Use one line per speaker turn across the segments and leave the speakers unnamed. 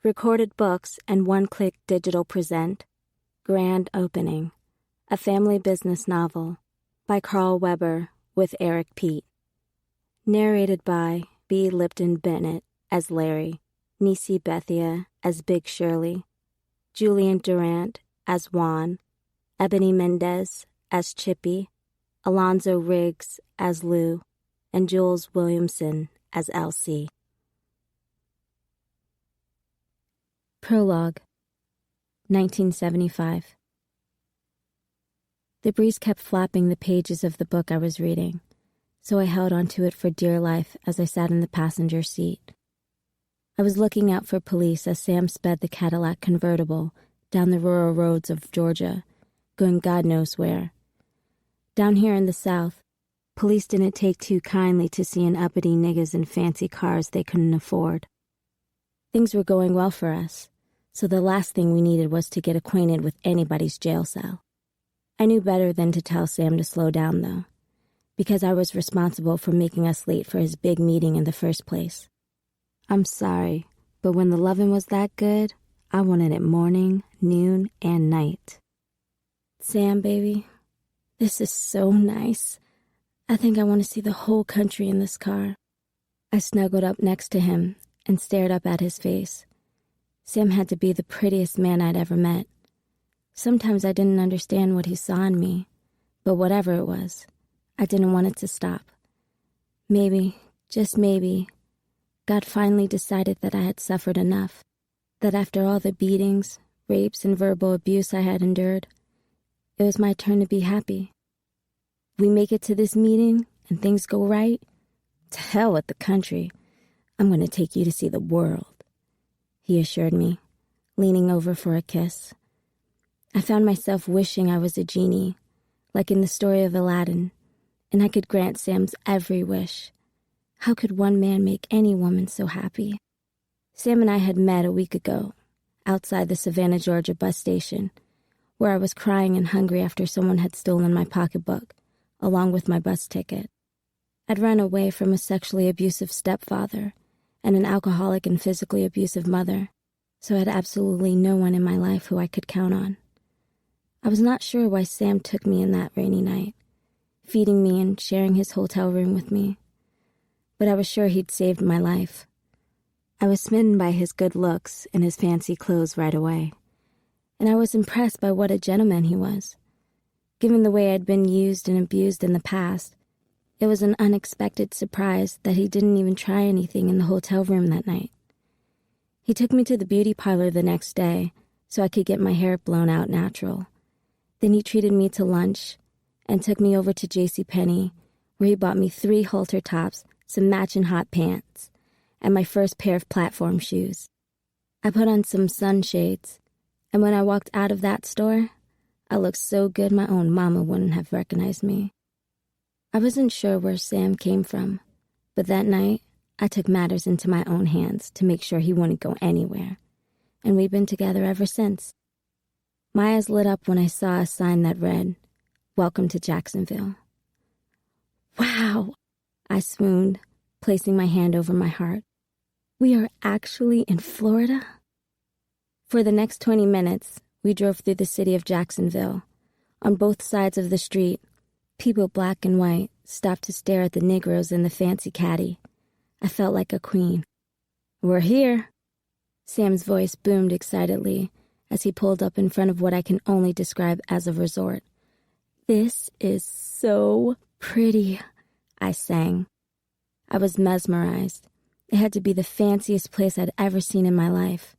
Recorded books and one-click digital present. Grand Opening. A family business novel by Carl Weber with Eric Peet. Narrated by B. Lipton Bennett as Larry, Nisi Bethia as Big Shirley, Julian Durant as Juan, Ebony Mendez as Chippy, Alonzo Riggs as Lou, and Jules Williamson as Elsie. Prologue, 1975. The breeze kept flapping the pages of the book I was reading, so I held onto it for dear life as I sat in the passenger seat. I was looking out for police as Sam sped the Cadillac convertible down the rural roads of Georgia, going God knows where. Down here in the South, police didn't take too kindly to seeing uppity niggas in fancy cars they couldn't afford. Things were going well for us, so the last thing we needed was to get acquainted with anybody's jail cell. I knew better than to tell Sam to slow down, though, because I was responsible for making us late for his big meeting in the first place. I'm sorry, but when the lovin' was that good, I wanted it morning, noon, and night. Sam, baby, this is so nice. I think I want to see the whole country in this car. I snuggled up next to him and stared up at his face. Sam had to be the prettiest man I'd ever met. Sometimes I didn't understand what he saw in me, but whatever it was, I didn't want it to stop. Maybe, just maybe, God finally decided that I had suffered enough, that after all the beatings, rapes, and verbal abuse I had endured, it was my turn to be happy. We make it to this meeting and things go right? To hell with the country. I'm going to take you to see the world, he assured me, leaning over for a kiss. I found myself wishing I was a genie, like in the story of Aladdin, and I could grant Sam's every wish. How could one man make any woman so happy? Sam and I had met a week ago, outside the Savannah, Georgia bus station, where I was crying and hungry after someone had stolen my pocketbook, along with my bus ticket. I'd run away from a sexually abusive stepfather and an alcoholic and physically abusive mother, so I had absolutely no one in my life who I could count on. I was not sure why Sam took me in that rainy night, feeding me and sharing his hotel room with me, but I was sure he'd saved my life. I was smitten by his good looks and his fancy clothes right away, and I was impressed by what a gentleman he was. Given the way I'd been used and abused in the past, it was an unexpected surprise that he didn't even try anything in the hotel room that night. He took me to the beauty parlor the next day so I could get my hair blown out natural. Then he treated me to lunch and took me over to JCPenney, where he bought me 3 halter tops, some matching hot pants, and my first pair of platform shoes. I put on some sunshades, and when I walked out of that store, I looked so good my own mama wouldn't have recognized me. I wasn't sure where Sam came from, but that night, I took matters into my own hands to make sure he wouldn't go anywhere, and we've been together ever since. My eyes lit up when I saw a sign that read, "Welcome to Jacksonville." Wow! I swooned, placing my hand over my heart. We are actually in Florida? For the next 20 minutes, we drove through the city of Jacksonville. On both sides of the street, people black and white stopped to stare at the Negroes in the fancy caddy. I felt like a queen. "We're here!" Sam's voice boomed excitedly as he pulled up in front of what I can only describe as a resort. "This is so pretty," I sang. I was mesmerized. It had to be the fanciest place I'd ever seen in my life.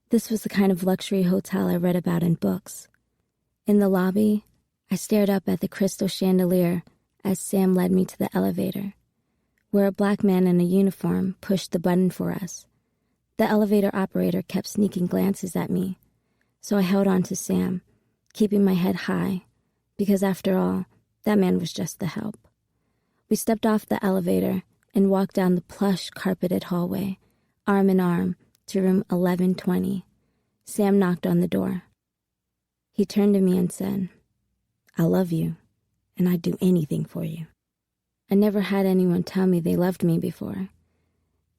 This was the kind of luxury hotel I read about in books. In the lobby, I stared up at the crystal chandelier as Sam led me to the elevator, where a black man in a uniform pushed the button for us. The elevator operator kept sneaking glances at me, so I held on to Sam, keeping my head high, because after all, that man was just the help. We stepped off the elevator and walked down the plush, carpeted hallway, arm in arm, to room 1120. Sam knocked on the door. He turned to me and said, "I love you, and I'd do anything for you." I never had anyone tell me they loved me before,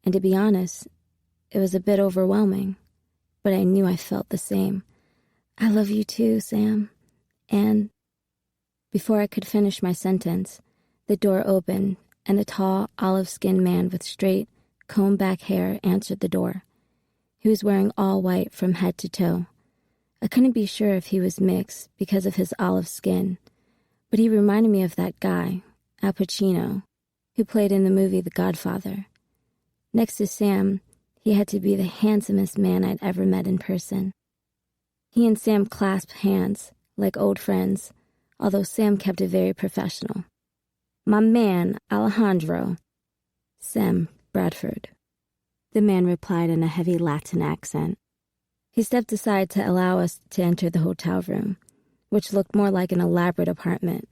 and to be honest, it was a bit overwhelming. but I knew I felt the same. I love you too, Sam. And before I could finish my sentence, the door opened and a tall, olive-skinned man with straight, comb-back hair answered the door. He was wearing all white from head to toe. I couldn't be sure if he was mixed because of his olive skin, but he reminded me of that guy, Al Pacino, who played in the movie The Godfather. Next to Sam, he had to be the handsomest man I'd ever met in person. He and Sam clasped hands, like old friends, although Sam kept it very professional. My man, Alejandro. Sam Bradford. The man replied in a heavy Latin accent. He stepped aside to allow us to enter the hotel room, which looked more like an elaborate apartment.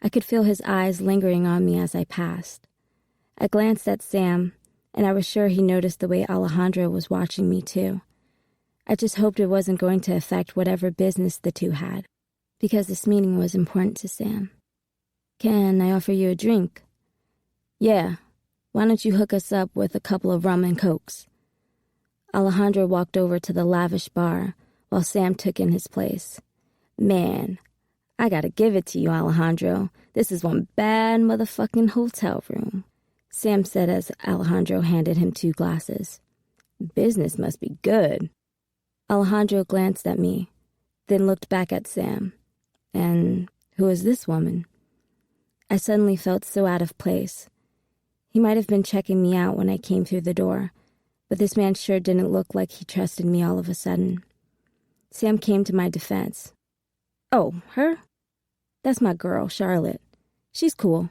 I could feel his eyes lingering on me as I passed. I glanced at Sam, and I was sure he noticed the way Alejandro was watching me too. I just hoped it wasn't going to affect whatever business the two had, because this meeting was important to Sam. Can I offer you a drink? Yeah. Why don't you hook us up with a couple of rum and cokes? Alejandro walked over to the lavish bar while Sam took in his place. Man, I gotta give it to you, Alejandro. This is one bad motherfucking hotel room, Sam said as Alejandro handed him 2 glasses. Business must be good. Alejandro glanced at me, then looked back at Sam. And who is this woman? I suddenly felt so out of place. He might have been checking me out when I came through the door, but this man sure didn't look like he trusted me all of a sudden. Sam came to my defense. Oh, her? That's my girl, Charlotte. She's cool.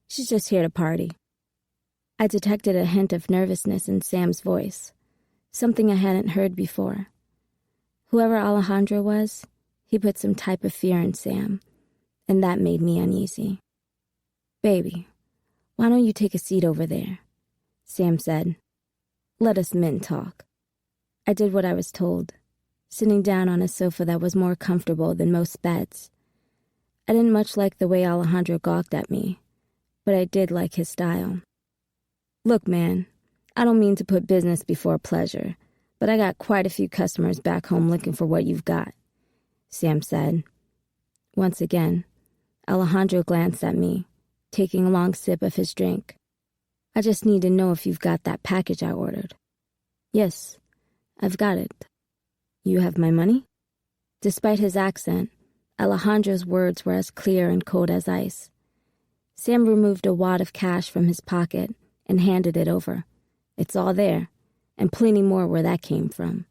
She's just here to party. I detected a hint of nervousness in Sam's voice, something I hadn't heard before. Whoever Alejandro was, he put some type of fear in Sam, and that made me uneasy. Baby, why don't you take a seat over there? Sam said. Let us men talk. I did what I was told, sitting down on a sofa that was more comfortable than most beds. I didn't much like the way Alejandro gawked at me, but I did like his style. Look, man, I don't mean to put business before pleasure, but I got quite a few customers back home looking for what you've got, Sam said. Once again, Alejandro glanced at me, taking a long sip of his drink. I just need to know if you've got that package I ordered. Yes, I've got it. You have my money? Despite his accent, Alejandro's words were as clear and cold as ice. Sam removed a wad of cash from his pocket and handed it over. It's all there, and plenty more where that came from.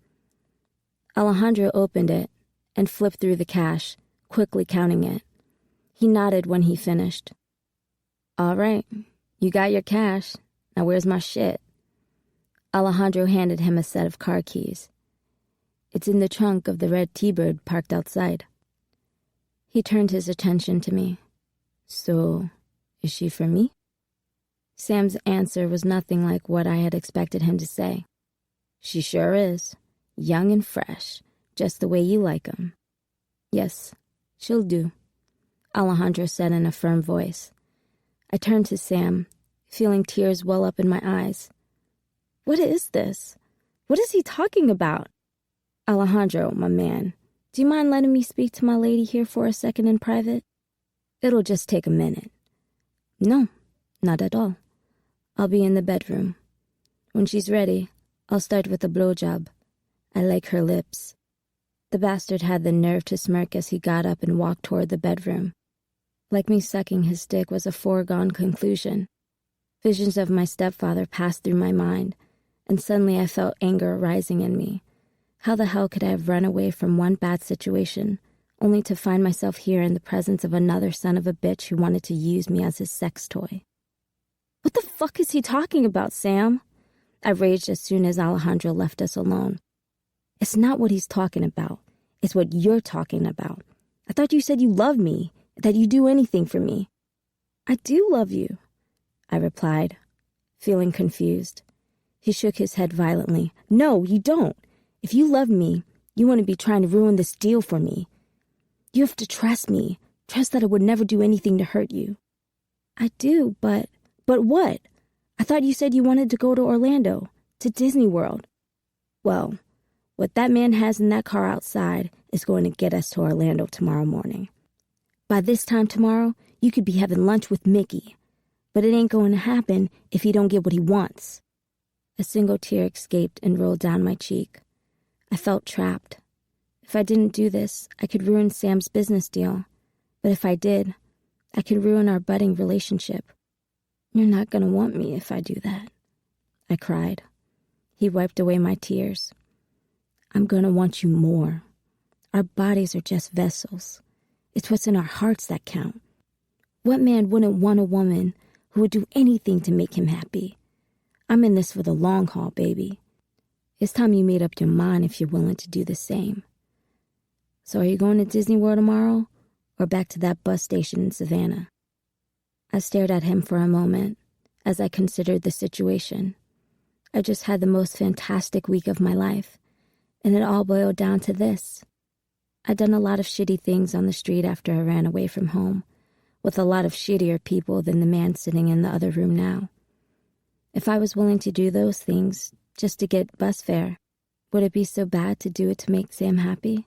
Alejandro opened it and flipped through the cash, quickly counting it. He nodded when he finished. All right, you got your cash. Now where's my shit? Alejandro handed him a set of car keys. It's in the trunk of the red T-Bird parked outside. He turned his attention to me. So, is she for me? Sam's answer was nothing like what I had expected him to say. She sure is. Young and fresh, just the way you like 'em. Yes, she'll do, Alejandro said in a firm voice. I turned to Sam, feeling tears well up in my eyes. What is this? What is he talking about? Alejandro, my man, do you mind letting me speak to my lady here for a second in private? It'll just take a minute. No, not at all. I'll be in the bedroom. When she's ready, I'll start with a blowjob. I like her lips. The bastard had the nerve to smirk as he got up and walked toward the bedroom. Like me sucking his dick was a foregone conclusion. Visions of my stepfather passed through my mind, and suddenly I felt anger rising in me. How the hell could I have run away from one bad situation, only to find myself here in the presence of another son of a bitch who wanted to use me as his sex toy? What the fuck is he talking about, Sam? I raged as soon as Alejandro left us alone. It's not what he's talking about. It's what you're talking about. I thought you said you loved me, that you'd do anything for me. I do love you, I replied, feeling confused. He shook his head violently. No, you don't. If you love me, you wouldn't be trying to ruin this deal for me. You have to trust me. Trust that I would never do anything to hurt you. I do, but what? I thought you said you wanted to go to Orlando, to Disney World. Well, What that man has in that car outside is going to get us to Orlando tomorrow morning. By this time tomorrow, you could be having lunch with Mickey. But it ain't going to happen if he don't get what he wants." A single tear escaped and rolled down my cheek. I felt trapped. If I didn't do this, I could ruin Sam's business deal. But if I did, I could ruin our budding relationship. "You're not going to want me if I do that," I cried. He wiped away my tears. "I'm going to want you more. Our bodies are just vessels. It's what's in our hearts that count. What man wouldn't want a woman who would do anything to make him happy? I'm in this for the long haul, baby. It's time you made up your mind if you're willing to do the same. So are you going to Disney World tomorrow or back to that bus station in Savannah?" I stared at him for a moment as I considered the situation. I just had the most fantastic week of my life, and it all boiled down to this. I'd done a lot of shitty things on the street after I ran away from home, with a lot of shittier people than the man sitting in the other room now. If I was willing to do those things just to get bus fare, would it be so bad to do it to make Sam happy?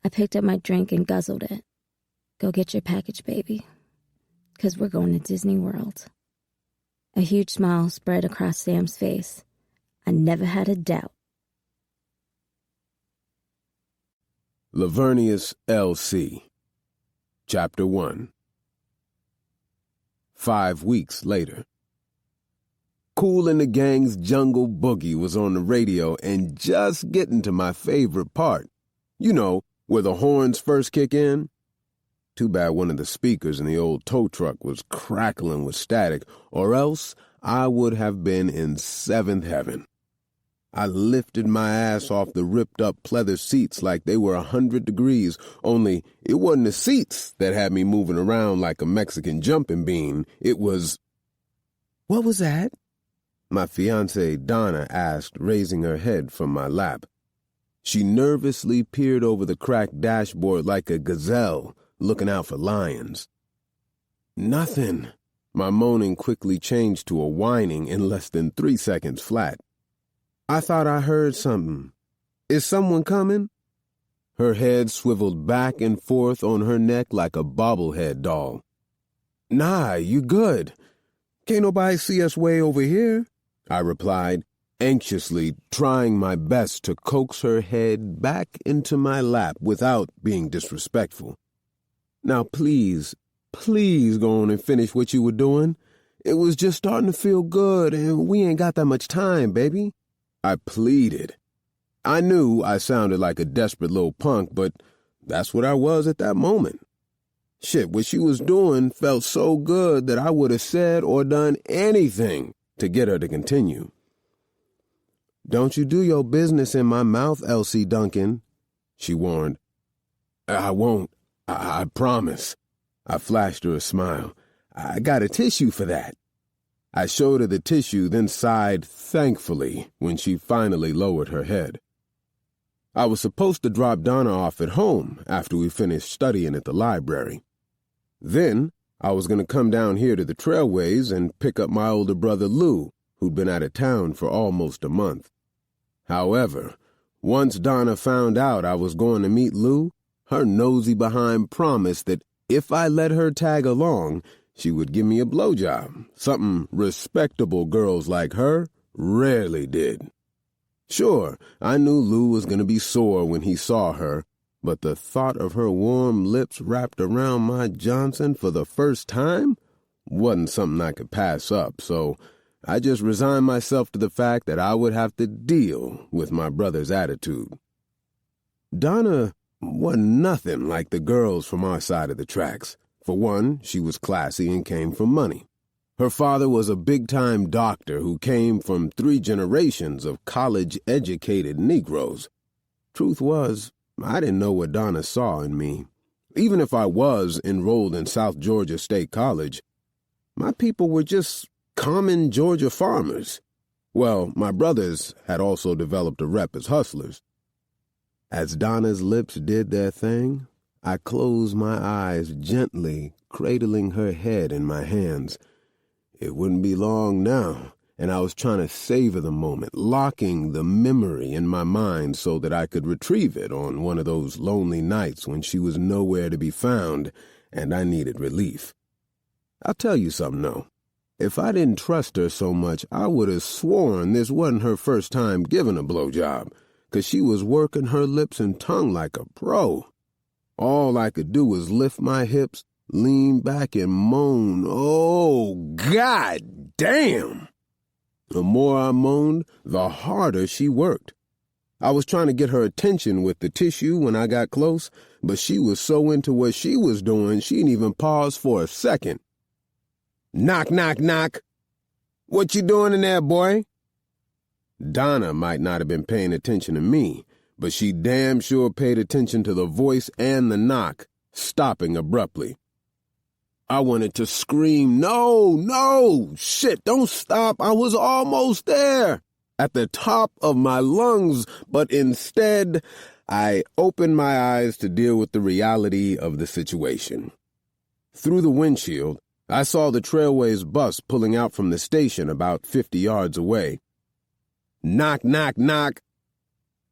I picked up my drink and guzzled it. "Go get your package, baby, 'cause we're going to Disney World." A huge smile spread across Sam's face. I never had a doubt.
Lavernius L.C. Chapter 1. 5 weeks later. Kool and the Gang's Jungle Boogie was on the radio and just getting to my favorite part. You know, where the horns first kick in. Too bad one of the speakers in the old tow truck was crackling with static, or else I would have been in seventh heaven. I lifted my ass off the ripped-up pleather seats like they were 100 degrees, only it wasn't the seats that had me moving around like a Mexican jumping bean. It was... "What was that?" my fiancée Donna asked, raising her head from my lap. She nervously peered over the cracked dashboard like a gazelle, looking out for lions. "Nothing." My moaning quickly changed to a whining in less than 3 seconds flat. "I thought I heard something. Is someone coming?" Her head swiveled back and forth on her neck like a bobblehead doll. "Nah, you good. Can't nobody see us way over here," I replied, anxiously trying my best to coax her head back into my lap without being disrespectful. "Now please go on and finish what you were doing. It was just starting to feel good, and we ain't got that much time, baby," I pleaded. I knew I sounded like a desperate little punk, but that's what I was at that moment. Shit, what she was doing felt so good that I would have said or done anything to get her to continue. "Don't you do your business in my mouth, Elsie Duncan," she warned. "I won't. I promise." I flashed her a smile. "I got a tissue for that." I showed her the tissue, then sighed thankfully when she finally lowered her head. I was supposed to drop Donna off at home after we finished studying at the library. Then I was going to come down here to the Trailways and pick up my older brother Lou, who'd been out of town for almost a month. However, once Donna found out I was going to meet Lou, her nosy behind promised that if I let her tag along, she would give me a blowjob, something respectable girls like her rarely did. Sure, I knew Lou was going to be sore when he saw her, but the thought of her warm lips wrapped around my Johnson for the first time wasn't something I could pass up, so I just resigned myself to the fact that I would have to deal with my brother's attitude. Donna wasn't nothing like the girls from our side of the tracks. For one, she was classy and came from money. Her father was a big-time doctor who came from 3 generations of college-educated Negroes. Truth was, I didn't know what Donna saw in me. Even if I was enrolled in South Georgia State College, my people were just common Georgia farmers. Well, my brothers had also developed a rep as hustlers. As Donna's lips did their thing, I closed my eyes gently, cradling her head in my hands. It wouldn't be long now, and I was trying to savor the moment, locking the memory in my mind so that I could retrieve it on one of those lonely nights when she was nowhere to be found and I needed relief. I'll tell you something, though. If I didn't trust her so much, I would have sworn this wasn't her first time giving a blowjob, 'cause she was working her lips and tongue like a pro. All I could do was lift my hips, lean back, and moan, "Oh, God damn!" The more I moaned, the harder she worked. I was trying to get her attention with the tissue when I got close, but she was so into what she was doing, she didn't even pause for a second. "Knock, knock, knock. What you doing in there, boy?" Donna might not have been paying attention to me, but she damn sure paid attention to the voice and the knock, stopping abruptly. I wanted to scream, "No, shit, don't stop, I was almost there," at the top of my lungs, but instead, I opened my eyes to deal with the reality of the situation. Through the windshield, I saw the Trailways bus pulling out from the station about 50 yards away. "Knock, knock, knock."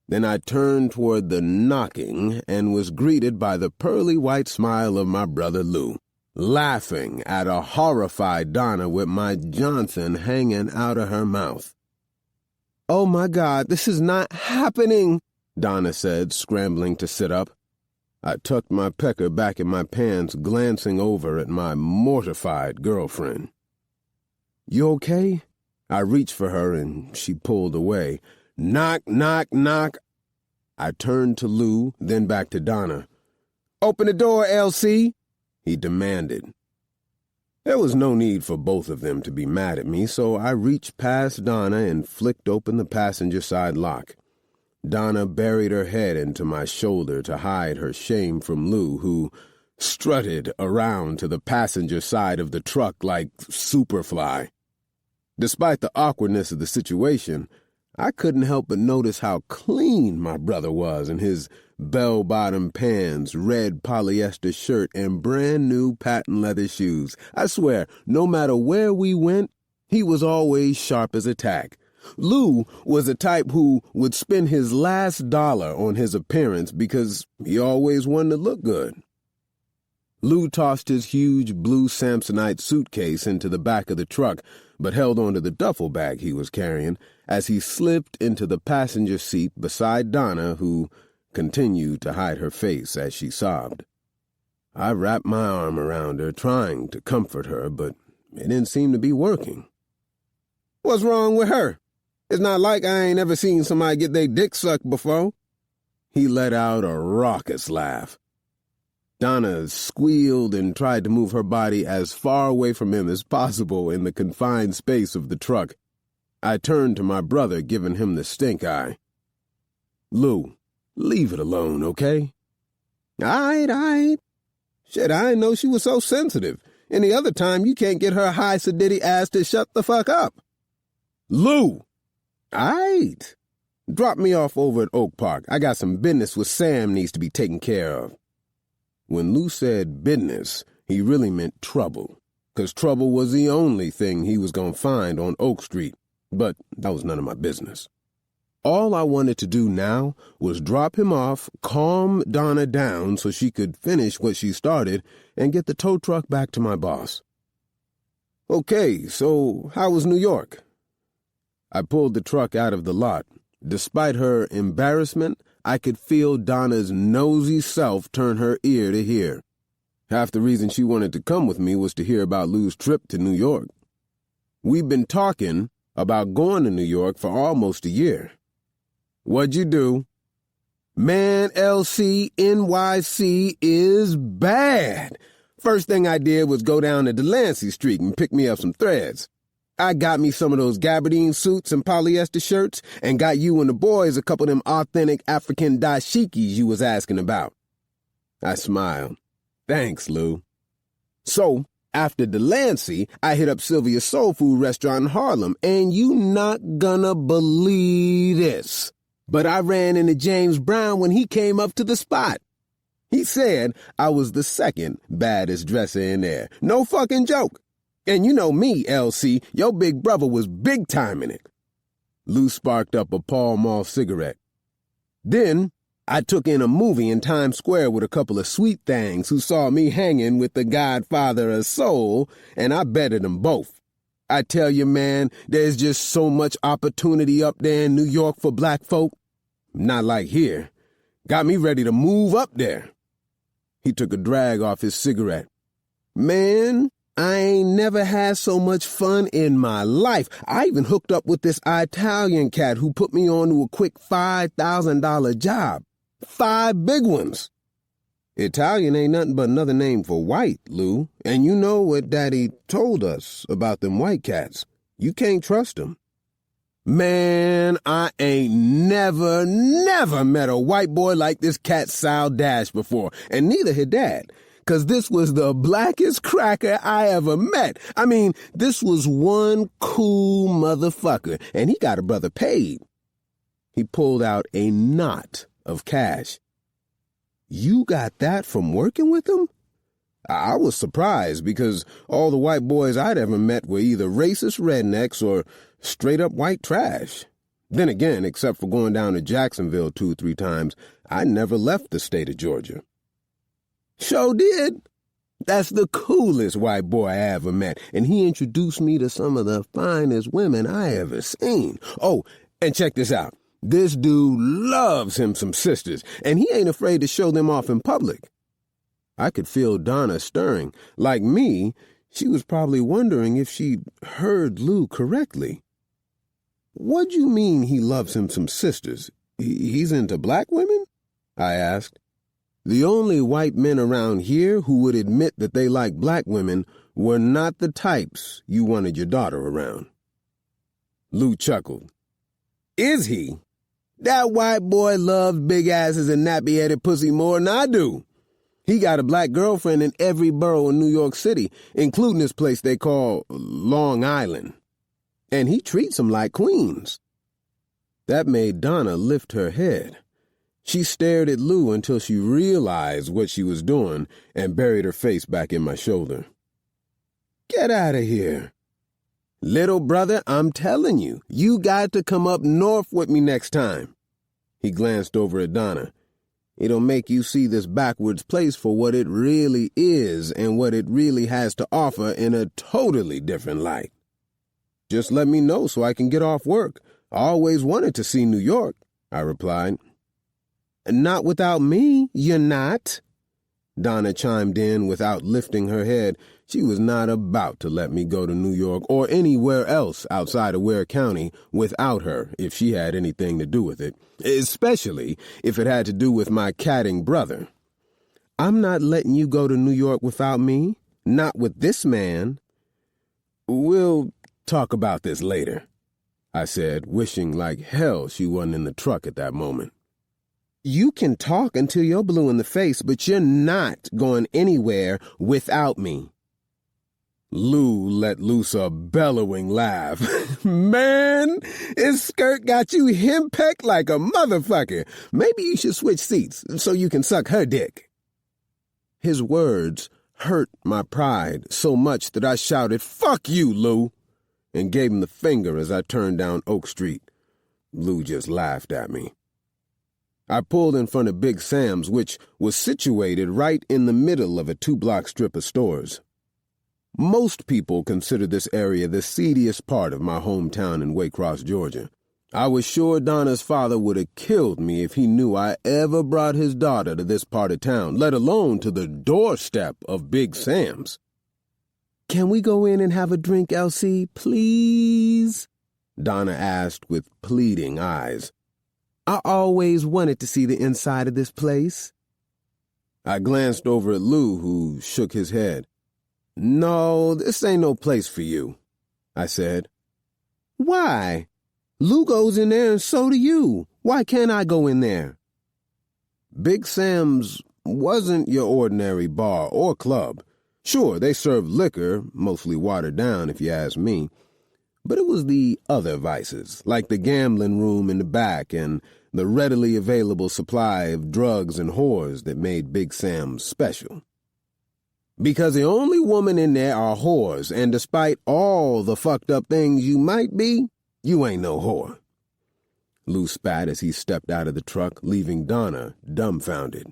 Then I turned toward the knocking and was greeted by the pearly white smile of my brother Lou, laughing at a horrified Donna with my Johnson hanging out of her mouth. "Oh, my God, this is not happening," Donna said, scrambling to sit up. I tucked my pecker back in my pants, glancing over at my mortified girlfriend. "You okay?" I reached for her, and she pulled away. "Knock, knock, knock." I turned to Lou, then back to Donna. "Open the door, LC," he demanded. There was no need for both of them to be mad at me, so I reached past Donna and flicked open the passenger side lock. Donna buried her head into my shoulder to hide her shame from Lou, who strutted around to the passenger side of the truck like Superfly. Despite the awkwardness of the situation, I couldn't help but notice how clean my brother was in his bell-bottom pants, red polyester shirt, and brand-new patent leather shoes. I swear, no matter where we went, he was always sharp as a tack. Lou was a type who would spend his last dollar on his appearance because he always wanted to look good. Lou tossed his huge blue Samsonite suitcase into the back of the truck, but held onto the duffel bag he was carrying as he slipped into the passenger seat beside Donna, who continued to hide her face as she sobbed. I wrapped my arm around her, trying to comfort her, but it didn't seem to be working. "What's wrong with her? It's not like I ain't ever seen somebody get their dick sucked before." He let out a raucous laugh. Donna squealed and tried to move her body as far away from him as possible in the confined space of the truck. I turned to my brother, giving him the stink eye. "Lou, leave it alone, okay?" All right. Shit, I didn't know she was so sensitive. Any other time, you can't get her high sedity ass to shut the fuck up." "Lou!" "Aight. Drop me off over at Oak Park. I got some business with Sam needs to be taken care of." When Lou said business, he really meant trouble, 'cause trouble was the only thing he was gonna find on Oak Street, but that was none of my business. All I wanted to do now was drop him off, calm Donna down so she could finish what she started, and get the tow truck back to my boss. "Okay, so how was New York?" I pulled the truck out of the lot. Despite her embarrassment, I could feel Donna's nosy self turn her ear to hear. Half the reason she wanted to come with me was to hear about Lou's trip to New York. We'd been talking about going to New York for almost a year. "What'd you do?" "Man, LC, NYC is bad. First thing I did was go down to Delancey Street and pick me up some threads. I got me some of those gabardine suits and polyester shirts and got you and the boys a couple of them authentic African dashikis you was asking about." I smiled. "Thanks, Lou." "So, after Delancey, I hit up Sylvia's Soul Food restaurant in Harlem, and you not gonna believe this, but I ran into James Brown when he came up to the spot. He said I was the second baddest dresser in there. No fucking joke. And you know me, LC, your big brother was big time in it. Lou sparked up a Pall Mall cigarette. Then I took in a movie in Times Square with a couple of sweet things who saw me hanging with the godfather of soul, and I betted them both. I tell you, man, there's just so much opportunity up there in New York for black folk. Not like here. Got me ready to move up there. He took a drag off his cigarette. Man, I ain't never had so much fun in my life. I even hooked up with this Italian cat who put me on to a quick $5,000 job. 5 big ones. Italian ain't nothing but another name for white, Lou. And you know what Daddy told us about them white cats. You can't trust them. Man, I ain't never met a white boy like this cat Sal Dash before, and neither had Dad, 'cause this was the blackest cracker I ever met. I mean, this was one cool motherfucker, and he got a brother paid. He pulled out a knot of cash. You got that from working with him? I was surprised because all the white boys I'd ever met were either racist rednecks or straight-up white trash. Then again, except for going down to Jacksonville 2 or 3 times, I never left the state of Georgia. Sure did. That's the coolest white boy I ever met, and he introduced me to some of the finest women I ever seen. Oh, and check this out. This dude loves him some sisters, and he ain't afraid to show them off in public. I could feel Donna stirring. Like me, she was probably wondering if she'd heard Lou correctly. What do you mean he loves him some sisters? He's into black women? I asked. The only white men around here who would admit that they like black women were not the types you wanted your daughter around. Lou chuckled. Is he? That white boy loves big asses and nappy-headed pussy more than I do. He got a black girlfriend in every borough in New York City, including this place they call Long Island. And he treats them like queens. That made Donna lift her head. She stared at Lou until she realized what she was doing and buried her face back in my shoulder. Get out of here. Little brother, I'm telling you, you got to come up north with me next time. He glanced over at Donna. It'll make you see this backwoods place for what it really is and what it really has to offer in a totally different light. Just let me know so I can get off work. I always wanted to see New York, I replied. Not without me, you're not. Donna chimed in without lifting her head. She was not about to let me go to New York or anywhere else outside of Ware County without her if she had anything to do with it, especially if it had to do with my catting brother. I'm not letting you go to New York without me, not with this man. We'll talk about this later, I said, wishing like hell she wasn't in the truck at that moment. You can talk until you're blue in the face, but you're not going anywhere without me. Lou let loose a bellowing laugh. Man, his skirt got you henpecked like a motherfucker. Maybe you should switch seats so you can suck her dick. His words hurt my pride so much that I shouted, "Fuck you, Lou," and gave him the finger as I turned down Oak Street. Lou just laughed at me. I pulled in front of Big Sam's, which was situated right in the middle of a 2-block strip of stores. Most people consider this area the seediest part of my hometown in Waycross, Georgia. I was sure Donna's father would have killed me if he knew I ever brought his daughter to this part of town, let alone to the doorstep of Big Sam's. Can we go in and have a drink, Elsie, please? Donna asked with pleading eyes. I always wanted to see the inside of this place. I glanced over at Lou, who shook his head. No, this ain't no place for you, I said. Why? Lou goes in there and so do you. Why can't I go in there? Big Sam's wasn't your ordinary bar or club. Sure, they served liquor, mostly watered down if you ask me. But it was the other vices, like the gambling room in the back and the readily available supply of drugs and whores that made Big Sam's special. Because the only women in there are whores, and despite all the fucked up things you might be, you ain't no whore. Lou spat as he stepped out of the truck, leaving Donna dumbfounded.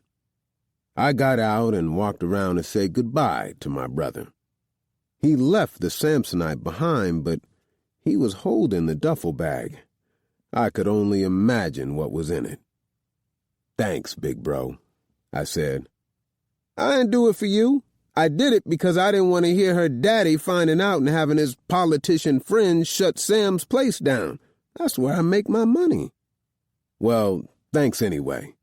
I got out and walked around to say goodbye to my brother. He left the Samsonite behind, but he was holding the duffel bag. I could only imagine what was in it. Thanks, big bro, I said. I didn't do it for you. I did it because I didn't want to hear her daddy finding out and having his politician friends shut Sam's place down. That's where I make my money. Well, thanks anyway.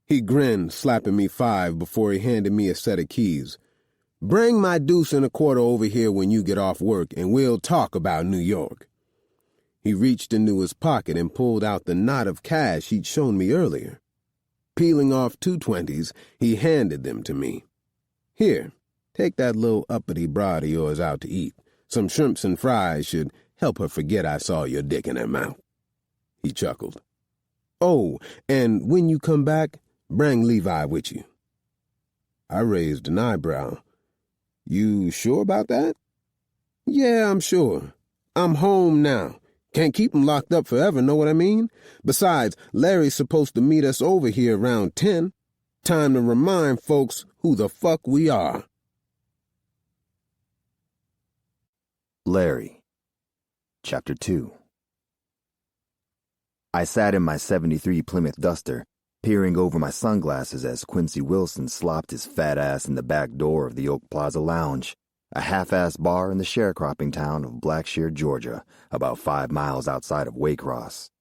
He grinned, slapping me 5 before he handed me a set of keys. Bring my deuce and a quarter over here when you get off work, and we'll talk about New York. He reached into his pocket and pulled out the knot of cash he'd shown me earlier. Peeling off 2 20s, he handed them to me. Here, take that little uppity broad of yours out to eat. Some shrimps and fries should help her forget I saw your dick in her mouth. He chuckled. Oh, and when you come back, bring Levi with you. I raised an eyebrow. You sure about that? Yeah, I'm sure. I'm home now. Can't keep him locked up forever, know what I mean? Besides, Larry's supposed to meet us over here around 10. Time to remind folks who the fuck we are.
Larry. Chapter 2. I sat in my '73 Plymouth Duster, peering over my sunglasses as Quincy Wilson slopped his fat ass in the back door of the Oak Plaza Lounge, a half-ass bar in the sharecropping town of Blackshear, Georgia, about 5 miles outside of Waycross.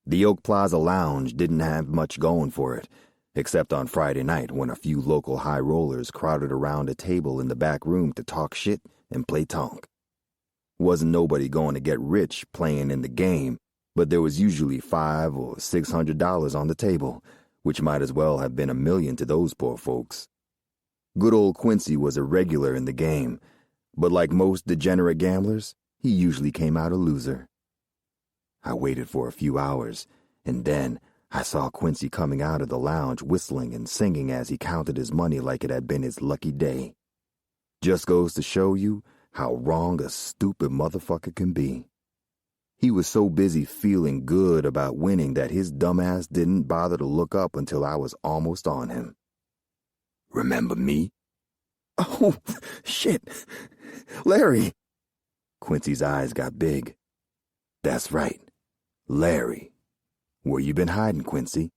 The Oak Plaza Lounge didn't have much going for it, except on Friday night when a few local high rollers crowded around a table in the back room to talk shit and play tonk. Wasn't nobody going to get rich playing in the game, but there was usually $500 or $600 on the table, which might as well have been $1 million to those poor folks. Good old Quincy was a regular in the game, but like most degenerate gamblers, he usually came out a loser. I waited for a few hours, and then I saw Quincy coming out of the lounge whistling and singing as he counted his money like it had been his lucky day. Just goes to show you how wrong a stupid motherfucker can be. He was so busy feeling good about winning that his dumbass didn't bother to look up until I was almost on him. Remember me? Oh, shit. Larry. Quincy's eyes got big. That's right. Larry. Where you been hiding, Quincy?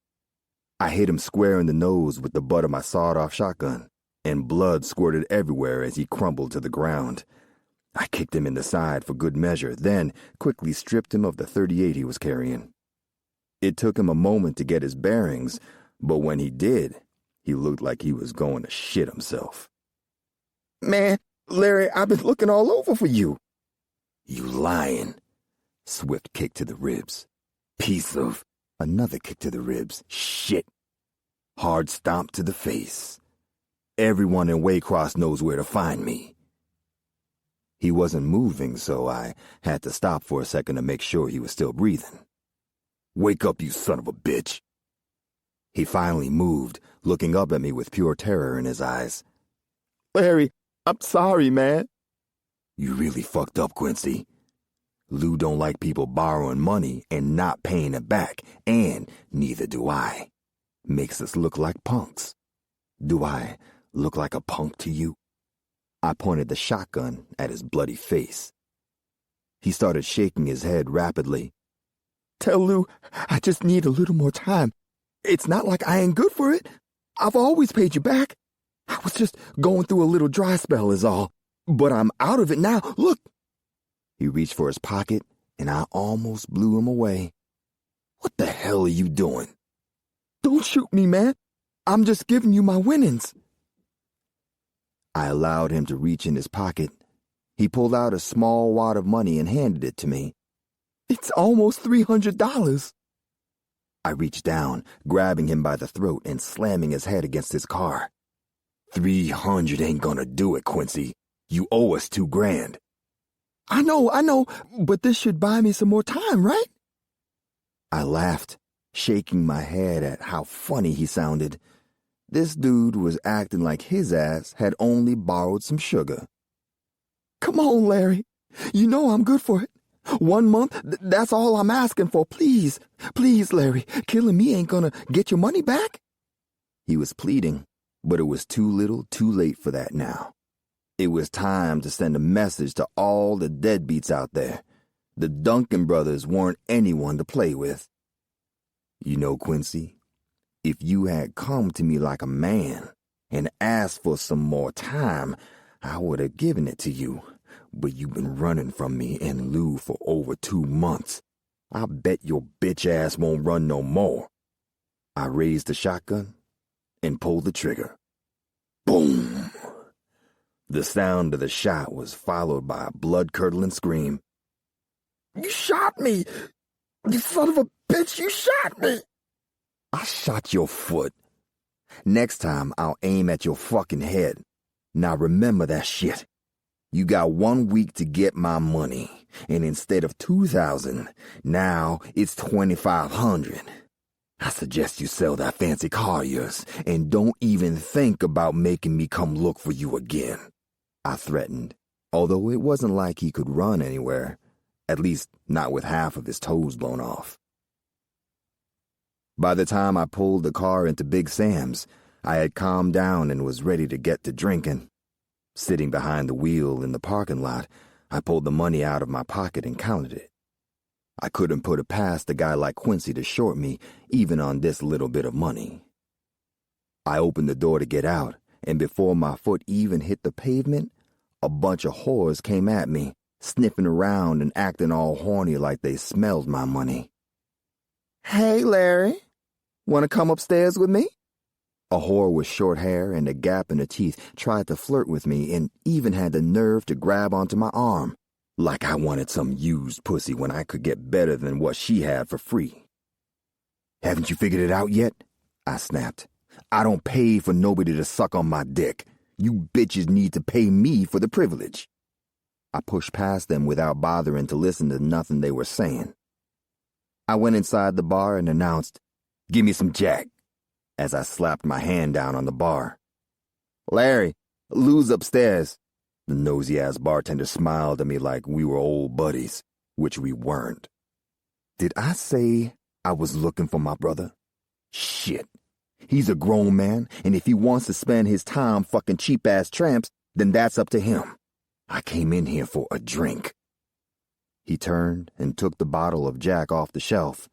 I hit him square in the nose with the butt of my sawed-off shotgun, and blood squirted everywhere as he crumbled to the ground. I kicked him in the side for good measure, then quickly stripped him of the .38 he was carrying. It took him a moment to get his bearings, but when he did, he looked like he was going to shit himself. Man, Larry, I've been looking all over for you. You lying. Swift kick to the ribs. Piece of... Another kick to the ribs. Shit. Hard stomp to the face. Everyone in Waycross knows where to find me. He wasn't moving, so I had to stop for a second to make sure he was still breathing. Wake up, you son of a bitch. He finally moved, looking up at me with pure terror in his eyes. Larry, I'm sorry, man. You really fucked up, Quincy. Lou don't like people borrowing money and not paying it back, and neither do I. Makes us look like punks. Do I look like a punk to you? I pointed the shotgun at his bloody face. He started shaking his head rapidly. Tell Lou I just need a little more time. It's not like I ain't good for it. I've always paid you back. I was just going through a little dry spell is all. But I'm out of it now. Look. He reached for his pocket, and I almost blew him away. What the hell are you doing? Don't shoot me, man. I'm just giving you my winnings. I allowed him to reach in his pocket. He pulled out a small wad of money and handed it to me. It's almost $300. I reached down, grabbing him by the throat and slamming his head against his car. 300 ain't gonna do it, Quincy. You owe us $2,000. I know, but this should buy me some more time, right? I laughed, shaking my head at how funny he sounded. This dude was acting like his ass had only borrowed some sugar. "Come on, Larry. You know I'm good for it. 1 month, that's all I'm asking for. Please, please, Larry. Killing me ain't gonna get your money back." He was pleading, but it was too little, too late for that now. It was time to send a message to all the deadbeats out there. The Duncan brothers weren't anyone to play with. "You know, Quincy, if you had come to me like a man and asked for some more time, I would have given it to you. But you've been running from me and Lou for over 2 months. I bet your bitch ass won't run no more." I raised the shotgun and pulled the trigger. Boom! The sound of the shot was followed by a blood-curdling scream. "You shot me! You son of a bitch, you shot me!" "I shot your foot. Next time, I'll aim at your fucking head. Now remember that shit. You got 1 week to get my money, and instead of 2,000, now it's 2,500. I suggest you sell that fancy car of yours, and don't even think about making me come look for you again," I threatened, although it wasn't like he could run anywhere, at least not with half of his toes blown off. By the time I pulled the car into Big Sam's, I had calmed down and was ready to get to drinking. Sitting behind the wheel in the parking lot, I pulled the money out of my pocket and counted it. I couldn't put it past a guy like Quincy to short me, even on this little bit of money. I opened the door to get out, and before my foot even hit the pavement, a bunch of whores came at me, sniffing around and acting all horny like they smelled my money. "Hey, Larry, want to come upstairs with me?" A whore with short hair and a gap in her teeth tried to flirt with me and even had the nerve to grab onto my arm, like I wanted some used pussy when I could get better than what she had for free. "Haven't you figured it out yet?" I snapped. "I don't pay for nobody to suck on my dick. You bitches need to pay me for the privilege." I pushed past them without bothering to listen to nothing they were saying. I went inside the bar and announced, "Give me some Jack," as I slapped my hand down on the bar. "Larry, Lou's upstairs." The nosy-ass bartender smiled at me like we were old buddies, which we weren't. Did I say I was looking for my brother? Shit. He's a grown man, and if he wants to spend his time fucking cheap-ass tramps, then that's up to him. I came in here for a drink. He turned and took the bottle of Jack off the shelf,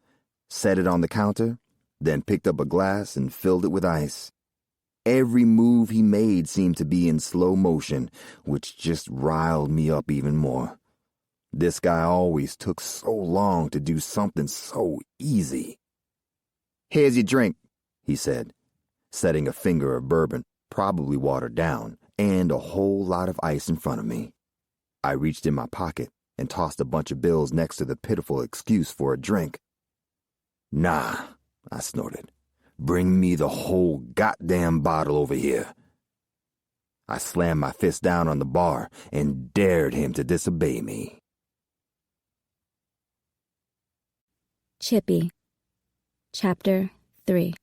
set it on the counter, then picked up a glass and filled it with ice. Every move he made seemed to be in slow motion, which just riled me up even more. This guy always took so long to do something so easy. "Here's your drink," he said, setting a finger of bourbon, probably watered down, and a whole lot of ice in front of me. I reached in my pocket and tossed a bunch of bills next to the pitiful excuse for a drink. "Nah," I snorted. "Bring me the whole goddamn bottle over here." I slammed my fist down on the bar and dared him to disobey me.
Chippy. Chapter 3.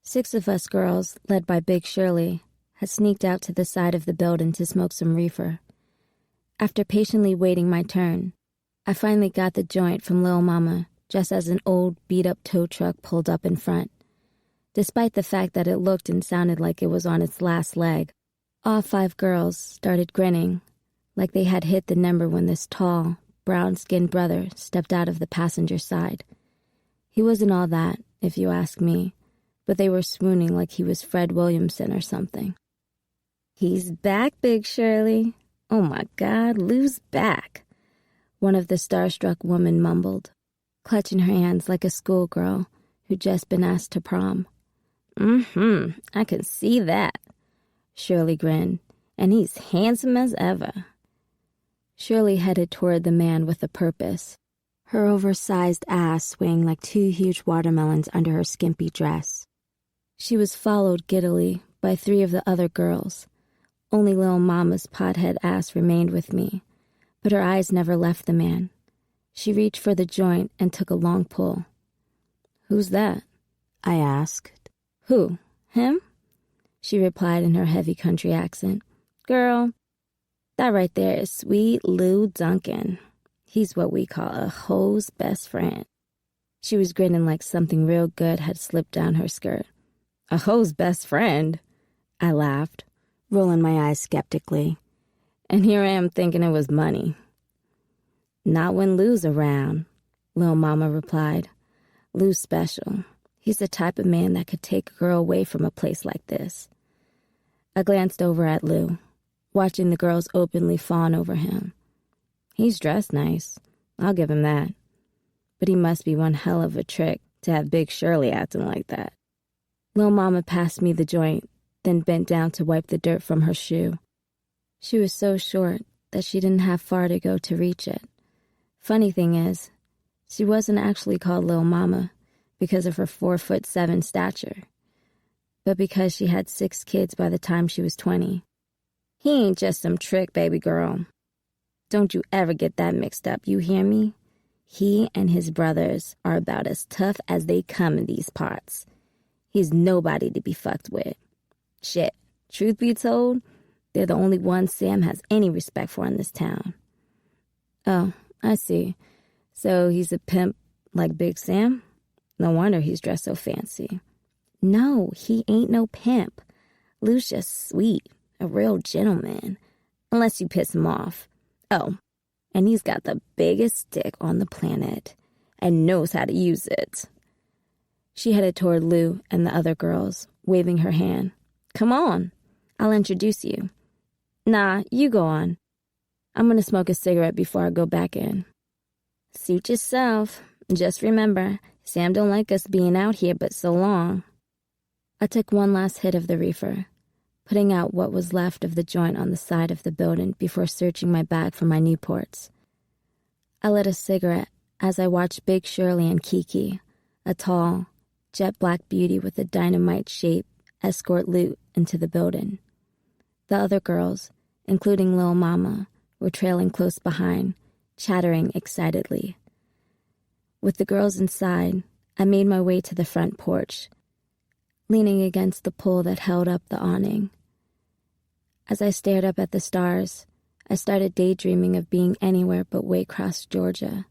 6 of us girls, led by Big Shirley, had sneaked out to the side of the building to smoke some reefer. After patiently waiting my turn, I finally got the joint from Lil Mama just as an old, beat-up tow truck pulled up in front. Despite the fact that it looked and sounded like it was on its last leg, all 5 girls started grinning, like they had hit the number when this tall, brown-skinned brother stepped out of the passenger side. He wasn't all that, if you ask me, but they were swooning like he was Fred Williamson or something. "He's back, Big Shirley. Oh my God, Lou's back," one of the starstruck women mumbled, clutching her hands like a schoolgirl who'd just been asked to prom. I can see that," Shirley grinned, "and he's handsome as ever." Shirley headed toward the man with a purpose, her oversized ass swaying like 2 huge watermelons under her skimpy dress. She was followed giddily by 3 of the other girls. Only Lil Mama's pothead ass remained with me, but her eyes never left the man. She reached for the joint and took a long pull. "Who's that?" I asked. Who? Him? She replied in her heavy country accent. Girl, that right there is sweet Lou Duncan. He's what we call a hoe's best friend. She was grinning like something real good had slipped down her skirt. A hoe's best friend? I laughed, rolling my eyes skeptically. And here I am thinking it was money. Not when Lou's around, Lil Mama replied. Lou's special. He's the type of man that could take a girl away from a place like this. I glanced over at Lou, watching the girls openly fawn over him. He's dressed nice, I'll give him that. But he must be one hell of a trick to have Big Shirley acting like that. Lil Mama passed me the joint, then bent down to wipe the dirt from her shoe. She was so short that she didn't have far to go to reach it. Funny thing is, she wasn't actually called Lil Mama because of her 4'7" stature, but because she had 6 kids by the time she was 20. He ain't just some trick, baby girl. Don't you ever get that mixed up, you hear me? He and his brothers are about as tough as they come in these parts. He's nobody to be fucked with. Shit, truth be told, they're the only ones Sam has any respect for in this town. Oh, I see. So he's a pimp like Big Sam? No wonder he's dressed so fancy. No, he ain't no pimp. Lou's just sweet, a real gentleman. Unless you piss him off. Oh, and he's got the biggest dick on the planet and knows how to use it. She headed toward Lou and the other girls, waving her hand. Come on, I'll introduce you. Nah, you go on. I'm gonna smoke a cigarette before I go back in. Suit yourself. Just remember, Sam don't like us being out here but so long. I took one last hit of the reefer, putting out what was left of the joint on the side of the building before searching my bag for my Newports. I lit a cigarette as I watched Big Shirley and Kiki, a tall, jet-black beauty with a dynamite shape, escort Lou into the building. The other girls, including Lil Mama, were trailing close behind, chattering excitedly. With the girls inside, I made my way to the front porch, leaning against the pole that held up the awning. As I stared up at the stars, I started daydreaming of being anywhere but Waycross, Georgia.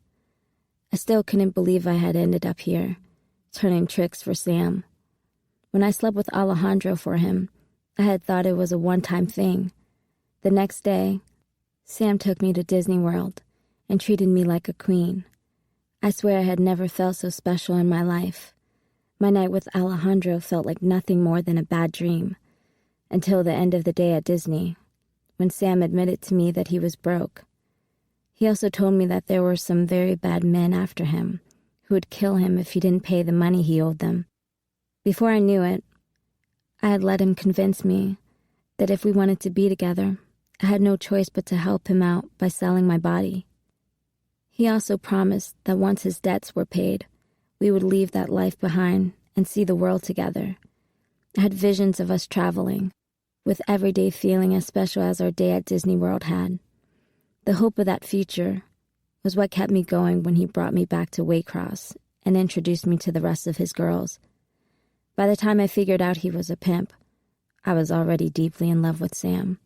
I still couldn't believe I had ended up here, turning tricks for Sam. When I slept with Alejandro for him, I had thought it was a one-time thing. The next day, Sam took me to Disney World and treated me like a queen. I swear I had never felt so special in my life. My night with Alejandro felt like nothing more than a bad dream, until the end of the day at Disney, when Sam admitted to me that he was broke. He also told me that there were some very bad men after him, who would kill him if he didn't pay the money he owed them. Before I knew it, I had let him convince me that if we wanted to be together, I had no choice but to help him out by selling my body. He also promised that once his debts were paid, we would leave that life behind and see the world together. I had visions of us traveling, with every day feeling as special as our day at Disney World had. The hope of that future was what kept me going when he brought me back to Waycross and introduced me to the rest of his girls. By the time I figured out he was a pimp, I was already deeply in love with Sam.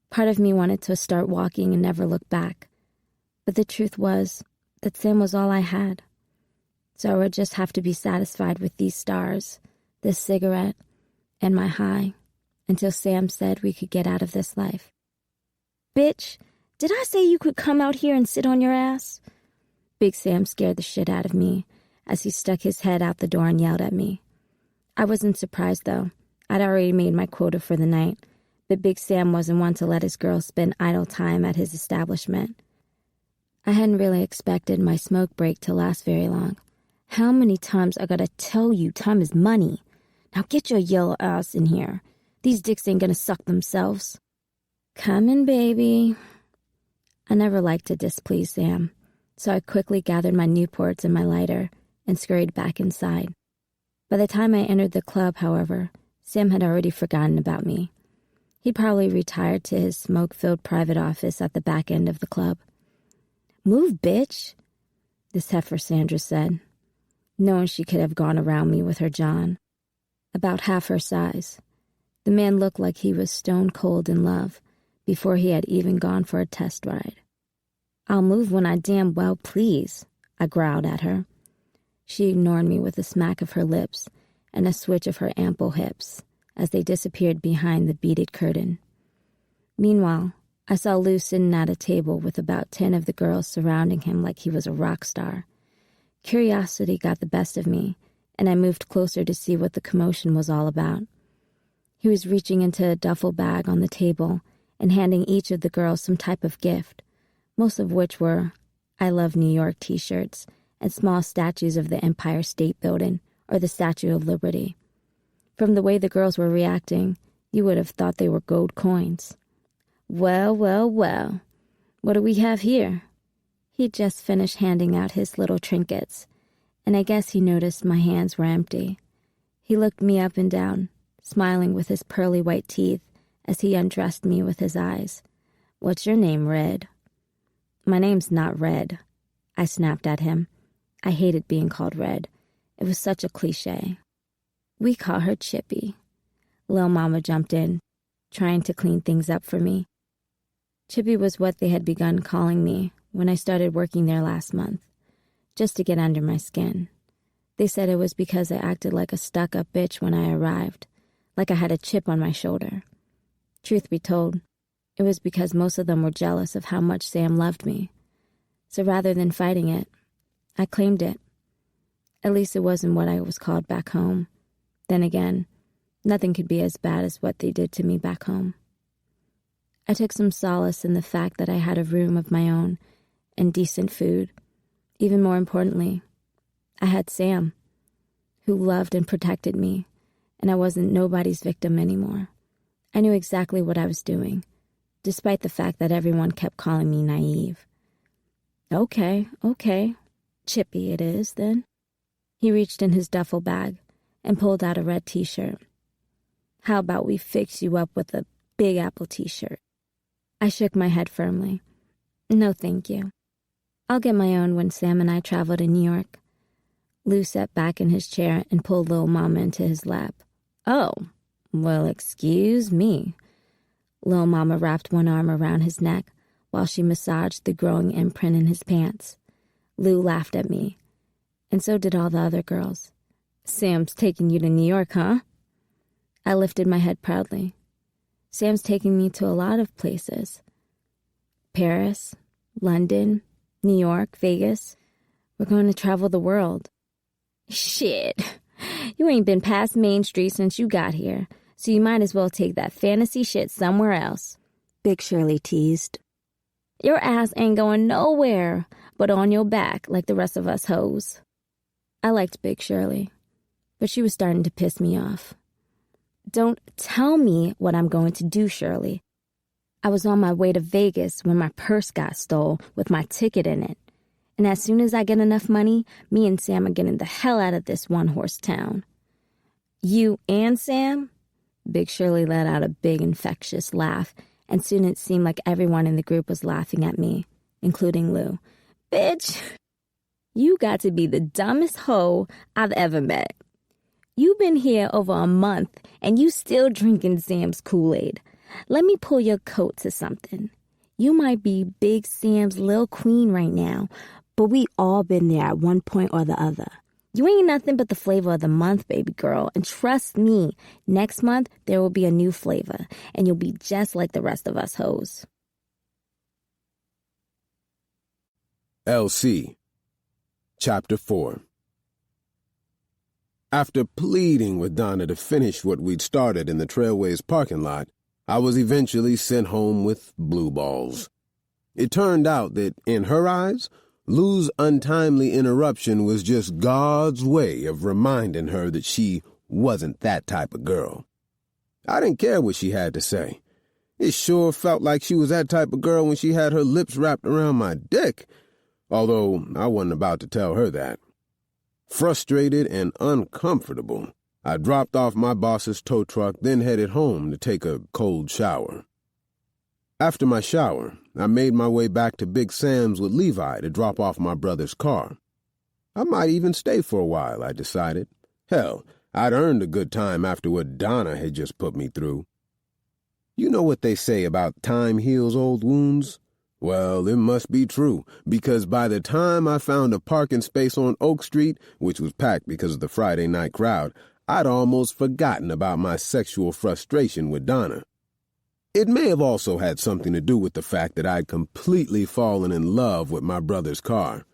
Part of me wanted to start walking and never look back, but the truth was that Sam was all I had. So I would just have to be satisfied with these stars, this cigarette, and my high, until Sam said we could get out of this life. Bitch, did I say you could come out here and sit on your ass? Big Sam scared the shit out of me as he stuck his head out the door and yelled at me. I wasn't surprised, though. I'd already made my quota for the night, but Big Sam wasn't one to let his girls spend idle time at his establishment. I hadn't really expected my smoke break to last very long. How many times I gotta tell you time is money? Now get your yellow ass in here. These dicks ain't gonna suck themselves. Coming, baby. I never liked to displease Sam, so I quickly gathered my Newports and my lighter and scurried back inside. By the time I entered the club, however, Sam had already forgotten about me. He'd probably retired to his smoke-filled private office at the back end of the club. Move, bitch, this heifer Sandra said, knowing she could have gone around me with her John. about half her size. The man looked like he was stone cold in love before he had even gone for a test ride. "I'll move when I damn well please," I growled at her. She ignored me with a smack of her lips and a switch of her ample hips as they disappeared behind the beaded curtain. Meanwhile, I saw Lou sitting at a table with about 10 of the girls surrounding him like he was a rock star. Curiosity got the best of me, and I moved closer to see what the commotion was all about. He was reaching into a duffel bag on the table and handing each of the girls some type of gift, most of which were "I Love New York" t-shirts and small statues of the Empire State Building or the Statue of Liberty. From the way the girls were reacting, you would have thought they were gold coins. "Well, well, well, what do we have here?" He'd just finished handing out his little trinkets, and I guess he noticed my hands were empty. He looked me up and down, smiling with his pearly white teeth as he undressed me with his eyes. "What's your name, Red?" "My name's not Red," I snapped at him. I hated being called Red. It was such a cliche. "We call her Chippy." Lil Mama jumped in, trying to clean things up for me. Chippy was what they had begun calling me when I started working there last month, just to get under my skin. They said it was because I acted like a stuck-up bitch when I arrived, like I had a chip on my shoulder. Truth be told, it was because most of them were jealous of how much Sam loved me. So rather than fighting it, I claimed it. At least it wasn't what I was called back home. Then again, nothing could be as bad as what they did to me back home. I took some solace in the fact that I had a room of my own and decent food. Even more importantly, I had Sam, who loved and protected me, and I wasn't nobody's victim anymore. I knew exactly what I was doing, despite the fact that everyone kept calling me naive. Okay, Chippy it is, then." He reached in his duffel bag and pulled out a red t-shirt. "How about we fix you up with a Big Apple t-shirt?" I shook my head firmly. "No, thank you. I'll get my own when Sam and I travel to New York." Lou sat back in his chair and pulled Lil Mama into his lap. "Oh, well, excuse me." Lil Mama wrapped one arm around his neck while she massaged the growing imprint in his pants. Lou laughed at me, and so did all the other girls. "Sam's taking you to New York, huh?" I lifted my head proudly. Sam's taking me to a lot of places. Paris, London, New York, Vegas. We're going to travel the world. "Shit, you ain't been past Main Street since you got here, so you might as well take that fantasy shit somewhere else," Big Shirley teased. "Your ass ain't going nowhere but on your back like the rest of us hoes." I liked Big Shirley, but she was starting to piss me off. "Don't tell me what I'm going to do, Shirley. I was on my way to Vegas when my purse got stole with my ticket in it. And as soon as I get enough money, me and Sam are getting the hell out of this one-horse town." "You and Sam?" Big Shirley let out a big, infectious laugh, and soon it seemed like everyone in the group was laughing at me, including Lou. "Bitch, you got to be the dumbest hoe I've ever met. You've been here over a month, and you still drinking Sam's Kool-Aid. Let me pull your coat to something. You might be Big Sam's lil' queen right now, but we all been there at one point or the other. You ain't nothing but the flavor of the month, baby girl, and trust me, next month there will be a new flavor, and you'll be just like the rest of us hoes."
LC, Chapter 4. After pleading with Donna to finish what we'd started in the Trailways parking lot, I was eventually sent home with blue balls. It turned out that, in her eyes, Lou's untimely interruption was just God's way of reminding her that she wasn't that type of girl. I didn't care what she had to say. It sure felt like she was that type of girl when she had her lips wrapped around my dick, although I wasn't about to tell her that. Frustrated and uncomfortable, I dropped off my boss's tow truck, then headed home to take a cold shower. After my shower, I made my way back to Big Sam's with Levi to drop off my brother's car. I might even stay for a while, I decided. Hell, I'd earned a good time after what Donna had just put me through. You know what they say about time heals old wounds? Well, it must be true, because by the time I found a parking space on Oak Street, which was packed because of the Friday night crowd, I'd almost forgotten about my sexual frustration with Donna. It may have also had something to do with the fact that I'd completely fallen in love with my brother's car.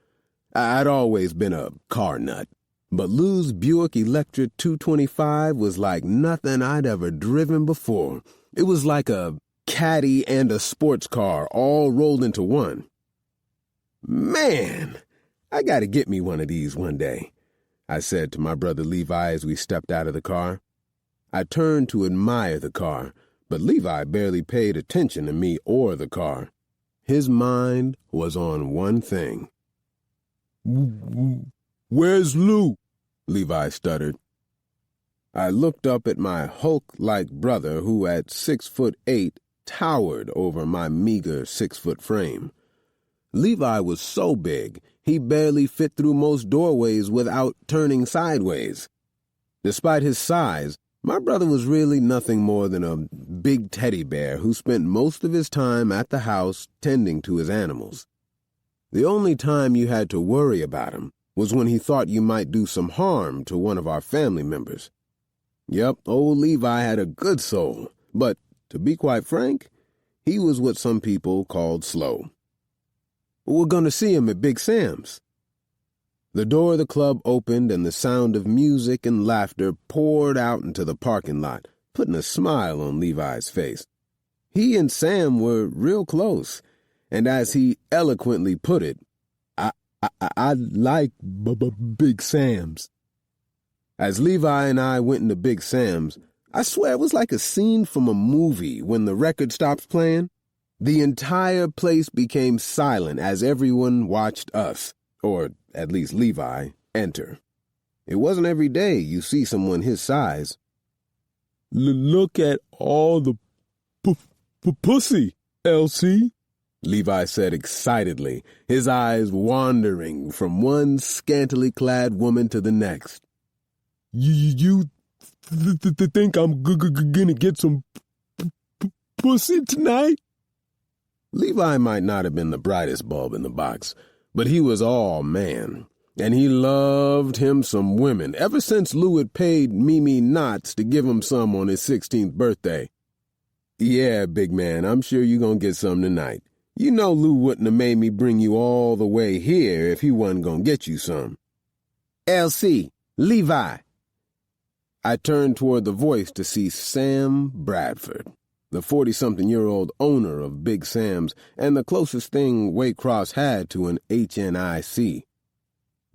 I'd always been a car nut, but Lou's Buick Electra 225 was like nothing I'd ever driven before. It was like a caddy and a sports car all rolled into one. Man, I gotta get me one of these one day, I said to my brother Levi as we stepped out of the car. I turned to admire the car, but Levi barely paid attention to me or the car. His mind was on one thing. "Where's Lou?" Levi stuttered. I looked up at my Hulk-like brother who at 6'8" towered over my meager 6-foot frame. Levi was so big, he barely fit through most doorways without turning sideways. Despite his size, my brother was really nothing more than a big teddy bear who spent most of his time at the house tending to his animals. The only time you had to worry about him was when he thought you might do some harm to one of our family members. Yep, old Levi had a good soul, but to be quite frank, he was what some people called slow. We're going to see him at Big Sam's. The door of the club opened and the sound of music and laughter poured out into the parking lot, putting a smile on Levi's face. He and Sam were real close, and as he eloquently put it, I like Big Sam's. As Levi and I went into Big Sam's, I swear it was like a scene from a movie when the record stops playing. The entire place became silent as everyone watched us, or at least Levi, enter. It wasn't every day you see someone his size. Look at all the pussy, Elsie, Levi said excitedly, his eyes wandering from one scantily clad woman to the next. You think I'm gonna get some pussy tonight? Levi might not have been the brightest bulb in the box, but he was all man, and he loved him some women ever since Lou had paid Mimi Knots to give him some on his 16th birthday. Yeah, big man, I'm sure you're gonna get some tonight. You know Lou wouldn't have made me bring you all the way here if he wasn't gonna get you some. LC, Levi. I turned toward the voice to see Sam Bradford, the 40-something-year-old owner of Big Sam's and the closest thing Waycross had to an HNIC.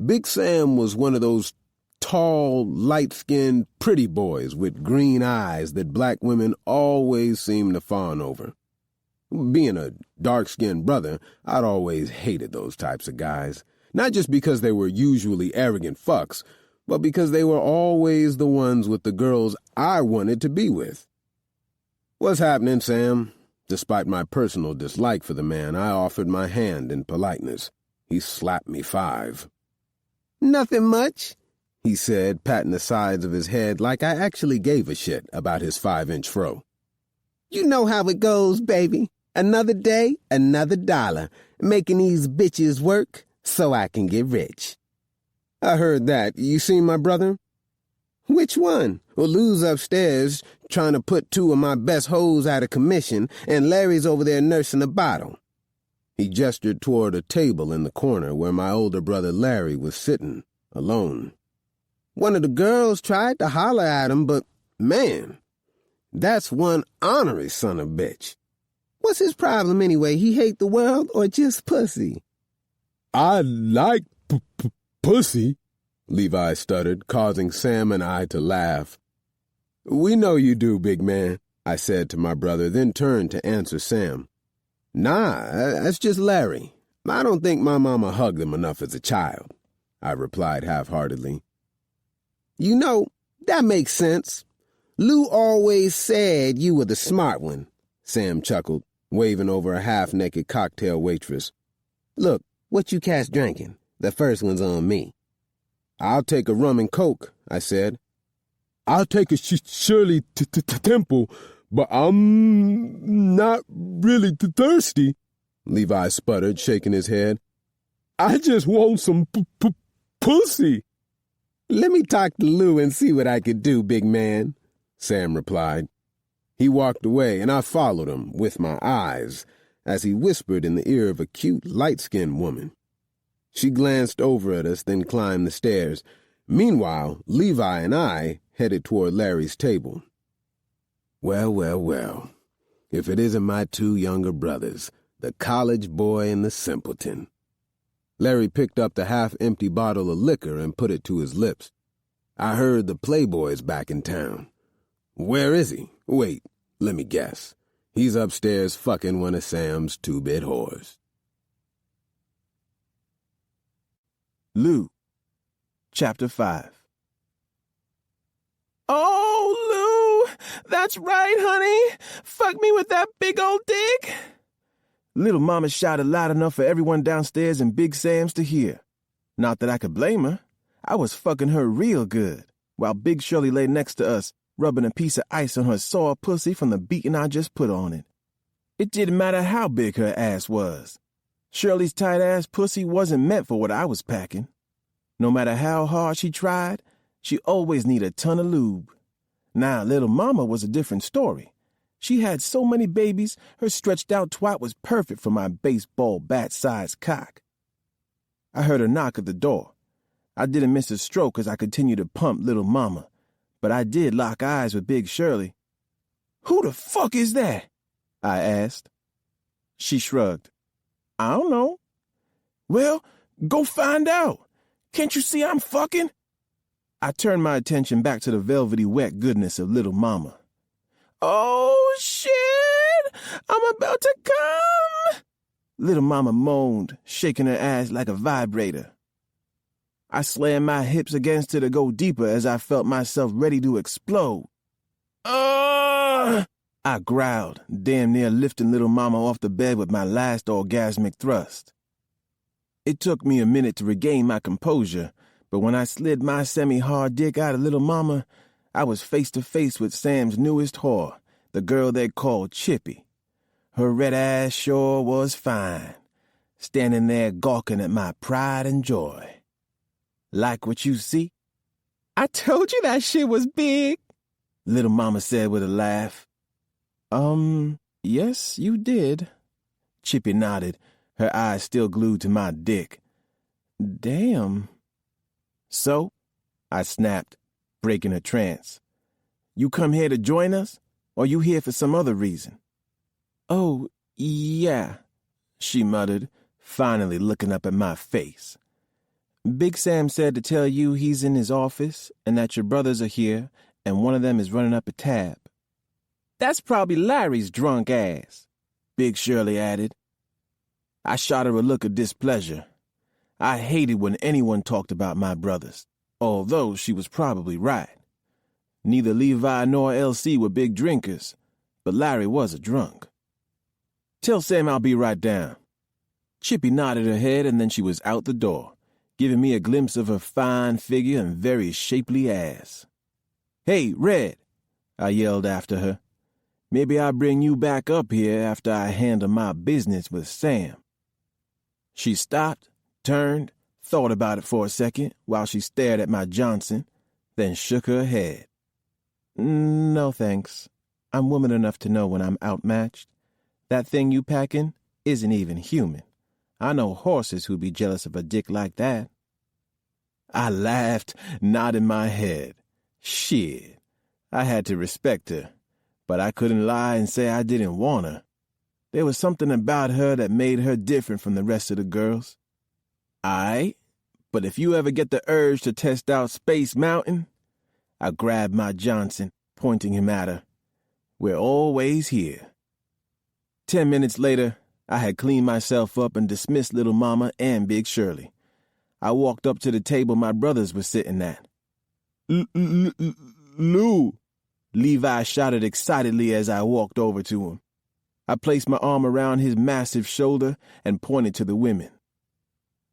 Big Sam was one of those tall, light-skinned, pretty boys with green eyes that black women always seem to fawn over. Being a dark-skinned brother, I'd always hated those types of guys, not just because they were usually arrogant fucks, but because they were always the ones with the girls I wanted to be with. What's happening, Sam? Despite my personal dislike for the man, I offered my hand in politeness. He slapped me 5. Nothing much, he said, patting the sides of his head like I actually gave a shit about his 5-inch fro. You know how it goes, baby. Another day, another dollar, making these bitches work so I can get rich. I heard that. You seen my brother? Which one? Well, Lou's upstairs trying to put 2 of my best hoes out of commission, and Larry's over there nursing a bottle. He gestured toward a table in the corner where my older brother Larry was sitting, alone. One of the girls tried to holler at him, but, man, that's one ornery son of a bitch. What's his problem anyway? He hate the world or just pussy? I like pussy, Levi stuttered, causing Sam and I to laugh. We know you do, big man, I said to my brother, then turned to answer Sam. Nah, that's just Larry. I don't think my mama hugged him enough as a child, I replied half-heartedly. You know, that makes sense. Lou always said you were the smart one, Sam chuckled, waving over a half-naked cocktail waitress. Look, what you cats drinking? The first one's on me. I'll take a rum and coke, I said. I'll take a Shirley to Temple, but I'm not really thirsty, Levi sputtered, shaking his head. I just want some pussy. Let me talk to Lou and see what I could do, big man, Sam replied. He walked away, and I followed him with my eyes as he whispered in the ear of a cute, light-skinned woman. She glanced over at us, then climbed the stairs. Meanwhile, Levi and I headed toward Larry's table. Well, if it isn't my two younger brothers, the college boy and the simpleton. Larry picked up the half-empty bottle of liquor and put it to his lips. I heard the Playboy's back in town. Where is he? Wait, let me guess. He's upstairs fucking one of Sam's two-bit whores.
Lou, Chapter 5. Oh, Lou, that's right, honey. Fuck me with that big old dick. Little Mama shouted loud enough for everyone downstairs in Big Sam's to hear. Not that I could blame her. I was fucking her real good, while Big Shirley lay next to us, rubbing a piece of ice on her sore pussy from the beating I just put on it. It didn't matter how big her ass was. Shirley's tight-ass pussy wasn't meant for what I was packing. No matter how hard she tried, she always needed a ton of lube. Now, Little Mama was a different story. She had so many babies, her stretched-out twat was perfect for my baseball bat-sized cock. I heard her knock at the door. I didn't miss a stroke as I continued to pump Little Mama, but I did lock eyes with Big Shirley. "Who the fuck is that?" I asked. She shrugged. "I don't know." "Well, go find out. Can't you see I'm fucking?" I turned my attention back to the velvety wet goodness of Little Mama. "Oh, shit! I'm about to come!" Little Mama moaned, shaking her ass like a vibrator. I slammed my hips against her to go deeper as I felt myself ready to explode. "Ugh!" I growled, damn near lifting Little Mama off the bed with my last orgasmic thrust. It took me a minute to regain my composure, but when I slid my semi-hard dick out of Little Mama, I was face to face with Sam's newest whore, the girl they called Chippy. Her red ass sure was fine, standing there gawking at my pride and joy. "Like what you see?" "I told you that shit was big," Little Mama said with a laugh. Yes, you did." Chippy nodded, her eyes still glued to my dick. "Damn." "So?" I snapped, breaking her trance. "You come here to join us, or you here for some other reason?" "Oh, yeah," she muttered, finally looking up at my face. "Big Sam said to tell you he's in his office and that your brothers are here and one of them is running up a tab." "That's probably Larry's drunk ass," Big Shirley added. I shot her a look of displeasure. I hated when anyone talked about my brothers, although she was probably right. Neither Levi nor LC were big drinkers, but Larry was a drunk. "Tell Sam I'll be right down." Chippy nodded her head and then she was out the door, giving me a glimpse of her fine figure and very shapely ass. "Hey, Red," I yelled after her. "Maybe I'll bring you back up here after I handle my business with Sam." She stopped, turned, thought about it for a second while she stared at my Johnson, then shook her head. "No, thanks. I'm woman enough to know when I'm outmatched. That thing you packing isn't even human. I know horses who'd be jealous of a dick like that." I laughed, nodding my head. Shit, I had to respect her, but I couldn't lie and say I didn't want her. There was something about her that made her different from the rest of the girls. "Aight, but if you ever get the urge to test out Space Mountain," I grabbed my Johnson, pointing him at her. "We're always here." 10 minutes later, I had cleaned myself up and dismissed Little Mama and Big Shirley. I walked up to the table my brothers were sitting at. "Lou," Levi shouted excitedly as I walked over to him. I placed my arm around his massive shoulder and pointed to the women.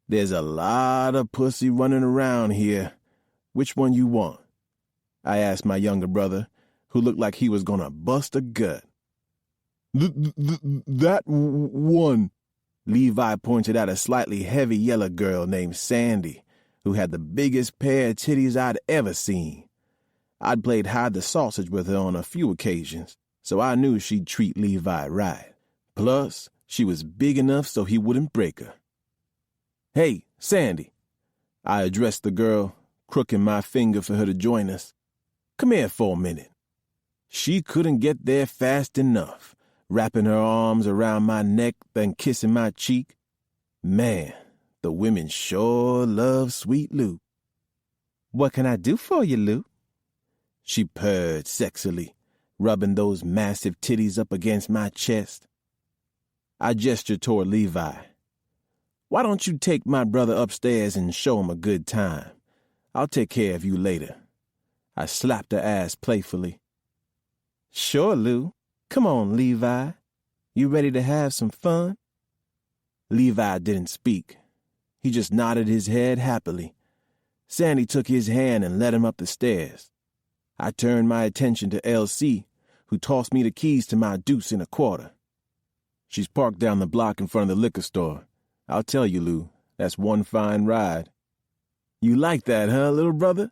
"There's a lot of pussy running around here. Which one you want?" I asked my younger brother, who looked like he was gonna bust a gut. That one. Levi pointed at a slightly heavy yellow girl named Sandy, who had the biggest pair of titties I'd ever seen. I'd played hide the sausage with her on a few occasions, so I knew she'd treat Levi right. Plus, she was big enough so he wouldn't break her. Hey, Sandy. I addressed the girl, crooking my finger for her to join us. Come here for a minute. She couldn't get there fast enough, wrapping her arms around my neck, then kissing my cheek. Man, the women sure love sweet Lou. What can I do for you, Lou? She purred sexily, rubbing those massive titties up against my chest. I gestured toward Levi. Why don't you take my brother upstairs and show him a good time? I'll take care of you later. I slapped her ass playfully. Sure, Lou. Come on, Levi. You ready to have some fun? Levi didn't speak. He just nodded his head happily. Sandy took his hand and led him up the stairs. I turned my attention to LC, who tossed me the keys to my deuce and a quarter. She's parked down the block in front of the liquor store. I'll tell you, Lou, that's one fine ride. You like that, huh, little brother?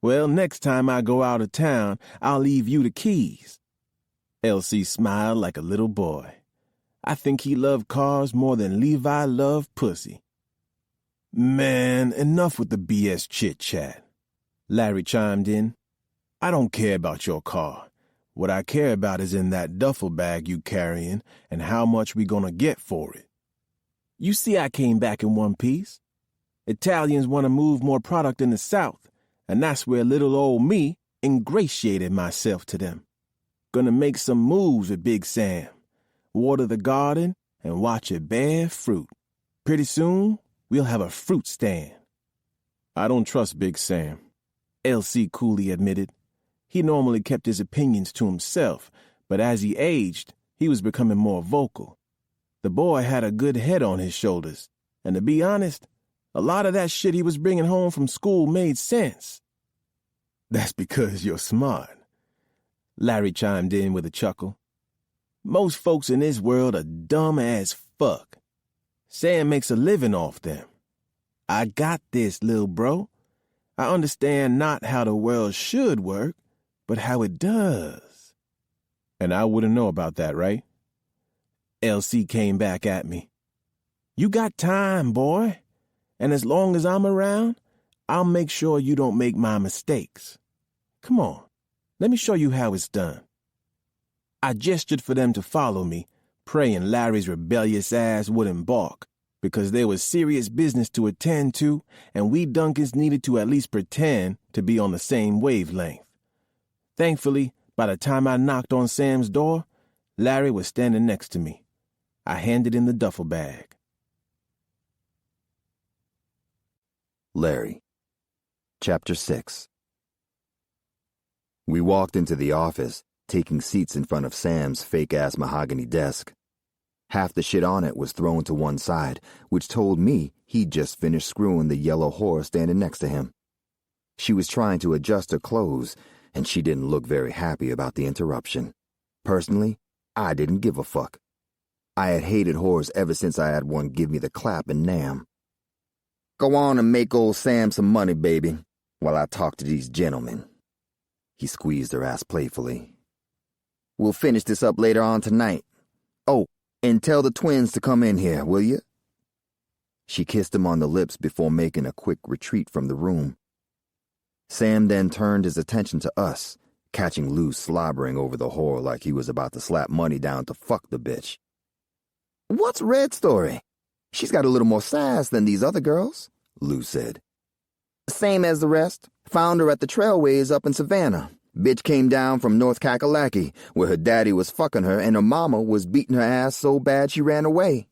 Well, next time I go out of town, I'll leave you the keys. LC smiled like a little boy. I think he loved cars more than Levi loved pussy. Man, enough with the BS chit-chat. Larry chimed in. I don't care about your car. What I care about is in that duffel bag you carrying and how much we gonna get for it. You see I came back in one piece. Italians want to move more product in the South, and that's where little old me ingratiated myself to them. Gonna make some moves with Big Sam, water the garden, and watch it bear fruit. Pretty soon, we'll have a fruit stand. I don't trust Big Sam, LC coolly admitted. He normally kept his opinions to himself, but as he aged, he was becoming more vocal. The boy had a good head on his shoulders, and to be honest, a lot of that shit he was bringing home from school made sense. That's because you're smart. Larry chimed in with a chuckle. Most folks in this world are dumb as fuck. Sam makes a living off them. I got this, lil' bro. I understand not how the world should work, but how it does. And I wouldn't know about that, right? LC came back at me. You got time, boy. And as long as I'm around, I'll make sure you don't make my mistakes. Come on, let me show you how it's done. I gestured for them to follow me, praying Larry's rebellious ass wouldn't balk, because there was serious business to attend to, and we Duncans needed to at least pretend to be on the same wavelength. Thankfully, by the time I knocked on Sam's door, Larry was standing next to me. I handed him the duffel bag.
Larry. Chapter 6. We walked into the office, taking seats in front of Sam's fake-ass mahogany desk. Half the shit on it was thrown to one side, which told me he'd just finished screwing the yellow whore standing next to him. She was trying to adjust her clothes, and she didn't look very happy about the interruption. Personally, I didn't give a fuck. I had hated whores ever since I had one give me the clap in Nam. Go on and make old Sam some money, baby, while I talk to these gentlemen. He squeezed her ass playfully. We'll finish this up later on tonight. Oh, and tell the twins to come in here, will you? She kissed him on the lips before making a quick retreat from the room. Sam then turned his attention to us, catching Lou slobbering over the whore like he was about to slap money down to fuck the bitch. What's Red's story? She's got a little more sass than these other girls, Lou said. Same as the rest. Found her at the trailways up in Savannah. Bitch came down from North Kakalaki, where her daddy was fucking her and her mama was beating her ass so bad she ran away.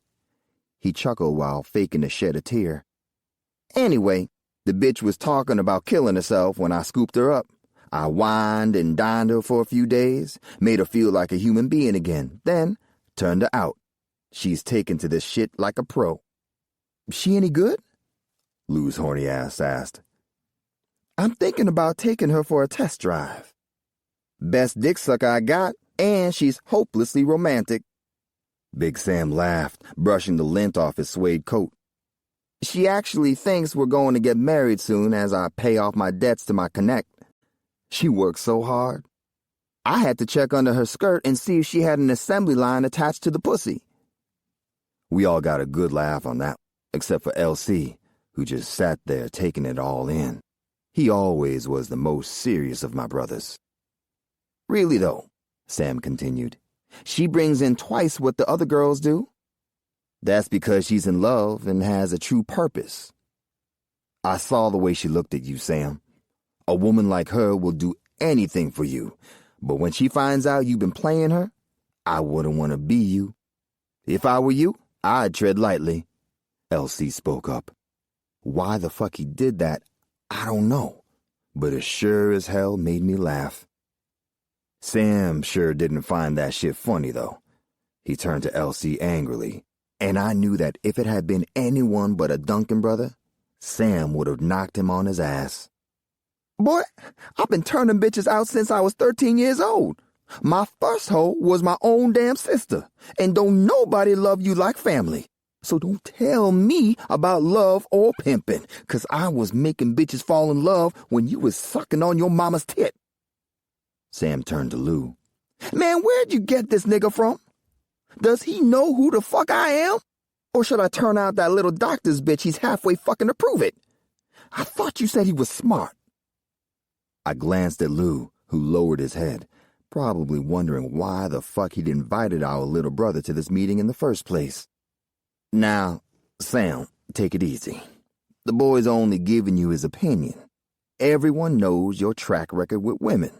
He chuckled while faking to shed a tear. Anyway, the bitch was talking about killing herself when I scooped her up. I wined and dined her for a few days, made her feel like a human being again, then turned her out. She's taken to this shit like a pro. She any good? Lou's horny ass asked. I'm thinking about taking her for a test drive. Best dick sucker I got, and she's hopelessly romantic. Big Sam laughed, brushing the lint off his suede coat. She actually thinks we're going to get married soon as I pay off my debts to my connect. She works so hard. I had to check under her skirt and see if she had an assembly line attached to the pussy. We all got a good laugh on that, except for LC, who just sat there taking it all in. He always was the most serious of my brothers. Really though, Sam continued, she brings in twice what the other girls do. That's because she's in love and has a true purpose. I saw the way she looked at you, Sam. A woman like her will do anything for you, but when she finds out you've been playing her, I wouldn't want to be you. If I were you, I'd tread lightly. LC spoke up. Why the fuck he did that, I don't know, but it sure as hell made me laugh. Sam sure didn't find that shit funny, though. He turned to LC angrily, and I knew that if it had been anyone but a Duncan brother, Sam would have knocked him on his ass. Boy, I've been turning bitches out since I was 13 years old. My first hoe was my own damn sister, and don't nobody love you like family. So don't tell me about love or pimping, 'cause I was making bitches fall in love when you was sucking on your mama's tit. Sam turned to Lou. Man, where'd you get this nigga from? Does he know who the fuck I am? Or should I turn out that little doctor's bitch he's halfway fucking to prove it? I thought you said he was smart. I glanced at Lou, who lowered his head, probably wondering why the fuck he'd invited our little brother to this meeting in the first place. Now, Sam, take it easy. The boy's only giving you his opinion. Everyone knows your track record with women,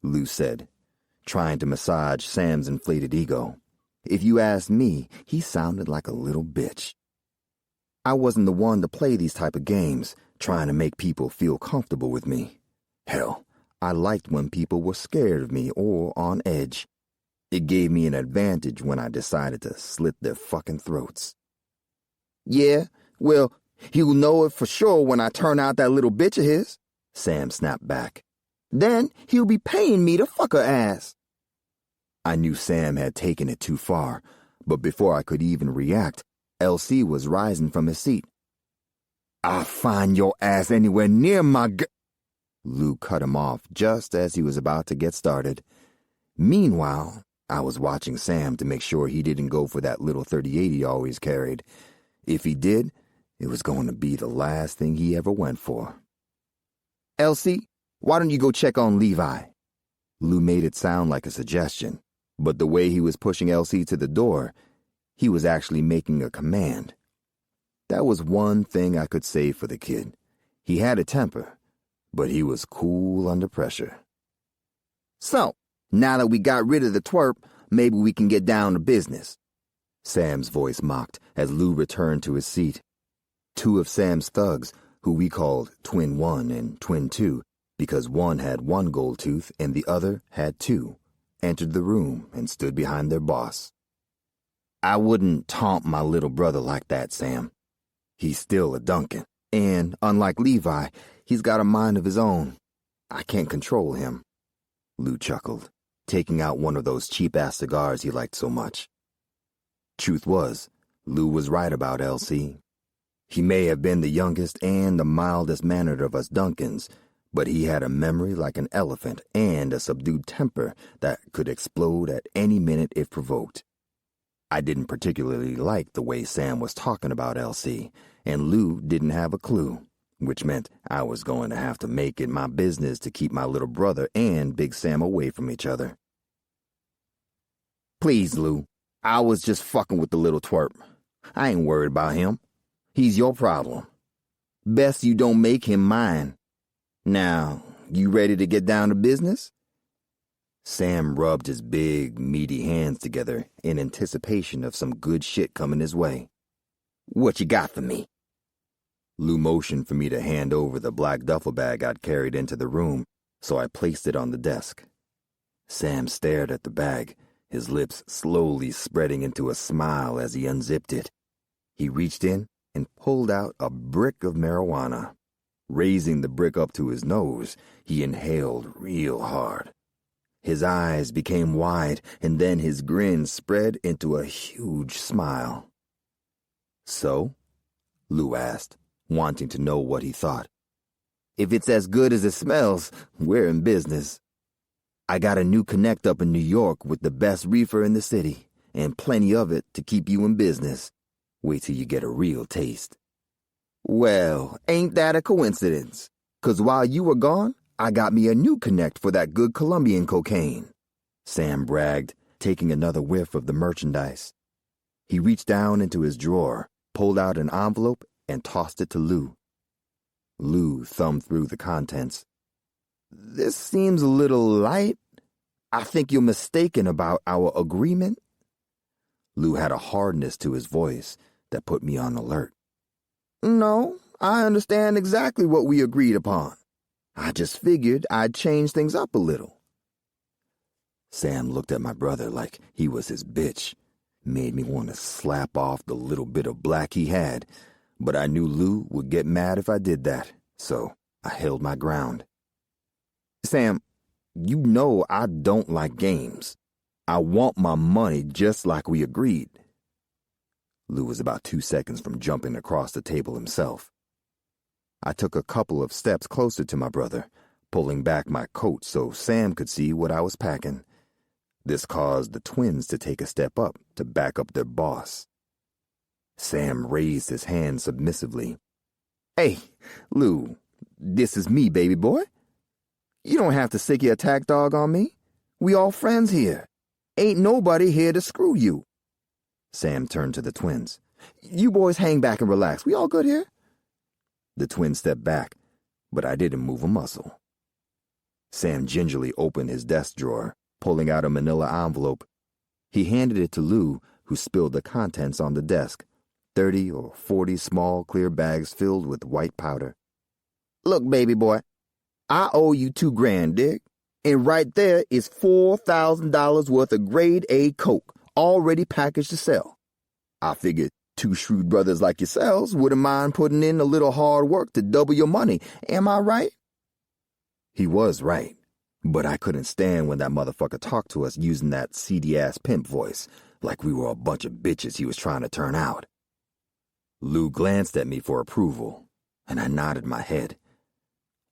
Lou said, trying to massage Sam's inflated ego. If you asked me, he sounded like a little bitch. I wasn't the one to play these type of games, trying to make people feel comfortable with me. Hell, I liked when people were scared of me or on edge. It gave me an advantage when I decided to slit their fucking throats. Yeah, well, he'll know it for sure when I turn out that little bitch of his, Sam snapped back. Then he'll be paying me to fuck her ass. I knew Sam had taken it too far, but before I could even react, LC was rising from his seat. I'll find your ass anywhere near my Lou cut him off just as he was about to get started. Meanwhile, I was watching Sam to make sure he didn't go for that little .38 he always carried. If he did, it was going to be the last thing he ever went for. Elsie, why don't you go check on Levi? Lou made it sound like a suggestion, but the way he was pushing Elsie to the door, he was actually making a command. That was one thing I could say for the kid. He had a temper, but he was cool under pressure. So, now that we got rid of the twerp, maybe we can get down to business, Sam's voice mocked as Lou returned to his seat. Two of Sam's thugs, who we called Twin 1 and Twin 2, because one had one gold tooth and the other had two, entered the room and stood behind their boss. I wouldn't taunt my little brother like that, Sam. He's still a Duncan, and unlike Levi, he's got a mind of his own. I can't control him. Lou chuckled, taking out one of those cheap-ass cigars he liked so much. Truth was, Lou was right about LC. He may have been the youngest and the mildest-mannered of us Duncans, but he had a memory like an elephant and a subdued temper that could explode at any minute if provoked. I didn't particularly like the way Sam was talking about LC, and Lou didn't have a clue, which meant I was going to have to make it my business to keep my little brother and Big Sam away from each other. Please, Lou, I was just fucking with the little twerp. I ain't worried about him. He's your problem. Best you don't make him mine. Now, you ready to get down to business? Sam rubbed his big, meaty hands together in anticipation of some good shit coming his way. What you got for me? Lou motioned for me to hand over the black duffel bag I'd carried into the room, so I placed it on the desk. Sam stared at the bag, his lips slowly spreading into a smile as he unzipped it. He reached in and pulled out a brick of marijuana. Raising the brick up to his nose, he inhaled real hard. His eyes became wide, and then his grin spread into a huge smile. "So?" Lou asked, wanting to know what he thought. "If it's as good as it smells, we're in business. I got a new connect up in New York with the best reefer in the city, and plenty of it to keep you in business. Wait till you get a real taste." "Well, ain't that a coincidence? 'Cause while you were gone, I got me a new connect for that good Colombian cocaine," Sam bragged, taking another whiff of the merchandise. He reached down into his drawer, pulled out an envelope, and tossed it to Lou. Lou thumbed through the contents. "This seems a little light. I think you're mistaken about our agreement." Lou had a hardness to his voice that put me on alert. "No, I understand exactly what we agreed upon. I just figured I'd change things up a little." Sam looked at my brother like he was his bitch. Made me want to slap off the little bit of black he had, but I knew Lou would get mad if I did that, so I held my ground. "Sam, you know I don't like games. I want my money just like we agreed." Lou was about 2 seconds from jumping across the table himself. I took a couple of steps closer to my brother, pulling back my coat so Sam could see what I was packing. This caused the twins to take a step up to back up their boss. Sam raised his hand submissively. "Hey, Lou, this is me, baby boy. You don't have to sick your attack dog on me. We all friends here. Ain't nobody here to screw you." Sam turned to the twins. "You boys hang back and relax. We all good here?" The twins stepped back, but I didn't move a muscle. Sam gingerly opened his desk drawer, pulling out a manila envelope. He handed it to Lou, who spilled the contents on the desk, 30 or 40 small clear bags filled with white powder. "Look, baby boy, I owe you $2,000, dig? And right there is $4,000 worth of grade A coke, already packaged to sell. I figured 2 shrewd brothers like yourselves wouldn't mind putting in a little hard work to double your money. Am I right?" He was right, but I couldn't stand when that motherfucker talked to us using that seedy-ass pimp voice, like we were a bunch of bitches he was trying to turn out. Lou glanced at me for approval, and I nodded my head.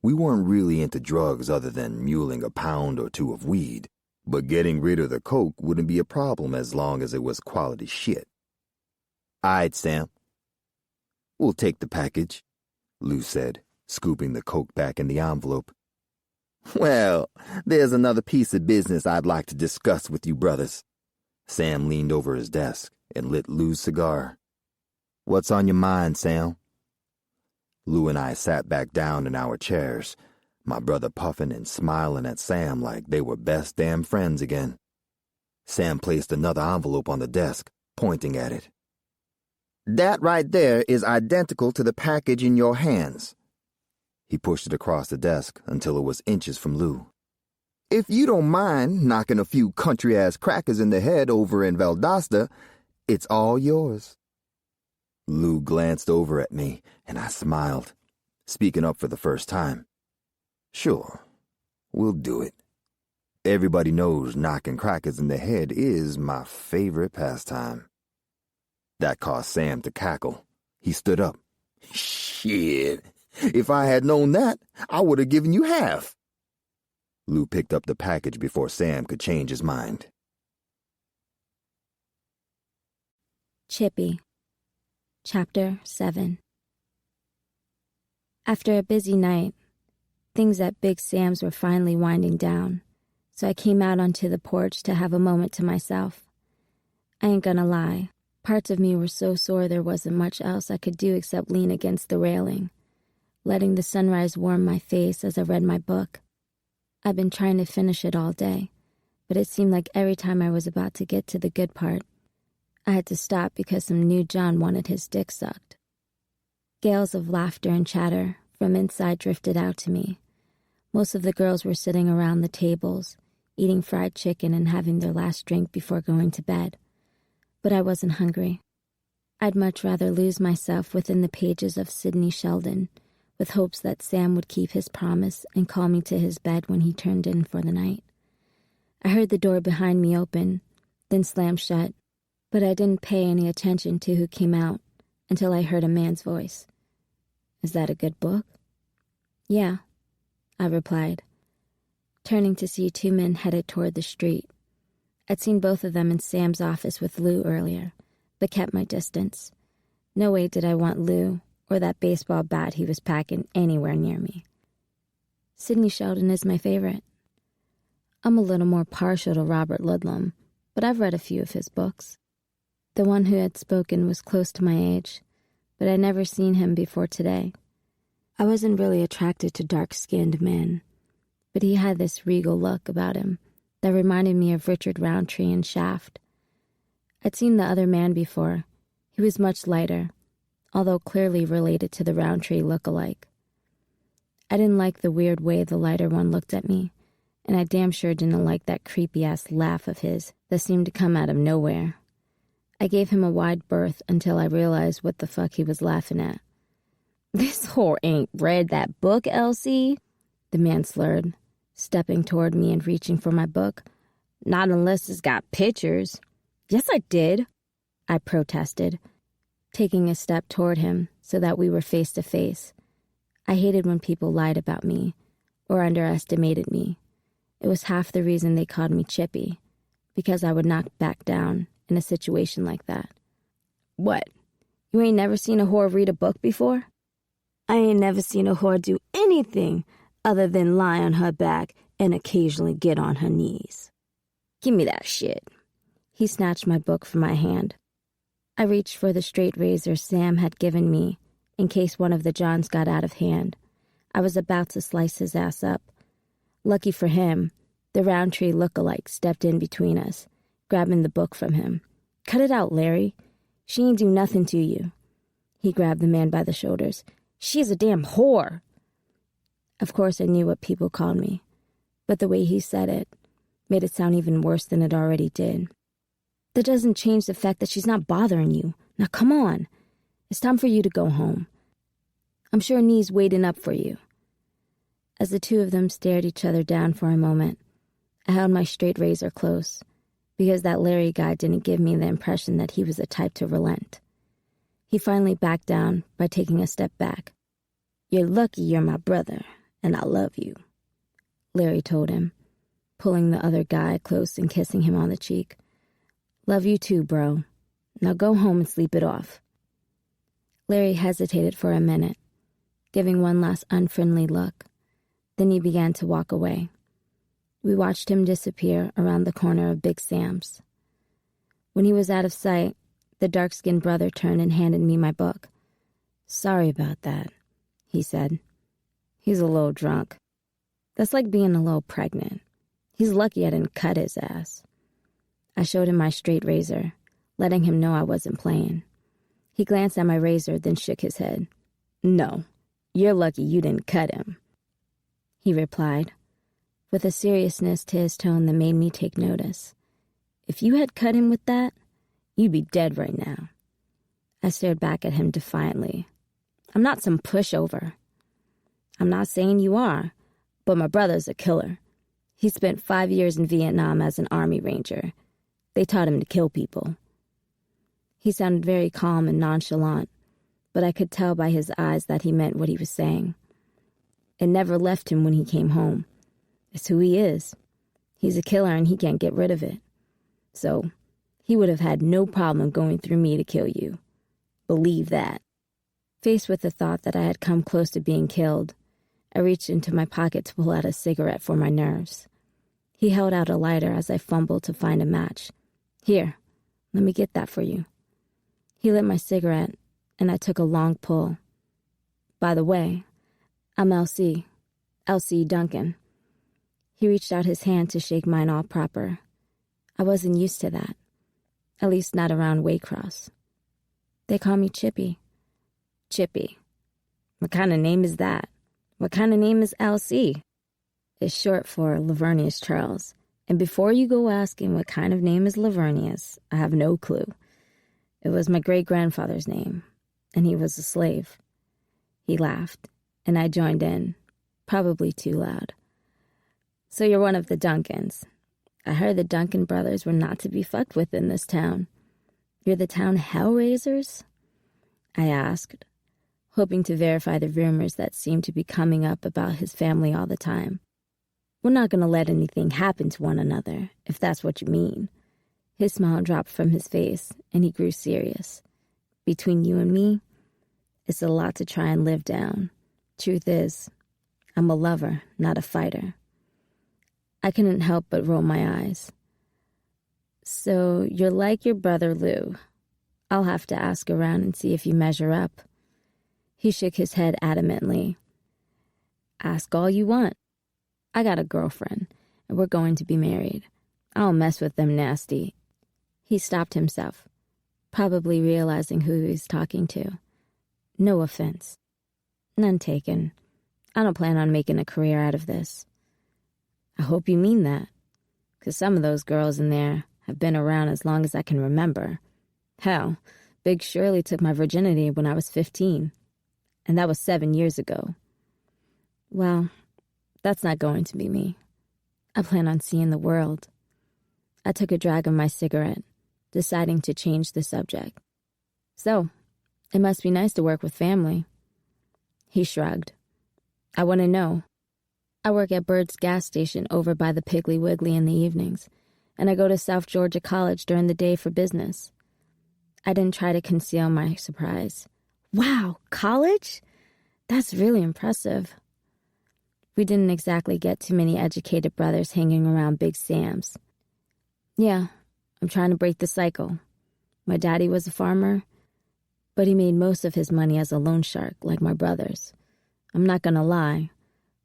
We weren't really into drugs other than muling a pound or two of weed, but getting rid of the coke wouldn't be a problem as long as it was quality shit. "Aight, Sam. We'll take the package," Lou said, scooping the coke back in the envelope. "Well, there's another piece of business I'd like to discuss with you brothers." Sam leaned over his desk and lit Lou's cigar. "What's on your mind, Sam?" Lou and I sat back down in our chairs, my brother puffing and smiling at Sam like they were best damn friends again. Sam placed another envelope on the desk, pointing at it. "That right there is identical to the package in your hands." He pushed it across the desk until it was inches from Lou. "If you don't mind knocking a few country-ass crackers in the head over in Valdosta, it's all yours." Lou glanced over at me, and I smiled, speaking up for the first time. "Sure, we'll do it. Everybody knows knocking crackers in the head is my favorite pastime." That caused Sam to cackle. He stood up. "Shit, if I had known that, I would have given you half." Lou picked up the package before Sam could change his mind.
Chippy. Chapter 7. After a busy night, things at Big Sam's were finally winding down, so I came out onto the porch to have a moment to myself. I ain't gonna lie, parts of me were so sore there wasn't much else I could do except lean against the railing, letting the sunrise warm my face as I read my book. I'd been trying to finish it all day, but it seemed like every time I was about to get to the good part, I had to stop because some new John wanted his dick sucked. Gales of laughter and chatter from inside drifted out to me. Most of the girls were sitting around the tables, eating fried chicken and having their last drink before going to bed. But I wasn't hungry. I'd much rather lose myself within the pages of Sidney Sheldon, with hopes that Sam would keep his promise and call me to his bed when he turned in for the night. I heard the door behind me open, then slam shut, but I didn't pay any attention to who came out until I heard a man's voice. "Is that a good book?" "Yeah," I replied, turning to see two men headed toward the street. I'd seen both of them in Sam's office with Lou earlier, but kept my distance. No way did I want Lou or that baseball bat he was packing anywhere near me. Sidney Sheldon is my favorite. I'm a little more partial to Robert Ludlum, but I've read a few of his books. The one who had spoken was close to my age, but I'd never seen him before today. I wasn't really attracted to dark-skinned men, but he had this regal look about him that reminded me of Richard Roundtree in Shaft. I'd seen the other man before. He was much lighter, although clearly related to the Roundtree look-alike. I didn't like the weird way the lighter one looked at me, and I damn sure didn't like that creepy-ass laugh of his that seemed to come out of nowhere. I gave him a wide berth until I realized what the fuck he was laughing at. "This whore ain't read that book, Elsie," the man slurred, stepping toward me and reaching for my book. "Not unless it's got pictures." "Yes, I did," I protested, taking a step toward him so that we were face to face. I hated when people lied about me or underestimated me. It was half the reason they called me Chippy, because I would not back down in a situation like that. "What? You ain't never seen a whore read a book before?" "I ain't never seen a whore do anything other than lie on her back and occasionally get on her knees." "Give me that shit." He snatched my book from my hand. I reached for the straight razor Sam had given me in case one of the Johns got out of hand. I was about to slice his ass up. Lucky for him, the Roundtree look-alike stepped in between us, grabbing the book from him. "Cut it out, Larry. She ain't do nothing to you." He grabbed the man by the shoulders. "She's a damn whore." Of course I knew what people called me, but the way he said it made it sound even worse than it already did. "That doesn't change the fact that she's not bothering you. Now come on. It's time for you to go home. I'm sure Nee's waiting up for you." As the two of them stared each other down for a moment, I held my straight razor close, because that Larry guy didn't give me the impression that he was the type to relent. He finally backed down by taking a step back. "You're lucky you're my brother, and I love you," Larry told him, pulling the other guy close and kissing him on the cheek. "Love you too, bro. Now go home and sleep it off." Larry hesitated for a minute, giving one last unfriendly look. Then he began to walk away. We watched him disappear around the corner of Big Sam's. When he was out of sight, the dark-skinned brother turned and handed me my book. "Sorry about that," he said. "He's a little drunk. That's like being a little pregnant. He's lucky I didn't cut his ass." I showed him my straight razor, letting him know I wasn't playing. He glanced at my razor, then shook his head. "No, you're lucky you didn't cut him," he replied, with a seriousness to his tone that made me take notice. "If you had cut him with that, you'd be dead right now." I stared back at him defiantly. "I'm not some pushover." "I'm not saying you are, but my brother's a killer. He spent 5 years in Vietnam as an Army Ranger. They taught him to kill people." He sounded very calm and nonchalant, but I could tell by his eyes that he meant what he was saying. It never left him when he came home. It's who he is. He's a killer and he can't get rid of it. So he would have had no problem going through me to kill you. Believe that. Faced with the thought that I had come close to being killed, I reached into my pocket to pull out a cigarette for my nerves. He held out a lighter as I fumbled to find a match. "Here, let me get that for you." He lit my cigarette, and I took a long pull. "By the way, I'm Elsie Duncan." He reached out his hand to shake mine all proper. I wasn't used to that, at least not around Waycross. "They call me Chippy." "Chippy? What kind of name is that? What kind of name is Elsie?" "It's short for Lavernius Charles, and before you go asking what kind of name is Lavernius, I have no clue. It was my great-grandfather's name, and he was a slave." He laughed, and I joined in, probably too loud. So you're one of the Duncans. I heard the Duncan brothers were not to be fucked with in this town. You're the town Hellraisers? I asked, hoping to verify the rumors that seemed to be coming up about his family all the time. We're not going to let anything happen to one another, if that's what you mean. His smile dropped from his face, and he grew serious. Between you and me, it's a lot to try and live down. Truth is, I'm a lover, not a fighter. I couldn't help but roll my eyes. So you're like your brother Lou. I'll have to ask around and see if you measure up. He shook his head adamantly. Ask all you want. I got a girlfriend, and we're going to be married. I don't mess with them nasty. He stopped himself, probably realizing who he was talking to. No offense. None taken. I don't plan on making a career out of this. I hope you mean that, because some of those girls in there have been around as long as I can remember. Hell, Big Shirley took my virginity when I was 15, and that was 7 years ago. Well, that's not going to be me. I plan on seeing the world. I took a drag of my cigarette, deciding to change the subject. So, it must be nice to work with family. He shrugged. I want to know. I work at Bird's gas station over by the Piggly Wiggly in the evenings, and I go to South Georgia College during the day for business. I didn't try to conceal my surprise. Wow, college? That's really impressive. We didn't exactly get too many educated brothers hanging around Big Sam's. Yeah, I'm trying to break the cycle. My daddy was a farmer, but he made most of his money as a loan shark like my brothers. I'm not gonna lie.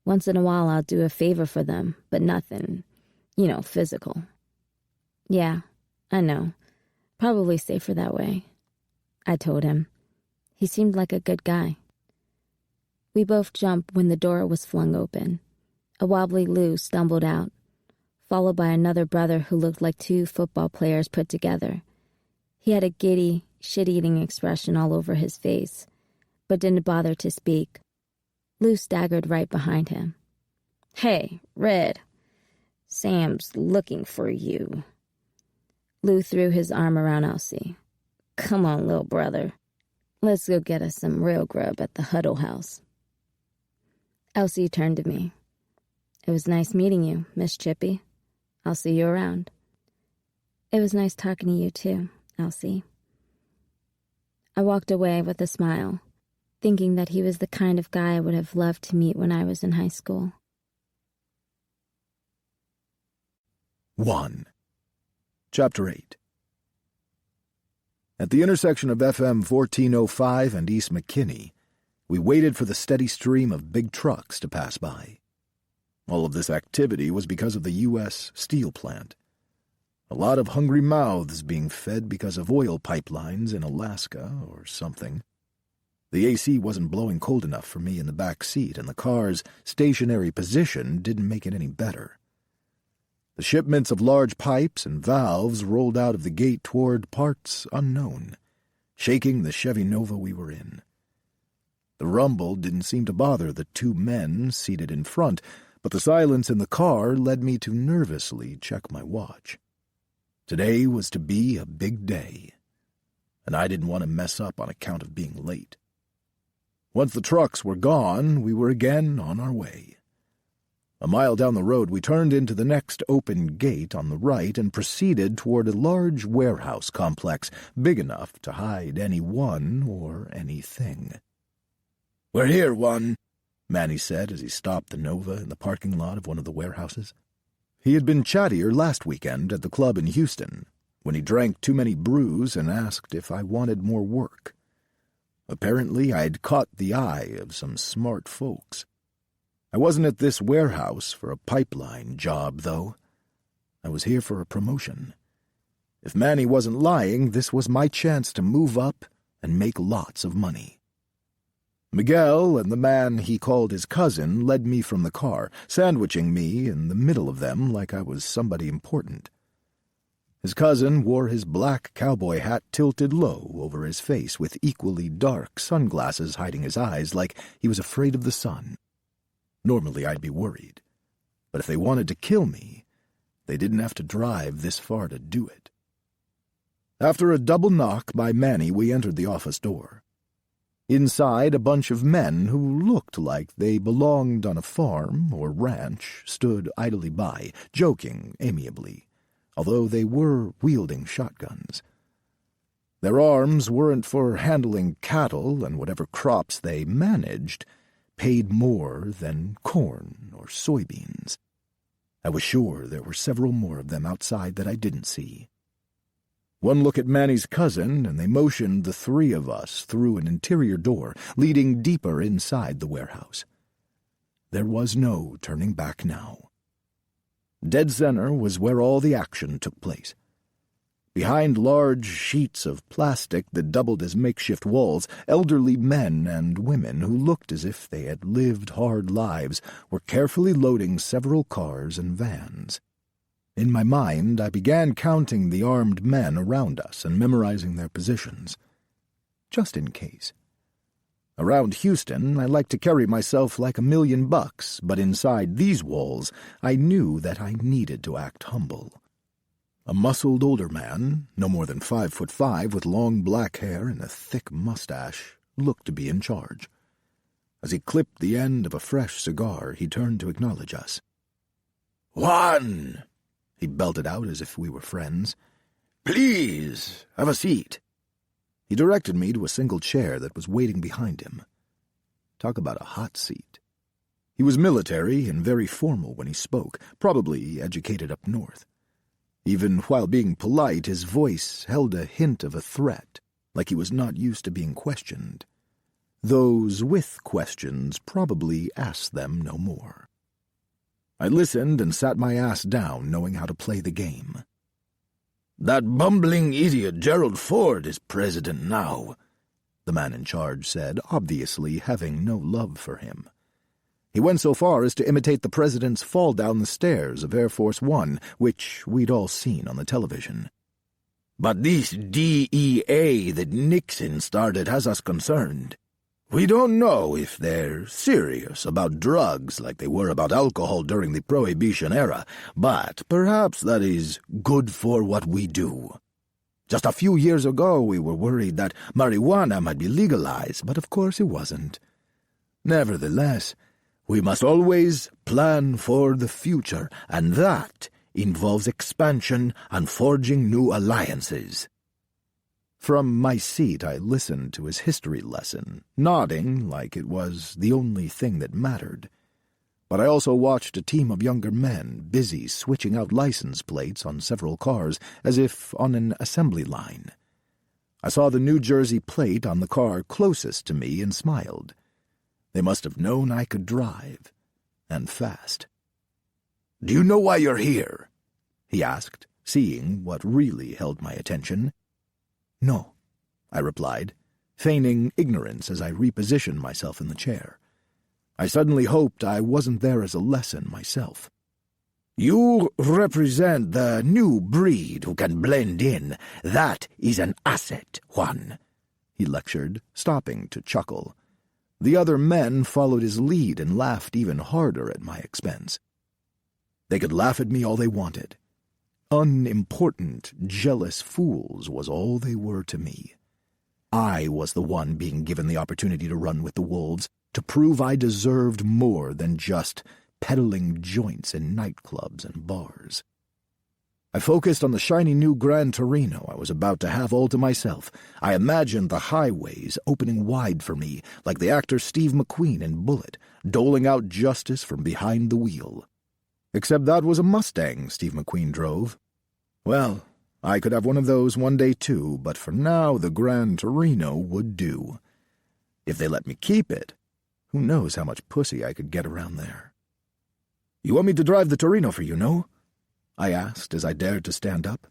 Once in a while I'll do a favor for them, but nothing, physical. Yeah, I know. Probably safer that way. I told him. He seemed like a good guy. We both jumped when the door was flung open. A wobbly Lou stumbled out, followed by another brother who looked like two football players put together. He had a giddy, shit-eating expression all over his face, but didn't bother to speak. Lou staggered right behind him. Hey, Red. Sam's looking for you. Lou threw his arm around Elsie. Come on, little brother. Let's go get us some real grub at the Huddle House. Elsie turned to me. It was nice meeting you, Miss Chippy. I'll see you around. It was nice talking to you too, Elsie. I walked away with a smile, thinking that he was the kind of guy I would have loved to meet when I was in high school.
1. Chapter 8. At the intersection of FM 1405 and East McKinney, we waited for the steady stream of big trucks to pass by. All of this activity was because of the U.S. steel plant. A lot of hungry mouths being fed because of oil pipelines in Alaska or something. The AC wasn't blowing cold enough for me in the back seat, and the car's stationary position didn't make it any better. The shipments of large pipes and valves rolled out of the gate toward parts unknown, shaking the Chevy Nova we were in. The rumble didn't seem to bother the two men seated in front, but the silence in the car led me to nervously check my watch. Today was to be a big day, and I didn't want to mess up on account of being late. Once the trucks were gone, we were again on our way. A mile down the road, we turned into the next open gate on the right and proceeded toward a large warehouse complex big enough to hide anyone or anything. "We're here, one," Manny said as he stopped the Nova in the parking lot of one of the warehouses. He had been chattier last weekend at the club in Houston, when he drank too many brews and asked if I wanted more work. Apparently, I had caught the eye of some smart folks. I wasn't at this warehouse for a pipeline job, though. I was here for a promotion. If Manny wasn't lying, this was my chance to move up and make lots of money. Miguel and the man he called his cousin led me from the car, sandwiching me in the middle of them like I was somebody important. His cousin wore his black cowboy hat tilted low over his face with equally dark sunglasses hiding his eyes like he was afraid of the sun. Normally I'd be worried, but if they wanted to kill me, they didn't have to drive this far to do it. After a double knock by Manny, we entered the office door. Inside, a bunch of men who looked like they belonged on a farm or ranch stood idly by, joking amiably, although they were wielding shotguns. Their arms weren't for handling cattle, and whatever crops they managed paid more than corn or soybeans. I was sure there were several more of them outside that I didn't see. One look at Manny's cousin, and they motioned the three of us through an interior door leading deeper inside the warehouse. There was no turning back now. Dead center was where all the action took place. Behind large sheets of plastic that doubled as makeshift walls, elderly men and women who looked as if they had lived hard lives were carefully loading several cars and vans. In my mind, I began counting the armed men around us and memorizing their positions, just in case. Around Houston, I like to carry myself like $1,000,000, but inside these walls, I knew that I needed to act humble. A muscled older man, no more than 5'5", with long black hair and a thick mustache, looked to be in charge. As he clipped the end of a fresh cigar, he turned to acknowledge us. "Juan!" he belted out as if we were friends. "Please, have a seat." He directed me to a single chair that was waiting behind him. Talk about a hot seat. He was military and very formal when he spoke, probably educated up north. Even while being polite, his voice held a hint of a threat, like he was not used to being questioned. Those with questions probably asked them no more. I listened and sat my ass down, knowing how to play the game. "That bumbling idiot Gerald Ford is president now," the man in charge said, obviously having no love for him. He went so far as to imitate the president's fall down the stairs of Air Force One, which we'd all seen on the television. "But this DEA that Nixon started has us concerned. We don't know if they're serious about drugs like they were about alcohol during the Prohibition era, but perhaps that is good for what we do. Just a few years ago we were worried that marijuana might be legalized, but of course it wasn't. Nevertheless, we must always plan for the future, and that involves expansion and forging new alliances." From my seat, I listened to his history lesson, nodding like it was the only thing that mattered. But I also watched a team of younger men busy switching out license plates on several cars as if on an assembly line. I saw the New Jersey plate on the car closest to me and smiled. They must have known I could drive, and fast. "Do you know why you're here?" he asked, seeing what really held my attention. "No," I replied, feigning ignorance as I repositioned myself in the chair. I suddenly hoped I wasn't there as a lesson myself. "You represent the new breed who can blend in. That is an asset, Juan," he lectured, stopping to chuckle. The other men followed his lead and laughed even harder at my expense. They could laugh at me all they wanted. Unimportant, jealous fools was all they were to me. I was the one being given the opportunity to run with the wolves, to prove I deserved more than just peddling joints in nightclubs and bars. I focused on the shiny new Gran Torino I was about to have all to myself. I imagined the highways opening wide for me, like the actor Steve McQueen in Bullet, doling out justice from behind the wheel. Except that was a Mustang Steve McQueen drove. Well, I could have one of those one day too, but for now the Gran Torino would do. If they let me keep it, who knows how much pussy I could get around there. "You want me to drive the Torino for you, no?" I asked as I dared to stand up.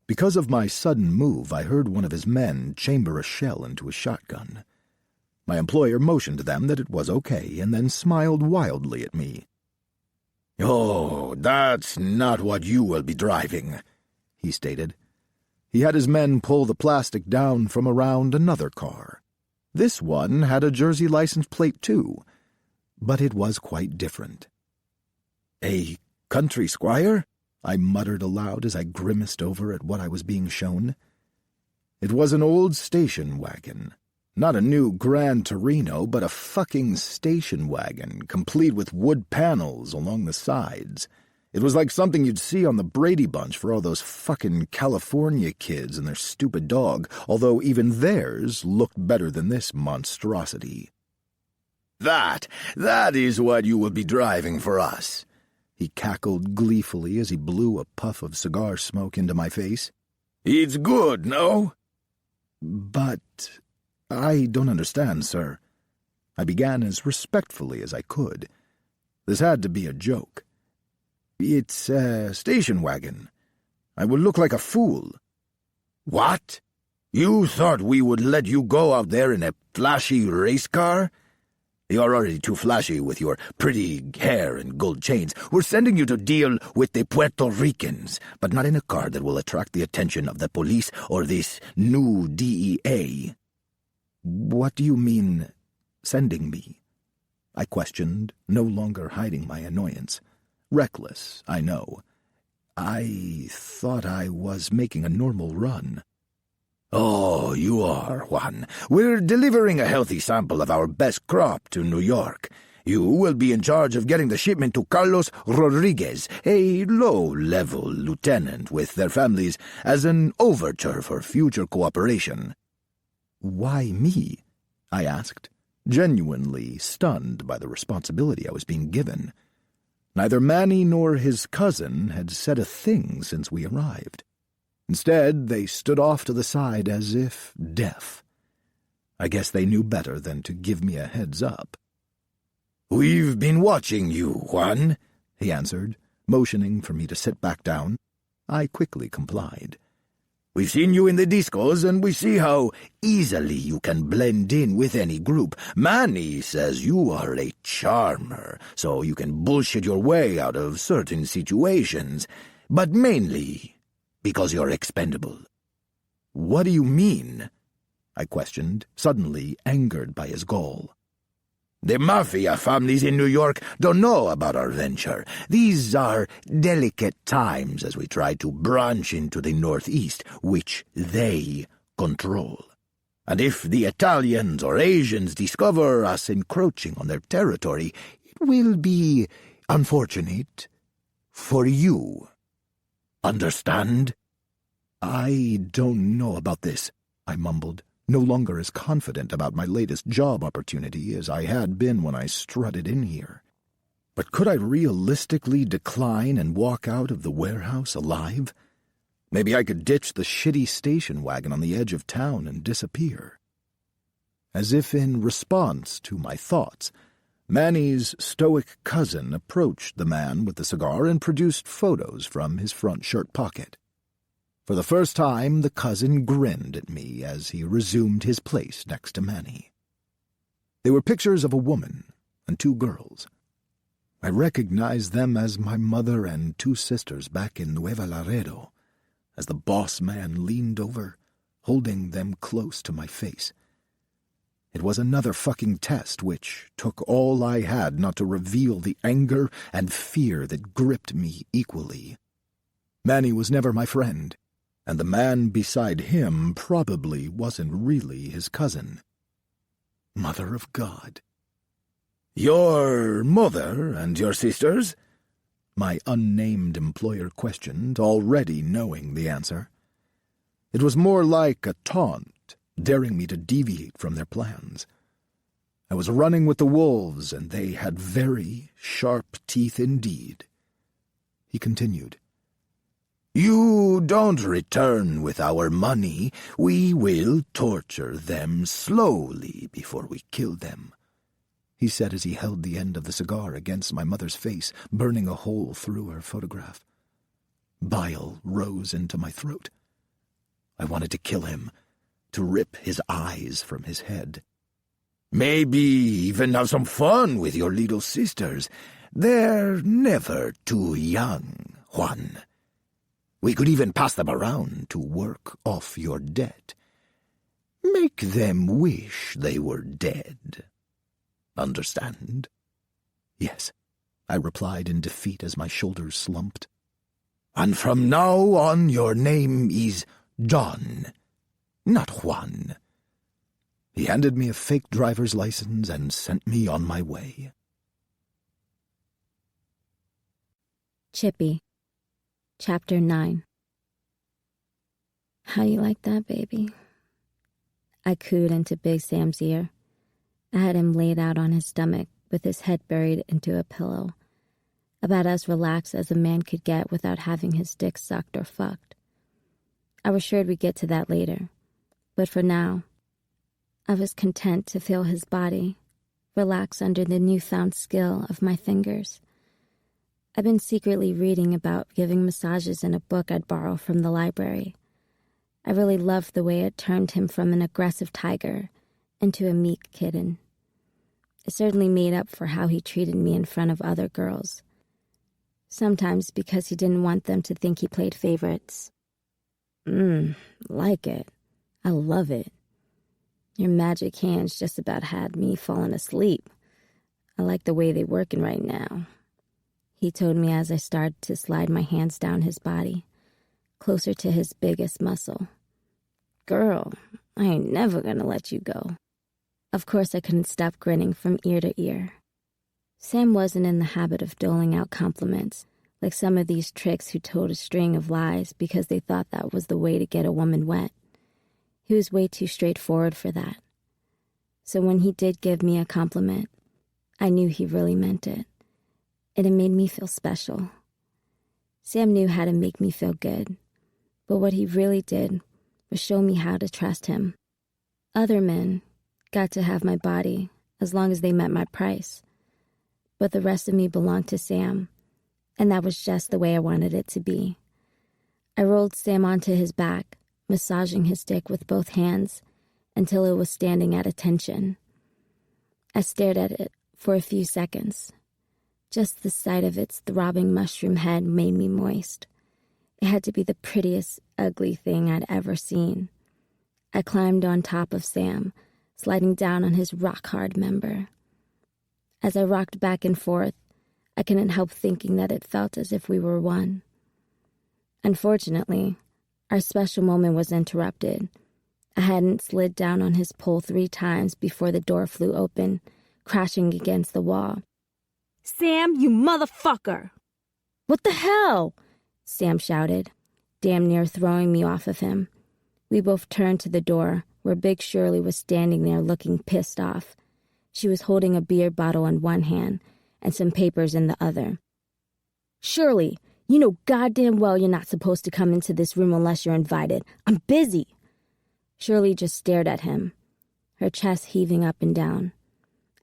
Because of my sudden move, I heard one of his men chamber a shell into a shotgun. My employer motioned to them that it was okay and then smiled wildly at me. "Oh, that's not what you will be driving," he stated. He had his men pull the plastic down from around another car. This one had a Jersey license plate too, but it was quite different. "A country squire?" I muttered aloud as I grimaced over at what I was being shown. It was an old station wagon. Not a new Gran Torino, but a fucking station wagon, complete with wood panels along the sides. It was like something you'd see on the Brady Bunch for all those fucking California kids and their stupid dog, although even theirs looked better than this monstrosity. That is what you will be driving for us," he cackled gleefully as he blew a puff of cigar smoke into my face. "It's good, no?" "But I don't understand, sir." I began as respectfully as I could. This had to be a joke. "It's a station wagon. I will look like a fool." "What? You thought we would let you go out there in a flashy race car? You're already too flashy with your pretty hair and gold chains. We're sending you to deal with the Puerto Ricans, but not in a car that will attract the attention of the police or this new DEA." "What do you mean, sending me?" I questioned, no longer hiding my annoyance. Reckless, I know. I thought I was making a normal run. "Oh, you are, Juan. We're delivering a healthy sample of our best crop to New York. You will be in charge of getting the shipment to Carlos Rodriguez, a low-level lieutenant with their families, as an overture for future cooperation." "Why me?" I asked, genuinely stunned by the responsibility I was being given. Neither Manny nor his cousin had said a thing since we arrived. Instead, they stood off to the side as if deaf. I guess they knew better than to give me a heads up. "We've been watching you, Juan," he answered, motioning for me to sit back down. I quickly complied. "We've seen you in the discos, and we see how easily you can blend in with any group. Manny says you are a charmer, so you can bullshit your way out of certain situations, but mainly because you're expendable." "What do you mean?" I questioned, suddenly angered by his gall. "The mafia families in New York don't know about our venture. These are delicate times as we try to branch into the Northeast, which they control. And if the Italians or Asians discover us encroaching on their territory, it will be unfortunate for you. Understand?" "I don't know about this," I mumbled, no longer as confident about my latest job opportunity as I had been when I strutted in here. But could I realistically decline and walk out of the warehouse alive? Maybe I could ditch the shitty station wagon on the edge of town and disappear. As if in response to my thoughts, Manny's stoic cousin approached the man with the cigar and produced photos from his front shirt pocket. For the first time, the cousin grinned at me as he resumed his place next to Manny. They were pictures of a woman and two girls. I recognized them as my mother and two sisters back in Nueva Laredo, as the boss man leaned over, holding them close to my face. It was another fucking test which took all I had not to reveal the anger and fear that gripped me equally. Manny was never my friend, and the man beside him probably wasn't really his cousin. Mother of God. "Your mother and your sisters?" my unnamed employer questioned, already knowing the answer. It was more like a taunt, daring me to deviate from their plans. I was running with the wolves, and they had very sharp teeth indeed. He continued, "You don't return with our money. We will torture them slowly before we kill them," he said as he held the end of the cigar against my mother's face, burning a hole through her photograph. Bile rose into my throat. I wanted to kill him, to rip his eyes from his head. "Maybe even have some fun with your little sisters. They're never too young, Juan. We could even pass them around to work off your debt. Make them wish they were dead. Understand? Yes, I replied in defeat as my shoulders slumped. And from now on your name is Don, not Juan. He handed me a fake driver's license and sent me on my way.
Chippy, Chapter 9. How you like that, baby? I cooed into Big Sam's ear. I had him laid out on his stomach with his head buried into a pillow, about as relaxed as a man could get without having his dick sucked or fucked. I was sure we'd get to that later, but for now, I was content to feel his body relax under the newfound skill of my fingers. I've been secretly reading about giving massages in a book I'd borrow from the library. I really loved the way it turned him from an aggressive tiger into a meek kitten. It certainly made up for how he treated me in front of other girls. Sometimes because he didn't want them to think he played favorites. Like it. I love it. Your magic hands just about had me falling asleep. I like the way they're working right now, he told me as I started to slide my hands down his body, closer to his biggest muscle. Girl, I ain't never gonna let you go. Of course I couldn't stop grinning from ear to ear. Sam wasn't in the habit of doling out compliments, like some of these tricks who told a string of lies because they thought that was the way to get a woman wet. He was way too straightforward for that. So when he did give me a compliment, I knew he really meant it. And it made me feel special. Sam knew how to make me feel good, but what he really did was show me how to trust him. Other men got to have my body as long as they met my price, but the rest of me belonged to Sam, and that was just the way I wanted it to be. I rolled Sam onto his back, massaging his dick with both hands until it was standing at attention. I stared at it for a few seconds. Just the sight of its throbbing mushroom head made me moist. It had to be the prettiest, ugly thing I'd ever seen. I climbed on top of Sam, sliding down on his rock-hard member. As I rocked back and forth, I couldn't help thinking that it felt as if we were one. Unfortunately, our special moment was interrupted. I hadn't slid down on his pole 3 times before the door flew open, crashing against the wall.
Sam, you motherfucker!
What the hell? Sam shouted, damn near throwing me off of him. We both turned to the door, where Big Shirley was standing there looking pissed off. She was holding a beer bottle in one hand and some papers in the other.
Shirley, you know goddamn well you're not supposed to come into this room unless you're invited. I'm busy.
Shirley just stared at him, her chest heaving up and down.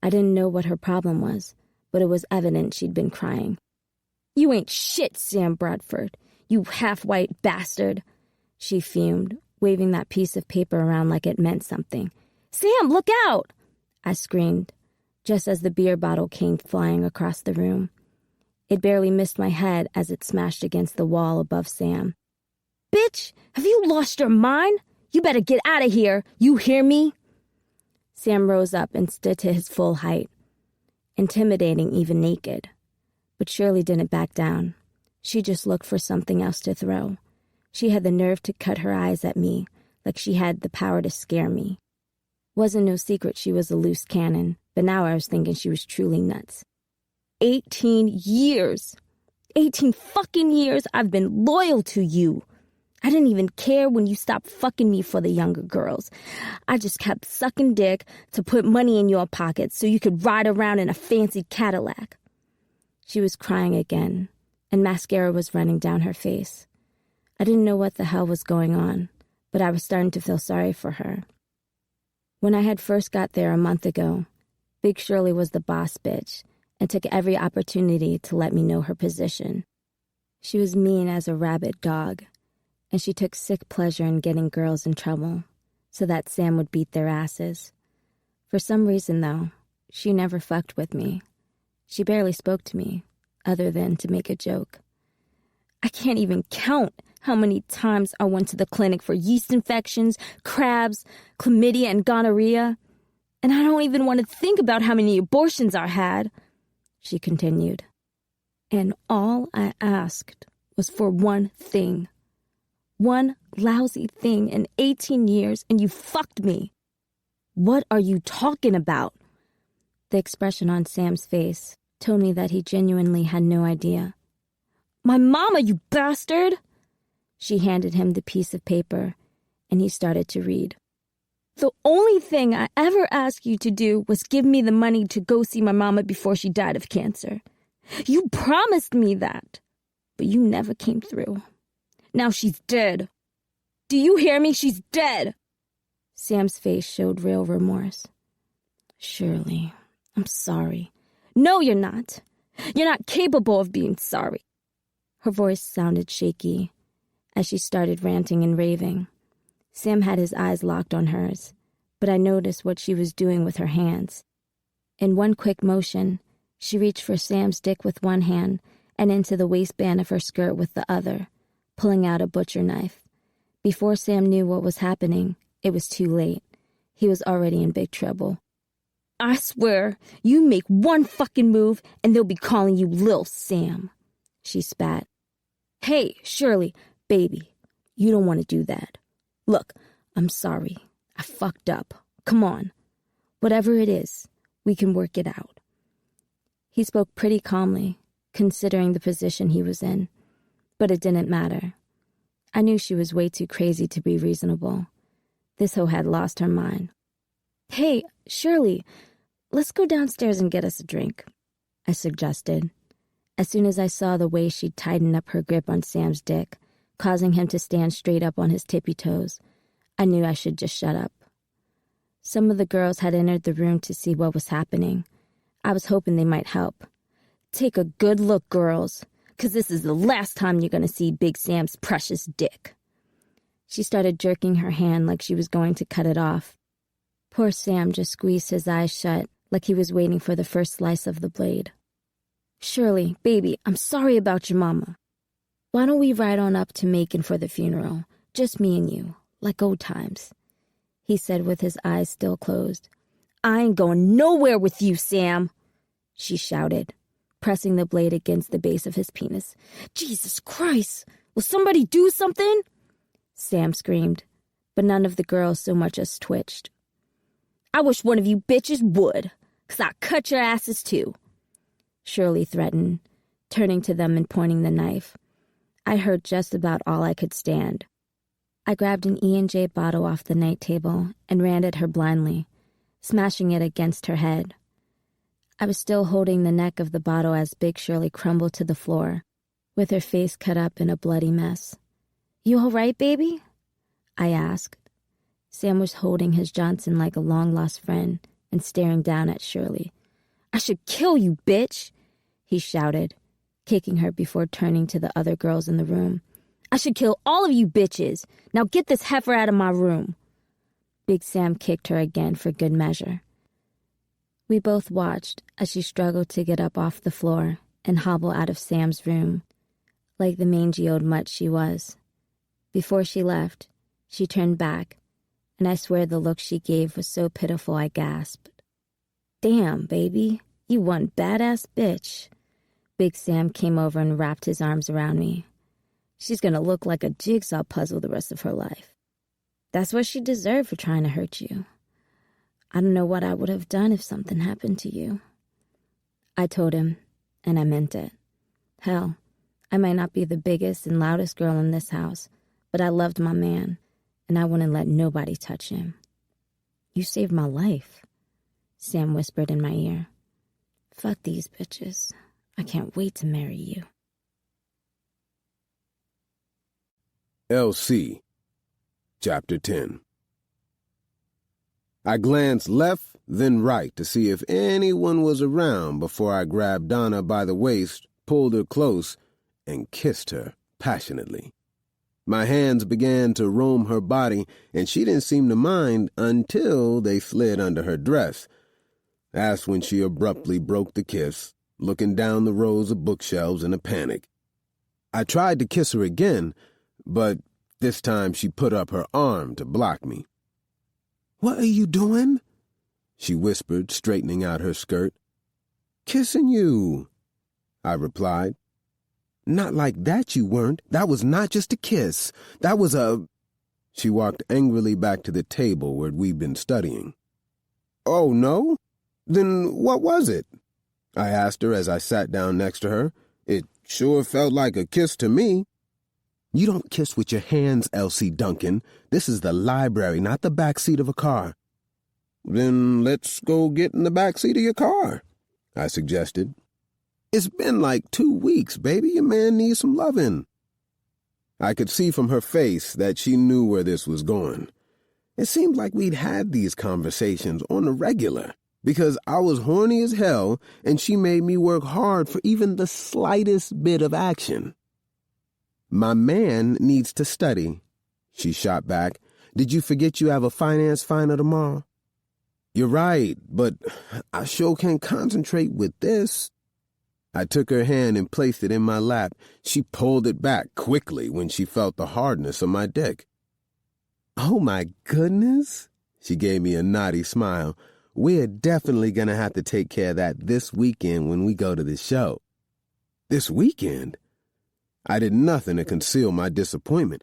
I didn't know what her problem was, but it was evident she'd been crying.
You ain't shit, Sam Bradford, you half-white bastard,
she fumed, waving that piece of paper around like it meant something.
Sam, look out!
I screamed, just as the beer bottle came flying across the room. It barely missed my head as it smashed against the wall above Sam.
Bitch, have you lost your mind? You better get out of here, you hear me?
Sam rose up and stood to his full height, intimidating even naked. But Shirley didn't back down. She just looked for something else to throw. She had the nerve to cut her eyes at me, like she had the power to scare me. Wasn't no secret she was a loose cannon, but now I was thinking she was truly nuts.
18 years! 18 fucking years I've been loyal to you. I didn't even care when you stopped fucking me for the younger girls. I just kept sucking dick to put money in your pockets so you could ride around in a fancy Cadillac.
She was crying again, and mascara was running down her face. I didn't know what the hell was going on, but I was starting to feel sorry for her. When I had first got there a month ago, Big Shirley was the boss bitch and took every opportunity to let me know her position. She was mean as a rabid dog, and she took sick pleasure in getting girls in trouble so that Sam would beat their asses. For some reason, though, she never fucked with me. She barely spoke to me, other than to make a joke.
I can't even count How many times I went to the clinic for yeast infections, crabs, chlamydia, and gonorrhea. And I don't even want to think about how many abortions I had, she continued. And all I asked was for one thing. One lousy thing in 18 years, and you fucked me. What are you talking about? The expression on Sam's face told me that he genuinely had no idea. My mama, you bastard! She handed him the piece of paper, and he started to read. The only thing I ever asked you to do was give me the money to go see my mama before she died of cancer. You promised me that, but you never came through. Now she's dead. Do you hear me? She's dead. Sam's face showed real remorse. Shirley, I'm sorry. No, you're not. You're not capable of being sorry. Her voice sounded shaky as she started ranting and raving. Sam had his eyes locked on hers, but I noticed what she was doing with her hands. In one quick motion, she reached for Sam's dick with one hand and into the waistband of her skirt with the other, pulling out a butcher knife. Before Sam knew what was happening, it was too late. He was already in big trouble. I swear, you make one fucking move and they'll be calling you Lil Sam, she spat. Hey, Shirley, baby, you don't want to do that. Look, I'm sorry. I fucked up. Come on. Whatever it is, we can work it out. He spoke pretty calmly, considering the position he was in, but it didn't matter. I knew she was way too crazy to be reasonable. This hoe had lost her mind. Hey, Shirley, let's go downstairs and get us a drink, I suggested. As soon as I saw the way she'd tightened up her grip on Sam's dick, causing him to stand straight up on his tippy toes, I knew I should just shut up. Some of the girls had entered the room to see what was happening. I was hoping they might help. Take a good look, girls, 'cause this is the last time you're gonna see Big Sam's precious dick. She started jerking her hand like she was going to cut it off. Poor Sam just squeezed his eyes shut like he was waiting for the first slice of the blade. Shirley, baby, I'm sorry about your mama. Why don't we ride on up to Macon for the funeral? Just me and you, like old times, he said with his eyes still closed. I ain't going nowhere with you, Sam, she shouted, pressing the blade against the base of his penis. Jesus Christ, will somebody do something? Sam screamed, but none of the girls so much as twitched. I wish one of you bitches would, 'cause I'll cut your asses too, Shirley threatened, turning to them and pointing the knife. I heard just about all I could stand. I grabbed an E&J bottle off the night table and ran at her blindly, smashing it against her head. I was still holding the neck of the bottle as Big Shirley crumbled to the floor, with her face cut up in a bloody mess. You all right, baby? I asked. Sam was holding his Johnson like a long-lost friend and staring down at Shirley. I should kill you, bitch, he shouted, kicking her before turning to the other girls in the room. I should kill all of you bitches. Now get this heifer out of my room. Big Sam kicked her again for good measure. We both watched as she struggled to get up off the floor and hobble out of Sam's room, like the mangy old mutt she was. Before she left, she turned back, and I swear the look she gave was so pitiful I gasped. Damn, baby, you one badass bitch. Big Sam came over and wrapped his arms around me. She's gonna look like a jigsaw puzzle the rest of her life. That's what she deserved for trying to hurt you. I don't know what I would have done if something happened to you. I told him, and I meant it. Hell, I might not be the biggest and loudest girl in this house, but I loved my man, and I wouldn't let nobody touch him. You saved my life, Sam whispered in my ear. Fuck these bitches. I can't wait to marry you.
LC, Chapter 10. I glanced left, then right to see if anyone was around before I grabbed Donna by the waist, pulled her close, and kissed her passionately. My hands began to roam her body, and she didn't seem to mind until they slid under her dress. That's when she abruptly broke the kiss, looking down the rows of bookshelves in a panic. I tried to kiss her again, but this time she put up her arm to block me. "What are you doing?" she whispered, straightening out her skirt. "Kissing you," I replied. "Not like that you weren't. That was not just a kiss. That was a—" She walked angrily back to the table where we'd been studying. "Oh, no? Then what was it?" I asked her as I sat down next to her. "It sure felt like a kiss to me." "You don't kiss with your hands, Elsie Duncan. This is the library, not the back seat of a car." "Then let's go get in the back seat of your car," I suggested. "It's been like 2 weeks, baby. Your man needs some loving." I could see from her face that she knew where this was going. It seemed like we'd had these conversations on the regular, because I was horny as hell and she made me work hard for even the slightest bit of action. "My man needs to study," she shot back. "Did you forget you have a finance final tomorrow?" "You're right, but I sure can't concentrate with this." I took her hand and placed it in my lap. She pulled it back quickly when she felt the hardness of my dick. "Oh, my goodness," she gave me a naughty smile. "We're definitely going to have to take care of that this weekend when we go to the show." "This weekend?" I did nothing to conceal my disappointment.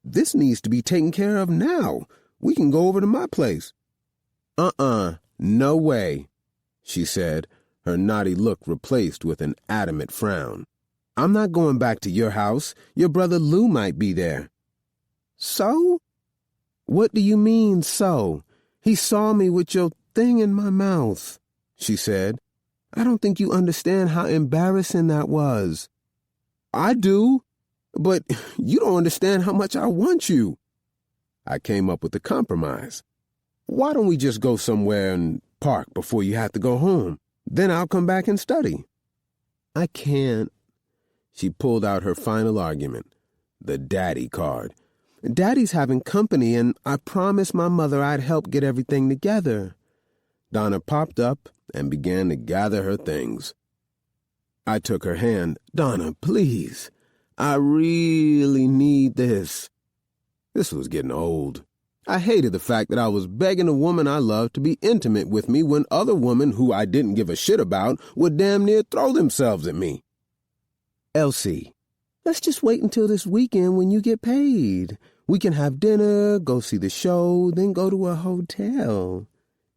"This needs to be taken care of now. We can go over to my place." No way," she said, her naughty look replaced with an adamant frown. "I'm not going back to your house. Your brother Lou might be there." "So?" "What do you mean, so? He saw me with your thing in my mouth," she said. "I don't think you understand how embarrassing that was." "I do, but you don't understand how much I want you." I came up with a compromise. "Why don't we just go somewhere and park before you have to go home? Then I'll come back and study." "I can't." She pulled out her final argument, the daddy card. "Daddy's having company, and I promised my mother I'd help get everything together." Donna popped up and began to gather her things. I took her hand. "Donna, please. I really need this." This was getting old. I hated the fact that I was begging a woman I loved to be intimate with me when other women who I didn't give a shit about would damn near throw themselves at me. "Elsie, let's just wait until this weekend when you get paid. We can have dinner, go see the show, then go to a hotel.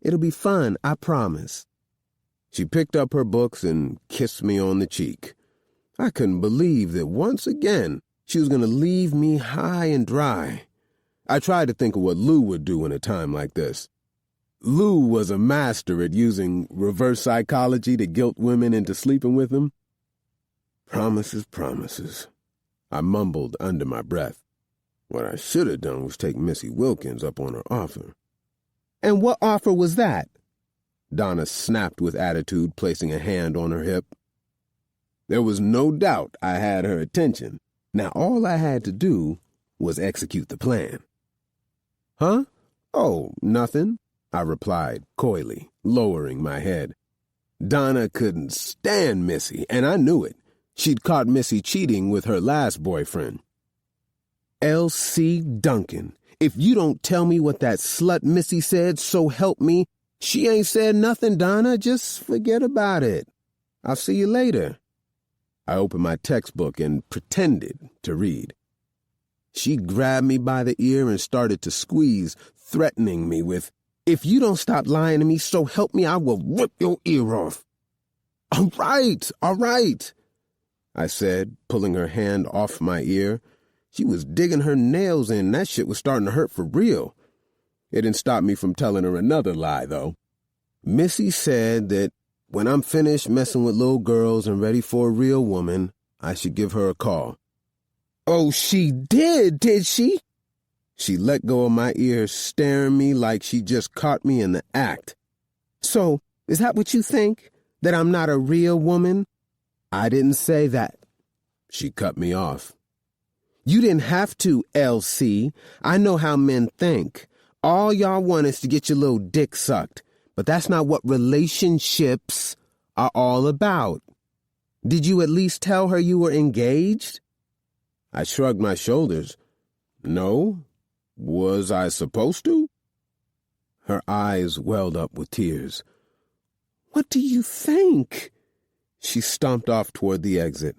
It'll be fun, I promise." She picked up her books and kissed me on the cheek. I couldn't believe that once again she was going to leave me high and dry. I tried to think of what Lou would do in a time like this. Lou was a master at using reverse psychology to guilt women into sleeping with him. Promises, promises. I mumbled under my breath. What I should have done was take Missy Wilkins up on her offer. "And what offer was that?" Donna snapped with attitude, placing a hand on her hip. There was no doubt I had her attention. Now all I had to do was execute the plan. "Huh? Oh, nothing," I replied coyly, lowering my head. Donna couldn't stand Missy, and I knew it. She'd caught Missy cheating with her last boyfriend. "L.C. Duncan, if you don't tell me what that slut Missy said, so help me." "She ain't said nothing, Donna. Just forget about it. I'll see you later." I opened my textbook and pretended to read. She grabbed me by the ear and started to squeeze, threatening me with, "If you don't stop lying to me, so help me, I will rip your ear off." All right, I said, pulling her hand off my ear. She was digging her nails in, and that shit was starting to hurt for real. It didn't stop me from telling her another lie, though. Missy said that when I'm finished messing with little girls and ready for a real woman, I should give her a call. "Oh, she did she?" She let go of my ear, staring me like she just caught me in the act. "So, is that what you think? That I'm not a real woman?" "I didn't say that." She cut me off. "You didn't have to, L.C. I know how men think. All y'all want is to get your little dick sucked. But that's not what relationships are all about. Did you at least tell her you were engaged?" I shrugged my shoulders. No? Was I supposed to? Her eyes welled up with tears. What do you think? She stomped off toward the exit.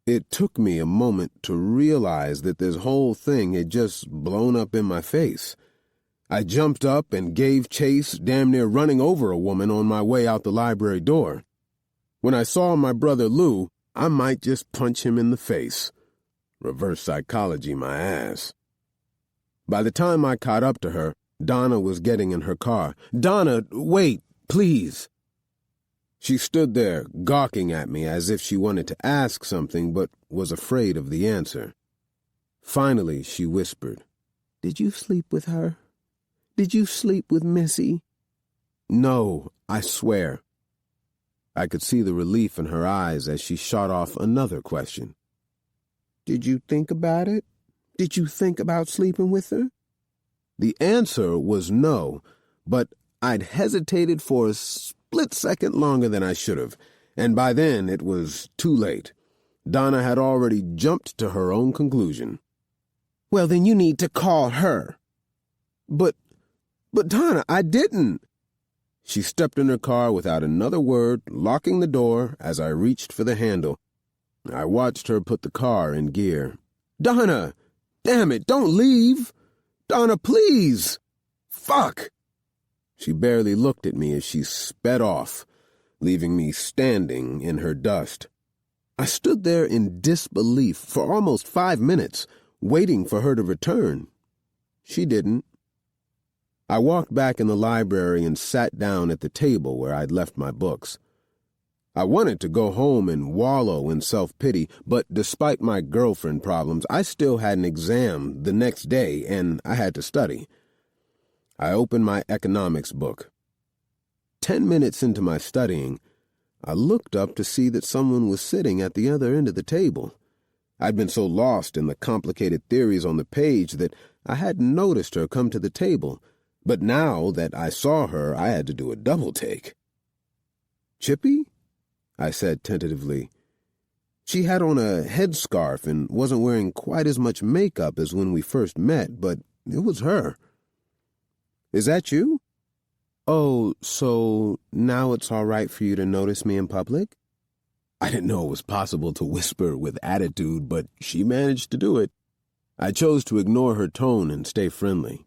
It took me a moment to realize that this whole thing had just blown up in my face. I jumped up and gave chase, damn near running over a woman on my way out the library door. When I saw my brother Lou, I might just punch him in the face. Reverse psychology my ass. By the time I caught up to her, Donna was getting in her car. Donna, wait, please. She stood there, gawking at me as if she wanted to ask something but was afraid of the answer. Finally, she whispered, Did you sleep with her? Did you sleep with Missy? No, I swear. I could see the relief in her eyes as she shot off another question. Did you think about it? Did you think about sleeping with her? The answer was no, but I'd hesitated for a split second longer than I should have, and by then it was too late. Donna had already jumped to her own conclusion. Well, then you need to call her. But Donna, I didn't. She stepped in her car without another word, locking the door as I reached for the handle. I watched her put the car in gear. Donna! Damn it, don't leave! Donna, please! Fuck! She barely looked at me as she sped off, leaving me standing in her dust. I stood there in disbelief for almost 5 minutes, waiting for her to return. She didn't. I walked back in the library and sat down at the table where I'd left my books. I wanted to go home and wallow in self-pity, but despite my girlfriend problems, I still had an exam the next day, and I had to study. I opened my economics book. 10 minutes into my studying, I looked up to see that someone was sitting at the other end of the table. I'd been so lost in the complicated theories on the page that I hadn't noticed her come to the table, but now that I saw her, I had to do a double-take. Chippy? I said tentatively. She had on a headscarf and wasn't wearing quite as much makeup as when we first met, but it was her. Is that you? Oh, so now it's all right for you to notice me in public? I didn't know it was possible to whisper with attitude, but she managed to do it. I chose to ignore her tone and stay friendly.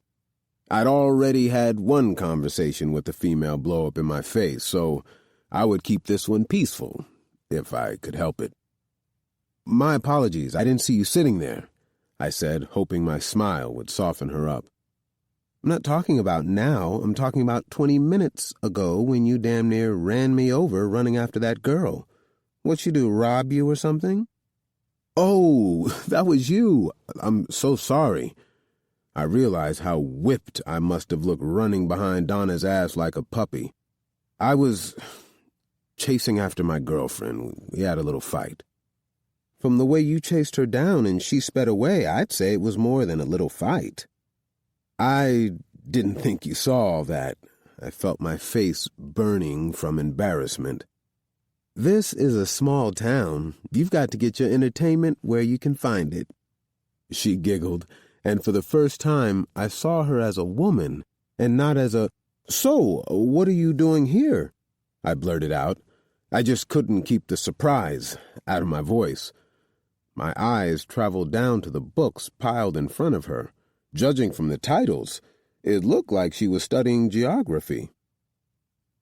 I'd already had one conversation with the female blow up in my face, so I would keep this one peaceful, if I could help it. My apologies, I didn't see you sitting there, I said, hoping my smile would soften her up. I'm not talking about now, I'm talking about 20 minutes ago when you damn near ran me over running after that girl. What'd she do, rob you or something? Oh, that was you. I'm so sorry. I realized how whipped I must have looked running behind Donna's ass like a puppy. I was chasing after my girlfriend. We had a little fight. From the way you chased her down and she sped away, I'd say it was more than a little fight. I didn't think you saw all that. I felt my face burning from embarrassment. This is a small town. You've got to get your entertainment where you can find it. She giggled, and for the first time I saw her as a woman and not as a, So, what are you doing here? I blurted out. I just couldn't keep the surprise out of my voice. My eyes traveled down to the books piled in front of her. Judging from the titles, it looked like she was studying geography.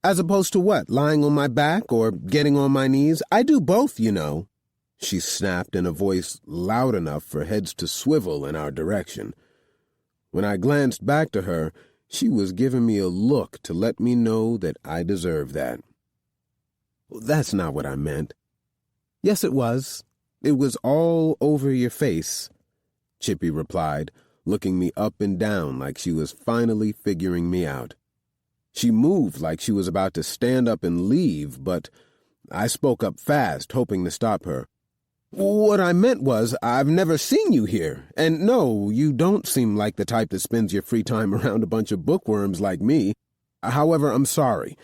As opposed to what, lying on my back or getting on my knees? I do both, you know. She snapped in a voice loud enough for heads to swivel in our direction. When I glanced back to her, she was giving me a look to let me know that I deserved that. That's not what I meant. Yes, it was. It was all over your face, Chippy replied, looking me up and down like she was finally figuring me out. She moved like she was about to stand up and leave, but I spoke up fast, hoping to stop her. What I meant was, I've never seen you here, and no, you don't seem like the type that spends your free time around a bunch of bookworms like me. However, I'm sorry.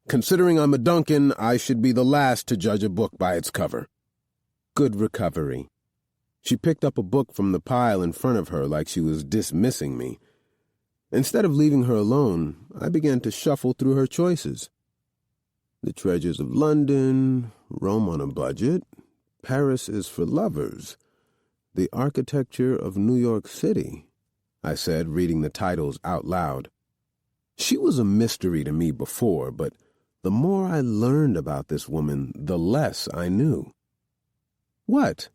Considering I'm a Duncan, I should be the last to judge a book by its cover. Good recovery. She picked up a book from the pile in front of her like she was dismissing me. Instead of leaving her alone, I began to shuffle through her choices. The Treasures of London, Rome on a Budget, Paris is for Lovers, The Architecture of New York City, I said, reading the titles out loud. She was a mystery to me before, but the more I learned about this woman, the less I knew. What?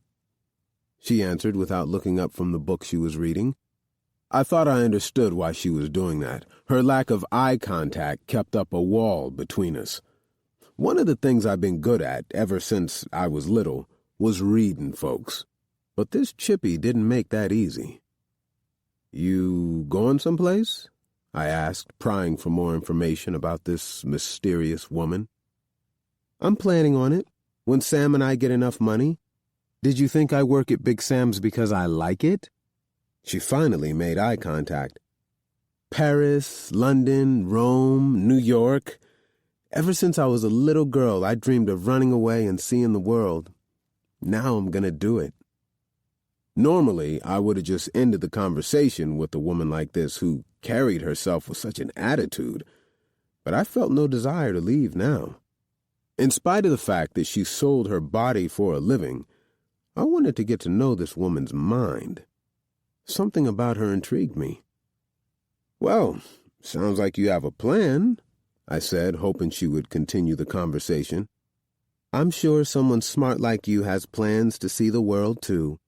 She answered without looking up from the book she was reading. I thought I understood why she was doing that. Her lack of eye contact kept up a wall between us. One of the things I've been good at ever since I was little was reading folks. But this Chippy didn't make that easy. You going someplace? I asked, prying for more information about this mysterious woman. I'm planning on it. When Sam and I get enough money. Did you think I work at Big Sam's because I like it? She finally made eye contact. Paris, London, Rome, New York. Ever since I was a little girl, I dreamed of running away and seeing the world. Now I'm gonna do it. Normally, I would have just ended the conversation with a woman like this who carried herself with such an attitude, but I felt no desire to leave now. In spite of the fact that she sold her body for a living, I wanted to get to know this woman's mind. Something about her intrigued me. Well, sounds like you have a plan, I said, hoping she would continue the conversation. I'm sure someone smart like you has plans to see the world, too.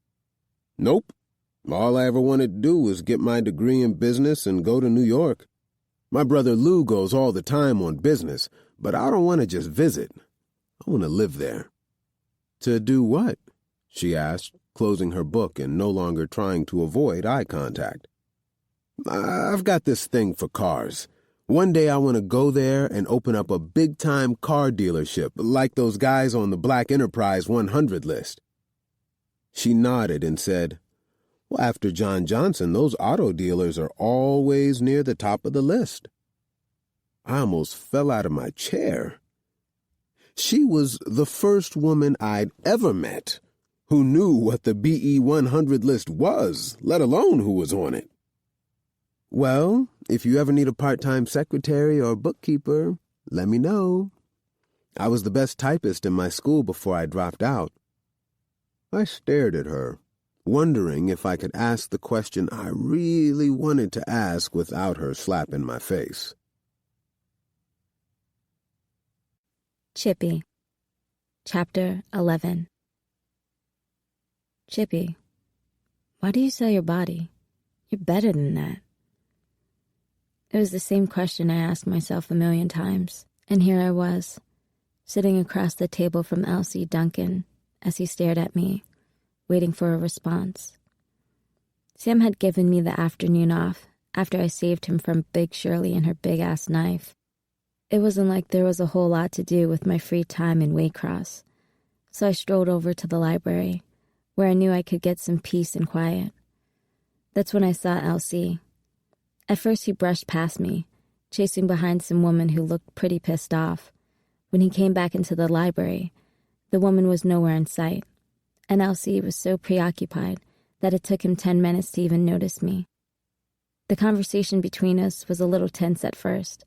Nope. All I ever wanted to do was get my degree in business and go to New York. My brother Lou goes all the time on business, but I don't want to just visit. I want to live there. To do what? She asked, closing her book and no longer trying to avoid eye contact. I've got this thing for cars. One day I want to go there and open up a big-time car dealership like those guys on the Black Enterprise 100 list. She nodded and said, Well, after John Johnson, those auto dealers are always near the top of the list. I almost fell out of my chair. She was the first woman I'd ever met who knew what the BE 100 list was, let alone who was on it. Well, if you ever need a part-time secretary or bookkeeper, let me know. I was the best typist in my school before I dropped out. I stared at her, wondering if I could ask the question I really wanted to ask without her slapping my face.
Chippy. Chapter 11. Chippy, why do you sell your body? You're better than that. It was the same question I asked myself a million times, and here I was, sitting across the table from Elsie Duncan as he stared at me, waiting for a response. Sam had given me the afternoon off after I saved him from Big Shirley and her big-ass knife. It wasn't like there was a whole lot to do with my free time in Waycross, so I strolled over to the library, where I knew I could get some peace and quiet. That's when I saw Elsie. At first he brushed past me, chasing behind some woman who looked pretty pissed off. When he came back into the library, the woman was nowhere in sight, and Elsie was so preoccupied that it took him 10 minutes to even notice me. The conversation between us was a little tense at first,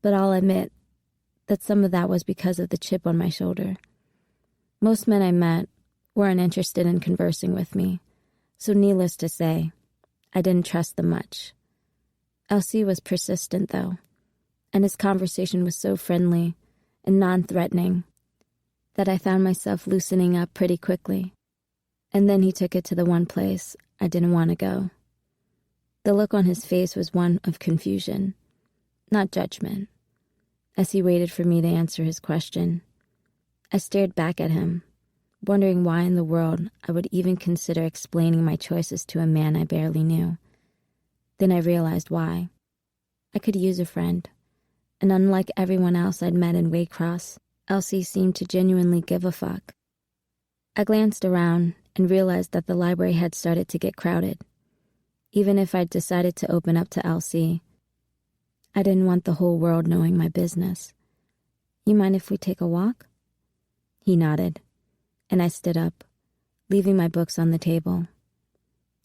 but I'll admit that some of that was because of the chip on my shoulder. Most men I met weren't interested in conversing with me, so needless to say, I didn't trust them much. Elsie was persistent, though, and his conversation was so friendly and non-threatening that I found myself loosening up pretty quickly. And then he took it to the one place I didn't want to go. The look on his face was one of confusion, not judgment. As he waited for me to answer his question, I stared back at him, wondering why in the world I would even consider explaining my choices to a man I barely knew. Then I realized why. I could use a friend, and unlike everyone else I'd met in Waycross, Elsie seemed to genuinely give a fuck. I glanced around and realized that the library had started to get crowded. Even if I'd decided to open up to Elsie, I didn't want the whole world knowing my business. You mind if we take a walk? He nodded, and I stood up, leaving my books on the table.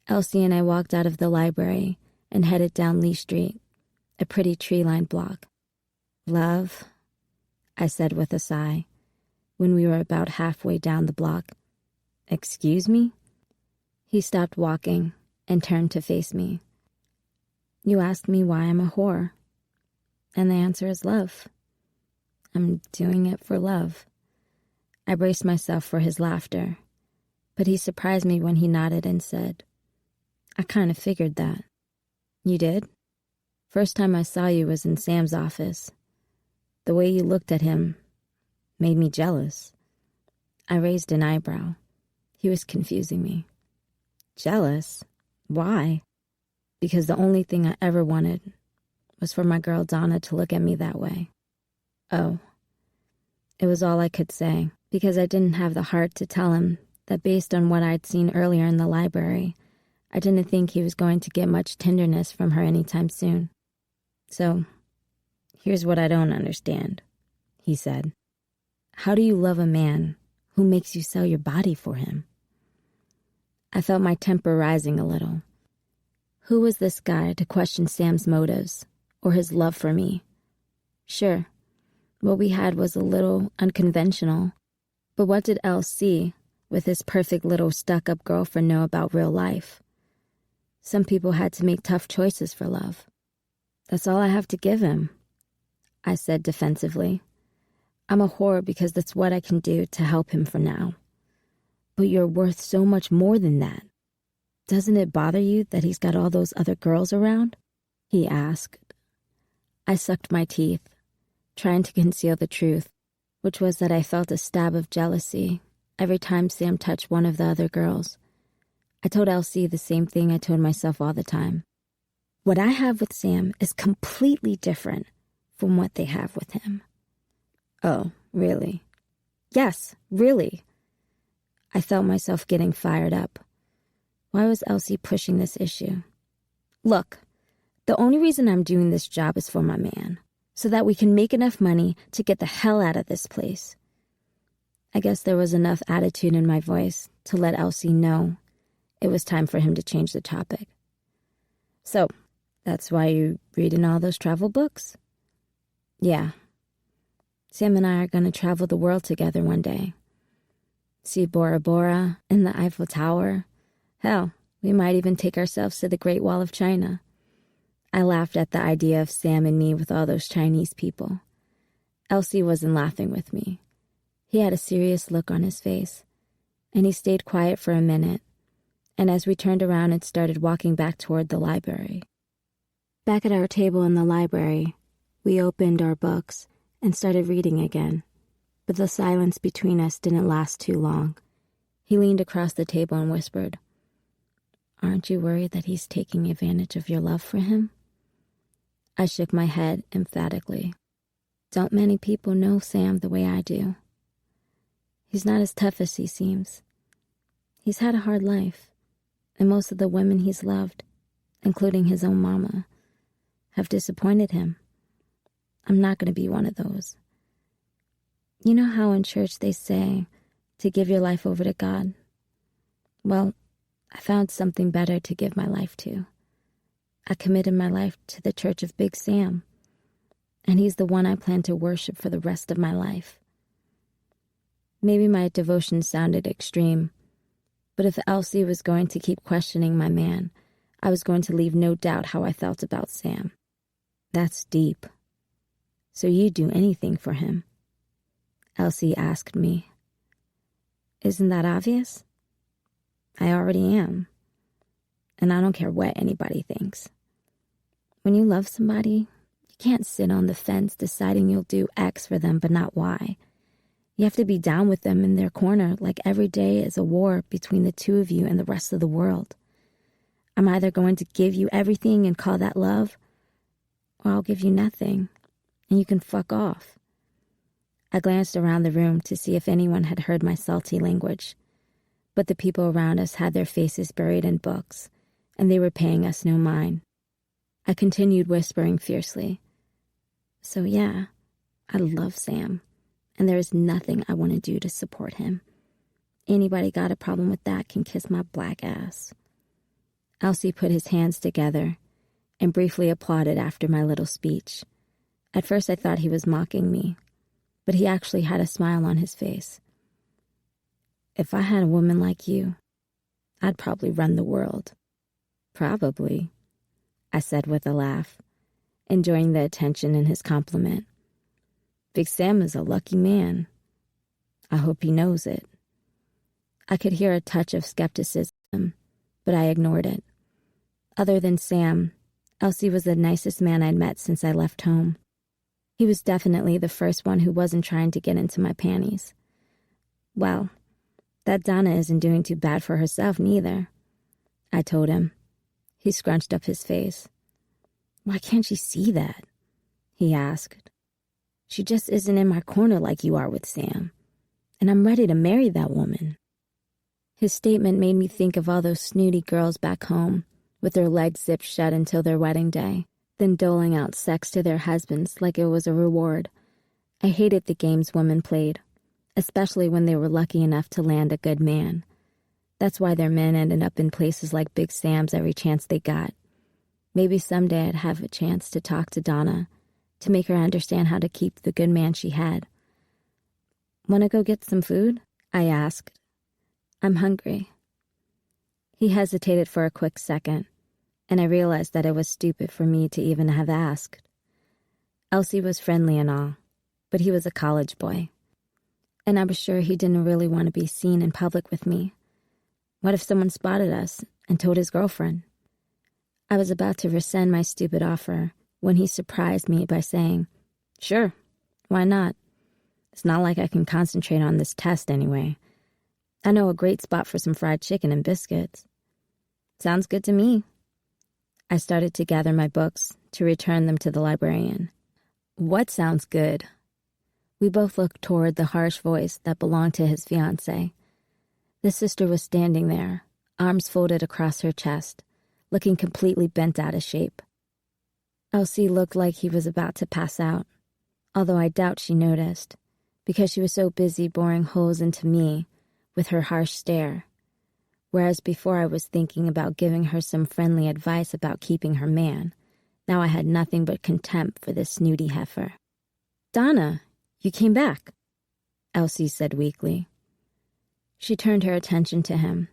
Elsie and I walked out of the library and headed down Lee Street, a pretty tree-lined block. "Love," I said with a sigh, when we were about halfway down the block. "Excuse me?" He stopped walking and turned to face me. "You asked me why I'm a whore, and the answer is love. I'm doing it for love." I braced myself for his laughter, but he surprised me when he nodded and said, "I kind of figured that." "You did? First time I saw you was in Sam's office. The way you looked at him made me jealous." I raised an eyebrow. He was confusing me. "Jealous? Why?" "Because the only thing I ever wanted was for my girl Donna to look at me that way." "Oh." It was all I could say, because I didn't have the heart to tell him that based on what I'd seen earlier in the library, I didn't think he was going to get much tenderness from her anytime soon. "So, here's what I don't understand," he said. "How do you love a man who makes you sell your body for him?" I felt my temper rising a little. Who was this guy to question Sam's motives or his love for me? Sure, what we had was a little unconventional, but what did Elle see with his perfect little stuck-up girlfriend know about real life? Some people had to make tough choices for love. "That's all I have to give him," I said defensively. "I'm a whore because that's what I can do to help him for now. But you're worth so much more than that. Doesn't it bother you that he's got all those other girls around?" he asked. I sucked my teeth, trying to conceal the truth, which was that I felt a stab of jealousy every time Sam touched one of the other girls. I told Elsie the same thing I told myself all the time. What I have with Sam is completely different from what they have with him. "Oh, really?" "Yes, really." I felt myself getting fired up. Why was Elsie pushing this issue? "Look, the only reason I'm doing this job is for my man, so that we can make enough money to get the hell out of this place." I guess there was enough attitude in my voice to let Elsie know it was time for him to change the topic. "So, that's why you're reading all those travel books?" "Yeah. Sam and I are going to travel the world together one day. See Bora Bora and the Eiffel Tower. Hell, we might even take ourselves to the Great Wall of China." I laughed at the idea of Sam and me with all those Chinese people. Elsie wasn't laughing with me. He had a serious look on his face, and he stayed quiet for a minute, and as we turned around and started walking back toward the library. Back at our table in the library, we opened our books and started reading again, but the silence between us didn't last too long. He leaned across the table and whispered, "Aren't you worried that he's taking advantage of your love for him?" I shook my head emphatically. Don't many people know Sam the way I do. He's not as tough as he seems. He's had a hard life, and most of the women he's loved, including his own mama, have disappointed him. I'm not going to be one of those. You know how in church they say to give your life over to God? Well, I found something better to give my life to. I committed my life to the Church of Big Sam, and he's the one I plan to worship for the rest of my life. Maybe my devotion sounded extreme, but if Elsie was going to keep questioning my man, I was going to leave no doubt how I felt about Sam. That's deep. So you'd do anything for him? Elsie asked me. Isn't that obvious? I already am. And I don't care what anybody thinks. When you love somebody, you can't sit on the fence deciding you'll do X for them but not Y. You have to be down with them in their corner like every day is a war between the two of you and the rest of the world. I'm either going to give you everything and call that love, or I'll give you nothing, and you can fuck off. I glanced around the room to see if anyone had heard my salty language, but the people around us had their faces buried in books, and they were paying us no mind. I continued whispering fiercely. So yeah, I love Sam, and there is nothing I want to do to support him. Anybody got a problem with that can kiss my black ass. Elsie put his hands together and briefly applauded after my little speech. At first I thought he was mocking me, but he actually had a smile on his face. If I had a woman like you, I'd probably run the world. Probably, I said with a laugh, enjoying the attention in his compliment. Big Sam is a lucky man. I hope he knows it. I could hear a touch of skepticism, but I ignored it. Other than Sam, Elsie was the nicest man I'd met since I left home. He was definitely the first one who wasn't trying to get into my panties. Well, that Donna isn't doing too bad for herself neither, I told him. He scrunched up his face. Why can't she see that? He asked. She just isn't in my corner like you are with Sam, and I'm ready to marry that woman. His statement made me think of all those snooty girls back home, with their legs zipped shut until their wedding day, then doling out sex to their husbands like it was a reward. I hated the games women played, especially when they were lucky enough to land a good man. That's why their men ended up in places like Big Sam's every chance they got. Maybe someday I'd have a chance to talk to Donna, to make her understand how to keep the good man she had. "Want to go get some food?" I asked. "I'm hungry." He hesitated for a quick second, and I realized that it was stupid for me to even have asked. Elsie was friendly and all, but he was a college boy, and I was sure he didn't really want to be seen in public with me. What if someone spotted us and told his girlfriend? I was about to rescind my stupid offer when he surprised me by saying, "Sure, why not? It's not like I can concentrate on this test anyway. I know a great spot for some fried chicken and biscuits." "Sounds good to me." I started to gather my books to return them to the librarian. "What sounds good?" We both looked toward the harsh voice that belonged to his fiancée. The sister was standing there, arms folded across her chest, looking completely bent out of shape. Elsie looked like he was about to pass out, although I doubt she noticed, because she was so busy boring holes into me with her harsh stare, whereas before I was thinking about giving her some friendly advice about keeping her man. Now I had nothing but contempt for this snooty heifer. "Donna, you came back," Elsie said weakly. She turned her attention to him,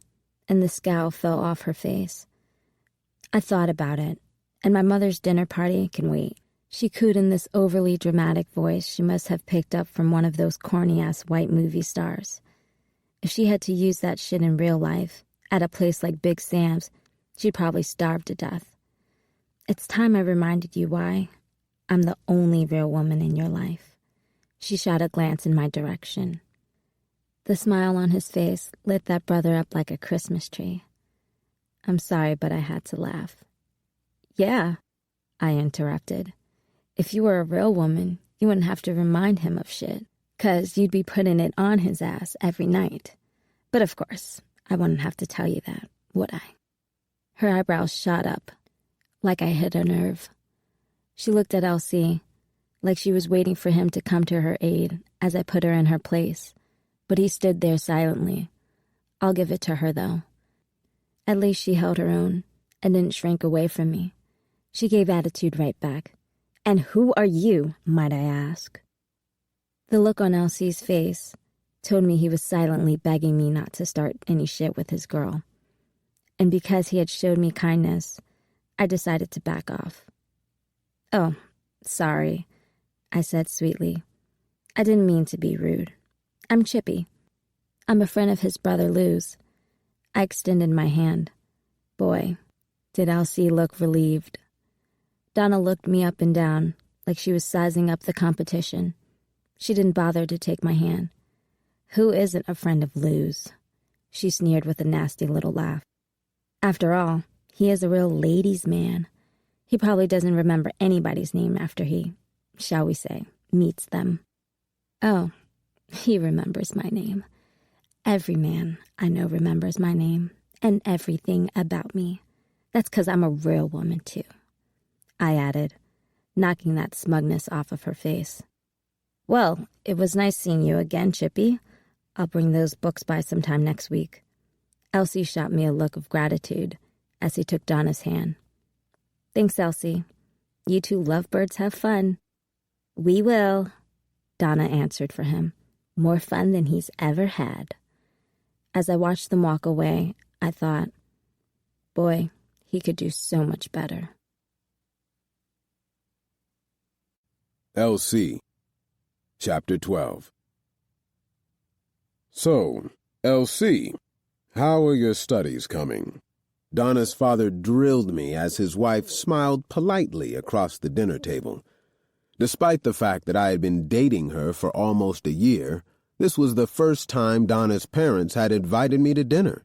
and the scowl fell off her face. I thought about it, and my mother's dinner party can wait. She cooed in this overly dramatic voice she must have picked up from one of those corny-ass white movie stars. If she had to use that shit in real life, at a place like Big Sam's, she'd probably starve to death. It's time I reminded you why I'm the only real woman in your life. She shot a glance in my direction. The smile on his face lit that brother up like a Christmas tree. I'm sorry, but I had to laugh. "Yeah," I interrupted. "If you were a real woman, you wouldn't have to remind him of shit, 'cause you'd be putting it on his ass every night. But of course, I wouldn't have to tell you that, would I?" Her eyebrows shot up, like I hit a nerve. She looked at Elsie, like she was waiting for him to come to her aid as I put her in her place, but he stood there silently. I'll give it to her, though. At least she held her own and didn't shrink away from me. She gave attitude right back. "And who are you, might I ask?" The look on Elsie's face told me he was silently begging me not to start any shit with his girl. And because he had showed me kindness, I decided to back off. "Oh, sorry," I said sweetly. "I didn't mean to be rude. I'm Chippy. I'm a friend of his brother Lou's." I extended my hand. Boy, did Elsie look relieved. Donna looked me up and down, like she was sizing up the competition. She didn't bother to take my hand. "Who isn't a friend of Lou's?" She sneered with a nasty little laugh. "After all, he is a real ladies' man. He probably doesn't remember anybody's name after he, shall we say, meets them." "Oh, he remembers my name. Every man I know remembers my name and everything about me. That's 'cause I'm a real woman, too," I added, knocking that smugness off of her face. "Well, it was nice seeing you again, Chippy. I'll bring those books by sometime next week. Elsie shot me a look of gratitude as he took Donna's hand. Thanks, Elsie. You two lovebirds have fun. We will, Donna answered for him. More fun than he's ever had. As I watched them walk away, I thought, boy, he could do so much better.
L.C. Chapter 12. So, L.C., how are your studies coming? Donna's father drilled me as his wife smiled politely across the dinner table. Despite the fact that I had been dating her for almost a year, this was the first time Donna's parents had invited me to dinner.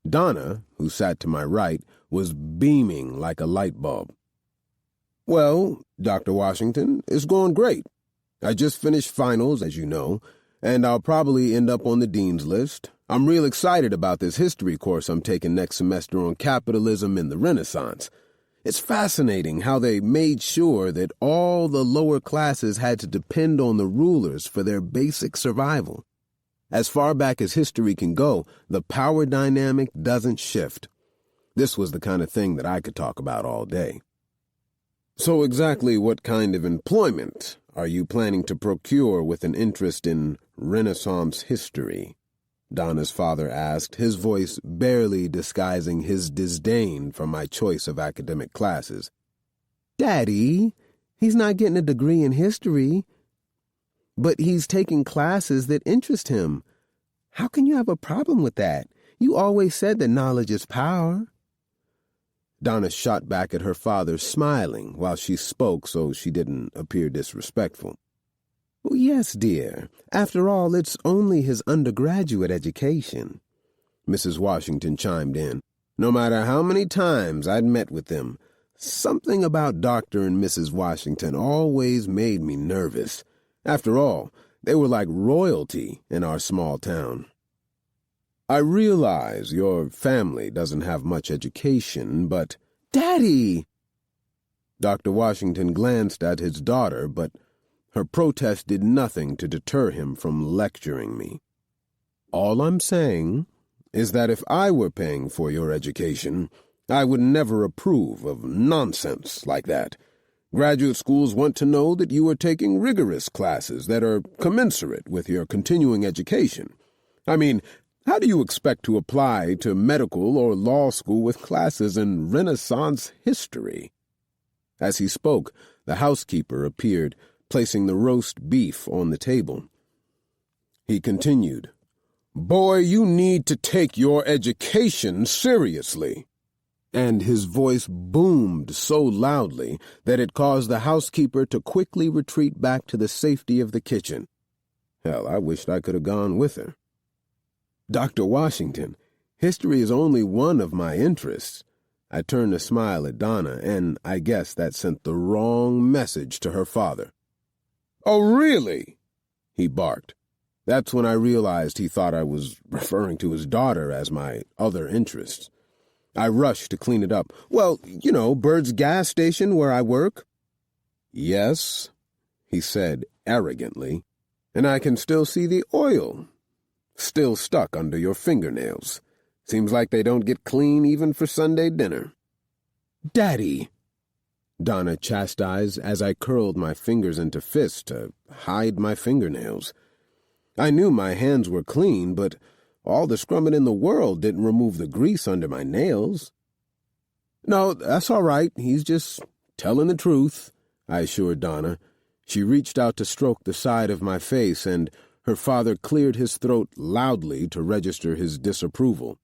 Donna, who sat to my right, was beaming like a light bulb. Well, Dr. Washington, it's going great. I just finished finals, as you know, and I'll probably end up on the dean's list. I'm real excited about this history course I'm taking next semester on capitalism in the Renaissance. It's fascinating how they made sure that all the lower classes had to depend on the rulers for their basic survival. As far back as history can go, the power dynamic doesn't shift. This was the kind of thing that I could talk about all day. So exactly what kind of employment are you planning to procure with an interest in Renaissance history? Donna's father asked, his voice barely disguising his disdain for my choice of academic classes. Daddy, he's not getting a degree in history, but he's taking classes that interest him. How can you have a problem with that? You always said that knowledge is power. Donna shot back at her father, smiling while she spoke so she didn't appear disrespectful. Well, yes, dear. After all, it's only his undergraduate education. Mrs. Washington chimed in. No matter how many times I'd met with them, something about Dr. and Mrs. Washington always made me nervous. After all, they were like royalty in our small town. I realize your family doesn't have much education, but... Daddy! Dr. Washington glanced at his daughter, but her protest did nothing to deter him from lecturing me. All I'm saying is that if I were paying for your education, I would never approve of nonsense like that. Graduate schools want to know that you are taking rigorous classes that are commensurate with your continuing education. I mean, how do you expect to apply to medical or law school with classes in Renaissance history? As he spoke, the housekeeper appeared, placing the roast beef on the table. He continued, Boy, you need to take your education seriously. And his voice boomed so loudly that it caused the housekeeper to quickly retreat back to the safety of the kitchen. Hell, I wished I could have gone with her. Dr. Washington, history is only one of my interests. I turned a smile at Donna, and I guess that sent the wrong message to her father. Oh, really? He barked. That's when I realized he thought I was referring to his daughter as my other interests. I rushed to clean it up. Well, you know, Bird's gas station where I work. Yes, he said arrogantly, and I can still see the oil still stuck under your fingernails. Seems like they don't get clean even for Sunday dinner. Daddy, Donna chastised as I curled my fingers into fists to hide my fingernails. I knew my hands were clean, but all the scrumming in the world didn't remove the grease under my nails. No, that's all right. He's just telling the truth, I assured Donna. She reached out to stroke the side of my face, and her father cleared his throat loudly to register his disapproval.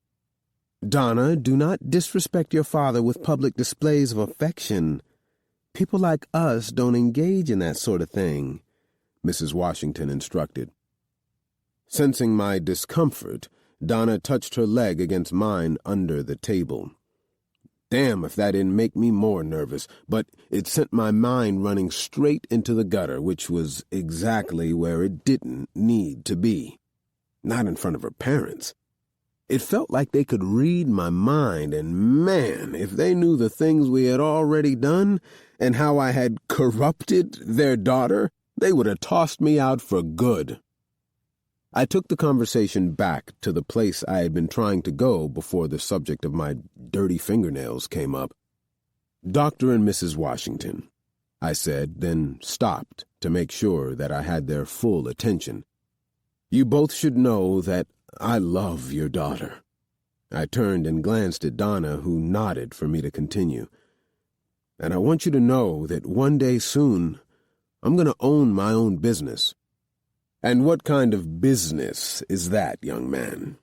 Donna, do not disrespect your father with public displays of affection. People like us don't engage in that sort of thing, Mrs. Washington instructed. Sensing my discomfort, Donna touched her leg against mine under the table. Damn if that didn't make me more nervous, but it sent my mind running straight into the gutter, which was exactly where it didn't need to be. Not in front of her parents. It felt like they could read my mind, and man, if they knew the things we had already done and how I had corrupted their daughter, they would have tossed me out for good. I took the conversation back to the place I had been trying to go before the subject of my dirty fingernails came up. Dr. and Mrs. Washington, I said, then stopped to make sure that I had their full attention. You both should know that I love your daughter. I turned and glanced at Donna, who nodded for me to continue. And I want you to know that one day soon, I'm going to own my own business. And what kind of business is that, young man?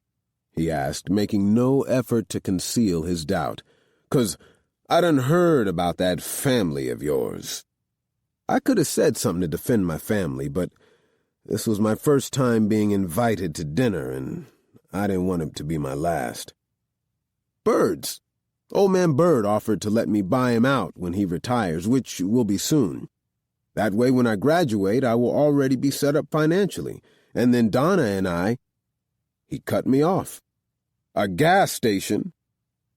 He asked, making no effort to conceal his doubt. 'Cause I done heard about that family of yours. I could have said something to defend my family, but this was my first time being invited to dinner, and I didn't want it to be my last. Birds. Old man Bird offered to let me buy him out when he retires, which will be soon. That way, when I graduate, I will already be set up financially, and then Donna and I... He cut me off. A gas station?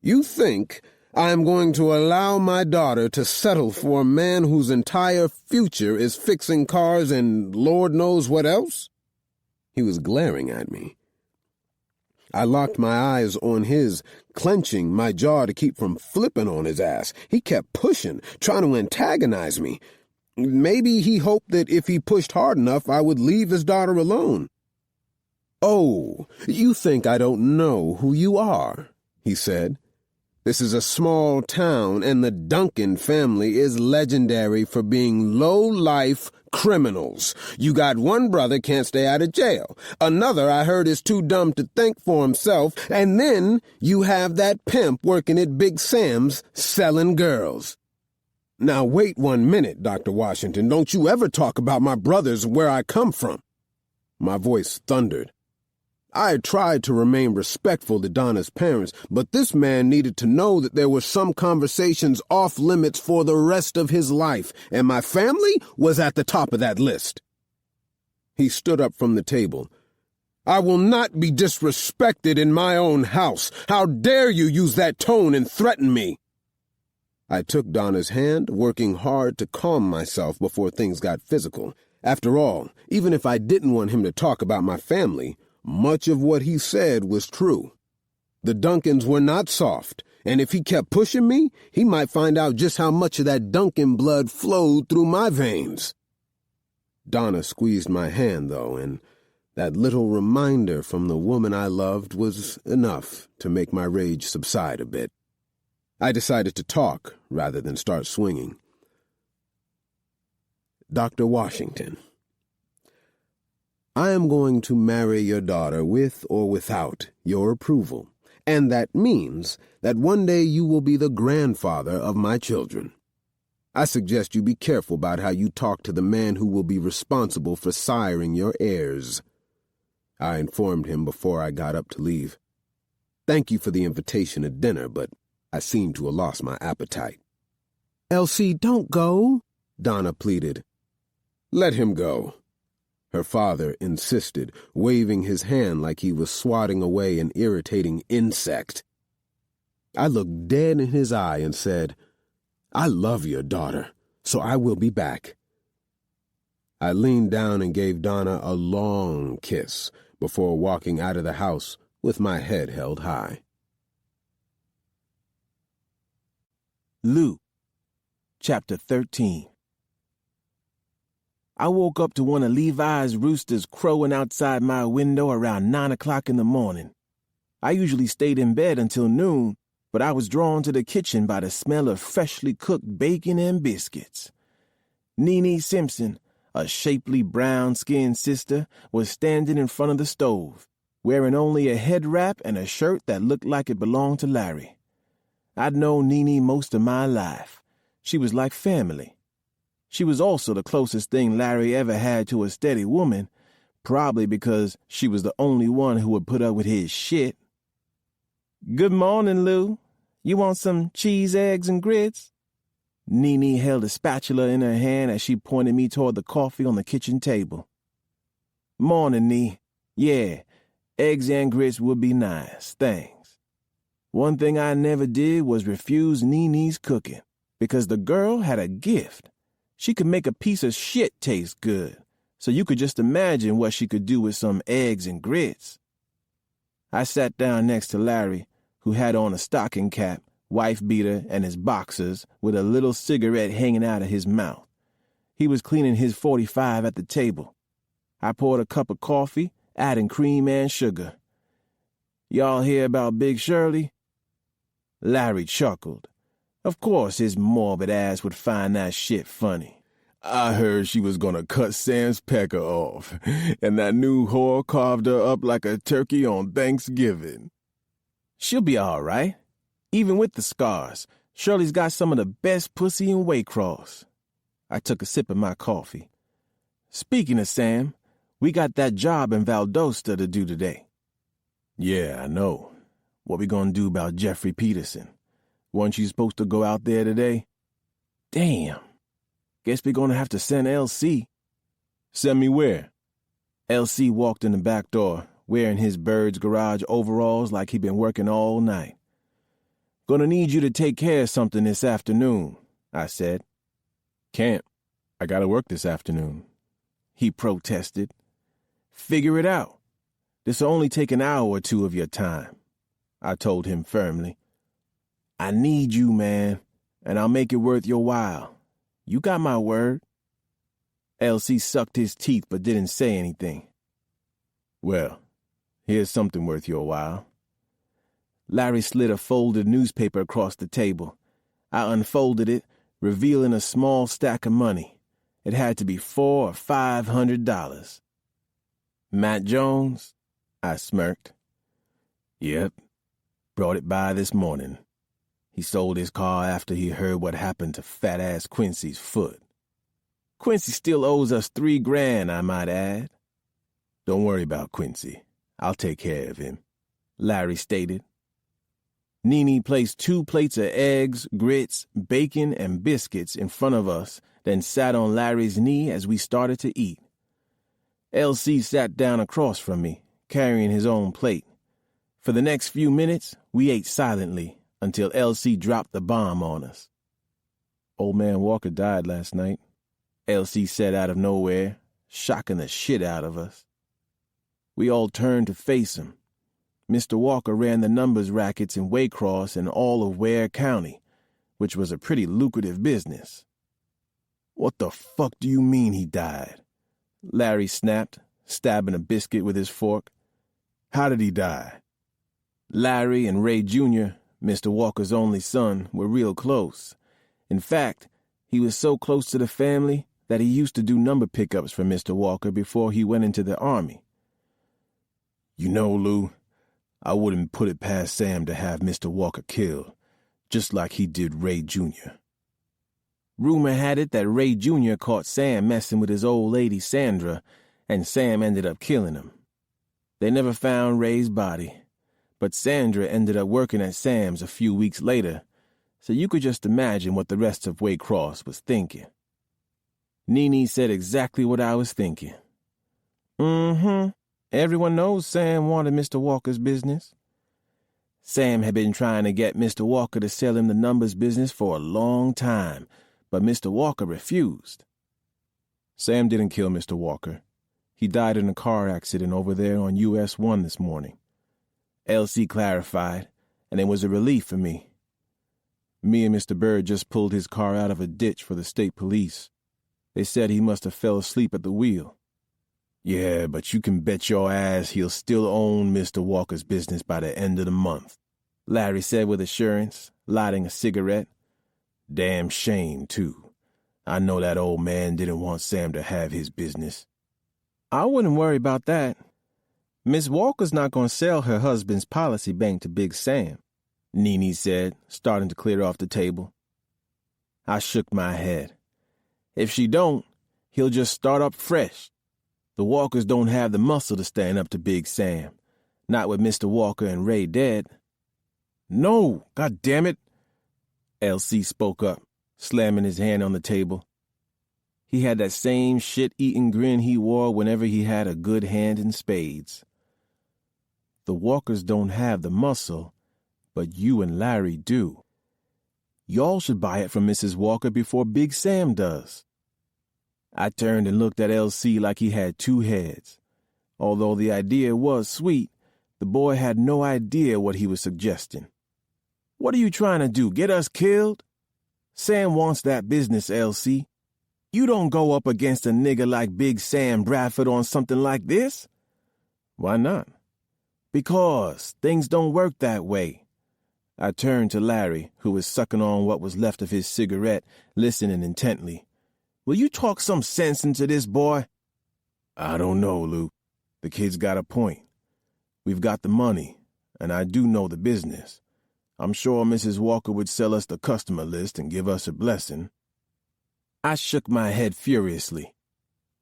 You think I'm going to allow my daughter to settle for a man whose entire future is fixing cars and Lord knows what else? He was glaring at me. I locked my eyes on his, clenching my jaw to keep from flipping on his ass. He kept pushing, trying to antagonize me. Maybe he hoped that if he pushed hard enough, I would leave his daughter alone. Oh, you think I don't know who you are, he said. This is a small town, and the Duncan family is legendary for being low-life criminals. You got one brother can't stay out of jail. Another I heard is too dumb to think for himself. And then you have that pimp working at Big Sam's selling girls. Now wait 1 minute, Dr. Washington. Don't you ever talk about my brothers where I come from. My voice thundered. I had tried to remain respectful to Donna's parents, but this man needed to know that there were some conversations off limits for the rest of his life, and my family was at the top of that list. He stood up from the table. I will not be disrespected in my own house. How dare you use that tone and threaten me? I took Donna's hand, working hard to calm myself before things got physical. After all, even if I didn't want him to talk about my family, much of what he said was true. The Duncans were not soft, and if he kept pushing me, he might find out just how much of that Duncan blood flowed through my veins. Donna squeezed my hand, though, and that little reminder from the woman I loved was enough to make my rage subside a bit. I decided to talk rather than start swinging. Dr. Washington, I am going to marry your daughter with or without your approval, and that means that one day you will be the grandfather of my children. I suggest you be careful about how you talk to the man who will be responsible for siring your heirs. I informed him before I got up to leave. Thank you for the invitation to dinner, but I seem to have lost my appetite. Elsie, don't go, Donna pleaded. Let him go. Her father insisted, waving his hand like he was swatting away an irritating insect. I looked dead in his eye and said, I love your daughter, so I will be back. I leaned down and gave Donna a long kiss before walking out of the house with my head held high.
Luke, Chapter 13. I woke up to one of Levi's roosters crowing outside my window around 9 o'clock in the morning. I usually stayed in bed until noon, but I was drawn to the kitchen by the smell of freshly cooked bacon and biscuits. Nene Simpson, a shapely brown-skinned sister, was standing in front of the stove, wearing only a head wrap and a shirt that looked like it belonged to Larry. I'd known Nene most of my life. She was like family. She was also the closest thing Larry ever had to a steady woman, probably because she was the only one who would put up with his shit. Good morning, Lou. You want some cheese, eggs, and grits? Nene held a spatula in her hand as she pointed me toward the coffee on the kitchen table. Morning, Nee. Yeah, eggs and grits would be nice, thanks. One thing I never did was refuse Nene's cooking, because the girl had a gift. She could make a piece of shit taste good, so you could just imagine what she could do with some eggs and grits. I sat down next to Larry, who had on a stocking cap, wife beater, and his boxers with a little cigarette hanging out of his mouth. He was cleaning his .45 at the table. I poured a cup of coffee, adding cream and sugar. "Y'all hear about Big Shirley?" Larry chuckled. Of course his morbid ass would find that shit funny.
"I heard she was gonna cut Sam's pecker off, and that new whore carved her up like a turkey on Thanksgiving."
"She'll be all right. Even with the scars, Shirley's got some of the best pussy in Waycross." I took a sip of my coffee. "Speaking of Sam, we got that job in Valdosta to do today."
"Yeah, I know.
"What we gonna do about Jeffrey Peterson? Weren't you supposed to go out there today?" "Damn. Guess we're gonna have to send LC."
"Send me where?"
LC walked in the back door, wearing his Bird's Garage overalls like he'd been working all night. "Gonna need you to take care of something this afternoon," I said.
"Can't. I gotta work this afternoon,"
he protested. "Figure it out. This'll only take an hour or two of your time," I told him firmly. "I need you, man, and I'll make it worth your while. You got my word." LC sucked his teeth but didn't say anything.
"Well, here's something worth your while."
Larry slid a folded newspaper across the table. I unfolded it, revealing a small stack of money. It had to be $400 or $500. "Matt Jones?" I smirked.
"Yep.
Brought it by this morning. He sold his car after he heard what happened to fat-ass Quincy's foot. Quincy still owes us $3,000, I might add."
"Don't worry about Quincy. I'll take care of him,"
Larry stated. Nene placed 2 plates of eggs, grits, bacon, and biscuits in front of us, then sat on Larry's knee as we started to eat. LC sat down across from me, carrying his own plate. For the next few minutes, we ate silently until LC dropped the bomb on us.
"Old man Walker died last night,"
LC said out of nowhere, shocking the shit out of us. We all turned to face him. Mr. Walker ran the numbers rackets in Waycross and all of Ware County, which was a pretty lucrative business.
"What the fuck do you mean he died?"
Larry snapped, stabbing a biscuit with his fork.
"How did he die?"
Larry and Ray Jr., Mr. Walker's only son, were real close. In fact, he was so close to the family that he used to do number pickups for Mr. Walker before he went into the Army.
"You know, Lou, I wouldn't put it past Sam to have Mr. Walker killed, just like he did Ray Jr."
Rumor had it that Ray Jr. caught Sam messing with his old lady Sandra, and Sam ended up killing him. They never found Ray's body, but Sandra ended up working at Sam's a few weeks later, so you could just imagine what the rest of Waycross was thinking. Nene said exactly what I was thinking. Everyone knows Sam wanted Mr. Walker's business. Sam had been trying to get Mr. Walker to sell him the numbers business for a long time, but Mr. Walker refused.
"Sam didn't kill Mr. Walker. He died in a car accident over there on US 1 this morning,"
LC clarified, and it was a relief for me.
"Me and Mr. Bird just pulled his car out of a ditch for the state police. They said he must have fell asleep at the wheel."
"Yeah, but you can bet your ass he'll still own Mr. Walker's business by the end of the month," Larry said with assurance, lighting a cigarette. "Damn shame, too. I know that old man didn't want Sam to have his business." "I wouldn't worry about that. Miss Walker's not going to sell her husband's policy bank to Big Sam," Nene said, starting to clear off the table. I shook my head. "If she don't, he'll just start up fresh. The Walkers don't have the muscle to stand up to Big Sam, not with Mr. Walker and Ray dead." "No, God damn it!" LC spoke up, slamming his hand on the table. He had that same shit-eating grin he wore whenever he had a good hand in spades. "The Walkers don't have the muscle, but you and Larry do. Y'all should buy it from Mrs. Walker before Big Sam does." I turned and looked at LC like he had two heads. Although the idea was sweet, the boy had no idea what he was suggesting. What are you trying to do, get us killed? Sam wants that business, LC. You don't go up against a nigga like Big Sam Bradford on something like this. Why not? Because things don't work that way. I turned to Larry, who was sucking on what was left of his cigarette, listening intently. Will you talk some sense into this boy? I don't know, Luke. The kid's got a point. We've got the money, and I do know the business. I'm sure Mrs. Walker would sell us the customer list and give us a blessing. I shook my head furiously.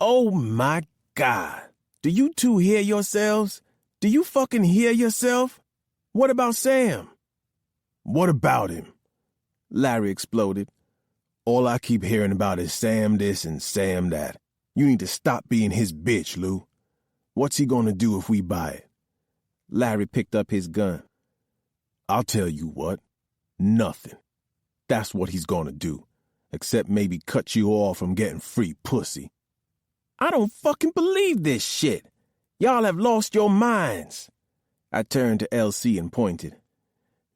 Oh my God! Do you two hear yourselves? Do you fucking hear yourself? What about Sam? What about him? Larry exploded. All I keep hearing about is Sam this and Sam that. You need to stop being his bitch, Lou. What's he gonna do if we buy it? Larry picked up his gun. I'll tell you what. Nothing. That's what he's gonna do. Except maybe cut you off from getting free pussy. I don't fucking believe this shit. Y'all have lost your minds. I turned to LC and pointed.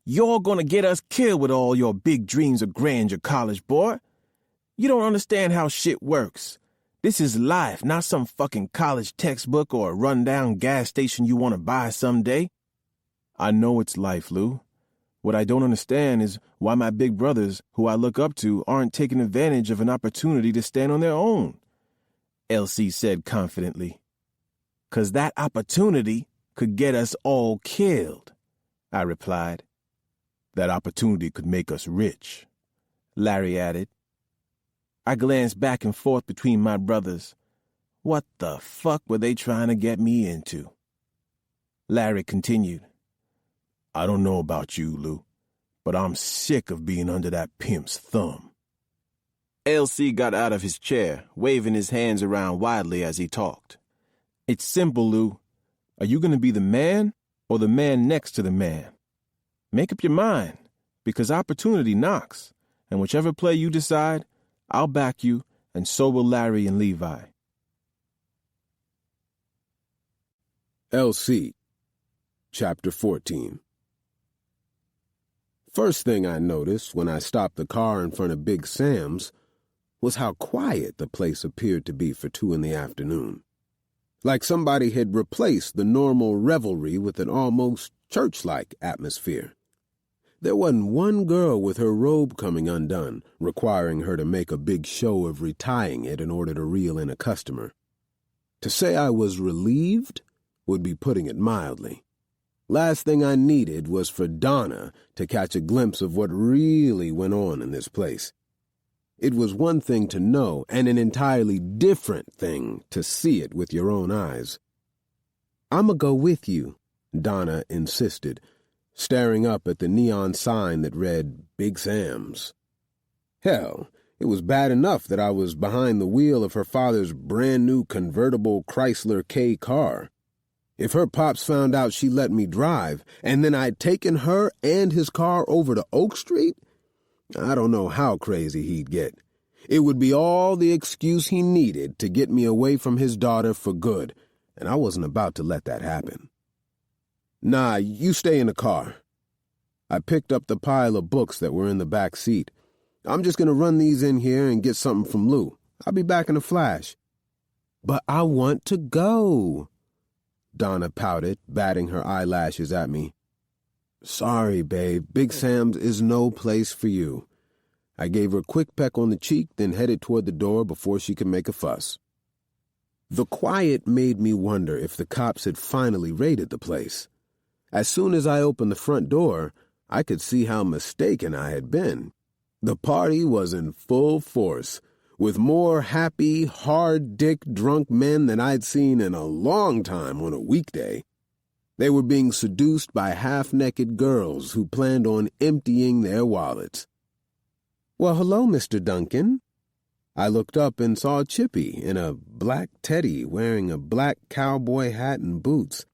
You're gonna get us killed with all your big dreams of grandeur, college boy. You don't understand how shit works. This is life, not some fucking college textbook or a rundown gas station you want to buy someday. I know it's life, Lou. What I don't understand is why my big brothers, who I look up to, aren't taking advantage of an opportunity to stand on their own, LC said confidently. 'Cause that opportunity could get us all killed, I replied. That opportunity could make us rich, Larry added. I glanced back and forth between my brothers. What the fuck were they trying to get me into? Larry continued. I don't know about you, Lou, but I'm sick of being under that pimp's thumb. LC got out of his chair, waving his hands around wildly as he talked. It's simple, Lou. Are you going to be the man or the man next to the man? Make up your mind, because opportunity knocks, and whichever play you decide, I'll back you, and so will Larry and Levi.
LC, Chapter 14. First thing I noticed when I stopped the car in front of Big Sam's was how quiet the place appeared to be for 2 in the afternoon. Like somebody had replaced the normal revelry with an almost church-like atmosphere. There wasn't one girl with her robe coming undone, requiring her to make a big show of retying it in order to reel in a customer. To say I was relieved would be putting it mildly. Last thing I needed was for Donna to catch a glimpse of what really went on in this place. It was one thing to know, and an entirely different thing to see it with your own eyes. "I'ma go with you," Donna insisted, staring up at the neon sign that read Big Sam's. Hell, it was bad enough that I was behind the wheel of her father's brand-new convertible Chrysler K car. If her pops found out she let me drive, and then I'd taken her and his car over to Oak Street, I don't know how crazy he'd get. It would be all the excuse he needed to get me away from his daughter for good, and I wasn't about to let that happen. Nah, you stay in the car. I picked up the pile of books that were in the back seat. I'm just going to run these in here and get something from Lou. I'll be back in a flash. But I want to go, Donna pouted, batting her eyelashes at me. Sorry, babe. Big Sam's is no place for you. I gave her a quick peck on the cheek, then headed toward the door before she could make a fuss. The quiet made me wonder if the cops had finally raided the place. As soon as I opened the front door, I could see how mistaken I had been. The party was in full force, with more happy, hard-dick drunk men than I'd seen in a long time on a weekday. They were being seduced by half-naked girls who planned on emptying their wallets. Well, hello, Mr. Duncan. I looked up and saw Chippy in a black teddy wearing a black cowboy hat and boots.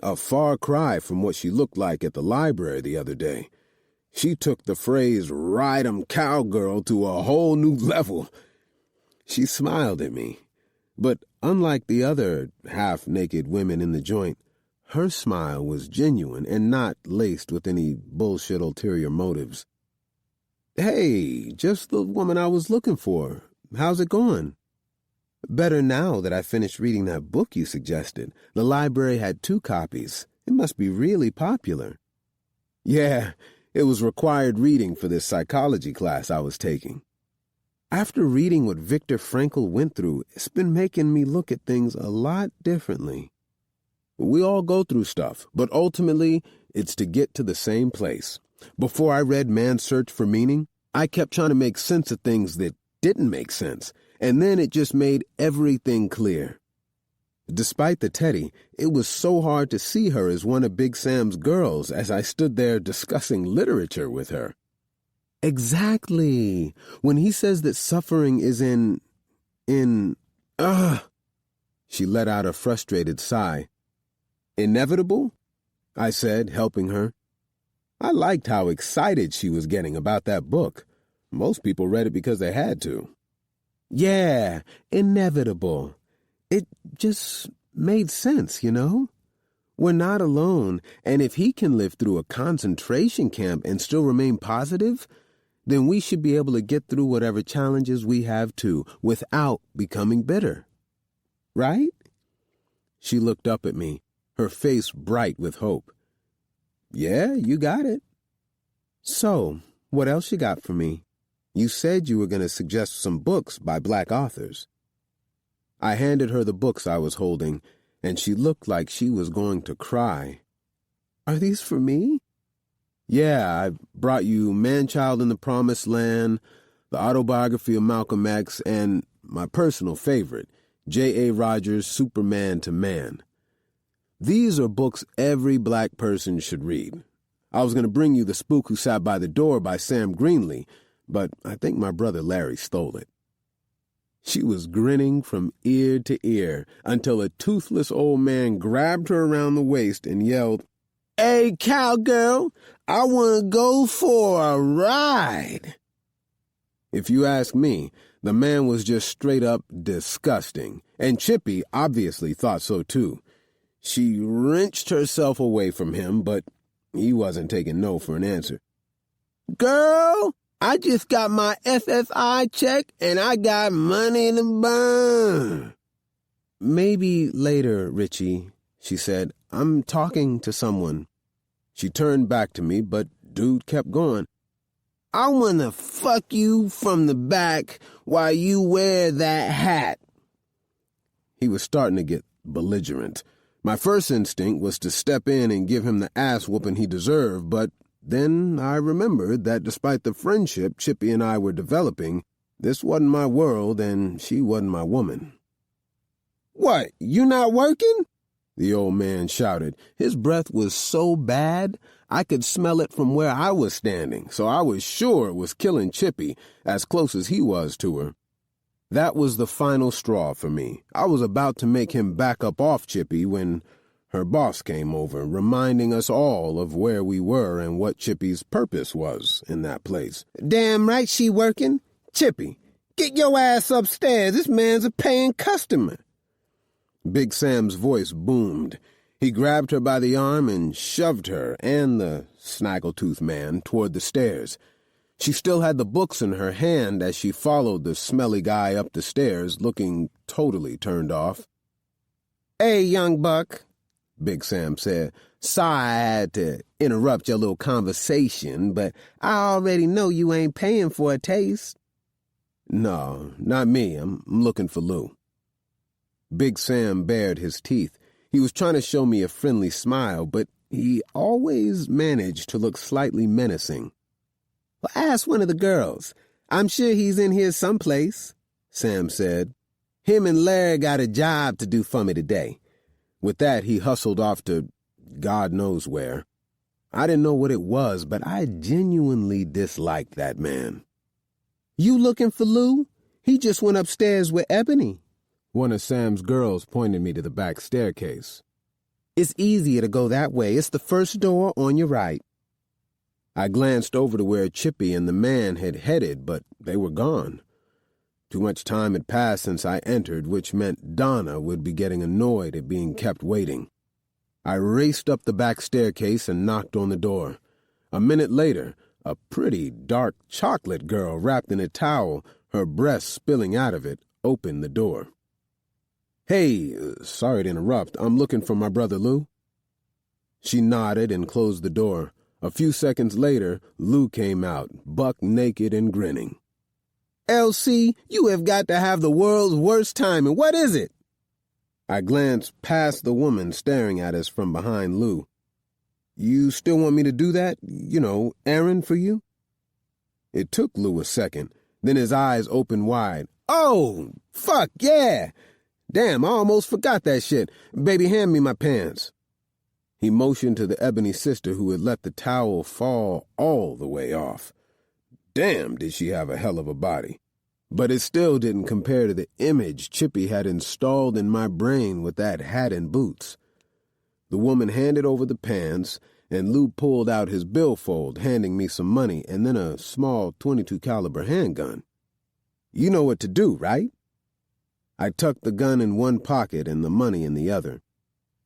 A far cry from what she looked like at the library the other day. She took the phrase "ride 'em cowgirl" to a whole new level. She smiled at me. But unlike the other half-naked women in the joint, her smile was genuine and not laced with any bullshit ulterior motives. "Hey, just the woman I was looking for. How's it going?" "Better now that I finished reading that book you suggested. The library had 2 copies. It must be really popular." "Yeah, it was required reading for this psychology class I was taking. After reading what Viktor Frankl went through, it's been making me look at things a lot differently. We all go through stuff, but ultimately, it's to get to the same place. Before I read Man's Search for Meaning, I kept trying to make sense of things that didn't make sense, and then it just made everything clear. Despite the teddy, it was so hard to see her as one of Big Sam's girls as I stood there discussing literature with her. Exactly. When he says that suffering is She let out a frustrated sigh. "Inevitable?" I said, helping her. I liked how excited she was getting about that book. Most people read it because they had to. "Yeah, inevitable. It just made sense, you know? We're not alone, and if he can live through a concentration camp and still remain positive, then we should be able to get through whatever challenges we have too, without becoming bitter. Right?" She looked up at me, her face bright with hope. "Yeah, you got it." "So, what else you got for me? You said you were going to suggest some books by Black authors." I handed her the books I was holding, and she looked like she was going to cry. "Are these for me?" "Yeah, I brought you Man-Child in the Promised Land, the autobiography of Malcolm X, and my personal favorite, J.A. Rogers' Superman to Man. These are books every black person should read. I was going to bring you The Spook Who Sat by the Door by Sam Greenlee, but I think my brother Larry stole it." She was grinning from ear to ear until a toothless old man grabbed her around the waist and yelled, "Hey, cowgirl, I want to go for a ride." If you ask me, the man was just straight up disgusting, and Chippy obviously thought so too. She wrenched herself away from him, but he wasn't taking no for an answer. "Girl, I just got my SSI check and I got money to burn." "Maybe later, Richie," she said. "I'm talking to someone." She turned back to me, but dude kept going. "I want to fuck you from the back while you wear that hat." He was starting to get belligerent. My first instinct was to step in and give him the ass-whooping he deserved, but then I remembered that despite the friendship Chippy and I were developing, this wasn't my world and she wasn't my woman. "What, you not working?" the old man shouted. His breath was so bad I could smell it from where I was standing, so I was sure it was killing Chippy, as close as he was to her. That was the final straw for me. I was about to make him back up off Chippy when her boss came over, reminding us all of where we were and what Chippy's purpose was in that place. "Damn right she working. Chippy, get your ass upstairs. This man's a paying customer." Big Sam's voice boomed. He grabbed her by the arm and shoved her and the snaggletooth man toward the stairs. She still had the books in her hand as she followed the smelly guy up the stairs, looking totally turned off. "Hey, young buck," Big Sam said. "Sorry I had to interrupt your little conversation, but I already know you ain't paying for a taste." "No, not me. I'm looking for Lou." Big Sam bared his teeth. He was trying to show me a friendly smile, but he always managed to look slightly menacing. "Well, ask one of the girls. I'm sure he's in here someplace," Sam said. "Him and Larry got a job to do for me today." With that, he hustled off to God knows where. I didn't know what it was, but I genuinely disliked that man. "You looking for Lou? He just went upstairs with Ebony." One of Sam's girls pointed me to the back staircase. "It's easier to go that way. It's the first door on your right." I glanced over to where Chippy and the man had headed, but they were gone. Too much time had passed since I entered, which meant Donna would be getting annoyed at being kept waiting. I raced up the back staircase and knocked on the door. A minute later, a pretty, dark chocolate girl wrapped in a towel, her breast spilling out of it, opened the door. "Hey, sorry to interrupt. I'm looking for my brother Lou." She nodded and closed the door. A few seconds later, Lou came out, buck naked and grinning. "LC, you have got to have the world's worst timing. What is it?" I glanced past the woman staring at us from behind Lou. "You still want me to do that? Errand for you?" It took Lou a second. Then his eyes opened wide. "Oh, fuck, yeah! Damn, I almost forgot that shit. Baby, hand me my pants." He motioned to the ebony sister who had let the towel fall all the way off. Damn, did she have a hell of a body. But it still didn't compare to the image Chippy had installed in my brain with that hat and boots. The woman handed over the pants, and Lou pulled out his billfold, handing me some money and then a small .22 caliber handgun. "You know what to do, right?" I tucked the gun in one pocket and the money in the other.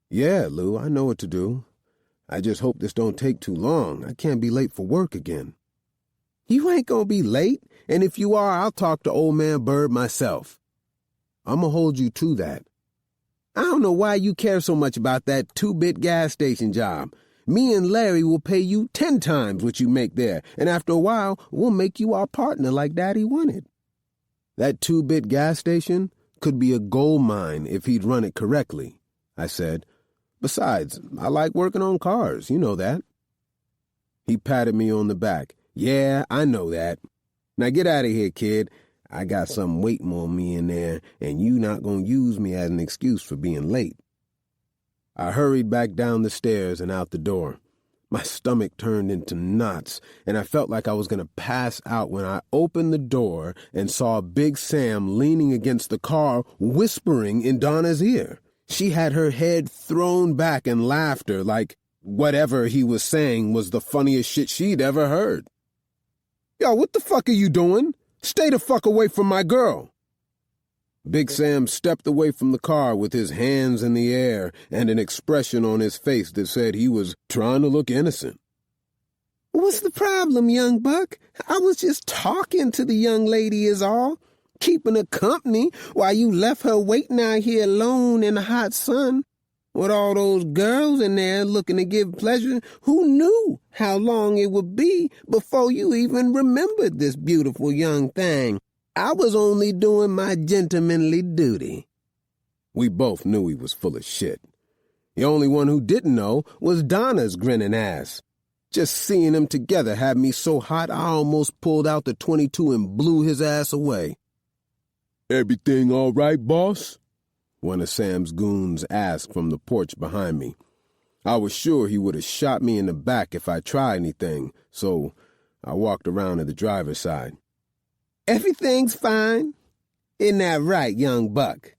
"Yeah, Lou, I know what to do. I just hope this don't take too long. I can't be late for work again." "You ain't gonna be late, and if you are, I'll talk to old man Bird myself." "I'ma hold you to that." "I don't know why you care so much about that 2-bit gas station job. Me and Larry will pay you 10 times what you make there, and after a while, we'll make you our partner like Daddy wanted." "That 2-bit gas station could be a gold mine if he'd run it correctly," I said. "Besides, I like working on cars, you know that." He patted me on the back. "Yeah, I know that. Now get out of here, kid. I got something waiting on me in there, and you not gonna use me as an excuse for being late." I hurried back down the stairs and out the door. My stomach turned into knots, and I felt like I was gonna pass out when I opened the door and saw Big Sam leaning against the car, whispering in Donna's ear. She had her head thrown back in laughter like whatever he was saying was the funniest shit she'd ever heard. "Yo, what the fuck are you doing? Stay the fuck away from my girl." Big Sam stepped away from the car with his hands in the air and an expression on his face that said he was trying to look innocent. "What's the problem, young buck? I was just talking to the young lady is all. Keeping her company while you left her waiting out here alone in the hot sun. With all those girls in there looking to give pleasure, who knew how long it would be before you even remembered this beautiful young thing? I was only doing my gentlemanly duty." We both knew he was full of shit. The only one who didn't know was Donna's grinning ass. Just seeing them together had me so hot I almost pulled out the .22 and blew his ass away. "Everything all right, boss?" one of Sam's goons asked from the porch behind me. I was sure he would have shot me in the back if I tried anything, so I walked around to the driver's side. "Everything's fine. Isn't that right, young buck?"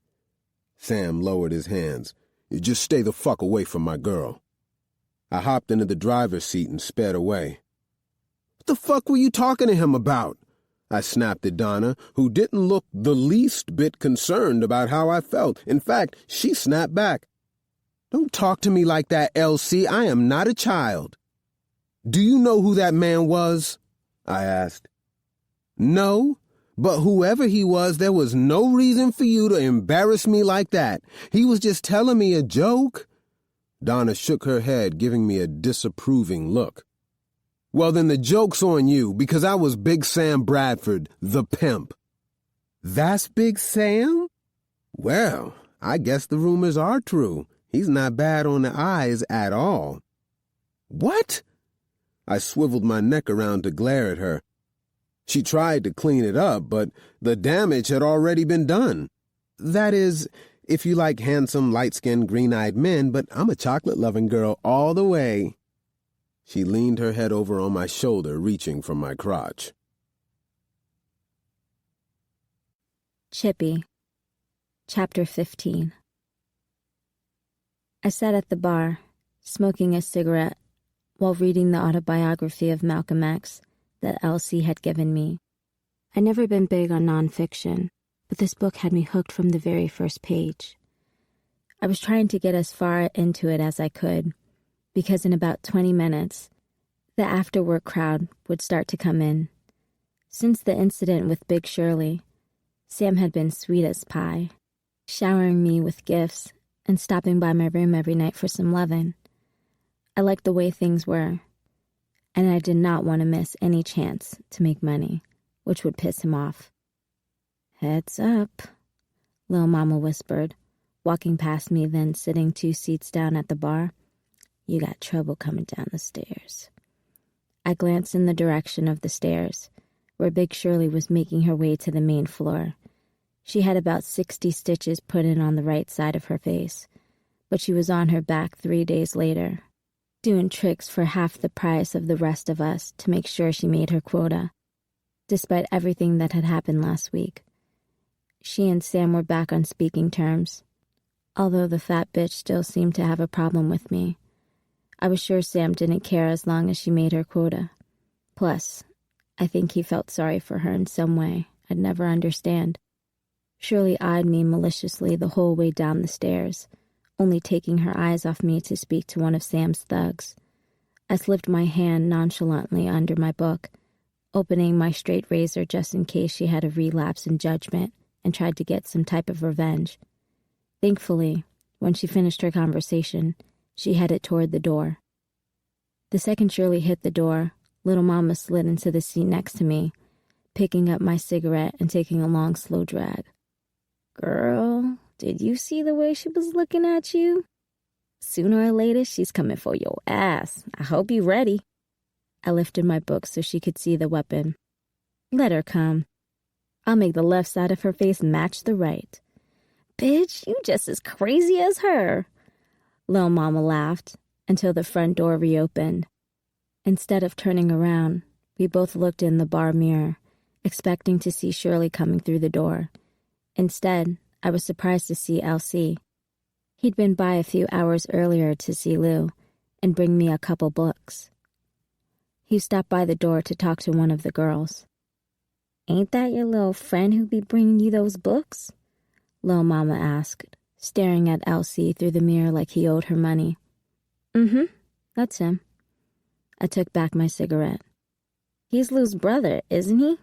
Sam lowered his hands. "You just stay the fuck away from my girl." I hopped into the driver's seat and sped away. "What the fuck were you talking to him about?" I snapped at Donna, who didn't look the least bit concerned about how I felt. In fact, she snapped back. "Don't talk to me like that, LC. I am not a child." "Do you know who that man was?" I asked. "No, but whoever he was, there was no reason for you to embarrass me like that. He was just telling me a joke." Donna shook her head, giving me a disapproving look. "Well, then the joke's on you, because I was Big Sam Bradford, the pimp." "That's Big Sam? Well, I guess the rumors are true. He's not bad on the eyes at all." "What?" I swiveled my neck around to glare at her. She tried to clean it up, but the damage had already been done. "That is, if you like handsome, light-skinned, green-eyed men, but I'm a chocolate-loving girl all the way." She leaned her head over on my shoulder, reaching for my crotch.
Chippy. Chapter 15. I sat at the bar, smoking a cigarette, while reading the autobiography of Malcolm X that Elsie had given me. I'd never been big on nonfiction, but this book had me hooked from the very first page. I was trying to get as far into it as I could, because in about 20 minutes, the after-work crowd would start to come in. Since the incident with Big Shirley, Sam had been sweet as pie, showering me with gifts and stopping by my room every night for some lovin'. I liked the way things were, and I did not want to miss any chance to make money, which would piss him off. "Heads up," Lil' Mama whispered, walking past me, then sitting 2 seats down at the bar. "You got trouble coming down the stairs." I glanced in the direction of the stairs, where Big Shirley was making her way to the main floor. She had about 60 stitches put in on the right side of her face, but she was on her back 3 days later, doing tricks for half the price of the rest of us to make sure she made her quota, despite everything that had happened last week. She and Sam were back on speaking terms, although the fat bitch still seemed to have a problem with me. I was sure Sam didn't care as long as she made her quota. Plus, I think he felt sorry for her in some way I'd never understand. Shirley eyed me maliciously the whole way down the stairs, only taking her eyes off me to speak to one of Sam's thugs. I slipped my hand nonchalantly under my book, opening my straight razor just in case she had a relapse in judgment and tried to get some type of revenge. Thankfully, when she finished her conversation, she headed toward the door. The second Shirley hit the door, Little Mama slid into the seat next to me, picking up my cigarette and taking a long, slow drag. "Girl, did you see the way she was looking at you? Sooner or later, she's coming for your ass. I hope you ready." I lifted my book so she could see the weapon. "Let her come. I'll make the left side of her face match the right." "Bitch, you just as crazy as her." Lil' Mama laughed until the front door reopened. Instead of turning around, we both looked in the bar mirror, expecting to see Shirley coming through the door. Instead, I was surprised to see LC. He'd been by a few hours earlier to see Lou and bring me a couple books. He stopped by the door to talk to one of the girls. "Ain't that your little friend who be bringing you those books?" Lil' Mama asked, staring at Elsie through the mirror like he owed her money. "Mm-hmm, that's him." I took back my cigarette. "He's Lou's brother, isn't he?"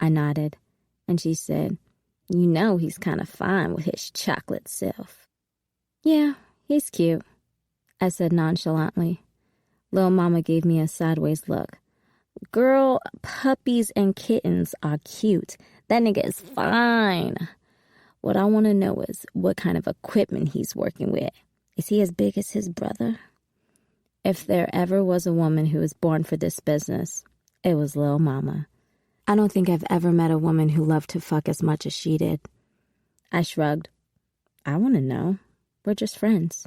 I nodded, and she said, "You know he's kind of fine with his chocolate self." "Yeah, he's cute," I said nonchalantly. Lil' Mama gave me a sideways look. "Girl, puppies and kittens are cute. That nigga is fine. What I want to know is what kind of equipment he's working with. Is he as big as his brother?" If there ever was a woman who was born for this business, it was Lil' Mama. I don't think I've ever met a woman who loved to fuck as much as she did. I shrugged. "I want to know. We're just friends."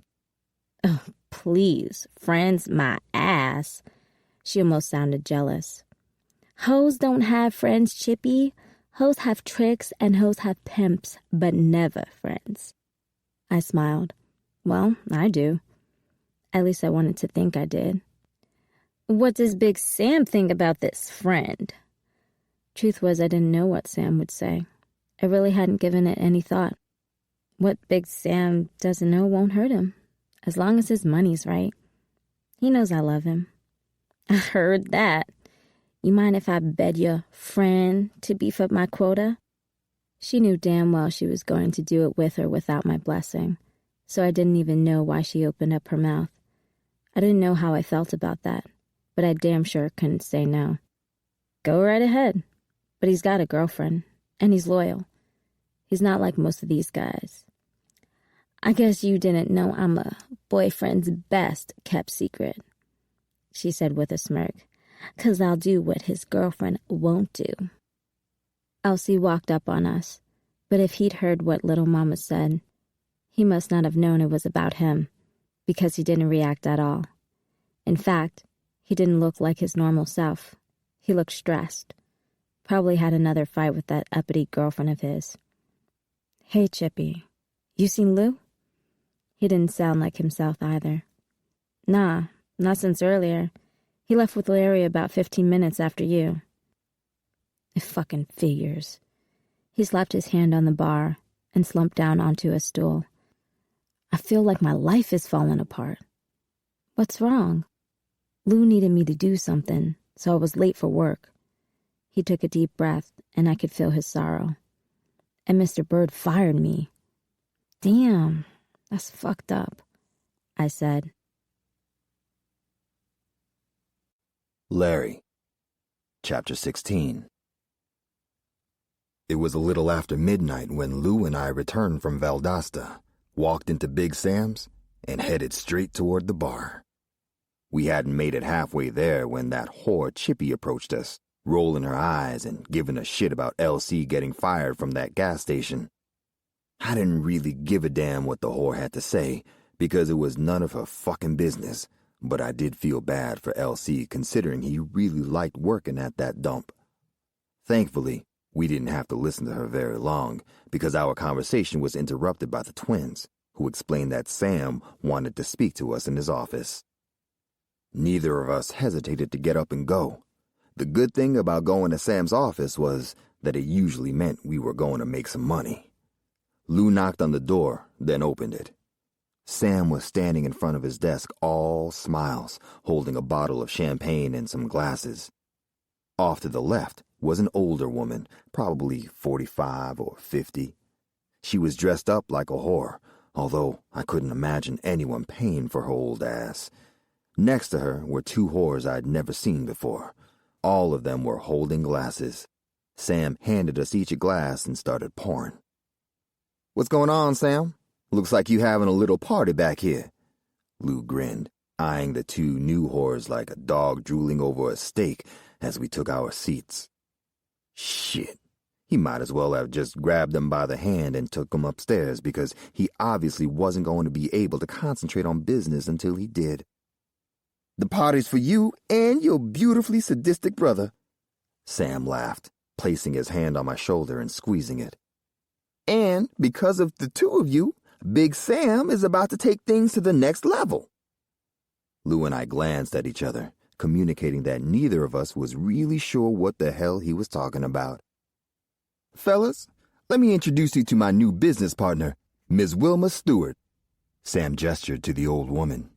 "Oh, please, friends my ass." She almost sounded jealous. "Hoes don't have friends, Chippy. Hoes have tricks and hoes have pimps, but never friends." I smiled. "Well, I do. At least I wanted to think I did." "What does Big Sam think about this friend?" Truth was, I didn't know what Sam would say. I really hadn't given it any thought. What Big Sam doesn't know won't hurt him, as long as his money's right. He knows I love him. "I heard that. You mind if I bed your friend to beef up my quota?" She knew damn well she was going to do it with or without my blessing, so I didn't even know why she opened up her mouth. I didn't know how I felt about that, but I damn sure couldn't say no. "Go right ahead. But he's got a girlfriend, and he's loyal. He's not like most of these guys." "I guess you didn't know I'm a boyfriend's best kept secret," she said with a smirk, "'cause I'll do what his girlfriend won't do." Elsie walked up on us, but if he'd heard what Little Mama said, he must not have known it was about him, because he didn't react at all. In fact, he didn't look like his normal self. He looked stressed. Probably had another fight with that uppity girlfriend of his. "Hey, Chippy, you seen Lou?" He didn't sound like himself either. "Nah, not since earlier. He left with Larry about 15 minutes after you." "It fucking figures. He slapped his hand on the bar and slumped down onto a stool. I feel like my life is falling apart. What's wrong? Lou needed me to do something, so I was late for work. He took a deep breath, and I could feel his sorrow. And Mr. Bird fired me. Damn, that's fucked up, I said.
Larry. Chapter 16. It was a little after midnight when Lou and I returned from Valdosta, walked into Big Sam's, and headed straight toward the bar. We hadn't made it halfway there when that whore Chippy approached us, rolling her eyes and giving a shit about LC getting fired from that gas station. I didn't really give a damn what the whore had to say, because it was none of her fucking business, but I did feel bad for LC considering he really liked working at that dump. Thankfully, we didn't have to listen to her very long, because our conversation was interrupted by the twins, who explained that Sam wanted to speak to us in his office. Neither of us hesitated to get up and go. The good thing about going to Sam's office was that it usually meant we were going to make some money. Lou knocked on the door, then opened it. Sam was standing in front of his desk, all smiles, holding a bottle of champagne and some glasses. Off to the left was an older woman, probably 45 or 50. She was dressed up like a whore, although I couldn't imagine anyone paying for her old ass. Next to her were two whores I'd never seen before. All of them were holding glasses. Sam handed us each a glass and started pouring. "What's going on, Sam? Looks like you having a little party back here." Lou grinned, eyeing the two new whores like a dog drooling over a steak as we took our seats. Shit, he might as well have just grabbed them by the hand and took them upstairs because he obviously wasn't going to be able to concentrate on business until he did. "The party's for you and your beautifully sadistic brother." Sam laughed, placing his hand on my shoulder and squeezing it. "And because of the two of you, Big Sam is about to take things to the next level." Lou and I glanced at each other, communicating that neither of us was really sure what the hell he was talking about. "Fellas, let me introduce you to my new business partner, Miss Wilma Stewart." Sam gestured to the old woman.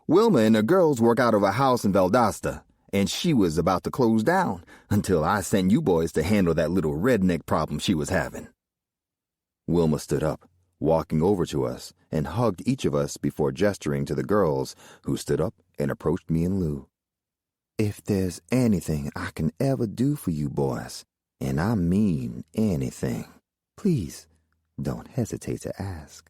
"Wilma and her girls work out of a house in Valdosta, and she was about to close down until I sent you boys to handle that little redneck problem she was having." Wilma stood up, walking over to us, and hugged each of us before gesturing to the girls, who stood up and approached me and Lou. "If there's anything I can ever do for you boys, and I mean anything, please don't hesitate to ask."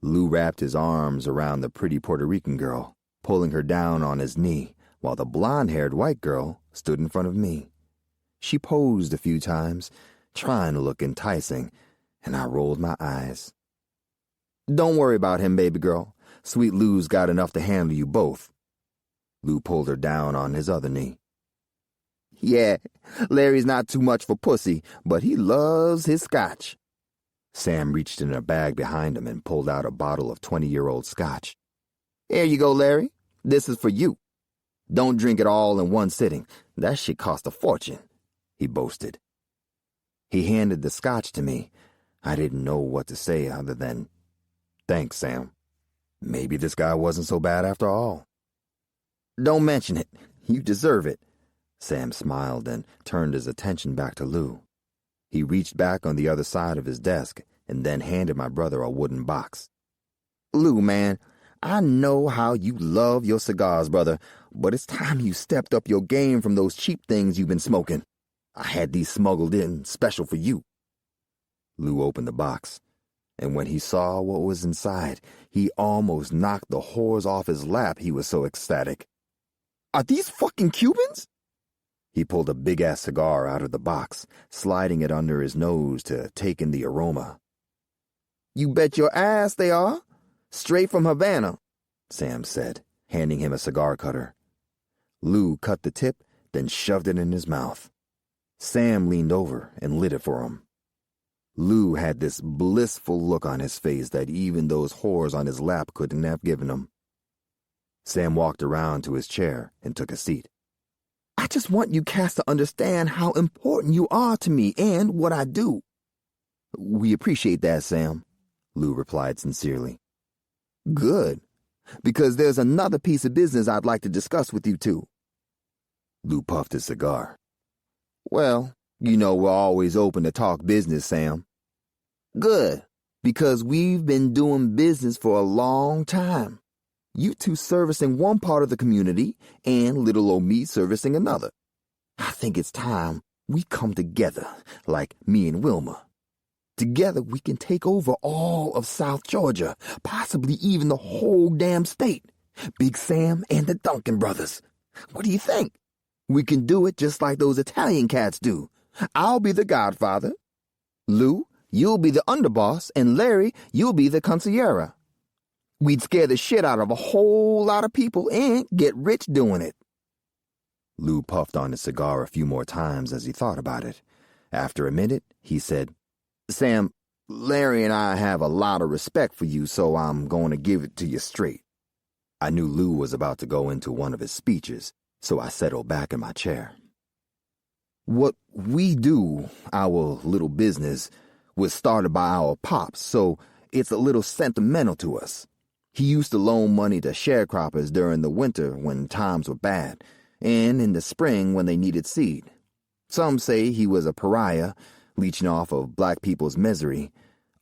Lou wrapped his arms around the pretty Puerto Rican girl, pulling her down on his knee, while the blonde-haired white girl stood in front of me. She posed a few times, trying to look enticing, and I rolled my eyes. "Don't worry about him, baby girl. Sweet Lou's got enough to handle you both." Lou pulled her down on his other knee. "Yeah, Larry's not too much for pussy, but he loves his scotch." Sam reached in a bag behind him and pulled out a bottle of 20-year-old scotch. "Here you go, Larry. This is for you. Don't drink it all in one sitting. That shit cost a fortune," he boasted. He handed the scotch to me. I didn't know what to say other than, "Thanks, Sam. Maybe this guy wasn't so bad after all." "Don't mention it. You deserve it." Sam smiled and turned his attention back to Lou. He reached back on the other side of his desk and then handed my brother a wooden box. "Lou, man, I know how you love your cigars, brother, but it's time you stepped up your game from those cheap things you've been smoking. I had these smuggled in special for you." Lou opened the box, and when he saw what was inside, he almost knocked the whores off his lap. He was so ecstatic. "Are these fucking Cubans?" He pulled a big-ass cigar out of the box, sliding it under his nose to take in the aroma. "You bet your ass they are. Straight from Havana," Sam said, handing him a cigar cutter. Lou cut the tip, then shoved it in his mouth. Sam leaned over and lit it for him. Lou had this blissful look on his face that even those whores on his lap couldn't have given him. Sam walked around to his chair and took a seat. "I just want you cats to understand how important you are to me and what I do." "We appreciate that, Sam," Lou replied sincerely. "Good, because there's another piece of business I'd like to discuss with you, too." Lou puffed his cigar. "Well, you know we're always open to talk business, Sam." "Good, because we've been doing business for a long time. You two servicing one part of the community and little old me servicing another. I think it's time we come together, like me and Wilma. Together we can take over all of South Georgia, possibly even the whole damn state. Big Sam and the Duncan brothers. What do you think? We can do it just like those Italian cats do. I'll be the godfather. Lou, you'll be the underboss, and Larry, you'll be the consigliere. We'd scare the shit out of a whole lot of people and get rich doing it." Lou puffed on his cigar a few more times as he thought about it. After a minute, he said, "Sam, Larry and I have a lot of respect for you, so I'm going to give it to you straight." I knew Lou was about to go into one of his speeches, so I settled back in my chair. "What we do, our little business, was started by our pops, so it's a little sentimental to us. He used to loan money to sharecroppers during the winter when times were bad, and in the spring when they needed seed. Some say he was a pariah, leeching off of black people's misery.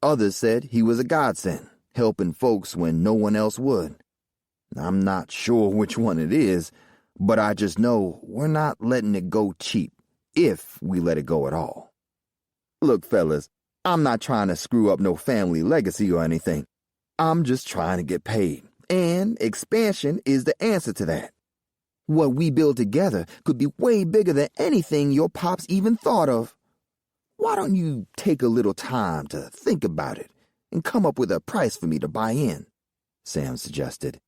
Others said he was a godsend, helping folks when no one else would. I'm not sure which one it is, but I just know we're not letting it go cheap, if we let it go at all. Look, fellas, I'm not trying to screw up no family legacy or anything. I'm just trying to get paid, and expansion is the answer to that. What we build together could be way bigger than anything your pops even thought of. Why don't you take a little time to think about it and come up with a price for me to buy in?" Sam suggested.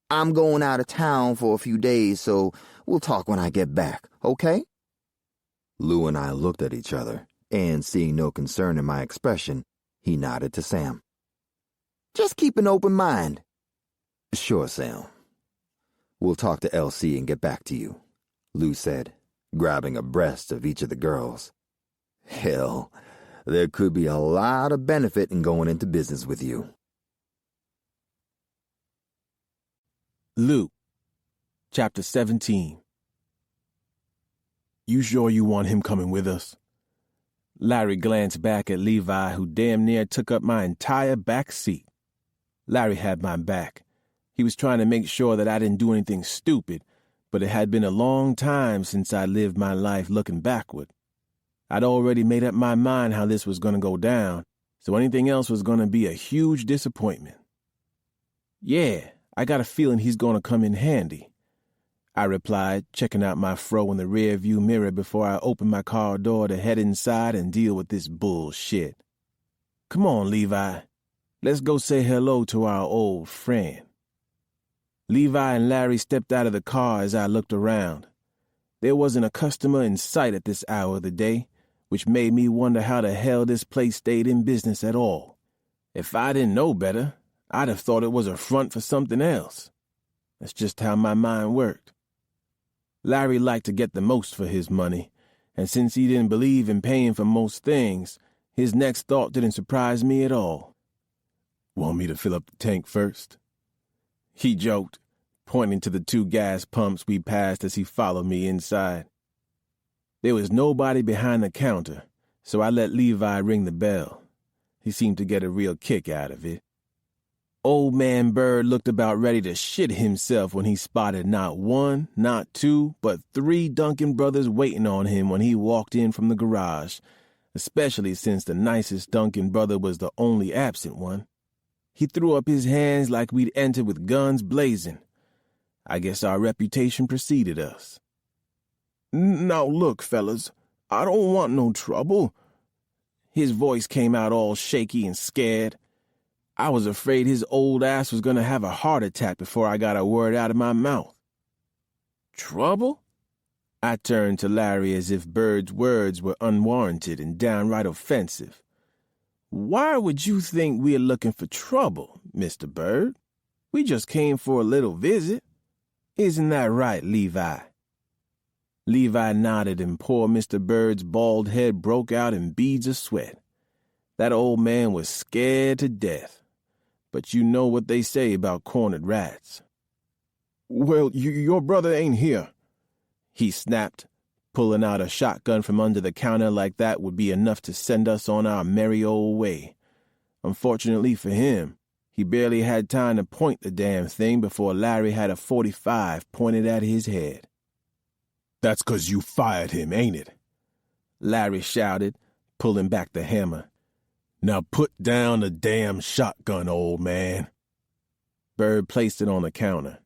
"I'm going out of town for a few days, so we'll talk when I get back, okay?" Lou and I looked at each other, and seeing no concern in my expression, he nodded to Sam. "Just keep an open mind." "Sure, Sam. We'll talk to LC and get back to you," Lou said, grabbing a breast of each of the girls. "Hell, there could be a lot of benefit in going into business with you."
Luke, Chapter 17. "You sure you want him coming with us?" Larry glanced back at Levi, who damn near took up my entire back seat. Larry had my back. He was trying to make sure that I didn't do anything stupid, but it had been a long time since I lived my life looking backward. I'd already made up my mind how this was going to go down, so anything else was going to be a huge disappointment. "Yeah, I got a feeling he's going to come in handy," I replied, checking out my fro in the rear-view mirror before I opened my car door to head inside and deal with this bullshit. "Come on, Levi. Let's go say hello to our old friend." Levi and Larry stepped out of the car as I looked around. There wasn't a customer in sight at this hour of the day, which made me wonder how the hell this place stayed in business at all. If I didn't know better, I'd have thought it was a front for something else. That's just how my mind worked. Larry liked to get the most for his money, and since he didn't believe in paying for most things, his next thought didn't surprise me at all. "Want me to fill up the tank first?" he joked, pointing to the 2 gas pumps we passed as he followed me inside. There was nobody behind the counter, so I let Levi ring the bell. He seemed to get a real kick out of it. Old Man Bird looked about ready to shit himself when he spotted not 1, not 2, but 3 Duncan brothers waiting on him when he walked in from the garage, especially since the nicest Duncan brother was the only absent one. He threw up his hands like we'd entered with guns blazing. I guess our reputation preceded us. "Now look, fellas, I don't want no trouble." His voice came out all shaky and scared. I was afraid his old ass was going to have a heart attack before I got a word out of my mouth. "Trouble?" I turned to Larry as if Bird's words were unwarranted and downright offensive. "Why would you think we're looking for trouble, Mr. Bird? We just came for a little visit. Isn't that right, Levi?" Levi nodded, and poor Mr. Bird's bald head broke out in beads of sweat. That old man was scared to death. But you know what they say about cornered rats. "Well, your brother ain't here," he snapped, pulling out a shotgun from under the counter like that would be enough to send us on our merry old way. Unfortunately for him, he barely had time to point the damn thing before Larry had a .45 pointed at his head. "That's 'cause you fired him, ain't it?" Larry shouted, pulling back the hammer. "Now put down the damn shotgun, old man." Bird placed it on the counter.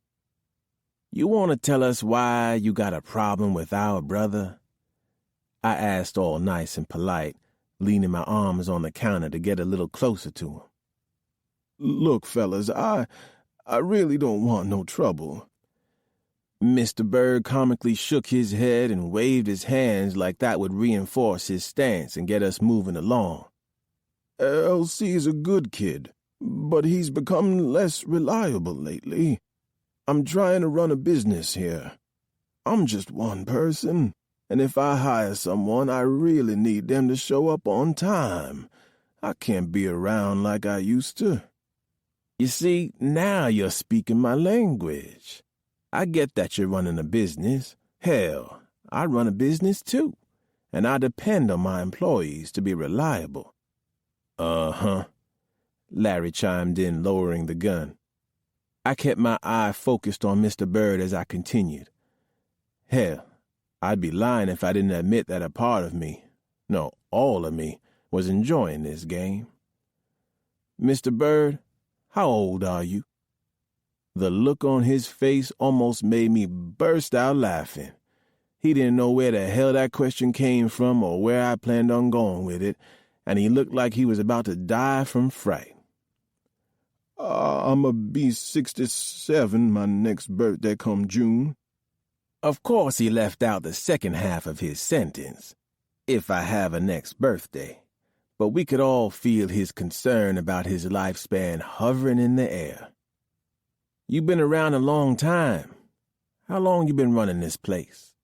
"You want to tell us why you got a problem with our brother?" I asked, all nice and polite, leaning my arms on the counter to get a little closer to him. "Look, fellas, I really don't want no trouble." Mr. Bird comically shook his head and waved his hands like that would reinforce his stance and get us moving along. "LC's a good kid, but he's become less reliable lately. I'm trying to run a business here. I'm just one person, and if I hire someone, I really need them to show up on time. I can't be around like I used to." "You see, now you're speaking my language. I get that you're running a business. Hell, I run a business too, and I depend on my employees to be reliable." "Uh-huh," Larry chimed in, lowering the gun. I kept my eye focused on Mr. Bird as I continued. Hell, I'd be lying if I didn't admit that a part of me, no, all of me, was enjoying this game. "Mr. Bird, how old are you?" The look on his face almost made me burst out laughing. He didn't know where the hell that question came from or where I planned on going with it, and he looked like he was about to die from fright. "I'ma be 67 my next birthday come June." Of course he left out the second half of his sentence, "if I have a next birthday," but we could all feel his concern about his lifespan hovering in the air. "You've been around a long time. How long you been running this place?"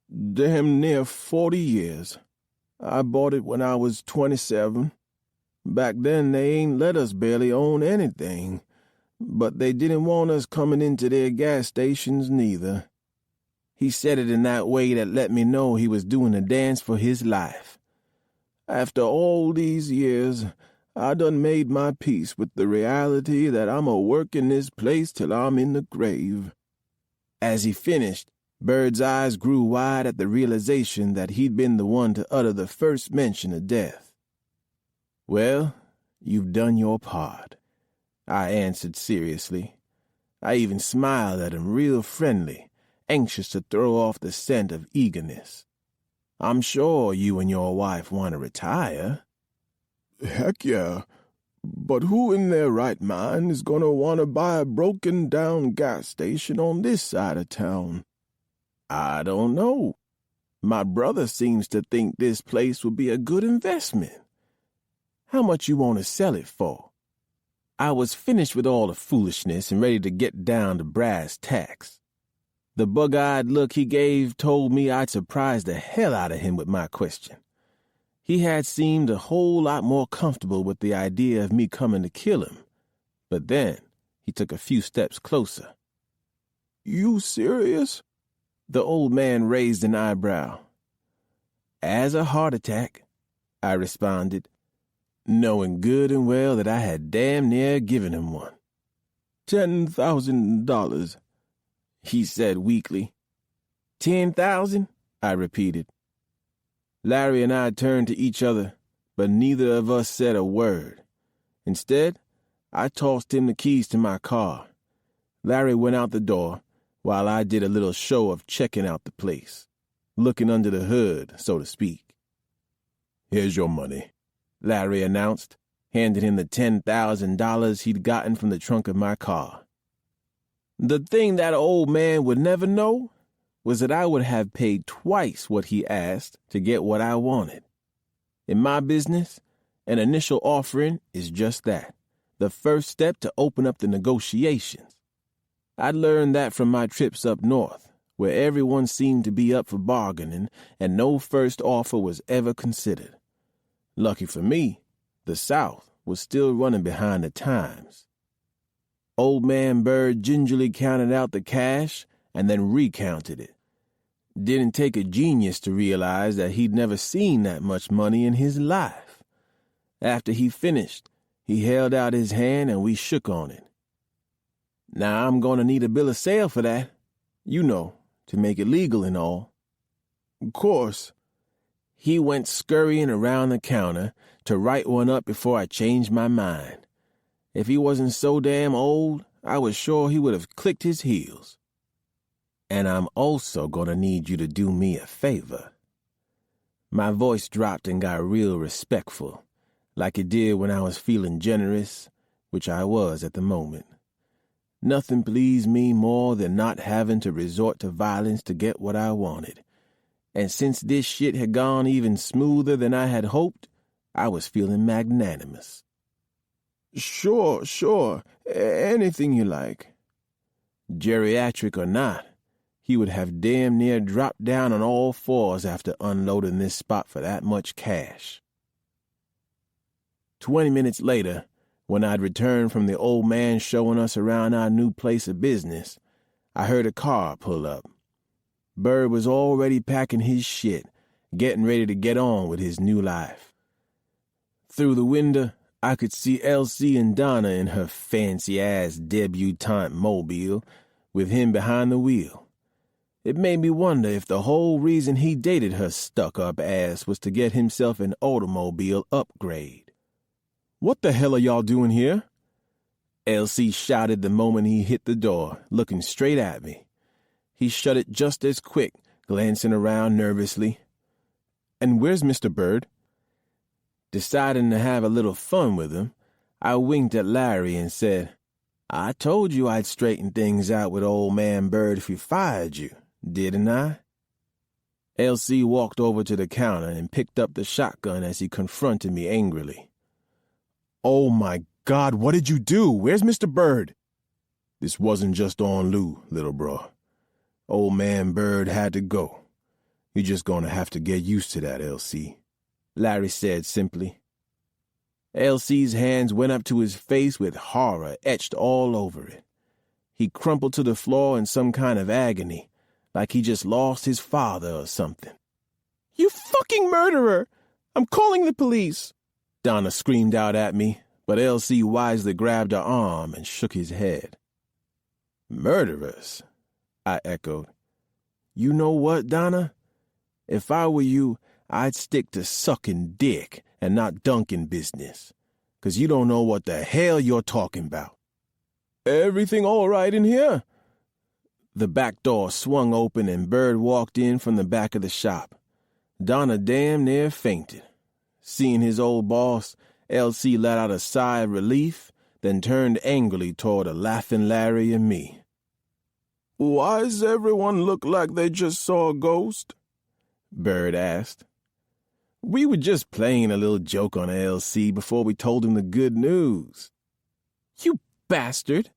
"Damn near 40 years. I bought it when I was 27. Back then they ain't let us barely own anything, but they didn't want us coming into their gas stations neither." He said it in that way that let me know he was doing a dance for his life. "After all these years, I done made my peace with the reality that I'm a work in this place till I'm in the grave." As he finished, Bird's eyes grew wide at the realization that he'd been the one to utter the first mention of death. "Well, you've done your part," I answered seriously. I even smiled at him real friendly, anxious to throw off the scent of eagerness. "I'm sure you and your wife want to retire." "Heck yeah, but who in their right mind is going to want to buy a broken-down gas station on this side of town?" "I don't know. My brother seems to think this place would be a good investment. How much you want to sell it for?" I was finished with all the foolishness and ready to get down to brass tacks. The bug-eyed look he gave told me I'd surprised the hell out of him with my question. He had seemed a whole lot more comfortable with the idea of me coming to kill him, but then he took a few steps closer. "You serious?" The old man raised an eyebrow. "As a heart attack," I responded, knowing good and well that I had damn near given him one. $10,000, he said weakly. 10,000? I repeated. Larry and I turned to each other, but neither of us said a word. Instead, I tossed him the keys to my car. Larry went out the door, while I did a little show of checking out the place, looking under the hood, so to speak. "Here's your money," Larry announced, handing him the $10,000 he'd gotten from the trunk of my car. The thing that old man would never know was that I would have paid twice what he asked to get what I wanted. In my business, an initial offering is just that, the first step to open up the negotiations. I'd learned that from my trips up north, where everyone seemed to be up for bargaining and no first offer was ever considered. Lucky for me, the South was still running behind the times. Old Man Bird gingerly counted out the cash and then recounted it. Didn't take a genius to realize that he'd never seen that much money in his life. After he finished, he held out his hand and we shook on it. Now I'm going to need a bill of sale for that, you know, to make it legal and all. Of course. He went scurrying around the counter to write one up before I changed my mind. If he wasn't so damn old, I was sure he would have clicked his heels. And I'm also going to need you to do me a favor. My voice dropped and got real respectful, like it did when I was feeling generous, which I was at the moment. Nothing pleased me more than not having to resort to violence to get what I wanted. And since this shit had gone even smoother than I had hoped, I was feeling magnanimous. Sure, anything you like. Geriatric or not, he would have damn near dropped down on all fours after unloading this spot for that much cash. 20 minutes later, when I'd returned from the old man showing us around our new place of business, I heard a car pull up. Bird was already packing his shit, getting ready to get on with his new life. Through the window, I could see Elsie and Donna in her fancy-ass debutante mobile, with him behind the wheel. It made me wonder if the whole reason he dated her stuck-up ass was to get himself an automobile upgrade. "What the hell are y'all doing here?" Elsie shouted the moment he hit the door, looking straight at me. He shut it just as quick, glancing around nervously. "And where's Mr. Bird?" Deciding to have a little fun with him, I winked at Larry and said, "I told you I'd straighten things out with old man Bird if he fired you, didn't I?" Elsie walked over to the counter and picked up the shotgun as he confronted me angrily. "Oh my God, what did you do? Where's Mr. Bird?" "This wasn't just on Lou, little bro. Old man Bird had to go. You're just gonna have to get used to that, Elsie," Larry said simply. Elsie's hands went up to his face with horror etched all over it. He crumpled to the floor in some kind of agony, like he just lost his father or something. "You fucking murderer! I'm calling the police!" Donna screamed out at me, but Elsie wisely grabbed her arm and shook his head. "Murderers?" I echoed. "You know what, Donna? If I were you, I'd stick to sucking dick and not dunking business, 'cause you don't know what the hell you're talking about." "Everything all right in here?" The back door swung open and Bird walked in from the back of the shop. Donna damn near fainted. Seeing his old boss, Elsie let out a sigh of relief, then turned angrily toward a laughing Larry and me. "Why's everyone look like they just saw a ghost?" Bird asked. "We were just playing a little joke on Elsie before we told him the good news." "You bastard!"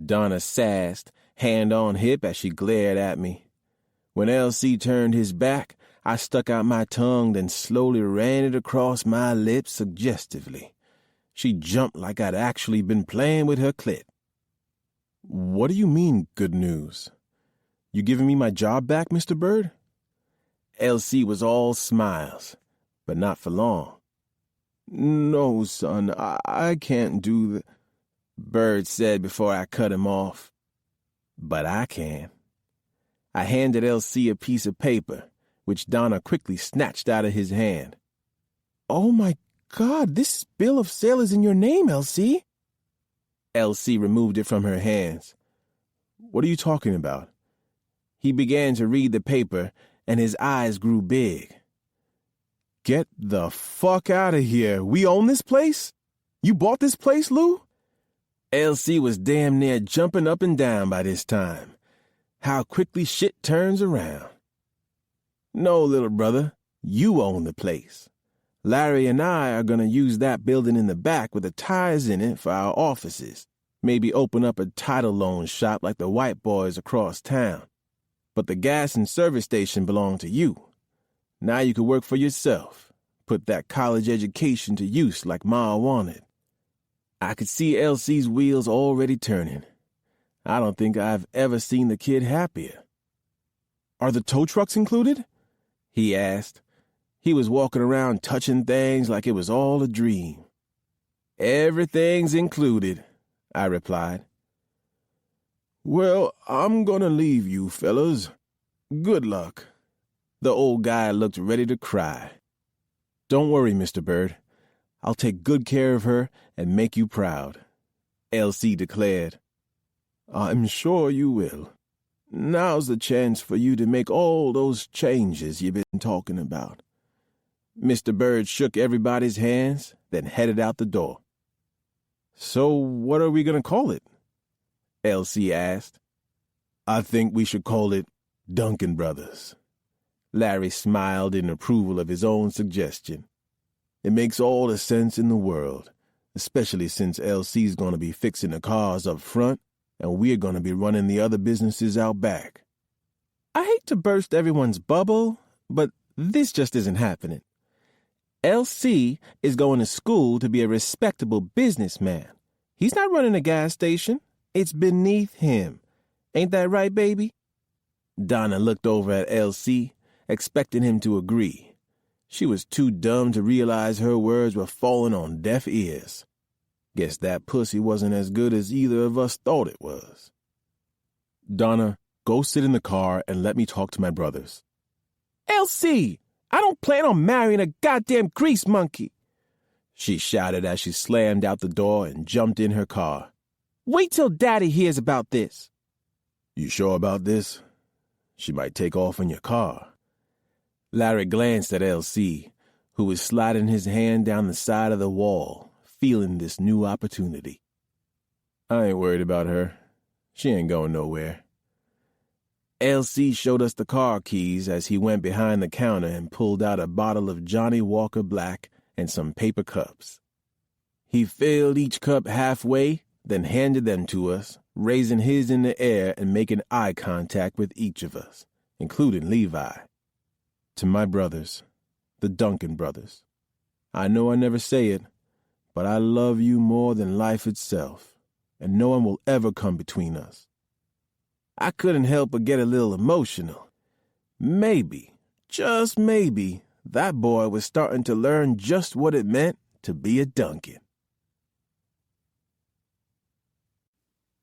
Donna sassed, hand on hip as she glared at me. When Elsie turned his back, I stuck out my tongue, then slowly ran it across my lips suggestively. She jumped like I'd actually been playing with her clit. "What do you mean, good news? You giving me my job back, Mr. Bird?" Elsie was all smiles, but not for long. "No, son, I can't do that," Bird said before I cut him off. "But I can." I handed Elsie a piece of paper, which Donna quickly snatched out of his hand. "Oh my God, this bill of sale is in your name, Elsie." Elsie removed it from her hands. "What are you talking about?" He began to read the paper, and his eyes grew big. "Get the fuck out of here. We own this place? You bought this place, Lou?" Elsie was damn near jumping up and down by this time. How quickly shit turns around. "No, little brother, you own the place. Larry and I are going to use that building in the back with the tires in it for our offices. Maybe open up a title loan shop like the white boys across town." But the gas and service station belong to you. Now you can work for yourself. Put that college education to use like Ma wanted. I could see LC's wheels already turning. I don't think I've ever seen the kid happier. "Are the tow trucks included?" he asked. He was walking around touching things like it was all a dream. "Everything's included," I replied. "Well, I'm gonna leave you, fellas. Good luck." The old guy looked ready to cry. "Don't worry, Mr. Bird. I'll take good care of her and make you proud," LC declared. "I'm sure you will. Now's the chance for you to make all those changes you've been talking about." Mr. Bird shook everybody's hands, then headed out the door. "So what are we going to call it?" LC asked. "I think we should call it Duncan Brothers." Larry smiled in approval of his own suggestion. "It makes all the sense in the world, especially since LC's going to be fixing the cars up front and we're going to be running the other businesses out back. I hate to burst everyone's bubble, but this just isn't happening. LC is going to school to be a respectable businessman. He's not running a gas station. It's beneath him. Ain't that right, baby?" Donna looked over at LC, expecting him to agree. She was too dumb to realize her words were falling on deaf ears. Guess that pussy wasn't as good as either of us thought it was. "Donna, go sit in the car and let me talk to my brothers." "LC, I don't plan on marrying a goddamn grease monkey," she shouted as she slammed out the door and jumped in her car. "Wait till Daddy hears about this." "You sure about this? She might take off in your car." Larry glanced at LC, who was sliding his hand down the side of the wall, feeling this new opportunity. "I ain't worried about her. She ain't going nowhere." LC showed us the car keys as he went behind the counter and pulled out a bottle of Johnny Walker Black and some paper cups. He filled each cup halfway, then handed them to us, raising his in the air and making eye contact with each of us, including Levi. "To my brothers, the Duncan brothers. I know I never say it, but I love you more than life itself, and no one will ever come between us." I couldn't help but get a little emotional. Maybe, just maybe, that boy was starting to learn just what it meant to be a Duncan.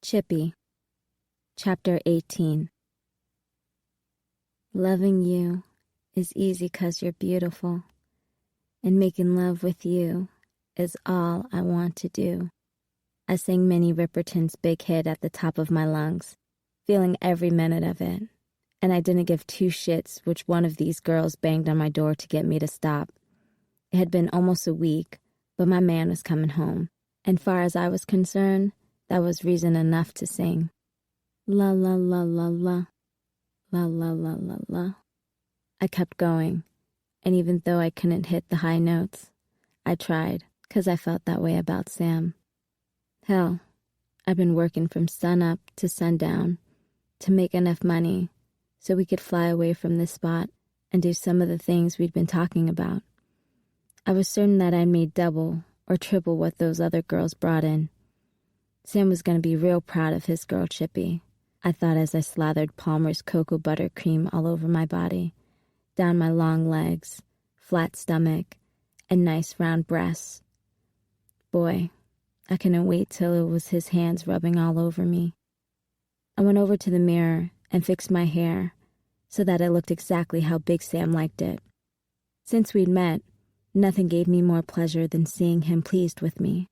Chippy, Chapter 18. Loving you is easy 'cause you're beautiful, and making love with you is all I want to do. I sang Minnie Riperton's big hit at the top of my lungs, feeling every minute of it, and I didn't give two shits which one of these girls banged on my door to get me to stop. It had been almost a week, but my man was coming home, and far as I was concerned, that was reason enough to sing. La la la la la, la la la la la. I kept going, and even though I couldn't hit the high notes, I tried, 'cause I felt that way about Sam. Hell, I've been working from sunup to sundown to make enough money so we could fly away from this spot and do some of the things we'd been talking about. I was certain that I'd made double or triple what those other girls brought in. Sam was going to be real proud of his girl Chippy, I thought as I slathered Palmer's cocoa butter cream all over my body, down my long legs, flat stomach, and nice round breasts. Boy, I couldn't wait till it was his hands rubbing all over me. I went over to the mirror and fixed my hair so that it looked exactly how Big Sam liked it. Since we'd met, nothing gave me more pleasure than seeing him pleased with me.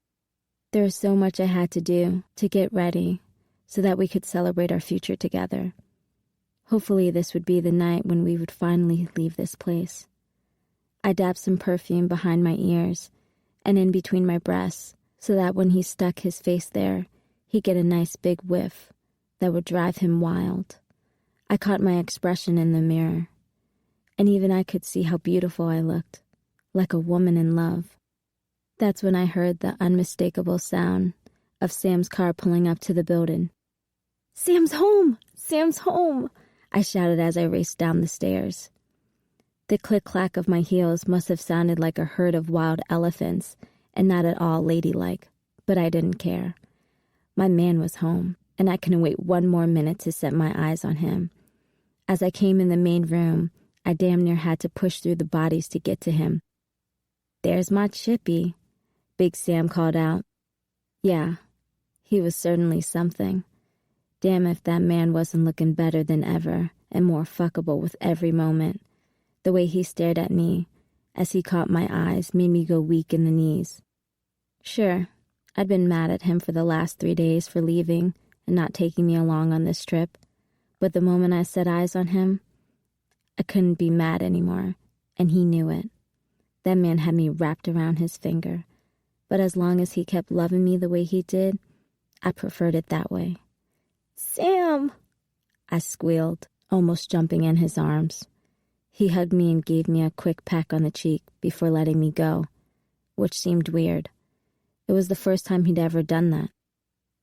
There was so much I had to do to get ready so that we could celebrate our future together. Hopefully this would be the night when we would finally leave this place. I dabbed some perfume behind my ears and in between my breasts so that when he stuck his face there, he'd get a nice big whiff that would drive him wild. I caught my expression in the mirror, and even I could see how beautiful I looked, like a woman in love. That's when I heard the unmistakable sound of Sam's car pulling up to the building. "Sam's home! Sam's home!" I shouted as I raced down the stairs. The click-clack of my heels must have sounded like a herd of wild elephants and not at all ladylike, but I didn't care. My man was home, and I couldn't wait one more minute to set my eyes on him. As I came in the main room, I damn near had to push through the bodies to get to him. "There's my Chippy," Big Sam called out. Yeah, he was certainly something. Damn if that man wasn't looking better than ever and more fuckable with every moment. The way he stared at me as he caught my eyes made me go weak in the knees. Sure, I'd been mad at him for the last 3 days for leaving and not taking me along on this trip, but the moment I set eyes on him, I couldn't be mad anymore, and he knew it. That man had me wrapped around his finger, but as long as he kept loving me the way he did, I preferred it that way. "Sam!" I squealed, almost jumping in his arms. He hugged me and gave me a quick peck on the cheek before letting me go, which seemed weird. It was the first time he'd ever done that.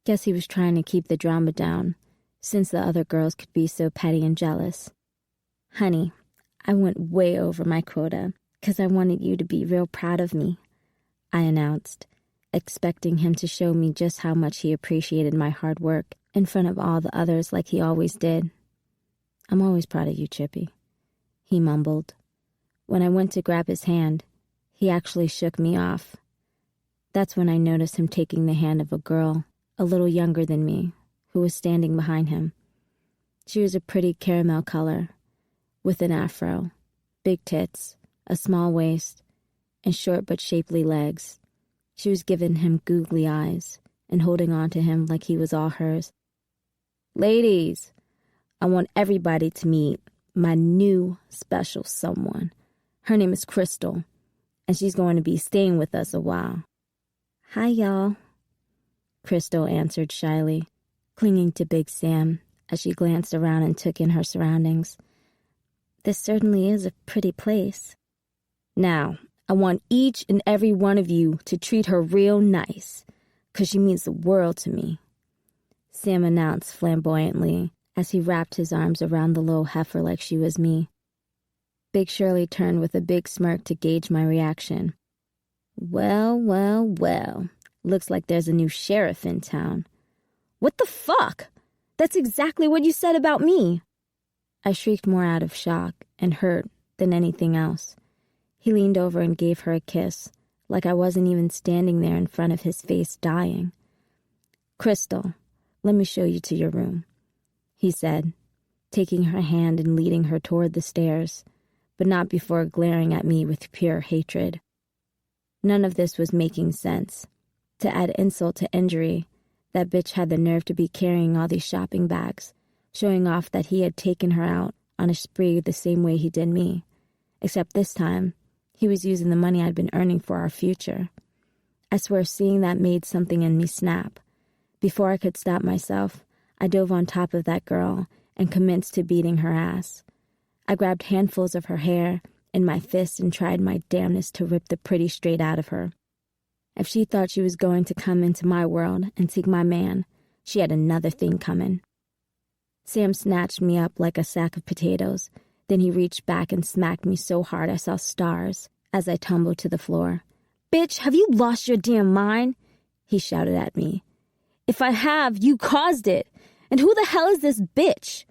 Guess he was trying to keep the drama down, since the other girls could be so petty and jealous. "Honey, I went way over my quota, 'cause I wanted you to be real proud of me," I announced, expecting him to show me just how much he appreciated my hard work in front of all the others like he always did. "I'm always proud of you, Chippy," he mumbled. When I went to grab his hand, he actually shook me off. That's when I noticed him taking the hand of a girl, a little younger than me, who was standing behind him. She was a pretty caramel color, with an afro, big tits, a small waist, and short but shapely legs. She was giving him googly eyes and holding on to him like he was all hers. "Ladies, I want everybody to meet my new special someone. Her name is Crystal, and she's going to be staying with us a while." "Hi, y'all," Crystal answered shyly, clinging to Big Sam as she glanced around and took in her surroundings. "This certainly is a pretty place." "Now, I want each and every one of you to treat her real nice, 'cause she means the world to me," Sam announced flamboyantly as he wrapped his arms around the little heifer like she was me. Big Shirley turned with a big smirk to gauge my reaction. "Well, well, well, looks like there's a new sheriff in town." "What the fuck? That's exactly what you said about me." I shrieked more out of shock and hurt than anything else. He leaned over and gave her a kiss, like I wasn't even standing there in front of his face dying. "Crystal, let me show you to your room," he said, taking her hand and leading her toward the stairs, but not before glaring at me with pure hatred. None of this was making sense. To add insult to injury, that bitch had the nerve to be carrying all these shopping bags, showing off that he had taken her out on a spree the same way he did me, except this time, he was using the money I'd been earning for our future. I swear seeing that made something in me snap. Before I could stop myself, I dove on top of that girl and commenced to beating her ass. I grabbed handfuls of her hair in my fist and tried my damnedest to rip the pretty straight out of her. If she thought she was going to come into my world and take my man, she had another thing coming. Sam snatched me up like a sack of potatoes. Then he reached back and smacked me so hard I saw stars as I tumbled to the floor. "Bitch, have you lost your damn mind?" he shouted at me. "If I have, you caused it. And who the hell is this bitch?"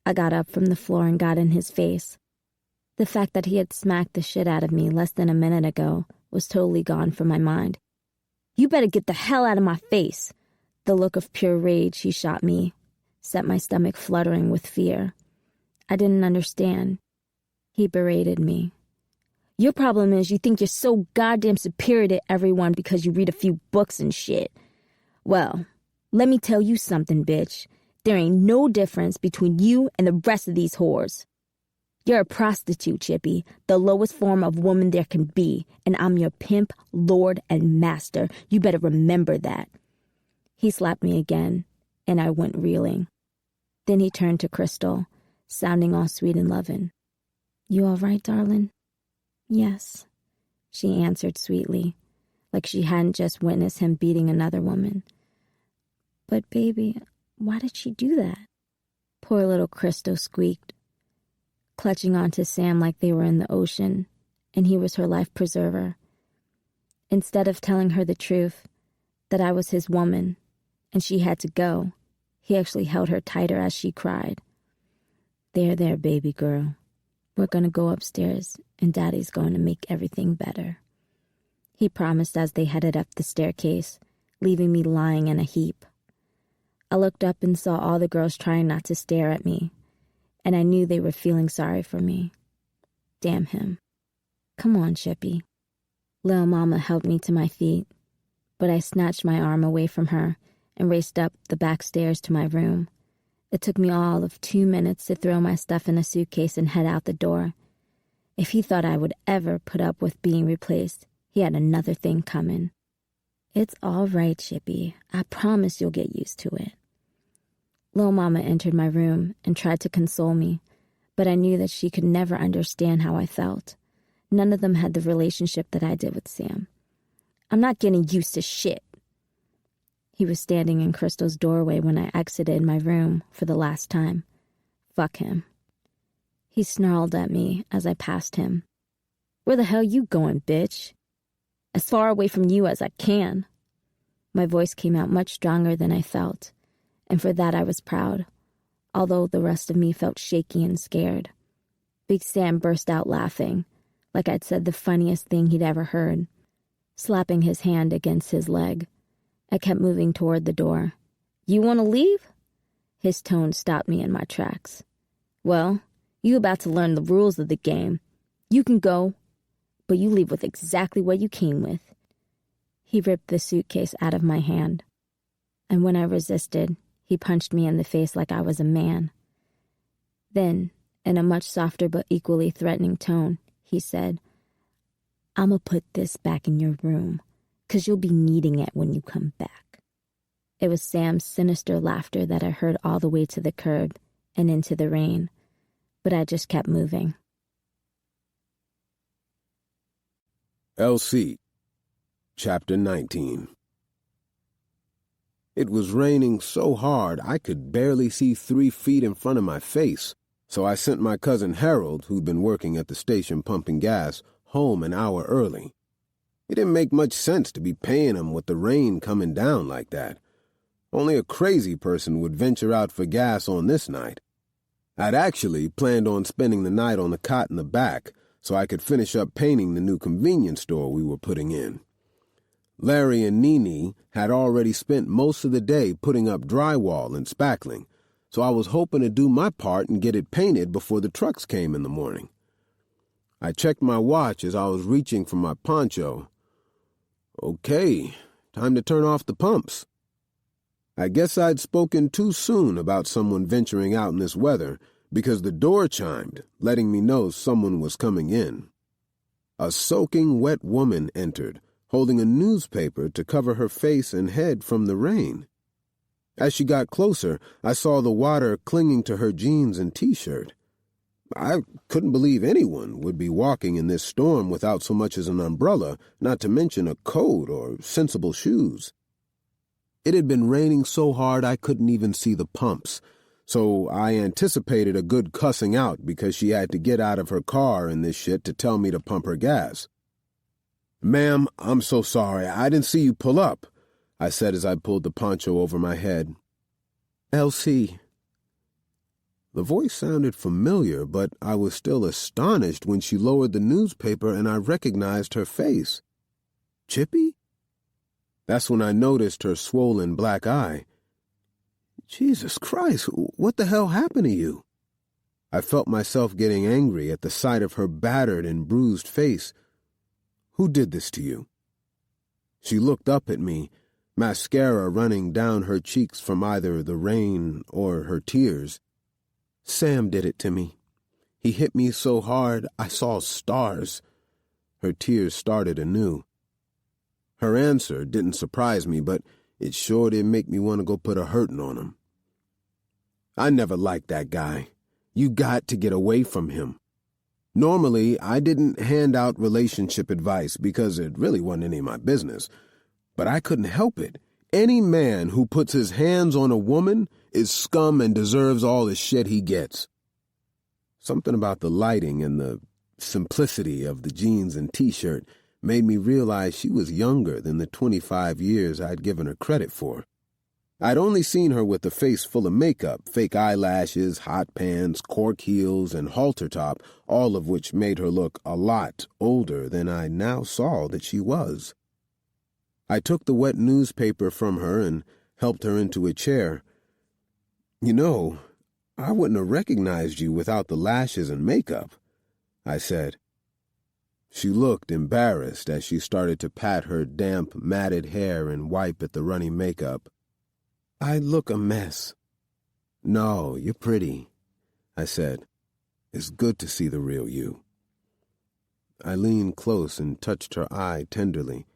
I got up from the floor and got in his face. The fact that he had smacked the shit out of me less than a minute ago was totally gone from my mind. "You better get the hell out of my face." The look of pure rage he shot me set my stomach fluttering with fear. I didn't understand. He berated me. "Your problem is you think you're so goddamn superior to everyone because you read a few books and shit. Well, let me tell you something, bitch. There ain't no difference between you and the rest of these whores. You're a prostitute, Chippy, the lowest form of woman there can be, and I'm your pimp, lord, and master. You better remember that." He slapped me again, and I went reeling. Then he turned to Crystal, sounding all sweet and loving. "You all right, darling?" "Yes," she answered sweetly, like she hadn't just witnessed him beating another woman. "But baby, why did she do that?" Poor little Crystal squeaked, clutching onto Sam like they were in the ocean, and he was her life preserver. Instead of telling her the truth, that I was his woman, and she had to go, he actually held her tighter as she cried. There, baby girl. We're gonna go upstairs, and Daddy's going to make everything better. He promised as they headed up the staircase, leaving me lying in a heap. I looked up and saw all the girls trying not to stare at me, and I knew they were feeling sorry for me. Damn him. Come on, Chippy. Lil' Mama helped me to my feet, but I snatched my arm away from her and raced up the back stairs to my room. It took me all of 2 minutes to throw my stuff in a suitcase and head out the door. If he thought I would ever put up with being replaced, he had another thing coming. It's all right, Chippy. I promise you'll get used to it. Lil' Mama entered my room and tried to console me, but I knew that she could never understand how I felt. None of them had the relationship that I did with Sam. I'm not getting used to shit. He was standing in Crystal's doorway when I exited my room for the last time. Fuck him. He snarled at me as I passed him. Where the hell you going, bitch? As far away from you as I can. My voice came out much stronger than I felt, and for that I was proud, although the rest of me felt shaky and scared. Big Sam burst out laughing, like I'd said the funniest thing he'd ever heard, slapping his hand against his leg. I kept moving toward the door. You want to leave? His tone stopped me in my tracks. Well, you about to learn the rules of the game. You can go, but you leave with exactly what you came with. He ripped the suitcase out of my hand, and when I resisted, he punched me in the face like I was a man. Then, in a much softer but equally threatening tone, he said, I'ma put this back in your room, 'cause you'll be needing it when you come back. It was Sam's sinister laughter that I heard all the way to the curb and into the rain, but I just kept moving.
LC, Chapter 19. It was raining so hard I could barely see 3 feet in front of my face, so I sent my cousin Harold, who'd been working at the station pumping gas, home an hour early. It didn't make much sense to be paying him with the rain coming down like that. Only a crazy person would venture out for gas on this night. I'd actually planned on spending the night on the cot in the back so I could finish up painting the new convenience store we were putting in. Larry and Nene had already spent most of the day putting up drywall and spackling, so I was hoping to do my part and get it painted before the trucks came in the morning. I checked my watch as I was reaching for my poncho. Okay, time to turn off the pumps. I guess I'd spoken too soon about someone venturing out in this weather because the door chimed, letting me know someone was coming in. A soaking wet woman entered, holding a newspaper to cover her face and head from the rain. As she got closer, I saw the water clinging to her jeans and t-shirt. I couldn't believe anyone would be walking in this storm without so much as an umbrella, not to mention a coat or sensible shoes. It had been raining so hard I couldn't even see the pumps, so I anticipated a good cussing out because she had to get out of her car in this shit to tell me to pump her gas. "Ma'am, I'm so sorry. I didn't see you pull up," I said as I pulled the poncho over my head. "LC." The voice sounded familiar, but I was still astonished when she lowered the newspaper and I recognized her face. Chippy? That's when I noticed her swollen black eye. Jesus Christ, what the hell happened to you? I felt myself getting angry at the sight of her battered and bruised face. Who did this to you? She looked up at me, mascara running down her cheeks from either the rain or her tears. Sam did it to me. He hit me so hard I saw stars. Her tears started anew. Her answer didn't surprise me, but it sure did make me want to go put a hurting on him. I never liked that guy. You got to get away from him. Normally, I didn't hand out relationship advice because it really wasn't any of my business, but I couldn't help it. Any man who puts his hands on a woman is scum and deserves all the shit he gets. Something about the lighting and the simplicity of the jeans and t-shirt made me realize she was younger than the 25 years I'd given her credit for. I'd only seen her with a face full of makeup, fake eyelashes, hot pants, cork heels, and halter top, all of which made her look a lot older than I now saw that she was. I took the wet newspaper from her and helped her into a chair. "You know, I wouldn't have recognized you without the lashes and makeup," I said. She looked embarrassed as she started to pat her damp, matted hair and wipe at the runny makeup. "I look a mess." "No, you're pretty," I said. "It's good to see the real you." I leaned close and touched her eye tenderly.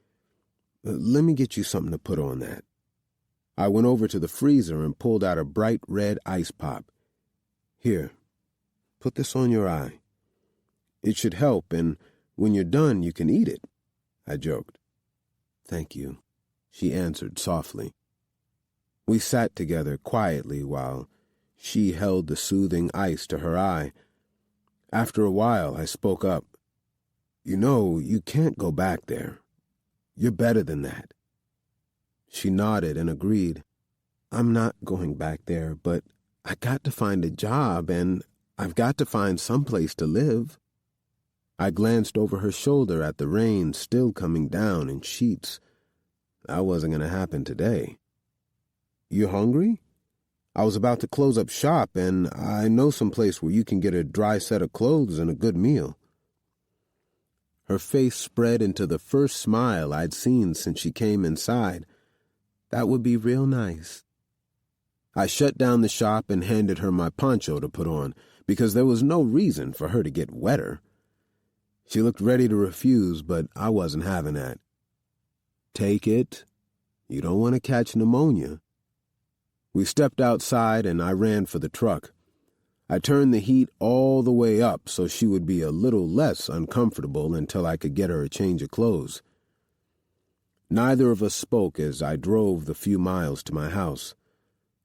"Let me get you something to put on that." I went over to the freezer and pulled out a bright red ice pop. "Here, put this on your eye. It should help, and when you're done, you can eat it," I joked. "Thank you," she answered softly. We sat together quietly while she held the soothing ice to her eye. After a while, I spoke up. "You know, you can't go back there. You're better than that." She nodded and agreed. "I'm not going back there, but I got to find a job, and I've got to find someplace to live." I glanced over her shoulder at the rain still coming down in sheets. That wasn't going to happen today. "You hungry? I was about to close up shop, and I know some place where you can get a dry set of clothes and a good meal." Her face spread into the first smile I'd seen since she came inside. "That would be real nice." I shut down the shop and handed her my poncho to put on, because there was no reason for her to get wetter. She looked ready to refuse, but I wasn't having that. "Take it. You don't want to catch pneumonia." We stepped outside and I ran for the truck. I turned the heat all the way up so she would be a little less uncomfortable until I could get her a change of clothes. Neither of us spoke as I drove the few miles to my house.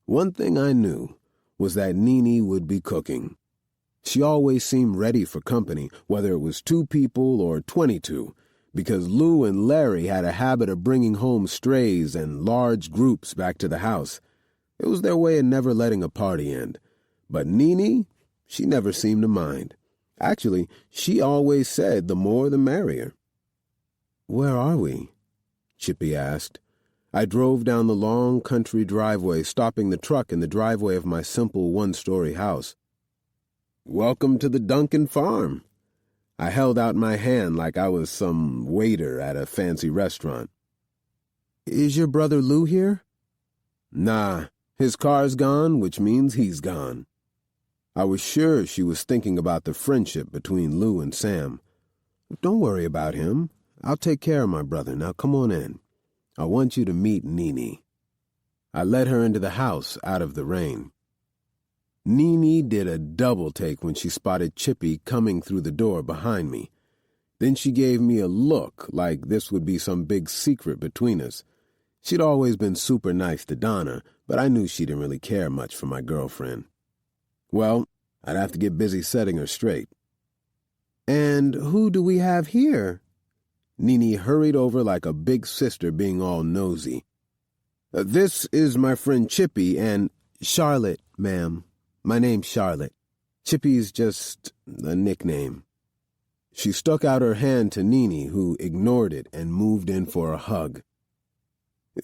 One thing I knew was that Nene would be cooking. She always seemed ready for company, whether it was 2 people or 22, because Lou and Larry had a habit of bringing home strays and large groups back to the house. It was their way of never letting a party end. But Nene, she never seemed to mind. Actually, she always said the more the merrier. "Where are we?" Chippy asked. I drove down the long country driveway, stopping the truck in the driveway of my simple one-story house. "Welcome to the Duncan farm." I held out my hand like I was some waiter at a fancy restaurant. "Is your brother Lou here?" "Nah. His car's gone, which means he's gone." I was sure she was thinking about the friendship between Lou and Sam. "Don't worry about him. I'll take care of my brother. Now come on in. I want you to meet Nene." I led her into the house out of the rain. Nene did a double take when she spotted Chippy coming through the door behind me. Then she gave me a look like this would be some big secret between us. She'd always been super nice to Donna, but I knew she didn't really care much for my girlfriend. Well, I'd have to get busy setting her straight. "And who do we have here?" Nene hurried over like a big sister being all nosy. "This is my friend Chippy and—" "Charlotte, ma'am. My name's Charlotte. Chippy's just a nickname." She stuck out her hand to Nene, who ignored it and moved in for a hug.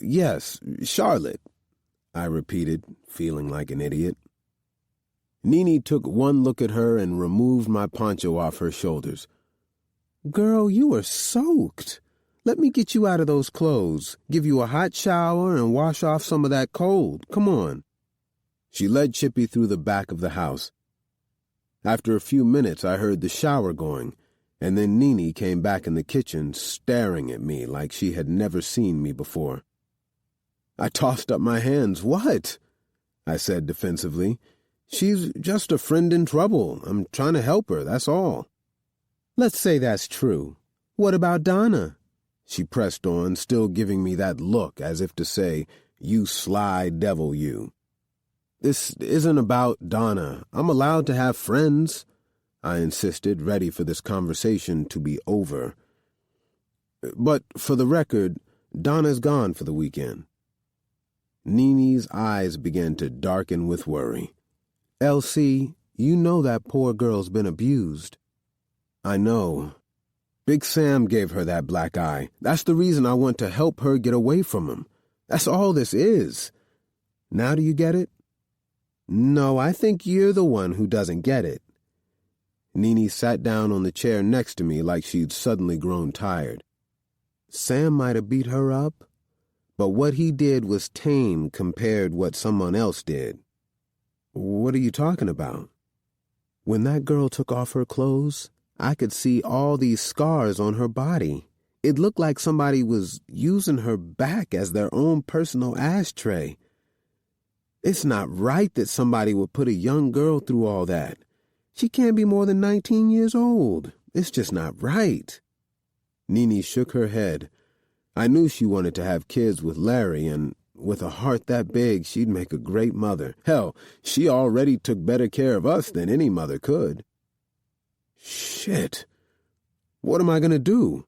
"Yes, Charlotte," I repeated, feeling like an idiot. Nene took one look at her and removed my poncho off her shoulders. "Girl, you are soaked. Let me get you out of those clothes, give you a hot shower, and wash off some of that cold. Come on." She led Chippy through the back of the house. After a few minutes, I heard the shower going, and then Nene came back in the kitchen, staring at me like she had never seen me before. I tossed up my hands. "What?" I said defensively. "She's just a friend in trouble. I'm trying to help her, that's all." "Let's say that's true. What about Donna?" She pressed on, still giving me that look as if to say, "You sly devil, you." This isn't about Donna. I'm allowed to have friends, I insisted, ready for this conversation to be over. But for the record, Donna's gone for the weekend. Nini's eyes began to darken with worry. Elsie, you know that poor girl's been abused. I know. Big Sam gave her that black eye. That's the reason I want to help her get away from him. That's all this is. Now do you get it? No, I think you're the one who doesn't get it. Nini sat down on the chair next to me like she'd suddenly grown tired. Sam might have beat her up, but what he did was tame compared what someone else did. What are you talking about? When that girl took off her clothes, I could see all these scars on her body. It looked like somebody was using her back as their own personal ashtray. It's not right that somebody would put a young girl through all that. She can't be more than 19 years old. It's just not right. Nini shook her head. I knew she wanted to have kids with Larry, and with a heart that big, she'd make a great mother. Hell, she already took better care of us than any mother could. Shit. What am I going to do?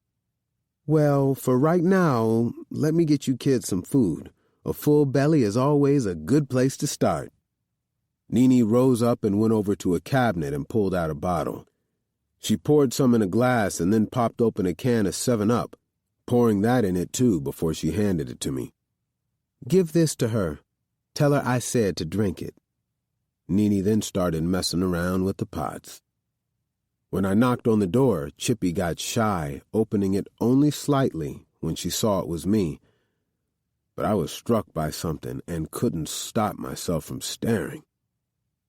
Well, for right now, let me get you kids some food. A full belly is always a good place to start. Nini rose up and went over to a cabinet and pulled out a bottle. She poured some in a glass and then popped open a can of 7-Up, pouring that in it too before she handed it to me. Give this to her. Tell her I said to drink it. Nini then started messing around with the pots. When I knocked on the door, Chippy got shy, opening it only slightly when she saw it was me. But I was struck by something and couldn't stop myself from staring.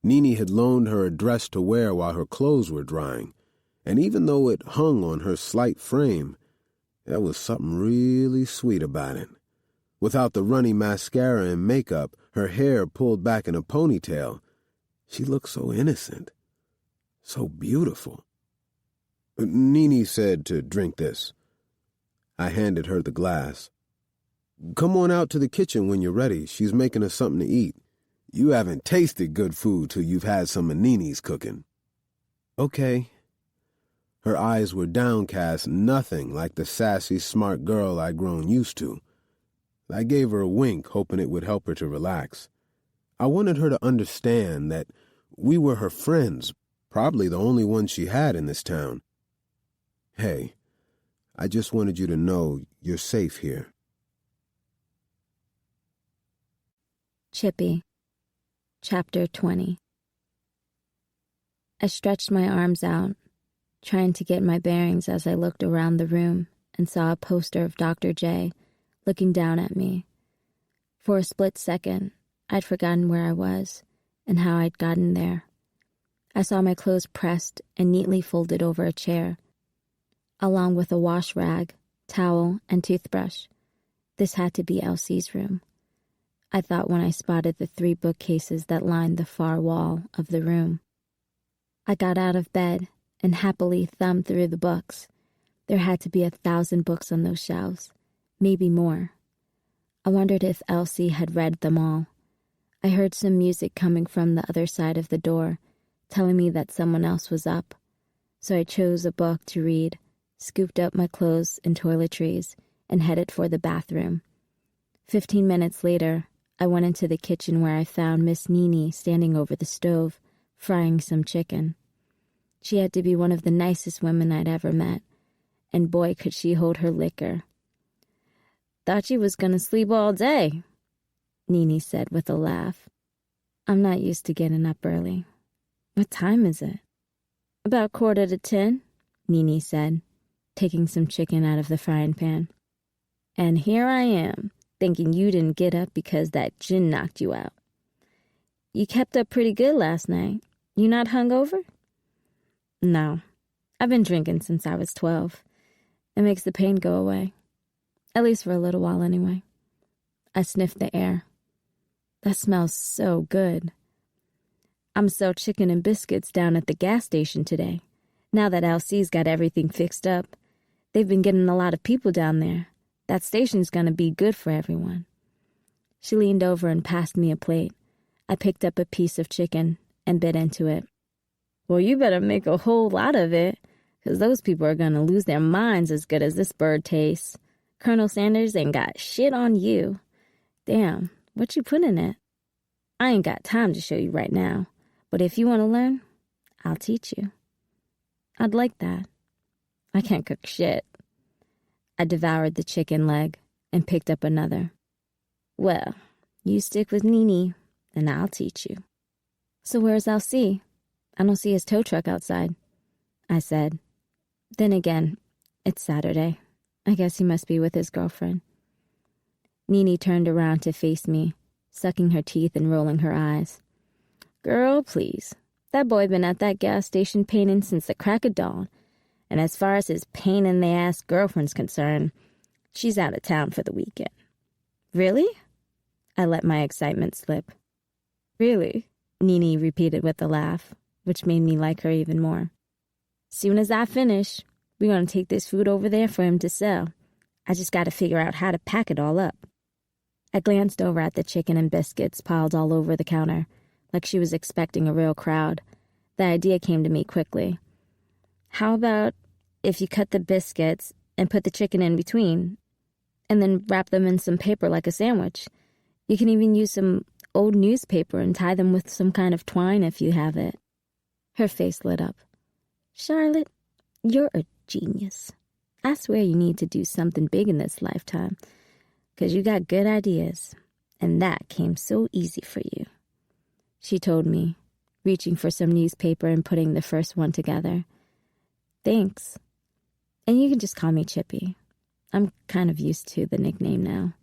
Nini had loaned her a dress to wear while her clothes were drying, and even though it hung on her slight frame, there was something really sweet about it. Without the runny mascara and makeup, her hair pulled back in a ponytail, she looked so innocent, so beautiful. Nini said to drink this. I handed her the glass. Come on out to the kitchen when you're ready. She's making us something to eat. You haven't tasted good food till you've had some of Nini's cooking. Okay. Her eyes were downcast, nothing like the sassy, smart girl I'd grown used to. I gave her a wink, hoping it would help her to relax. I wanted her to understand that we were her friends, probably the only ones she had in this town. Hey, I just wanted you to know you're safe here.
Chippy. Chapter 20. I stretched my arms out, trying to get my bearings as I looked around the room and saw a poster of Dr. J looking down at me. For a split second, I'd forgotten where I was and how I'd gotten there. I saw my clothes pressed and neatly folded over a chair, along with a wash rag, towel, and toothbrush. This had to be Elsie's room, I thought when I spotted the 3 bookcases that lined the far wall of the room. I got out of bed and happily thumbed through the books. There had to be 1,000 books on those shelves, maybe more. I wondered if Elsie had read them all. I heard some music coming from the other side of the door, telling me that someone else was up. So I chose a book to read, scooped up my clothes and toiletries, and headed for the bathroom. 15 minutes later, I went into the kitchen where I found Miss Nini standing over the stove, frying some chicken. She had to be one of the nicest women I'd ever met, and boy could she hold her liquor. "Thought you was gonna sleep all day," Nini said with a laugh. "I'm not used to getting up early. What time is it?" "About 9:45, Nini said, taking some chicken out of the frying pan. "And here I am, thinking you didn't get up because that gin knocked you out. You kept up pretty good last night. You not hungover?" "No, I've been drinking since I was 12. It makes the pain go away. At least for a little while anyway." I sniffed the air. That smells so good. I'm sell chicken and biscuits down at the gas station today. Now that Elsie's got everything fixed up, they've been getting a lot of people down there. That station's gonna be good for everyone. She leaned over and passed me a plate. I picked up a piece of chicken and bit into it. Well, you better make a whole lot of it, because those people are going to lose their minds as good as this bird tastes. Colonel Sanders ain't got shit on you. Damn, what you put in it? I ain't got time to show you right now, but if you want to learn, I'll teach you. I'd like that. I can't cook shit. I devoured the chicken leg and picked up another. Well, you stick with Nene, and I'll teach you. So where's LC? I don't see his tow truck outside, I said. Then again, it's Saturday. I guess he must be with his girlfriend. Nene turned around to face me, sucking her teeth and rolling her eyes. Girl, please. That boy been at that gas station painting since the crack of dawn. And as far as his pain-in-the-ass girlfriend's concerned, she's out of town for the weekend. Really? I let my excitement slip. Really? Nene repeated with a laugh, which made me like her even more. Soon as I finish, we're going to take this food over there for him to sell. I just got to figure out how to pack it all up. I glanced over at the chicken and biscuits piled all over the counter, like she was expecting a real crowd. The idea came to me quickly. How about if you cut the biscuits and put the chicken in between, and then wrap them in some paper like a sandwich? You can even use some old newspaper and tie them with some kind of twine if you have it. Her face lit up. Charlotte, you're a genius. I swear you need to do something big in this lifetime, 'cause you got good ideas, and that came so easy for you. She told me, reaching for some newspaper and putting the first one together. Thanks. And you can just call me Chippy. I'm kind of used to the nickname now,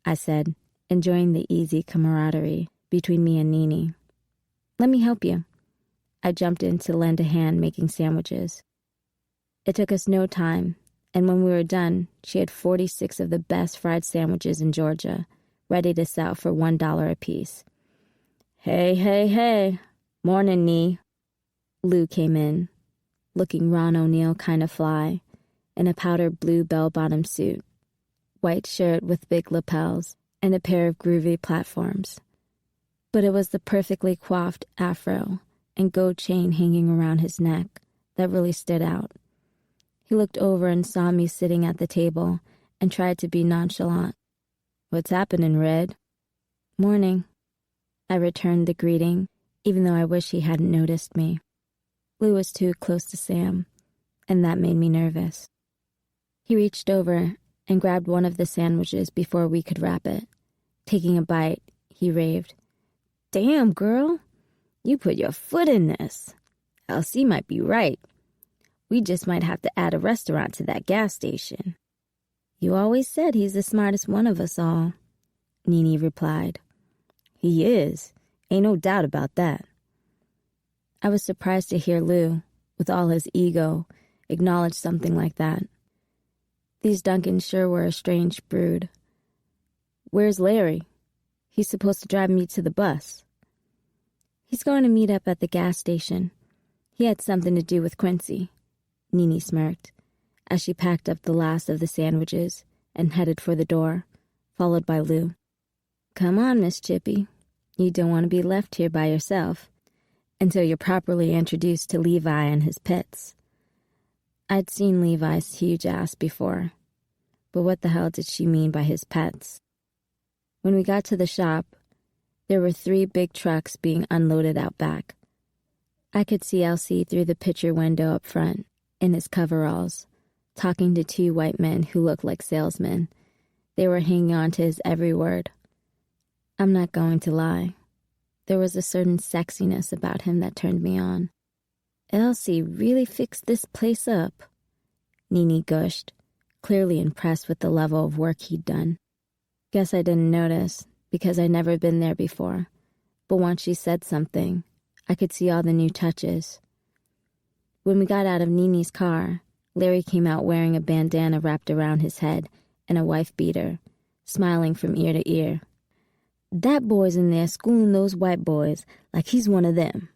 I said, enjoying the easy camaraderie between me and Nene. Let me help you. I jumped in to lend a hand making sandwiches. It took us no time, and when we were done, she had 46 of the best fried sandwiches in Georgia, ready to sell for $1 apiece. Hey. Morning, Nee. Lou came in, looking Ron O'Neal kind of fly, in a powder blue bell-bottom suit, white shirt with big lapels, and a pair of groovy platforms. But it was the perfectly coiffed afro and gold chain hanging around his neck that really stood out. He looked over and saw me sitting at the table and tried to be nonchalant. What's happening, Red? Morning. I returned the greeting, even though I wish he hadn't noticed me. Lou was too close to Sam, and that made me nervous. He reached over and grabbed one of the sandwiches before we could wrap it. Taking a bite, he raved, Damn, girl, you put your foot in this. LC might be right. We just might have to add a restaurant to that gas station. You always said he's the smartest one of us all, Nene replied. He is. Ain't no doubt about that. I was surprised to hear Lou, with all his ego, acknowledge something like that. These Duncans sure were a strange brood. Where's Larry? He's supposed to drive me to the bus. He's going to meet up at the gas station. He had something to do with Quincy, Nene smirked, as she packed up the last of the sandwiches and headed for the door, followed by Lou. Come on, Miss Chippy. You don't want to be left here by yourself until you're properly introduced to Levi and his pets. I'd seen Levi's huge ass before, but what the hell did she mean by his pets? When we got to the shop, there were 3 big trucks being unloaded out back. I could see LC through the picture window up front, in his coveralls, talking to 2 white men who looked like salesmen. They were hanging on to his every word. I'm not going to lie. There was a certain sexiness about him that turned me on. Elsie really fixed this place up, Nene gushed, clearly impressed with the level of work he'd done. Guess I didn't notice, because I'd never been there before. But once she said something, I could see all the new touches. When we got out of Nene's car, Larry came out wearing a bandana wrapped around his head and a wife beater, smiling from ear to ear. That boy's in there schooling those white boys like he's one of them.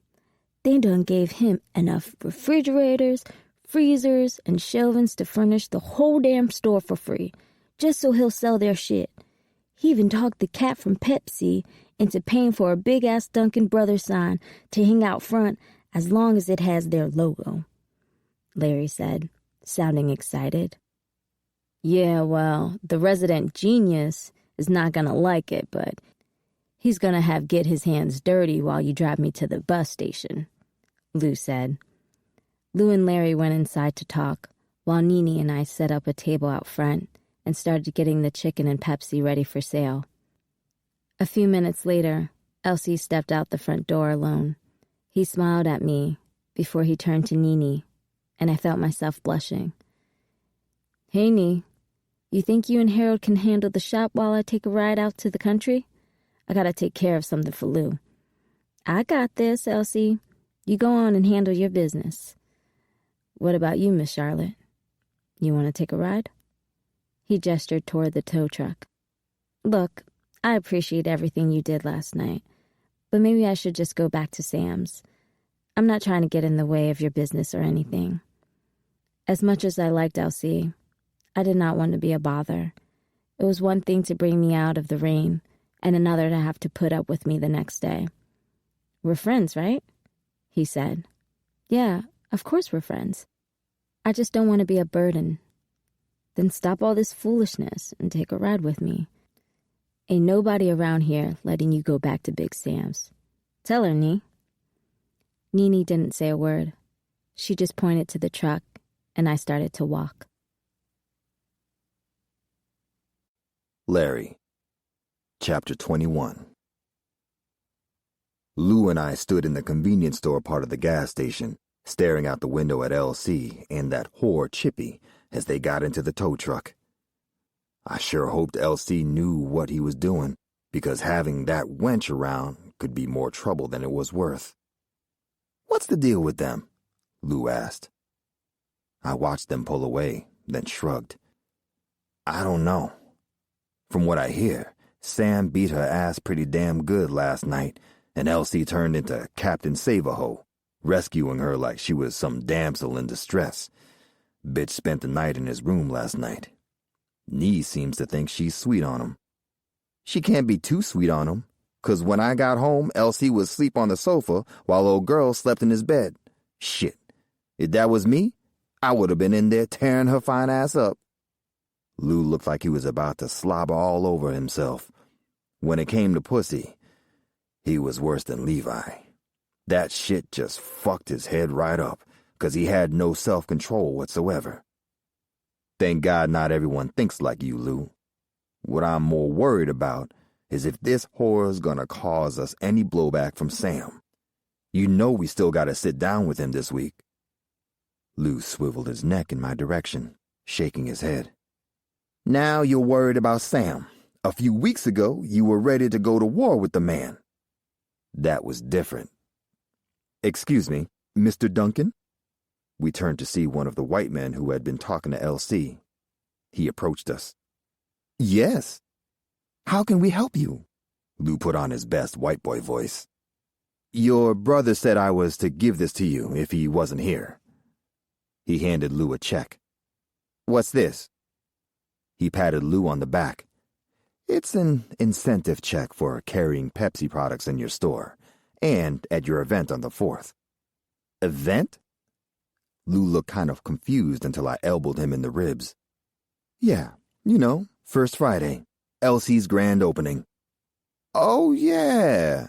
They done gave him enough refrigerators, freezers, and shelvings to furnish the whole damn store for free, just so he'll sell their shit. He even talked the cat from Pepsi
into paying for a big-ass Duncan Brothers sign to hang out front as long as it has their logo," Larry said, sounding excited. "Yeah, well, the resident genius is not gonna like it, but he's gonna get his hands dirty while you drive me to the bus station," Lou said. Lou and Larry went inside to talk, while Nini and I set up a table out front and started getting the chicken and Pepsi ready for sale. A few minutes later, Elsie stepped out the front door alone. He smiled at me before he turned to Nini, and I felt myself blushing. "Hey, Nee, you think you and Harold can handle the shop while I take a ride out to the country? I gotta take care of something for Lou." "I got this, Elsie. You go on and handle your business." "What about you, Miss Charlotte? You want to take a ride?" He gestured toward the tow truck. "Look, I appreciate everything you did last night, but maybe I should just go back to Sam's. I'm not trying to get in the way of your business or anything." As much as I liked Elsie, I did not want to be a bother. It was one thing to bring me out of the rain, and another to have to put up with me the next day. "We're friends, right?" he said. "Yeah, of course we're friends. I just don't want to be a burden." "Then stop all this foolishness and take a ride with me. Ain't nobody around here letting you go back to Big Sam's. Tell her, Nee." Nini didn't say a word. She just pointed to the truck, and I started to walk.
Larry. Chapter 21. Lou and I stood in the convenience store part of the gas station, staring out the window at LC and that whore Chippy as they got into the tow truck. I sure hoped LC knew what he was doing, because having that wench around could be more trouble than it was worth. "What's the deal with them?" Lou asked. I watched them pull away, then shrugged. "I don't know. From what I hear, Sam beat her ass pretty damn good last night, and Elsie turned into Captain Save-A-Ho, rescuing her like she was some damsel in distress. Bitch spent the night in his room last night. Nee seems to think she's sweet on him. She can't be too sweet on him, 'cause when I got home, Elsie was asleep on the sofa while old girl slept in his bed. Shit, if that was me, I would have been in there tearing her fine ass up." Lou looked like he was about to slobber all over himself. When it came to pussy, he was worse than Levi. That shit just fucked his head right up, 'cause he had no self-control whatsoever. Thank God not everyone thinks like you, Lou. What I'm more worried about is if this whore's gonna cause us any blowback from Sam. You know we still gotta sit down with him this week. Lou swiveled his neck in my direction, shaking his head. "Now you're worried about Sam. A few weeks ago, you were ready to go to war with the man." That was different. "Excuse me, Mr. Duncan?" We turned to see one of the white men who had been talking to LC. He approached us. "Yes. How can we help you?" Lou put on his best white boy voice. "Your brother said I was to give this to you if he wasn't here." He handed Lou a check. "What's this?" He patted Lou on the back. "It's an incentive check for carrying Pepsi products in your store and at your event on the 4th. "Event?" Lou looked kind of confused until I elbowed him in the ribs. "Yeah, you know, First Friday, Elsie's grand opening." "Oh, yeah."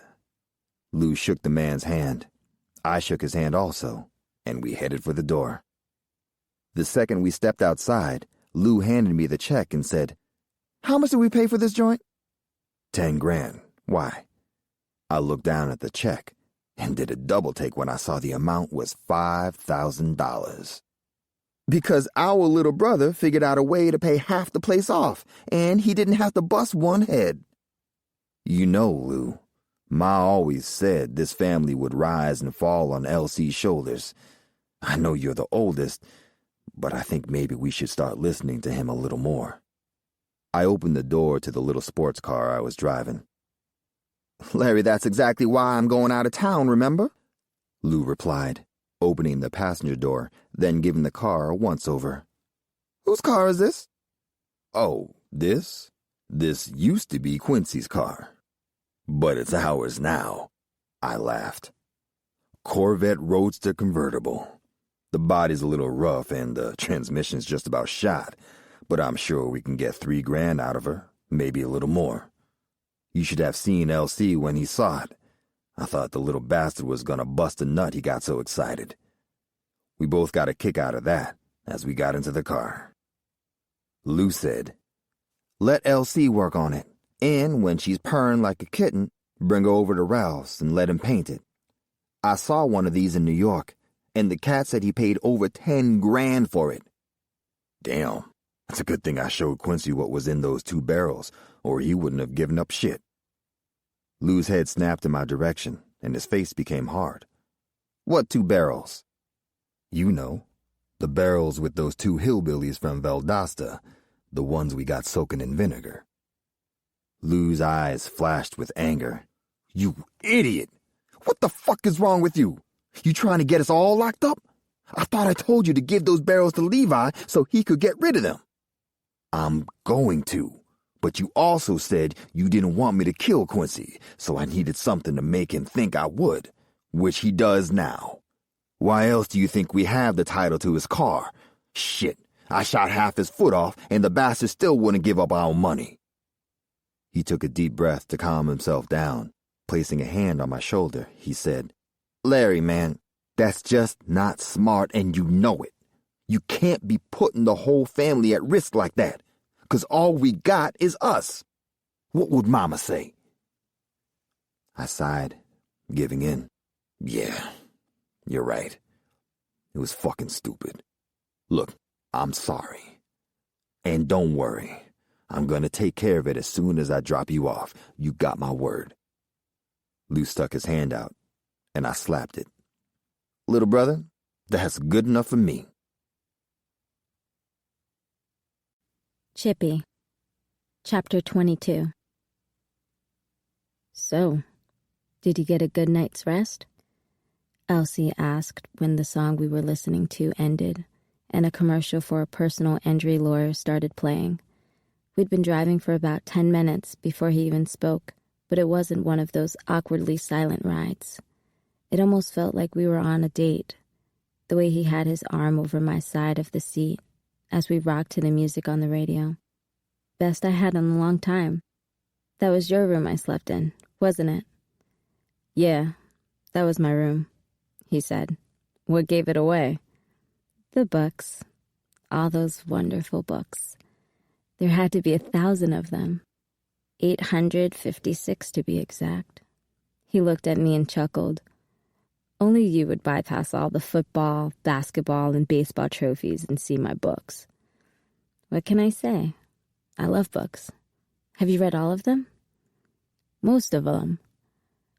Lou shook the man's hand. I shook his hand also, and we headed for the door. The second we stepped outside, Lou handed me the check and said, "How much did we pay for this joint?" $10 grand. Why? I looked down at the check and did a double take when I saw the amount was $5,000. Because our little brother figured out a way to pay half the place off, and he didn't have to bust one head. You know, Lou, Ma always said this family would rise and fall on LC's shoulders. I know you're the oldest, but I think maybe we should start listening to him a little more. I opened the door to the little sports car I was driving. "Larry, that's exactly why I'm going out of town, remember?" Lou replied, opening the passenger door, then giving the car a once-over. "Whose car is this?" "Oh, this? This used to be Quincy's car." But it's ours now, I laughed. Corvette Roadster convertible. The body's a little rough and the transmission's just about shot, but I'm sure we can get $3,000 out of her, maybe a little more. You should have seen LC when he saw it. I thought the little bastard was gonna bust a nut, he got so excited. We both got a kick out of that as we got into the car. Lou said, "Let LC work on it, and when she's purring like a kitten, bring her over to Ralph's and let him paint it. I saw one of these in New York, and the cat said he paid over $10,000 for it." Damn, it's a good thing I showed Quincy what was in those 2 barrels, or he wouldn't have given up shit. Lou's head snapped in my direction, and his face became hard. "What 2 barrels?" "You know, the barrels with those 2 hillbillies from Valdosta, the ones we got soaking in vinegar." Lou's eyes flashed with anger. "You idiot! What the fuck is wrong with you? You trying to get us all locked up? I thought I told you to give those barrels to Levi so he could get rid of them." "I'm going to, but you also said you didn't want me to kill Quincy, so I needed something to make him think I would, which he does now. Why else do you think we have the title to his car? Shit, I shot half his foot off and the bastard still wouldn't give up our money." He took a deep breath to calm himself down. Placing a hand on my shoulder, he said, "Larry, man, that's just not smart and you know it. You can't be putting the whole family at risk like that, 'cause all we got is us. What would Mama say?" I sighed, giving in. "Yeah, you're right. It was fucking stupid. Look, I'm sorry. And don't worry, I'm gonna take care of it as soon as I drop you off. You got my word." Lou stuck his hand out, and I slapped it. "Little brother, that's good enough for me."
Chippy, Chapter 22. "So, did you get a good night's rest?" Elsie asked when the song we were listening to ended, and a commercial for a personal injury lawyer started playing. We'd been driving for about 10 minutes before he even spoke, but it wasn't one of those awkwardly silent rides. It almost felt like we were on a date, the way he had his arm over my side of the seat as we rocked to the music on the radio. "Best I had in a long time. That was your room I slept in, wasn't it?" "Yeah, that was my room," he said. "What gave it away?" "The books. All those wonderful books. There had to be 1,000 of them. 856 to be exact." He looked at me and chuckled. "Only you would bypass all the football, basketball, and baseball trophies and see my books." What can I say? I love books. Have you read all of them? Most of them.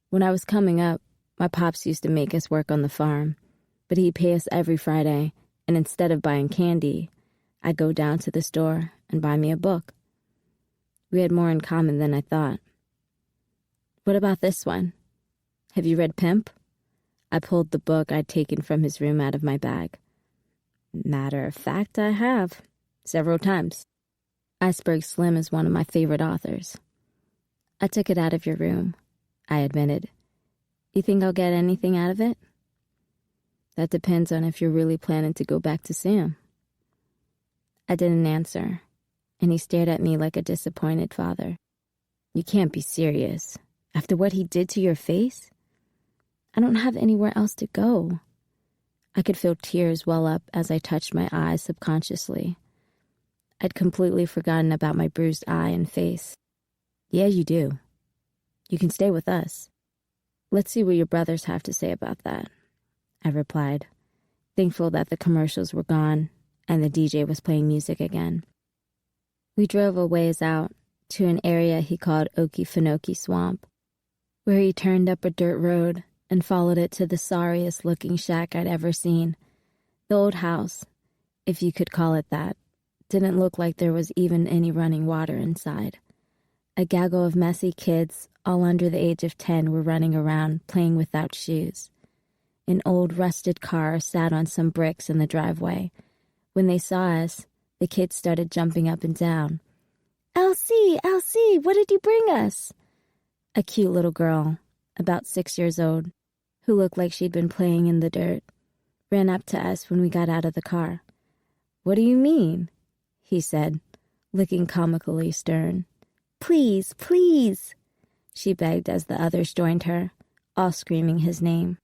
When I was coming up, my pops used to make us work on the farm, but he'd pay us every Friday, and instead of buying candy, I'd go down to the store and buy me a book. We had more in common than I thought. "What about this one? Have you read Pimp?" I pulled the book I'd taken from his room out of my bag. "Matter of fact, I have. Several times. Iceberg Slim is one of my favorite authors." "I took it out of your room," I admitted. "You think I'll get anything out of it?" "That depends on if you're really planning to go back to Sam." I didn't answer, and he stared at me like a disappointed father. "You can't be serious. After what he did to your face? I don't have anywhere else to go." I could feel tears well up as I touched my eyes subconsciously. I'd completely forgotten about my bruised eye and face. "Yeah, you do. You can stay with us. Let's see what your brothers have to say about that," I replied, thankful that the commercials were gone and the DJ was playing music again. We drove a ways out to an area he called Okefenokee Swamp, where he turned up a dirt road and followed it to the sorriest-looking shack I'd ever seen. The old house, if you could call it that, didn't look like there was even any running water inside. A gaggle of messy kids, all under the age of 10, were running around, playing without shoes. An old rusted car sat on some bricks in the driveway. When they saw us, the kids started jumping up and down. "Elsie, Elsie, what did you bring us?" A cute little girl, about 6 years old, who looked like she'd been playing in the dirt, ran up to us when we got out of the car. "What do you mean?" he said, looking comically stern. "Please, please," she begged as the others joined her, all screaming his name.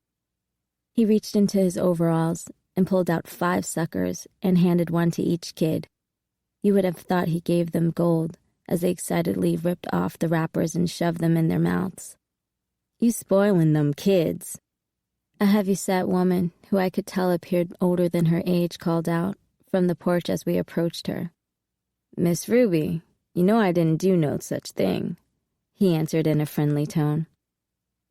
He reached into his overalls and pulled out 5 suckers and handed one to each kid. You would have thought he gave them gold as they excitedly ripped off the wrappers and shoved them in their mouths. "You spoiling them kids." A heavy-set woman, who I could tell appeared older than her age, called out from the porch as we approached her. "Miss Ruby, you know I didn't do no such thing," he answered in a friendly tone.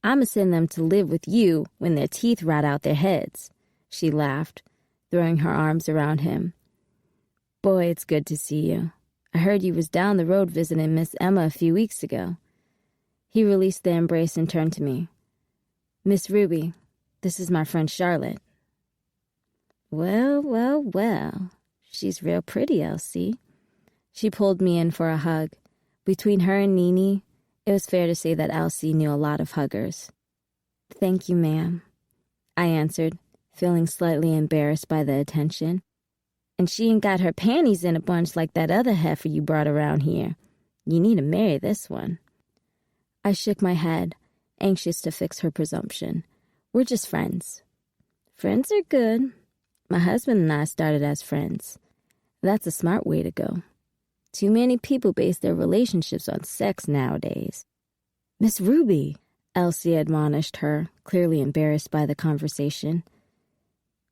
"I'ma send them to live with you when their teeth rot out their heads," she laughed, throwing her arms around him. "Boy, it's good to see you. I heard you was down the road visiting Miss Emma a few weeks ago." He released the embrace and turned to me. "Miss Ruby, this is my friend Charlotte." "Well, well, well. She's real pretty, Elsie." She pulled me in for a hug. Between her and Nini, it was fair to say that Elsie knew a lot of huggers. "Thank you, ma'am," I answered, feeling slightly embarrassed by the attention. "And she ain't got her panties in a bunch like that other heifer you brought around here. You need to marry this one." I shook my head, anxious to fix her presumption. "We're just friends." "Friends are good. My husband and I started as friends. That's a smart way to go. Too many people base their relationships on sex nowadays." "Miss Ruby," Elsie admonished her, clearly embarrassed by the conversation.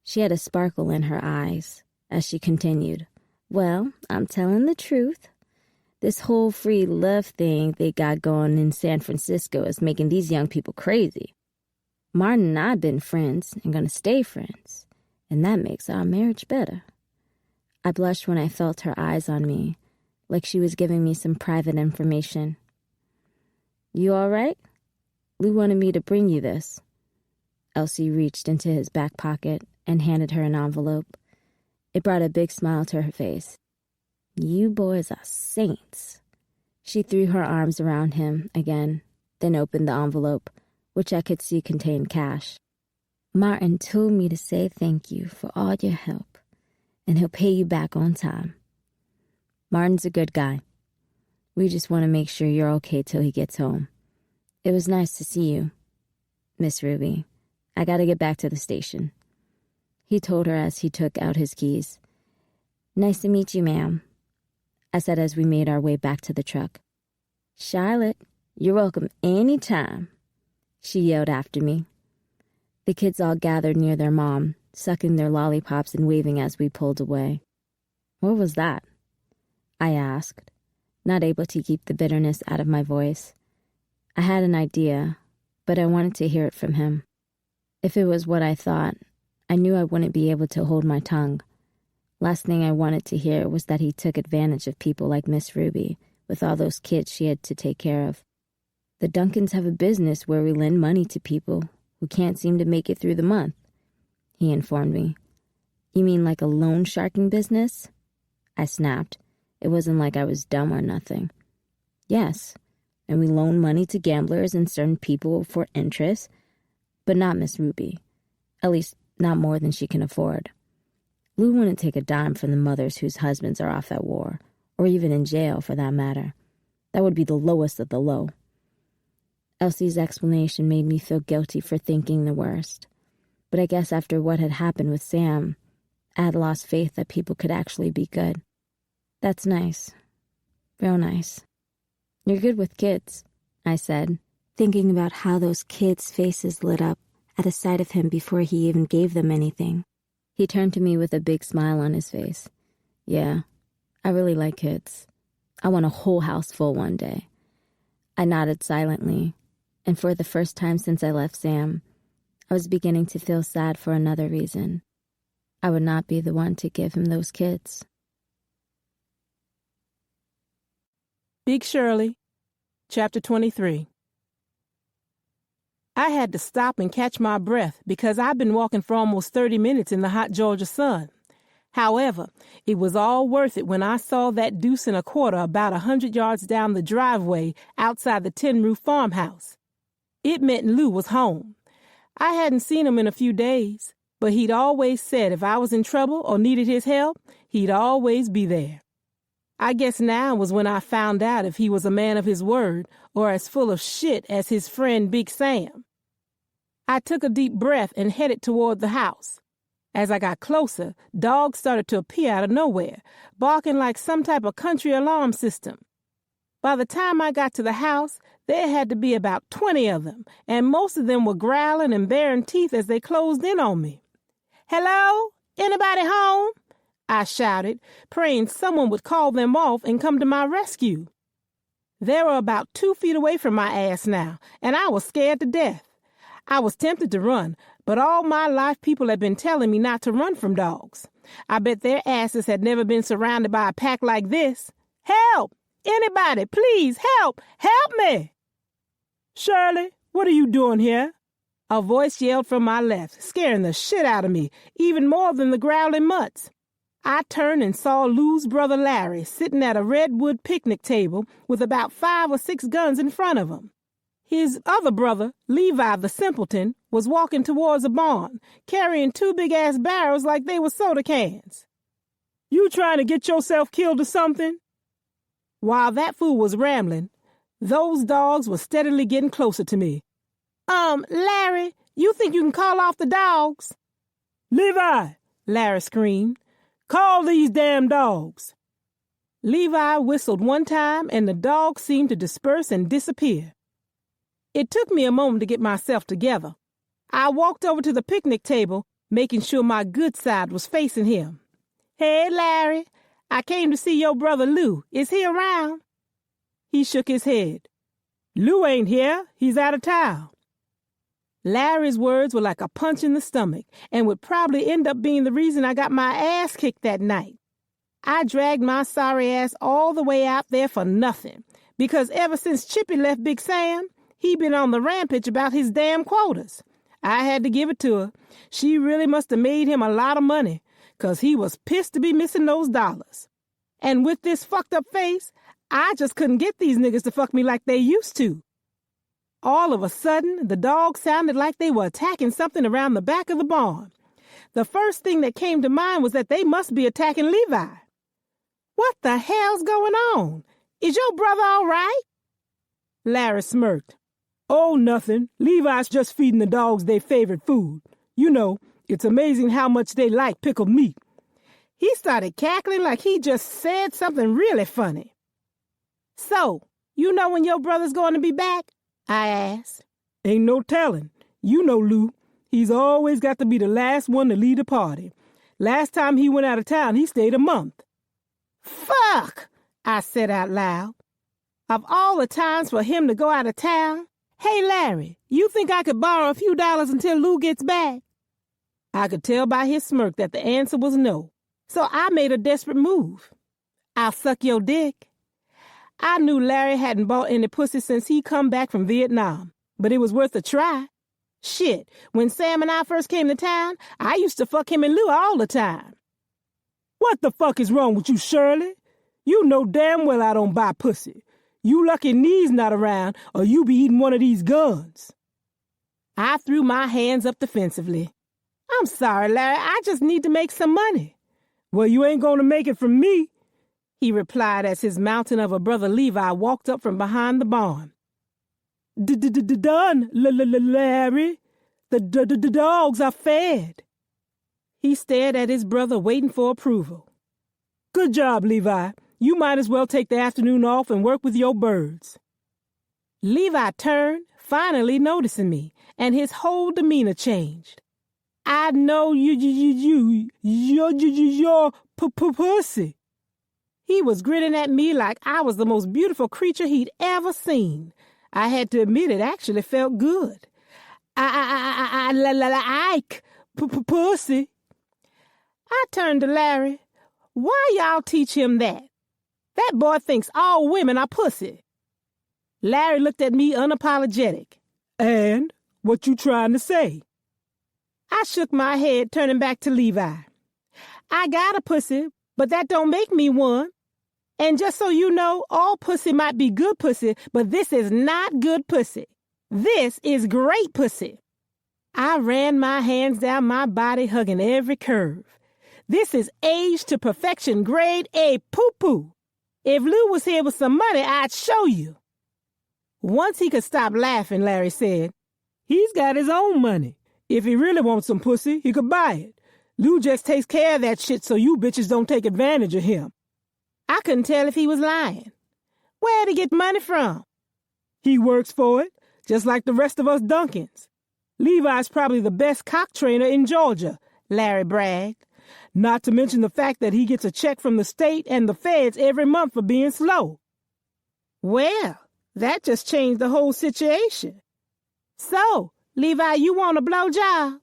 She had a sparkle in her eyes as she continued. "Well, I'm telling the truth. This whole free love thing they got going in San Francisco is making these young people crazy. Martin and I have been friends and going to stay friends, and that makes our marriage better." I blushed when I felt her eyes on me, like she was giving me some private information. "You all right? Lou wanted me to bring you this." Elsie reached into his back pocket and handed her an envelope. It brought a big smile to her face. "You boys are saints." She threw her arms around him again, then opened the envelope, which I could see contained cash. "Martin told me to say thank you for all your help, and he'll pay you back on time. Martin's a good guy. We just want to make sure you're okay till he gets home. It was nice to see you, Miss Ruby. I gotta get back to the station," he told her as he took out his keys. "Nice to meet you, ma'am," I said as we made our way back to the truck. "Charlotte, you're welcome any time," she yelled after me. The kids all gathered near their mom, sucking their lollipops and waving as we pulled away. "What was that?" I asked, not able to keep the bitterness out of my voice. I had an idea, but I wanted to hear it from him. If it was what I thought, I knew I wouldn't be able to hold my tongue. Last thing I wanted to hear was that he took advantage of people like Miss Ruby with all those kids she had to take care of. "The Duncans have a business where we lend money to people who can't seem to make it through the month," he informed me. "You mean like a loan sharking business?" I snapped. It wasn't like I was dumb or nothing. "Yes, and we loan money to gamblers and certain people for interest, but not Miss Ruby. At least, not more than she can afford. Lou wouldn't take a dime from the mothers whose husbands are off at war, or even in jail for that matter. That would be the lowest of the low." Elsie's explanation made me feel guilty for thinking the worst. But I guess after what had happened with Sam, I had lost faith that people could actually be good. "That's nice. Real nice. You're good with kids," I said, thinking about how those kids' faces lit up at the sight of him before he even gave them anything. He turned to me with a big smile on his face. "Yeah, I really like kids. I want a whole house full one day." I nodded silently, and for the first time since I left Sam, I was beginning to feel sad for another reason. I would not be the one to give him those kids.
Big Shirley, Chapter 23. I had to stop and catch my breath because I've been walking for almost 30 minutes in the hot Georgia sun. However, it was all worth it when I saw that deuce and a quarter about 100 yards down the driveway outside the tin roof farmhouse. It meant Lou was home. I hadn't seen him in a few days, but he'd always said if I was in trouble or needed his help, he'd always be there. I guess now was when I found out if he was a man of his word or as full of shit as his friend Big Sam. I took a deep breath and headed toward the house. As I got closer, dogs started to appear out of nowhere, barking like some type of country alarm system. By the time I got to the house, there had to be about 20 of them, and most of them were growling and baring teeth as they closed in on me. "Hello? Anybody home?" I shouted, praying someone would call them off and come to my rescue. They were about 2 feet away from my ass now, and I was scared to death. I was tempted to run, but all my life people had been telling me not to run from dogs. I bet their asses had never been surrounded by a pack like this. "Help! Anybody, please, help! Help me!" "Shirley, what are you doing here?" A voice yelled from my left, scaring the shit out of me, even more than the growling mutts. I turned and saw Lou's brother Larry sitting at a redwood picnic table with about 5 or 6 guns in front of him. His other brother, Levi the simpleton, was walking towards a barn, carrying 2 big-ass barrels like they were soda cans. "You trying to get yourself killed or something?" While that fool was rambling, those dogs were steadily getting closer to me. Larry, you think you can call off the dogs?" "Levi," Larry screamed, "call these damn dogs." Levi whistled one time and the dogs seemed to disperse and disappear. It took me a moment to get myself together. I walked over to the picnic table, making sure my good side was facing him. "Hey, Larry, I came to see your brother Lou. Is he around?" He shook his head. "Lou ain't here. He's out of town." Larry's words were like a punch in the stomach and would probably end up being the reason I got my ass kicked that night. I dragged my sorry ass all the way out there for nothing, because ever since Chippy left Big Sam, he'd been on the rampage about his damn quotas. I had to give it to her. She really must have made him a lot of money, 'cause he was pissed to be missing those dollars. And with this fucked up face, I just couldn't get these niggas to fuck me like they used to. All of a sudden, the dogs sounded like they were attacking something around the back of the barn. The first thing that came to mind was that they must be attacking Levi. "What the hell's going on? Is your brother all right?" Larry smirked. "Oh, nothing. Levi's just feeding the dogs their favorite food. You know, it's amazing how much they like pickled meat." He started cackling like he just said something really funny. "So, you know when your brother's going to be back?" I asked. "Ain't no telling. You know Lou. He's always got to be the last one to lead a party. Last time he went out of town, he stayed a month." "Fuck!" I said out loud. Of all the times for him to go out of town. "Hey, Larry, you think I could borrow a few dollars until Lou gets back?" I could tell by his smirk that the answer was no, so I made a desperate move. "I'll suck your dick." I knew Larry hadn't bought any pussy since he come back from Vietnam, but it was worth a try. Shit, when Sam and I first came to town, I used to fuck him and Lou all the time. "What the fuck is wrong with you, Shirley? You know damn well I don't buy pussy. You lucky Knee's not around, or you be eating one of these guns." I threw my hands up defensively. "I'm sorry, Larry, I just need to make some money." "Well, you ain't gonna make it from me," he replied as his mountain of a brother Levi walked up from behind the barn. "Done, Larry. The dogs are fed." He stared at his brother, waiting for approval. "Good job, Levi. You might as well take the afternoon off and work with your birds." Levi turned, finally noticing me, and his whole demeanor changed. "I know you're pussy." He was grinning at me like I was the most beautiful creature he'd ever seen. I had to admit it actually felt good. I like pussy. I turned to Larry. "Why y'all teach him that? That boy thinks all women are pussy." Larry looked at me unapologetic. "And what you trying to say?" I shook my head, turning back to Levi. I got a pussy, but that don't make me one. And just so you know, all pussy might be good pussy, but this is not good pussy. This is great pussy. I ran my hands down my body, hugging every curve. This is age to perfection, grade A poo-poo. If Lou was here with some money, I'd show you. Once he could stop laughing, Larry said, "He's got his own money. If he really wants some pussy, he could buy it. Lou just takes care of that shit so you bitches don't take advantage of him." I couldn't tell if he was lying. Where'd he get money from? He works for it, just like the rest of us Duncans. Levi's probably the best cock trainer in Georgia, Larry bragged. Not to mention the fact that he gets a check from the state and the feds every month for being slow. Well, that just changed the whole situation. So, Levi, you want a blowjob?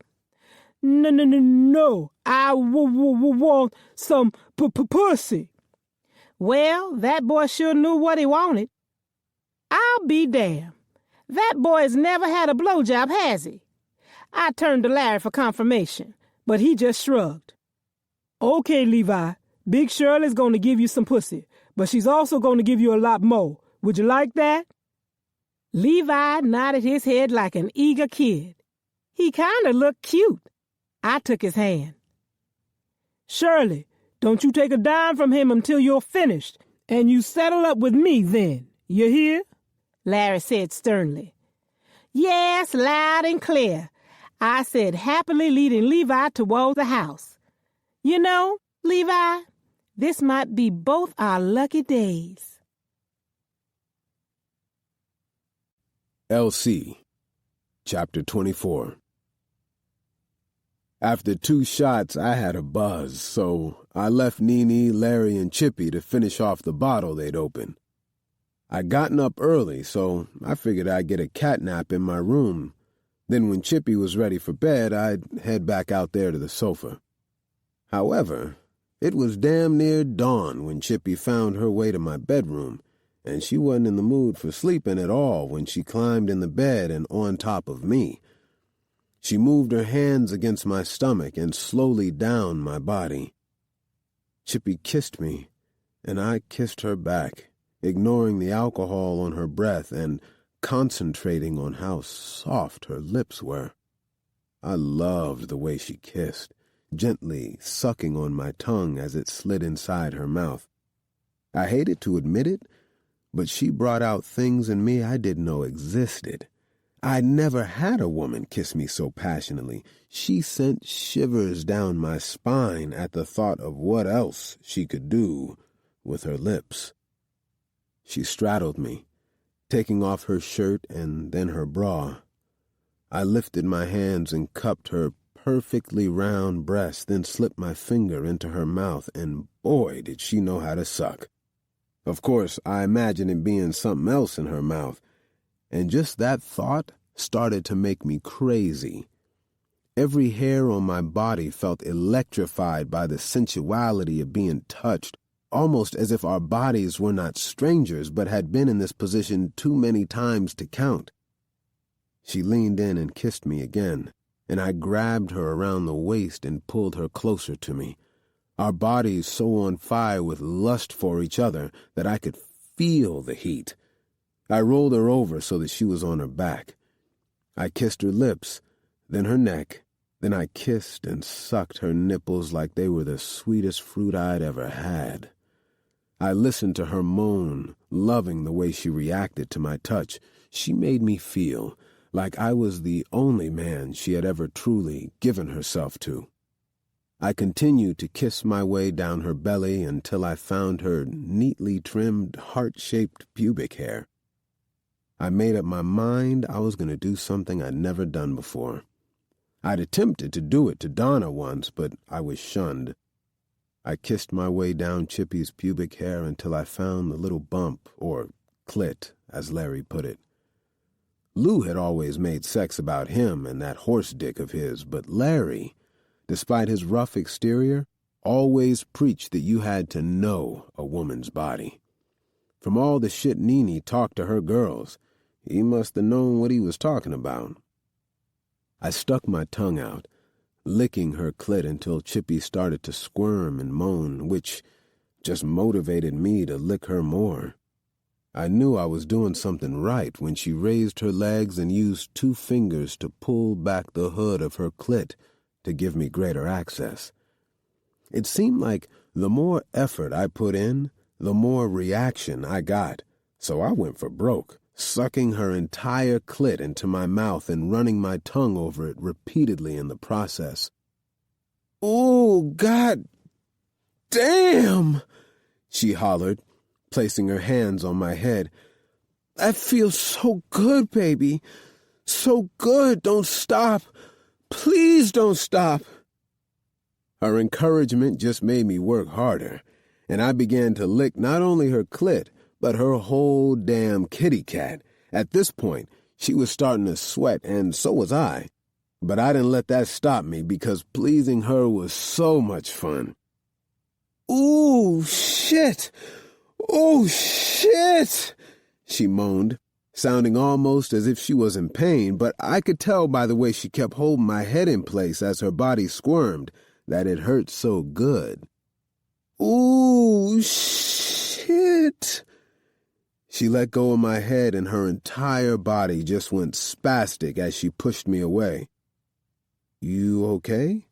No, I want some pussy. Well, that boy sure knew what he wanted. I'll be damned. That boy's never had a blowjob, has he? I turned to Larry for confirmation, but he just shrugged. Okay, Levi, Big Shirley's going to give you some pussy, but she's also going to give you a lot more. Would you like that? Levi nodded his head like an eager kid. He kind of looked cute. I took his hand. Shirley, don't you take a dime from him until you're finished, and you settle up with me then. You hear? Larry said sternly. Yes, loud and clear, I said, happily leading Levi toward the house. You know, Levi, this might be both our lucky days.
LC, Chapter 24. After 2 shots, I had a buzz, so I left Nene, Larry, and Chippy to finish off the bottle they'd opened. I'd gotten up early, so I figured I'd get a cat nap in my room. Then when Chippy was ready for bed, I'd head back out there to the sofa. However, it was damn near dawn when Chippy found her way to my bedroom, and she wasn't in the mood for sleeping at all when she climbed in the bed and on top of me. She moved her hands against my stomach and slowly down my body. Chippy kissed me, and I kissed her back, ignoring the alcohol on her breath and concentrating on how soft her lips were. I loved the way she kissed, gently sucking on my tongue as it slid inside her mouth. I hated to admit it, but she brought out things in me I didn't know existed. I'd never had a woman kiss me so passionately. She sent shivers down my spine at the thought of what else she could do with her lips. She straddled me, taking off her shirt and then her bra. I lifted my hands and cupped her perfectly round breast, then slipped my finger into her mouth, and boy, did she know how to suck. Of course, I imagined it being something else in her mouth, and just that thought started to make me crazy. Every hair on my body felt electrified by the sensuality of being touched, almost as if our bodies were not strangers but had been in this position too many times to count. She leaned in and kissed me again, and I grabbed her around the waist and pulled her closer to me, our bodies so on fire with lust for each other that I could feel the heat. I rolled her over so that she was on her back. I kissed her lips, then her neck, then I kissed and sucked her nipples like they were the sweetest fruit I'd ever had. I listened to her moan, loving the way she reacted to my touch. She made me feel like I was the only man she had ever truly given herself to. I continued to kiss my way down her belly until I found her neatly trimmed, heart-shaped pubic hair. I made up my mind I was going to do something I'd never done before. I'd attempted to do it to Donna once, but I was shunned. I kissed my way down Chippy's pubic hair until I found the little bump, or clit, as Larry put it. Lou had always made sex about him and that horse dick of his, but Larry, despite his rough exterior, always preached that you had to know a woman's body. From all the shit Nene talked to her girls, he must have known what he was talking about. I stuck my tongue out, licking her clit until Chippy started to squirm and moan, which just motivated me to lick her more. I knew I was doing something right when she raised her legs and used 2 fingers to pull back the hood of her clit to give me greater access. It seemed like the more effort I put in, the more reaction I got, so I went for broke, sucking her entire clit into my mouth and running my tongue over it repeatedly in the process. "Ooh, God damn!" she hollered, placing her hands on my head. "That feels so good, baby. So good. Don't stop. Please don't stop." Her encouragement just made me work harder, and I began to lick not only her clit, but her whole damn kitty cat. At this point, she was starting to sweat, and so was I. But I didn't let that stop me because pleasing her was so much fun. "Ooh, shit! Oh, shit!" she moaned, sounding almost as if she was in pain, but I could tell by the way she kept holding my head in place as her body squirmed that it hurt so good. "Ooh, shit!" She let go of my head and her entire body just went spastic as she pushed me away. "You okay?"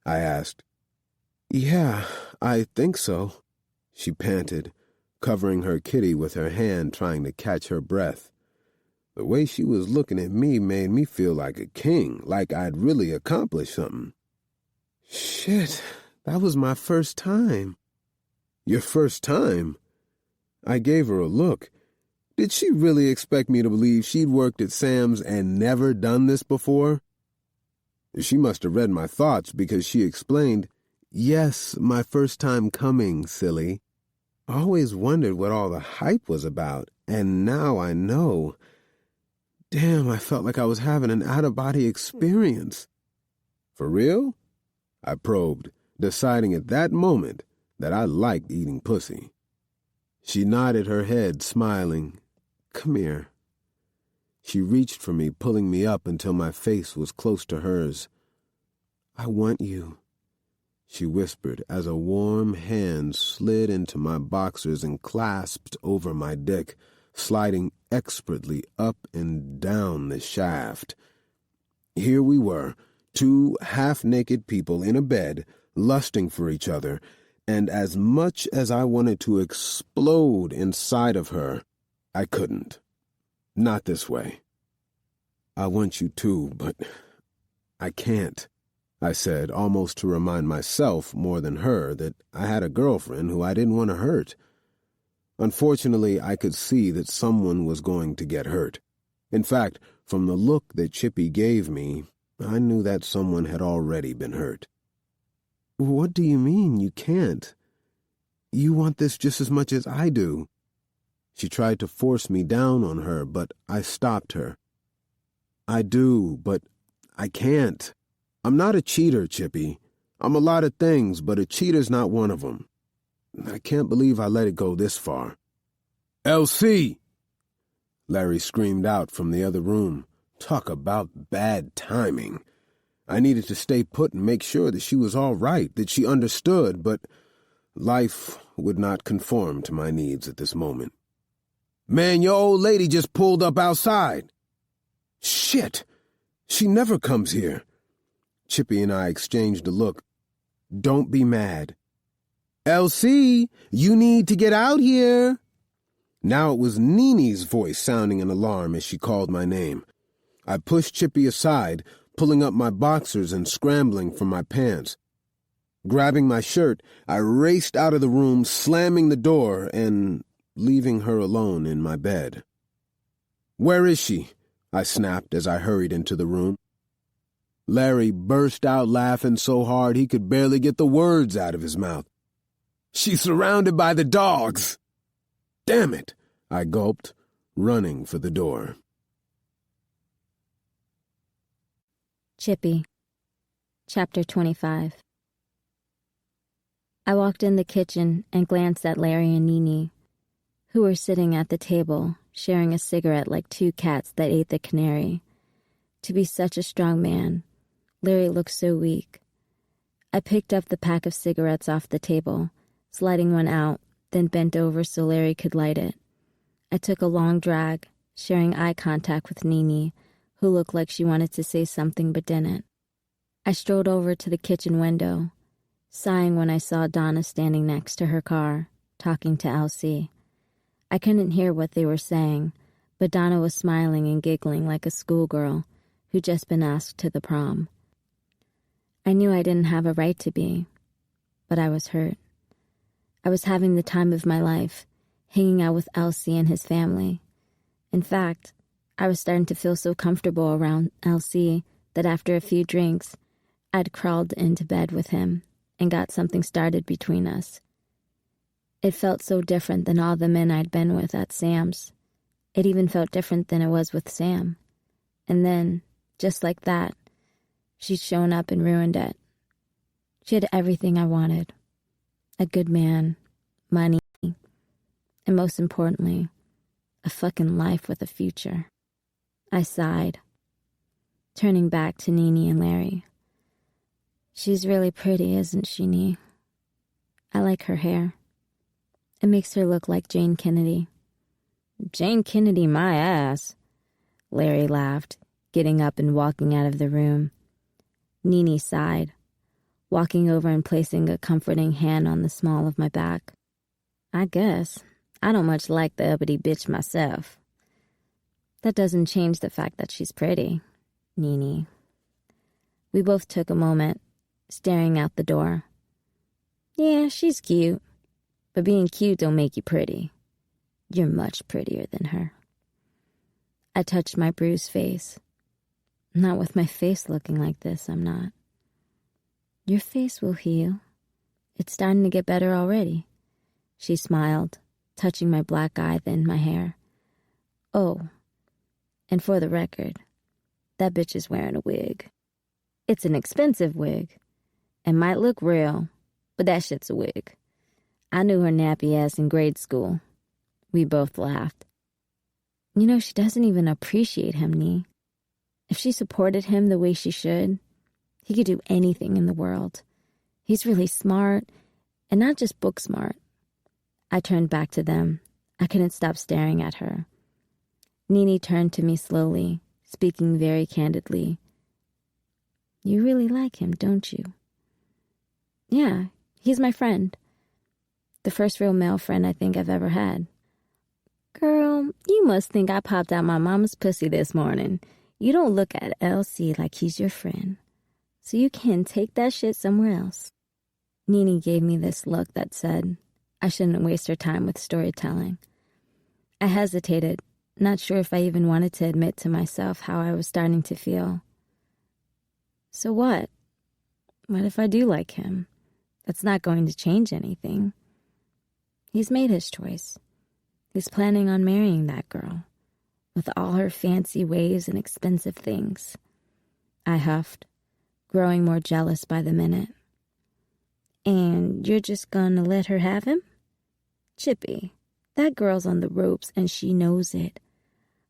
I asked. "Yeah, I think so," she panted, covering her kitty with her hand trying to catch her breath. The way she was looking at me made me feel like a king, like I'd really accomplished something. "Shit, that was my first time." "Your first time?" I gave her a look. Did she really expect me to believe she'd worked at Sam's and never done this before? She must have read my thoughts because she explained, "Yes, my first time coming, silly. I always wondered what all the hype was about, and now I know. Damn, I felt like I was having an out-of-body experience." "For real?" I probed, deciding at that moment that I liked eating pussy. She nodded her head, smiling. "Come here." She reached for me, pulling me up until my face was close to hers. "I want you," she whispered as a warm hand slid into my boxers and clasped over my dick, sliding expertly up and down the shaft. Here we were, 2 half-naked people in a bed, lusting for each other, and as much as I wanted to explode inside of her, I couldn't. Not this way. "I want you too, but I can't," I said, almost to remind myself more than her that I had a girlfriend who I didn't want to hurt. Unfortunately, I could see that someone was going to get hurt. In fact, from the look that Chippy gave me, I knew that someone had already been hurt. "What do you mean you can't? You want this just as much as I do." She tried to force me down on her, but I stopped her. "I do, but I can't. I'm not a cheater, Chippy. I'm a lot of things, but a cheater's not one of them. I can't believe I let it go this far." "LC!" Larry screamed out from the other room. Talk about bad timing. I needed to stay put and make sure that she was all right, that she understood, but life would not conform to my needs at this moment. "Man, your old lady just pulled up outside." "Shit! She never comes here." Chippy and I exchanged a look. "Don't be mad." "LC, you need to get out here." Now it was Nini's voice sounding an alarm as she called my name. I pushed Chippy aside, pulling up my boxers and scrambling for my pants. Grabbing my shirt, I raced out of the room, slamming the door and leaving her alone in my bed. "Where is she?" I snapped as I hurried into the room. Larry burst out laughing so hard he could barely get the words out of his mouth. "She's surrounded by the dogs." "Damn it," I gulped, running for the door.
Chippy. Chapter 25. I walked in the kitchen and glanced at Larry and Nini, who were sitting at the table, sharing a cigarette like 2 cats that ate the canary. To be such a strong man, Larry looked so weak. I picked up the pack of cigarettes off the table, sliding one out, then bent over so Larry could light it. I took a long drag, sharing eye contact with Nini, who looked like she wanted to say something but didn't. I strolled over to the kitchen window, sighing when I saw Donna standing next to her car, talking to Elsie. I couldn't hear what they were saying, but Donna was smiling and giggling like a schoolgirl who'd just been asked to the prom. I knew I didn't have a right to be, but I was hurt. I was having the time of my life, hanging out with Elsie and his family. In fact, I was starting to feel so comfortable around Elsie that after a few drinks, I'd crawled into bed with him and got something started between us. It felt so different than all the men I'd been with at Sam's. It even felt different than it was with Sam. And then, just like that, she'd shown up and ruined it. She had everything I wanted. A good man, money, and most importantly, a fucking life with a future. I sighed, turning back to Nini and Larry. She's really pretty, isn't she, Nee? I like her hair. It makes her look like Jane Kennedy. Jane Kennedy, my ass. Larry laughed, getting up and walking out of the room. Nini sighed, walking over and placing a comforting hand on the small of my back. I guess. I don't much like the uppity bitch myself. That doesn't change the fact that she's pretty, Nini. We both took a moment, staring out the door. Yeah, she's cute, but being cute don't make you pretty. You're much prettier than her. I touched my bruised face. Not with my face looking like this, I'm not. Your face will heal. It's starting to get better already. She smiled, touching my black eye, then my hair. Oh, and for the record, that bitch is wearing a wig. It's an expensive wig, and might look real, but that shit's a wig. I knew her nappy ass in grade school. We both laughed. You know, she doesn't even appreciate him, Nee. If she supported him the way she should, he could do anything in the world. He's really smart, and not just book smart. I turned back to them. I couldn't stop staring at her. Nini turned to me slowly, speaking very candidly. You really like him, don't you? Yeah, he's my friend. The first real male friend I think I've ever had. Girl, you must think I popped out my mama's pussy this morning. You don't look at Elsie like he's your friend. So you can take that shit somewhere else. Nini gave me this look that said I shouldn't waste her time with storytelling. I hesitated, not sure if I even wanted to admit to myself how I was starting to feel. So what? What if I do like him? That's not going to change anything. He's made his choice. He's planning on marrying that girl, with all her fancy ways and expensive things. I huffed, growing more jealous by the minute. And you're just gonna let her have him? Chippy, that girl's on the ropes and she knows it.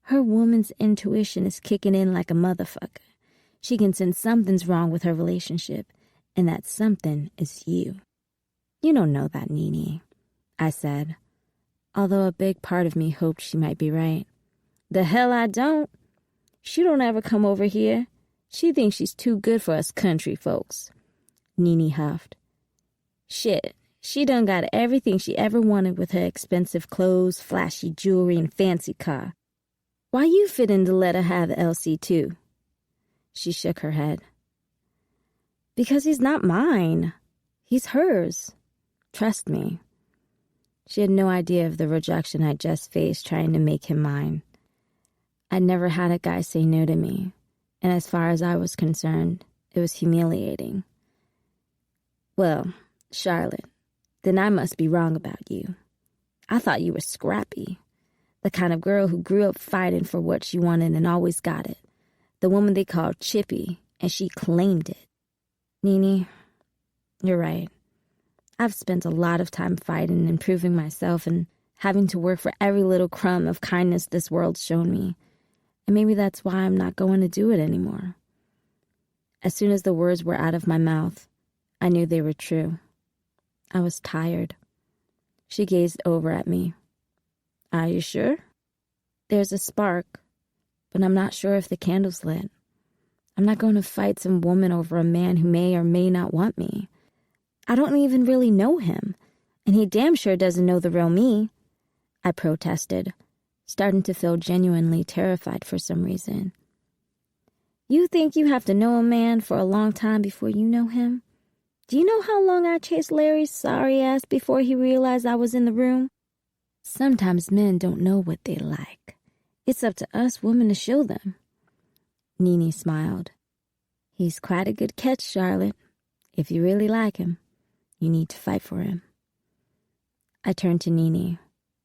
Her woman's intuition is kicking in like a motherfucker. She can sense something's wrong with her relationship, and that something is you. You don't know that, Nini, I said, although a big part of me hoped she might be right. The hell I don't. She don't ever come over here. She thinks she's too good for us country folks. Nini huffed. Shit, she done got everything she ever wanted with her expensive clothes, flashy jewelry, and fancy car. Why you fit in to let her have Elsie too? She shook her head. Because he's not mine. He's hers. Trust me. She had no idea of the rejection I'd just faced trying to make him mine. I'd never had a guy say no to me, and as far as I was concerned, it was humiliating. Well, Charlotte, then I must be wrong about you. I thought you were scrappy, the kind of girl who grew up fighting for what she wanted and always got it, the woman they called Chippy, and she claimed it. Nini, you're right. I've spent a lot of time fighting and proving myself and having to work for every little crumb of kindness this world's shown me. And maybe that's why I'm not going to do it anymore. As soon as the words were out of my mouth, I knew they were true. I was tired. She gazed over at me. Are you sure? There's a spark, but I'm not sure if the candle's lit. I'm not going to fight some woman over a man who may or may not want me. I don't even really know him, and he damn sure doesn't know the real me. I protested, starting to feel genuinely terrified for some reason. You think you have to know a man for a long time before you know him? Do you know how long I chased Larry's sorry ass before he realized I was in the room? Sometimes men don't know what they like. It's up to us women to show them. Nene smiled. He's quite a good catch, Charlotte. If you really like him, you need to fight for him. I turned to Nene.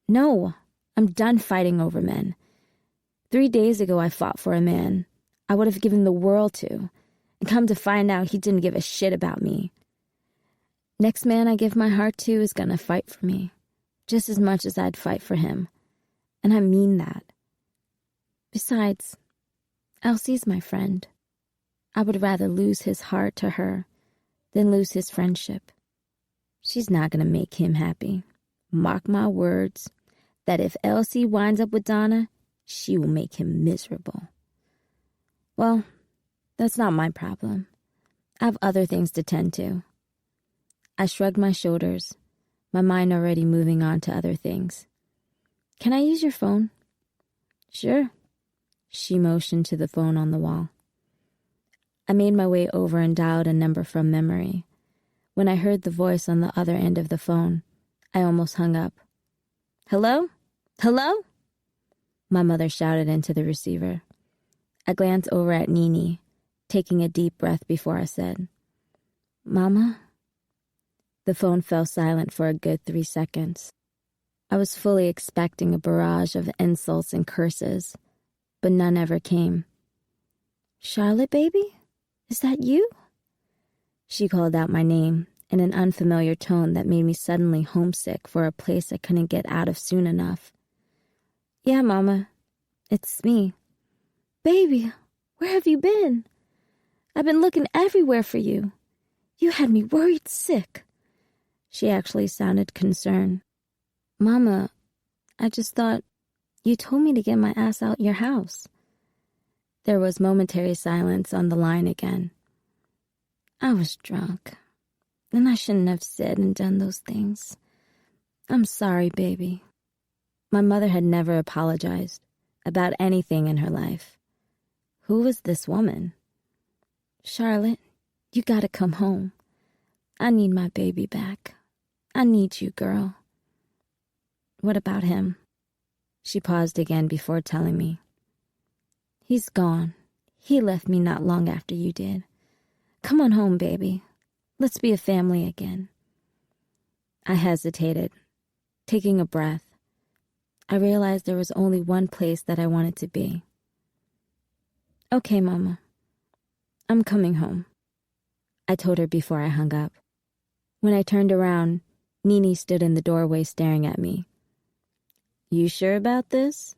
No, I'm done fighting over men. 3 days ago I fought for a man I would have given the world to, and come to find out he didn't give a shit about me. Next man I give my heart to is gonna fight for me, just as much as I'd fight for him. And I mean that. Besides, Elsie's my friend. I would rather lose his heart to her than lose his friendship. She's not gonna make him happy. Mark my words, that if Elsie winds up with Donna, she will make him miserable. Well, that's not my problem. I have other things to tend to. I shrugged my shoulders, my mind already moving on to other things. Can I use your phone? Sure. She motioned to the phone on the wall. I made my way over and dialed a number from memory. When I heard the voice on the other end of the phone, I almost hung up. Hello? Hello? My mother shouted into the receiver. I glanced over at Nene, taking a deep breath before I said, Mama? The phone fell silent for a good 3 seconds. I was fully expecting a barrage of insults and curses, but none ever came. Charlotte, baby? Is that you? She called out my name in an unfamiliar tone that made me suddenly homesick for a place I couldn't get out of soon enough. Yeah, Mama, it's me. Baby, where have you been? I've been looking everywhere for you. You had me worried sick. She actually sounded concerned. Mama, I just thought you told me to get my ass out your house. There was momentary silence on the line again. I was drunk, and I shouldn't have said and done those things. I'm sorry, baby. My mother had never apologized about anything in her life. Who was this woman? Charlotte, you gotta come home. I need my baby back. I need you, girl. What about him? She paused again before telling me. He's gone. He left me not long after you did. Come on home, baby. Let's be a family again. I hesitated, taking a breath. I realized there was only one place that I wanted to be. Okay, Mama. I'm coming home, I told her before I hung up. When I turned around, Nene stood in the doorway staring at me. You sure about this?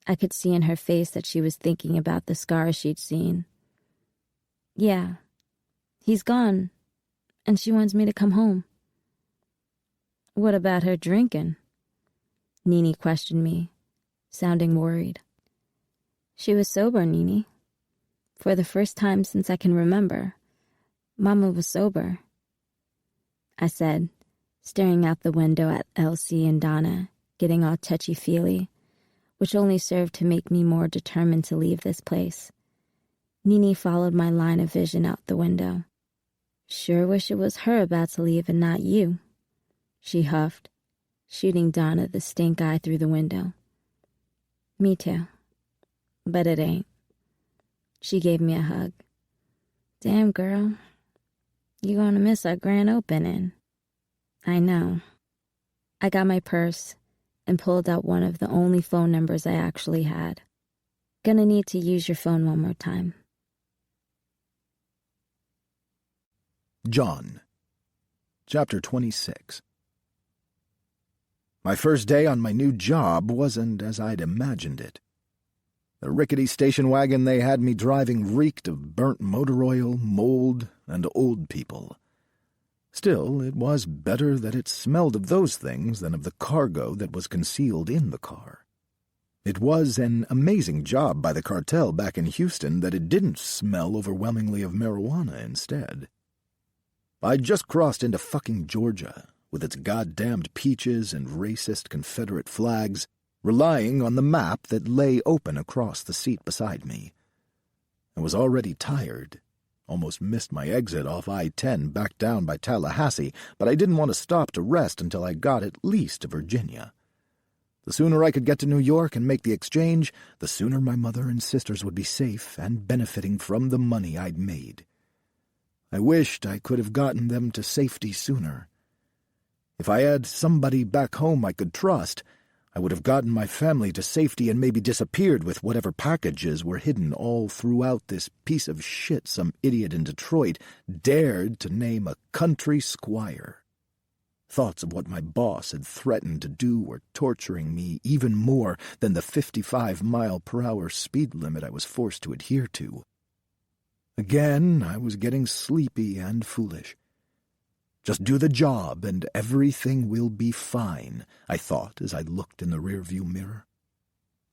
I could see in her face that she was thinking about the scars she'd seen. Yeah, he's gone, and she wants me to come home. What about her drinking? Nene questioned me, sounding worried. She was sober, Nene. For the first time since I can remember, Mama was sober. I said, staring out the window at Elsie and Donna, getting all touchy-feely, which only served to make me more determined to leave this place. Nene followed my line of vision out the window. Sure wish it was her about to leave and not you, she huffed, shooting Donna the stink eye through the window. Me too. But it ain't. She gave me a hug. Damn, girl. You gonna miss our grand opening. I know. I got my purse and pulled out one of the only phone numbers I actually had. Gonna need to use your phone one more time.
John. Chapter 26. My first day on my new job wasn't as I'd imagined it. The rickety station wagon they had me driving reeked of burnt motor oil, mold, and old people. Still, it was better that it smelled of those things than of the cargo that was concealed in the car. It was an amazing job by the cartel back in Houston that it didn't smell overwhelmingly of marijuana instead. I'd just crossed into fucking Georgia, with its goddamned peaches and racist Confederate flags, relying on the map that lay open across the seat beside me. I was already tired. Almost missed my exit off I-10 back down by Tallahassee, but I didn't want to stop to rest until I got at least to Virginia. The sooner I could get to New York and make the exchange, the sooner my mother and sisters would be safe and benefiting from the money I'd made. I wished I could have gotten them to safety sooner. If I had somebody back home I could trust, I would have gotten my family to safety and maybe disappeared with whatever packages were hidden all throughout this piece of shit some idiot in Detroit dared to name a country squire. Thoughts of what my boss had threatened to do were torturing me even more than the 55-mile-per-hour speed limit I was forced to adhere to. Again, I was getting sleepy and foolish. Just do the job and everything will be fine, I thought as I looked in the rearview mirror.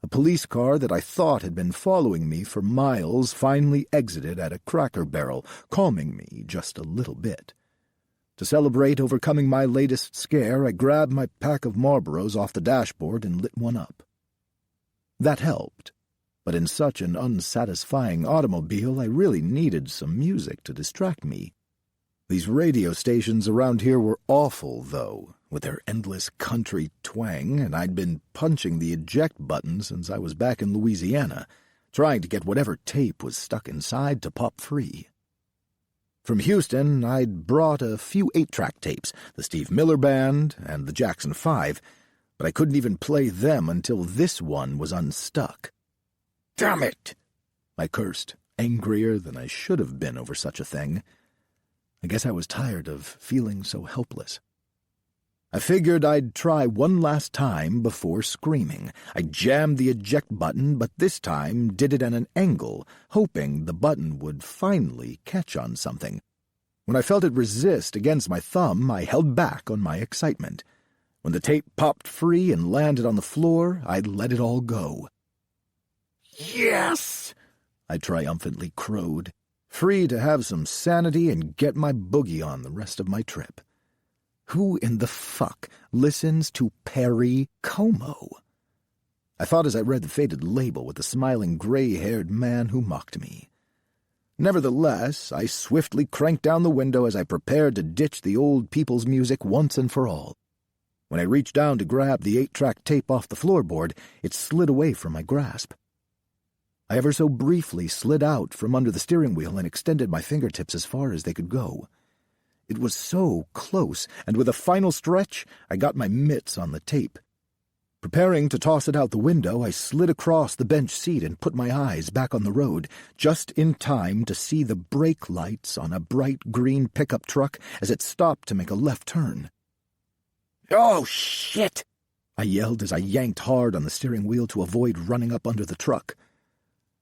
A police car that I thought had been following me for miles finally exited at a Cracker Barrel, calming me just a little bit. To celebrate overcoming my latest scare, I grabbed my pack of Marlboros off the dashboard and lit one up. That helped, but in such an unsatisfying automobile I really needed some music to distract me. These radio stations around here were awful, though, with their endless country twang, and I'd been punching the eject button since I was back in Louisiana, trying to get whatever tape was stuck inside to pop free. From Houston, I'd brought a few 8-track tapes, the Steve Miller Band and the Jackson 5, but I couldn't even play them until this one was unstuck. "Damn it!" I cursed, angrier than I should have been over such a thing. I guess I was tired of feeling so helpless. I figured I'd try one last time before screaming. I jammed the eject button, but this time did it at an angle, hoping the button would finally catch on something. When I felt it resist against my thumb, I held back on my excitement. When the tape popped free and landed on the floor, I let it all go. "Yes!" I triumphantly crowed, free to have some sanity and get my boogie on the rest of my trip. Who in the fuck listens to Perry Como? I thought as I read the faded label with the smiling gray-haired man who mocked me. Nevertheless, I swiftly cranked down the window as I prepared to ditch the old people's music once and for all. When I reached down to grab the 8-track tape off the floorboard, it slid away from my grasp. I ever so briefly slid out from under the steering wheel and extended my fingertips as far as they could go. It was so close, and with a final stretch, I got my mitts on the tape. Preparing to toss it out the window, I slid across the bench seat and put my eyes back on the road, just in time to see the brake lights on a bright green pickup truck as it stopped to make a left turn. "Oh, shit!" I yelled as I yanked hard on the steering wheel to avoid running up under the truck.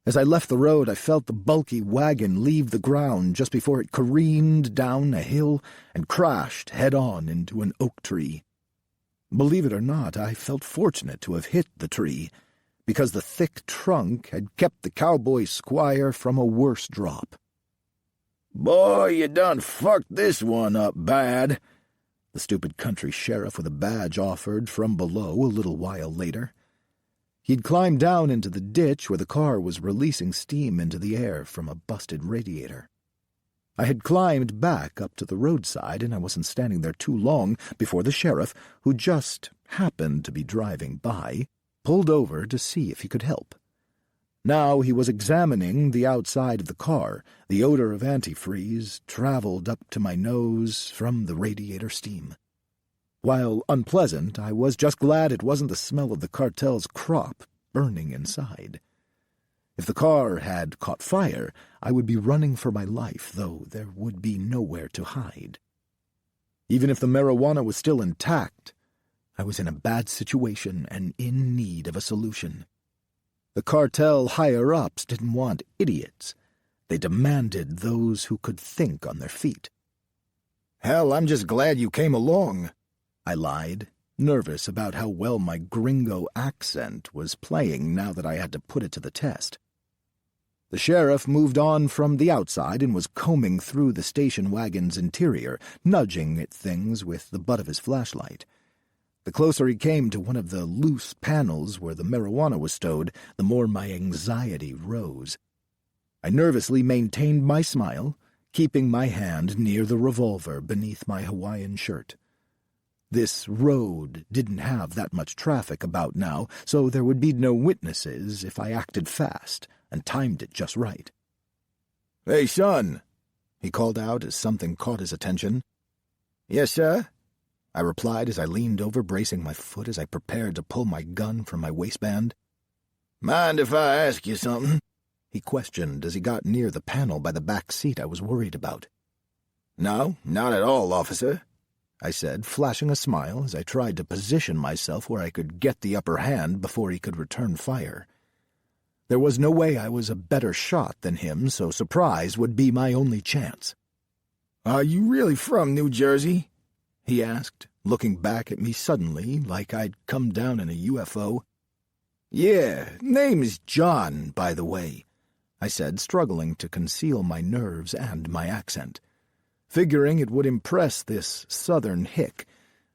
As I left the road, I felt the bulky wagon leave the ground just before it careened down a hill and crashed head-on into an oak tree. Believe it or not, I felt fortunate to have hit the tree, because the thick trunk had kept the cowboy squire from a worse drop. "Boy, you done fucked this one up bad," the stupid country sheriff with a badge offered from below a little while later. He'd climbed down into the ditch where the car was releasing steam into the air from a busted radiator. I had climbed back up to the roadside, and I wasn't standing there too long before the sheriff, who just happened to be driving by, pulled over to see if he could help. Now he was examining the outside of the car. The odor of antifreeze traveled up to my nose from the radiator steam. While unpleasant, I was just glad it wasn't the smell of the cartel's crop burning inside. If the car had caught fire, I would be running for my life, though there would be nowhere to hide. Even if the marijuana was still intact, I was in a bad situation and in need of a solution. The cartel higher-ups didn't want idiots. They demanded those who could think on their feet.
"Hell, I'm just glad you came along,"
I lied, nervous about how well my gringo accent was playing now that I had to put it to the test. The sheriff moved on from the outside and was combing through the station wagon's interior, nudging at things with the butt of his flashlight. The closer he came to one of the loose panels where the marijuana was stowed, the more my anxiety rose. I nervously maintained my smile, keeping my hand near the revolver beneath my Hawaiian shirt. This road didn't have that much traffic about now, so there would be no witnesses if I acted fast and timed it just right.
"Hey, son,"
he called out as something caught his attention.
"Yes, sir?"
I replied as I leaned over, bracing my foot as I prepared to pull my gun from my waistband.
"Mind if I ask you something?"
he questioned as he got near the panel by the back seat I was worried about.
"No, not at all, officer,"
I said, flashing a smile as I tried to position myself where I could get the upper hand before he could return fire. There was no way I was a better shot than him, so surprise would be my only chance.
"Are you really from New Jersey?"
he asked, looking back at me suddenly like I'd come down in a UFO.
"Yeah, name is
John, by the way," I said, struggling to conceal my nerves and my accent. Figuring it would impress this southern hick,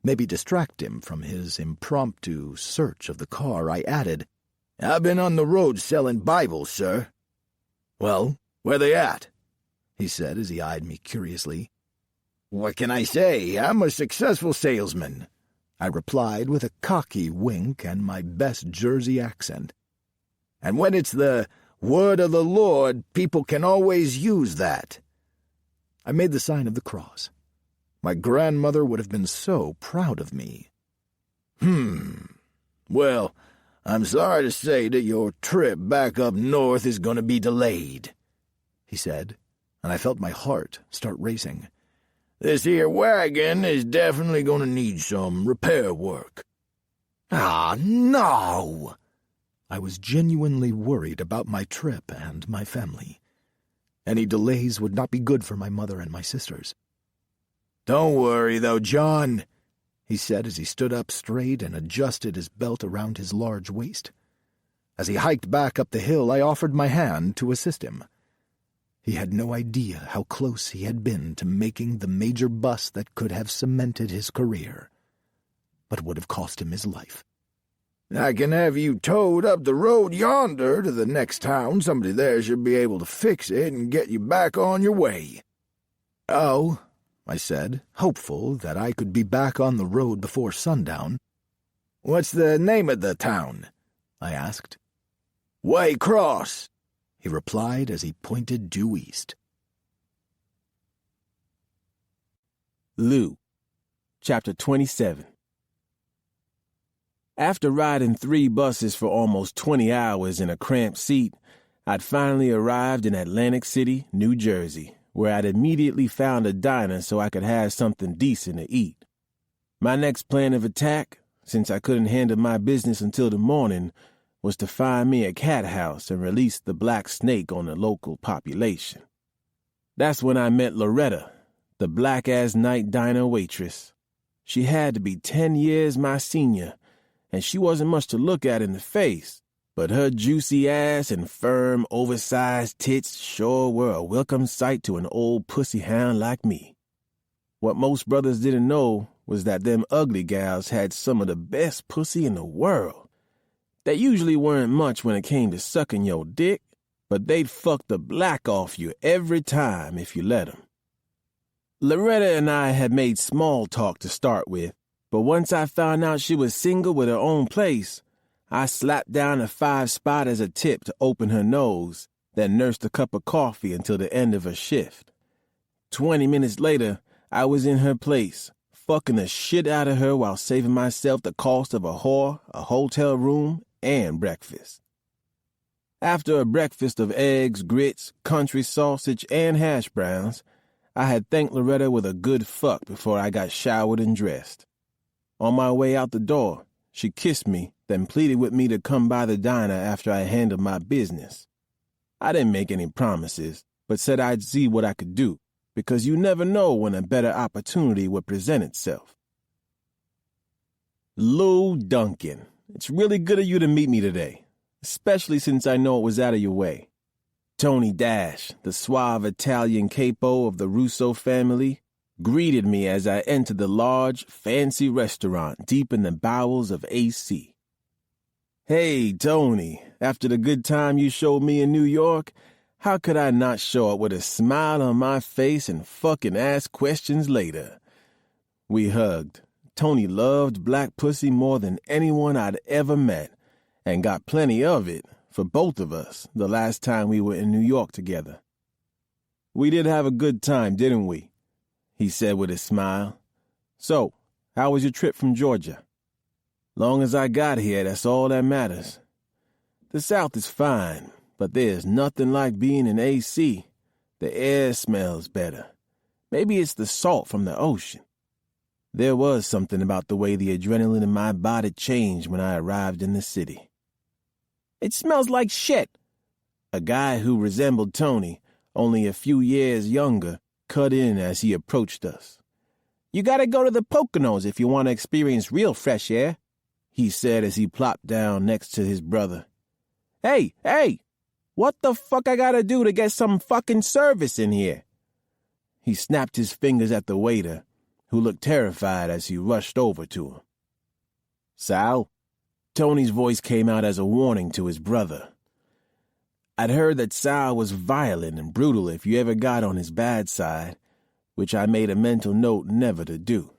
maybe distract him from his impromptu search of the car, I added,
"I've been on the road selling Bibles, sir."
"Well,
where they at?"
he said as he eyed me curiously.
"What can I say? I'm a successful salesman,"
I replied with a cocky wink and my best Jersey accent.
"And when it's the word of the Lord, people can always use that."
I made the sign of the cross. My grandmother would have been so proud of me.
Well, I'm sorry to say that your trip back up north is going to be delayed,"
he said, and I felt my heart start racing.
"This here wagon is definitely going to need some repair work."
"Ah, no!" I was genuinely worried about my trip and my family. Any delays would not be good for my mother and my sisters.
"Don't worry, though, John,"
he said as he stood up straight and adjusted his belt around his large waist. As he hiked back up the hill, I offered my hand to assist him. He had no idea how close he had been to making the major bust that could have cemented his career, but would have cost him his life.
"I can have you towed up the road yonder to the next town. Somebody there should be able to fix it and get you back on your way."
"Oh," I said, hopeful that I could be back on the road before sundown.
"What's the name of the town?"
I asked.
"White Cross,"
he replied as he pointed due east.
Lou, Chapter 27. After riding 3 buses for almost 20 hours in a cramped seat, I'd finally arrived in Atlantic City, New Jersey, where I'd immediately found a diner so I could have something decent to eat. My next plan of attack, since I couldn't handle my business until the morning, was to find me a cat house and release the black snake on the local population. That's when I met Loretta, the black-ass night diner waitress. She had to be 10 years my senior, and she wasn't much to look at in the face, but her juicy ass and firm, oversized tits sure were a welcome sight to an old pussy hound like me. What most brothers didn't know was that them ugly gals had some of the best pussy in the world. They usually weren't much when it came to sucking your dick, but they'd fuck the black off you every time if you let 'em. Loretta and I had made small talk to start with, but once I found out she was single with her own place, I slapped down a 5 spot as a tip to open her nose, then nursed a cup of coffee until the end of her shift. 20 minutes later, I was in her place, fucking the shit out of her while saving myself the cost of a whore, a hotel room, and breakfast. After a breakfast of eggs, grits, country sausage, and hash browns, I had thanked Loretta with a good fuck before I got showered and dressed. On my way out the door, She kissed me, then pleaded with me to come by the diner after I handled my business. I didn't make any promises, but said I'd see what I could do, because you never know when a better opportunity would present itself. Lou Duncan, it's really good of you to meet me today, especially since I know it was out of your way. Tony Dash, the suave Italian capo of the Russo family, greeted me as I entered the large, fancy restaurant deep in the bowels of AC. Hey, Tony, after the good time you showed me in New York, how could I not show up with a smile on my face and fucking ask questions later? We hugged. Tony loved black pussy more than anyone I'd ever met, and got plenty of it for both of us the last time we were in New York together. We did have a good time, didn't we? He said with a smile. So, how was your trip from Georgia? Long as I got here, that's all that matters. The South is fine, but there's nothing like being in AC. The air smells better. Maybe it's the salt from the ocean. There was something about the way the adrenaline in my body changed when I arrived in the city. It smells like shit. A guy who resembled Tony, only a few years younger, cut in as he approached us. You gotta go to the Poconos if you want to experience real fresh air, he said as he plopped down next to his brother. Hey, what the fuck I gotta do to get some fucking service in here? He snapped his fingers at the waiter, who looked terrified as he rushed over to him. Sal? Tony's voice came out as a warning to his brother. I'd heard that Sal was violent and brutal if you ever got on his bad side, which I made a mental note never to do.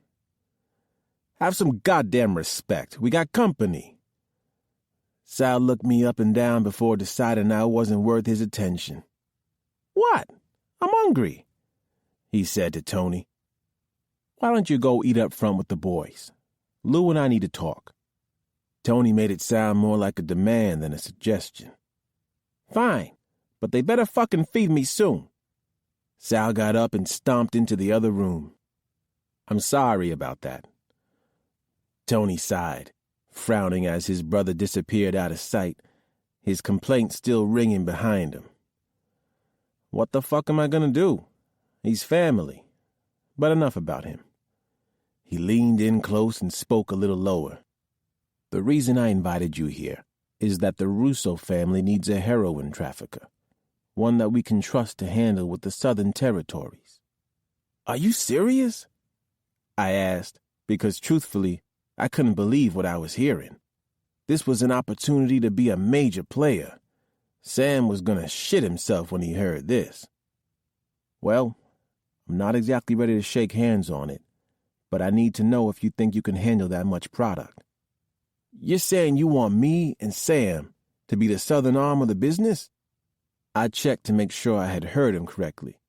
Have some goddamn respect. We got company. Sal looked me up and down before deciding I wasn't worth his attention. What? I'm hungry, he said to Tony. Why don't you go eat up front with the boys? Lou and I need to talk. Tony made it sound more like a demand than a suggestion. Fine, but they better fucking feed me soon. Sal got up and stomped into the other room. I'm sorry about that. Tony sighed, frowning as his brother disappeared out of sight, his complaint still ringing behind him. What the fuck am I gonna do? He's family. But enough about him. He leaned in close and spoke a little lower. The reason I invited you here is that the Russo family needs a heroin trafficker, one that we can trust to handle with the Southern Territories. Are you serious? I asked, because truthfully, I couldn't believe what I was hearing. This was an opportunity to be a major player. Sam was gonna shit himself when he heard this. Well, I'm not exactly ready to shake hands on it, but I need to know if you think you can handle that much product. You're saying you want me and Sam to be the southern arm of the business? I checked to make sure I had heard him correctly.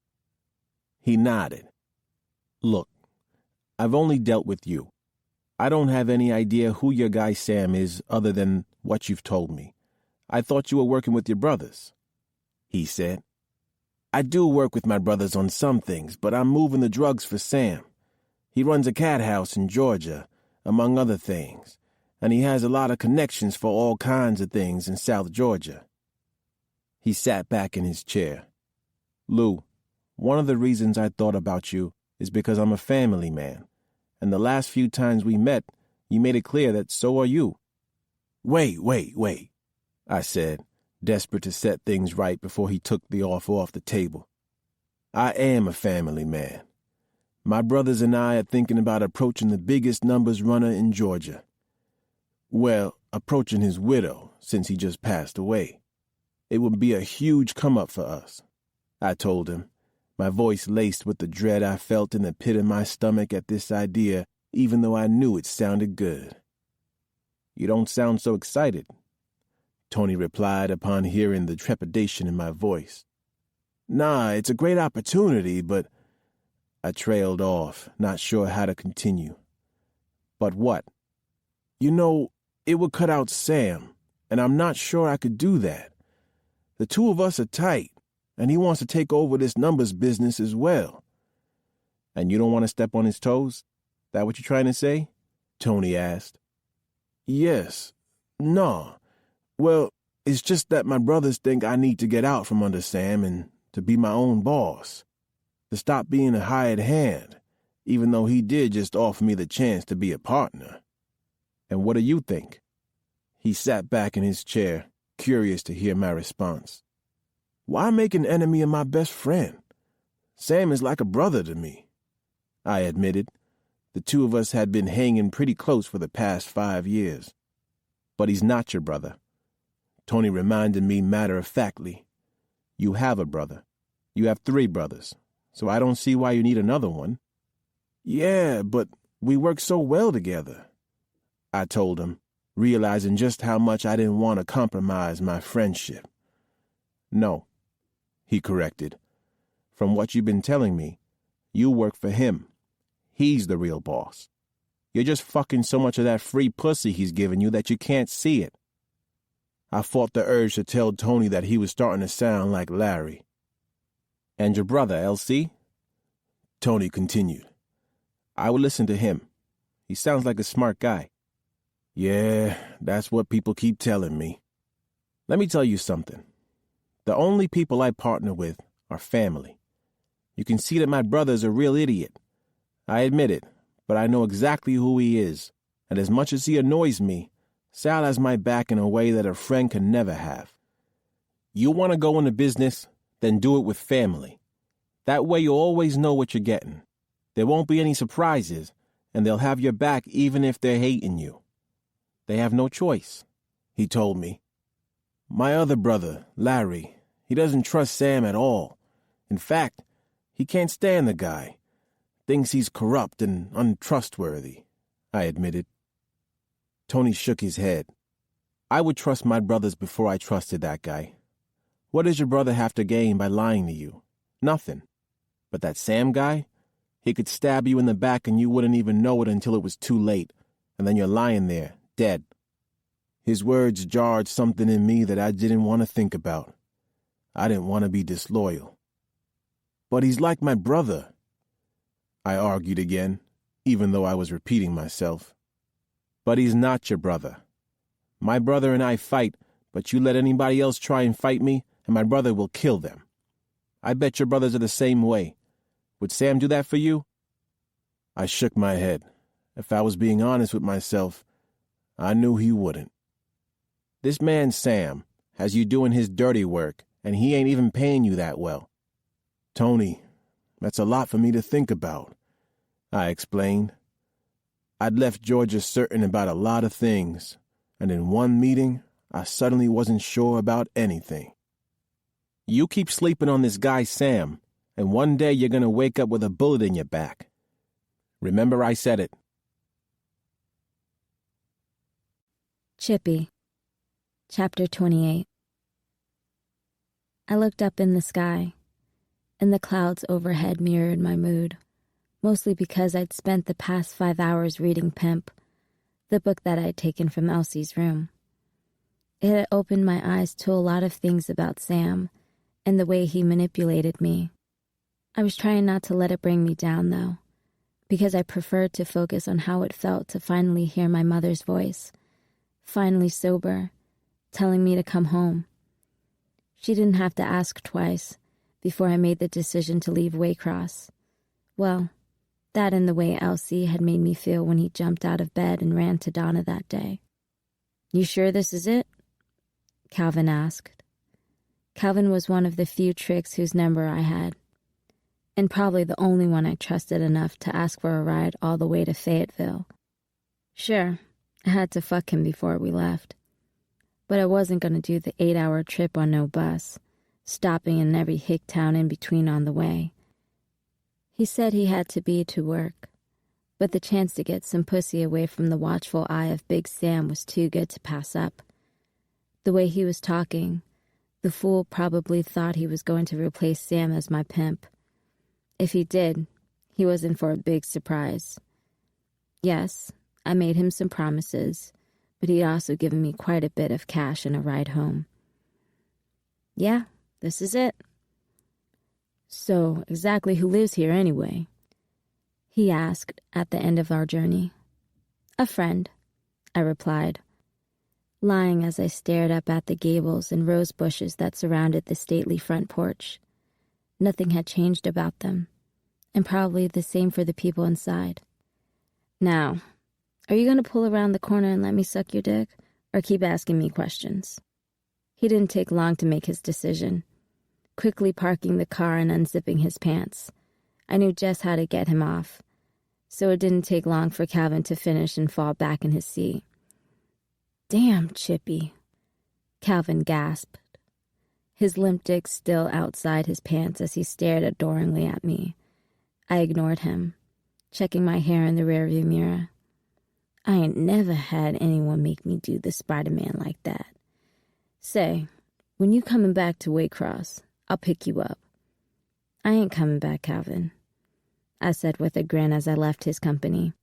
He nodded. Look, I've only dealt with you. I don't have any idea who your guy Sam is other than what you've told me. I thought you were working with your brothers, he said. I do work with my brothers on some things, but I'm moving the drugs for Sam. He runs a cat house in Georgia, among other things, and he has a lot of connections for all kinds of things in South Georgia. He sat back in his chair. Lou, one of the reasons I thought about you is because I'm a family man, and the last few times we met, you made it clear that so are you. Wait, I said, desperate to set things right before he took the offer off the table. I am a family man. My brothers and I are thinking about approaching the biggest numbers runner in Georgia. Well, approaching his widow, since he just passed away. It would be a huge come-up for us, I told him, my voice laced with the dread I felt in the pit of my stomach at this idea, even though I knew it sounded good. You don't sound so excited, Tony replied upon hearing the trepidation in my voice. Nah, it's a great opportunity, but... I trailed off, not sure how to continue. But what? You know, it would cut out Sam, and I'm not sure I could do that. The two of us are tight, and he wants to take over this numbers business as well. And you don't want to step on his toes? That what you're trying to say? Tony asked. Yes. No. Well, it's just that my brothers think I need to get out from under Sam and to be my own boss. To stop being a hired hand, even though he did just offer me the chance to be a partner. And what do you think? He sat back in his chair, curious to hear my response. Why make an enemy of my best friend? Sam is like a brother to me, I admitted. The two of us had been hanging pretty close for the past 5 years. But he's not your brother. Tony reminded me matter-of-factly. You have a brother. You have 3 brothers, so I don't see why you need another one. Yeah, but we work so well together, I told him, realizing just how much I didn't want to compromise my friendship. No, he corrected. From what you've been telling me, you work for him. He's the real boss. You're just fucking so much of that free pussy he's giving you that you can't see it. I fought the urge to tell Tony that he was starting to sound like Larry. And your brother, LC? Tony continued. I would listen to him. He sounds like a smart guy. Yeah, that's what people keep telling me. Let me tell you something. The only people I partner with are family. You can see that my brother's a real idiot. I admit it, but I know exactly who he is, and as much as he annoys me, Sal has my back in a way that a friend can never have. You want to go into business? Then do it with family. That way you'll always know what you're getting. There won't be any surprises, and they'll have your back even if they're hating you. They have no choice, he told me. My other brother, Larry, he doesn't trust Sam at all. In fact, he can't stand the guy. Thinks he's corrupt and untrustworthy, I admitted. Tony shook his head. I would trust my brothers before I trusted that guy. What does your brother have to gain by lying to you? Nothing. But that Sam guy? He could stab you in the back and you wouldn't even know it until it was too late, and then you're lying there, dead. His words jarred something in me that I didn't want to think about. I didn't want to be disloyal. But he's like my brother, I argued again, even though I was repeating myself. But he's not your brother. My brother and I fight, but you let anybody else try and fight me, and my brother will kill them. I bet your brothers are the same way. Would Sam do that for you? I shook my head. If I was being honest with myself, I knew he wouldn't. This man, Sam, has you doing his dirty work, and he ain't even paying you that well. Tony, that's a lot for me to think about, I explained. I'd left Georgia certain about a lot of things, and in one meeting, I suddenly wasn't sure about anything. You keep sleeping on this guy, Sam, and one day you're going to wake up with a bullet in your back. Remember I said it.
Chippy, Chapter 28. I looked up in the sky, and the clouds overhead mirrored my mood, mostly because I'd spent the past 5 hours reading Pimp, the book that I'd taken from Elsie's room. It had opened my eyes to a lot of things about Sam and the way he manipulated me. I was trying not to let it bring me down, though, because I preferred to focus on how it felt to finally hear my mother's voice, finally sober, telling me to come home. She didn't have to ask twice before I made the decision to leave Waycross. Well, that and the way Elsie had made me feel when he jumped out of bed and ran to Donna that day. "You sure this is it?" Calvin asked. Calvin was one of the few tricks whose number I had, and probably the only one I trusted enough to ask for a ride all the way to Fayetteville. Sure, I had to fuck him before we left, but I wasn't going to do the 8-hour trip on no bus, stopping in every hick town in between on the way. He said he had to be to work, but the chance to get some pussy away from the watchful eye of Big Sam was too good to pass up. The way he was talking, the fool probably thought he was going to replace Sam as my pimp. If he did, he was in for a big surprise. Yes, I made him some promises, but he'd also given me quite a bit of cash and a ride home. Yeah, this is it. So, exactly who lives here anyway? He asked at the end of our journey. A friend. I replied, lying as I stared up at the gables and rose bushes that surrounded the stately front porch. Nothing had changed about them, and probably the same for the people inside. Now, are you going to pull around the corner and let me suck your dick, or keep asking me questions? He didn't take long to make his decision, quickly parking the car and unzipping his pants. I knew just how to get him off, so it didn't take long for Calvin to finish and fall back in his seat. "Damn, Chippy," Calvin gasped, his limp dick still outside his pants as he stared adoringly at me. I ignored him, checking my hair in the rearview mirror. I ain't never had anyone make me do the Spider-Man like that. Say, when you coming back to Waycross, I'll pick you up. I ain't coming back, Calvin, I said with a grin as I left his company.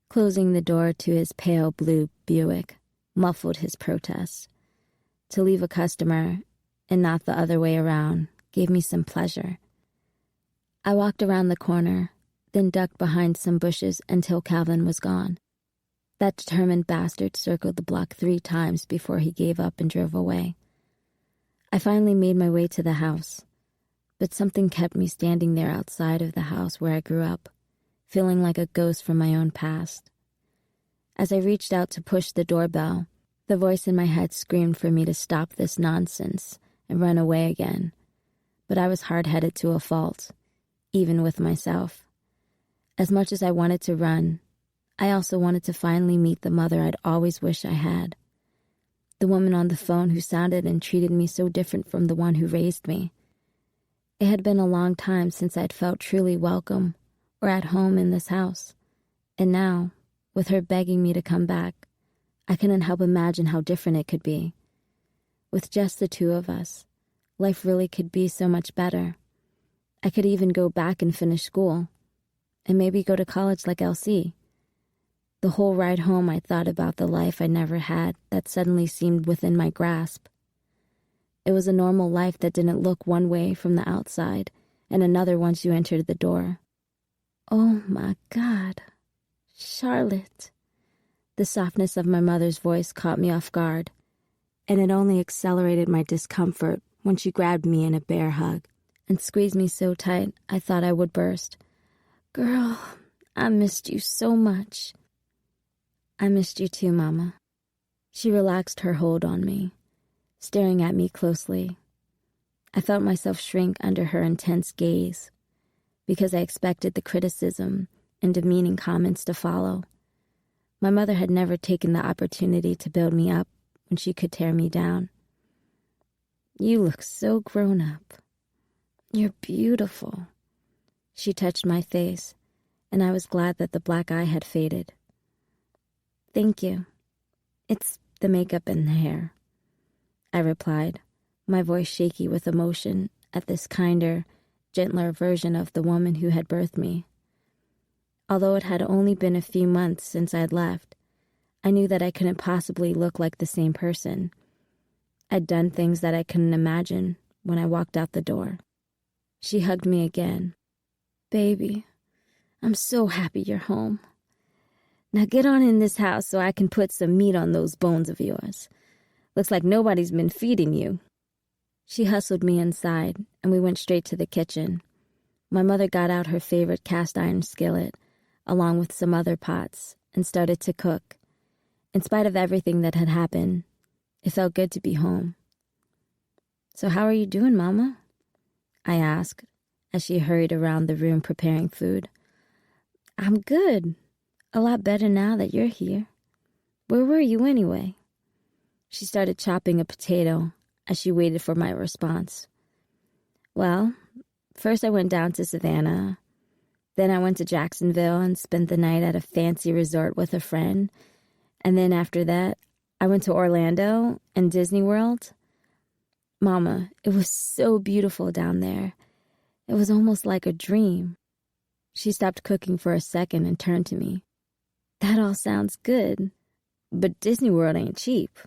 Closing the door to his pale blue Buick muffled his protest. To leave a customer, and not the other way around, gave me some pleasure. I walked around the corner, then ducked behind some bushes until Calvin was gone. That determined bastard circled the block 3 times before he gave up and drove away. I finally made my way to the house, but something kept me standing there outside of the house where I grew up, feeling like a ghost from my own past. As I reached out to push the doorbell, the voice in my head screamed for me to stop this nonsense and run away again. But I was hard-headed to a fault, even with myself. As much as I wanted to run, I also wanted to finally meet the mother I'd always wished I had. The woman on the phone who sounded and treated me so different from the one who raised me. It had been a long time since I'd felt truly welcome or at home in this house. And now, with her begging me to come back, I couldn't help imagine how different it could be. With just the 2 of us, life really could be so much better. I could even go back and finish school, and maybe go to college like Elsie. The whole ride home I thought about the life I never had that suddenly seemed within my grasp. It was a normal life that didn't look one way from the outside and another once you entered the door. Oh my God, Charlotte. The softness of my mother's voice caught me off guard, and it only accelerated my discomfort when she grabbed me in a bear hug and squeezed me so tight I thought I would burst. Girl, I missed you so much. I missed you too, Mama. She relaxed her hold on me, staring at me closely. I felt myself shrink under her intense gaze, because I expected the criticism and demeaning comments to follow. My mother had never taken the opportunity to build me up when she could tear me down. You look so grown up. You're beautiful. She touched my face, and I was glad that the black eye had faded. Thank you. It's the makeup and the hair, I replied, my voice shaky with emotion at this kinder, gentler version of the woman who had birthed me. Although it had only been a few months since I'd left, I knew that I couldn't possibly look like the same person. I'd done things that I couldn't imagine when I walked out the door. She hugged me again. Baby, I'm so happy you're home. Now get on in this house so I can put some meat on those bones of yours. Looks like nobody's been feeding you. She hustled me inside, and we went straight to the kitchen. My mother got out her favorite cast-iron skillet, along with some other pots, and started to cook. In spite of everything that had happened, it felt good to be home. So how are you doing, Mama? I asked, as she hurried around the room preparing food. I'm good. A lot better now that you're here. Where were you anyway? She started chopping a potato as she waited for my response. Well, first I went down to Savannah. Then I went to Jacksonville and spent the night at a fancy resort with a friend. And then after that, I went to Orlando and Disney World. Mama, it was so beautiful down there. It was almost like a dream. She stopped cooking for a second and turned to me. That all sounds good, but Disney World ain't cheap.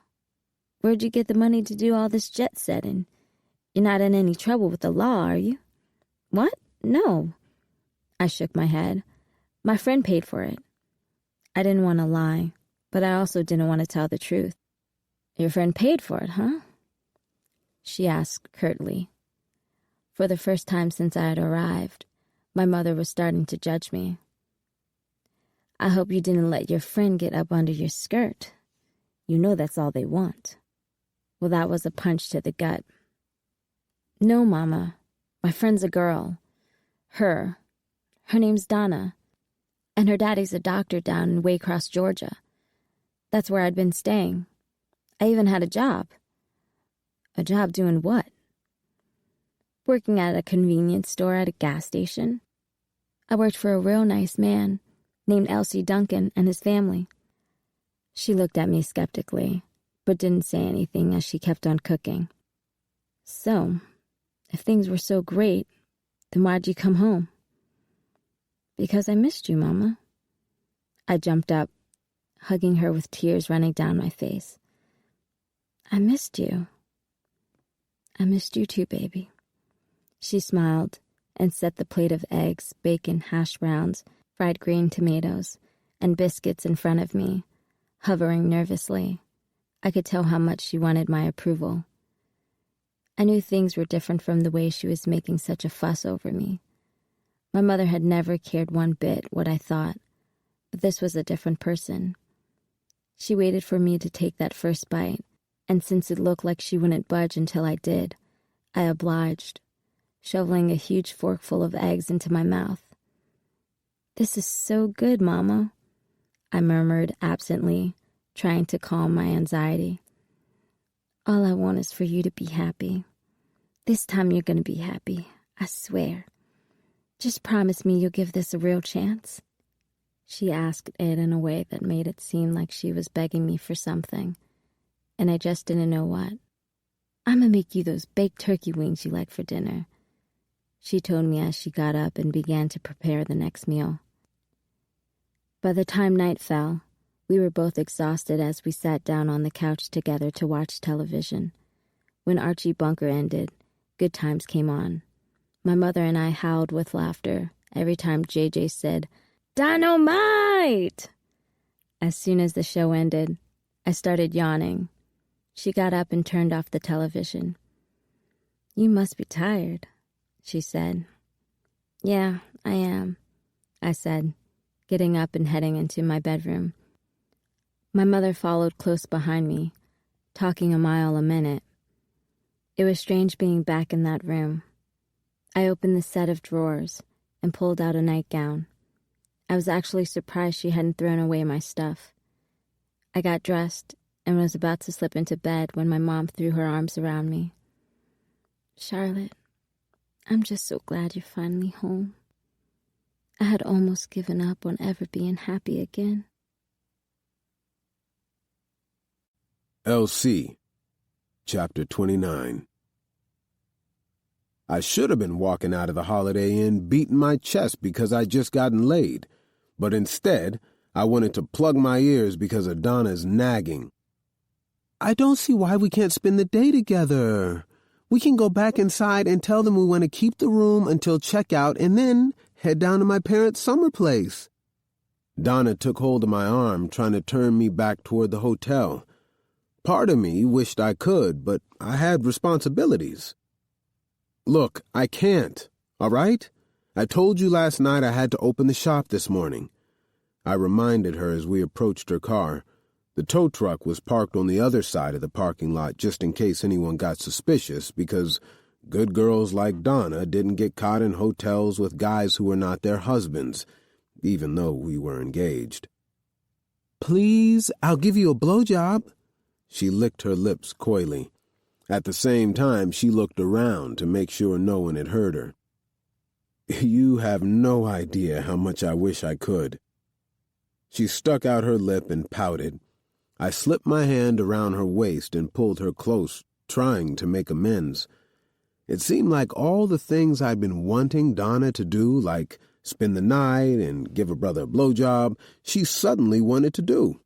Where'd you get the money to do all this jet setting? You're not in any trouble with the law, are you? What? No. I shook my head. My friend paid for it. I didn't want to lie, But I also didn't want to tell the truth. Your friend paid for it, huh? She asked curtly. For the first time since I had arrived, my mother was starting to judge me. I hope you didn't let your friend get up under your skirt. You know that's all they want. Well, that was a punch to the gut. No, Mama. My friend's a girl. Her name's Donna. And her daddy's a doctor down in Waycross, Georgia. That's where I'd been staying. I even had a job. A job doing what? Working at a convenience store at a gas station. I worked for a real nice man named Elsie Duncan and his family. She looked at me skeptically, but didn't say anything as she kept on cooking. So, if things were so great, then why'd you come home? Because I missed you, Mama. I jumped up, hugging her with tears running down my face. I missed you. I missed you too, baby. She smiled and set the plate of eggs, bacon, hash browns, fried green tomatoes, and biscuits in front of me, hovering nervously. I could tell how much she wanted my approval. I knew things were different from the way she was making such a fuss over me. My mother had never cared one bit what I thought, but this was a different person. She waited for me to take that first bite, and since it looked like she wouldn't budge until I did, I obliged, shoveling a huge forkful of eggs into my mouth. This is so good, Mama, I murmured absently, trying to calm my anxiety. All I want is for you to be happy. This time you're going to be happy, I swear. Just promise me you'll give this a real chance. She asked it in a way that made it seem like she was begging me for something, and I just didn't know what. I'm going to make you those baked turkey wings you like for dinner, she told me as she got up and began to prepare the next meal. By the time night fell, we were both exhausted as we sat down on the couch together to watch television. When Archie Bunker ended, Good Times came on. My mother and I howled with laughter every time JJ said, "Dynamite!" As soon as the show ended, I started yawning. She got up and turned off the television. You must be tired, she said. Yeah, I am, I said, getting up and heading into my bedroom. My mother followed close behind me, talking a mile a minute. It was strange being back in that room. I opened the set of drawers and pulled out a nightgown. I was actually surprised she hadn't thrown away my stuff. I got dressed and was about to slip into bed when my mom threw her arms around me. Charlotte, I'm just so glad you're finally home. I had almost given up on ever being happy again.
LC, Chapter 29. I should have been walking out of the Holiday Inn beating my chest because I'd just gotten laid, but instead, I wanted to plug my ears because of Donna's nagging. I don't see why we can't spend the day together. We can go back inside and tell them we want to keep the room until checkout and then head down to my parents' summer place. Donna took hold of my arm, trying to turn me back toward the hotel. Part of me wished I could, but I had responsibilities. Look, I can't, all right? I told you last night I had to open the shop this morning. I reminded her as we approached her car. The tow truck was parked on the other side of the parking lot just in case anyone got suspicious because good girls like Donna didn't get caught in hotels with guys who were not their husbands, even though we were engaged. Please, I'll give you a blowjob. She licked her lips coyly. At the same time, she looked around to make sure no one had heard her. You have no idea how much I wish I could. She stuck out her lip and pouted. I slipped my hand around her waist and pulled her close, trying to make amends. It seemed like all the things I'd been wanting Donna to do, like spend the night and give her brother a blowjob, she suddenly wanted to do.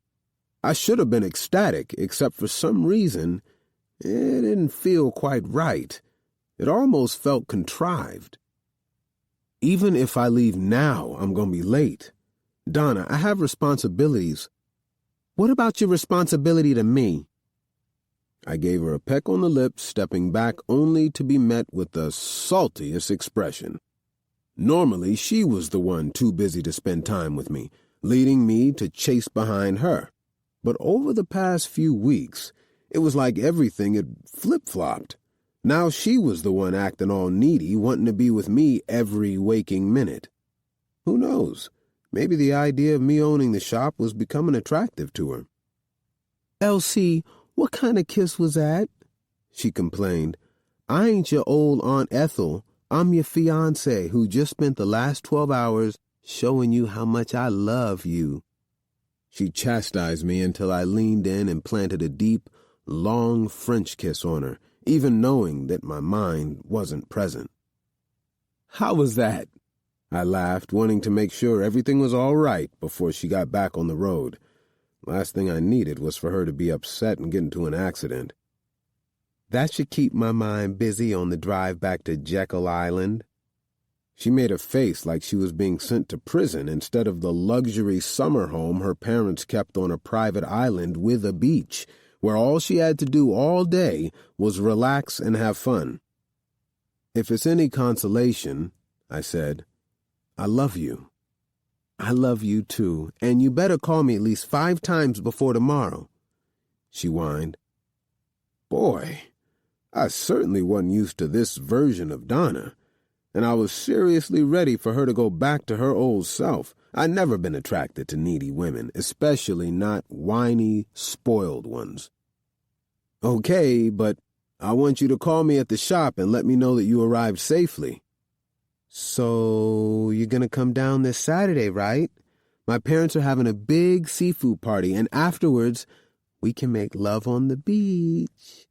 I should have been ecstatic, except for some reason, it didn't feel quite right. It almost felt contrived. Even if I leave now, I'm going to be late. Donna, I have responsibilities. What about your responsibility to me? I gave her a peck on the lips, stepping back only to be met with the saltiest expression. Normally, she was the one too busy to spend time with me, leading me to chase behind her. But over the past few weeks, it was like everything had flip-flopped. Now she was the one acting all needy, wanting to be with me every waking minute. Who knows? Maybe the idea of me owning the shop was becoming attractive to her. "Elsie, what kind of kiss was that?" she complained. "I ain't your old Aunt Ethel. I'm your fiancé who just spent the last 12 hours showing you how much I love you." She chastised me until I leaned in and planted a deep, long French kiss on her, even knowing that my mind wasn't present. "How was that?" I laughed, wanting to make sure everything was all right before she got back on the road. Last thing I needed was for her to be upset and get into an accident. "That should keep my mind busy on the drive back to Jekyll Island." She made a face like she was being sent to prison instead of the luxury summer home her parents kept on a private island with a beach, where all she had to do all day was relax and have fun. "If it's any consolation," I said, "I love you." "I love you too, and you better call me at least 5 times before tomorrow," she whined. Boy, I certainly wasn't used to this version of Donna, and I was seriously ready for her to go back to her old self. I'd never been attracted to needy women, especially not whiny, spoiled ones. "Okay, but I want you to call me at the shop and let me know that you arrived safely." "So you're going to come down this Saturday, right? My parents are having a big seafood party, and afterwards we can make love on the beach."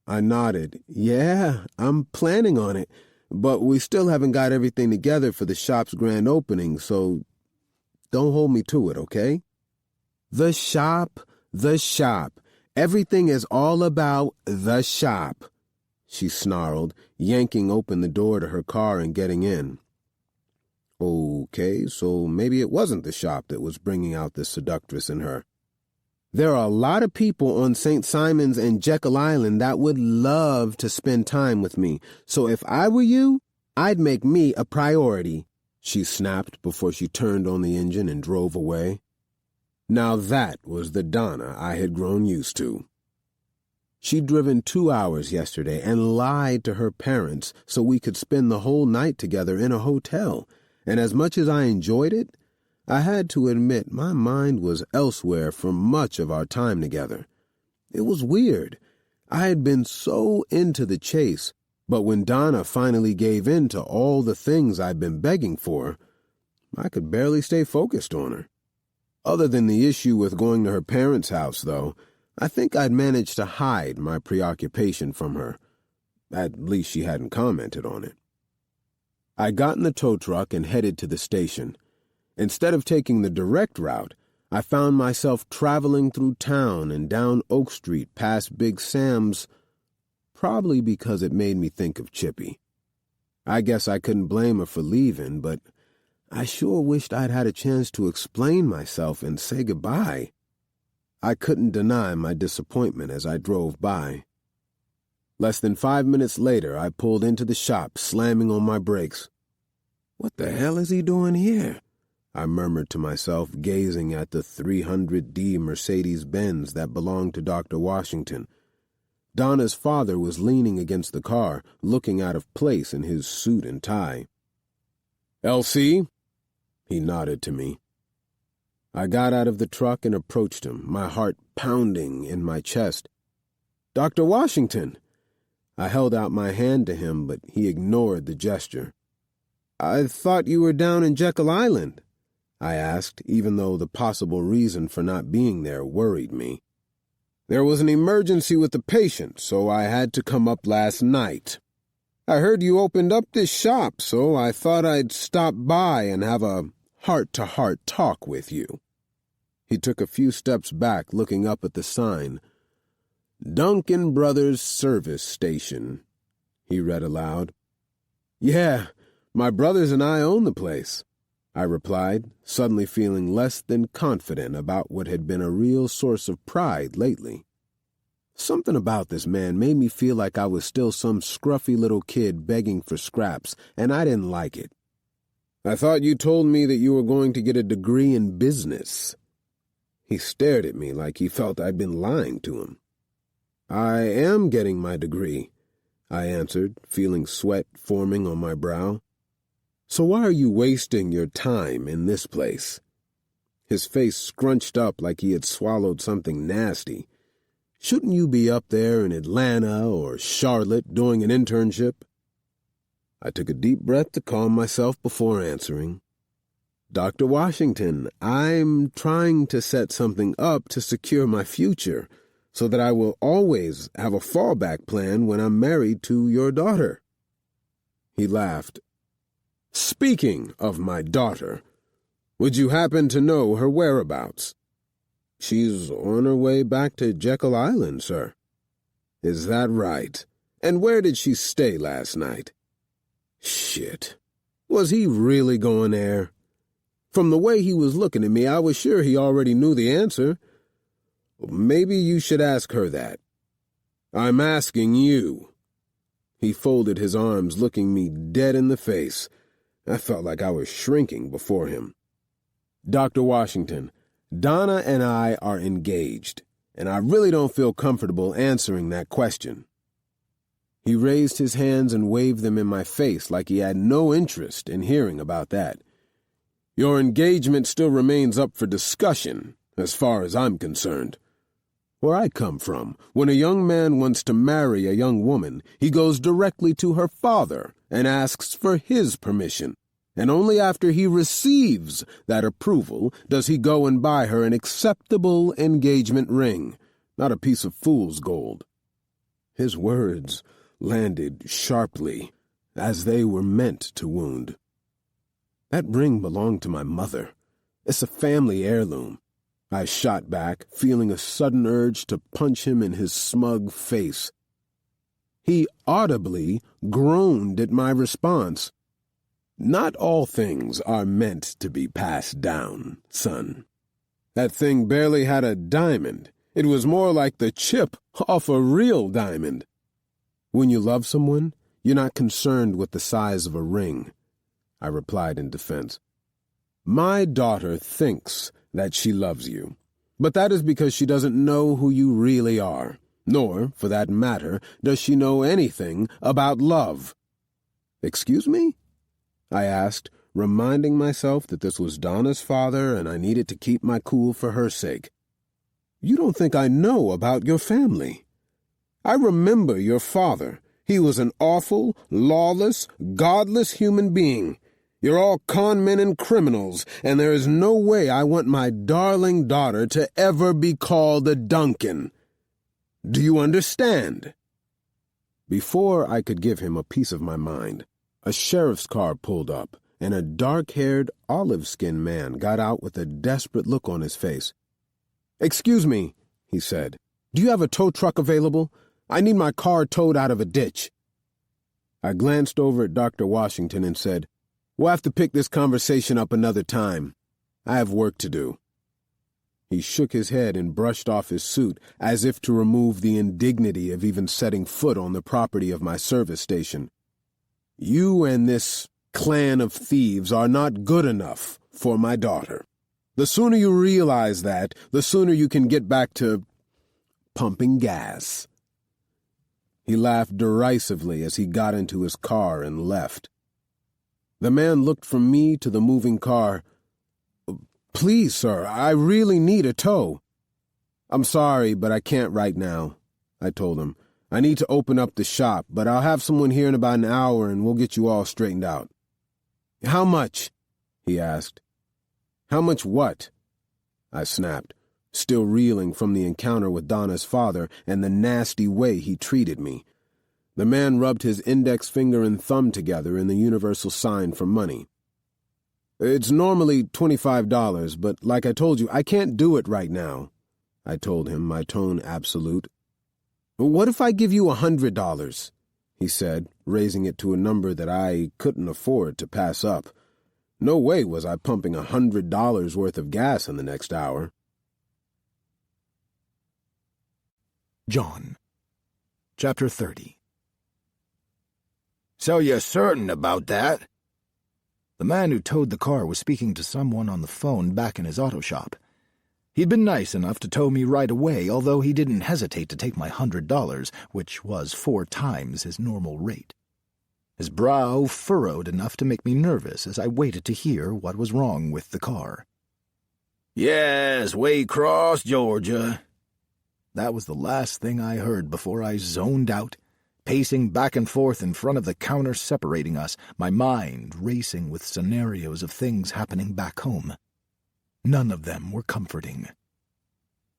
I nodded. "Yeah, I'm planning on it, but we still haven't got everything together for the shop's grand opening, so don't hold me to it, okay?" The shop. Everything is all about the shop," she snarled, yanking open the door to her car and getting in. Okay, so maybe it wasn't the shop that was bringing out the seductress in her. "There are a lot of people on St. Simon's and Jekyll Island that would love to spend time with me, so if I were you, I'd make me a priority," she snapped before she turned on the engine and drove away. Now that was the Donna I had grown used to. She'd driven 2 hours yesterday and lied to her parents so we could spend the whole night together in a hotel, and as much as I enjoyed it, I had to admit my mind was elsewhere for much of our time together. It was weird. I had been so into the chase, but when Donna finally gave in to all the things I'd been begging for, I could barely stay focused on her. Other than the issue with going to her parents' house, though, I think I'd managed to hide my preoccupation from her. At least she hadn't commented on it. I got in the tow truck and headed to the station. Instead of taking the direct route, I found myself traveling through town and down Oak Street past Big Sam's, probably because it made me think of Chippy. I guess I couldn't blame her for leaving, but I sure wished I'd had a chance to explain myself and say goodbye. I couldn't deny my disappointment as I drove by. Less than 5 minutes later, I pulled into the shop, slamming on my brakes. "What the hell is he doing here?" I murmured to myself, gazing at the 300D Mercedes-Benz that belonged to Dr. Washington. Donna's father was leaning against the car, looking out of place in his suit and tie. "Elsie?" He nodded to me. I got out of the truck and approached him, my heart pounding in my chest. "Dr. Washington!" I held out my hand to him, but he ignored the gesture. "I thought you were down in Jekyll Island," I asked, even though the possible reason for not being there worried me. "There was an emergency with the patient, so I had to come up last night. I heard you opened up this shop, so I thought I'd stop by and have a heart-to-heart talk with you." He took a few steps back, looking up at the sign. "Duncan Brothers Service Station," he read aloud. "Yeah, my brothers and I own the place." I replied, suddenly feeling less than confident about what had been a real source of pride lately. Something about this man made me feel like I was still some scruffy little kid begging for scraps, and I didn't like it. I thought you told me that you were going to get a degree in business. He stared at me like he felt I'd been lying to him. I am getting my degree, I answered, feeling sweat forming on my brow. So why are you wasting your time in this place? His face scrunched up like he had swallowed something nasty. Shouldn't you be up there in Atlanta or Charlotte doing an internship? I took a deep breath to calm myself before answering. Dr. Washington, I'm trying to set something up to secure my future so that I will always have a fallback plan when I'm married to your daughter. He laughed. Speaking of my daughter, would you happen to know her whereabouts? She's on her way back to Jekyll Island, sir. Is that right? And where did she stay last night? Shit. Was he really going there? From the way he was looking at me, I was sure he already knew the answer. Maybe you should ask her that. I'm asking you. He folded his arms, looking me dead in the face. I felt like I was shrinking before him. Dr. Washington, Donna and I are engaged, and I really don't feel comfortable answering that question. He raised his hands and waved them in my face like he had no interest in hearing about that. Your engagement still remains up for discussion, as far as I'm concerned. Where I come from, when a young man wants to marry a young woman, he goes directly to her father and asks for his permission. And only after he receives that approval does he go and buy her an acceptable engagement ring, not a piece of fool's gold. His words landed sharply, as they were meant to wound. That ring belonged to my mother. It's a family heirloom. I shot back, feeling a sudden urge to punch him in his smug face. He audibly groaned at my response. Not all things are meant to be passed down, son. That thing barely had a diamond. It was more like the chip off a real diamond. When you love someone, you're not concerned with the size of a ring, I replied in defense. My daughter thinks that she loves you, but that is because she doesn't know who you really are, nor, for that matter, does she know anything about love. Excuse me? I asked, reminding myself that this was Donna's father and I needed to keep my cool for her sake. You don't think I know about your family? I remember your father. He was an awful, lawless, godless human being. You're all con men and criminals, and there is no way I want my darling daughter to ever be called a Duncan. Do you understand? Before I could give him a piece of my mind, a sheriff's car pulled up, and a dark-haired, olive-skinned man got out with a desperate look on his face. Excuse me, he said. Do you have a tow truck available? I need my car towed out of a ditch. I glanced over at Dr. Washington and said, We'll have to pick this conversation up another time. I have work to do. He shook his head and brushed off his suit as if to remove the indignity of even setting foot on the property of my service station. You and this clan of thieves are not good enough for my daughter. The sooner you realize that, the sooner you can get back to pumping gas. He laughed derisively as he got into his car and left. The man looked from me to the moving car. Please, sir, I really need a tow. I'm sorry, but I can't right now, I told him. I need to open up the shop, but I'll have someone here in about an hour and we'll get you all straightened out. How much? He asked. How much what? I snapped, still reeling from the encounter with Donna's father and the nasty way he treated me. The man rubbed his index finger and thumb together in the universal sign for money. It's normally $25, but like I told you, I can't do it right now, I told him, my tone absolute. What if I give you $100? He said, raising it to a number that I couldn't afford to pass up. No way was I pumping $100 worth of gas in the next hour.
John. Chapter 30.
So you're certain about that?
The man who towed the car was speaking to someone on the phone back in his auto shop. He'd been nice enough to tow me right away, although he didn't hesitate to take my $100, which was 4 times his normal rate. His brow furrowed enough to make me nervous as I waited to hear what was wrong with the car.
Yes, Waycross, Georgia.
That was the last thing I heard before I zoned out, pacing back and forth in front of the counter separating us, my mind racing with scenarios of things happening back home. None of them were comforting.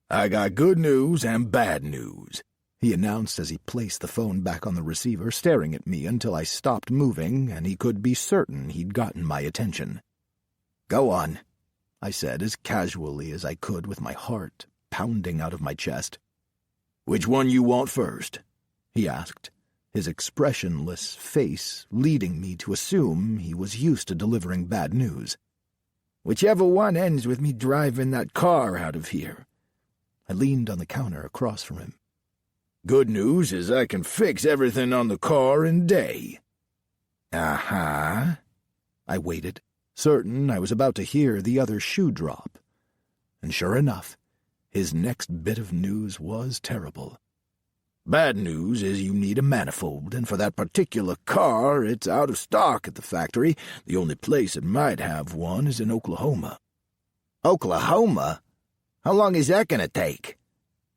I got good news and bad news,
he announced as he placed the phone back on the receiver, staring at me until I stopped moving and he could be certain he'd gotten my attention.
Go on,
I said as casually as I could with my heart pounding out of my chest.
Which one you want first?
He asked, his expressionless face leading me to assume he was used to delivering bad news.
Whichever one ends with me driving that car out of here.
I leaned on the counter across from him.
Good news is I can fix everything on the car in a day.
Uh-huh. I waited, certain I was about to hear the other shoe drop. And sure enough, his next bit of news was terrible.
Bad news is you need a manifold, and for that particular car, it's out of stock at the factory. The only place it might have one is in Oklahoma. Oklahoma? How long is that going to take?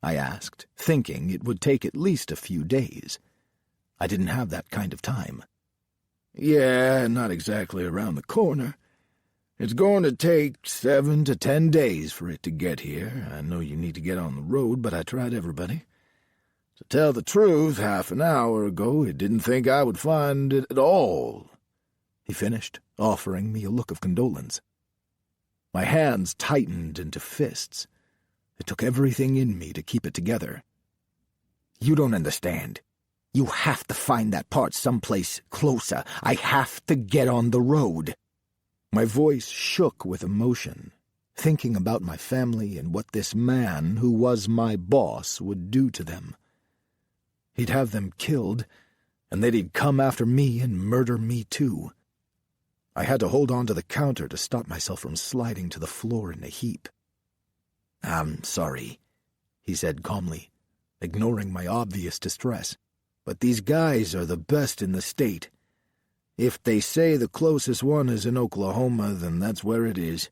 I asked, thinking it would take at least a few days. I didn't have that kind of time.
Yeah, not exactly around the corner. It's going to take 7 to 10 days for it to get here. I know you need to get on the road, but I tried everybody. To tell the truth, half an hour ago, I didn't think I would find it at all.
He finished, offering me a look of condolence. My hands tightened into fists. It took everything in me to keep it together.
You don't understand. You have to find that part someplace closer. I have to get on the road.
My voice shook with emotion, thinking about my family and what this man who was my boss would do to them. He'd have them killed, and then he'd come after me and murder me too. I had to hold on to the counter to stop myself from sliding to the floor in a heap.
I'm sorry,
he said calmly, ignoring my obvious distress.
But these guys are the best in the state. If they say the closest one is in Oklahoma, then that's where it is.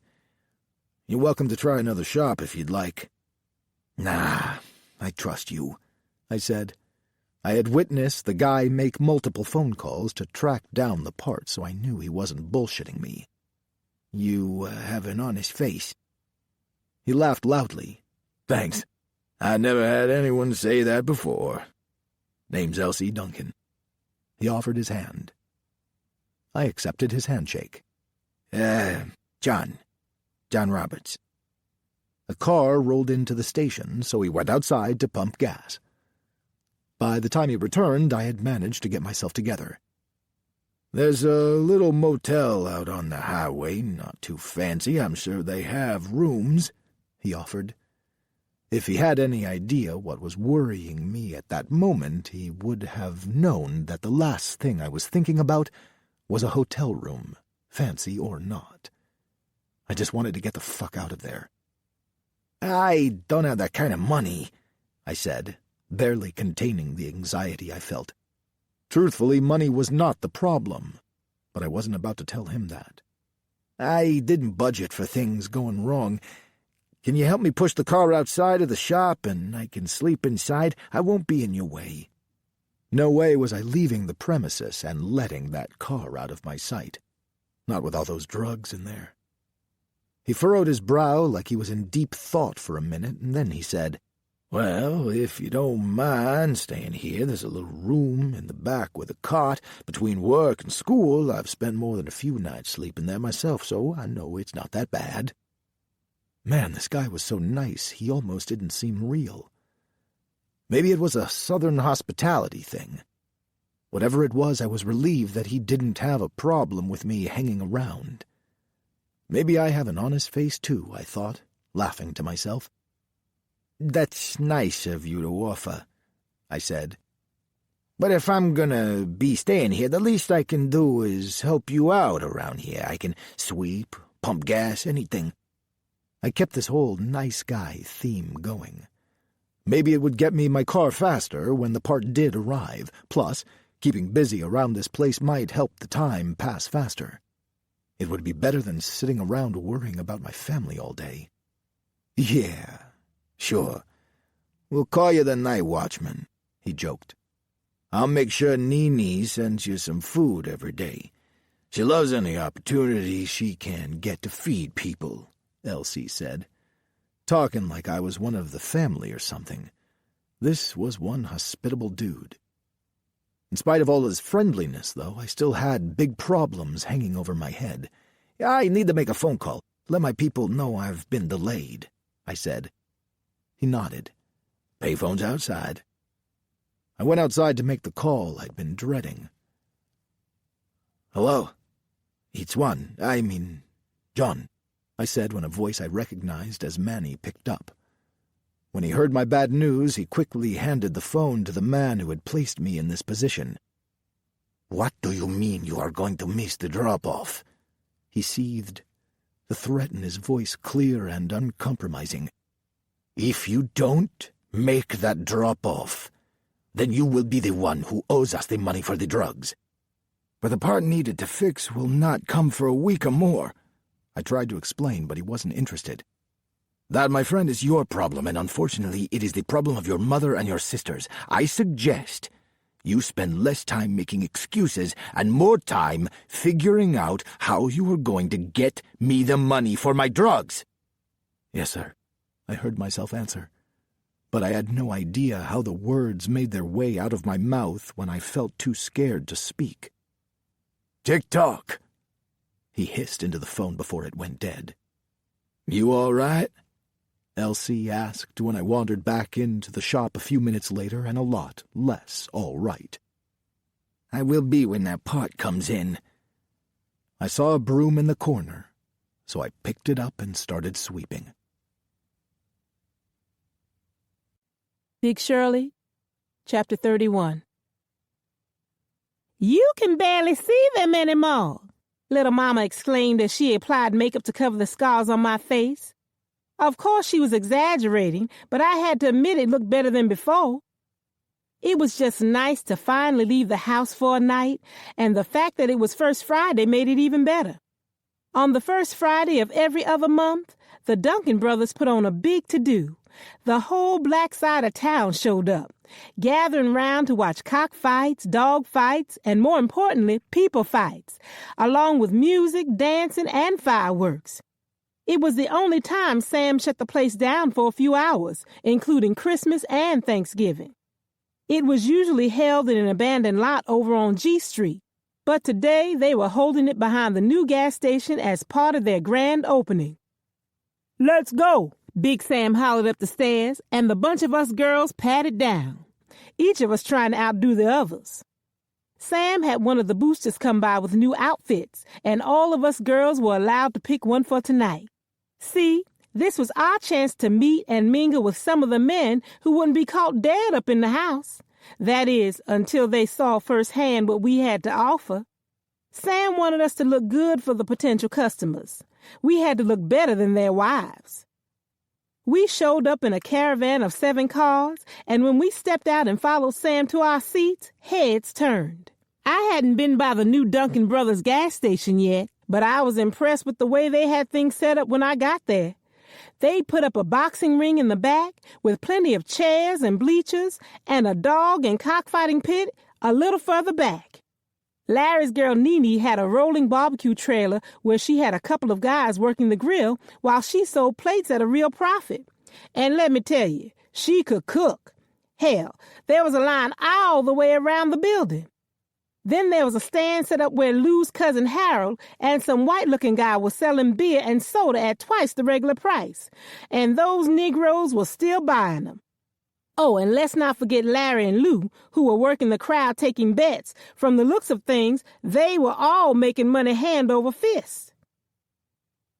You're welcome to try another shop if you'd like.
Nah, I trust you, I said. I had witnessed the guy make multiple phone calls to track down the part, so I knew he wasn't bullshitting me.
You have an honest face.
He laughed loudly.
Thanks. I never had anyone say that before.
Name's Elsie Duncan. He offered his hand. I accepted his handshake.
John Roberts.
A car rolled into the station, so he went outside to pump gas. By the time he returned, I had managed to get myself together.
There's a little motel out on the highway, not too fancy. I'm sure they have rooms,
he offered. If he had any idea what was worrying me at that moment, he would have known that the last thing I was thinking about was a hotel room, fancy or not. I just wanted to get the fuck out of there.
I don't have that kind of money,
I said, barely containing the anxiety I felt. Truthfully, money was not the problem, but I wasn't about to tell him that.
I didn't budget for things going wrong. Can you help me push the car outside of the shop and I can sleep inside? I won't be in your way.
No way was I leaving the premises and letting that car out of my sight. Not with all those drugs in there. He furrowed his brow like he was in deep thought for a minute, and then he said,
Well, if you don't mind staying here, there's a little room in the back with a cot. Between work and school, I've spent more than a few nights sleeping there myself, so I know it's not that bad.
Man, this guy was so nice, he almost didn't seem real. Maybe it was a southern hospitality thing. Whatever it was, I was relieved that he didn't have a problem with me hanging around. Maybe I have an honest face too, I thought, laughing to myself.
That's nice of you to offer, I said. But if I'm gonna be staying here, the least I can do is help you out around here. I can sweep, pump gas, anything.
I kept this whole nice guy theme going. Maybe it would get me my car faster when the part did arrive. Plus, keeping busy around this place might help the time pass faster. It would be better than sitting around worrying about my family all day.
Yeah, sure. We'll call you the night watchman, he joked. I'll make sure Nene sends you some food every day. She loves any opportunity she can get to feed people,
Elsie said, talking like I was one of the family or something. This was one hospitable dude. In spite of all his friendliness, though, I still had big problems hanging over my head.
I need to make a phone call. Let my people know I've been delayed, I said.
He nodded.
Payphone's outside.
I went outside to make the call I'd been dreading.
Hello? It's John,
I said when a voice I recognized as Manny picked up. When he heard my bad news, he quickly handed the phone to the man who had placed me in this position.
What do you mean you are going to miss the drop-off?
He seethed, the threat in his voice clear and uncompromising.
If you don't make that drop-off, then you will be the one who owes us the money for the drugs. For the part needed to fix will not come for a week or more.
I tried to explain, but he wasn't interested.
That, my friend, is your problem, and unfortunately it is the problem of your mother and your sisters. I suggest you spend less time making excuses and more time figuring out how you are going to get me the money for my drugs.
Yes, sir, I heard myself answer. But I had no idea how the words made their way out of my mouth when I felt too scared to speak.
Tick-tock,
he hissed into the phone before it went dead.
You all right?
Elsie asked when I wandered back into the shop a few minutes later and a lot less all right.
I will be when that part comes in.
I saw a broom in the corner, so I picked it up and started sweeping.
Big Shirley, Chapter 31. You can barely see them anymore, little Mama exclaimed as she applied makeup to cover the scars on my face. Of course she was exaggerating, but I had to admit it looked better than before. It was just nice to finally leave the house for a night, and the fact that it was First Friday made it even better. On the first Friday of every other month, the Duncan brothers put on a big to-do. The whole black side of town showed up, gathering round to watch cockfights, dog fights, and more importantly, people fights, along with music, dancing, and fireworks. It was the only time Sam shut the place down for a few hours, including Christmas and Thanksgiving. It was usually held in an abandoned lot over on G Street, but today they were holding it behind the new gas station as part of their grand opening. "Let's go!" Big Sam hollered up the stairs, and the bunch of us girls patted down, each of us trying to outdo the others. Sam had one of the boosters come by with new outfits, and all of us girls were allowed to pick one for tonight. See, this was our chance to meet and mingle with some of the men who wouldn't be caught dead up in the house. That is, until they saw firsthand what we had to offer. Sam wanted us to look good for the potential customers. We had to look better than their wives. We showed up in a caravan of 7 cars, and when we stepped out and followed Sam to our seats, heads turned. I hadn't been by the new Duncan Brothers gas station yet, but I was impressed with the way they had things set up when I got there. They put up a boxing ring in the back with plenty of chairs and bleachers and a dog and cockfighting pit a little further back. Larry's girl Nene had a rolling barbecue trailer where she had a couple of guys working the grill while she sold plates at a real profit. And let me tell you, she could cook. Hell, there was a line all the way around the building. Then there was a stand set up where Lou's cousin Harold and some white-looking guy was selling beer and soda at twice the regular price. And those Negroes were still buying them. Oh, and let's not forget Larry and Lou, who were working the crowd taking bets. From the looks of things, they were all making money hand over fist.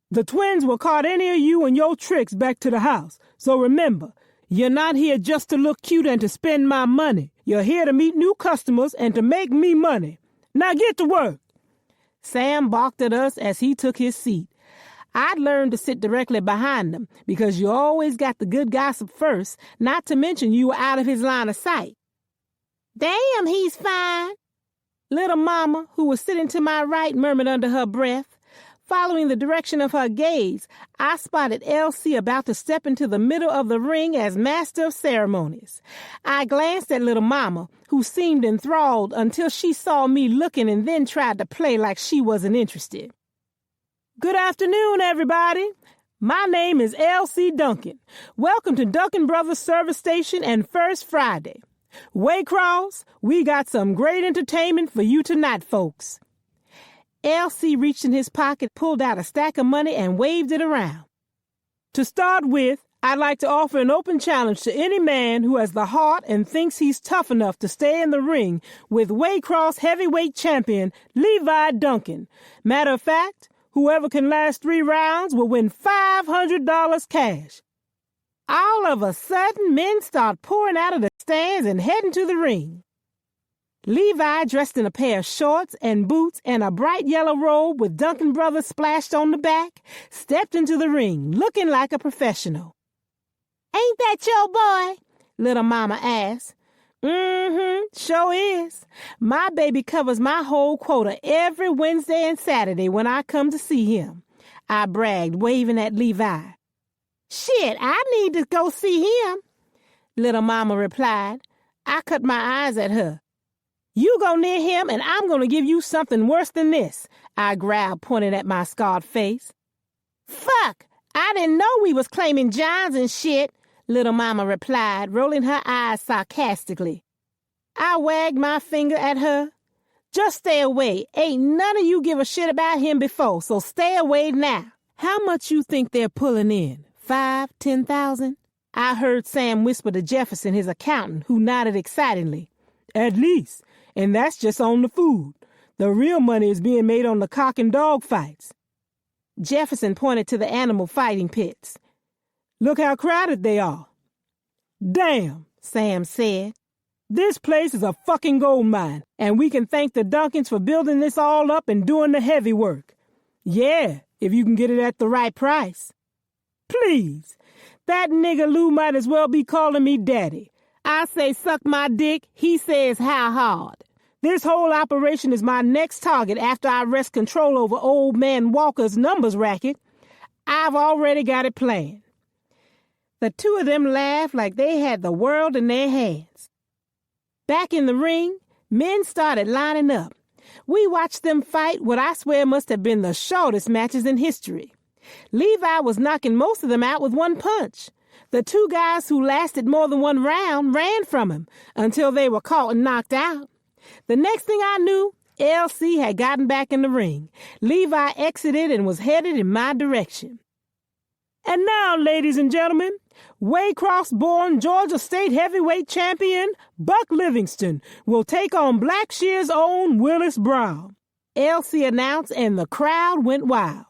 The twins will cart any of you and your tricks back to the house. So remember, you're not here just to look cute and to spend my money. You're here to meet new customers and to make me money. Now get to work. Sam barked at us as he took his seat. I'd learned to sit directly behind him because you always got the good gossip first, not to mention you were out of his line of sight. Damn, he's fine. Little Mama, who was sitting to my right, murmured under her breath. Following the direction of her gaze, I spotted Elsie about to step into the middle of the ring as master of ceremonies. I glanced at Little Mama, who seemed enthralled until she saw me looking and then tried to play like she wasn't interested. Good afternoon, everybody. My name is Elsie Duncan. Welcome to Duncan Brothers Service Station and First Friday. Waycross, we got some great entertainment for you tonight, folks. Elsie reached in his pocket, pulled out a stack of money, and waved it around. To start with, I'd like to offer an open challenge to any man who has the heart and thinks he's tough enough to stay in the ring with Waycross heavyweight champion Levi Duncan. Matter of fact, whoever can last 3 rounds will win $500 cash. All of a sudden, men start pouring out of the stands and heading to the ring. Levi, dressed in a pair of shorts and boots and a bright yellow robe with Duncan Brothers splashed on the back, stepped into the ring, looking like a professional. "Ain't that your boy?" Little Mama asked. Sure is. My baby covers my whole quota every Wednesday and Saturday when I come to see him," I bragged, waving at Levi. "Shit, I need to go see him," Little Mama replied. I cut my eyes at her. "You go near him, and I'm going to give you something worse than this," I growled, pointing at my scarred face. "Fuck! I didn't know we was claiming Johns and shit," Little Mama replied, rolling her eyes sarcastically. I wagged my finger at her. "Just stay away. Ain't none of you give a shit about him before, so stay away now." "How much you think they're pulling in? 5, 10,000? I heard Sam whisper to Jefferson, his accountant, who nodded excitedly. "At least. And that's just on the food. The real money is being made on the cock and dog fights." Jefferson pointed to the animal fighting pits. "Look how crowded they are." "Damn," Sam said. "This place is a fucking gold mine, and we can thank the Duncans for building this all up and doing the heavy work. Yeah, if you can get it at the right price." "Please, that nigga Lou might as well be calling me daddy. I say suck my dick, he says how hard. This whole operation is my next target after I wrest control over old man Walker's numbers racket. I've already got it planned." The two of them laughed like they had the world in their hands. Back in the ring, men started lining up. We watched them fight what I swear must have been the shortest matches in history. Levi was knocking most of them out with one punch. The 2 guys who lasted more than 1 round ran from him until they were caught and knocked out. The next thing I knew, LC had gotten back in the ring. Levi exited and was headed in my direction. "And now, ladies and gentlemen, Waycross-born Georgia State Heavyweight Champion Buck Livingston will take on Blackshear's own Willis Brown," LC announced, and the crowd went wild.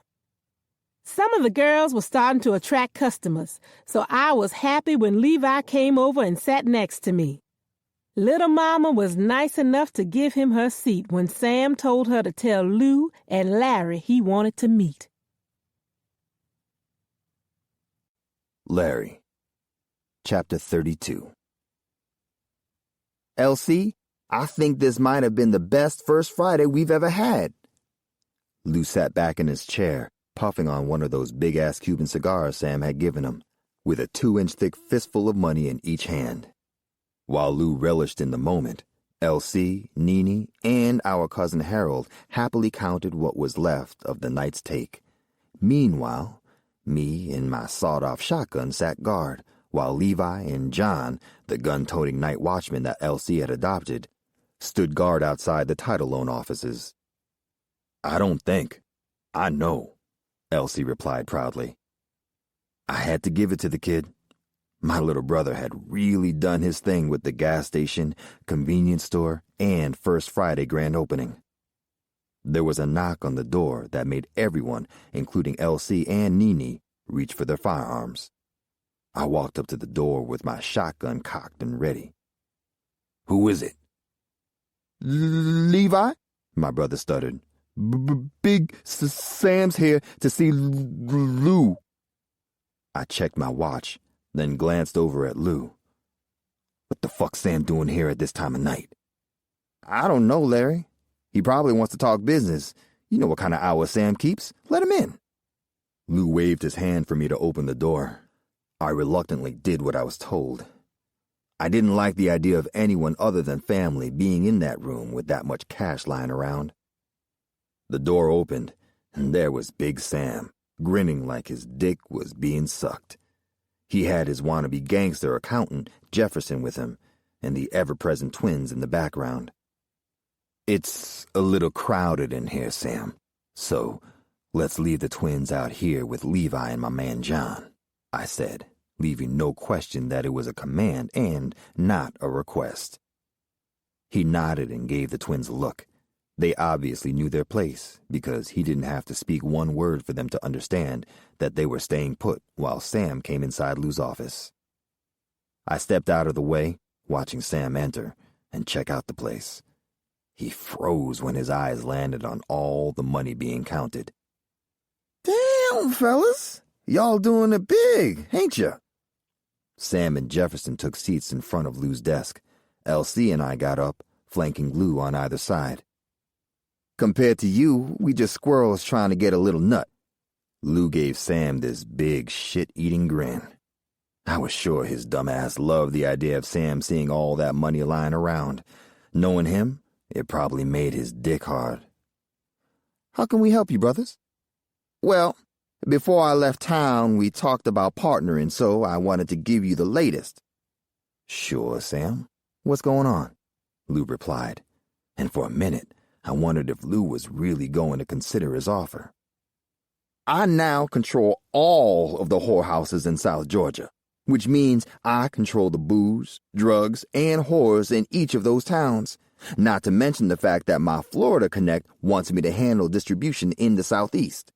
Some of the girls were starting to attract customers, so I was happy when Levi came over and sat next to me. Little Mama was nice enough to give him her seat when Sam told her to tell Lou and Larry he wanted to meet.
Larry. Chapter 32. "Elsie, I think this might have been the best First Friday we've ever had." Lou sat back in his chair, puffing on one of those big-ass Cuban cigars Sam had given him, with a 2-inch thick fistful of money in each hand. While Lou relished in the moment, Elsie, Nene, and our cousin Harold happily counted what was left of the night's take. Meanwhile, me and my sawed-off shotgun sat guard, while Levi and John, the gun-toting night watchman that Elsie had adopted, stood guard outside the title loan offices. "I don't think. I know," Elsie replied proudly. "I had to give it to the kid. My little brother had really done his thing with the gas station, convenience store, and First Friday grand opening." There was a knock on the door that made everyone, including Elsie and Nene, reach for their firearms. I walked up to the door with my shotgun cocked and ready. "Who is it?" "Levi?" my brother stuttered. "Big Sam's here to see Lou." I checked my watch, then glanced over at Lou. "What the fuck's Sam doing here at this time of night?" "I don't know, Larry. He probably wants to talk business. You know what kind of hours Sam keeps. Let him in." Lou waved his hand for me to open the door. I reluctantly did what I was told. I didn't like the idea of anyone other than family being in that room with that much cash lying around. The door opened, and there was Big Sam, grinning like his dick was being sucked. He had his wannabe gangster accountant, Jefferson, with him, and the ever-present twins in the background. "It's a little crowded in here, Sam, so let's leave the twins out here with Levi and my man John," I said, leaving no question that it was a command and not a request. He nodded and gave the twins a look. They obviously knew their place, because he didn't have to speak one word for them to understand that they were staying put while Sam came inside Lou's office. I stepped out of the way, watching Sam enter and check out the place. He froze when his eyes landed on all the money being counted. "Damn, fellas, y'all doing it big, ain't ya?" Sam and Jefferson took seats in front of Lou's desk. Elsie and I got up, flanking Lou on either side. "Compared to you, we just squirrels trying to get a little nut." Lou gave Sam this big shit-eating grin. I was sure his dumbass loved the idea of Sam seeing all that money lying around. Knowing him, it probably made his dick hard. "How can we help you, brothers?" "Well, before I left town, we talked about partnering, so I wanted to give you the latest." "Sure, Sam. What's going on?" Lou replied, and for a minute, I wondered if Lou was really going to consider his offer. "I now control all of the whorehouses in South Georgia, which means I control the booze, drugs, and whores in each of those towns. Not to mention the fact that my Florida Connect wants me to handle distribution in the Southeast."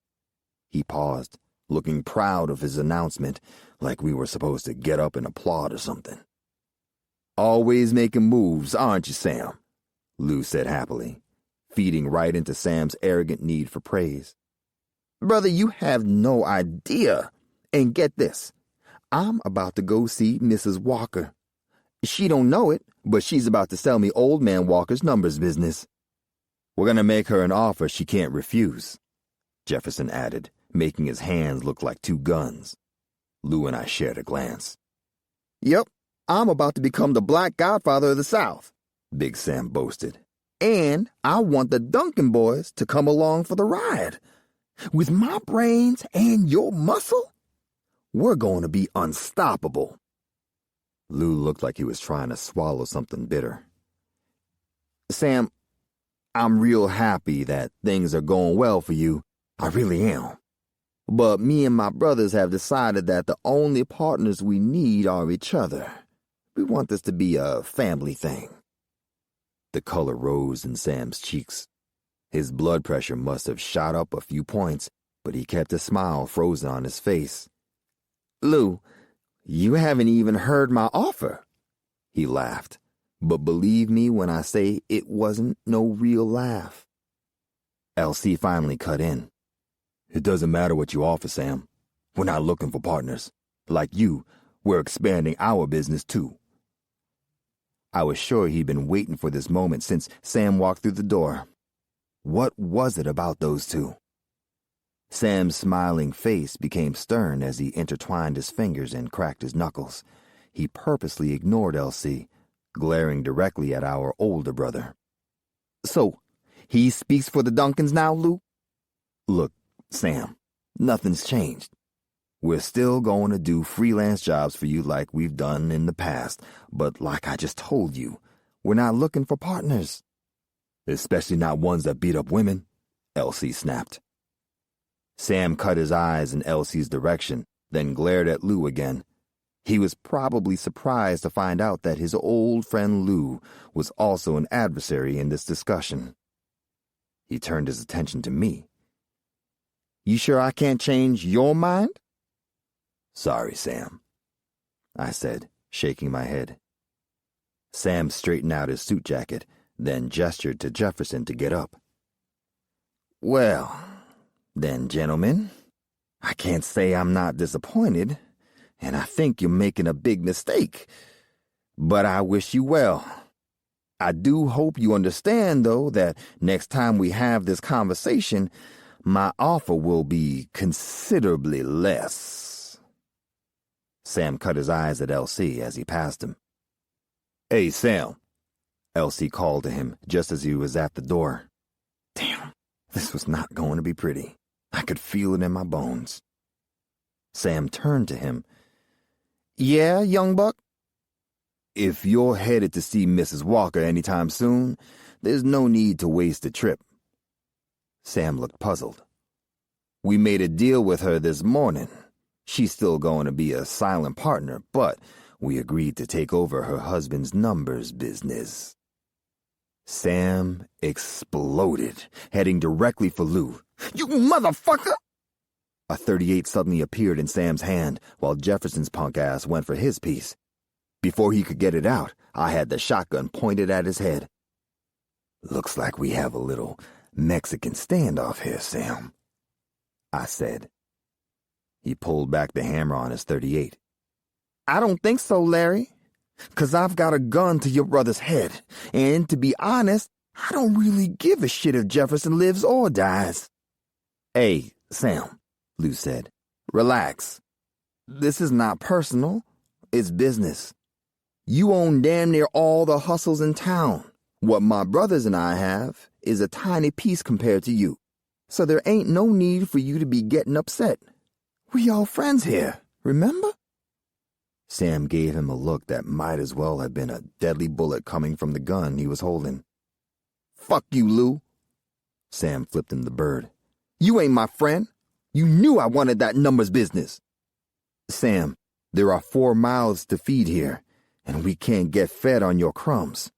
He paused, looking proud of his announcement, like we were supposed to get up and applaud or something. "Always making moves, aren't you, Sam?" Lou said happily, feeding right into Sam's arrogant need for praise. "Brother, you have no idea. And get this, I'm about to go see Mrs. Walker. She don't know it, but she's about to sell me old man Walker's numbers business. We're going to make her an offer she can't refuse," Jefferson added, making his hands look like two guns. Lou and I shared a glance. "Yep, I'm about to become the Black Godfather of the South," Big Sam boasted. "And I want the Duncan boys to come along for the ride. With my brains and your muscle, we're going to be unstoppable." Lou looked like he was trying to swallow something bitter. "Sam, I'm real happy that things are going well for you. I really am. But me and my brothers have decided that the only partners we need are each other. We want this to be a family thing." The color rose in Sam's cheeks. His blood pressure must have shot up a few points, but he kept a smile frozen on his face. "Lou, you haven't even heard my offer." He laughed, but believe me when I say it wasn't no real laugh. Elsie finally cut in. "It doesn't matter what you offer, Sam. We're not looking for partners. Like you, we're expanding our business too." I was sure he'd been waiting for this moment since Sam walked through the door. What was it about those two? Sam's smiling face became stern as he intertwined his fingers and cracked his knuckles. He purposely ignored Elsie, glaring directly at our older brother. "So, he speaks for the Duncans now, Lou?" "Look, Sam, nothing's changed. We're still going to do freelance jobs for you like we've done in the past, but like I just told you, we're not looking for partners." "Especially not ones that beat up women," Elsie snapped. Sam cut his eyes in Elsie's direction, then glared at Lou again. He was probably surprised to find out that his old friend Lou was also an adversary in this discussion. He turned his attention to me. You sure I can't change your mind? Sorry, Sam, I said, shaking my head. Sam straightened out his suit jacket, then gestured to Jefferson to get up. Well, then, gentlemen, I can't say I'm not disappointed, and I think you're making a big mistake. But I wish you well. I do hope you understand, though, that next time we have this conversation, my offer will be considerably less. Sam cut his eyes at L.C. as he passed him. Hey, Sam, L.C. called to him just as he was at the door. Damn, this was not going to be pretty. I could feel it in my bones. Sam turned to him. Yeah, young buck? If you're headed to see Mrs. Walker anytime soon, there's no need to waste a trip. Sam looked puzzled. We made a deal with her this morning. She's still going to be a silent partner, but we agreed to take over her husband's numbers business. Sam exploded, heading directly for Lou. You motherfucker! A .38 suddenly appeared in Sam's hand, while Jefferson's punk ass went for his piece. Before he could get it out, I had the shotgun pointed at his head. Looks like we have a little Mexican standoff here, Sam, I said. He pulled back the hammer on his .38. I don't think so, Larry, 'cause I've got a gun to your brother's head, and to be honest, I don't really give a shit if Jefferson lives or dies. Hey, Sam, Lou said, relax. This is not personal, it's business. You own damn near all the hustles in town. What my brothers and I have is a tiny piece compared to you, so there ain't no need for you to be getting upset. We all friends here, remember? Sam gave him a look that might as well have been a deadly bullet coming from the gun he was holding. Fuck you, Lou. Sam flipped him the bird. You ain't my friend. You knew I wanted that numbers business. Sam, there are 4 mouths to feed here, and we can't get fed on your crumbs.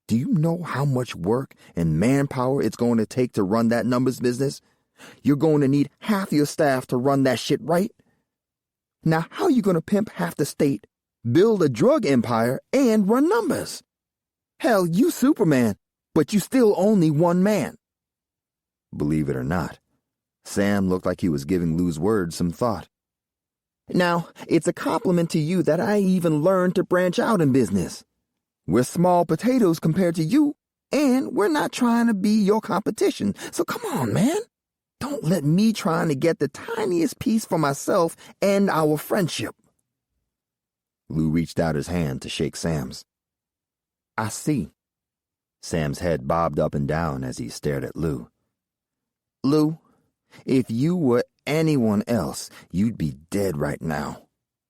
Do you know how much work and manpower it's going to take to run that numbers business? You're going to need half your staff to run that shit, right? Now, how you going to pimp half the state, build a drug empire, and run numbers? Hell, you Superman, but you still only one man. Believe it or not, Sam looked like he was giving Lou's words some thought. Now, it's a compliment to you that I even learned to branch out in business. We're small potatoes compared to you, and we're not trying to be your competition, so come on, man. Don't let me trying to get the tiniest piece for myself and our friendship. Lou reached out his hand to shake Sam's. I see. Sam's head bobbed up and down as he stared at Lou. Lou, if you were anyone else, you'd be dead right now.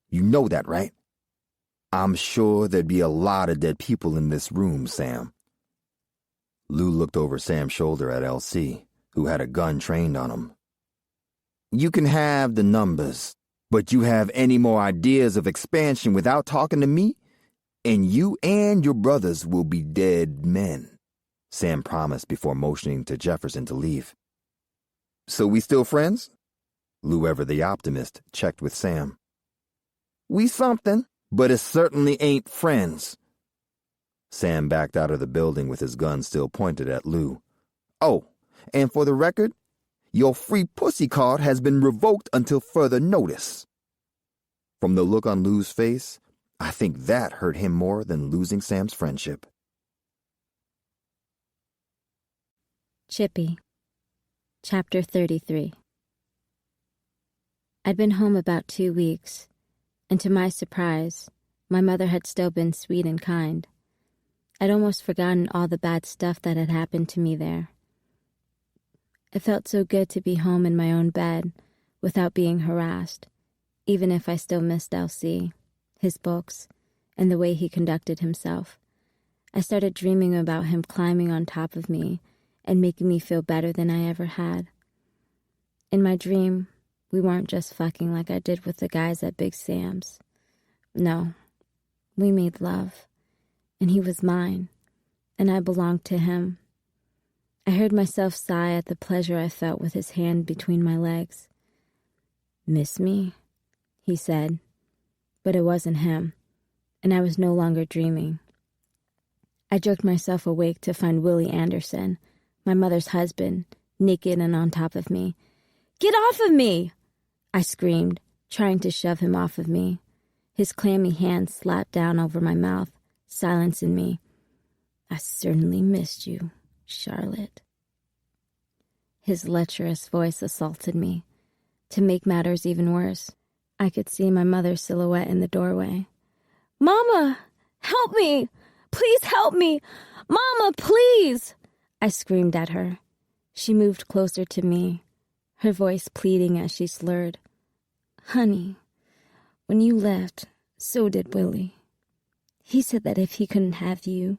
You know that, right? I'm sure there'd be a lot of dead people in this room, Sam. Lou looked over Sam's shoulder at L.C., who had a gun trained on him. You can have the numbers, but you have any more ideas of expansion without talking to me, and you and your brothers will be dead men, Sam promised before motioning to Jefferson to leave. So we still friends? Lou, ever the optimist, checked with Sam. We something, but it certainly ain't friends. Sam backed out of the building with his gun still pointed at Lou. Oh, and for the record, your free pussy card has been revoked until further notice. From the look on Lou's face, I think that hurt him more than losing Sam's friendship.
Chippy, Chapter 33. I'd been home about 2 weeks, and to my surprise, my mother had still been sweet and kind. I'd almost forgotten all the bad stuff that had happened to me there. It felt so good to be home in my own bed without being harassed, even if I still missed L.C., his books, and the way he conducted himself. I started dreaming about him climbing on top of me and making me feel better than I ever had. In my dream, we weren't just fucking like I did with the guys at Big Sam's. No, we made love, and he was mine, and I belonged to him. I heard myself sigh at the pleasure I felt with his hand between my legs. "Miss me?" he said. But it wasn't him, and I was no longer dreaming. I jerked myself awake to find Willie Anderson, my mother's husband, naked and on top of me. "Get off of me!" I screamed, trying to shove him off of me. His clammy hand slapped down over my mouth, silencing me. "I certainly missed you, Charlotte." His lecherous voice assaulted me. To make matters even worse, I could see my mother's silhouette in the doorway. "Mama, help me! Please help me! Mama, please!" I screamed at her. She moved closer to me, her voice pleading as she slurred. "Honey, when you left, so did Willie. He said that if he couldn't have you,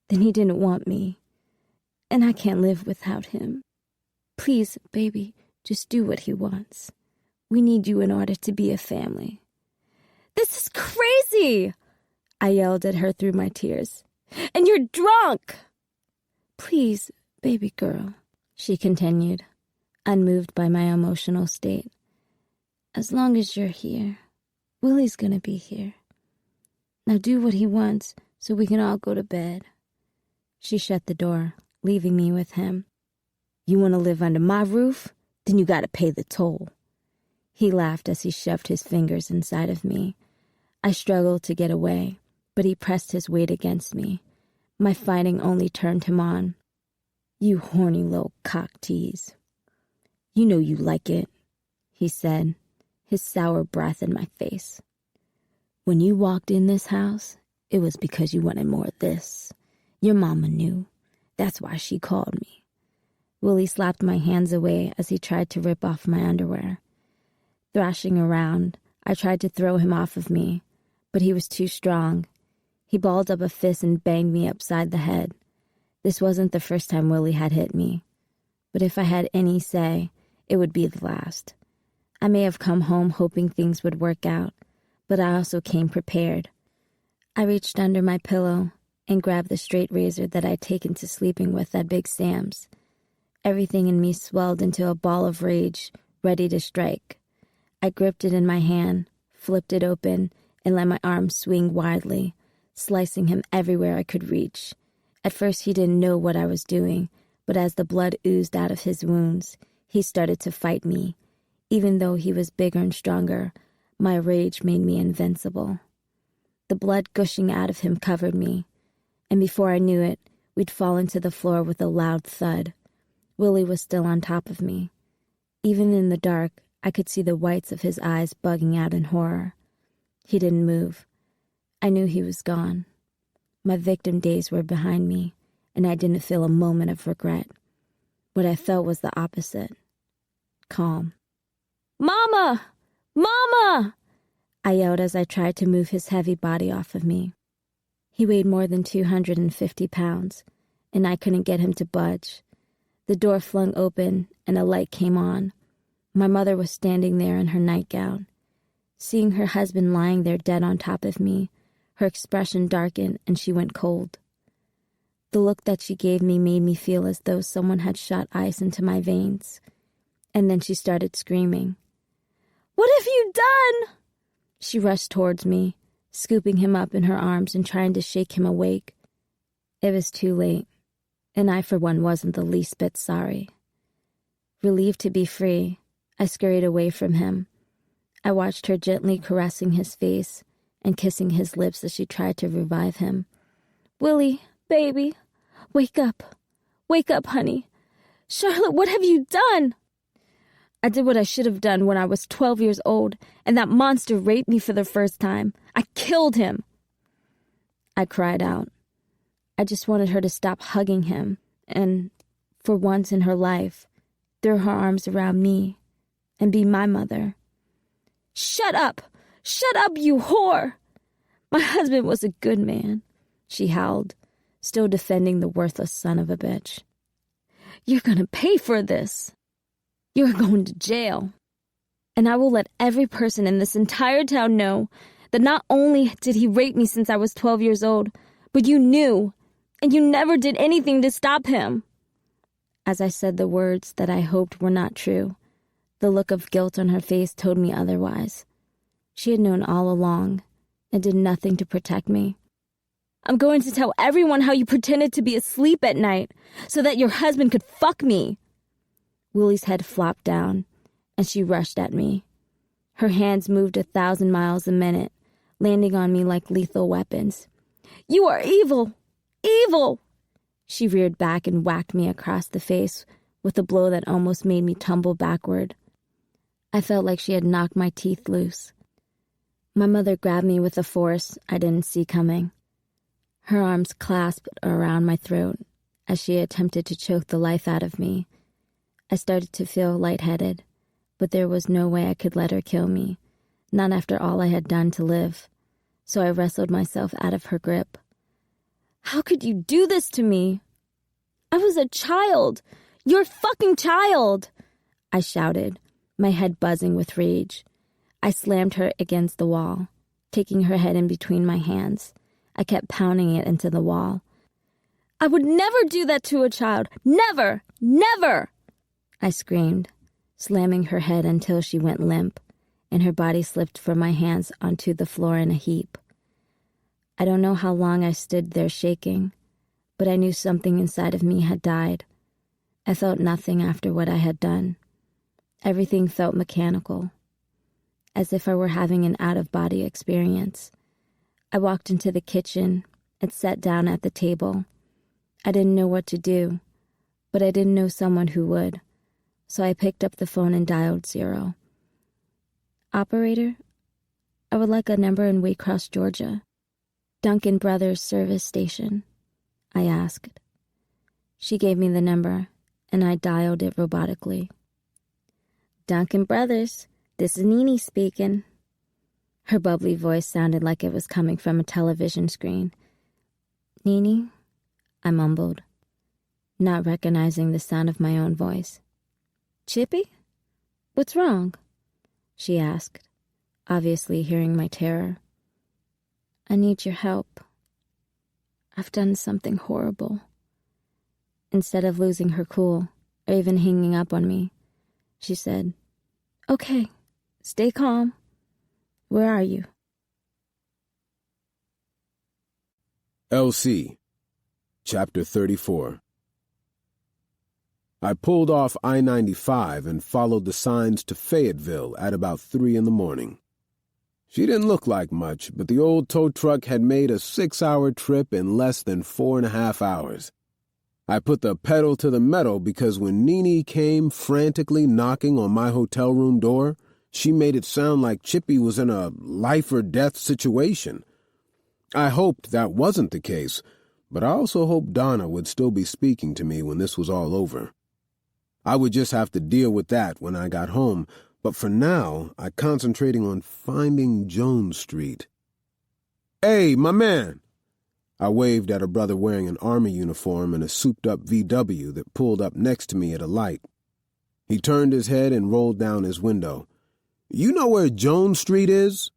then he didn't want me. And I can't live without him. Please, baby, just do what he wants. We need you in order to be a family." "This is crazy!" I yelled at her through my tears. "And you're drunk!" "Please, baby girl," she continued, unmoved by my emotional state. "As long as you're here, Willie's gonna be here. Now do what he wants so we can all go to bed." She shut the door, leaving me with him. "You want to live under my roof? Then you gotta pay the toll." He laughed as he shoved his fingers inside of me. I struggled to get away, but he pressed his weight against me. My fighting only turned him on. "You horny little cock tease. You know you like it," he said, his sour breath in my face. "When you walked in this house, it was because you wanted more of this. Your mama knew. That's why she called me." Willie slapped my hands away as he tried to rip off my underwear. Thrashing around, I tried to throw him off of me, but he was too strong. He balled up a fist and banged me upside the head. This wasn't the first time Willie had hit me, but if I had any say, it would be the last. I may have come home hoping things would work out, but I also came prepared. I reached under my pillow and grabbed the straight razor that I'd taken to sleeping with at Big Sam's. Everything in me swelled into a ball of rage, ready to strike. I gripped it in my hand, flipped it open, and let my arm swing widely, slicing him everywhere I could reach. At first he didn't know what I was doing, but as the blood oozed out of his wounds, he started to fight me. Even though he was bigger and stronger, my rage made me invincible. The blood gushing out of him covered me, and before I knew it, we'd fallen to the floor with a loud thud. Willie was still on top of me. Even in the dark, I could see the whites of his eyes bugging out in horror. He didn't move. I knew he was gone. My victim days were behind me, and I didn't feel a moment of regret. What I felt was the opposite. Calm. "Mama! Mama!" I yelled as I tried to move his heavy body off of me. He weighed more than 250 pounds, and I couldn't get him to budge. The door flung open, and a light came on. My mother was standing there in her nightgown. Seeing her husband lying there dead on top of me, her expression darkened and she went cold. The look that she gave me made me feel as though someone had shot ice into my veins. And then she started screaming. "What have you done?" She rushed towards me, scooping him up in her arms and trying to shake him awake. It was too late, and I for one wasn't the least bit sorry. Relieved to be free, I scurried away from him. I watched her gently caressing his face and kissing his lips as she tried to revive him. "Willie, baby, wake up. Wake up, honey. Charlotte, what have you done?" "I did what I should have done when I was 12 years old, and that monster raped me for the first time. I killed him." I cried out. I just wanted her to stop hugging him and, for once in her life, throw her arms around me and be my mother. "Shut up! Shut up, you whore! My husband was a good man," she howled, still defending the worthless son of a bitch. "You're gonna pay for this. You're going to jail. And I will let every person in this entire town know that not only did he rape me since I was 12 years old, but you knew, and you never did anything to stop him." As I said the words that I hoped were not true, the look of guilt on her face told me otherwise. She had known all along and did nothing to protect me. I'm going to tell everyone how you pretended to be asleep at night so that your husband could fuck me. Willie's head flopped down, and she rushed at me. Her hands moved 1,000 miles a minute, landing on me like lethal weapons. You are evil! Evil! She reared back and whacked me across the face with a blow that almost made me tumble backward. I felt like she had knocked my teeth loose. My mother grabbed me with a force I didn't see coming. Her arms clasped around my throat as she attempted to choke the life out of me. I started to feel lightheaded, but there was no way I could let her kill me, not after all I had done to live. So I wrestled myself out of her grip. How could you do this to me? I was a child. You're a fucking child, I shouted, my head buzzing with rage. I slammed her against the wall, taking her head in between my hands. I kept pounding it into the wall. I would never do that to a child. Never! Never! I screamed, slamming her head until she went limp, and her body slipped from my hands onto the floor in a heap. I don't know how long I stood there shaking, but I knew something inside of me had died. I felt nothing after what I had done. Everything felt mechanical, as if I were having an out-of-body experience. I walked into the kitchen and sat down at the table. I didn't know what to do, but I didn't know someone who would, so I picked up the phone and dialed 0. Operator, I would like a number in Waycross, Georgia. Duncan Brothers service station, I asked. She gave me the number, and I dialed it robotically. Duncan Brothers, this is Nene speaking. Her bubbly voice sounded like it was coming from a television screen. Nene, I mumbled, not recognizing the sound of my own voice. Chippy? What's wrong? She asked, obviously hearing my terror. I need your help. I've done something horrible. Instead of losing her cool, or even hanging up on me, she said, Okay, stay calm. Where are you?
LC, Chapter 34. I pulled off I-95 and followed the signs to Fayetteville at about 3 a.m. She didn't look like much, but the old tow truck had made a 6-hour trip in less than 4.5 hours. I put the pedal to the metal because when Nene came frantically knocking on my hotel room door, she made it sound like Chippy was in a life-or-death situation. I hoped that wasn't the case, but I also hoped Donna would still be speaking to me when this was all over. I would just have to deal with that when I got home, but for now, I concentrating on finding Jones Street. Hey, my man! I waved at a brother wearing an army uniform and a souped-up VW that pulled up next to me at a light. He turned his head and rolled down his window. You know where Jones Street is?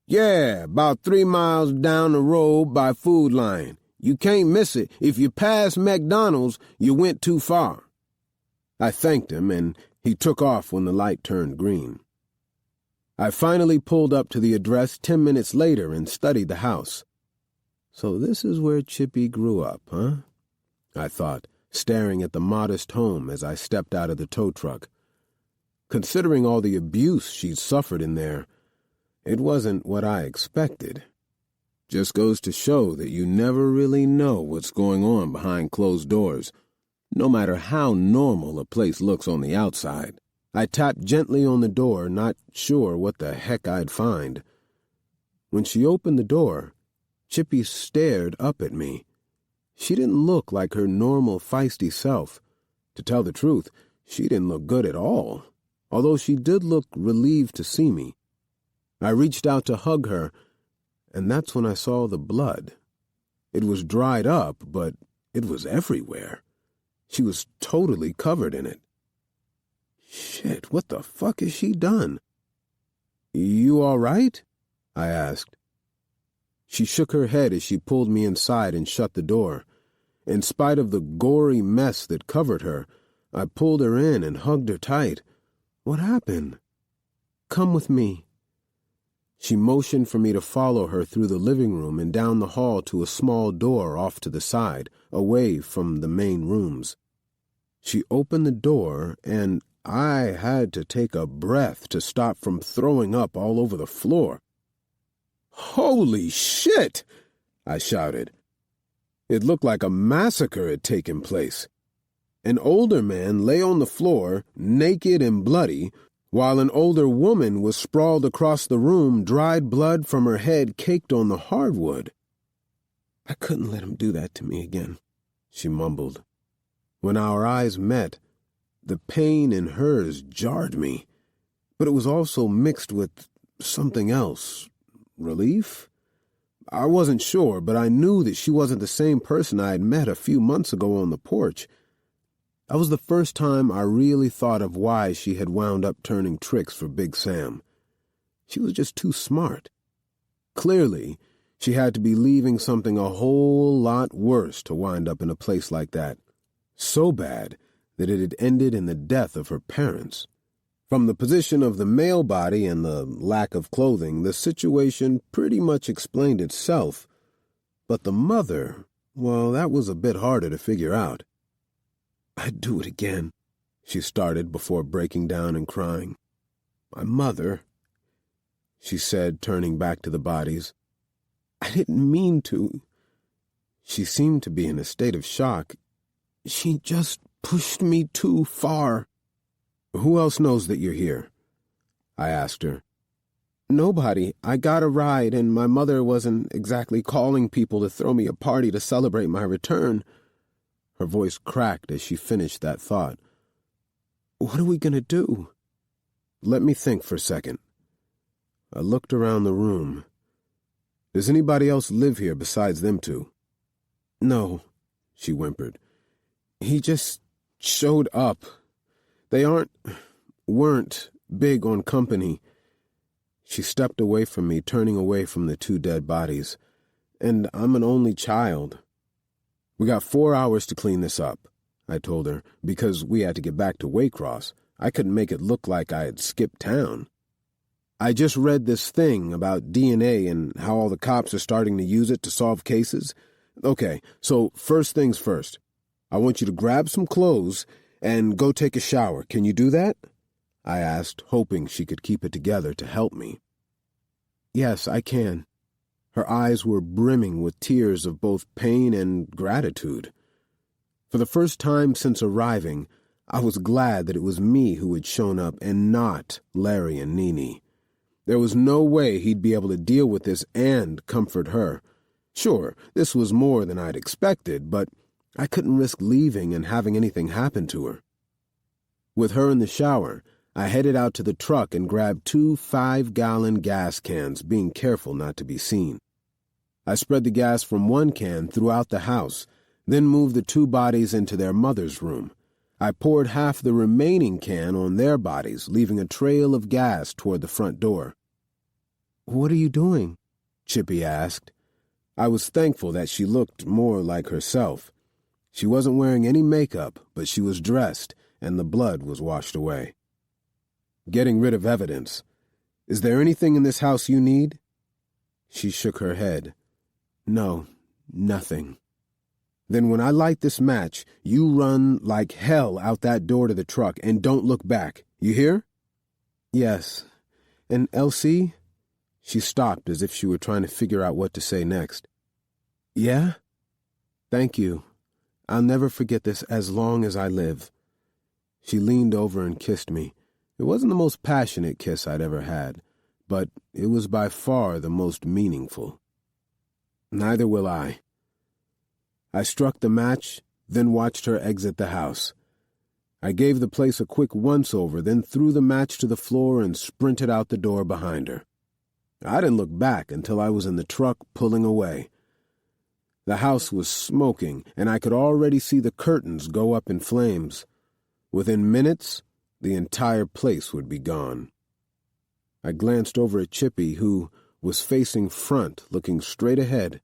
Yeah, about 3 miles down the road by Food Line. You can't miss it. If you pass McDonald's, you went too far. I thanked him, and he took off when the light turned green. I finally pulled up to the address 10 minutes later and studied the house. So this is where Chippy grew up, huh? I thought, staring at the modest home as I stepped out of the tow truck. Considering all the abuse she'd suffered in there, it wasn't what I expected. Just goes to show that you never really know what's going on behind closed doors, no matter how normal a place looks on the outside. I tapped gently on the door, not sure what the heck I'd find. When she opened the door, Chippy stared up at me. She didn't look like her normal feisty self. To tell the truth, she didn't look good at all, although she did look relieved to see me. I reached out to hug her, and that's when I saw the blood. It was dried up, but it was everywhere. She was totally covered in it. Shit, what the fuck has she done? You all right? I asked. She shook her head as she pulled me inside and shut the door. In spite of the gory mess that covered her, I pulled her in and hugged her tight. "What happened?" "Come with me." She motioned for me to follow her through the living room and down the hall to a small door off to the side, away from the main rooms. She opened the door, and I had to take a breath to stop from throwing up all over the floor. "Holy shit!" I shouted. It looked like a massacre had taken place. An older man lay on the floor, naked and bloody, while an older woman was sprawled across the room, dried blood from her head caked on the hardwood. "I couldn't let him do that to me again," she mumbled. When our eyes met, the pain in hers jarred me, but it was also mixed with something else. Relief? I wasn't sure, but I knew that she wasn't the same person I had met a few months ago on the porch. That was the first time I really thought of why she had wound up turning tricks for Big Sam. She was just too smart. Clearly, she had to be leaving something a whole lot worse to wind up in a place like that. So bad that it had ended in the death of her parents. From the position of the male body and the lack of clothing, the situation pretty much explained itself. But the mother, well, that was a bit harder to figure out. "I'd do it again," she started before breaking down and crying. "My mother," she said, turning back to the bodies. "I didn't mean to." She seemed to be in a state of shock. "She just pushed me too far." "Who else knows that you're here?" I asked her. "Nobody. I got a ride, and my mother wasn't exactly calling people to throw me a party to celebrate my return." Her voice cracked as she finished that thought. "What are we going to do?" "Let me think for a second." I looked around the room. "Does anybody else live here besides them two?" "No," she whimpered. "He just showed up. They weren't big on company." She stepped away from me, turning away from the two dead bodies. "And I'm an only child." "We got 4 hours to clean this up," I told her, because we had to get back to Waycross. I couldn't make it look like I had skipped town. "I just read this thing about DNA and how all the cops are starting to use it to solve cases. Okay, so first things first. I want you to grab some clothes and go take a shower. Can you do that?" I asked, hoping she could keep it together to help me. "Yes, I can." Her eyes were brimming with tears of both pain and gratitude. For the first time since arriving, I was glad that it was me who had shown up and not Larry and Nene. There was no way he'd be able to deal with this and comfort her. Sure, this was more than I'd expected, but I couldn't risk leaving and having anything happen to her. With her in the shower, I headed out to the truck and grabbed 2 5-gallon gas cans, being careful not to be seen. I spread the gas from one can throughout the house, then moved the 2 bodies into their mother's room. I poured half the remaining can on their bodies, leaving a trail of gas toward the front door. "What are you doing?" Chippy asked. I was thankful that she looked more like herself. She wasn't wearing any makeup, but she was dressed, and the blood was washed away. "Getting rid of evidence. Is there anything in this house you need?" She shook her head. "No, nothing." "Then when I light this match, you run like hell out that door to the truck and don't look back. You hear?" "Yes. And Elsie?" She stopped as if she were trying to figure out what to say next. "Yeah? Thank you. I'll never forget this as long as I live." She leaned over and kissed me. It wasn't the most passionate kiss I'd ever had, but it was by far the most meaningful. "Neither will I." I struck the match, then watched her exit the house. I gave the place a quick once-over, then threw the match to the floor and sprinted out the door behind her. I didn't look back until I was in the truck pulling away. The house was smoking, and I could already see the curtains go up in flames. Within minutes, the entire place would be gone. I glanced over at Chippy, who was facing front, looking straight ahead.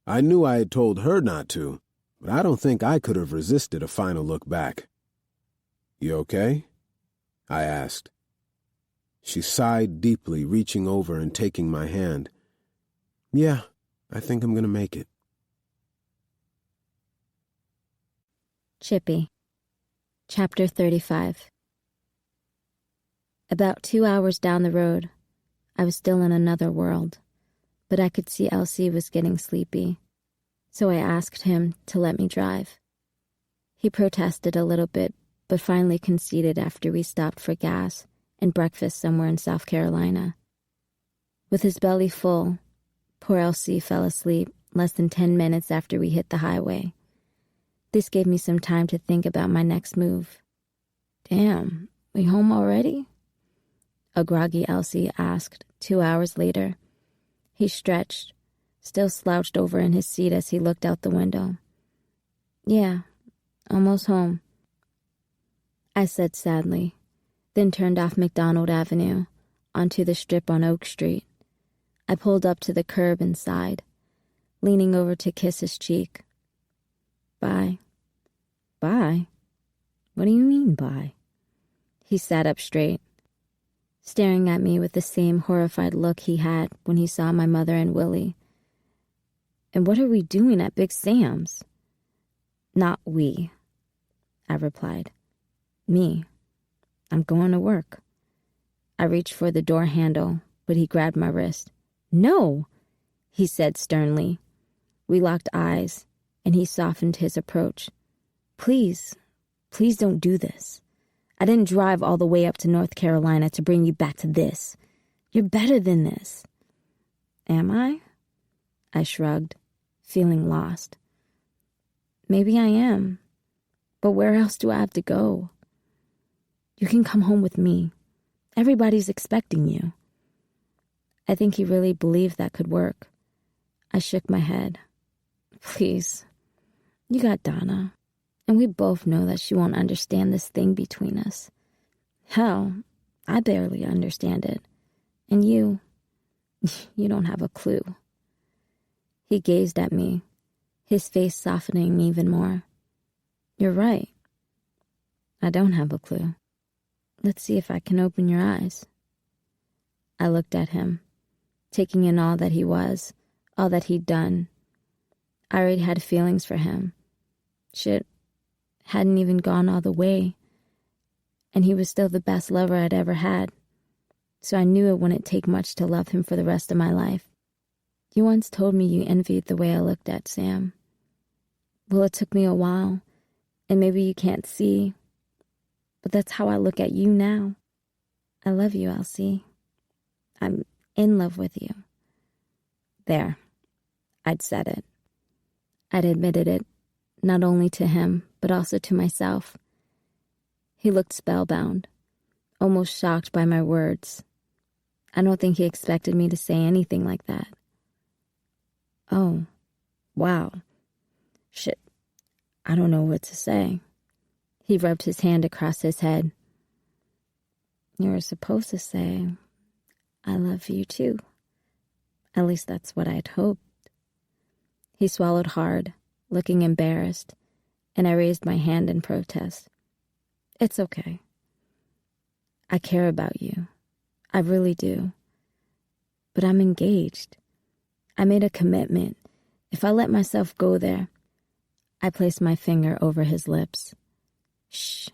I knew I had told her not to, but I don't think I could have resisted a final look back. "You okay?" I asked. She sighed deeply, reaching over and taking my hand. "Yeah, I think I'm going to make it."
Chippy. Chapter 35. About 2 hours down the road, I was still in another world, but I could see Elsie was getting sleepy, so I asked him to let me drive. He protested a little bit, but finally conceded after we stopped for gas and breakfast somewhere in South Carolina. With his belly full, poor Elsie fell asleep less than 10 minutes after we hit the highway. This gave me some time to think about my next move. "Damn, we home already?" a groggy Elsie asked 2 hours later. He stretched, still slouched over in his seat as he looked out the window. "Yeah, almost home," I said sadly, then turned off McDonald Avenue onto the strip on Oak Street. I pulled up to the curb and sighed, leaning over to kiss his cheek. "Bye." "Bye? What do you mean, bye?" He sat up straight, staring at me with the same horrified look he had when he saw my mother and Willie. "And what are we doing at Big Sam's?" "Not we," I replied. "Me. I'm going to work." I reached for the door handle, but he grabbed my wrist. "No," he said sternly. We locked eyes, and he softened his approach. Please don't do this. I didn't drive all the way up to North Carolina to bring you back to this. You're better than this." "Am I?" I shrugged, feeling lost. "Maybe I am, but where else do I have to go?" "You can come home with me. Everybody's expecting you." I think he really believed that could work. I shook my head. "Please, you got Donna, and we both know that she won't understand this thing between us. Hell, I barely understand it. And you don't have a clue." He gazed at me, his face softening even more. "You're right. I don't have a clue. Let's see if I can open your eyes." I looked at him, taking in all that he was, all that he'd done. I already had feelings for him. Shit, hadn't even gone all the way, and he was still the best lover I'd ever had, so I knew it wouldn't take much to love him for the rest of my life. "You once told me you envied the way I looked at Sam. Well, it took me a while, and maybe you can't see, but that's how I look at you now. I love you, Elsie. I'm in love with you." There, I'd said it. I'd admitted it, not only to him, but also to myself. He looked spellbound, almost shocked by my words. I don't think he expected me to say anything like that. "Oh, wow. Shit, I don't know what to say." He rubbed his hand across his head. "You were supposed to say, 'I love you too.' At least that's what I'd hoped." He swallowed hard, looking embarrassed, and I raised my hand in protest. "It's okay. I care about you. I really do. But I'm engaged. I made a commitment. If I let myself go there..." I placed my finger over his lips. "Shh.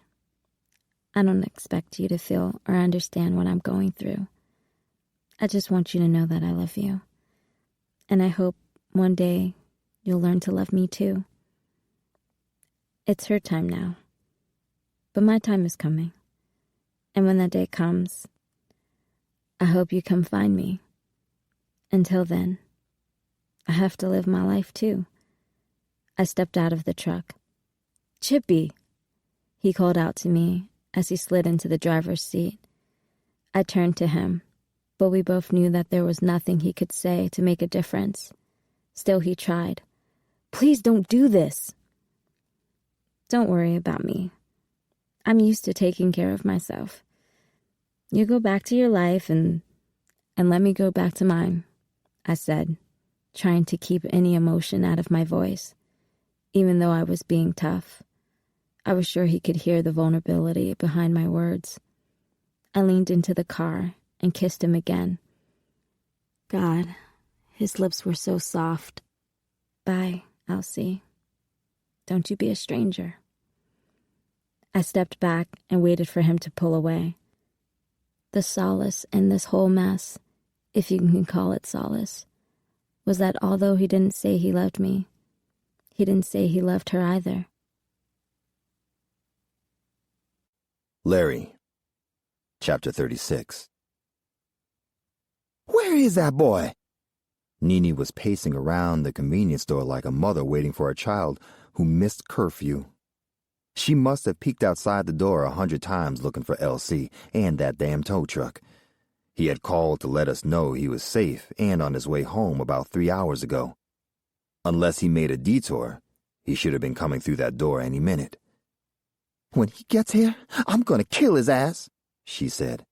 I don't expect you to feel or understand what I'm going through. I just want you to know that I love you. And I hope one day you'll learn to love me too. It's her time now. But my time is coming. And when that day comes, I hope you come find me. Until then, I have to live my life too." I stepped out of the truck. "Chippy," he called out to me as he slid into the driver's seat. I turned to him, but we both knew that there was nothing he could say to make a difference. Still he tried. "Please don't do this." "Don't worry about me. I'm used to taking care of myself. You go back to your life and let me go back to mine," I said, trying to keep any emotion out of my voice. even though I was being tough. I was sure he could hear the vulnerability behind my words. I leaned into the car and kissed him again. God, his lips were so soft. Bye, Elsie. Don't you be a stranger. I stepped back and waited for him to pull away. The solace in this whole mess, if you can call it solace, was that although he didn't say he loved me, he didn't say he loved her either.
Larry, Chapter 36. Where is that boy? Nini was pacing around the convenience store like a mother waiting for a child who missed curfew. She must have peeked outside the door 100 times looking for LC and that damn tow truck. He had called to let us know he was safe and on his way home about 3 hours ago. Unless he made a detour, he should have been coming through that door any minute. When he gets here, I'm gonna kill his ass, she said.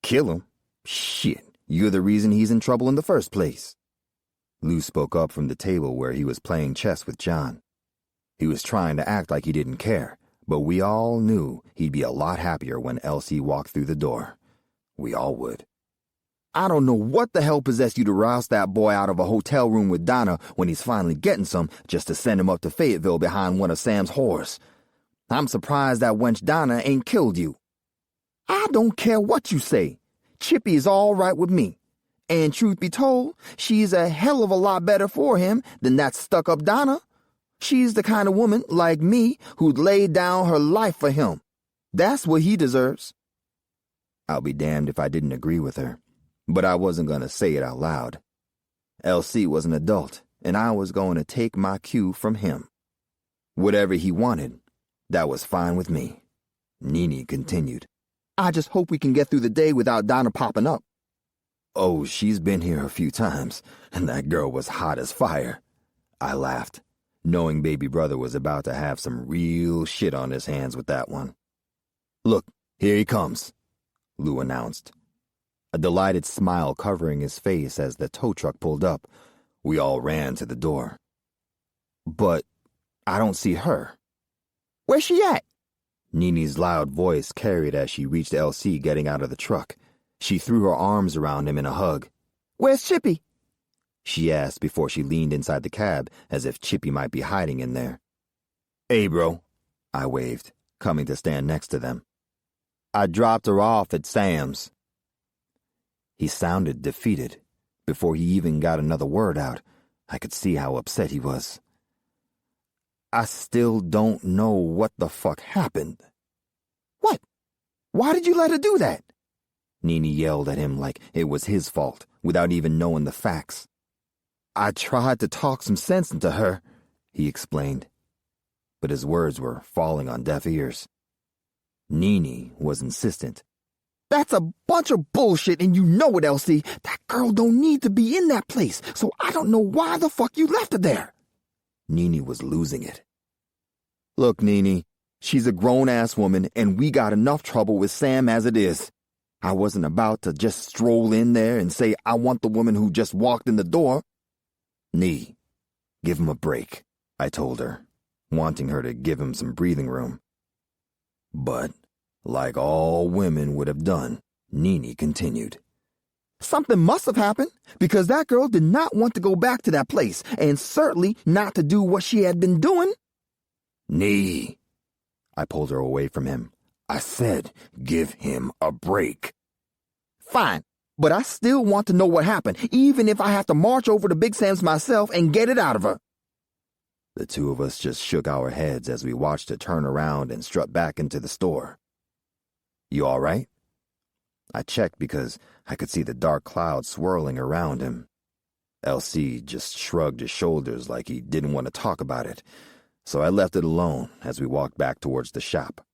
Kill him? Shit, you're the reason he's in trouble in the first place. Lou spoke up from the table where he was playing chess with John. He was trying to act like he didn't care, but we all knew he'd be a lot happier when Elsie walked through the door. We all would. I don't know what the hell possessed you to rouse that boy out of a hotel room with Donna when he's finally getting some just to send him up to Fayetteville behind one of Sam's whores. I'm surprised that wench Donna ain't killed you. I don't care what you say. Chippy is all right with me. And truth be told, she's a hell of a lot better for him than that stuck-up Donna. She's the kind of woman, like me, who'd lay down her life for him. That's what he deserves. I'll be damned if I didn't agree with her, but I wasn't going to say it out loud. LC was an adult, and I was going to take my cue from him. Whatever he wanted, that was fine with me. Nini continued. I just hope we can get through the day without Donna popping up. Oh, she's been here a few times, and that girl was hot as fire. I laughed, knowing baby brother was about to have some real shit on his hands with that one. Look, here he comes, Lou announced. A delighted smile covering his face as the tow truck pulled up. We all ran to the door. But I don't see her. Where's she at? Nini's loud voice carried as she reached LC getting out of the truck. She threw her arms around him in a hug. Where's Chippy? She asked before she leaned inside the cab as if Chippy might be hiding in there. Hey, bro, I waved, coming to stand next to them. I dropped her off at Sam's. He sounded defeated. Before he even got another word out, I could see how upset he was. I still don't know what the fuck happened. What? Why did you let her do that? Nini yelled at him like it was his fault, without even knowing the facts. I tried to talk some sense into her, he explained. But his words were falling on deaf ears. Nini was insistent. That's a bunch of bullshit and you know it, Elsie. That girl don't need to be in that place, so I don't know why the fuck you left her there. Nini was losing it. Look, Nini, she's a grown-ass woman and we got enough trouble with Sam as it is. I wasn't about to just stroll in there and say I want the woman who just walked in the door. Nee, give him a break, I told her, wanting her to give him some breathing room. But, like all women would have done, Nini continued. Something must have happened, because that girl did not want to go back to that place, and certainly not to do what she had been doing. Nee, I pulled her away from him. I said, give him a break. Fine, but I still want to know what happened, even if I have to march over to Big Sam's myself and get it out of her. The two of us just shook our heads as we watched her turn around and strut back into the store. You all right? I checked because I could see the dark clouds swirling around him. LC just shrugged his shoulders like he didn't want to talk about it, so I left it alone as we walked back towards the shop.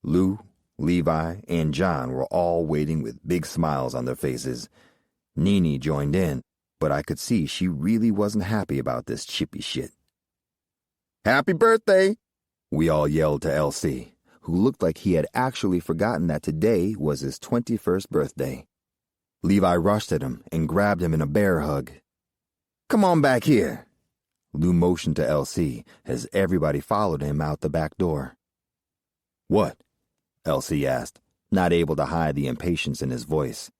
Lou, Levi, and John were all waiting with big smiles on their faces. Nini joined in, but I could see she really wasn't happy about this Chippy shit. Happy birthday! We all yelled to LC, who looked like he had actually forgotten that today was his 21st birthday. Levi rushed at him and grabbed him in a bear hug. Come on back here. Lou motioned to LC as everybody followed him out the back door. "What?" LC asked, not able to hide the impatience in his voice.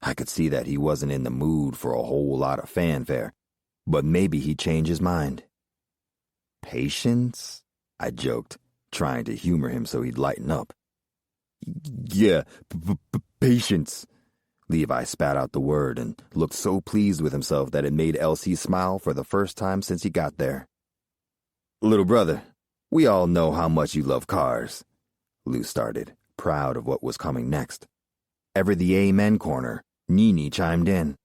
I could see that he wasn't in the mood for a whole lot of fanfare, but maybe he'd change his mind. "Patience?" I joked, trying to humor him so he'd lighten up. "Yeah, patience." Levi spat out the word and looked so pleased with himself that it made Elsie smile for the first time since he got there. "Little brother, we all know how much you love cars," Lou started, proud of what was coming next. Ever the amen corner, Nini chimed in.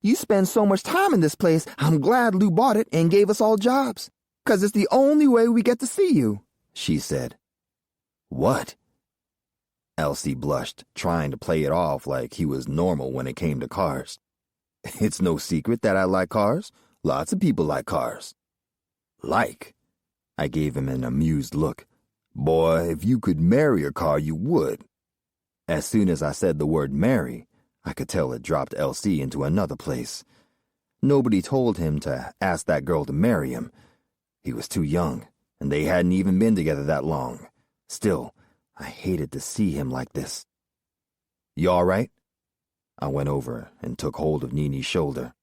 "You spend so much time in this place, I'm glad Lou bought it and gave us all jobs, 'cause it's the only way we get to see you," she said. "What?" Elsie blushed, trying to play it off like he was normal when it came to cars. "It's no secret that I like cars. Lots of people like cars." "Like?" I gave him an amused look. "Boy, if you could marry a car, you would." As soon as I said the word marry, I could tell it dropped Elsie into another place. Nobody told him to ask that girl to marry him. He was too young, and they hadn't even been together that long. Still, I hated to see him like this. "You all right?" I went over and took hold of Nini's shoulder.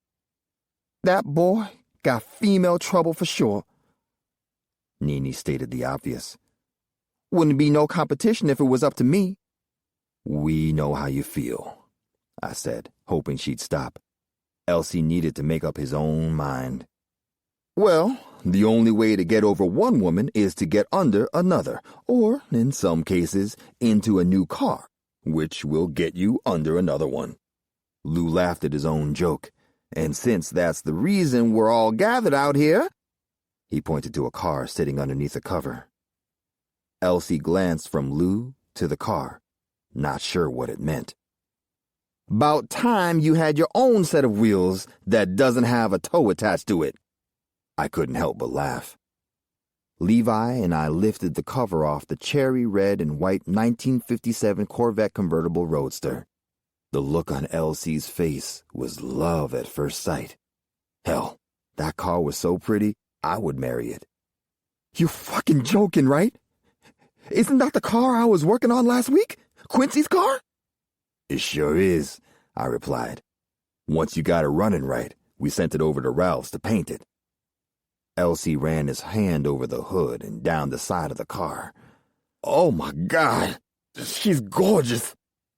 "That boy got female trouble for sure." Nini stated the obvious. "Wouldn't be no competition if it was up to me." "We know how you feel," I said, hoping she'd stop. Elsie needed to make up his own mind. "Well, the only way to get over one woman is to get under another, or, in some cases, into a new car, which will get you under another one." Lou laughed at his own joke, "And since that's the reason we're all gathered out here," he pointed to a car sitting underneath a cover. Elsie glanced from Lou to the car, not sure what it meant. "'Bout time you had your own set of wheels that doesn't have a toe attached to it." I couldn't help but laugh. Levi and I lifted the cover off the cherry red and white 1957 Corvette convertible roadster. The look on Elsie's face was love at first sight. Hell, that car was so pretty, I would marry it. "You fucking joking, right? Isn't that the car I was working on last week? Quincy's car?" "It sure is," I replied. "Once you got it running right, we sent it over to Ralph's to paint it." Elsie ran his hand over the hood and down the side of the car. "Oh my God, she's gorgeous.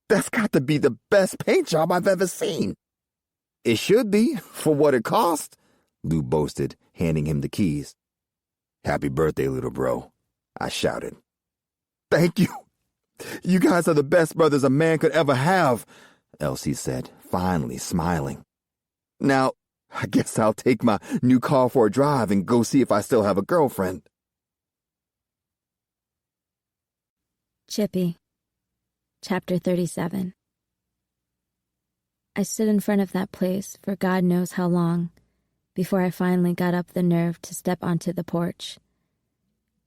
That's got to be the best paint job I've ever seen." "It should be, for what it cost," Lou boasted, handing him the keys. "Happy birthday, little bro," I shouted. "Thank you. You guys are the best brothers a man could ever have," Elsie said, finally smiling. "Now, I guess I'll take my new car for a drive and go see if I still have a girlfriend."
Chippy. Chapter 37. I stood in front of that place for God knows how long before I finally got up the nerve to step onto the porch.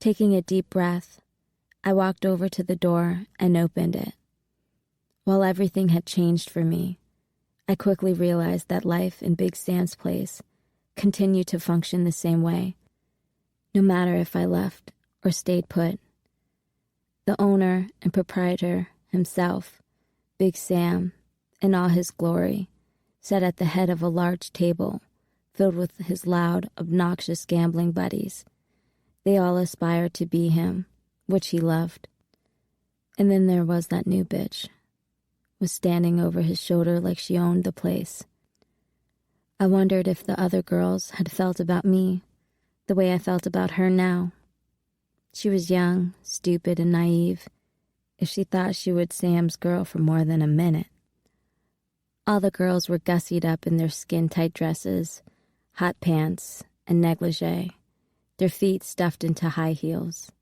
Taking a deep breath, I walked over to the door and opened it. While everything had changed for me, I quickly realized that life in Big Sam's place continued to function the same way, no matter if I left or stayed put. The owner and proprietor himself, Big Sam, in all his glory, sat at the head of a large table filled with his loud, obnoxious gambling buddies. They all aspired to be him, which he loved. And then there was that new bitch, was standing over his shoulder like she owned the place. I wondered if the other girls had felt about me the way I felt about her now. She was young, stupid, and naive, if she thought she was Sam's girl for more than a minute. All the girls were gussied up in their skin-tight dresses, hot pants, and negligee, their feet stuffed into high heels.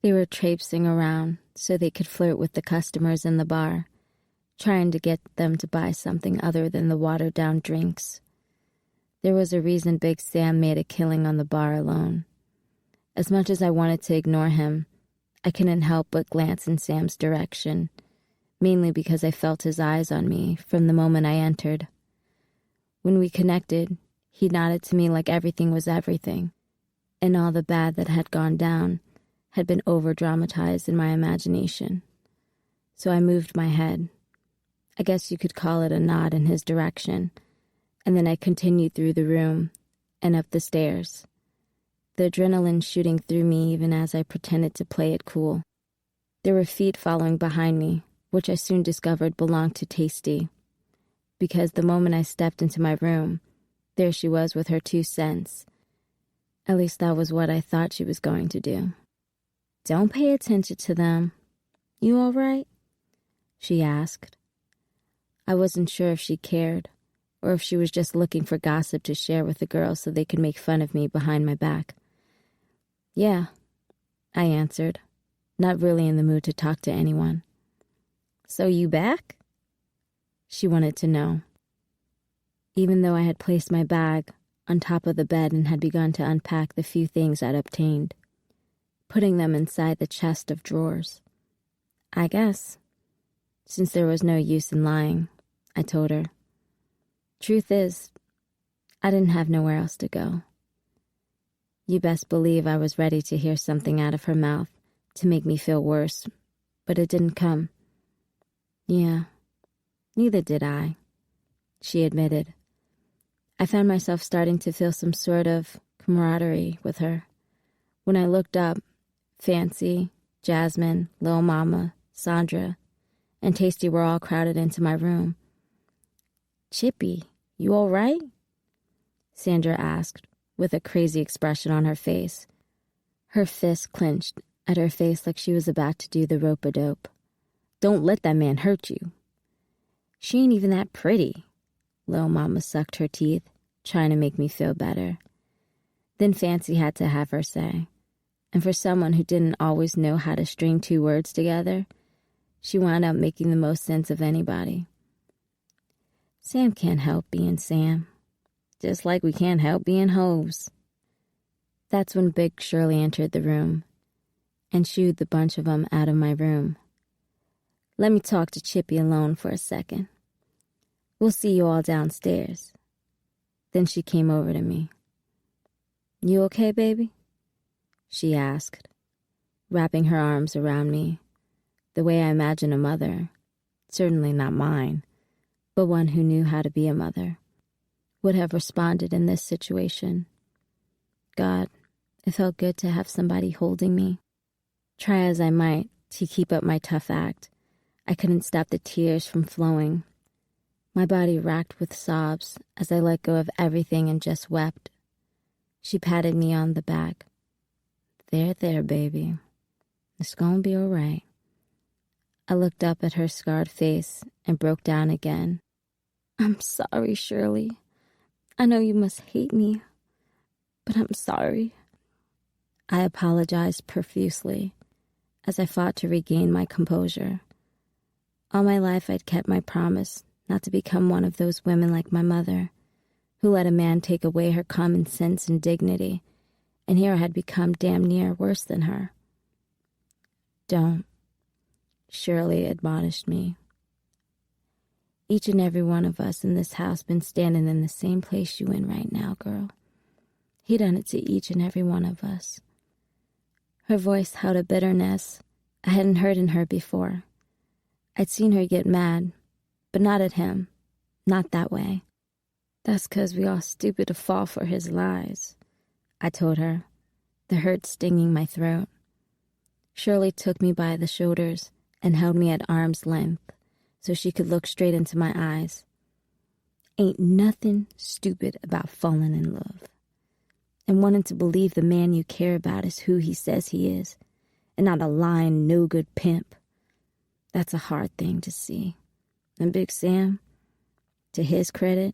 They were traipsing around so they could flirt with the customers in the bar, trying to get them to buy something other than the watered-down drinks. There was a reason Big Sam made a killing on the bar alone. As much as I wanted to ignore him, I couldn't help but glance in Sam's direction, mainly because I felt his eyes on me from the moment I entered. When we connected, He nodded to me like everything was everything, and all the bad that had gone down had been over-dramatized in my imagination. So I moved my head. I guess you could call it a nod in his direction, and then I continued through the room and up the stairs, the adrenaline shooting through me even as I pretended to play it cool. There were feet following behind me, which I soon discovered belonged to Tasty, because the moment I stepped into my room, there she was with her 2 cents. At least that was what I thought she was going to do. "Don't pay attention to them. You all right?" she asked. I wasn't sure if she cared, or if she was just looking for gossip to share with the girls so they could make fun of me behind my back. "Yeah," I answered, not really in the mood to talk to anyone. "So you back?" she wanted to know. Even though I had placed my bag on top of the bed and had begun to unpack the few things I'd obtained, putting them inside the chest of drawers. "I guess." Since there was no use in lying, I told her. Truth is, I didn't have nowhere else to go. You best believe I was ready to hear something out of her mouth to make me feel worse, but it didn't come. "Yeah, neither did I," she admitted. I found myself starting to feel some sort of camaraderie with her. When I looked up, Fancy, Jasmine, Lil Mama, Sandra, and Tasty were all crowded into my room. "Chippy, you all right?" Sandra asked, with a crazy expression on her face. Her fist clenched at her face like she was about to do the rope-a-dope. "Don't let that man hurt you." "She ain't even that pretty." Lil Mama sucked her teeth, trying to make me feel better. Then Fancy had to have her say, and for someone who didn't always know how to string 2 words together, she wound up making the most sense of anybody. "Sam can't help being Sam, just like we can't help being hoes." That's when Big Shirley entered the room and shooed the bunch of them out of my room. "Let me talk to Chippy alone for a second. We'll see you all downstairs." Then she came over to me. "You okay, baby?" she asked, wrapping her arms around me, the way I imagine a mother, certainly not mine, but one who knew how to be a mother, would have responded in this situation. God, it felt good to have somebody holding me. Try as I might to keep up my tough act, I couldn't stop the tears from flowing. My body racked with sobs as I let go of everything and just wept. She patted me on the back. There, baby. It's gonna be all right." I looked up at her scarred face and broke down again. "I'm sorry, Shirley. I know you must hate me, but I'm sorry." I apologized profusely as I fought to regain my composure. All my life I'd kept my promise not to become one of those women like my mother, who let a man take away her common sense and dignity, and here I had become damn near worse than her. "Don't," Shirley admonished me. "Each and every one of us in this house been standing in the same place you in right now, girl. He done it to each and every one of us." Her voice held a bitterness I hadn't heard in her before. I'd seen her get mad, but not at him, not that way. "That's 'cause we all stupid to fall for his lies," I told her, the hurt stinging my throat. Shirley took me by the shoulders and held me at arm's length so she could look straight into my eyes. "Ain't nothing stupid about falling in love and wanting to believe the man you care about is who he says he is and not a lying, no-good pimp. That's a hard thing to see. And Big Sam, to his credit,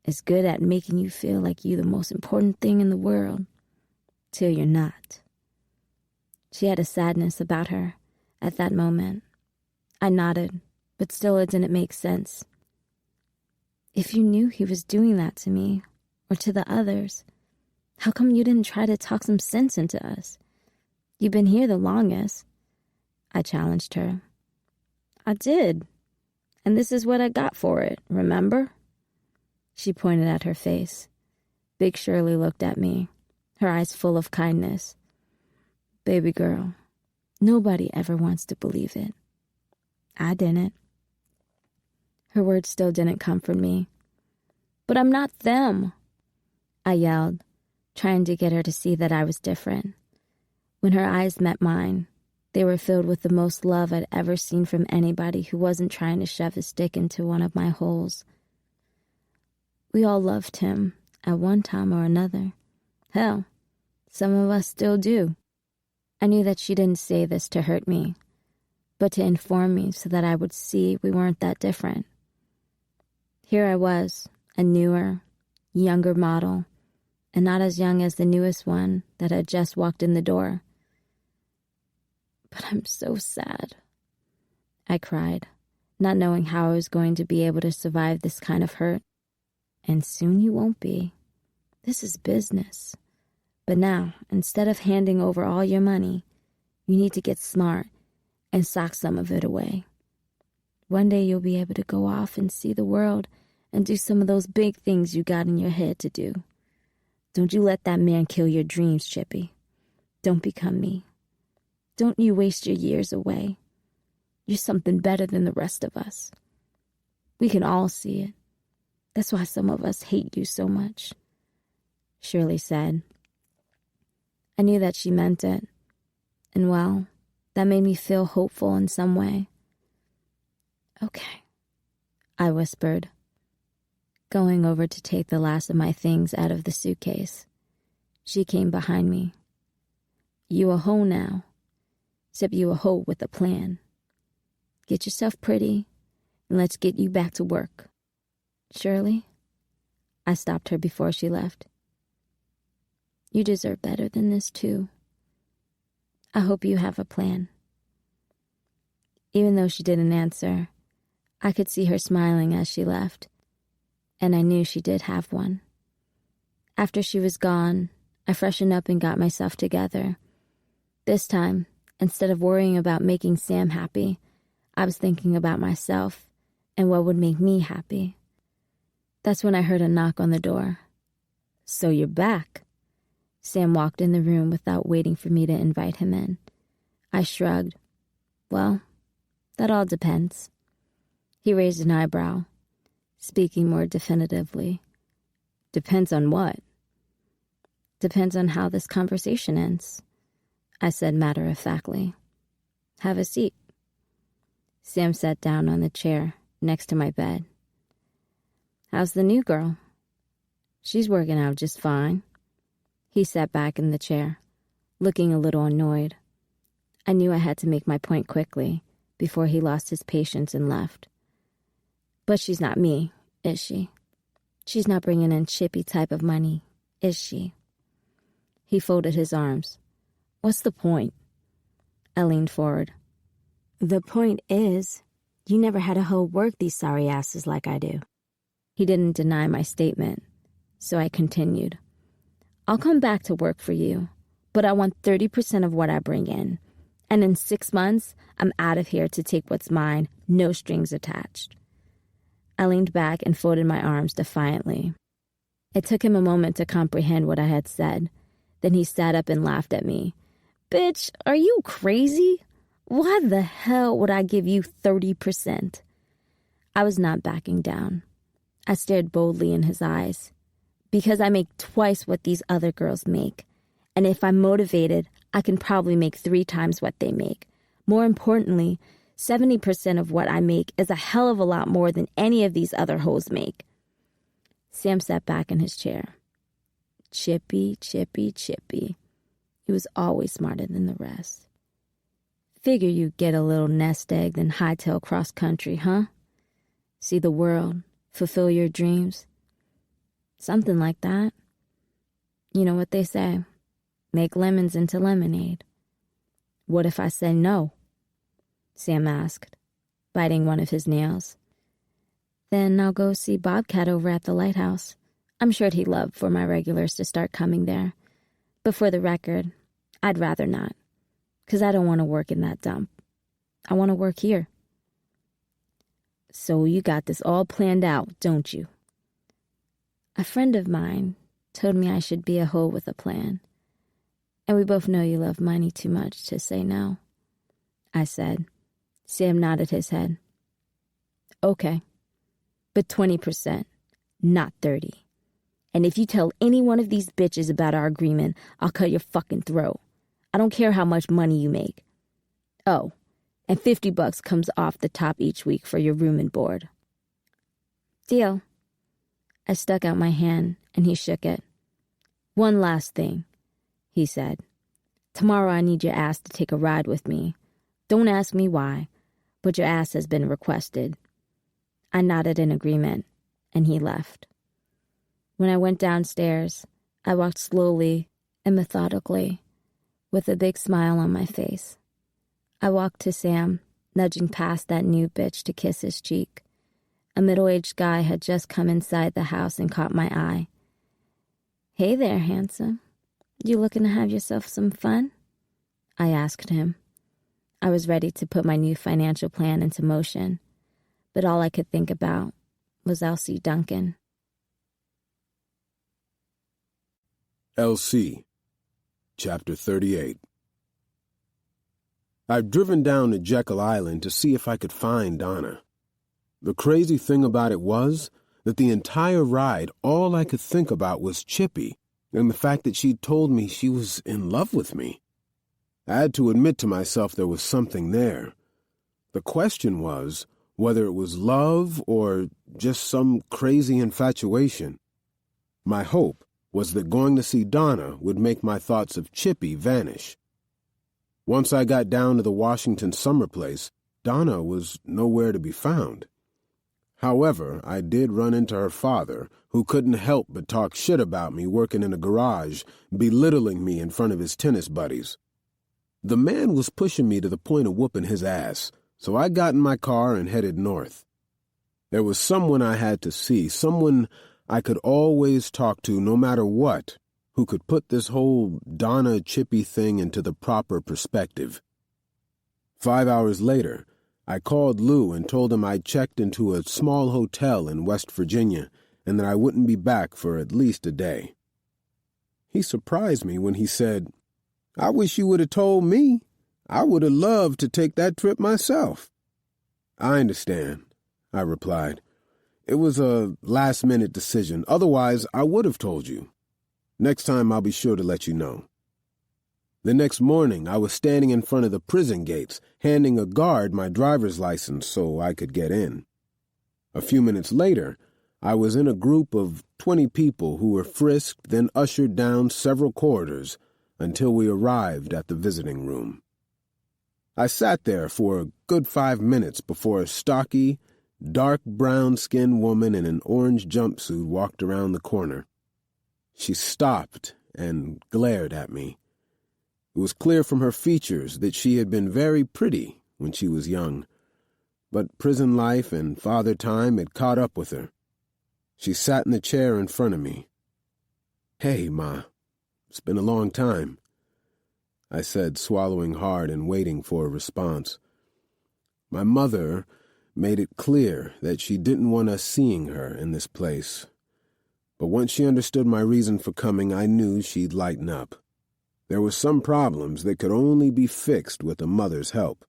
is good at making you feel like you're the most important thing in the world, till you're not." She had a sadness about her at that moment. I nodded, but still it didn't make sense. "If you knew he was doing that to me, or to the others, how come you didn't try to talk some sense into us? You've been here the longest," I challenged her. "I did. And this is what I got for it, remember?" She pointed at her face. Big Shirley looked at me, her eyes full of kindness. Baby girl, nobody ever wants to believe it. I didn't. Her words still didn't comfort me. But I'm not them, I yelled, trying to get her to see that I was different. When her eyes met mine, they were filled with the most love I'd ever seen from anybody who wasn't trying to shove his dick into one of my holes. We all loved him at one time or another. Hell, some of us still do. I knew that she didn't say this to hurt me, but to inform me so that I would see we weren't that different. Here I was, a newer, younger model, and not as young as the newest one that had just walked in the door. But I'm so sad, I cried, not knowing how I was going to be able to survive this kind of hurt. And soon you won't be. This is business. But now, instead of handing over all your money, you need to get smart and sock some of it away. One day you'll be able to go off and see the world and do some of those big things you got in your head to do. Don't you let that man kill your dreams, Chippy. Don't become me. Don't you waste your years away. You're something better than the rest of us. We can all see it. That's why some of us hate you so much, Shirley said. I knew that she meant it. And well, that made me feel hopeful in some way. Okay, I whispered, going over to take the last of my things out of the suitcase. She came behind me. You a hoe now, except you a hoe with a plan. Get yourself pretty, and let's get you back to work. Shirley, I stopped her before she left. You deserve better than this, too. I hope you have a plan. Even though she didn't answer, I could see her smiling as she left, and I knew she did have one. After she was gone, I freshened up and got myself together. This time, instead of worrying about making Sam happy, I was thinking about myself and what would make me happy. That's when I heard a knock on the door. So you're back. Sam walked in the room without waiting for me to invite him in. I shrugged. Well, that all depends. He raised an eyebrow, speaking more definitively. Depends on what? Depends on how this conversation ends, I said matter-of-factly. Have a seat. Sam sat down on the chair next to my bed. How's the new girl? She's working out just fine. He sat back in the chair, looking a little annoyed. I knew I had to make my point quickly before he lost his patience and left. But she's not me, is she? She's not bringing in Chippy type of money, is she? He folded his arms. What's the point? I leaned forward. The point is, you never had a hoe work these sorry asses like I do. He didn't deny my statement, so I continued. I'll come back to work for you, but I want 30% of what I bring in. And in 6 months, I'm out of here to take what's mine, no strings attached. I leaned back and folded my arms defiantly. It took him a moment to comprehend what I had said. Then he sat up and laughed at me. Bitch, are you crazy? Why the hell would I give you 30%? I was not backing down. I stared boldly in his eyes. Because I make twice what these other girls make. And if I'm motivated, I can probably make 3 times what they make. More importantly, 70% of what I make is a hell of a lot more than any of these other hoes make. Sam sat back in his chair. Chippy, Chippy, Chippy. He was always smarter than the rest. Figure you'd get a little nest egg then hightail cross country, huh? See the world, fulfill your dreams. Something like that. You know what they say, make lemons into lemonade. What if I say no? Sam asked, biting one of his nails. Then I'll go see Bobcat over at the lighthouse. I'm sure he'd love for my regulars to start coming there. But for the record, I'd rather not, 'cause I don't want to work in that dump. I want to work here. So you got this all planned out, don't you? A friend of mine told me I should be a hoe with a plan. And we both know you love money too much to say no, I said. Sam nodded his head. Okay, but 20%, not 30. And if you tell any one of these bitches about our agreement, I'll cut your fucking throat. I don't care how much money you make. Oh, and $50 comes off the top each week for your room and board. Deal. I stuck out my hand, and he shook it. One last thing, he said. Tomorrow I need your ass to take a ride with me. Don't ask me why, but your ass has been requested. I nodded in agreement, and he left. When I went downstairs, I walked slowly and methodically, with a big smile on my face. I walked to Sam, nudging past that new bitch to kiss his cheek. A middle-aged guy had just come inside the house and caught my eye. Hey there, handsome. You looking to have yourself some fun? I asked him. I was ready to put my new financial plan into motion, but all I could think about was Elsie Duncan.
LC, Chapter 38. I'd driven down to Jekyll Island to see if I could find Donna. The crazy thing about it was that the entire ride, all I could think about was Chippy and the fact that she'd told me she was in love with me. I had to admit to myself there was something there. The question was whether it was love or just some crazy infatuation. My hope was that going to see Donna would make my thoughts of Chippy vanish. Once I got down to the Washington summer place, Donna was nowhere to be found. However, I did run into her father, who couldn't help but talk shit about me working in a garage, belittling me in front of his tennis buddies. The man was pushing me to the point of whooping his ass, so I got in my car and headed north. There was someone I had to see, someone I could always talk to no matter what, who could put this whole Donna-Chippy thing into the proper perspective. 5 hours later, I called Lou and told him I'd checked into a small hotel in West Virginia and that I wouldn't be back for at least a day. He surprised me when he said, "I wish you would have told me. I would have loved to take that trip myself." "I understand," I replied. "It was a last-minute decision. Otherwise, I would have told you. Next time, I'll be sure to let you know." The next morning, I was standing in front of the prison gates, handing a guard my driver's license so I could get in. A few minutes later, I was in a group of 20 people who were frisked, then ushered down several corridors until we arrived at the visiting room. I sat there for a good 5 minutes before a stocky, dark brown-skinned woman in an orange jumpsuit walked around the corner. She stopped and glared at me. It was clear from her features that she had been very pretty when she was young, but prison life and father time had caught up with her. She sat in the chair in front of me. "Hey, Ma, it's been a long time," I said, swallowing hard and waiting for a response. My mother made it clear that she didn't want us seeing her in this place, but once she understood my reason for coming, I knew she'd lighten up. There were some problems that could only be fixed with a mother's help.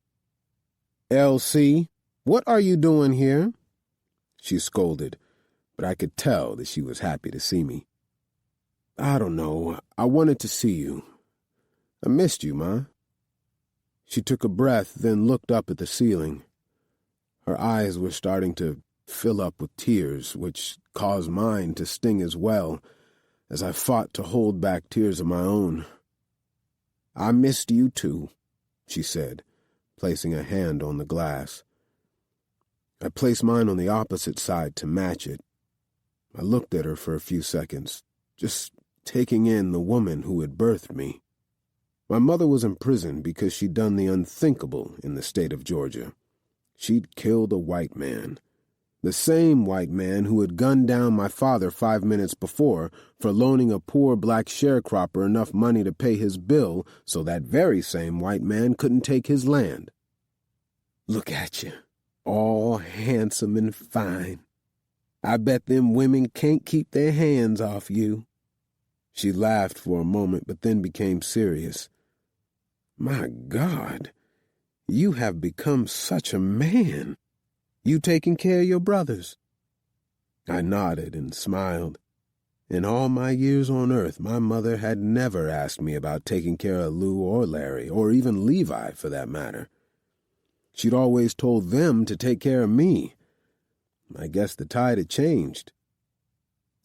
"Elsie, what are you doing here?" she scolded, but I could tell that she was happy to see me. "I don't know. I wanted to see you. I missed you, Ma." She took a breath, then looked up at the ceiling. Her eyes were starting to fill up with tears, which caused mine to sting as well, as I fought to hold back tears of my own. "I missed you too," she said, placing a hand on the glass. I placed mine on the opposite side to match it. I looked at her for a few seconds, just taking in the woman who had birthed me. My mother was in prison because she'd done the unthinkable in the state of Georgia. She'd killed a white man. The same white man who had gunned down my father 5 minutes before for loaning a poor black sharecropper enough money to pay his bill so that very same white man couldn't take his land. "Look at you, all handsome and fine. I bet them women can't keep their hands off you." She laughed for a moment, but then became serious. My God, you have become such a man. You taking care of your brothers? I nodded and smiled. In all my years on Earth, my mother had never asked me about taking care of Lou or Larry, or even Levi, for that matter. She'd always told them to take care of me. I guess the tide had changed.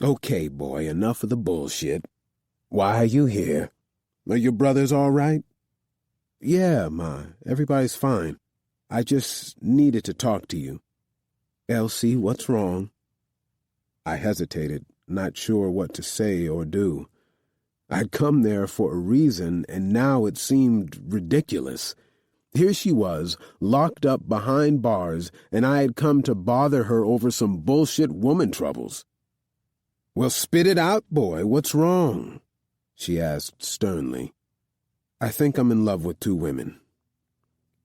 Okay, boy, enough of the bullshit. Why are you here? Are your brothers all right? Yeah, Ma, everybody's fine. I just needed to talk to you. Elsie, what's wrong? I hesitated, not sure what to say or do. I'd come there for a reason, and now it seemed ridiculous. Here she was, locked up behind bars, and I had come to bother her over some bullshit woman troubles. Well, spit it out, boy. What's wrong? She asked sternly. I think I'm in love with 2 women.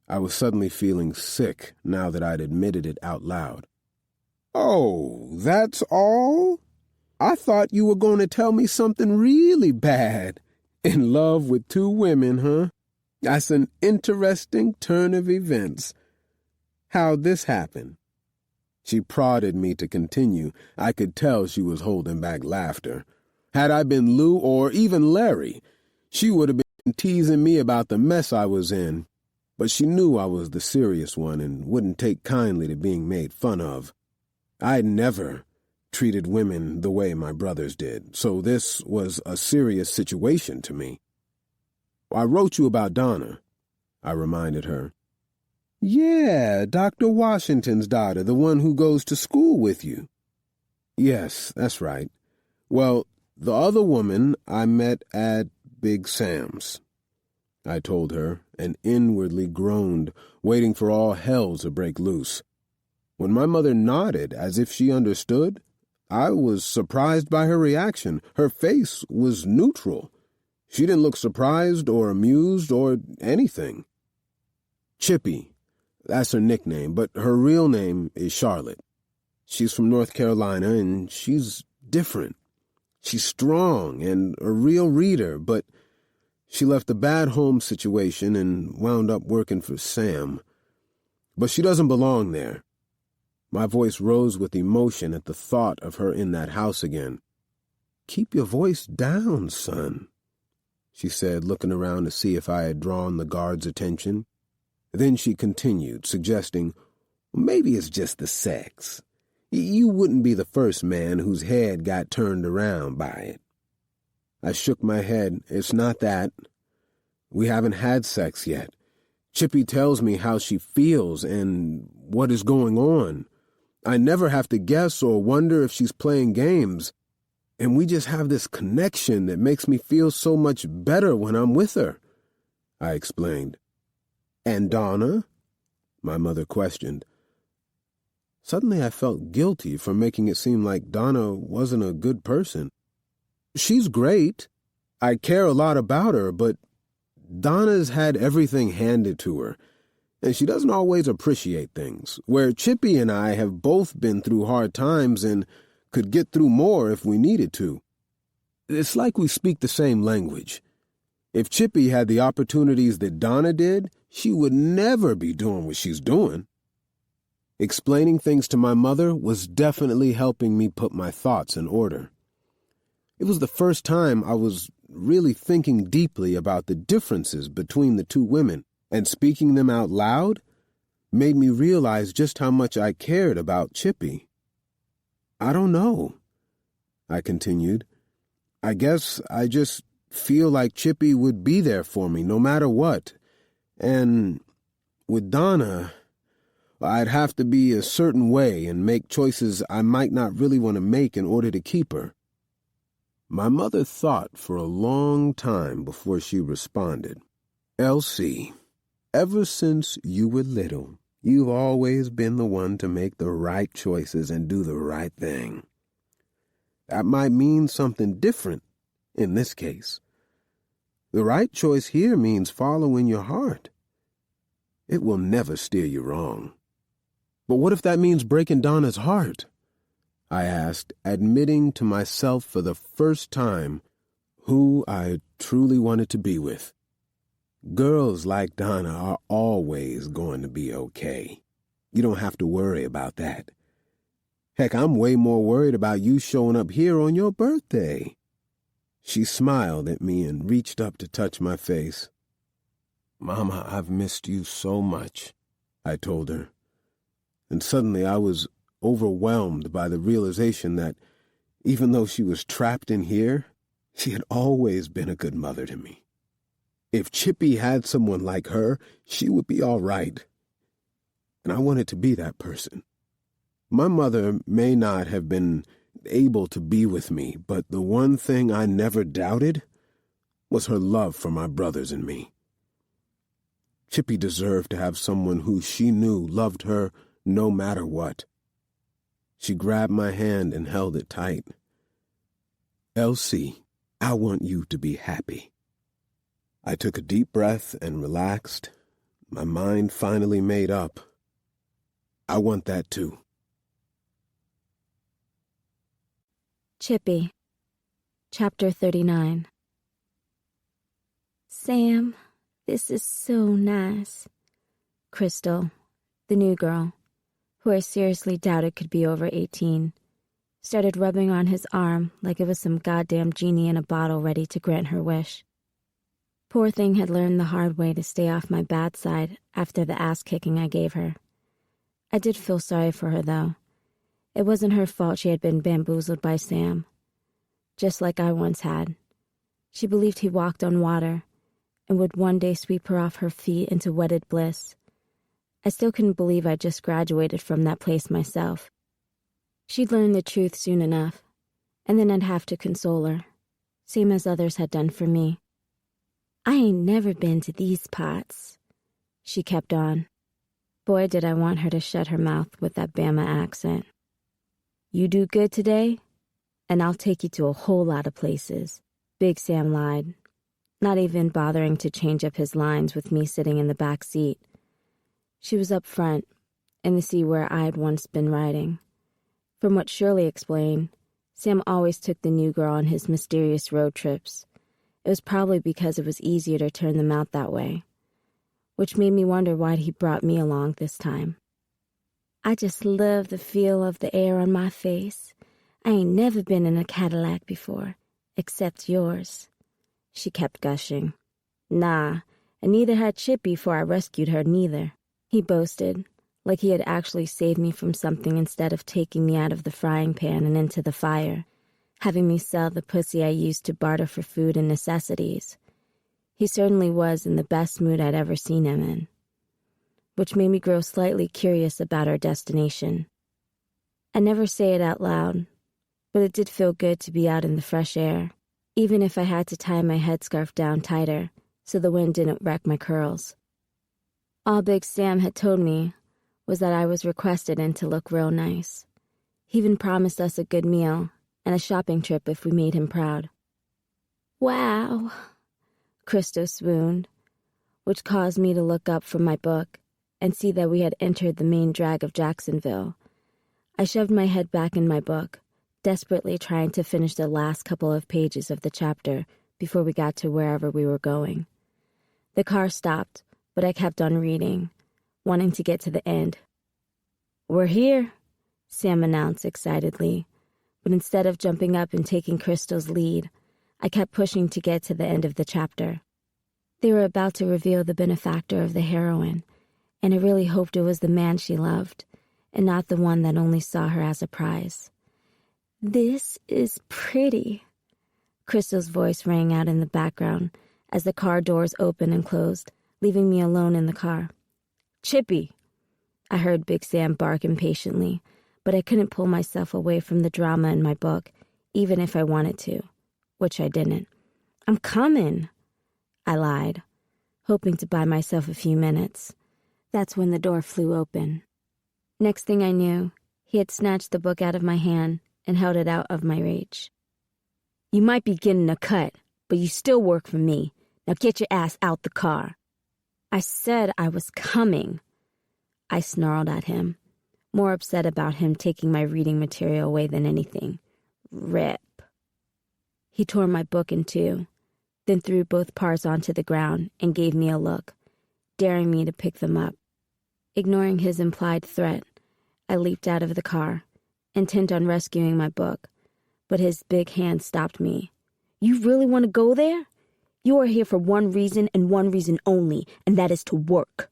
I was suddenly feeling sick now that I'd admitted it out loud. Oh, that's all? I thought you were going to tell me something really bad. In love with 2 women, huh? That's an interesting turn of events. How'd this happen? She prodded me to continue. I could tell she was holding back laughter. Had I been Lou or even Larry, she would have been teasing me about the mess I was in. But she knew I was the serious one and wouldn't take kindly to being made fun of. I'd never treated women the way my brothers did, so this was a serious situation to me. I wrote you about Donna, I reminded her. Yeah, Dr. Washington's daughter, the one who goes to school with you. Yes, that's right. Well, the other woman I met at Big Sam's, I told her, and inwardly groaned, waiting for all hell to break loose. When my mother nodded, as if she understood, I was surprised by her reaction. Her face was neutral. She didn't look surprised or amused or anything. Chippy, that's her nickname, but her real name is Charlotte. She's from North Carolina, and she's different. She's strong and a real reader, but she left a bad home situation and wound up working for Sam. But she doesn't belong there. My voice rose with emotion at the thought of her in that house again. Keep your voice down, son, she said, looking around to see if I had drawn the guard's attention. Then she continued, suggesting, maybe it's just the sex. You wouldn't be the first man whose head got turned around by it. I shook my head. It's not that. We haven't had sex yet. Chippy tells me how she feels and what is going on. I never have to guess or wonder if she's playing games. And we just have this connection that makes me feel so much better when I'm with her, I explained. And Donna? My mother questioned. Suddenly I felt guilty for making it seem like Donna wasn't a good person. She's great. I care a lot about her, but Donna's had everything handed to her, and she doesn't always appreciate things, where Chippy and I have both been through hard times and could get through more if we needed to. It's like we speak the same language. If Chippy had the opportunities that Donna did, she would never be doing what she's doing. Explaining things to my mother was definitely helping me put my thoughts in order. It was the first time I was really thinking deeply about the differences between the 2 women, and speaking them out loud made me realize just how much I cared about Chippy. I don't know, I continued. I guess I just feel like Chippy would be there for me no matter what. And with Donna, I'd have to be a certain way and make choices I might not really want to make in order to keep her. My mother thought for a long time before she responded. Elsie, ever since you were little, you've always been the one to make the right choices and do the right thing. That might mean something different in this case. The right choice here means following your heart. It will never steer you wrong. But what if that means breaking Donna's heart? I asked, admitting to myself for the first time who I truly wanted to be with. Girls like Donna are always going to be okay. You don't have to worry about that. Heck, I'm way more worried about you showing up here on your birthday. She smiled at me and reached up to touch my face. Mama, I've missed you so much, I told her. And suddenly I was overwhelmed by the realization that even though she was trapped in here, she had always been a good mother to me. If Chippy had someone like her, she would be all right. And I wanted to be that person. My mother may not have been able to be with me, but the one thing I never doubted was her love for my brothers and me. Chippy deserved to have someone who she knew loved her no matter what. She grabbed my hand and held it tight. Elsie, I want you to be happy. I took a deep breath and relaxed. My mind finally made up. I want that too.
Chippy, Chapter 39. Sam, this is so nice. Crystal, the new girl, who I seriously doubted could be over 18, started rubbing on his arm like it was some goddamn genie in a bottle ready to grant her wish. Poor thing had learned the hard way to stay off my bad side after the ass-kicking I gave her. I did feel sorry for her, though. It wasn't her fault she had been bamboozled by Sam. Just like I once had. She believed he walked on water and would one day sweep her off her feet into wedded bliss. I still couldn't believe I'd just graduated from that place myself. She'd learn the truth soon enough, and then I'd have to console her, same as others had done for me. I ain't never been to these parts, she kept on. Boy, did I want her to shut her mouth with that Bama accent. You do good today, and I'll take you to a whole lot of places, Big Sam lied, not even bothering to change up his lines with me sitting in the back seat. She was up front, in the seat where I had once been riding. From what Shirley explained, Sam always took the new girl on his mysterious road trips. It was probably because it was easier to turn them out that way, which made me wonder why he brought me along this time. I just love the feel of the air on my face. I ain't never been in a Cadillac before, except yours. She kept gushing. Nah, and neither had Chippy before I rescued her neither. He boasted, like he had actually saved me from something instead of taking me out of the frying pan and into the fire, having me sell the pussy I used to barter for food and necessities. He certainly was in the best mood I'd ever seen him in, which made me grow slightly curious about our destination. I never say it out loud, but it did feel good to be out in the fresh air, even if I had to tie my headscarf down tighter so the wind didn't wreck my curls. All Big Sam had told me was that I was requested in to look real nice. He even promised us a good meal and a shopping trip if we made him proud. Wow, Christo swooned, which caused me to look up from my book and see that we had entered the main drag of Jacksonville. I shoved my head back in my book, desperately trying to finish the last couple of pages of the chapter before we got to wherever we were going. The car stopped, but I kept on reading, wanting to get to the end. We're here, Sam announced excitedly, but instead of jumping up and taking Crystal's lead, I kept pushing to get to the end of the chapter. They were about to reveal the benefactor of the heroine, and I really hoped it was the man she loved, and not the one that only saw her as a prize. This is pretty. Crystal's voice rang out in the background as the car doors opened and closed, leaving me alone in the car. Chippy! I heard Big Sam bark impatiently, but I couldn't pull myself away from the drama in my book, even if I wanted to, which I didn't. I'm coming, I lied, hoping to buy myself a few minutes. That's when the door flew open. Next thing I knew, he had snatched the book out of my hand and held it out of my reach. You might be getting a cut, but you still work for me. Now get your ass out the car. I said I was coming. I snarled at him, more upset about him taking my reading material away than anything. Rip. He tore my book in two, then threw both parts onto the ground and gave me a look, daring me to pick them up. Ignoring his implied threat, I leaped out of the car, intent on rescuing my book, but his big hand stopped me. You really want to go there? You are here for one reason and one reason only, and that is to work.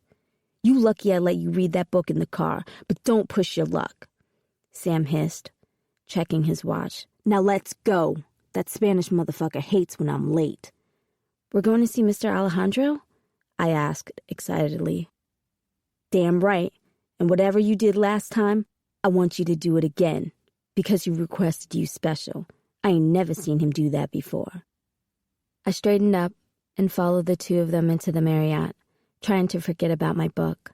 You lucky I let you read that book in the car, but don't push your luck. Sam hissed, checking his watch. Now let's go. That Spanish motherfucker hates when I'm late. We're going to see Mr. Alejandro? I asked excitedly. Damn right. And whatever you did last time, I want you to do it again, because he requested you special. I ain't never seen him do that before. I straightened up and followed the two of them into the Marriott, trying to forget about my book.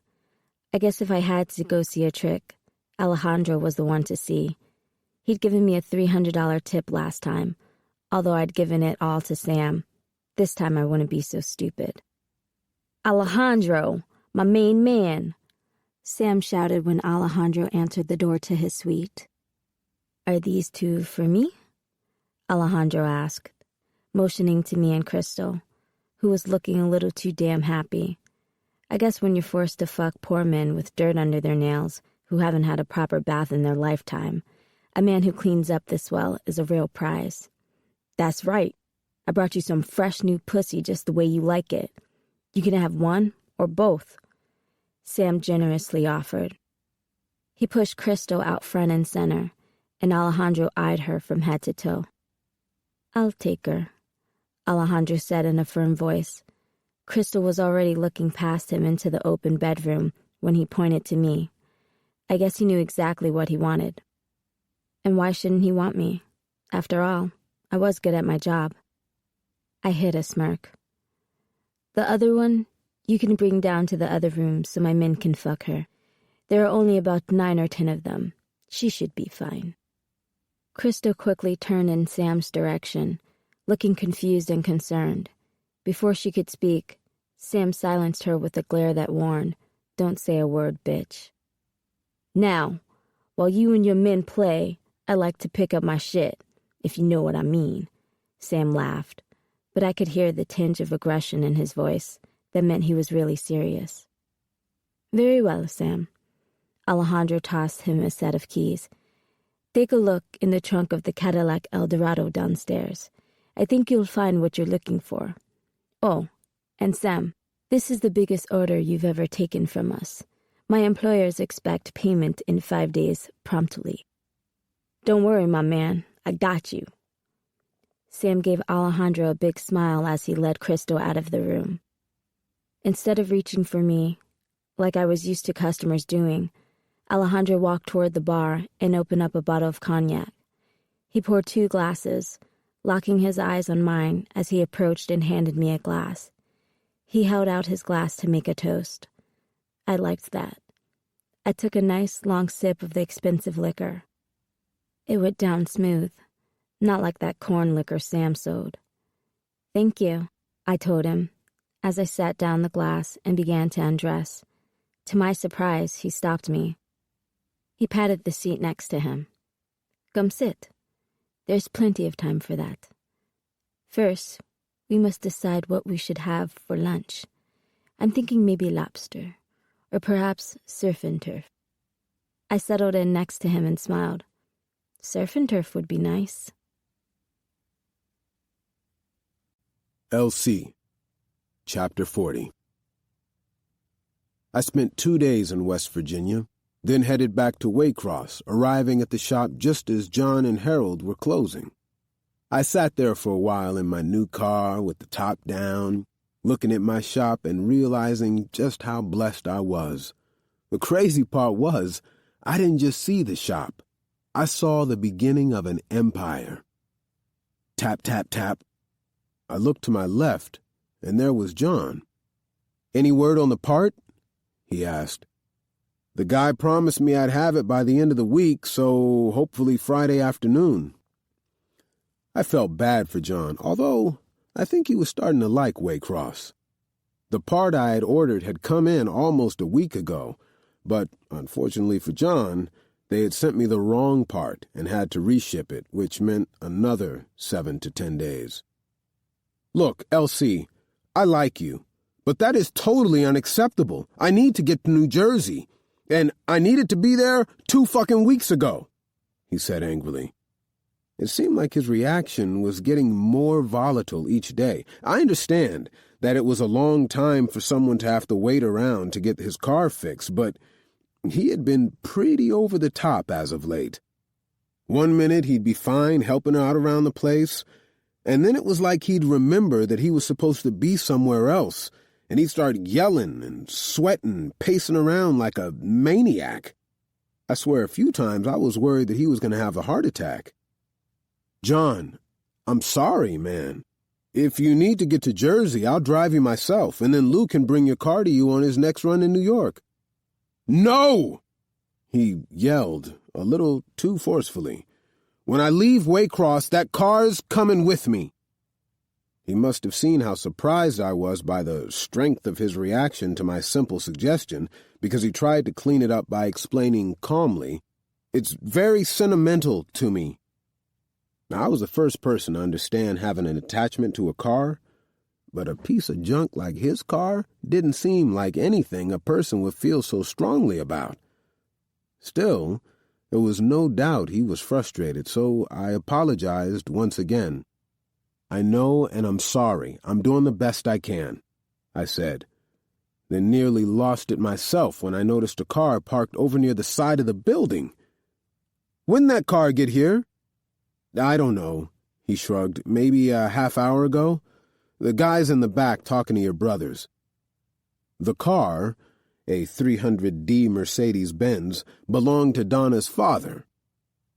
I guess if I had to go see a trick, Alejandro was the one to see. He'd given me a $300 tip last time, although I'd given it all to Sam. This time I wouldn't be so stupid. Alejandro, my main man, Sam shouted when Alejandro answered the door to his suite. Are these two for me? Alejandro asked, motioning to me and Crystal, who was looking a little too damn happy. I guess when you're forced to fuck poor men with dirt under their nails who haven't had a proper bath in their lifetime, a man who cleans up this well is a real prize. That's right. I brought you some fresh new pussy just the way you like it. You can have one or both, Sam generously offered. He pushed Crystal out front and center, and Alejandro eyed her from head to toe. I'll take her, Alejandro said in a firm voice. Crystal was already looking past him into the open bedroom when he pointed to me. I guess he knew exactly what he wanted. And why shouldn't he want me? After all, I was good at my job. I hid a smirk. The other one, you can bring down to the other room so my men can fuck her. There are only about 9 or 10 of them. She should be fine. Crystal quickly turned in Sam's direction, looking confused and concerned. Before she could speak, Sam silenced her with a glare that warned, "Don't say a word, bitch." Now, while you and your men play, I like to pick up my shit, if you know what I mean. Sam laughed, but I could hear the tinge of aggression in his voice that meant he was really serious. Very well, Sam. Alejandro tossed him a set of keys. Take a look in the trunk of the Cadillac Eldorado downstairs. I think you'll find what you're looking for. Oh, and Sam, this is the biggest order you've ever taken from us. My employers expect payment in 5 days promptly. Don't worry, my man. I got you. Sam gave Alejandro a big smile as he led Crystal out of the room. Instead of reaching for me, like I was used to customers doing, Alejandro walked toward the bar and opened up a bottle of cognac. He poured 2 glasses, locking his eyes on mine as he approached and handed me a glass. He held out his glass to make a toast. I liked that. I took a nice long sip of the expensive liquor. It went down smooth, not like that corn liquor Sam sold. Thank you, I told him, as I sat down the glass and began to undress. To my surprise, he stopped me. He patted the seat next to him. Come sit. There's plenty of time for that. First, we must decide what we should have for lunch. I'm thinking maybe lobster, or perhaps surf and turf. I settled in next to him and smiled. Surf and turf would be nice.
LC, Chapter 40. I spent 2 days in West Virginia, then headed back to Waycross, arriving at the shop just as John and Harold were closing. I sat there for a while in my new car with the top down, looking at my shop and realizing just how blessed I was. The crazy part was, I didn't just see the shop. I saw the beginning of an empire. Tap, tap, tap. I looked to my left, and there was John. Any word on the part? He asked. The guy promised me I'd have it by the end of the week, so hopefully Friday afternoon. I felt bad for John, although I think he was starting to like Waycross. The part I had ordered had come in almost a week ago, but unfortunately for John, They had sent me the wrong part and had to reship it, which meant another 7 to 10 days. Look, LC, I like you, but that is totally unacceptable. I need to get to New Jersey, and I needed to be there 2 fucking weeks ago, he said angrily. It seemed like his reaction was getting more volatile each day. I understand that it was a long time for someone to have to wait around to get his car fixed, but he had been pretty over the top as of late. One minute he'd be fine helping her out around the place, and then it was like he'd remember that he was supposed to be somewhere else, and he'd start yelling and sweating, pacing around like a maniac. I swear a few times I was worried that he was going to have a heart attack. John, I'm sorry, man. If you need to get to Jersey, I'll drive you myself, and then Lou can bring your car to you on his next run in New York. No! He yelled, a little too forcefully. When I leave Waycross, that car's coming with me. He must have seen how surprised I was by the strength of his reaction to my simple suggestion, because he tried to clean it up by explaining calmly, "It's very sentimental to me." Now, I was the first person to understand having an attachment to a car, but a piece of junk like his car didn't seem like anything a person would feel so strongly about. Still, there was no doubt he was frustrated, so I apologized once again. "I know, and I'm sorry. I'm doing the best I can," I said, then nearly lost it myself when I noticed a car parked over near the side of the building. "When'd that car get here?" "I don't know," he shrugged. "Maybe a half hour ago. The guy's in the back talking to your brothers." The car, a 300D Mercedes-Benz, belonged to Donna's father.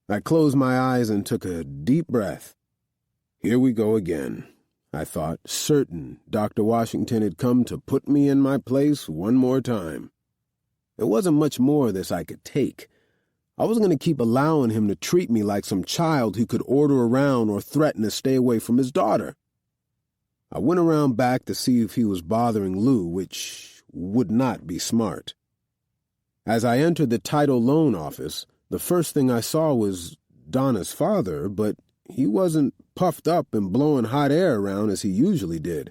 I closed my eyes and took a deep breath. Here we go again, I thought, certain Dr. Washington had come to put me in my place one more time. There wasn't much more of this I could take. I wasn't going to keep allowing him to treat me like some child who could order around or threaten to stay away from his daughter. I went around back to see if he was bothering Lou, which would not be smart. As I entered the title loan office, the first thing I saw was Donna's father, but he wasn't puffed up and blowing hot air around as he usually did.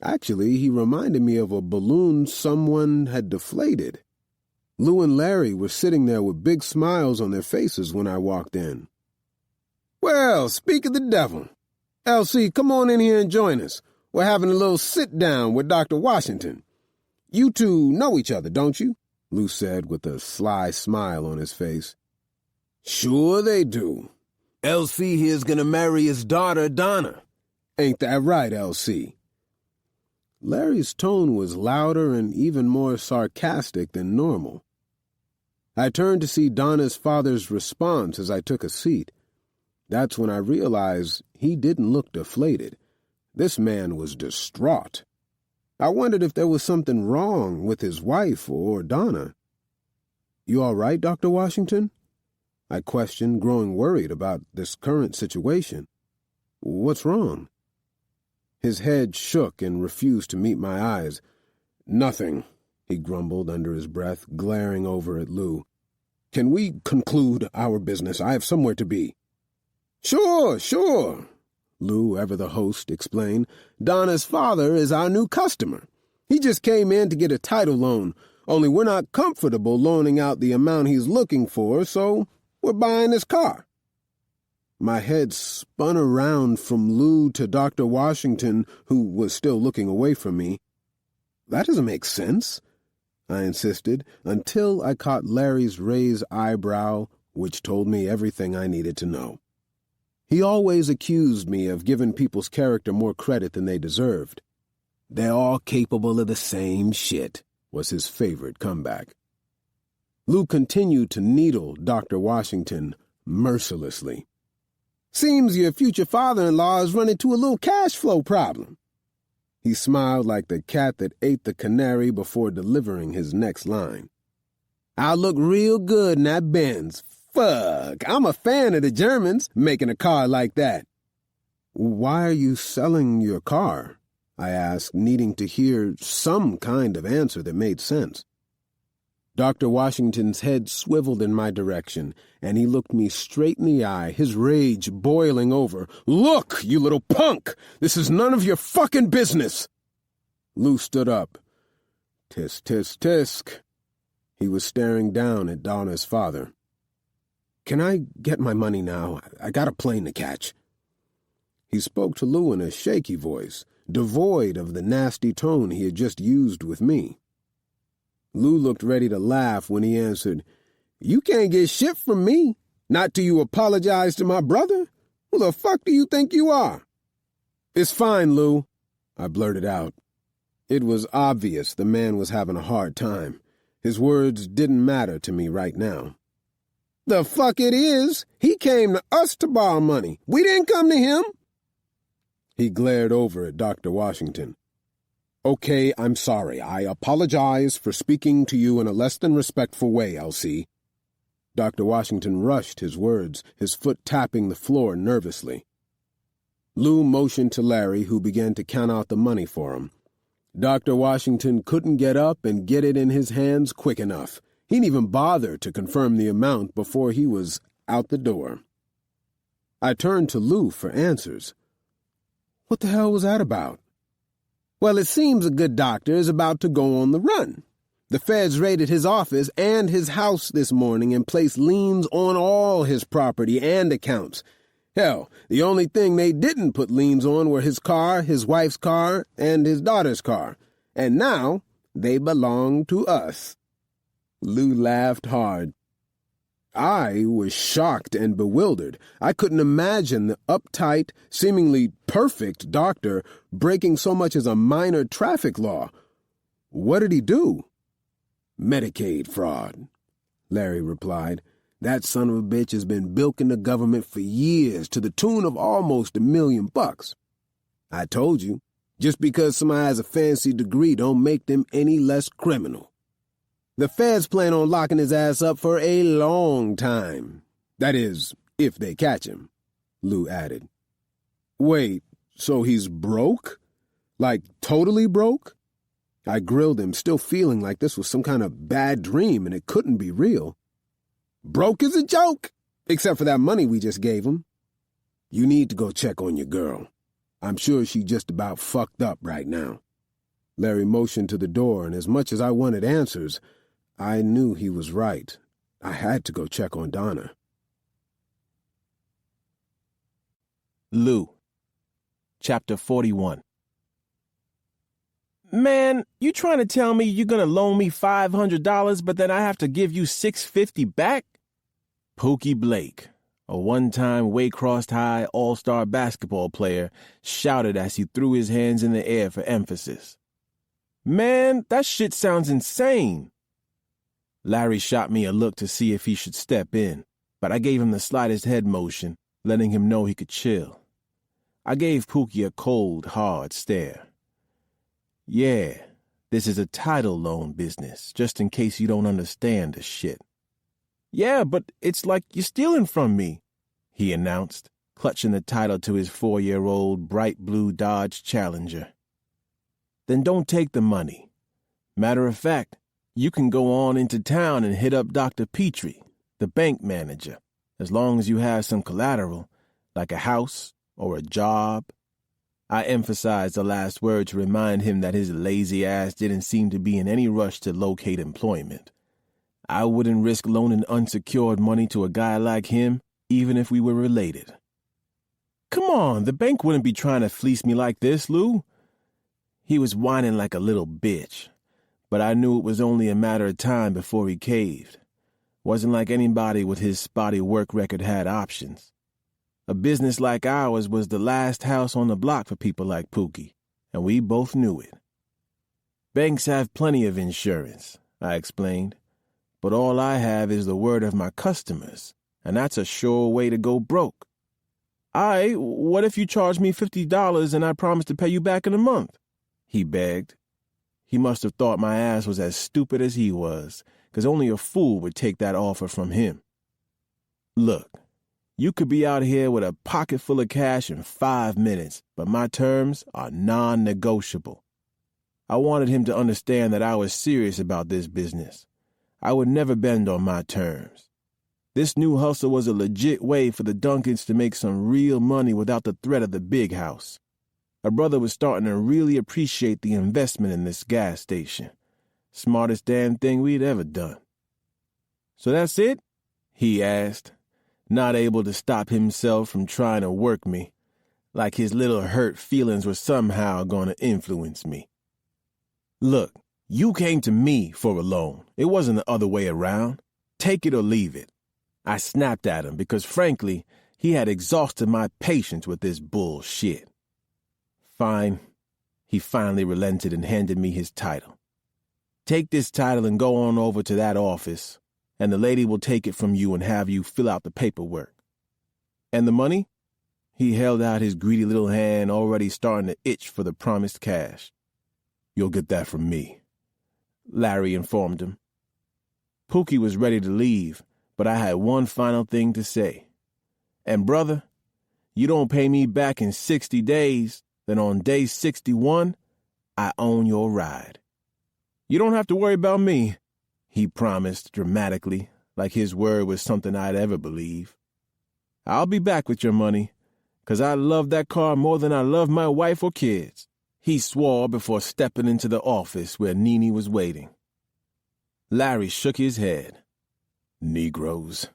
Actually, he reminded me of a balloon someone had deflated. Lou and Larry were sitting there with big smiles on their faces when I walked in. "Well, speak of the devil. Elsie, come on in here and join us. We're having a little sit-down with Dr. Washington. You two know each other, don't you?" Lou said with a sly smile on his face. "Sure they do. Elsie here's gonna marry his daughter, Donna. Ain't that right, Elsie?" Larry's tone was louder and even more sarcastic than normal. I turned to see Donna's father's response as I took a seat. That's when I realized he didn't look deflated. This man was distraught. I wondered if there was something wrong with his wife or Donna. "You all right, Dr. Washington?" I questioned, growing worried about this current situation. "What's wrong?" His head shook and refused to meet my eyes. "Nothing," he grumbled under his breath, glaring over at Lou. "Can we conclude our business? I have somewhere to be." Sure, Lou, ever the host, explained. "Donna's father is our new customer. He just came in to get a title loan, only we're not comfortable loaning out the amount he's looking for, so we're buying his car." My head spun around from Lou to Dr. Washington, who was still looking away from me. "That doesn't make sense," I insisted, until I caught Larry's raised eyebrow, which told me everything I needed to know. He always accused me of giving people's character more credit than they deserved. "They're all capable of the same shit," was his favorite comeback. Lou continued to needle Dr. Washington mercilessly. "Seems your future father-in-law is running into a little cash flow problem." He smiled like the cat that ate the canary before delivering his next line. "I'll look real good in that Benz. Fuck, I'm a fan of the Germans, making a car like that." "Why are you selling your car?" I asked, needing to hear some kind of answer that made sense. Dr. Washington's head swiveled in my direction, and he looked me straight in the eye, his rage boiling over. "Look, you little punk! This is none of your fucking business!" Lou stood up. Tisk, tisk, tisk. He was staring down at Donna's father. "Can I get my money now? I got a plane to catch." He spoke to Lou in a shaky voice, devoid of the nasty tone he had just used with me. Lou looked ready to laugh when he answered, "You can't get shit from me. Not till you apologize to my brother. Who the fuck do you think you are?" "It's fine, Lou," I blurted out. It was obvious the man was having a hard time. His words didn't matter to me right now. "The fuck it is. He came to us to borrow money. We didn't come to him." He glared over at Dr. Washington. "Okay, I'm sorry. I apologize for speaking to you in a less than respectful way, Elsie." Dr. Washington rushed his words, his foot tapping the floor nervously. Lou motioned to Larry, who began to count out the money for him. Dr. Washington couldn't get up and get it in his hands quick enough. He didn't even bother to confirm the amount before he was out the door. I turned to Lou for answers. What the hell was that about? "Well, it seems a good doctor is about to go on the run. The feds raided his office and his house this morning and placed liens on all his property and accounts. Hell, the only thing they didn't put liens on were his car, his wife's car, and his daughter's car. And now they belong to us." Lou laughed hard. I was shocked and bewildered. I couldn't imagine the uptight, seemingly perfect doctor breaking so much as a minor traffic law. What did he do? "Medicaid fraud," Larry replied. "That son of a bitch has been bilking the government for years to the tune of almost $1 million. I told you, just because somebody has a fancy degree don't make them any less criminal. The feds plan on locking his ass up for a long time. That is, if they catch him," Lou added. "Wait, so he's broke? Like totally broke?" I grilled him, still feeling like this was some kind of bad dream and it couldn't be real. "Broke is a joke, except for that money we just gave him. You need to go check on your girl. I'm sure she's just about fucked up right now." Larry motioned to the door, and as much as I wanted answers, I knew he was right. I had to go check on Donna.
Lou, Chapter 41. "Man, you trying to tell me you're going to loan me $500, but then I have to give you $650 back?" Pookie Blake, a one-time Waycross High all-star basketball player, shouted as he threw his hands in the air for emphasis. "Man, that shit sounds insane." Larry shot me a look to see if he should step in, but I gave him the slightest head motion, letting him know he could chill. I gave Pookie a cold, hard stare. "Yeah, this is a title loan business, just in case you don't understand the shit." "Yeah, but it's like you're stealing from me," he announced, clutching the title to his 4-year-old bright blue Dodge Challenger. "Then don't take the money. Matter of fact, you can go on into town and hit up Dr. Petrie, the bank manager, as long as you have some collateral, like a house or a job." I emphasized the last word to remind him that his lazy ass didn't seem to be in any rush to locate employment. I wouldn't risk loaning unsecured money to a guy like him, even if we were related. "Come on, the bank wouldn't be trying to fleece me like this, Lou." He was whining like a little bitch, but I knew it was only a matter of time before he caved. Wasn't like anybody with his spotty work record had options. A business like ours was the last house on the block for people like Pookie, and we both knew it. "Banks have plenty of insurance," I explained, "but all I have is the word of my customers, and that's a sure way to go broke." What if you charge me $50 and I promise to pay you back in a month?" he begged. He must have thought my ass was as stupid as he was, 'cause only a fool would take that offer from him. "Look, you could be out here with a pocket full of cash in 5 minutes, but my terms are non-negotiable." I wanted him to understand that I was serious about this business. I would never bend on my terms. This new hustle was a legit way for the Duncans to make some real money without the threat of the big house. A brother was starting to really appreciate the investment in this gas station. Smartest damn thing we'd ever done. "So that's it?" he asked, not able to stop himself from trying to work me, like his little hurt feelings were somehow going to influence me. "Look, you came to me for a loan. It wasn't the other way around. Take it or leave it." I snapped at him because, frankly, he had exhausted my patience with this bullshit. "Fine." He finally relented and handed me his title. "Take this title and go on over to that office, and the lady will take it from you and have you fill out the paperwork." "And the money?" He held out his greedy little hand, already starting to itch for the promised cash. "You'll get that from me," Larry informed him. Pookie was ready to leave, but I had one final thing to say. "And brother, you don't pay me back in 60 days, then on day 61, I own your ride." "You don't have to worry about me," he promised dramatically, like his word was something I'd ever believe. "I'll be back with your money, 'cause I love that car more than I love my wife or kids," he swore before stepping into the office where Nene was waiting. Larry shook his head. "Negroes,"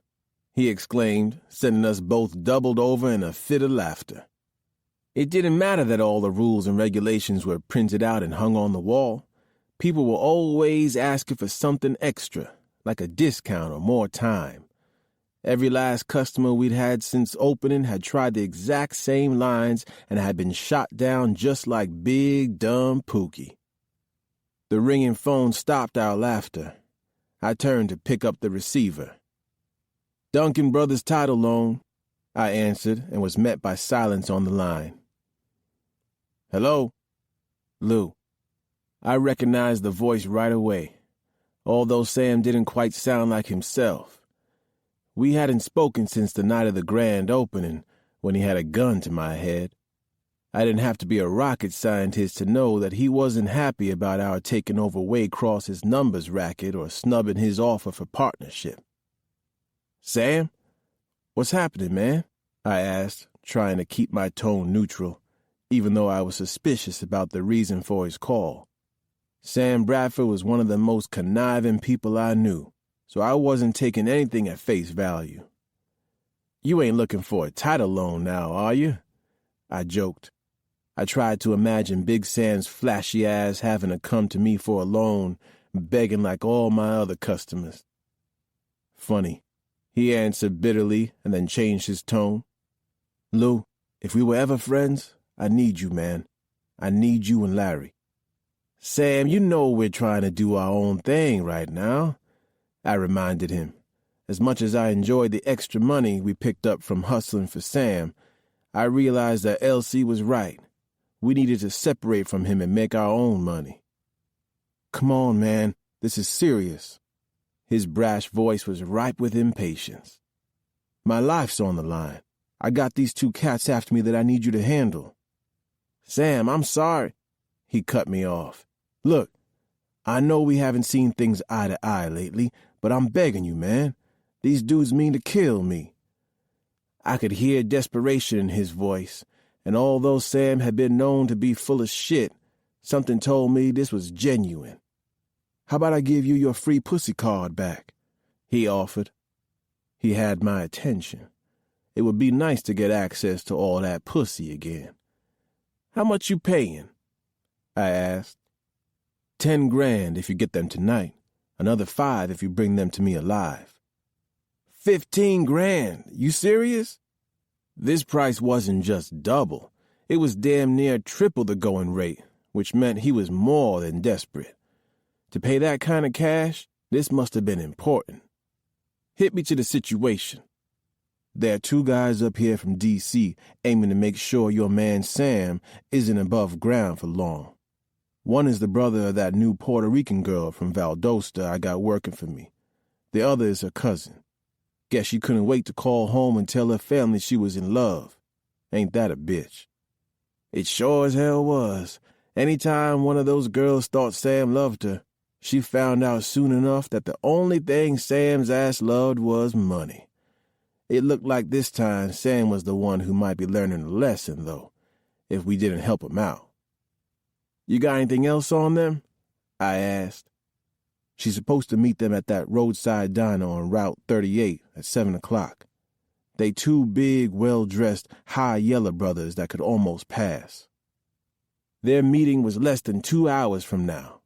he exclaimed, sending us both doubled over in a fit of laughter. It didn't matter that all the rules and regulations were printed out and hung on the wall. People were always asking for something extra, like a discount or more time. Every last customer we'd had since opening had tried the exact same lines and had been shot down just like big, dumb Pookie. The ringing phone stopped our laughter. I turned to pick up the receiver. "Duncan Brothers Title Loan," I answered, and was met by silence on the line. "Hello?" "Lou." I recognized the voice right away, although Sam didn't quite sound like himself. We hadn't spoken since the night of the grand opening, when he had a gun to my head. I didn't have to be a rocket scientist to know that he wasn't happy about our taking over Waycross's numbers racket or snubbing his offer for partnership. "Sam, what's happening, man?" I asked, trying to keep my tone neutral, even though I was suspicious about the reason for his call. Sam Bradford was one of the most conniving people I knew, so I wasn't taking anything at face value. "You ain't looking for a title loan now, are you?" I joked. I tried to imagine Big Sam's flashy ass having to come to me for a loan, begging like all my other customers. "Funny," he answered bitterly and then changed his tone. "Lou, if we were ever friends, I need you, man. I need you and Larry." "Sam, you know we're trying to do our own thing right now," I reminded him. As much as I enjoyed the extra money we picked up from hustling for Sam, I realized that Elsie was right. We needed to separate from him and make our own money. "Come on, man, this is serious." His brash voice was ripe with impatience. "My life's on the line. I got these two cats after me that I need you to handle." "Sam, I'm sorry." He cut me off. "Look, I know we haven't seen things eye to eye lately, but I'm begging you, man. These dudes mean to kill me." I could hear desperation in his voice, and although Sam had been known to be full of shit, something told me this was genuine. "How about I give you your free pussy card back?" he offered. He had my attention. It would be nice to get access to all that pussy again. "How much you paying?" I asked. 10 grand if you get them tonight. Another 5 if you bring them to me alive." 15 grand? You serious? This price wasn't just double. It was damn near triple the going rate, which meant he was more than desperate. To pay that kind of cash, this must have been important. "Hit me to the situation." "There are 2 guys up here from D.C. aiming to make sure your man Sam isn't above ground for long. One is the brother of that new Puerto Rican girl from Valdosta I got working for me. The other is her cousin. Guess she couldn't wait to call home and tell her family she was in love. Ain't that a bitch?" It sure as hell was. Anytime one of those girls thought Sam loved her, She found out soon enough that the only thing Sam's ass loved was money. It looked like this time Sam was the one who might be learning a lesson, though, if we didn't help him out. "You got anything else on them?" I asked. "She's supposed to meet them at that roadside diner on Route 38 at 7 o'clock. They two big, well-dressed, high-yeller brothers that could almost pass. Their meeting was less than 2 hours from now."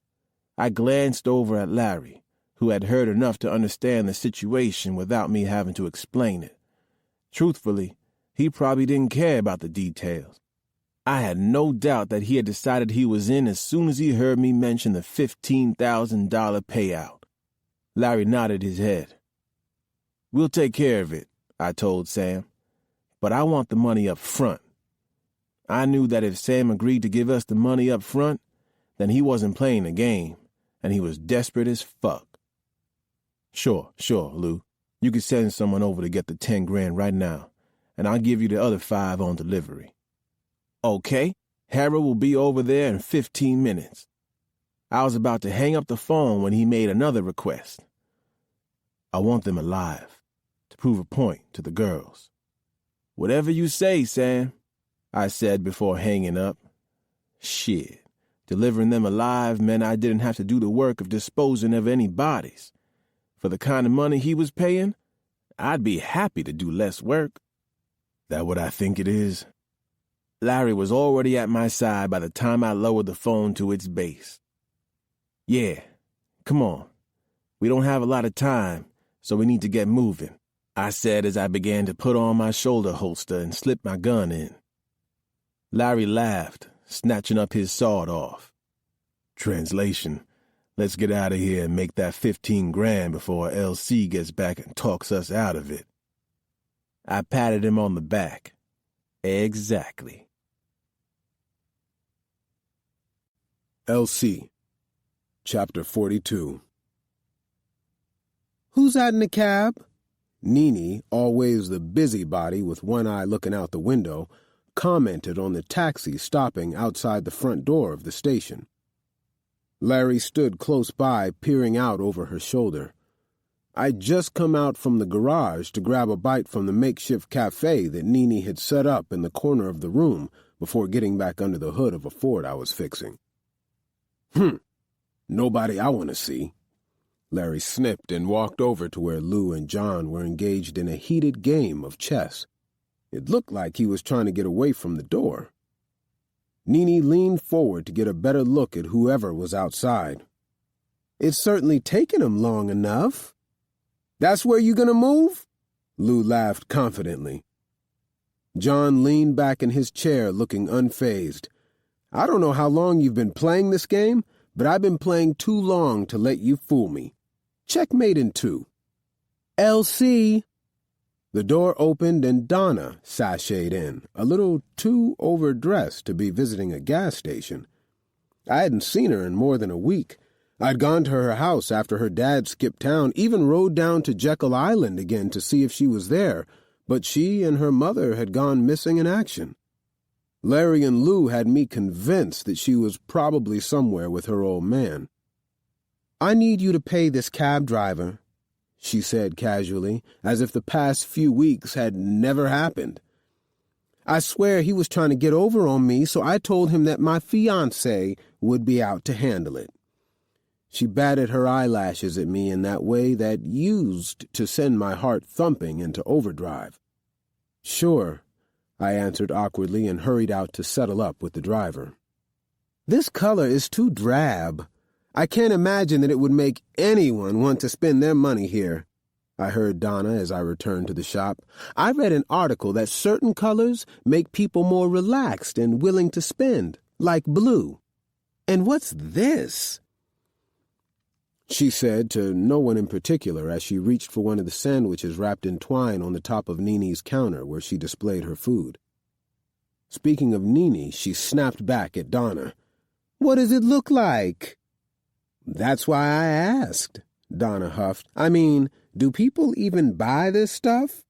I glanced over at Larry, who had heard enough to understand the situation without me having to explain it. Truthfully, he probably didn't care about the details. I had no doubt that he had decided he was in as soon as he heard me mention the $15,000 payout. Larry nodded his head. "We'll take care of it," I told Sam, "but I want the money up front." I knew that if Sam agreed to give us the money up front, then he wasn't playing a game, and he was desperate as fuck. Sure, Lou. You can send someone over to get the 10 grand right now, and I'll give you the other 5 on delivery." "Okay, Harold will be over there in 15 minutes. I was about to hang up the phone when he made another request. "I want them alive, to prove a point to the girls." "Whatever you say, Sam," I said before hanging up. Shit, delivering them alive meant I didn't have to do the work of disposing of any bodies. For the kind of money he was paying, I'd be happy to do less work. "That what I think it is?" Larry was already at my side by the time I lowered the phone to its base. "Yeah, come on. We don't have a lot of time, so we need to get moving," I said as I began to put on my shoulder holster and slip my gun in. Larry laughed, snatching up his sawed-off. "Translation, let's get out of here and make that 15 grand before LC gets back and talks us out of it." I patted him on the back. Exactly.
LC, Chapter 42. "Who's that in the cab?" Nene, always the busybody with one eye looking out the window, commented on the taxi stopping outside the front door of the station. Larry stood close by, peering out over her shoulder. I'd just come out from the garage to grab a bite from the makeshift cafe that Nene had set up in the corner of the room before getting back under the hood of a Ford I was fixing. Nobody I want to see." Larry snipped and walked over to where Lou and John were engaged in a heated game of chess. It looked like he was trying to get away from the door. Nene leaned forward to get a better look at whoever was outside. "It's certainly taken him long enough." "That's where you gonna move?" Lou laughed confidently. John leaned back in his chair looking unfazed. "I don't know how long you've been playing this game, but I've been playing too long to let you fool me. Checkmate in 2. "LC." The door opened and Donna sashayed in, a little too overdressed to be visiting a gas station. I hadn't seen her in more than a week. I'd gone to her house after her dad skipped town, even rode down to Jekyll Island again to see if she was there, but she and her mother had gone missing in action. Larry and Lou had me convinced that she was probably somewhere with her old man. "I need you to pay this cab driver," she said casually, as if the past few weeks had never happened. "I swear he was trying to get over on me, so I told him that my fiancé would be out to handle it." She batted her eyelashes at me in that way that used to send my heart thumping into overdrive. "Sure," I answered awkwardly and hurried out to settle up with the driver. "This color is too drab. I can't imagine that it would make anyone want to spend their money here," I heard Donna as I returned to the shop. "I read an article that certain colors make people more relaxed and willing to spend, like blue. And what's this?" She said to no one in particular as she reached for one of the sandwiches wrapped in twine on the top of Nene's counter where she displayed her food. Speaking of Nene, she snapped back at Donna. "What does it look like?" "That's why I asked," Donna huffed. "I mean, do people even buy this stuff?"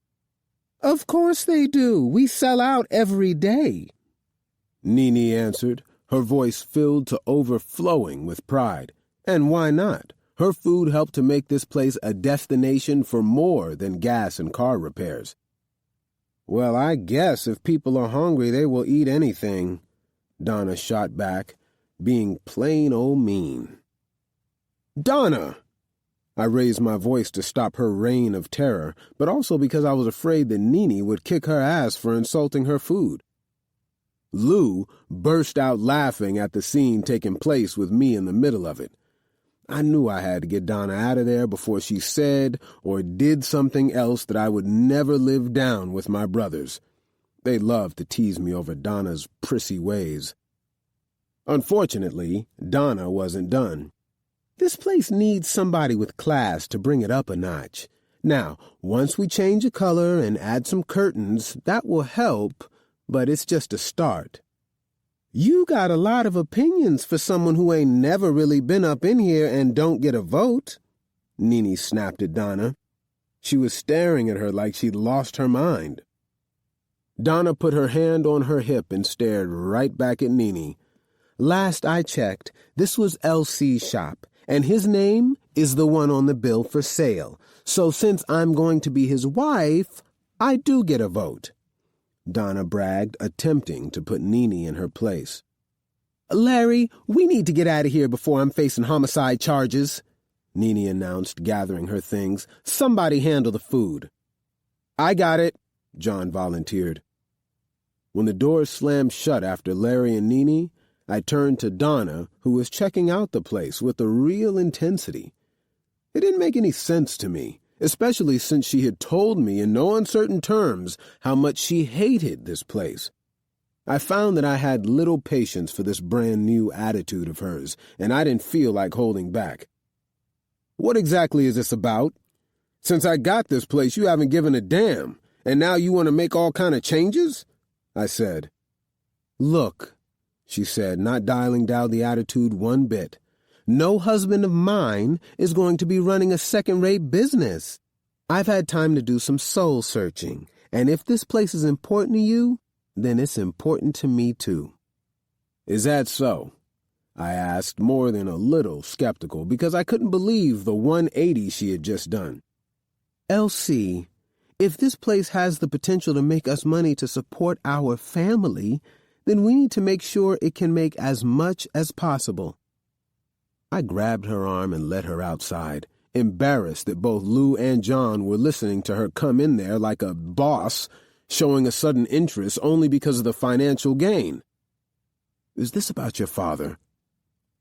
"Of course they do. We sell out every day," Nene answered, her voice filled to overflowing with pride. And why not? Her food helped to make this place a destination for more than gas and car repairs. Well, I guess if people are hungry, they will eat anything, Donna shot back, being plain old mean. Donna! I raised my voice to stop her reign of terror, but also because I was afraid that Nene would kick her ass for insulting her food. Lou burst out laughing at the scene taking place with me in the middle of it. I knew I had to get Donna out of there before she said or did something else that I would never live down with my brothers. They loved to tease me over Donna's prissy ways. Unfortunately, Donna wasn't done. This place needs somebody with class to bring it up a notch. Now, once we change the color and add some curtains, that will help, but it's just a start. You got a lot of opinions for someone who ain't never really been up in here and don't get a vote, Nene snapped at Donna. She was staring at her like she'd lost her mind. Donna put her hand on her hip and stared right back at Nene. Last I checked, this was LC's shop, and his name is the one on the bill for sale. So since I'm going to be his wife, I do get a vote, Donna bragged, attempting to put Nene in her place. Larry, we need to get out of here before I'm facing homicide charges, Nene announced, gathering her things. Somebody handle the food. I got it, John volunteered. When the doors slammed shut after Larry and Nene, I turned to Donna, who was checking out the place with a real intensity. It didn't make any sense to me, especially since she had told me in no uncertain terms how much she hated this place. I found that I had little patience for this brand-new attitude of hers, and I didn't feel like holding back. What exactly is this about? Since I got this place, you haven't given a damn, and now you want to make all kind of changes? I said. Look, she said, not dialing down the attitude one bit. No husband of mine is going to be running a second-rate business. I've had time to do some soul-searching, and if this place is important to you, then it's important to me too. Is that so? I asked, more than a little skeptical, because I couldn't believe the 180 she had just done. LC, if this place has the potential to make us money to support our family, then we need to make sure it can make as much as possible. I grabbed her arm and led her outside, embarrassed that both Lou and John were listening to her come in there like a boss, showing a sudden interest only because of the financial gain. Is this about your father?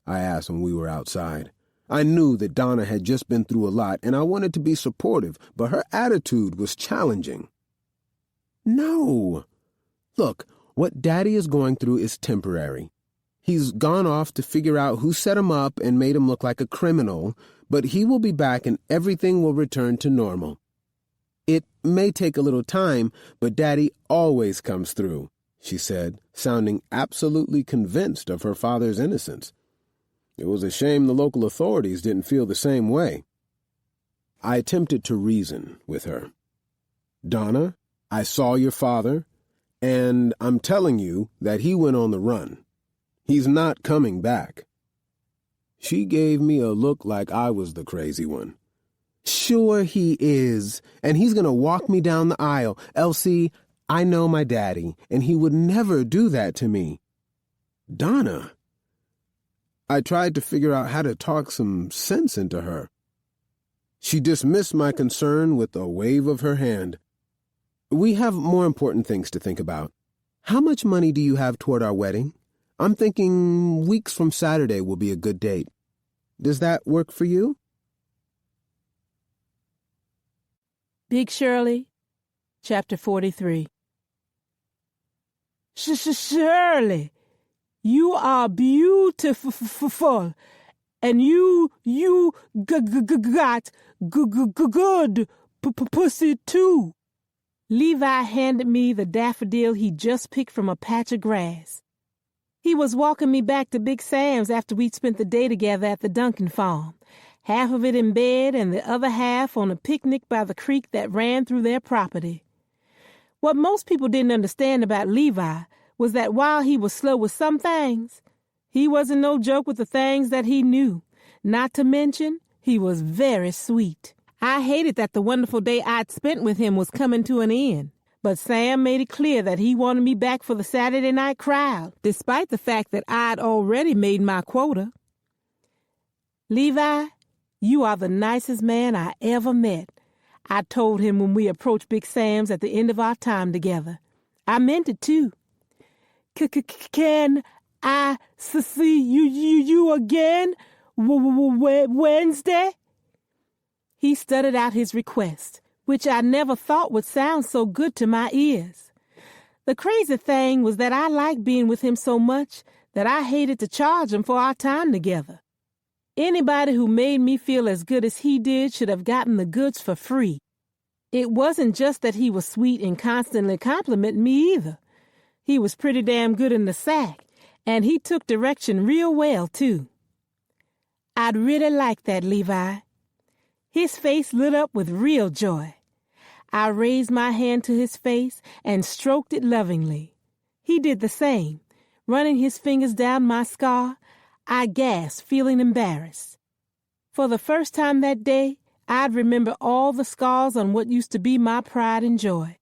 I asked when we were outside. I knew that Donna had just been through a lot, and I wanted to be supportive, but her attitude was challenging. No. Look, what Daddy is going through is temporary. He's gone off to figure out who set him up and made him look like a criminal, but he will be back and everything will return to normal. It may take a little time, but Daddy always comes through, she said, sounding absolutely convinced of her father's innocence. It was a shame the local authorities didn't feel the same way. I attempted to reason with her. Donna, I saw your father, and I'm telling you that he went on the run. He's not coming back. She gave me a look like I was the crazy one. Sure he is, and he's going to walk me down the aisle. Elsie, I know my daddy, and he would never do that to me. Donna. I tried to figure out how to talk some sense into her. She dismissed my concern with a wave of her hand. We have more important things to think about. How much money do you have toward our wedding? I'm thinking weeks from Saturday will be a good date. Does that work for you?
Big Shirley, Chapter 43. Shirley, you are beautiful, and you got good pussy too. Levi handed me the daffodil he just picked from a patch of grass. He was walking me back to Big Sam's after we'd spent the day together at the Duncan farm, half of it in bed and the other half on a picnic by the creek that ran through their property. What most people didn't understand about Levi was that while he was slow with some things, he wasn't no joke with the things that he knew, Not to mention, he was very sweet. I hated that the wonderful day I'd spent with him was coming to an end. But Sam made it clear that he wanted me back for the Saturday night crowd, despite the fact that I'd already made my quota. Levi, you are the nicest man I ever met, I told him when we approached Big Sam's at the end of our time together. I meant it, too. Can I see you again Wednesday? He stuttered out his request, which I never thought would sound so good to my ears. The crazy thing was that I liked being with him so much that I hated to charge him for our time together. Anybody who made me feel as good as he did should have gotten the goods for free. It wasn't just that he was sweet and constantly complimenting me either. He was pretty damn good in the sack, and he took direction real well, too. I'd really like that, Levi. His face lit up with real joy. I raised my hand to his face and stroked it lovingly. He did the same. Running his fingers down my scar, I gasped, feeling embarrassed. For the first time that day, I'd remember all the scars on what used to be my pride and joy.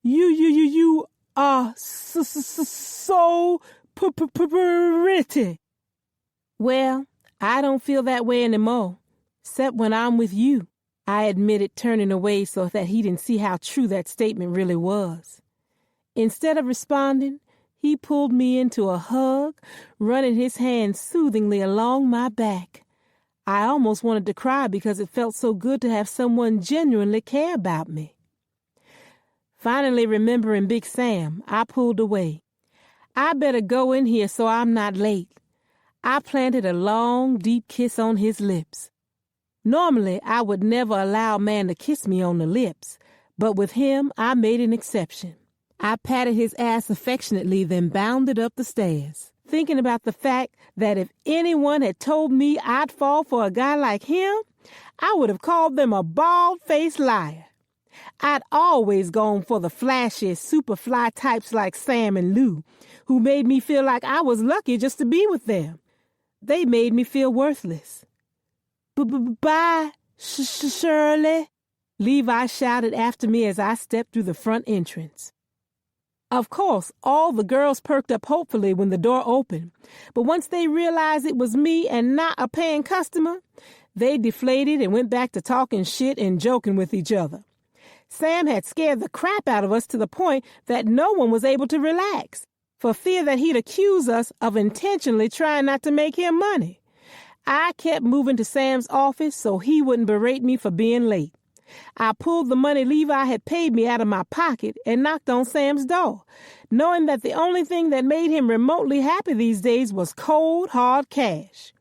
You are so pretty. Well, I don't feel that way anymore, except when I'm with you, I admitted, turning away so that he didn't see how true that statement really was. Instead of responding, he pulled me into a hug, running his hand soothingly along my back. I almost wanted to cry because it felt so good to have someone genuinely care about me. Finally remembering Big Sam, I pulled away. I better go in here so I'm not late. I planted a long, deep kiss on his lips. Normally, I would never allow a man to kiss me on the lips, but with him, I made an exception. I patted his ass affectionately, then bounded up the stairs, thinking about the fact that if anyone had told me I'd fall for a guy like him, I would have called them a bald-faced liar. I'd always gone for the flashy, super-fly types like Sam and Lou, who made me feel like I was lucky just to be with them. They made me feel worthless. Bye, Shirley, Levi shouted after me as I stepped through the front entrance. Of course, all the girls perked up hopefully when the door opened, but once they realized it was me and not a paying customer, they deflated and went back to talking shit and joking with each other. Sam had scared the crap out of us to the point that no one was able to relax, for fear that he'd accuse us of intentionally trying not to make him money. I kept moving to Sam's office so he wouldn't berate me for being late. I pulled the money Levi had paid me out of my pocket and knocked on Sam's door, knowing that the only thing that made him remotely happy these days was cold, hard cash.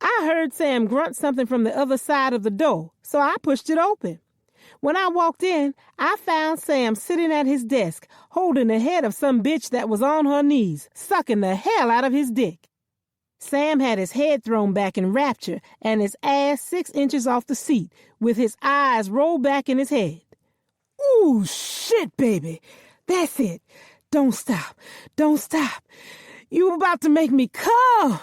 I heard Sam grunt something from the other side of the door, so I pushed it open. When I walked in, I found Sam sitting at his desk, holding the head of some bitch that was on her knees, sucking the hell out of his dick. Sam had his head thrown back in rapture and his ass 6 inches off the seat, with his eyes rolled back in his head. Ooh, shit, baby. That's it. Don't stop. Don't stop. You about to make me come.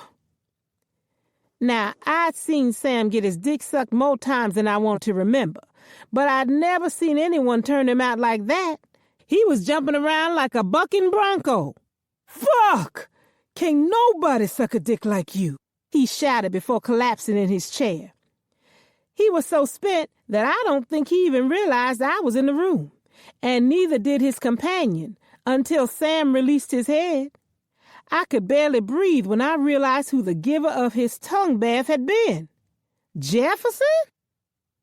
Now, I'd seen Sam get his dick sucked more times than I want to remember, but I'd never seen anyone turn him out like that. He was jumping around like a bucking bronco. Fuck! Can't nobody suck a dick like you, he shouted before collapsing in his chair. He was so spent that I don't think he even realized I was in the room, and neither did his companion until Sam released his head. I could barely breathe when I realized who the giver of his tongue bath had been. Jefferson?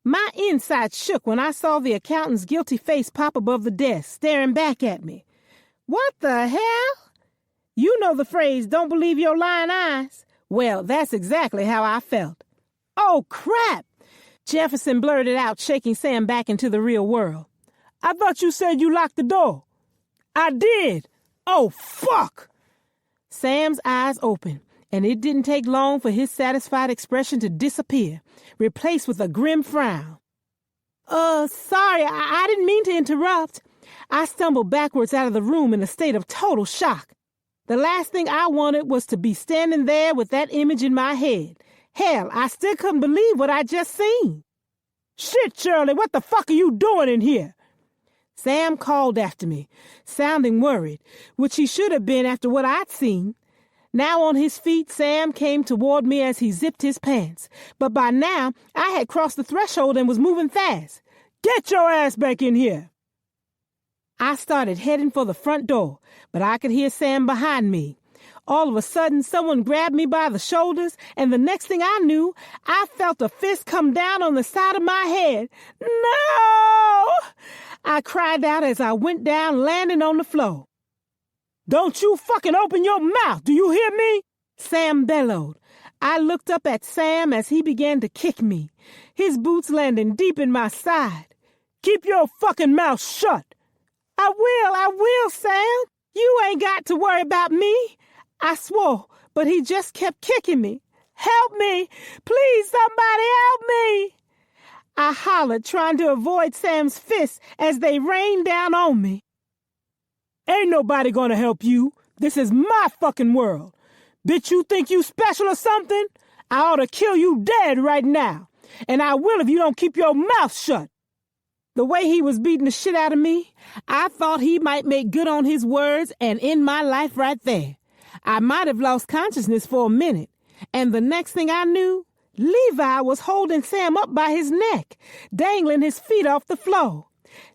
My insides shook when I saw the accountant's guilty face pop above the desk, staring back at me. What the hell? You know the phrase, don't believe your lying eyes? Well, that's exactly how I felt. Oh, crap! Jefferson blurted out, shaking Sam back into the real world. I thought you said you locked the door. I did. Oh, fuck! Sam's eyes opened, and it didn't take long for his satisfied expression to disappear, replaced with a grim frown. Sorry, I didn't mean to interrupt. I stumbled backwards out of the room in a state of total shock. The last thing I wanted was to be standing there with that image in my head, Hell, I still couldn't believe what I just seen. Shit, Shirley, what the fuck are you doing in here? Sam called after me, sounding worried, which he should have been after what I'd seen. Now on his feet, Sam came toward me as he zipped his pants. But by now, I had crossed the threshold and was moving fast. Get your ass back in here! I started heading for the front door, but I could hear Sam behind me. All of a sudden, someone grabbed me by the shoulders, and the next thing I knew, I felt a fist come down on the side of my head. No! I cried out as I went down, landing on the floor. Don't you fucking open your mouth, do you hear me? Sam bellowed. I looked up at Sam as he began to kick me, his boots landing deep in my side. Keep your fucking mouth shut. I will, Sam. You ain't got to worry about me. I swore, but he just kept kicking me. Help me! Please, somebody help me! I hollered, trying to avoid Sam's fists as they rained down on me. Ain't nobody gonna help you. This is my fucking world. Bitch, you think you special or something? I ought to kill you dead right now. And I will if you don't keep your mouth shut. The way he was beating the shit out of me, I thought he might make good on his words and end my life right there. I might have lost consciousness for a minute, and the next thing I knew, Levi was holding Sam up by his neck, dangling his feet off the floor.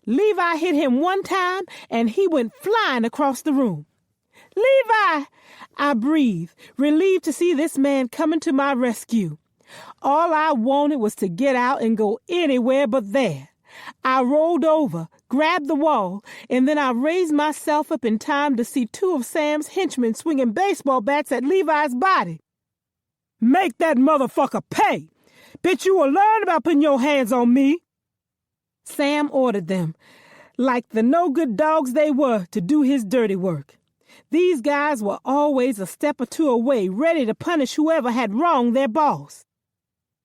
Levi hit him one time, and he went flying across the room. Levi! I breathed, relieved to see this man coming to my rescue. All I wanted was to get out and go anywhere but there. I rolled over, grabbed the wall, and then I raised myself up in time to see two of Sam's henchmen swinging baseball bats at Levi's body. Make that motherfucker pay! Bitch, you will learn about putting your hands on me! Sam ordered them, like the no-good dogs they were, to do his dirty work. These guys were always a step or two away, ready to punish whoever had wronged their boss.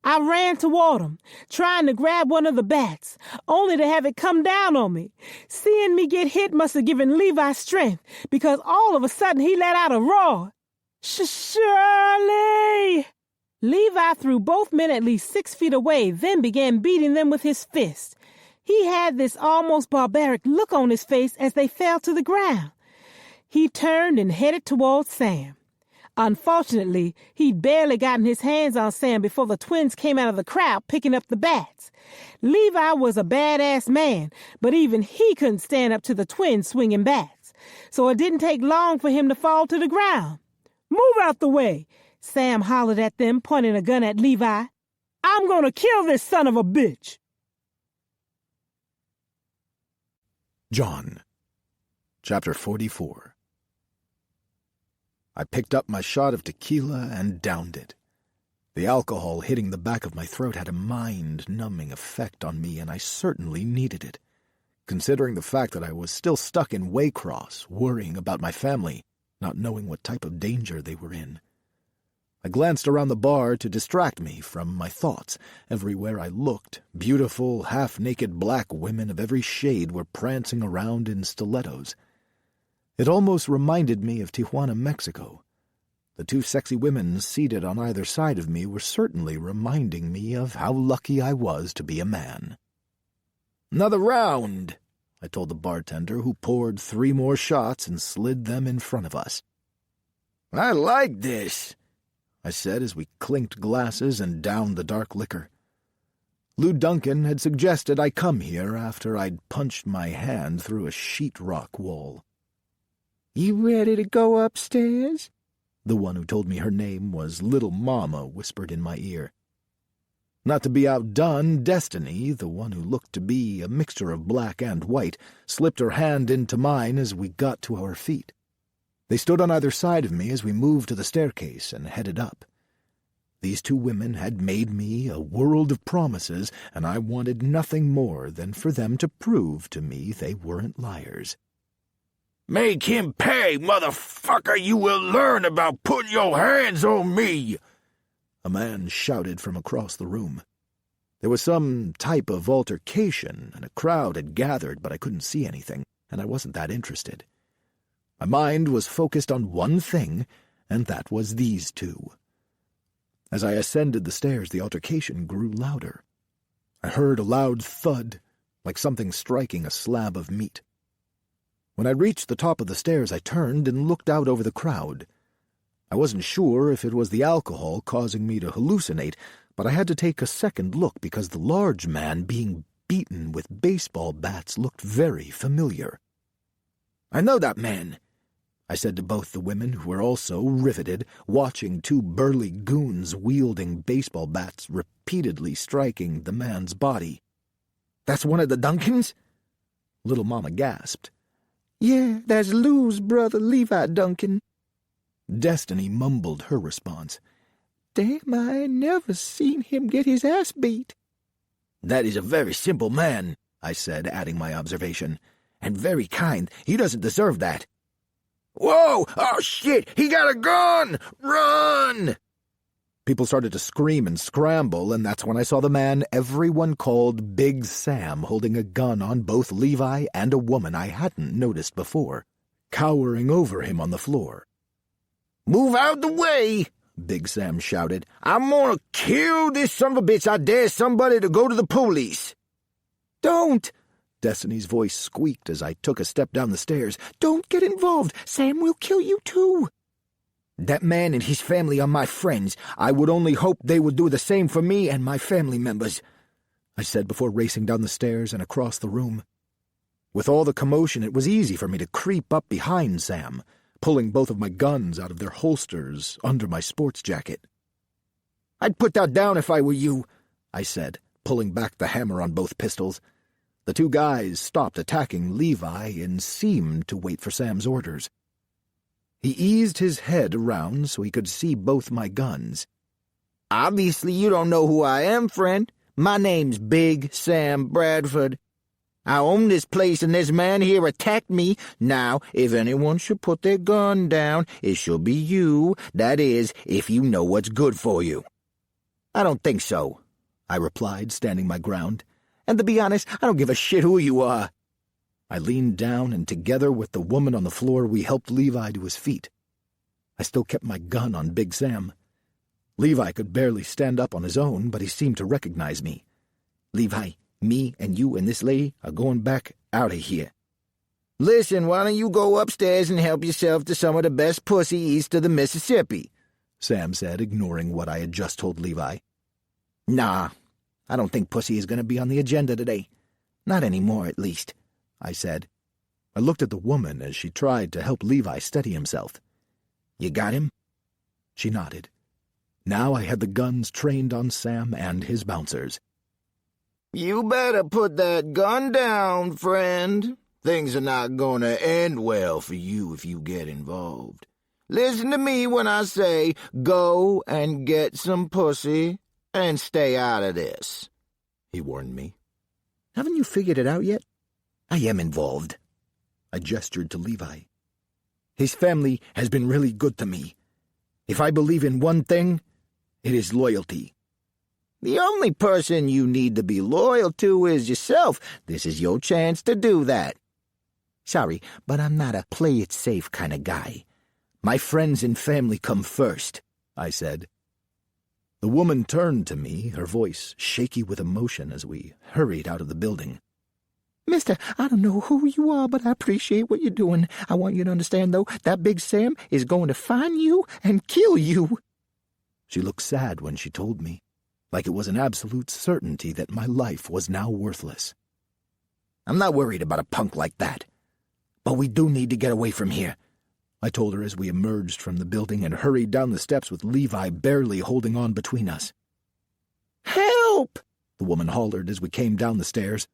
I ran toward him, trying to grab one of the bats, only to have it come down on me. Seeing me get hit must have given Levi strength, because all of a sudden he let out a roar. Shirley! Levi threw both men at least 6 feet away, then began beating them with his fist. He had this almost barbaric look on his face as they fell to the ground. He turned and headed towards Sam. Unfortunately, he'd barely gotten his hands on Sam before the twins came out of the crowd picking up the bats. Levi was a badass man, but even he couldn't stand up to the twins swinging bats. So it didn't take long for him to fall to the ground. Move out the way, Sam hollered at them, pointing a gun at Levi. I'm gonna kill this son of a bitch.
John, Chapter 44. I picked up my shot of tequila and downed it. The alcohol hitting the back of my throat had a mind-numbing effect on me, and I certainly needed it, considering the fact that I was still stuck in Waycross, worrying about my family, not knowing what type of danger they were in. I glanced around the bar to distract me from my thoughts. Everywhere I looked, beautiful, half-naked black women of every shade were prancing around in stilettos. It almost reminded me of Tijuana, Mexico. The two sexy women seated on either side of me were certainly reminding me of how lucky I was to be a man. "Another round," I told the bartender, who poured 3 more shots and slid them in front of us. "I like this," I said as we clinked glasses and downed the dark liquor. Lou Duncan had suggested I come here after I'd punched my hand through a sheetrock wall. "You ready to go upstairs?" The one who told me her name was Little Mama whispered in my ear. Not to be outdone, Destiny, the one who looked to be a mixture of black and white, slipped her hand into mine as we got to our feet. They stood on either side of me as we moved to the staircase and headed up. These two women had made me a world of promises, and I wanted nothing more than for them to prove to me they weren't liars.
"Make him pay, motherfucker! You will learn about putting your hands on me!"
A man shouted from across the room. There was some type of altercation, and a crowd had gathered, but I couldn't see anything, and I wasn't that interested. My mind was focused on one thing, and that was these two. As I ascended the stairs, the altercation grew louder. I heard a loud thud, like something striking a slab of meat. When I reached the top of the stairs, I turned and looked out over the crowd. I wasn't sure if it was the alcohol causing me to hallucinate, but I had to take a second look because the large man being beaten with baseball bats looked very familiar. "I know that man," I said to both the women, who were also riveted, watching two burly goons wielding baseball bats repeatedly striking the man's body. "That's one of the Duncans?" Little Mama gasped. "Yeah, that's Lou's brother, Levi Duncan." Destiny mumbled her response. "Damn, I never seen him get his ass beat." "That is a very simple man," I said, adding my observation, "and very kind. He doesn't deserve that." "Whoa! Oh, shit! He got a gun! Run!" People started to scream and scramble, and that's when I saw the man everyone called Big Sam holding a gun on both Levi and a woman I hadn't noticed before, cowering over him on the floor. "Move out the way!" Big Sam shouted. "I'm gonna kill this son of a bitch. I dare somebody to go to the police." "Don't!" Destiny's voice squeaked as I took a step down the stairs. "Don't get involved. Sam will kill you too." "That man and his family are my friends. I would only hope they would do the same for me and my family members," I said before racing down the stairs and across the room. With all the commotion, it was easy for me to creep up behind Sam, pulling both of my guns out of their holsters under my sports jacket. "I'd put that down if I were you," I said, pulling back the hammer on both pistols. The two guys stopped attacking Levi and seemed to wait for Sam's orders. He eased his head around so he could see both my guns. "Obviously you don't know who I am, friend. My name's Big Sam Bradford. I own this place and this man here attacked me. Now, if anyone should put their gun down, it should be you. That is, if you know what's good for you." "I don't think so," I replied, standing my ground. "And to be honest, I don't give a shit who you are." I leaned down, and together with the woman on the floor, we helped Levi to his feet. I still kept my gun on Big Sam. Levi could barely stand up on his own, but he seemed to recognize me. "Levi, me and you and this lady are going back out of here." "Listen, why don't you go upstairs and help yourself to some of the best pussy east of the Mississippi," Sam said, ignoring what I had just told Levi. "Nah, I don't think pussy is going to be on the agenda today. Not anymore, at least," I said. I looked at the woman as she tried to help Levi steady himself. "You got him?" She nodded. Now I had the guns trained on Sam and his bouncers. "You better put that gun down, friend. Things are not going to end well for you if you get involved. Listen to me when I say go and get some pussy and stay out of this," he warned me. "Haven't you figured it out yet?" "I am involved." I gestured to Levi. "His family has been really good to me. If I believe in one thing, it is loyalty." "The only person you need to be loyal to is yourself. This is your chance to do that." "Sorry, but I'm not a play-it-safe kind of guy. My friends and family come first," I said. The woman turned to me, her voice shaky with emotion as we hurried out of the building. "Mister, I don't know who you are, but I appreciate what you're doing. I want you to understand, though, that Big Sam is going to find you and kill you." She looked sad when she told me, like it was an absolute certainty that my life was now worthless. "I'm not worried about a punk like that. But we do need to get away from here," I told her as we emerged from the building and hurried down the steps with Levi barely holding on between us. "Help!" the woman hollered as we came down the stairs.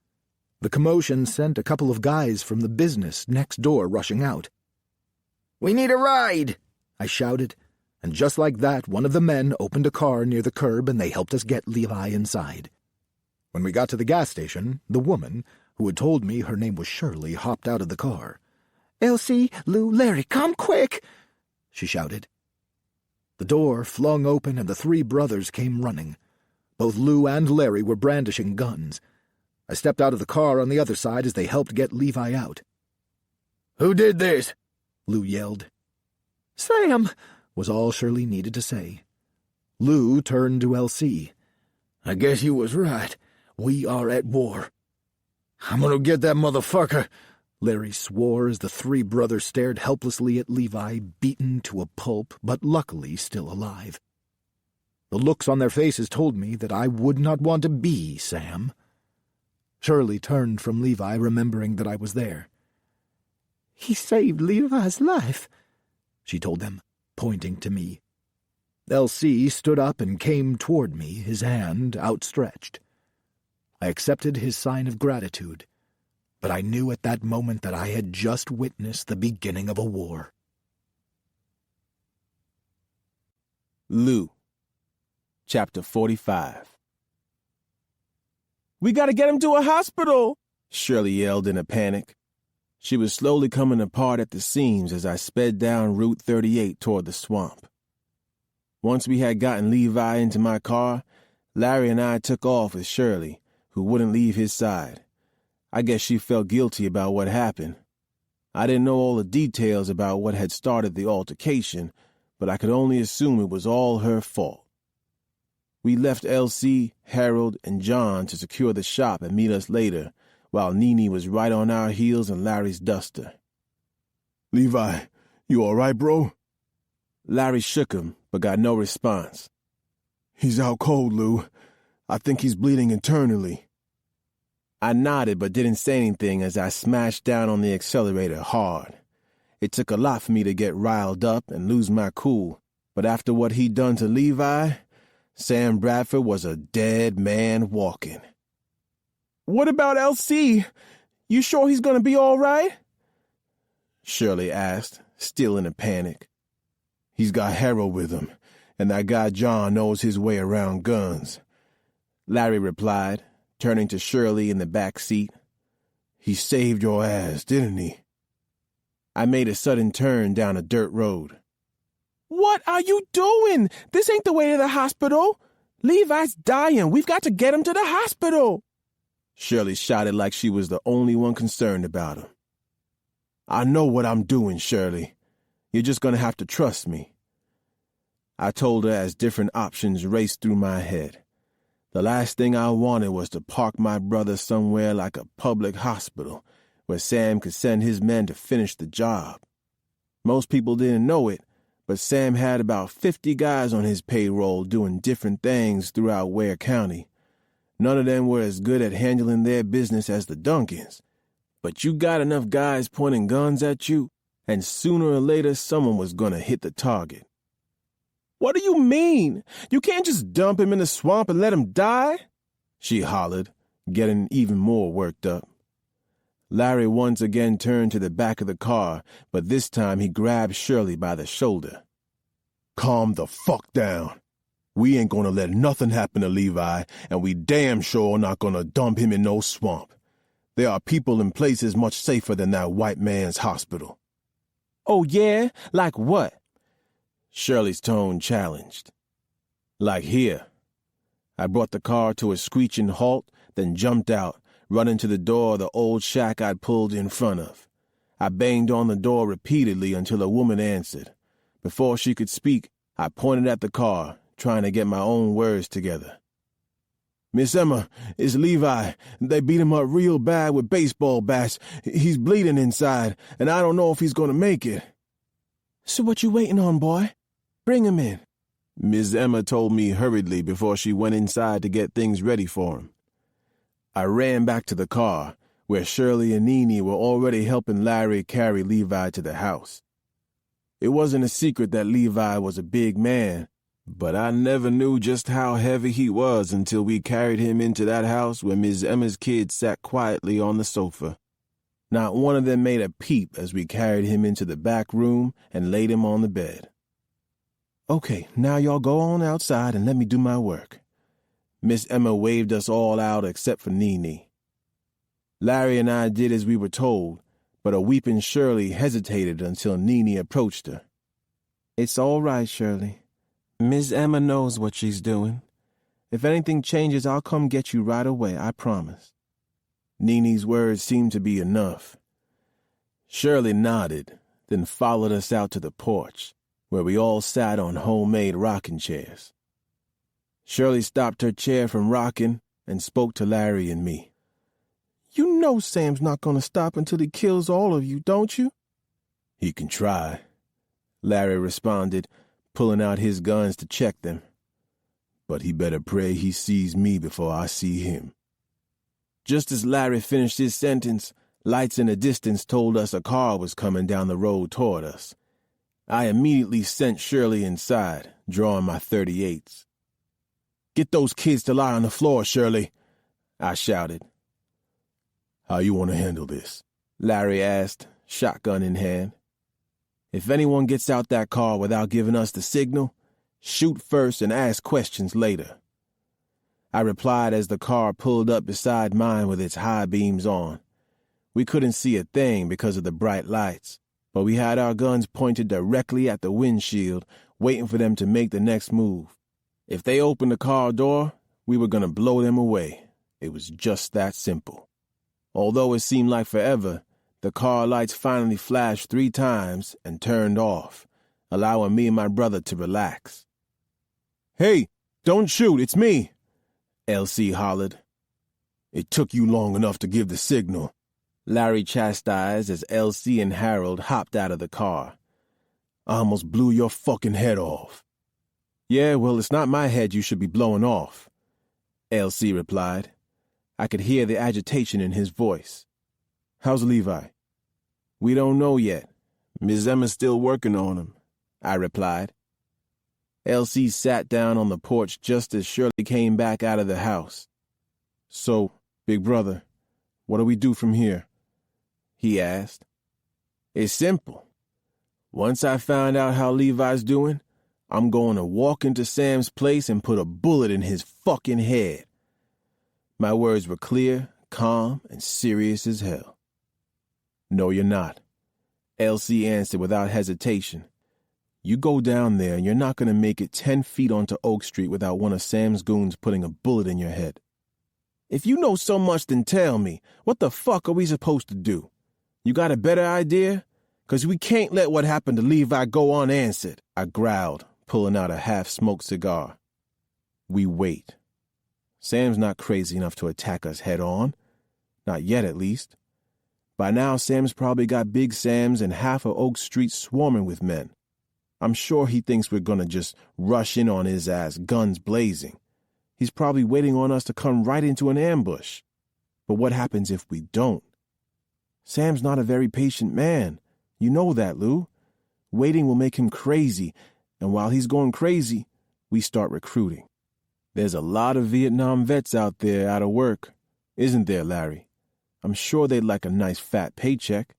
The commotion sent a couple of guys from the business next door rushing out. "We need a ride!" I shouted, and just like that, one of the men opened a car near the curb and they helped us get Levi inside. When we got to the gas station, the woman, who had told me her name was Shirley, hopped out of the car. "Elsie, Lou, Larry, come quick!" she shouted. The door flung open and the three brothers came running. Both Lou and Larry were brandishing guns. I stepped out of the car on the other side as they helped get Levi out. "Who did this?" Lou yelled. "Sam," was all Shirley needed to say. Lou turned to LC.
I guess you was right. We are at war. I'm gonna get that motherfucker.
Larry swore as the three brothers stared helplessly at Levi, beaten to a pulp, but luckily still alive. The looks on their faces told me that I would not want to be Sam. Shirley turned from Levi, remembering that I was there.
He saved Levi's life,
she told them, pointing to me. LC stood up and came toward me, his hand outstretched. I accepted his sign of gratitude, but I knew at that moment that I had just witnessed the beginning of a war.
Lou, Chapter 45. "We gotta get him to a hospital," Shirley yelled in a panic. She was slowly coming apart at the seams as I sped down Route 38 toward the swamp. Once we had gotten Levi into my car, Larry and I took off with Shirley, who wouldn't leave his side. I guess she felt guilty about what happened. I didn't know all the details about what had started the altercation, but I could only assume it was all her fault. We left Elsie, Harold, and John to secure the shop and meet us later, while Nene was right on our heels in Larry's duster. "Levi, you all right, bro?" Larry shook him, but got no response. "He's out cold, Lou. I think he's bleeding internally." I nodded but didn't say anything as I smashed down on the accelerator hard. It took a lot for me to get riled up and lose my cool, but after what he'd done to Levi, Sam Bradford was a dead man walking. "What about LC? You sure he's gonna be all right?" Shirley asked, still in a panic. "He's got Harold with him, and that guy John knows his way around guns," Larry replied, turning to Shirley in the back seat. "He saved your ass, didn't he?" I made a sudden turn down a dirt road. "What are you doing? This ain't the way to the hospital. Levi's dying. We've got to get him to the hospital." Shirley shouted like she was the only one concerned about him. "I know what I'm doing, Shirley. You're just going to have to trust me," I told her as different options raced through my head. The last thing I wanted was to park my brother somewhere like a public hospital, where Sam could send his men to finish the job. Most people didn't know it, but Sam had about 50 guys on his payroll doing different things throughout Ware County. None of them were as good at handling their business as the Duncans. But you got enough guys pointing guns at you, and sooner or later someone was going to hit the target. "What do you mean? You can't just dump him in the swamp and let him die?" she hollered, getting even more worked up. Larry once again turned to the back of the car, but this time he grabbed Shirley by the shoulder. "Calm the fuck down. We ain't gonna let nothing happen to Levi, and we damn sure not gonna dump him in no swamp. There are people in places much safer than that white man's hospital." "Oh yeah? Like what?" Shirley's tone challenged. "Like here." I brought the car to a screeching halt, then jumped out, running to the door of the old shack I'd pulled in front of. I banged on the door repeatedly until a woman answered. Before she could speak, I pointed at the car, trying to get my own words together. "Miss Emma, it's Levi. They beat him up real bad with baseball bats. He's bleeding inside, and I don't know if he's going to make it." "So what you waiting on, boy? Bring him in," Miss Emma told me hurriedly before she went inside to get things ready for him. I ran back to the car, where Shirley and Nene were already helping Larry carry Levi to the house. It wasn't a secret that Levi was a big man, but I never knew just how heavy he was until we carried him into that house where Miss Emma's kids sat quietly on the sofa. Not one of them made a peep as we carried him into the back room and laid him on the bed. "Okay, now y'all go on outside and let me do my work." Miss Emma waved us all out except for Nene. Larry and I did as we were told, but a weeping Shirley hesitated until Nene approached her. "It's all right, Shirley. Miss Emma knows what she's doing. If anything changes, I'll come get you right away, I promise." Nene's words seemed to be enough. Shirley nodded, then followed us out to the porch, where we all sat on homemade rocking chairs. Shirley stopped her chair from rocking and spoke to Larry and me. "You know Sam's not going to stop until he kills all of you, don't you?" "He can try," Larry responded, pulling out his guns to check them. "But he better pray he sees me before I see him." Just as Larry finished his sentence, lights in the distance told us a car was coming down the road toward us. I immediately sent Shirley inside, drawing my .38s. "Get those kids to lie on the floor, Shirley," I shouted. "How you want to handle this?" Larry asked, shotgun in hand. "If anyone gets out that car without giving us the signal, shoot first and ask questions later," I replied as the car pulled up beside mine with its high beams on. We couldn't see a thing because of the bright lights, but we had our guns pointed directly at the windshield, waiting for them to make the next move. If they opened the car door, we were going to blow them away. It was just that simple. Although it seemed like forever, the car lights finally flashed 3 times and turned off, allowing me and my brother to relax. "Hey, don't shoot, it's me," LC hollered. "It took you long enough to give the signal," Larry chastised as LC and Harold hopped out of the car. "I almost blew your fucking head off." "Yeah, well, it's not my head you should be blowing off," LC replied. I could hear the agitation in his voice. "How's Levi?" "We don't know yet. Ms. Emma's still working on him," I replied. LC sat down on the porch just as Shirley came back out of the house. "So, big brother, what do we do from here?" he asked. "It's simple. Once I find out how Levi's doing, I'm going to walk into Sam's place and put a bullet in his fucking head." My words were clear, calm, and serious as hell. "No, you're not," LC answered without hesitation. "You go down there and you're not going to make it 10 feet onto Oak Street without one of Sam's goons putting a bullet in your head." "If you know so much, then tell me, what the fuck are we supposed to do? You got a better idea? 'Cause we can't let what happened to Levi go unanswered," I growled, pulling out a half-smoked cigar. "We wait. Sam's not crazy enough to attack us head-on. Not yet, at least. By now, Sam's probably got Big Sam's and half of Oak Street swarming with men. I'm sure he thinks we're gonna just rush in on his ass, guns blazing. He's probably waiting on us to come right into an ambush. But what happens if we don't? Sam's not a very patient man. You know that, Lou. Waiting will make him crazy, and while he's going crazy, we start recruiting. There's a lot of Vietnam vets out there out of work, isn't there, Larry? I'm sure they'd like a nice fat paycheck."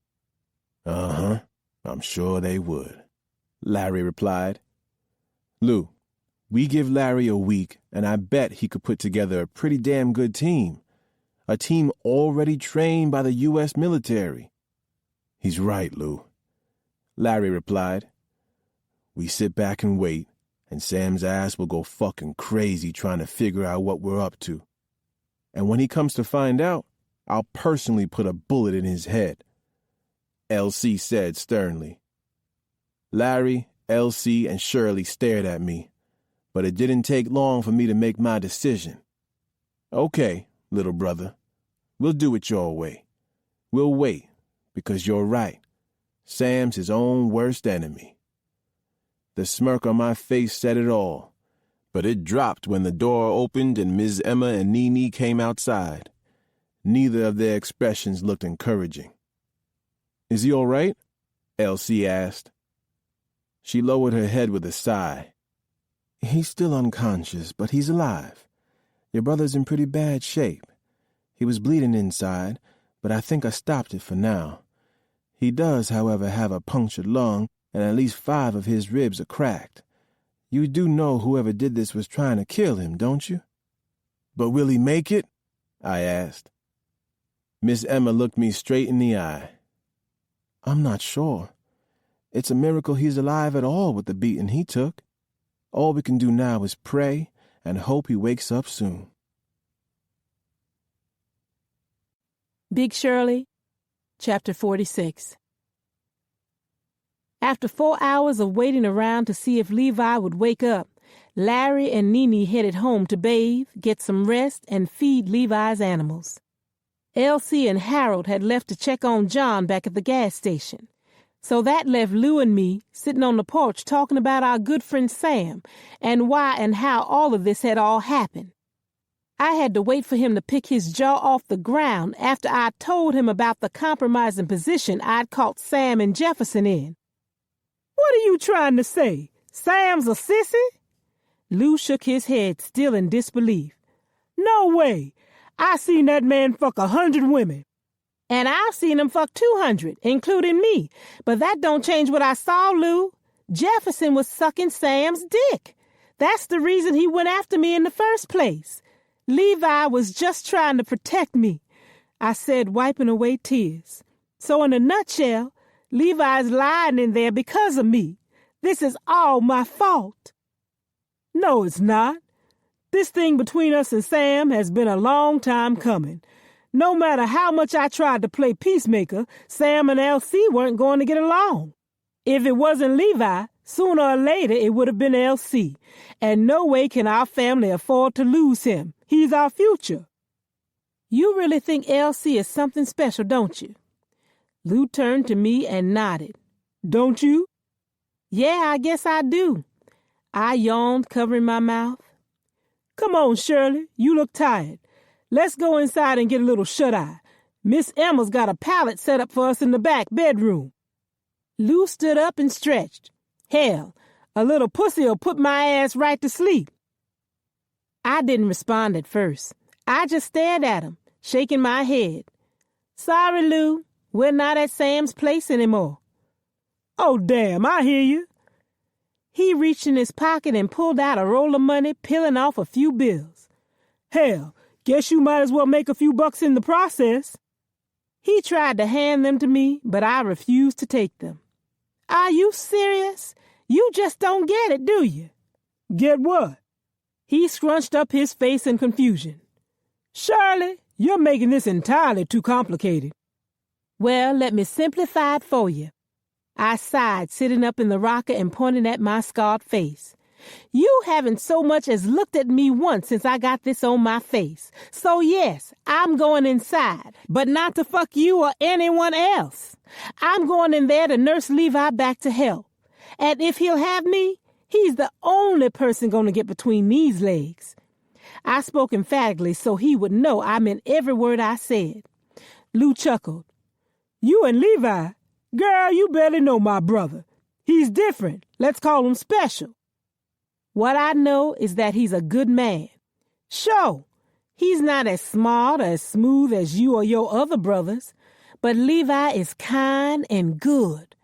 "Uh-huh, I'm sure they would," Larry replied. "Lou, we give Larry a week, and I bet he could put together a pretty damn good team. A team already trained by the U.S. military." "He's right, Lou," Larry replied. "We sit back and wait, and Sam's ass will go fucking crazy trying to figure out what we're up to. And when he comes to find out, I'll personally put a bullet in his head," LC said sternly. Larry, LC, and Shirley stared at me, but it didn't take long for me to make my decision. "Okay, little brother, we'll do it your way. We'll wait, because you're right. Sam's his own worst enemy." The smirk on my face said it all, but it dropped when the door opened and Ms. Emma and Nene came outside. Neither of their expressions looked encouraging. "Is he all right?" LC asked. She lowered her head with a sigh. "He's still unconscious, but he's alive. Your brother's in pretty bad shape. He was bleeding inside, but I think I stopped it for now. He does, however, have a punctured lung, and at least 5 of his ribs are cracked. You do know whoever did this was trying to kill him, don't you?" "But will he make it?" I asked. Miss Emma looked me straight in the eye. "I'm not sure. It's a miracle he's alive at all with the beating he took. All we can do now is pray and hope he wakes up soon."
Big Shirley, Chapter 46. After 4 hours of waiting around to see if Levi would wake up, Larry and Nene headed home to bathe, get some rest, and feed Levi's animals. Elsie and Harold had left to check on John back at the gas station. So that left Lou and me sitting on the porch talking about our good friend Sam and why and how all of this had all happened. I had to wait for him to pick his jaw off the ground after I told him about the compromising position I'd caught Sam and Jefferson in. "What are you trying to say? Sam's a sissy?" Lou shook his head, still in disbelief. "No way. I seen that man fuck 100 women. And I've seen him fuck 200, including me. But that don't change what I saw, Lou. Jefferson was sucking Sam's dick. That's the reason he went after me in the first place. Levi was just trying to protect me," I said, wiping away tears. "So in a nutshell, Levi's lying in there because of me. This is all my fault." "No, it's not. This thing between us and Sam has been a long time coming. No matter how much I tried to play peacemaker, Sam and Elsie weren't going to get along. If it wasn't Levi, sooner or later it would have been Elsie. And no way can our family afford to lose him. He's our future." "You really think Elsie is something special, don't you?" Lou turned to me and nodded. "Don't you?" "Yeah, I guess I do." I yawned, covering my mouth. "Come on, Shirley, you look tired. Let's go inside and get a little shut-eye. Miss Emma's got a pallet set up for us in the back bedroom." Lou stood up and stretched. "Hell, a little pussy'll put my ass right to sleep." I didn't respond at first. I just stared at him, shaking my head. "Sorry, Lou, we're not at Sam's place anymore." "Oh, damn, I hear you." He reached in his pocket and pulled out a roll of money, peeling off a few bills. "Hell, guess you might as well make a few bucks in the process." He tried to hand them to me, but I refused to take them. "Are you serious? You just don't get it, do you?" "Get what?" He scrunched up his face in confusion. "Shirley, you're making this entirely too complicated." "Well, let me simplify it for you." I sighed, sitting up in the rocker and pointing at my scarred face. "You haven't so much as looked at me once since I got this on my face. So yes, I'm going inside, but not to fuck you or anyone else. I'm going in there to nurse Levi back to health. And if he'll have me, he's the only person going to get between these legs." I spoke emphatically so he would know I meant every word I said. Lou chuckled. "You and Levi? Girl, you barely know my brother. He's different. Let's call him special." "What I know is that he's a good man. Sure, he's not as smart or as smooth as you or your other brothers, but Levi is kind and good.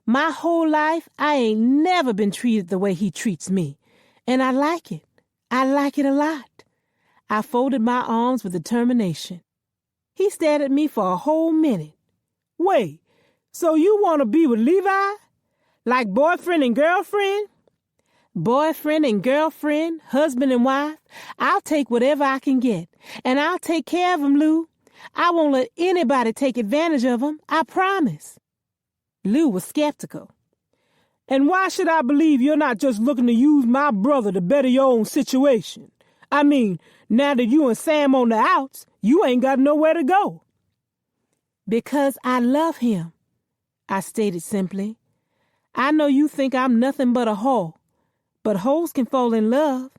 My whole life, I ain't never been treated the way he treats me, and I like it. I like it a lot." I folded my arms with determination. He stared at me for a whole minute. "Wait, so you want to be with Levi? Like boyfriend and girlfriend?" "Boyfriend and girlfriend, husband and wife, I'll take whatever I can get, and I'll take care of him, Lou. I won't let anybody take advantage of him, I promise." Lou was skeptical. "And why should I believe you're not just looking to use my brother to better your own situation? I mean, now that you and Sam on the outs, you ain't got nowhere to go." "Because I love him," I stated simply. "I know you think I'm nothing but a whore, but hoes can fall in love,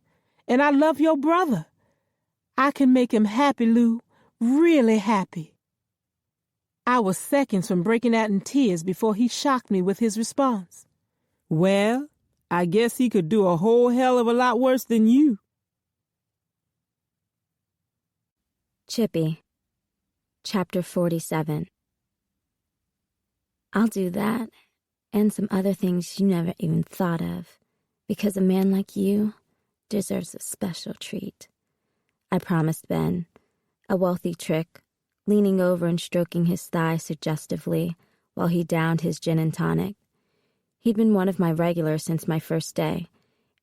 and I love your brother. I can make him happy, Lou, really happy." I was seconds from breaking out in tears before he shocked me with his response. "Well, I guess he could do a whole hell of a lot worse than you."
Chippy, Chapter 47. I'll do that, and some other things you never even thought of, because a man like you deserves a special treat, I promised Ben, a wealthy trick, leaning over and stroking his thigh suggestively while he downed his gin and tonic. He'd been one of my regulars since my first day,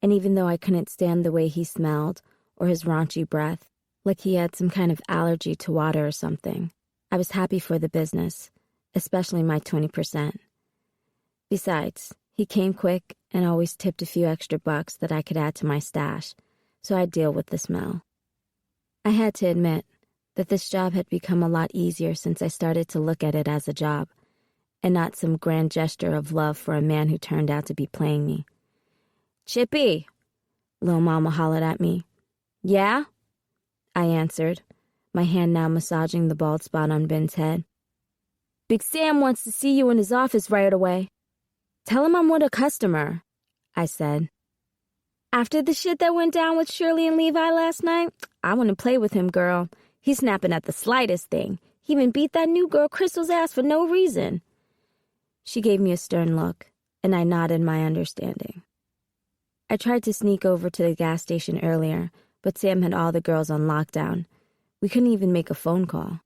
and even though I couldn't stand the way he smelled or his raunchy breath, like he had some kind of allergy to water or something, I was happy for the business, especially my 20%. Besides, He came quick and always tipped a few extra bucks that I could add to my stash, so I'd deal with the smell. I had to admit that this job had become a lot easier since I started to look at it as a job, and not some grand gesture of love for a man who turned out to be playing me. "Chippy!" Lil Mama hollered at me. "Yeah?" I answered, my hand now massaging the bald spot on Ben's head. "Big Sam wants to see you in his office right away." "Tell him I'm with a customer," I said. "After the shit that went down with Shirley and Levi last night, I wouldn't play with him, girl. He's snapping at the slightest thing. He even beat that new girl Crystal's ass for no reason." She gave me a stern look, and I nodded my understanding. I tried to sneak over to the gas station earlier, but Sam had all the girls on lockdown. We couldn't even make a phone call.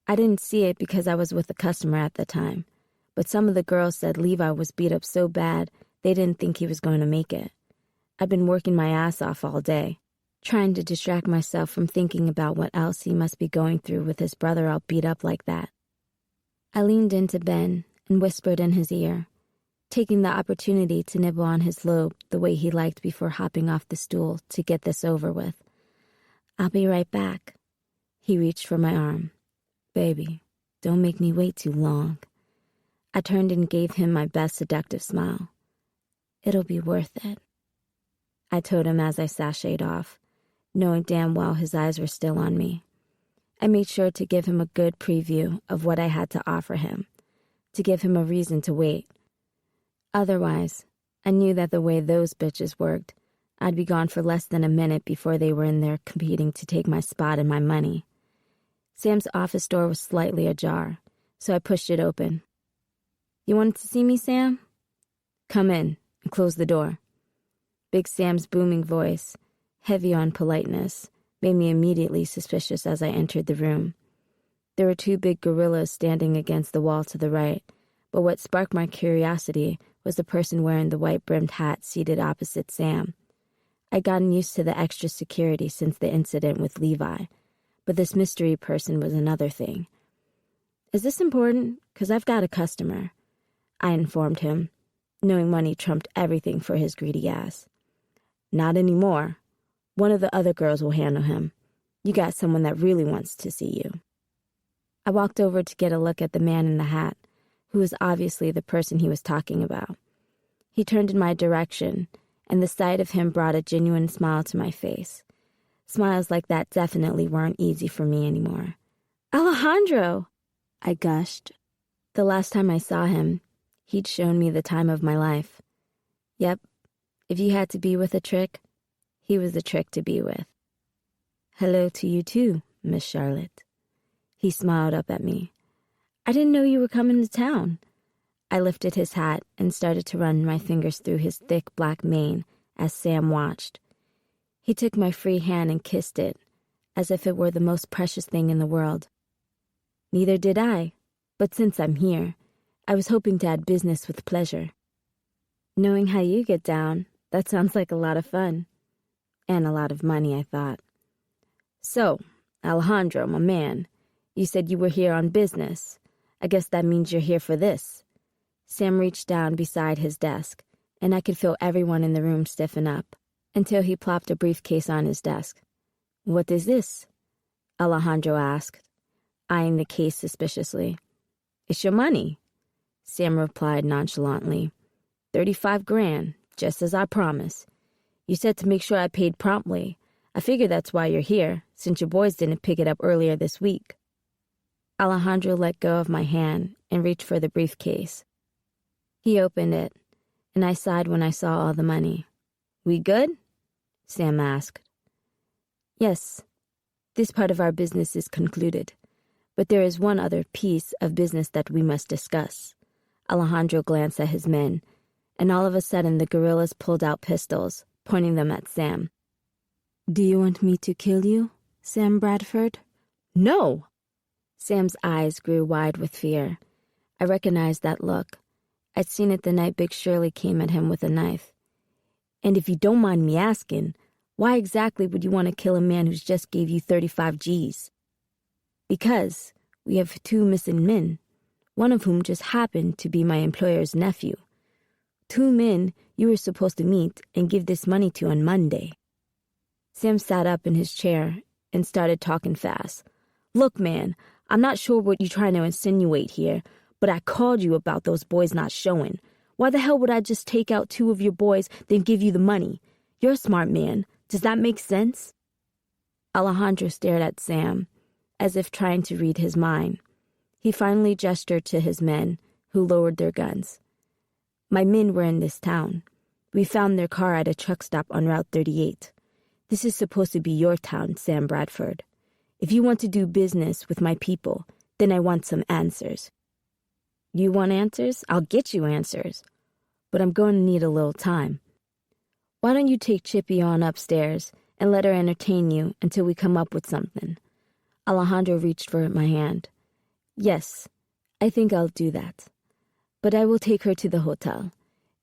I didn't see it because I was with a customer at the time, but some of the girls said Levi was beat up so bad they didn't think he was going to make it. I'd been working my ass off all day, trying to distract myself from thinking about what else he must be going through with his brother all beat up like that. I leaned into Ben and whispered in his ear, taking the opportunity to nibble on his lobe the way he liked before hopping off the stool to get this over with. "I'll be right back." He reached for my arm. "Baby, don't make me wait too long." I turned and gave him my best seductive smile. "It'll be worth it," I told him as I sashayed off, knowing damn well his eyes were still on me. I made sure to give him a good preview of what I had to offer him, to give him a reason to wait. Otherwise, I knew that the way those bitches worked, I'd be gone for less than a minute before they were in there competing to take my spot and my money. Sam's office door was slightly ajar, so I pushed it open. "You wanted to see me, Sam? Come in and close the door." Big Sam's booming voice, heavy on politeness, made me immediately suspicious as I entered the room. There were two big gorillas standing against the wall to the right, but what sparked my curiosity was the person wearing the white-brimmed hat seated opposite Sam. I'd gotten used to the extra security since the incident with Levi, but this mystery person was another thing. "Is this important? 'Cause I've got a customer," I informed him, knowing money trumped everything for his greedy ass. "Not anymore. One of the other girls will handle him. You got someone that really wants to see you." I walked over to get a look at the man in the hat, who was obviously the person he was talking about. He turned in my direction, and the sight of him brought a genuine smile to my face. Smiles like that definitely weren't easy for me anymore. "Alejandro!" I gushed. The last time I saw him, he'd shown me the time of my life. Yep, if you had to be with a trick, he was the trick to be with. "Hello to you too, Miss Charlotte." He smiled up at me. "I didn't know you were coming to town." I lifted his hat and started to run my fingers through his thick black mane as Sam watched. He took my free hand and kissed it, as if it were the most precious thing in the world. Neither did I, but since I'm here, I was hoping to add business with pleasure. Knowing how you get down, that sounds like a lot of fun. And a lot of money, I thought. "So, Alejandro, my man, you said you were here on business. I guess that means you're here for this." Sam reached down beside his desk, and I could feel everyone in the room stiffen up, until he plopped a briefcase on his desk. "What is this?" Alejandro asked, eyeing the case suspiciously. "It's your money," Sam replied nonchalantly. 35 grand, just as I promised. You said to make sure I paid promptly. I figure that's why you're here, since your boys didn't pick it up earlier this week." Alejandro let go of my hand and reached for the briefcase. He opened it, and I sighed when I saw all the money. "We good?" Sam asked. "Yes, this part of our business is concluded, but there is one other piece of business that we must discuss." Alejandro glanced at his men, and all of a sudden the gorillas pulled out pistols, pointing them at Sam. "Do you want me to kill you, Sam Bradford?" "No!" Sam's eyes grew wide with fear. I recognized that look. I'd seen it the night Big Shirley came at him with a knife. "And if you don't mind me asking, why exactly would you want to kill a man who's just gave you 35 G's? "Because we have 2 missing men, one of whom just happened to be my employer's nephew.
2 men you were supposed to meet and give this money to on Monday. Sam sat up in his chair and started talking fast. Look, man, I'm not sure what you're trying to insinuate here, but I called you about those boys not showing. Why the hell would I just take out 2 of your boys, then give you the money? You're a smart man. Does that make sense? Alejandro stared at Sam, as if trying to read his mind. He finally gestured to his men, who lowered their guns. My men were in this town. We found their car at a truck stop on Route 38. This is supposed to be your town, Sam Bradford. If you want to do business with my people, then I want some answers. You want answers? I'll get you answers. But I'm going to need a little time. Why don't you take Chippy on upstairs and let her entertain you until we come up with something? Alejandro reached for my hand. Yes, I think I'll do that. But I will take her to the hotel,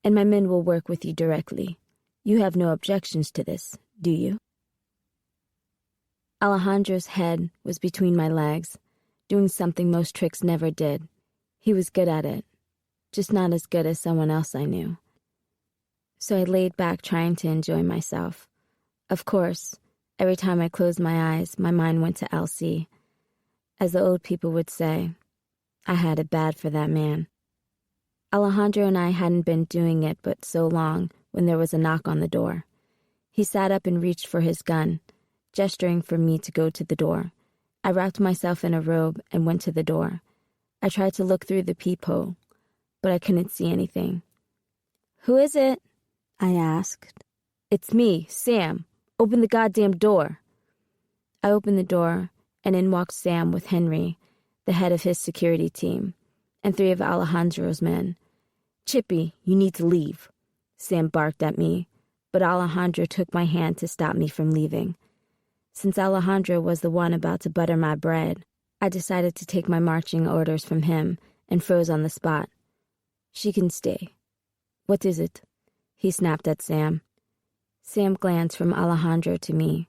and my men will work with you directly. You have no objections to this, do you? Alejandro's head was between my legs, doing something most tricks never did. He was good at it, just not as good as someone else I knew. So I laid back trying to enjoy myself. Of course, every time I closed my eyes, my mind went to Elsie. As the old people would say, I had it bad for that man. Alejandro and I hadn't been doing it but so long when there was a knock on the door. He sat up and reached for his gun, gesturing for me to go to the door. I wrapped myself in a robe and went to the door. I tried to look through the peephole, but I couldn't see anything. Who is it? I asked. It's me, Sam. Open the goddamn door. I opened the door, and in walked Sam with Henry, the head of his security team, and 3 of Alejandro's men. Chippy, you need to leave. Sam barked at me, but Alejandro took my hand to stop me from leaving. Since Alejandro was the one about to butter my bread, I decided to take my marching orders from him and froze on the spot. She can stay. What is it? He snapped at Sam. Sam glanced from Alejandro to me.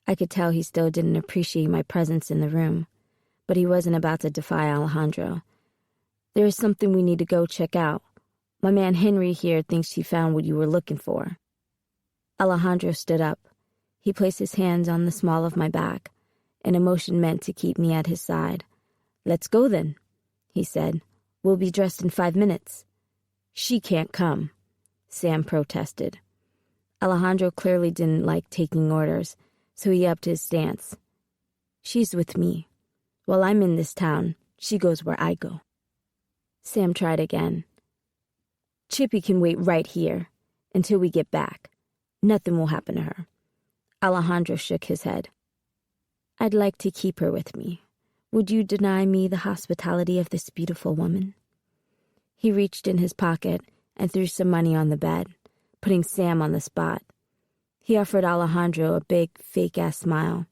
I could tell he still didn't appreciate my presence in the room, but he wasn't about to defy Alejandro. There is something we need to go check out. My man Henry here thinks he found what you were looking for. Alejandro stood up. He placed his hands on the small of my back, an emotion meant to keep me at his side. Let's go then, he said. We'll be dressed in 5 minutes. She can't come, Sam protested. Alejandro clearly didn't like taking orders, so he upped his stance. She's with me. While I'm in this town, she goes where I go. Sam tried again. Chippy can wait right here until we get back. Nothing will happen to her. Alejandro shook his head. I'd like to keep her with me. Would you deny me the hospitality of this beautiful woman? He reached in his pocket and threw some money on the bed, putting Sam on the spot. He offered Alejandro a big, fake-ass smile.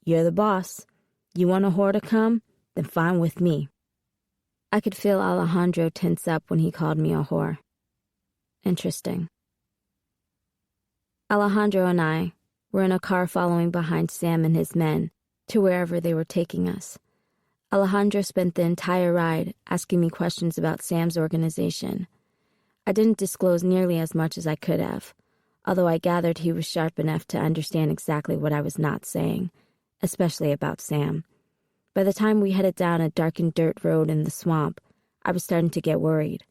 You're the boss. You want a whore to come? Then fine with me. I could feel Alejandro tense up when he called me a whore. Interesting. Alejandro and I were in a car following behind Sam and his men to wherever they were taking us. Alejandro spent the entire ride asking me questions about Sam's organization. I didn't disclose nearly as much as I could have, although I gathered he was sharp enough to understand exactly what I was not saying, especially about Sam. By the time we headed down a darkened dirt road in the swamp, I was starting to get worried.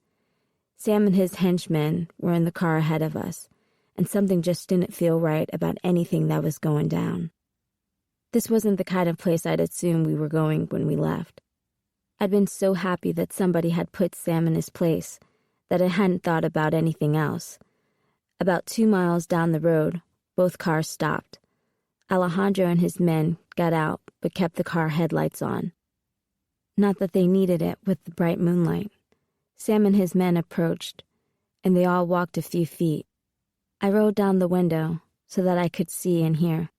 Sam and his henchmen were in the car ahead of us, and something just didn't feel right about anything that was going down. This wasn't the kind of place I'd assumed we were going when we left. I'd been so happy that somebody had put Sam in his place that I hadn't thought about anything else. About 2 miles down the road, both cars stopped. Alejandro and his men got out but kept the car headlights on. Not that they needed it with the bright moonlight. Sam and his men approached, and they all walked a few feet. I rolled down the window so that I could see and hear.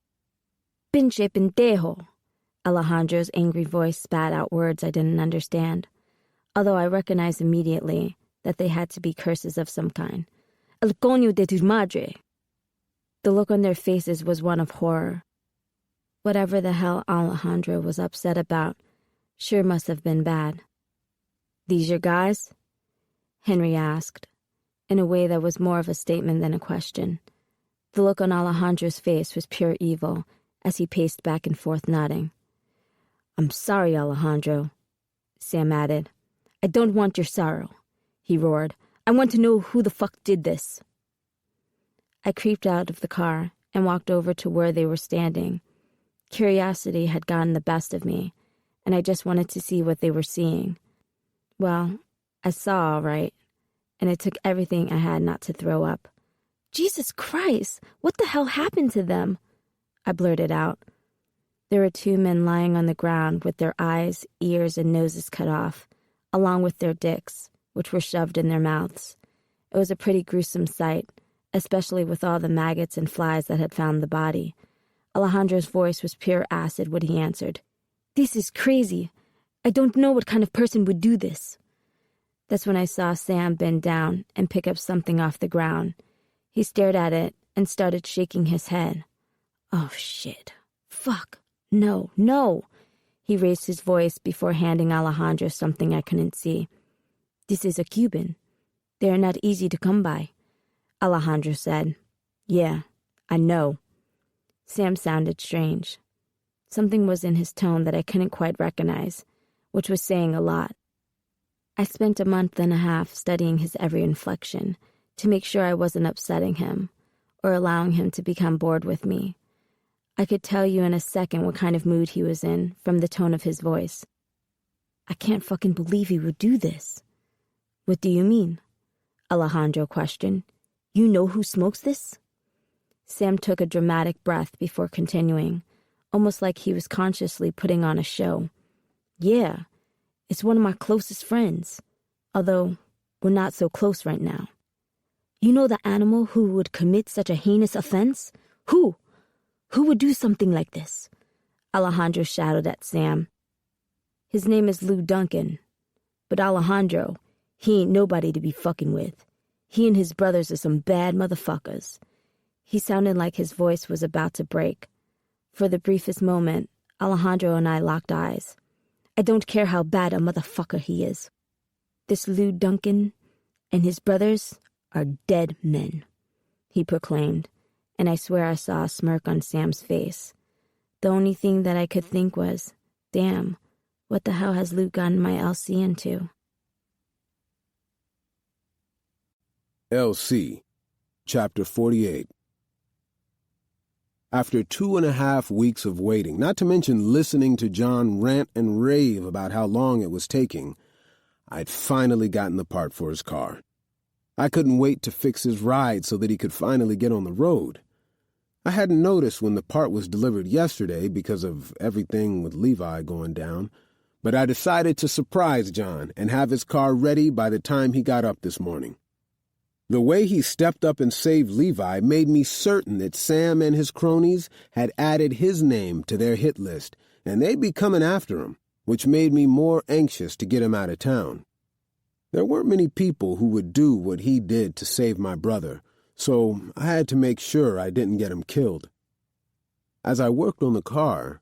Pinche pendejo! Alejandro's angry voice spat out words I didn't understand, although I recognized immediately that they had to be curses of some kind. El coño de tu madre! The look on their faces was one of horror. Whatever the hell Alejandro was upset about sure must have been bad. These your guys? Henry asked.
in a way that was more of a statement than a question. The look on Alejandro's face was pure evil as he paced back and forth nodding. "I'm sorry, Alejandro," Sam added. "I don't want your sorrow," he roared. "I want to know who the fuck did this." I creeped out of the car and walked over to where they were standing. Curiosity had gotten the best of me, and I just wanted to see what they were seeing. Well, I saw all right, and it took everything I had not to throw up. "Jesus Christ, what the hell happened to them?" I blurted out. There were 2 men lying on the ground with their eyes, ears, and noses cut off, along with their dicks, which were shoved in their mouths. It was a pretty gruesome sight, especially with all the maggots and flies that had found the body. Alejandro's voice was pure acid when he answered. "This is crazy. I don't know what kind of person would do this." That's when I saw Sam bend down and pick up something off the ground. He stared at it and started shaking his head. "Oh, shit. Fuck. No, no." He raised his voice before handing Alejandro something I couldn't see. "This is a Cuban. They are not easy to come by," Alejandro said. "Yeah, I know." Sam sounded strange. Something was in his tone that I couldn't quite recognize, which was saying a lot. I spent a month and a half studying his every inflection to make sure I wasn't upsetting him or allowing him to become bored with me. I could tell you in a second what kind of mood he was in from the tone of his voice. "I can't fucking believe he would do this." "What do you mean?" Alejandro questioned. "You know who smokes this?" Sam took a dramatic breath before continuing, almost like he was consciously putting on a show. "Yeah, it's one of my closest friends, although we're not so close right now." "You know the animal who would commit such a heinous offense? Who? Who would do something like this?" Alejandro shouted at Sam. "His name is Lou Duncan. But Alejandro, he ain't nobody to be fucking with. He and his brothers are some bad motherfuckers." He sounded like his voice was about to break. For the briefest moment, Alejandro and I locked eyes. "I don't care how bad a motherfucker he is. This Lou Duncan and his brothers are dead men," he proclaimed, and I swear I saw a smirk on Sam's face. The only thing that I could think was, damn, what the hell has Lou gotten my LC into?
LC, Chapter 48. After 2.5 weeks of waiting, not to mention listening to John rant and rave about how long it was taking, I'd finally gotten the part for his car. I couldn't wait to fix his ride so that he could finally get on the road. I hadn't noticed when the part was delivered yesterday because of everything with Levi going down, but I decided to surprise John and have his car ready by the time he got up this morning. The way he stepped up and saved Levi made me certain that Sam and his cronies had added his name to their hit list, and they'd be coming after him, which made me more anxious to get him out of town. There weren't many people who would do what he did to save my brother, so I had to make sure I didn't get him killed. As I worked on the car,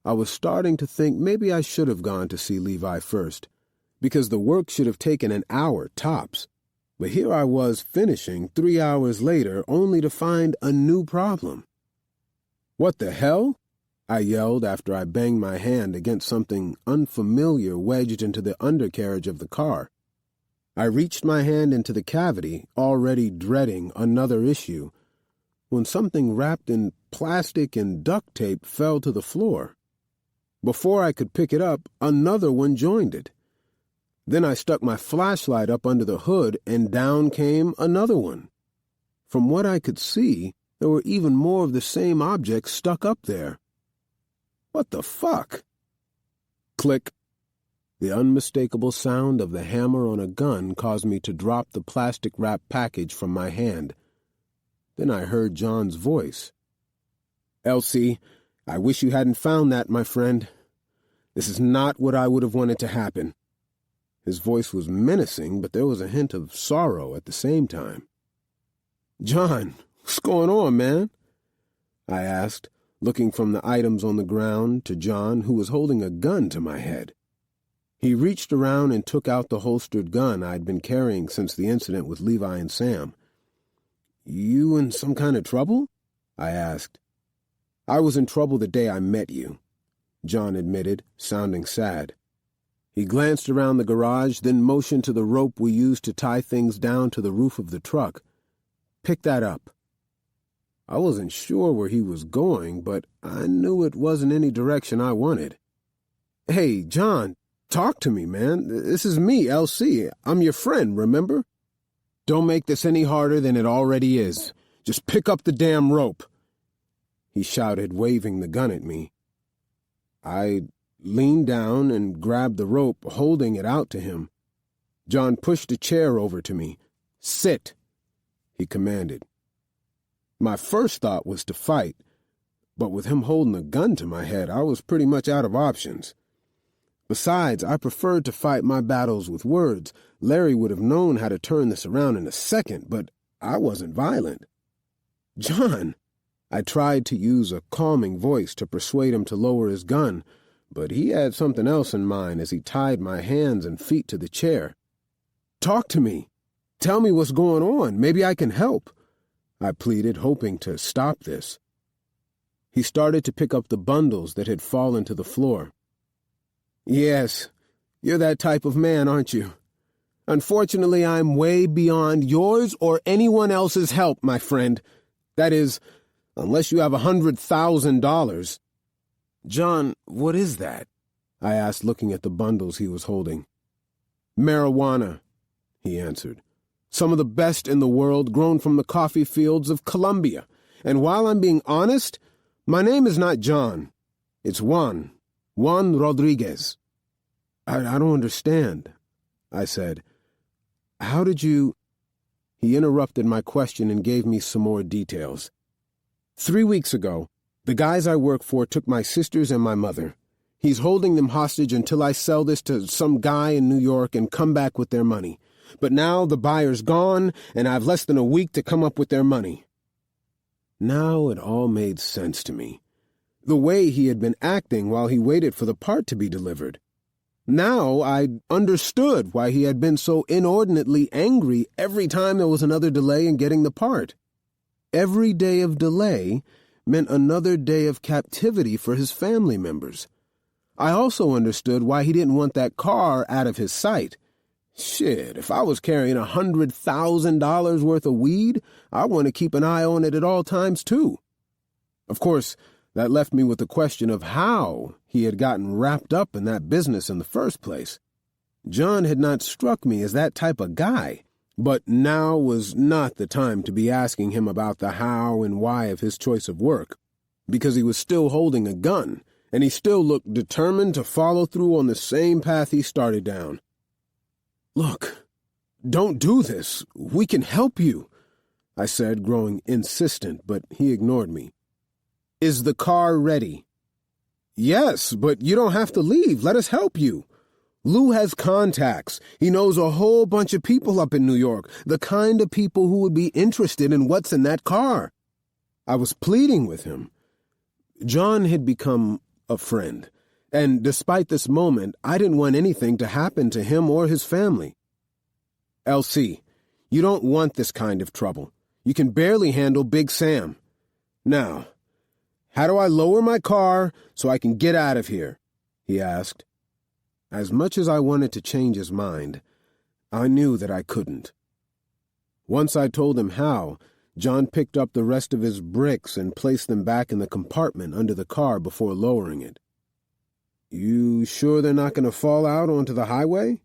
I was starting to think maybe I should have gone to see Levi first, because the work should have taken an hour tops. But here I was finishing 3 hours later only to find a new problem. "What the hell?" I yelled after I banged my hand against something unfamiliar wedged into the undercarriage of the car. I reached my hand into the cavity, already dreading another issue, when something wrapped in plastic and duct tape fell to the floor. Before I could pick it up, another one joined it. Then I stuck my flashlight up under the hood, and down came another one. From what I could see, there were even more of the same objects stuck up there. What the fuck? Click. The unmistakable sound of the hammer on a gun caused me to drop the plastic-wrapped package from my hand. Then I heard John's voice. "Elsie, I wish you hadn't found that, my friend. This is not what I would have wanted to happen." His voice was menacing, but there was a hint of sorrow at the same time. "John, what's going on, man?" I asked, looking from the items on the ground to John, who was holding a gun to my head. He reached around and took out the holstered gun I'd been carrying since the incident with Levi and Sam. "You in some kind of trouble?" I asked. "I was in trouble the day I met you," John admitted, sounding sad. He glanced around the garage, then motioned to the rope we used to tie things down to the roof of the truck. "Pick that up." I wasn't sure where he was going, but I knew it wasn't any direction I wanted. "Hey, John, talk to me, man. This is me, LC. I'm your friend, remember? Don't make this any harder than it already is. Just pick up the damn rope," he shouted, waving the gun at me. I leaned down and grabbed the rope, holding it out to him. John pushed a chair over to me. "Sit," he commanded. My first thought was to fight, but with him holding a gun to my head, I was pretty much out of options. Besides, I preferred to fight my battles with words. Larry would have known how to turn this around in a second, but I wasn't violent. "John," I tried to use a calming voice to persuade him to lower his gun, but he had something else in mind as he tied my hands and feet to the chair. "Talk to me. Tell me what's going on. Maybe I can help," I pleaded, hoping to stop this. He started to pick up the bundles that had fallen to the floor. "Yes, you're that type of man, aren't you? Unfortunately, I'm way beyond yours or anyone else's help, my friend. That is, unless you have $100,000. "John, what is that?" I asked, looking at the bundles he was holding. "Marijuana," he answered. "Some of the best in the world, grown from the coffee fields of Colombia. And while I'm being honest, my name is not John. It's Juan Rodriguez." I don't understand," I said. "How did you—" He interrupted my question and gave me some more details. 3 weeks ago, the guys I work for took my sisters and my mother. He's holding them hostage until I sell this to some guy in New York and come back with their money. But now the buyer's gone, and I've less than a week to come up with their money." Now it all made sense to me. The way he had been acting while he waited for the part to be delivered. Now I understood why he had been so inordinately angry every time there was another delay in getting the part. Every day of delay meant another day of captivity for his family members. I also understood why he didn't want that car out of his sight. Shit, if I was carrying $100,000 worth of weed, I want to keep an eye on it at all times, too. Of course, that left me with the question of how he had gotten wrapped up in that business in the first place. John had not struck me as that type of guy, but now was not the time to be asking him about the how and why of his choice of work, because he was still holding a gun, and he still looked determined to follow through on the same path he started down. "Look, don't do this. We can help you," I said, growing insistent, but he ignored me. "Is the car ready?" "Yes, but you don't have to leave. Let us help you. Lou has contacts. He knows a whole bunch of people up in New York, the kind of people who would be interested in what's in that car." I was pleading with him. John had become a friend, and despite this moment, I didn't want anything to happen to him or his family. "LC, you don't want this kind of trouble. You can barely handle Big Sam. Now, how do I lower my car so I can get out of here?" he asked. As much as I wanted to change his mind, I knew that I couldn't. Once I told him how, John picked up the rest of his bricks and placed them back in the compartment under the car before lowering it. "You sure they're not going to fall out onto the highway?"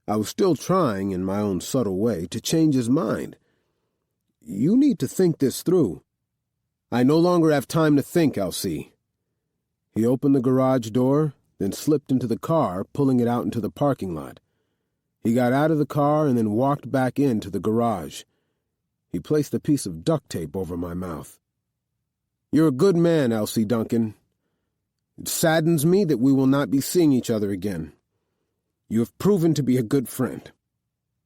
I was still trying, in my own subtle way, to change his mind. "You need to think this through." "I no longer have time to think, LC." He opened the garage door, then slipped into the car, pulling it out into the parking lot. He got out of the car and then walked back into the garage. He placed a piece of duct tape over my mouth. "You're a good man, Elsie Duncan. It saddens me that we will not be seeing each other again. You have proven to be a good friend.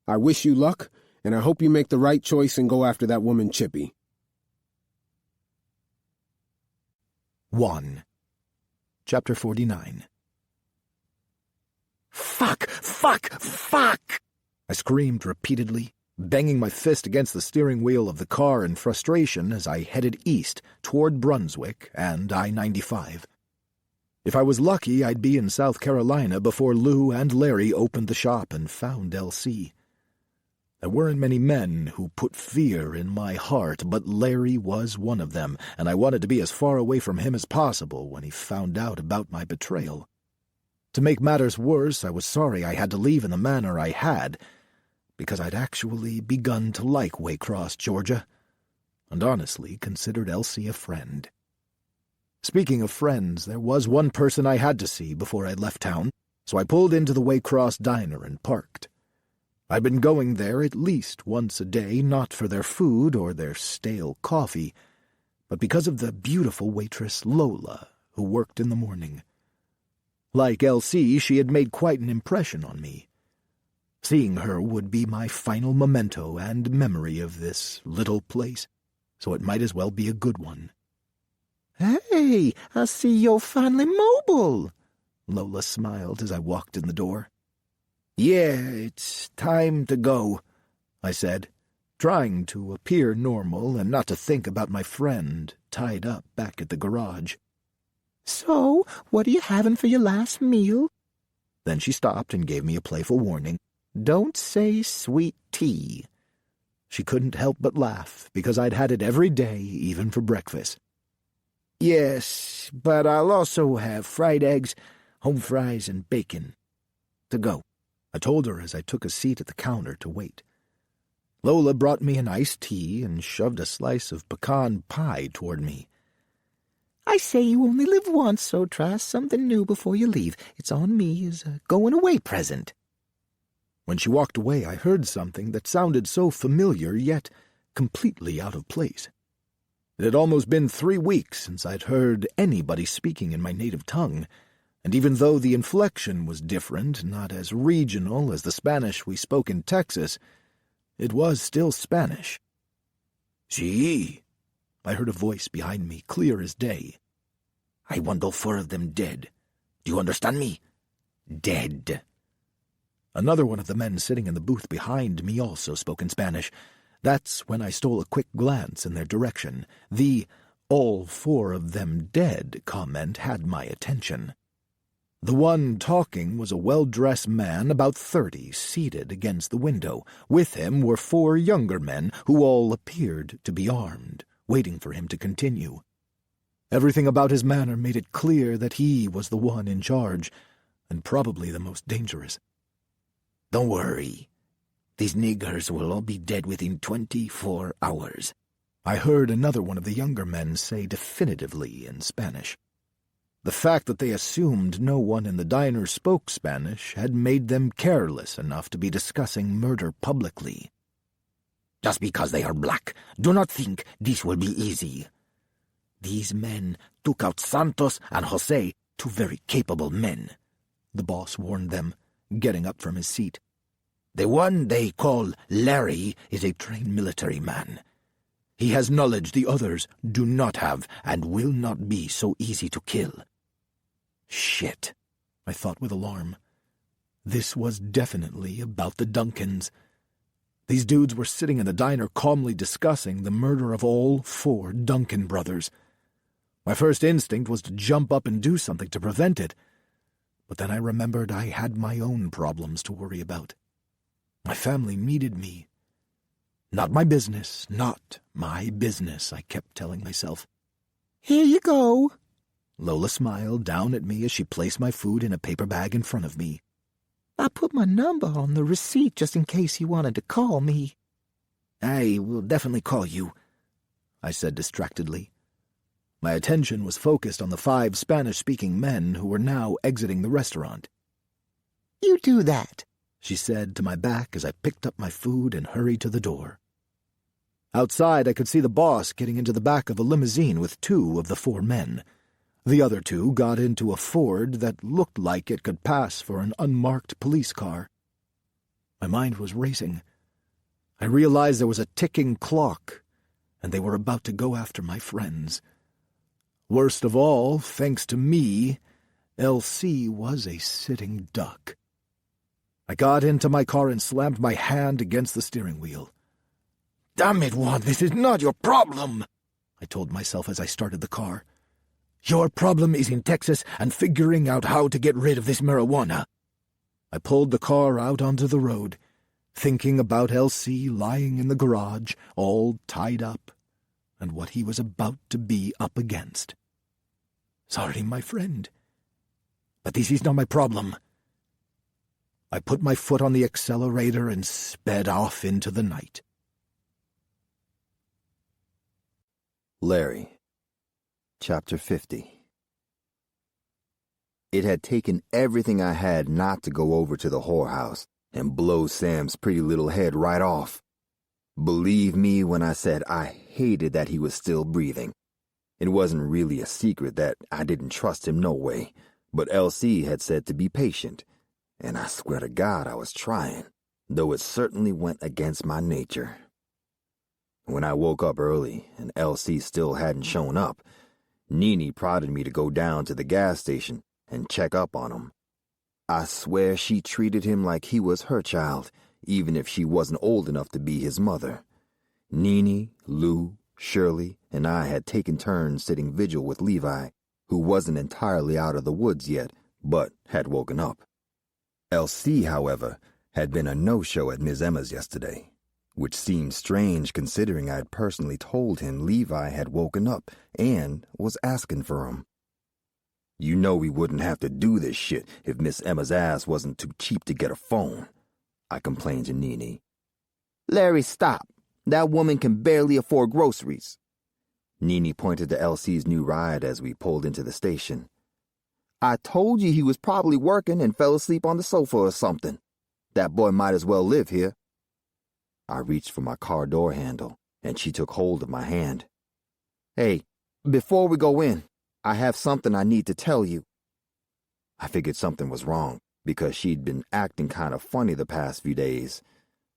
I wish you luck, and I hope you make the right choice and go after that woman Chippy."
1. Chapter 49. Fuck! Fuck! Fuck! I screamed repeatedly, banging my fist against the steering wheel of the car in frustration as I headed east toward Brunswick and I-95. If I was lucky, I'd be in South Carolina before Lou and Larry opened the shop and found LC. There weren't many men who put fear in my heart, but Larry was one of them, and I wanted to be as far away from him as possible when he found out about my betrayal. To make matters worse, I was sorry I had to leave in the manner I had, because I'd actually begun to like Waycross, Georgia, and honestly considered Elsie a friend. Speaking of friends, there was one person I had to see before I left town, so I pulled into the Waycross diner and parked. I'd been going there at least once a day, not for their food or their stale coffee, but because of the beautiful waitress Lola, who worked in the morning. Like Elsie, she had made quite an impression on me. Seeing her would be my final memento and memory of this little place, so it might as well be a good one.
"Hey, I see you're finally mobile," Lola smiled as I walked in the door.
"Yeah, it's time to go," I said, trying to appear normal and not to think about my friend tied up back at the garage.
"So, what are you having for your last meal?"
Then she stopped and gave me a playful warning.
"Don't say sweet tea."
She couldn't help but laugh, because I'd had it every day, even for breakfast.
"Yes, but I'll also have fried eggs, home fries, and bacon. To go,"
I told her as I took a seat at the counter to wait. Lola brought me an iced tea and shoved a slice of pecan pie toward me.
"I say you only live once, so try something new before you leave. It's on me as a going-away present."
When she walked away, I heard something that sounded so familiar, yet completely out of place. It had almost been 3 weeks since I'd heard anybody speaking in my native tongue, and even though the inflection was different, not as regional as the Spanish we spoke in Texas, it was still Spanish.
"Sí,"
I heard a voice behind me, clear as day.
"I want all 4 of them dead. Do you understand me? Dead."
Another one of the men sitting in the booth behind me also spoke in Spanish. That's when I stole a quick glance in their direction. The "all 4 of them dead" comment had my attention. The one talking was a well-dressed man about 30, seated against the window. With him were 4 younger men who all appeared to be armed, waiting for him to continue. Everything about his manner made it clear that he was the one in charge, and probably the most dangerous.
"Don't worry. These niggers will all be dead within 24 hours.
I heard another one of the younger men say definitively in Spanish. The fact that they assumed no one in the diner spoke Spanish had made them careless enough to be discussing murder publicly.
"Just because they are black, do not think this will be easy. These men took out Santos and Jose, 2 very capable men,"
the boss warned them, getting up from his seat.
"The one they call Larry is a trained military man. He has knowledge the others do not have and will not be so easy to kill."
Shit, I thought with alarm. This was definitely about the Duncans. These dudes were sitting in the diner calmly discussing the murder of all 4 Duncan brothers. My first instinct was to jump up and do something to prevent it, but then I remembered I had my own problems to worry about. My family needed me. Not my business, not my business, I kept telling myself.
"Here you go."
Lola smiled down at me as she placed my food in a paper bag in front of me.
"I put my number on the receipt just in case you wanted to call me."
"I will definitely call you," I said distractedly. My attention was focused on the 5 Spanish-speaking men who were now exiting the restaurant.
"You do that,"
she said to my back as I picked up my food and hurried to the door. Outside, I could see the boss getting into the back of a limousine with 2 of the 4 men. The other 2 got into a Ford that looked like it could pass for an unmarked police car. My mind was racing. I realized there was a ticking clock, and they were about to go after my friends. Worst of all, thanks to me, LC was a sitting duck. I got into my car and slammed my hand against the steering wheel.
Damn it, Juan, this is not your problem,
I told myself as I started the car. Your problem is in Texas and figuring out how to get rid of this marijuana. I pulled the car out onto the road, thinking about Elsie lying in the garage, all tied up, and what he was about to be up against. Sorry, my friend, but this is not my problem. I put my foot on the accelerator and sped off into the night.
Larry, Chapter 50. It had taken everything I had not to go over to the whorehouse and blow Sam's pretty little head right off. Believe me when I said I hated that he was still breathing. It wasn't really a secret that I didn't trust him no way, but LC had said to be patient, and I swear to God I was trying, though it certainly went against my nature. When I woke up early and LC still hadn't shown up, Nene prodded me to go down to the gas station and check up on him. I swear she treated him like he was her child, even if she wasn't old enough to be his mother. Nene, Lou, Shirley, and I had taken turns sitting vigil with Levi, who wasn't entirely out of the woods yet, but had woken up. LC, however, had been a no-show at Miss Emma's yesterday, which seemed strange considering I had personally told him Levi had woken up and was asking for him. You know we wouldn't have to do this shit if Miss Emma's ass wasn't too cheap to get a phone, I complained to Nene. Larry, stop. That woman can barely afford groceries. Nene pointed to LC's new ride as we pulled into the station. I told you he was probably working and fell asleep on the sofa or something. That boy might as well live here. I reached for my car door handle, and she took hold of my hand. Hey, before we go in, I have something I need to tell you. I figured something was wrong, because she'd been acting kind of funny the past few days.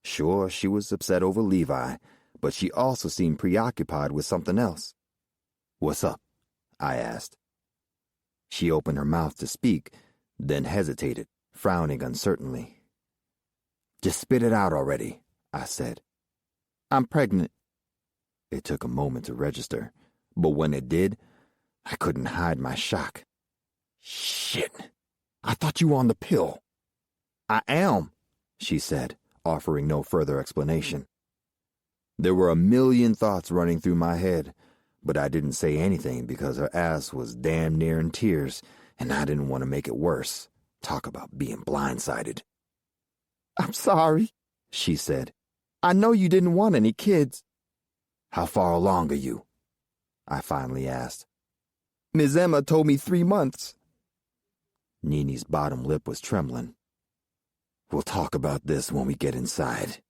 Sure, she was upset over Levi, but she also seemed preoccupied with something else. What's up? I asked. She opened her mouth to speak, then hesitated, frowning uncertainly. Just spit it out already, I said. I'm pregnant. It took a moment to register, but when it did, I couldn't hide my shock. Shit, I thought you were on the pill. I am, she said, offering no further explanation. There were a million thoughts running through my head, but I didn't say anything because her ass was damn near in tears, and I didn't want to make it worse. Talk about being blindsided. I'm sorry, she said. I know you didn't want any kids. How far along are you? I finally asked. Miss Emma told me 3 months. Nene's bottom lip was trembling. We'll talk about this when we get inside,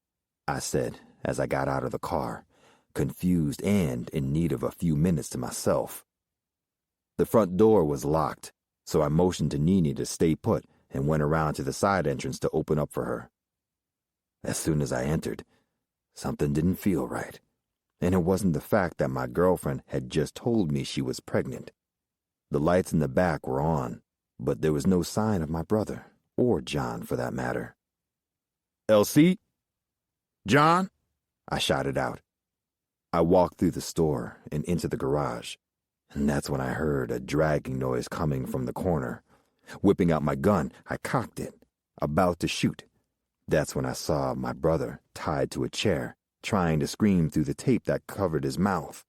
I said as I got out of the car, confused and in need of a few minutes to myself. The front door was locked, so I motioned to Nene to stay put and went around to the side entrance to open up for her. As soon as I entered, something didn't feel right, and it wasn't the fact that my girlfriend had just told me she was pregnant. The lights in the back were on, but there was no sign of my brother, or John for that matter. Elsie? John? I shouted out. I walked through the store and into the garage, and that's when I heard a dragging noise coming from the corner. Whipping out my gun, I cocked it, about to shoot. That's when I saw my brother tied to a chair, trying to scream through the tape that covered his mouth.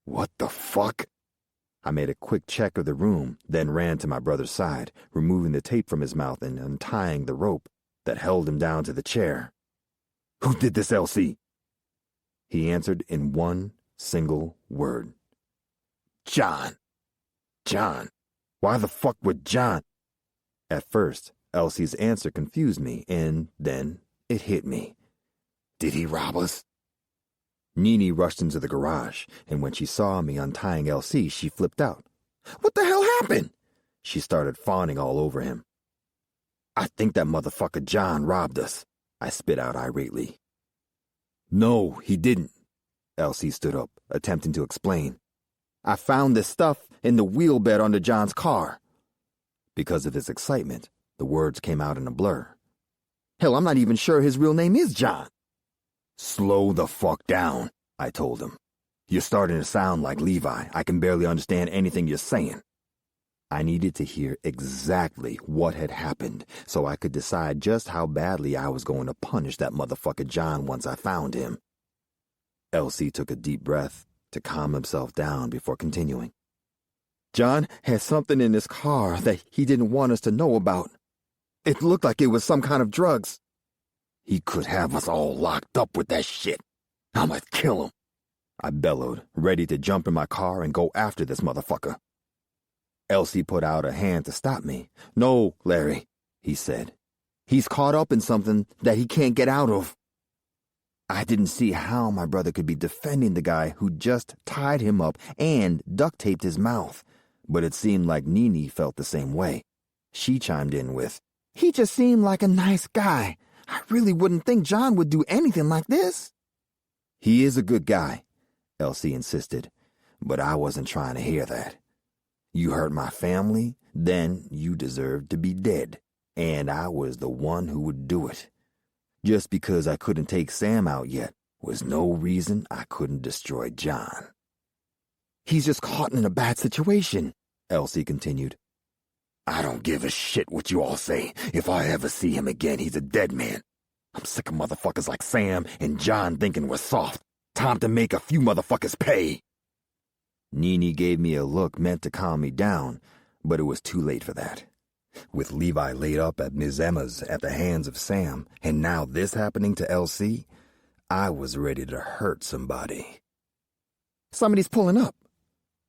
What the fuck? I made a quick check of the room, then ran to my brother's side, removing the tape from his mouth and untying the rope that held him down to the chair. Who did this, Elsie? He answered in one single word. John. John. Why the fuck would John? At first, Elsie's answer confused me, and then it hit me. Did he rob us? Nene rushed into the garage, and when she saw me untying Elsie, she flipped out. What the hell happened? She started fawning all over him. I think that motherfucker John robbed us, I spit out irately. No, he didn't. Elsie stood up, attempting to explain. I found this stuff in the wheel bed under John's car. Because of his excitement, the words came out in a blur, Hell, I'm not even sure his real name is John. Slow the fuck down, I told him. You're starting to sound like Levi. I can barely understand anything you're saying. I needed to hear exactly what had happened so I could decide just how badly I was going to punish that motherfucker John once I found him. Elsie took a deep breath to calm himself down before continuing. John had something in his car that he didn't want us to know about. It looked like it was some kind of drugs. He could have us all locked up with that shit. I might kill him. I bellowed, ready to jump in my car and go after this motherfucker. Elsie put out a hand to stop me. No, Larry, he said. He's caught up in something that he can't get out of. I didn't see how my brother could be defending the guy who just tied him up and duct-taped his mouth, but it seemed like Nene felt the same way. She chimed in with, "He just seemed like a nice guy. I really wouldn't think John would do anything like this." "He is a good guy," Elsie insisted, but I wasn't trying to hear that. You hurt my family, then you deserved to be dead, and I was the one who would do it. Just because I couldn't take Sam out yet was no reason I couldn't destroy John. "He's just caught in a bad situation," Elsie continued. "I don't give a shit what you all say. If I ever see him again, he's a dead man. I'm sick of motherfuckers like Sam and John thinking we're soft. Time to make a few motherfuckers pay." Nene gave me a look meant to calm me down, but it was too late for that. With Levi laid up at Ms. Emma's at the hands of Sam, and now this happening to Elsie, I was ready to hurt somebody. "Somebody's pulling up,"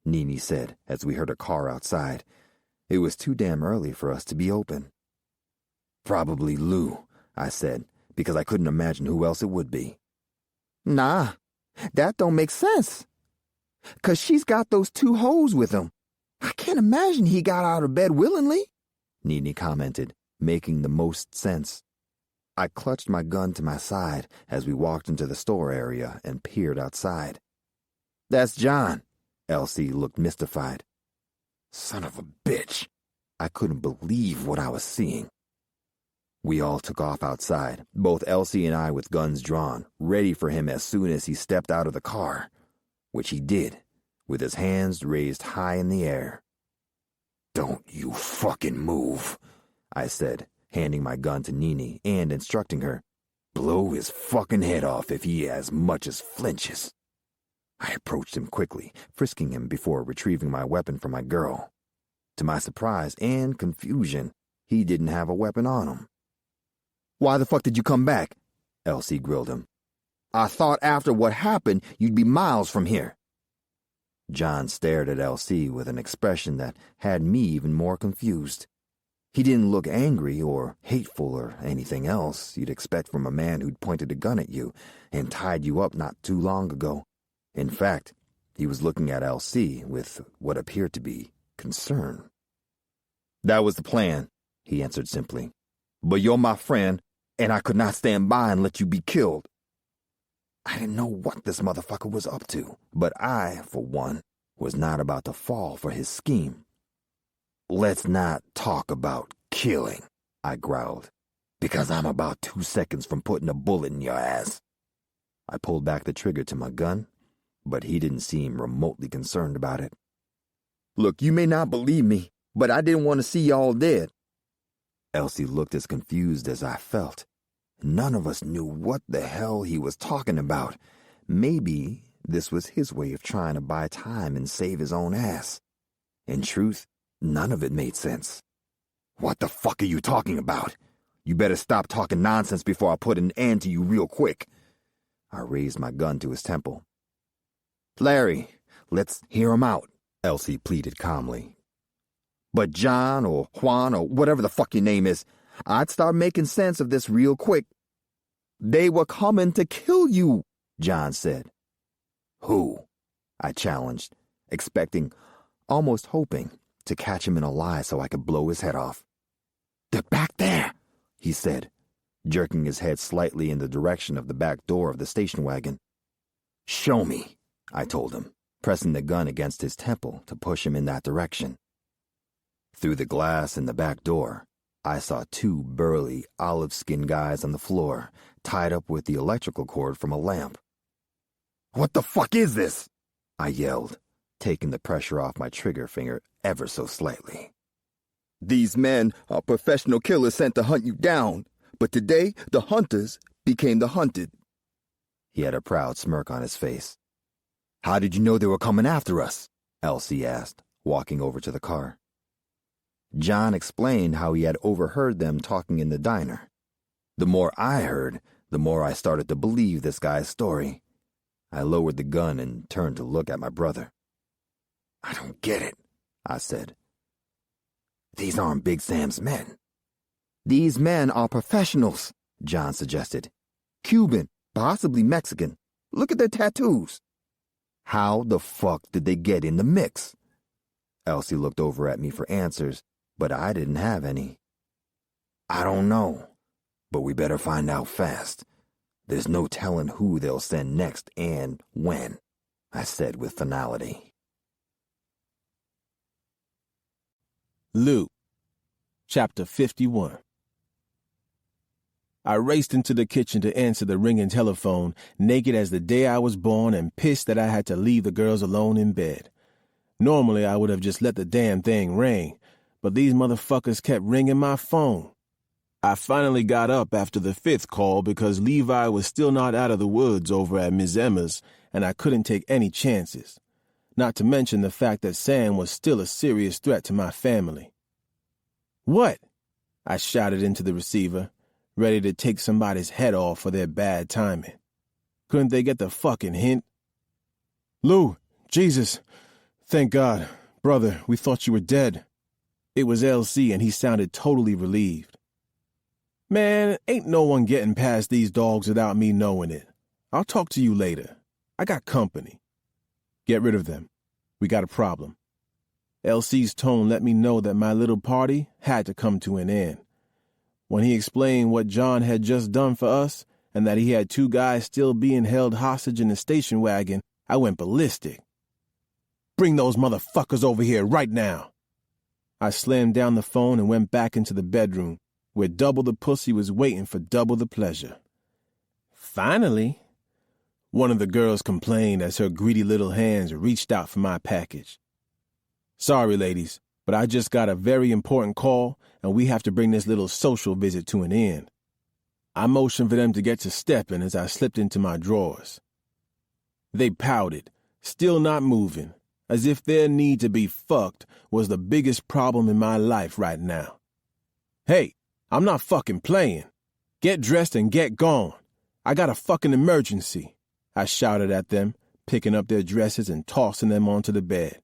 Nene said as we heard a car outside. It was too damn early for us to be open. "Probably Lou," I said, because I couldn't imagine who else it would be. "Nah, that don't make sense. 'Cause she's got those two hoes with him. I can't imagine he got out of bed willingly," Nene commented, making the most sense. I clutched my gun to my side as we walked into the store area and peered outside. "That's John." Elsie looked mystified. Son of a bitch. I couldn't believe what I was seeing. We all took off outside, both Elsie and I with guns drawn, ready for him as soon as he stepped out of the car, which he did, with his hands raised high in the air. "Don't you fucking move," I said, handing my gun to Nene and instructing her, "Blow his fucking head off if he as much as flinches." I approached him quickly, frisking him before retrieving my weapon from my girl. To my surprise and confusion, he didn't have a weapon on him. "Why the fuck did you come back?" Elsie grilled him. "I thought after what happened, you'd be miles from here." John stared at Elsie with an expression that had me even more confused. He didn't look angry or hateful or anything else you'd expect from a man who'd pointed a gun at you and tied you up not too long ago. In fact, he was looking at Elsie with what appeared to be concern. "That was the plan," he answered simply. "But you're my friend, and I could not stand by and let you be killed." I didn't know what this motherfucker was up to, but I, for one, was not about to fall for his scheme. "Let's not talk about killing," I growled, "because I'm about 2 seconds from putting a bullet in your ass." I pulled back the trigger to my gun, but he didn't seem remotely concerned about it. "Look, you may not believe me, but I didn't want to see y'all dead." Elsie looked as confused as I felt. None of us knew what the hell he was talking about. Maybe this was his way of trying to buy time and save his own ass. In truth, none of it made sense. "What the fuck are you talking about? You better stop talking nonsense before I put an end to you real quick." I raised my gun to his temple. "Larry, let's hear him out," Elsie pleaded calmly. "But John or Juan or whatever the fuck your name is, I'd start making sense of this real quick." "They were coming to kill you," John said. "Who?" I challenged, expecting, almost hoping, to catch him in a lie so I could blow his head off. "They're back there," he said, jerking his head slightly in the direction of the back door of the station wagon. "Show me," I told him, pressing the gun against his temple to push him in that direction. Through the glass in the back door, I saw two burly, olive-skinned guys on the floor, tied up with the electrical cord from a lamp. "What the fuck is this?" I yelled, taking the pressure off my trigger finger ever so slightly. "These men are professional killers sent to hunt you down, but today the hunters became the hunted." He had a proud smirk on his face. "How did you know they were coming after us?" Elsie asked, walking over to the car. John explained how he had overheard them talking in the diner. The more I heard, the more I started to believe this guy's story. I lowered the gun and turned to look at my brother. "I don't get it," I said. "These aren't Big Sam's men." "These men are professionals," John suggested. "Cuban, possibly Mexican. Look at their tattoos." "How the fuck did they get in the mix?" Elsie looked over at me for answers, but I didn't have any. "I don't know, but we better find out fast. There's no telling who they'll send next and when," I said with finality.
Luke, Chapter 51. I raced into the kitchen to answer the ringing telephone, naked as the day I was born and pissed that I had to leave the girls alone in bed. Normally, I would have just let the damn thing ring, but these motherfuckers kept ringing my phone. I finally got up after the fifth call because Levi was still not out of the woods over at Ms. Emma's, and I couldn't take any chances. Not to mention the fact that Sam was still a serious threat to my family. "What?" I shouted into the receiver, ready to take somebody's head off for their bad timing. Couldn't they get the fucking hint? "Lou, Jesus, thank God. Brother, we thought you were dead." It was LC, and he sounded totally relieved. "Man, ain't no one getting past these dogs without me knowing it. I'll talk to you later. I got company." "Get rid of them. We got a problem." LC's tone let me know that my little party had to come to an end. When he explained what John had just done for us and that he had two guys still being held hostage in the station wagon, I went ballistic. "Bring those motherfuckers over here right now." I slammed down the phone and went back into the bedroom, where double the pussy was waiting for double the pleasure. "Finally," one of the girls complained as her greedy little hands reached out for my package. "Sorry, ladies, but I just got a very important call, and we have to bring this little social visit to an end." I motioned for them to get to stepping as I slipped into my drawers. They pouted, still not moving, as if their need to be fucked was the biggest problem in my life right now. "Hey, I'm not fucking playing. Get dressed and get gone. I got a fucking emergency," I shouted at them, picking up their dresses and tossing them onto the bed.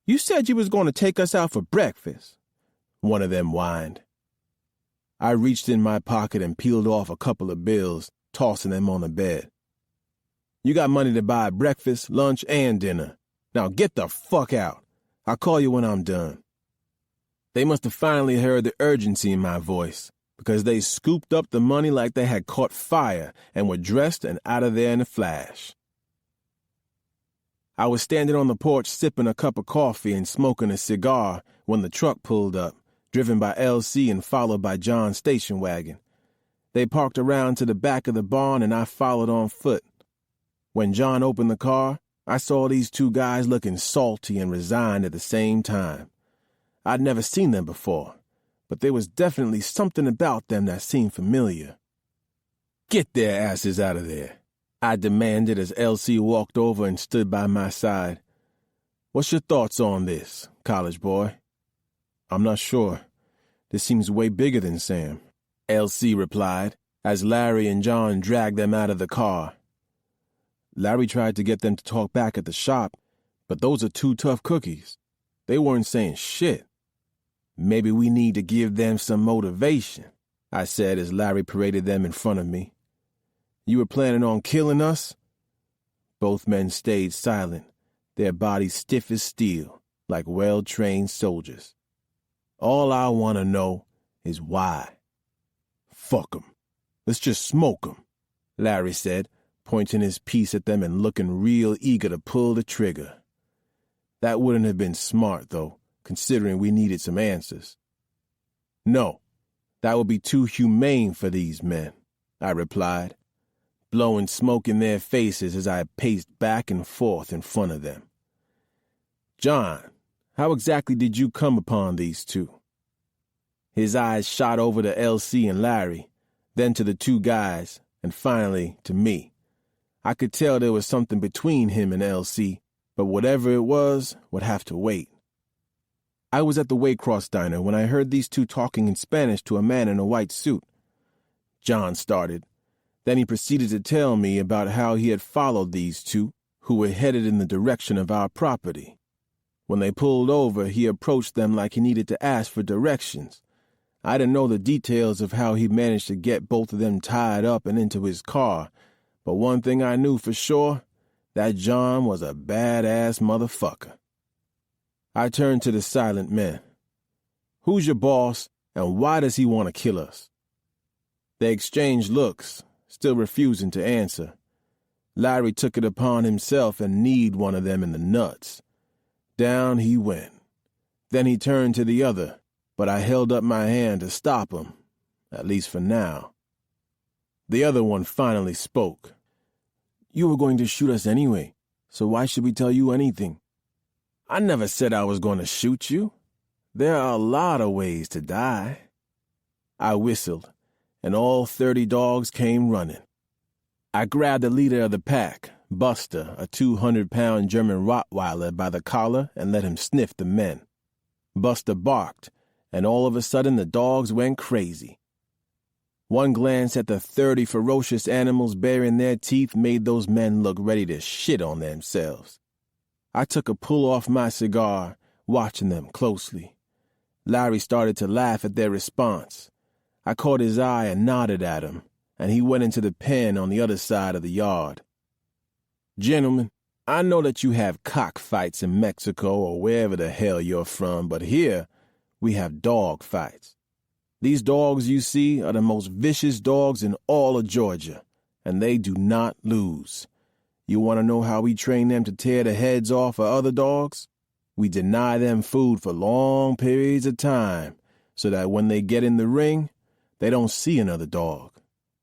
"You said you was going to take us out for breakfast," one of them whined. I reached in my pocket and peeled off a couple of bills, tossing them on the bed. "You got money to buy breakfast, lunch, and dinner. Now get the fuck out. I'll call you when I'm done." They must have finally heard the urgency in my voice, because they scooped up the money like they had caught fire and were dressed and out of there in a flash. I was standing on the porch sipping a cup of coffee and smoking a cigar when the truck pulled up, driven by LC and followed by John's station wagon. They parked around to the back of the barn and I followed on foot. When John opened the car, I saw these two guys looking salty and resigned at the same time. I'd never seen them before, but there was definitely something about them that seemed familiar. "Get their asses out of there," I demanded as LC walked over and stood by my side. "What's your thoughts on this, college boy?" "I'm not sure. This seems way bigger than Sam," LC replied, as Larry and John dragged them out of the car. Larry tried to get them to talk back at the shop, but those are two tough cookies. They weren't saying shit. "Maybe we need to give them some motivation," I said as Larry paraded them in front of me. "You were planning on killing us?" Both men stayed silent, their bodies stiff as steel, like well-trained soldiers. "All I want to know is why." "Fuck 'em. Let's just smoke 'em," Larry said, pointing his piece at them and looking real eager to pull the trigger. That wouldn't have been smart, though, considering we needed some answers. No, that would be too humane for these men, I replied, blowing smoke in their faces as I paced back and forth in front of them. John, how exactly did you come upon these two? His eyes shot over to LC and Larry, then to the two guys, and finally to me. I could tell there was something between him and LC, but whatever it was would have to wait. I was at the Waycross diner when I heard these two talking in Spanish to a man in a white suit. John started. Then he proceeded to tell me about how he had followed these two, who were headed in the direction of our property. When they pulled over, he approached them like he needed to ask for directions. I didn't know the details of how he managed to get both of them tied up and into his car, but one thing I knew for sure, that John was a badass motherfucker. I turned to the silent men. Who's your boss, and why does he want to kill us? They exchanged looks, still refusing to answer. Larry took it upon himself and kneed one of them in the nuts. Down he went. Then he turned to the other, but I held up my hand to stop him, at least for now. The other one finally spoke. You were going to shoot us anyway, so why should we tell you anything? I never said I was going to shoot you. There are a lot of ways to die. I whistled, and all 30 dogs came running. I grabbed the leader of the pack, Buster, a 200-pound German Rottweiler, by the collar and let him sniff the men. Buster barked, and all of a sudden the dogs went crazy. One glance at the 30 ferocious animals baring their teeth made those men look ready to shit on themselves. I took a pull off my cigar, watching them closely. Larry started to laugh at their response. I caught his eye and nodded at him, and he went into the pen on the other side of the yard. Gentlemen, I know that you have cockfights in Mexico or wherever the hell you're from, but here we have dog fights. These dogs you see are the most vicious dogs in all of Georgia, and they do not lose. You want to know how we train them to tear the heads off of other dogs? We deny them food for long periods of time, so that when they get in the ring, they don't see another dog.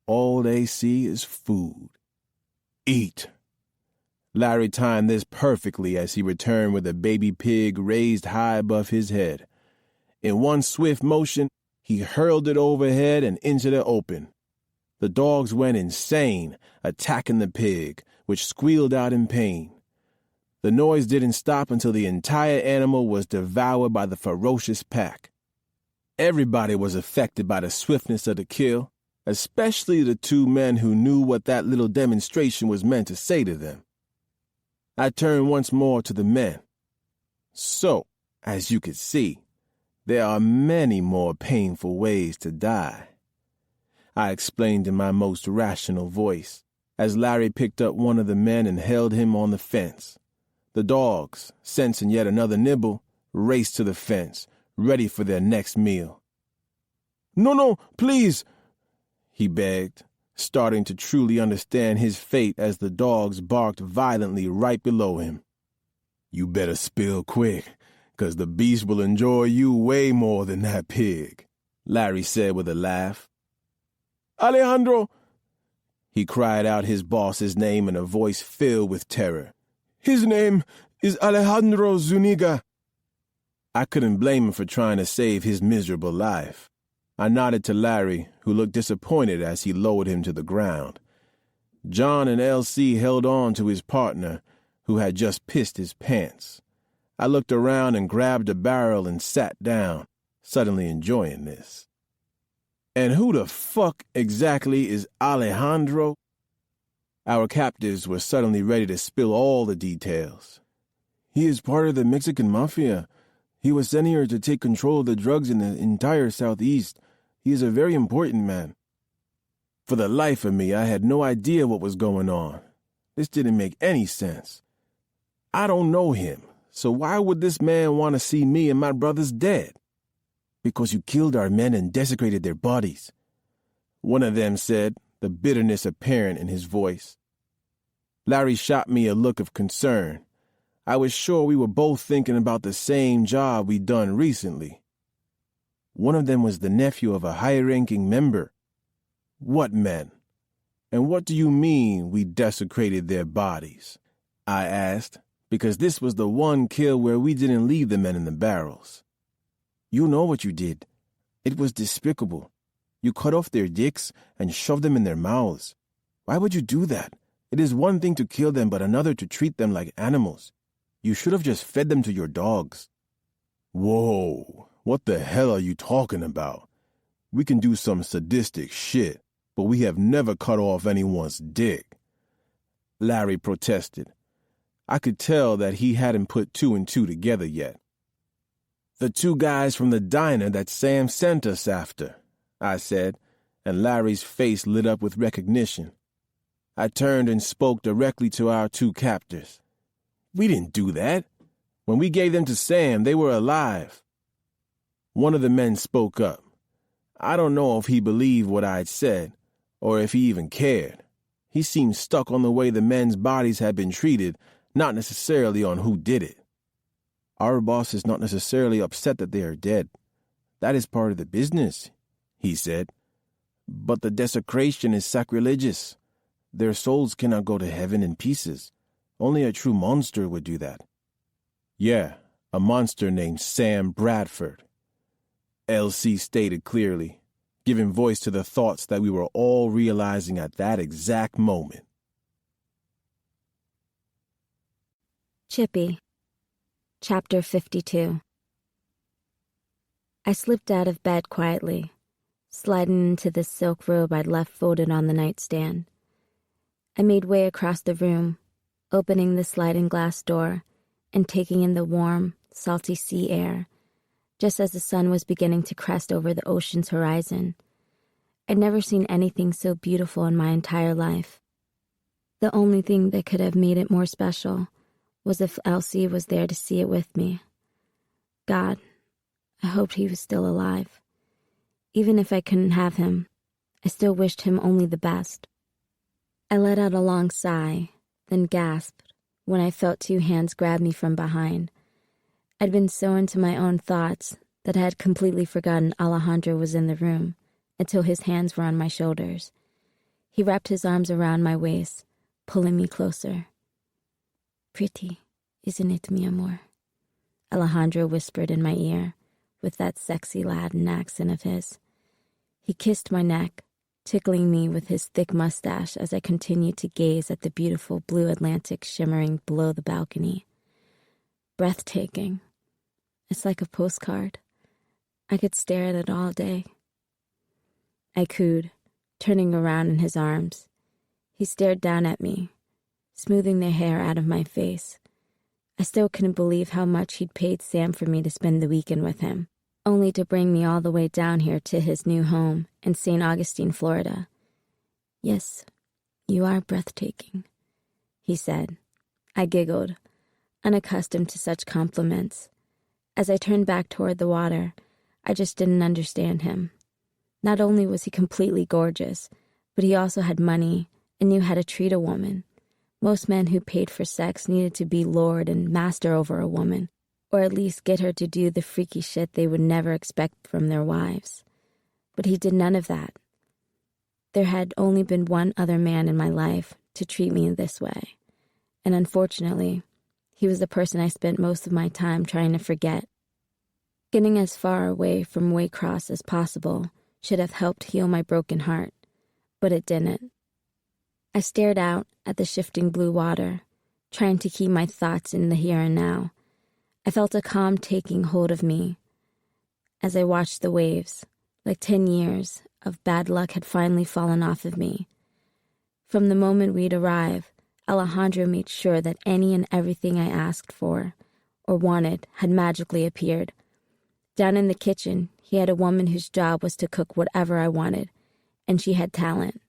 All they see is food. Eat. Larry timed this perfectly as he returned with a baby pig raised high above his head. In one swift motion, he hurled it overhead and into the open. The dogs went insane, attacking the pig, which squealed out in pain. The noise didn't stop until the entire animal was devoured by the ferocious pack. Everybody was affected by the swiftness of the kill, especially the two men who knew what that little demonstration was meant to say to them. I turned once more to the men. So, as you could see, there are many more painful ways to die. I explained in my most rational voice, as Larry picked up one of the men and held him on the fence. The dogs, sensing yet another nibble, raced to the fence, ready for their next meal. No, please, he begged, starting to truly understand his fate as the dogs barked violently right below him. You better spill quick, 'cause the beast will enjoy you way more than that pig, Larry said with a laugh. Alejandro! He cried out his boss's name in a voice filled with terror. His name is Alejandro Zuniga. I couldn't blame him for trying to save his miserable life. I nodded to Larry, who looked disappointed as he lowered him to the ground. John and LC held on to his partner, who had just pissed his pants. I looked around and grabbed a barrel and sat down, suddenly enjoying this. And who the fuck exactly is Alejandro? Our captives were suddenly ready to spill all the details. He is part of the Mexican mafia. He was sent here to take control of the drugs in the entire Southeast. He is a very important man. For the life of me, I had no idea what was going on. This didn't make any sense. I don't know him, so why would this man want to see me and my brothers dead? Because you killed our men and desecrated their bodies, one of them said, the bitterness apparent in his voice. Larry shot me a look of concern. I was sure we were both thinking about the same job we'd done recently. One of them was the nephew of a high-ranking member. What men? And what do you mean we desecrated their bodies? I asked, because this was the one kill where we didn't leave the men in the barrels. You know what you did. It was despicable. You cut off their dicks and shoved them in their mouths. Why would you do that? It is one thing to kill them, but another to treat them like animals. You should have just fed them to your dogs. Whoa, what the hell are you talking about? We can do some sadistic shit, but we have never cut off anyone's dick. Larry protested. I could tell that he hadn't put two and two together yet. The two guys from the diner that Sam sent us after, I said, and Larry's face lit up with recognition. I turned and spoke directly to our two captors. We didn't do that. When we gave them to Sam, they were alive. One of the men spoke up. I don't know if he believed what I'd said, or if he even cared. He seemed stuck on the way the men's bodies had been treated, not necessarily on who did it. Our boss is not necessarily upset that they are dead. That is part of the business, he said. But the desecration is sacrilegious. Their souls cannot go to heaven in pieces. Only a true monster would do that. Yeah, a monster named Sam Bradford. LC stated clearly, giving voice to the thoughts that we were all realizing at that exact moment.
Chippy. Chapter 52. I slipped out of bed quietly, sliding into the silk robe I'd left folded on the nightstand. I made way across the room, opening the sliding glass door and taking in the warm, salty sea air, just as the sun was beginning to crest over the ocean's horizon. I'd never seen anything so beautiful in my entire life. The only thing that could have made it more special was if Elsie was there to see it with me. God, I hoped he was still alive. Even if I couldn't have him, I still wished him only the best. I let out a long sigh, then gasped when I felt two hands grab me from behind. I'd been so into my own thoughts that I had completely forgotten Alejandro was in the room until his hands were on my shoulders. He wrapped his arms around my waist, pulling me closer. Pretty, isn't it, mi amor? Alejandro whispered in my ear with that sexy Latin accent of his. He kissed my neck, tickling me with his thick mustache as I continued to gaze at the beautiful blue Atlantic shimmering below the balcony. Breathtaking. It's like a postcard. I could stare at it all day. I cooed, turning around in his arms. He stared down at me, smoothing the hair out of my face. I still couldn't believe how much he'd paid Sam for me to spend the weekend with him, only to bring me all the way down here to his new home in St. Augustine, Florida. Yes, you are breathtaking, he said. I giggled, unaccustomed to such compliments. As I turned back toward the water, I just didn't understand him. Not only was he completely gorgeous, but he also had money and knew how to treat a woman. Most men who paid for sex needed to be lord and master over a woman, or at least get her to do the freaky shit they would never expect from their wives. But he did none of that. There had only been one other man in my life to treat me in this way, and unfortunately, he was the person I spent most of my time trying to forget. Getting as far away from Waycross as possible should have helped heal my broken heart, but it didn't. I stared out at the shifting blue water, trying to keep my thoughts in the here and now. I felt a calm taking hold of me as I watched the waves, like 10 years of bad luck had finally fallen off of me. From the moment we'd arrived, Alejandro made sure that any and everything I asked for or wanted had magically appeared. Down in the kitchen, he had a woman whose job was to cook whatever I wanted, and she had talent.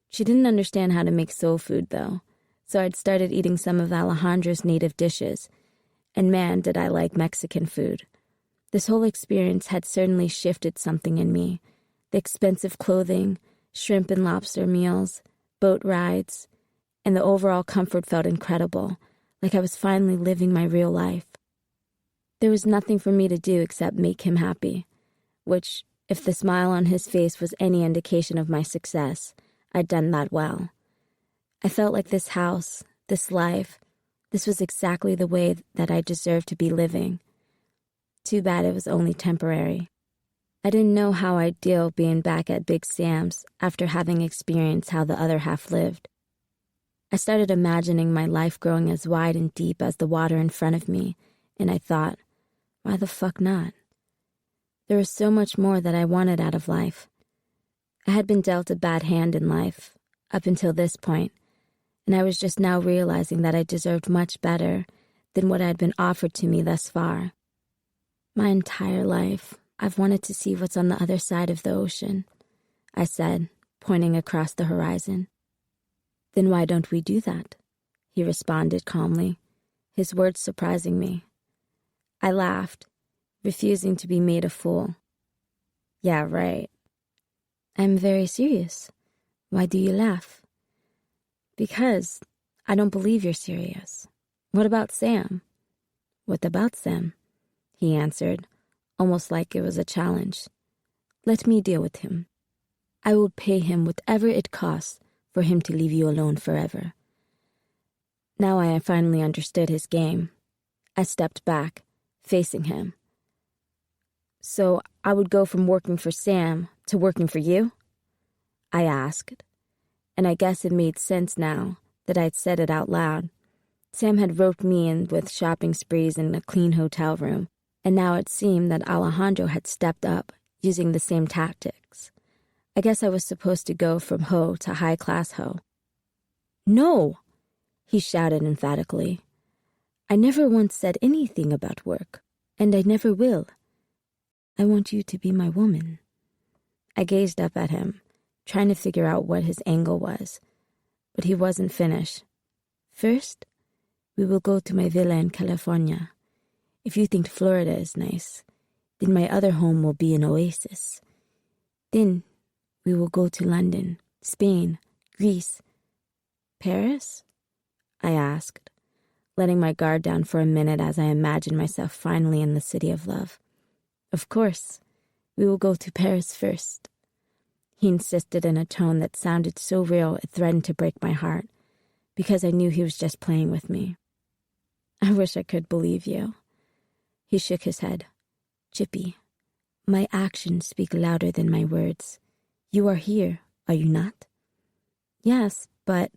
She didn't understand how to make soul food, though, so I'd started eating some of Alejandro's native dishes, and man, did I like Mexican food. This whole experience had certainly shifted something in me. The expensive clothing, shrimp and lobster meals, boat rides, and the overall comfort felt incredible, like I was finally living my real life. There was nothing for me to do except make him happy. which, if the smile on his face was any indication of my success, I'd done that well. I felt like this house, this life, this was exactly the way that I deserved to be living. Too bad it was only temporary. I didn't know how I'd deal being back at Big Sam's after having experienced how the other half lived. I started imagining my life growing as wide and deep as the water in front of me, and I thought, why the fuck not? There was so much more that I wanted out of life. I had been dealt a bad hand in life, up until this point, and I was just now realizing that I deserved much better than what had been offered to me thus far. My entire life, I've wanted to see what's on the other side of the ocean, I said, pointing across the horizon. Then why don't we do that? He responded calmly, his words surprising me. I laughed, refusing to be made a fool. Yeah, right. I'm very serious. Why do you laugh? Because I don't believe you're serious. What about Sam? What about Sam? He answered, almost like it was a challenge. Let me deal with him. I will pay him whatever it costs for him to leave you alone forever. Now I finally understood his game. I stepped back, facing him. So I would go from working for Sam to working for you? I asked, and I guess it made sense now that I'd said it out loud. Sam had roped me in with shopping sprees in a clean hotel room, and now it seemed that Alejandro had stepped up, using the same tactics. I guess I was supposed to go from hoe to high-class hoe. No, he shouted emphatically. I never once said anything about work, and I never will. I want you to be my woman. I gazed up at him, trying to figure out what his angle was, but he wasn't finished. First, we will go to my villa in California. If you think Florida is nice, then my other home will be an oasis. Then we will go to London, Spain, Greece. Paris? I asked, letting my guard down for a minute as I imagined myself finally in the city of love. Of course, we will go to Paris first. He insisted in a tone that sounded so real it threatened to break my heart, because I knew he was just playing with me. I wish I could believe you. He shook his head. Chippy, my actions speak louder than my words. You are here, are you not? Yes, but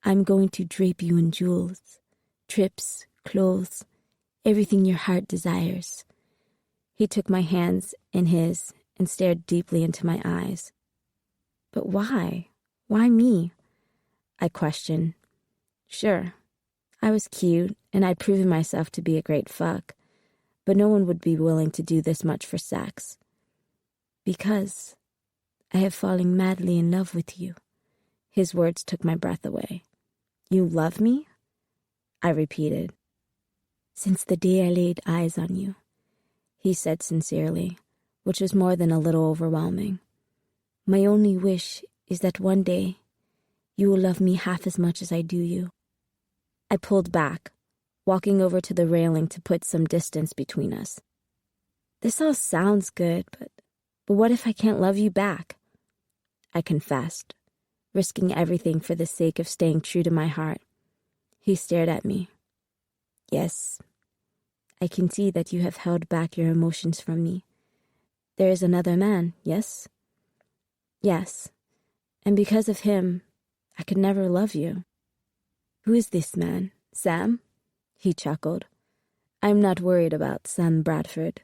I'm going to drape you in jewels, trips, clothes, everything your heart desires. He took my hands in his and stared deeply into my eyes. But why? Why me? I questioned. Sure, I was cute and I'd proven myself to be a great fuck, but no one would be willing to do this much for sex. Because I have fallen madly in love with you. His words took my breath away. You love me? I repeated. Since the day I laid eyes on you, he said sincerely, which was more than a little overwhelming. My only wish is that one day you will love me half as much as I do you. I pulled back, walking over to the railing to put some distance between us. This all sounds good, but what if I can't love you back? I confessed, risking everything for the sake of staying true to my heart. He stared at me. Yes, I can see that you have held back your emotions from me. There is another man, yes? Yes, and because of him, I could never love you. Who is this man, Sam? He chuckled. I'm not worried about Sam Bradford.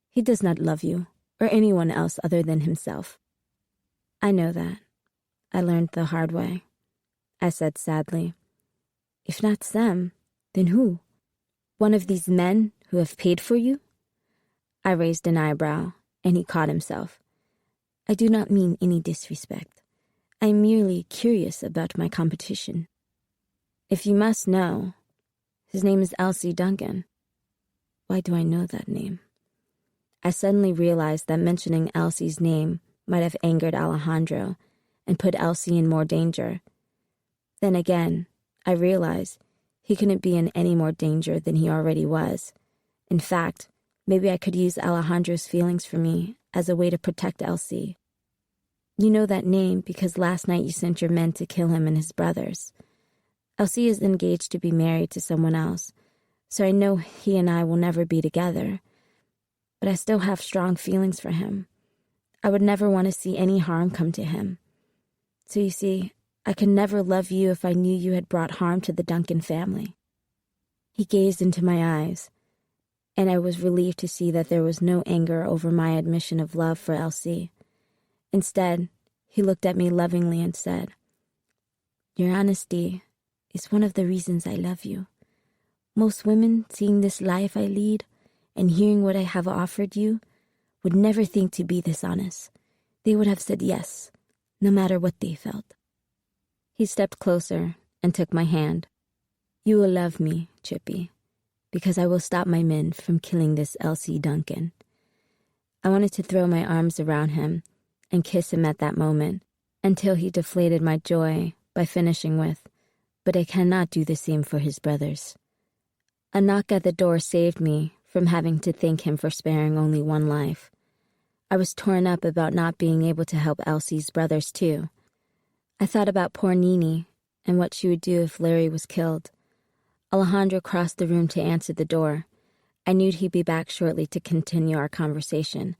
He does not love you, or anyone else other than himself. I know that. I learned the hard way. I said sadly. If not Sam, then who? One of these men who have paid for you? I raised an eyebrow, and he caught himself. I do not mean any disrespect. I am merely curious about my competition. If you must know, his name is Elsie Duncan. Why do I know that name? I suddenly realized that mentioning Elsie's name might have angered Alejandro and put Elsie in more danger. Then again, I realized he couldn't be in any more danger than he already was. In fact, maybe I could use Alejandro's feelings for me as a way to protect Elsie. You know that name because last night you sent your men to kill him and his brothers. Elsie is engaged to be married to someone else, so I know he and I will never be together. But I still have strong feelings for him. I would never want to see any harm come to him. So you see, I could never love you if I knew you had brought harm to the Duncan family. He gazed into my eyes, and I was relieved to see that there was no anger over my admission of love for Elsie. Instead, he looked at me lovingly and said, "Your honesty is one of the reasons I love you. Most women, seeing this life I lead and hearing what I have offered you, would never think to be dishonest. They would have said yes, no matter what they felt." He stepped closer and took my hand. "You will love me, Chippy, because I will stop my men from killing this Elsie Duncan." I wanted to throw my arms around him and kiss him at that moment until he deflated my joy by finishing with, "But I cannot do the same for his brothers." A knock at the door saved me from having to thank him for sparing only one life. I was torn up about not being able to help Elsie's brothers too. I thought about poor Nini and what she would do if Larry was killed. Alejandro crossed the room to answer the door. I knew he'd be back shortly to continue our conversation,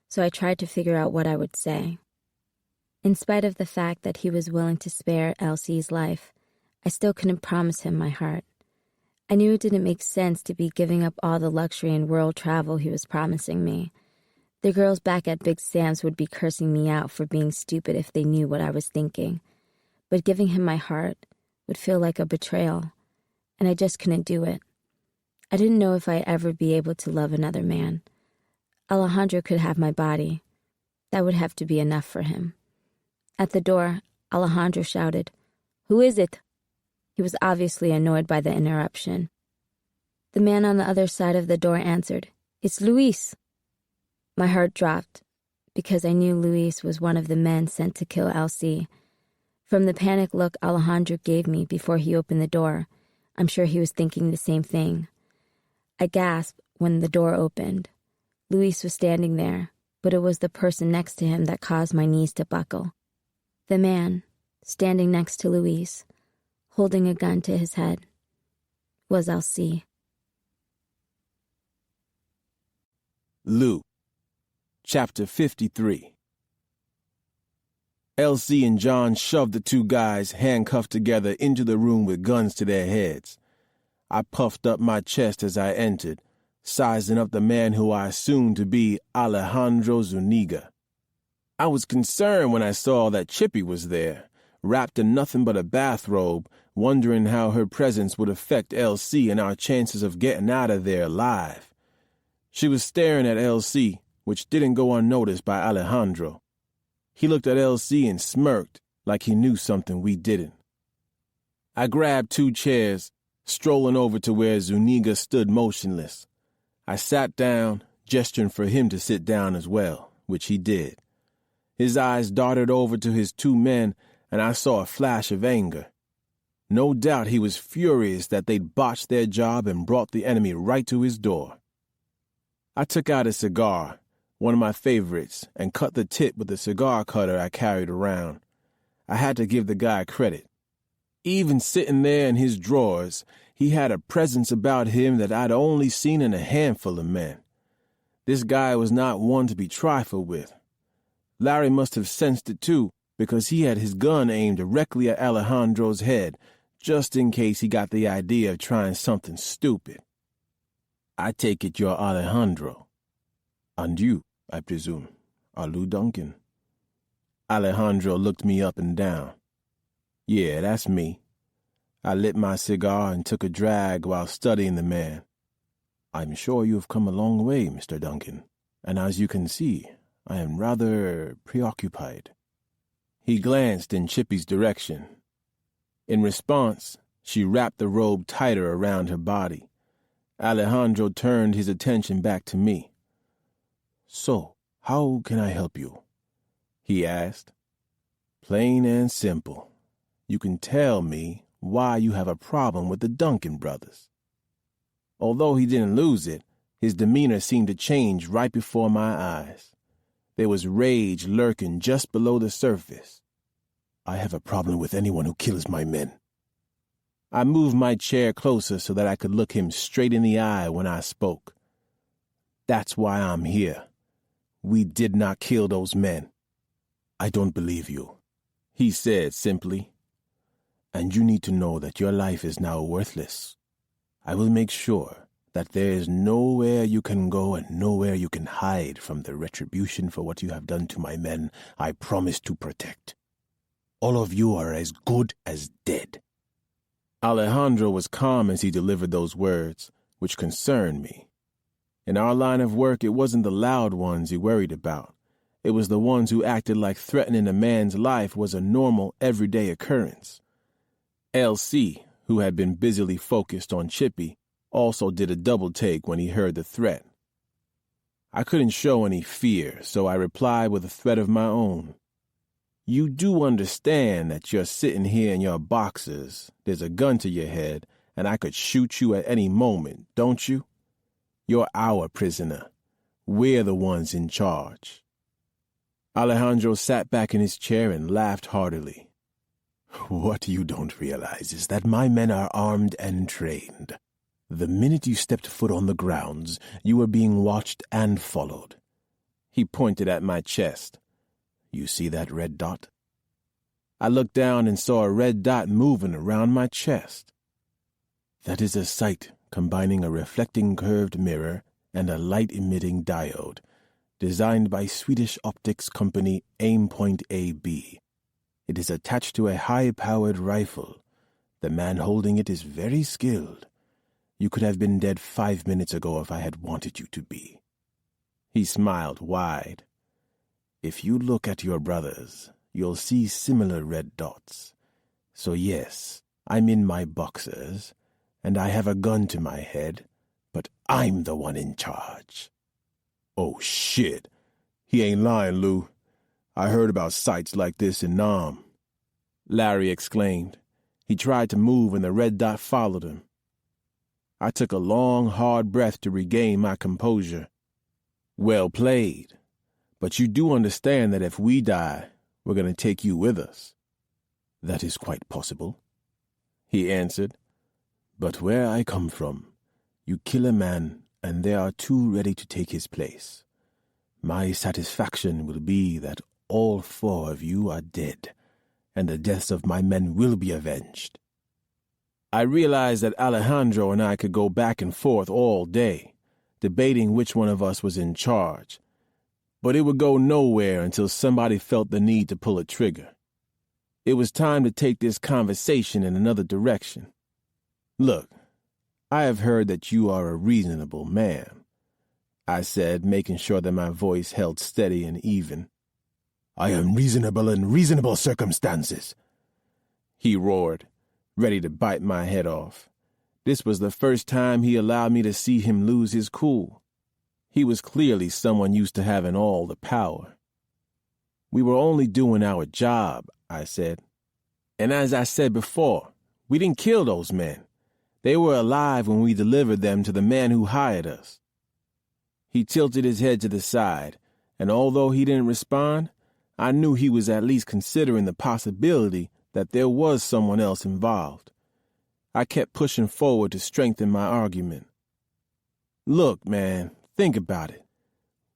so I tried to figure out what I would say. In spite of the fact that he was willing to spare Elsie's life, I still couldn't promise him my heart. I knew it didn't make sense to be giving up all the luxury and world travel he was promising me. The girls back at Big Sam's would be cursing me out for being stupid if they knew what I was thinking. But giving him my heart would feel like a betrayal, and I just couldn't do it. I didn't know if I'd ever be able to love another man. Alejandro could have my body. That would have to be enough for him. At the door, Alejandro shouted, "Who is it?" He was obviously annoyed by the interruption. The man on the other side of the door answered, "It's Luis." My heart dropped because I knew Luis was one of the men sent to kill Elsie. From the panicked look Alejandro gave me before he opened the door, I'm sure he was thinking the same thing. I gasped when the door opened. Luis was standing there, but it was the person next to him that caused my knees to buckle. The man, standing next to Luis, holding a gun to his head, was Elsie.
Lou, Chapter 53. Elsie and John shoved the two guys, handcuffed together, into the room with guns to their heads. I puffed up my chest as I entered, sizing up the man who I assumed to be Alejandro Zuniga. I was concerned when I saw that Chippy was there, wrapped in nothing but a bathrobe, wondering how her presence would affect Elsie and our chances of getting out of there alive. She was staring at Elsie, which didn't go unnoticed by Alejandro. He looked at Elsie and smirked like he knew something we didn't. I grabbed two chairs, strolling over to where Zuniga stood motionless. I sat down, gesturing for him to sit down as well, which he did. His eyes darted over to his two men, and I saw a flash of anger. No doubt he was furious that they'd botched their job and brought the enemy right to his door. I took out a cigar, one of my favorites, and cut the tip with the cigar cutter I carried around. I had to give the guy credit. Even sitting there in his drawers, he had a presence about him that I'd only seen in a handful of men. This guy was not one to be trifled with. Larry must have sensed it too, because he had his gun aimed directly at Alejandro's head, just in case he got the idea of trying something stupid. "I take it you're Alejandro. And you, I presume, are Lou Duncan." Alejandro looked me up and down. "Yeah, that's me." I lit my cigar and took a drag while studying the man. "I'm sure you have come a long way, Mr. Duncan, and as you can see, I am rather preoccupied." He glanced in Chippy's direction. In response, she wrapped the robe tighter around her body. Alejandro turned his attention back to me. "So, how can I help you?" he asked. "Plain and simple. You can tell me why you have a problem with the Duncan brothers." Although he didn't lose it, his demeanor seemed to change right before my eyes. There was rage lurking just below the surface. I have a problem with anyone who kills my men. I moved my chair closer so that I could look him straight in the eye when I spoke. That's why I'm here. We did not kill those men. I don't believe you, he said simply. And you need to know that your life is now worthless. I will make sure that there is nowhere you can go and nowhere you can hide from the retribution for what you have done to my men I promise to protect. All of you are as good as dead. Alejandro was calm as he delivered those words, which concerned me. In our line of work, it wasn't the loud ones he worried about. It was the ones who acted like threatening a man's life was a normal, everyday occurrence. LC, who had been busily focused on Chippy, also did a double take when he heard the threat. I couldn't show any fear, so I replied with a threat of my own. You do understand that you're sitting here in your boxers, there's a gun to your head, and I could shoot you at any moment, don't you? You're our prisoner. We're the ones in charge. Alejandro sat back in his chair and laughed heartily. What you don't realize is that my men are armed and trained. The minute you stepped foot on the grounds, you were being watched and followed. He pointed at my chest. You see that red dot? I looked down and saw a red dot moving around my chest. That is a sight combining a reflecting curved mirror and a light-emitting diode, designed by Swedish optics company Aimpoint AB. It is attached to a high-powered rifle. The man holding it is very skilled. You could have been dead 5 minutes ago if I had wanted you to be. He smiled wide. If you look at your brothers, you'll see similar red dots. So yes, I'm in my boxers, and I have a gun to my head, but I'm the one in charge. Oh, shit. He ain't lying, Lou. I heard about sights like this in Nam. Larry exclaimed. He tried to move, and the red dot followed him. I took a long, hard breath to regain my composure. Well played. But you do understand that if we die, we're going to take you with us. That is quite possible, he answered. But where I come from, you kill a man, and there are two ready to take his place. My satisfaction will be that all 4 of you are dead, and the deaths of my men will be avenged. I realized that Alejandro and I could go back and forth all day, debating which one of us was in charge. But it would go nowhere until somebody felt the need to pull a trigger. It was time to take this conversation in another direction. Look, I have heard that you are a reasonable man, I said, making sure that my voice held steady and even. I am reasonable in reasonable circumstances, he roared, ready to bite my head off. This was the first time he allowed me to see him lose his cool. He was clearly someone used to having all the power. We were only doing our job, I said. And as I said before, we didn't kill those men. They were alive when we delivered them to the man who hired us. He tilted his head to the side, and although he didn't respond, I knew he was at least considering the possibility that there was someone else involved. I kept pushing forward to strengthen my argument. Look, man, think about it.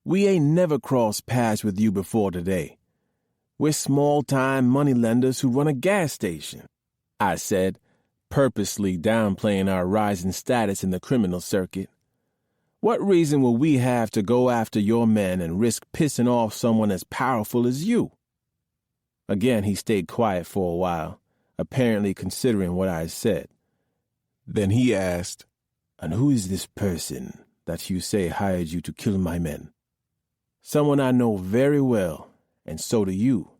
We ain't never crossed paths with you before today. We're small-time moneylenders who run a gas station, I said, purposely downplaying our rising status in the criminal circuit. What reason will we have to go after your men and risk pissing off someone as powerful as you? Again, he stayed quiet for a while, apparently considering what I said. Then he asked, And who is this person that you say hired you to kill my men? Someone I know very well, and so do you,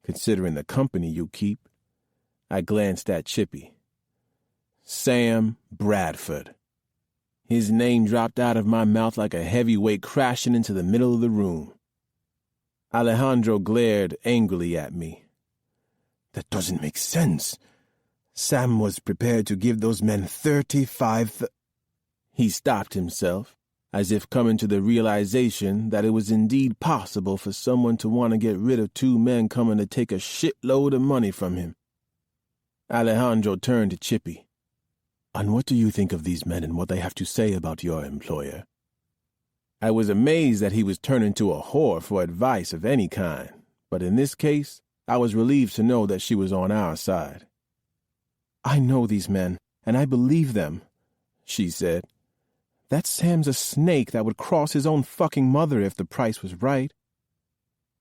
considering the company you keep. I glanced at Chippy. Sam Bradford. His name dropped out of my mouth like a heavyweight crashing into the middle of the room. Alejandro glared angrily at me. That doesn't make sense. Sam was prepared to give those men 35... He stopped himself. as if coming to the realization that it was indeed possible for someone to want to get rid of two men coming to take a shitload of money from him. Alejandro turned to Chippy. "And what do you think of these men and what they have to say about your employer?" I was amazed that he was turning to a whore for advice of any kind, but in this case, I was relieved to know that she was on our side. "I know these men, and I believe them," she said. "That Sam's a snake that would cross his own fucking mother if the price was right."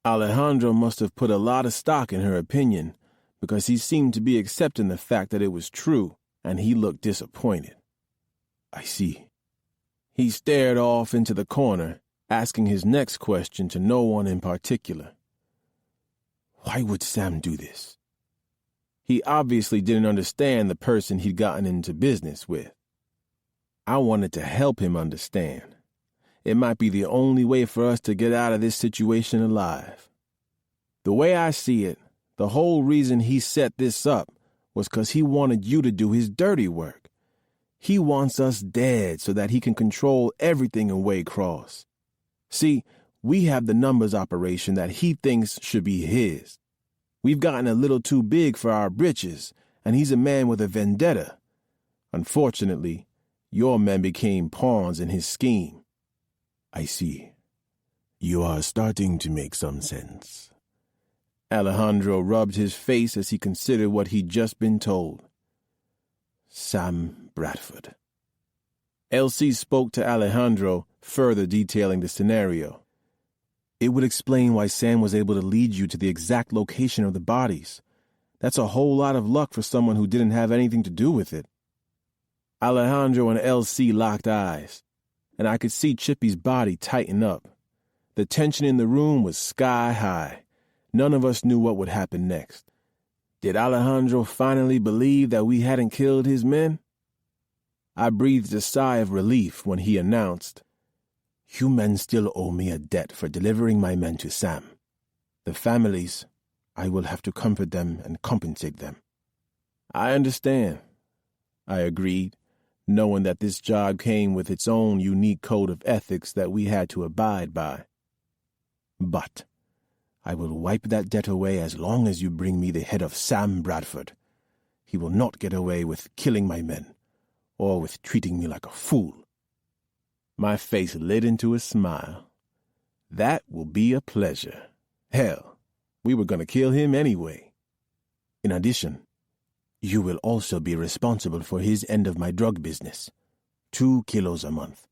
Alejandro must have put a lot of stock in her opinion, because he seemed to be accepting the fact that it was true, and he looked disappointed. "I see." He stared off into the corner, asking his next question to no one in particular. Why would Sam do this? He obviously didn't understand the person he'd gotten into business with. I wanted to help him understand. It might be the only way for us to get out of this situation alive. The way I see it, the whole reason he set this up was 'cause he wanted you to do his dirty work. He wants us dead so that he can control everything in Waycross. See, we have the numbers operation that he thinks should be his. We've gotten a little too big for our britches, and he's a man with a vendetta. Unfortunately, your men became pawns in his scheme. I see. You are starting to make some sense. Alejandro rubbed his face as he considered what he'd just been told. Sam Bradford. Elsie spoke to Alejandro, further detailing the scenario. It would explain why Sam was able to lead you to the exact location of the bodies. That's a whole lot of luck for someone who didn't have anything to do with it. Alejandro and Elsie locked eyes, and I could see Chippy's body tighten up. The tension in the room was sky high. None of us knew what would happen next. Did Alejandro finally believe that we hadn't killed his men? I breathed a sigh of relief when he announced, You men still owe me a debt for delivering my men to Sam. The families, I will have to comfort them and compensate them. I understand, I agreed, knowing that this job came with its own unique code of ethics that we had to abide by. But I will wipe that debt away as long as you bring me the head of Sam Bradford. He will not get away with killing my men, or with treating me like a fool. My face lit into a smile. That will be a pleasure. Hell, we were going to kill him anyway. In addition, you will also be responsible for his end of my drug business. 2 kilos a month.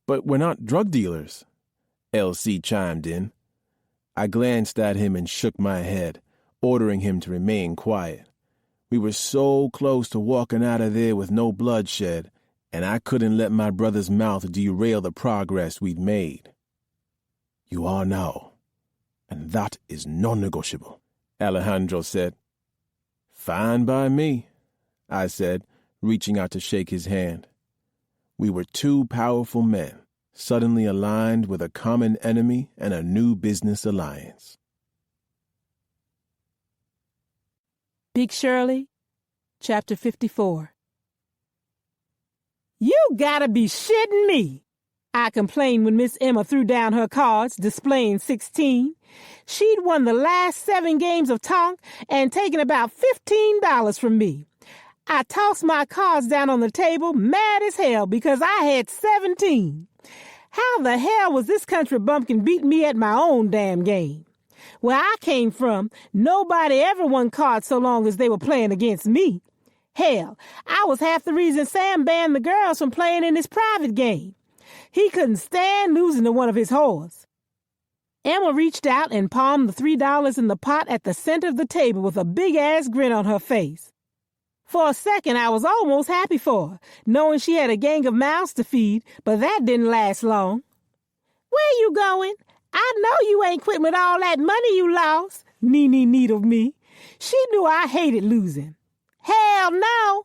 But we're not drug dealers, Elsie chimed in. I glanced at him and shook my head, ordering him to remain quiet. We were so close to walking out of there with no bloodshed, and I couldn't let my brother's mouth derail the progress we'd made. You are now, and that is non-negotiable, Alejandro said. Fine by me, I said, reaching out to shake his hand. We were two powerful men, suddenly aligned with a common enemy and a new business alliance.
Big Shirley, Chapter 54. You gotta be shitting me, I complained when Miss Emma threw down her cards, displaying 16. She'd won the last 7 games of Tonk and taken about $15 from me. I tossed my cards down on the table, mad as hell, because I had 17. How the hell was this country bumpkin beating me at my own damn game? Where I came from, nobody ever won cards so long as they were playing against me. Hell, I was half the reason Sam banned the girls from playing in his private game. He couldn't stand losing to one of his whores. Emma reached out and palmed the $3 in the pot at the center of the table with a big-ass grin on her face. For a second, I was almost happy for her, knowing she had a gang of mouths to feed, but that didn't last long. Where you going? I know you ain't quitting with all that money you lost, Nene needled me. She knew I hated losing. Hell no!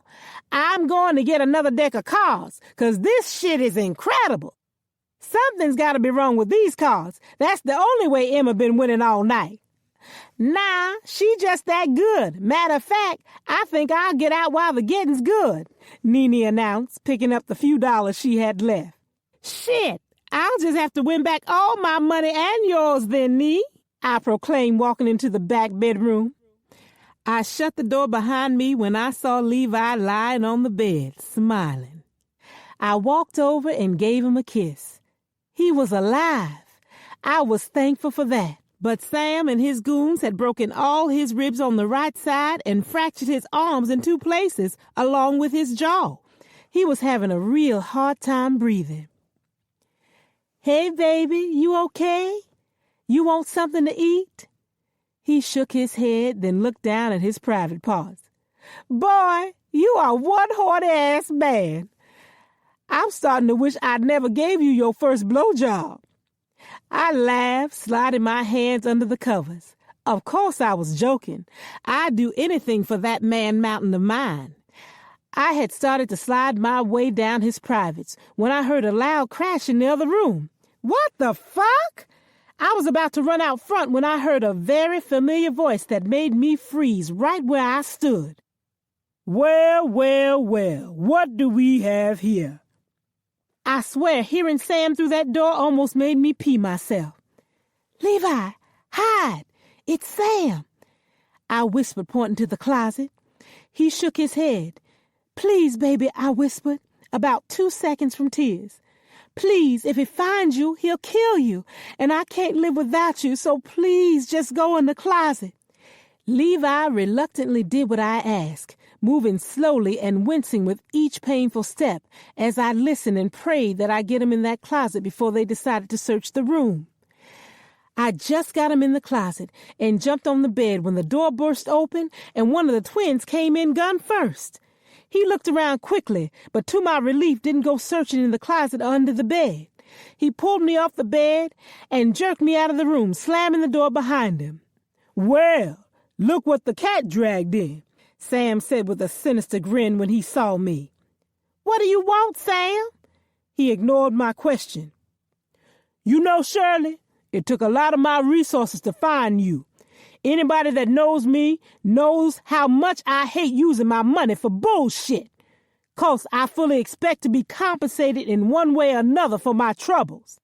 I'm going to get another deck of cards, 'cause this shit is incredible. Something's got to be wrong with these cards. That's the only way Emma been winning all night. Nah, she just that good. Matter of fact, I think I'll get out while the getting's good, Nene announced, picking up the few dollars she had left. Shit, I'll just have to win back all my money and yours then, Nee, I proclaimed, walking into the back bedroom. I shut the door behind me when I saw Levi lying on the bed, smiling. I walked over and gave him a kiss. He was alive. I was thankful for that. But Sam and his goons had broken all his ribs on the right side and fractured his arms in 2 places, along with his jaw. He was having a real hard time breathing. "Hey, baby, you okay? You want something to eat?" He shook his head, then looked down at his private parts. "Boy, you are one horny-ass man. I'm starting to wish I'd never gave you your first blowjob." I laughed, sliding my hands under the covers. Of course I was joking. I'd do anything for that man mountain of mine. I had started to slide my way down his privates when I heard a loud crash in the other room. What the fuck? I was about to run out front when I heard a very familiar voice that made me freeze right where I stood. "Well, well, well, what do we have here?" I swear, hearing Sam through that door almost made me pee myself. "Levi, hide! It's Sam!" I whispered, pointing to the closet. He shook his head. "Please, baby," I whispered, about 2 seconds from tears. "Please, if he finds you, he'll kill you, and I can't live without you, so please just go in the closet." Levi reluctantly did what I asked, moving slowly and wincing with each painful step as I listened and prayed that I get him in that closet before they decided to search the room. I just got him in the closet and jumped on the bed when the door burst open and one of the twins came in gun first. He looked around quickly, but to my relief didn't go searching in the closet or under the bed. He pulled me off the bed and jerked me out of the room, slamming the door behind him. "Well, look what the cat dragged in," Sam said with a sinister grin when he saw me. "What do you want, Sam?" He ignored my question. "You know, Shirley, it took a lot of my resources to find you. Anybody that knows me knows how much I hate using my money for bullshit. 'Cause I fully expect to be compensated in one way or another for my troubles."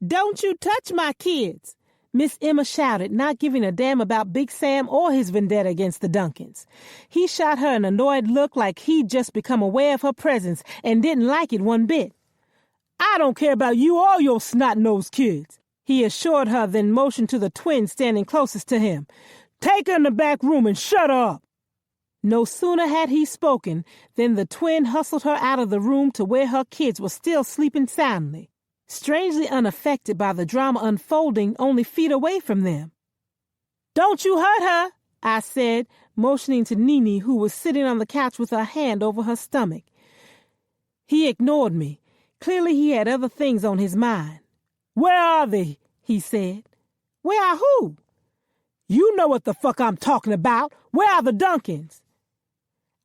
"Don't you touch my kids," Miss Emma shouted, not giving a damn about Big Sam or his vendetta against the Duncans. He shot her an annoyed look like he'd just become aware of her presence and didn't like it one bit. "I don't care about you or your snot-nosed kids," he assured her, then motioned to the twin standing closest to him. "Take her in the back room and shut her up." No sooner had he spoken than the twin hustled her out of the room to where her kids were still sleeping soundly, strangely unaffected by the drama unfolding only feet away from them. "Don't you hurt her," I said, motioning to Nene, who was sitting on the couch with her hand over her stomach. He ignored me. Clearly he had other things on his mind. "Where are they?" he said. "Where are who?" "You know what the fuck I'm talking about. Where are the Duncans?"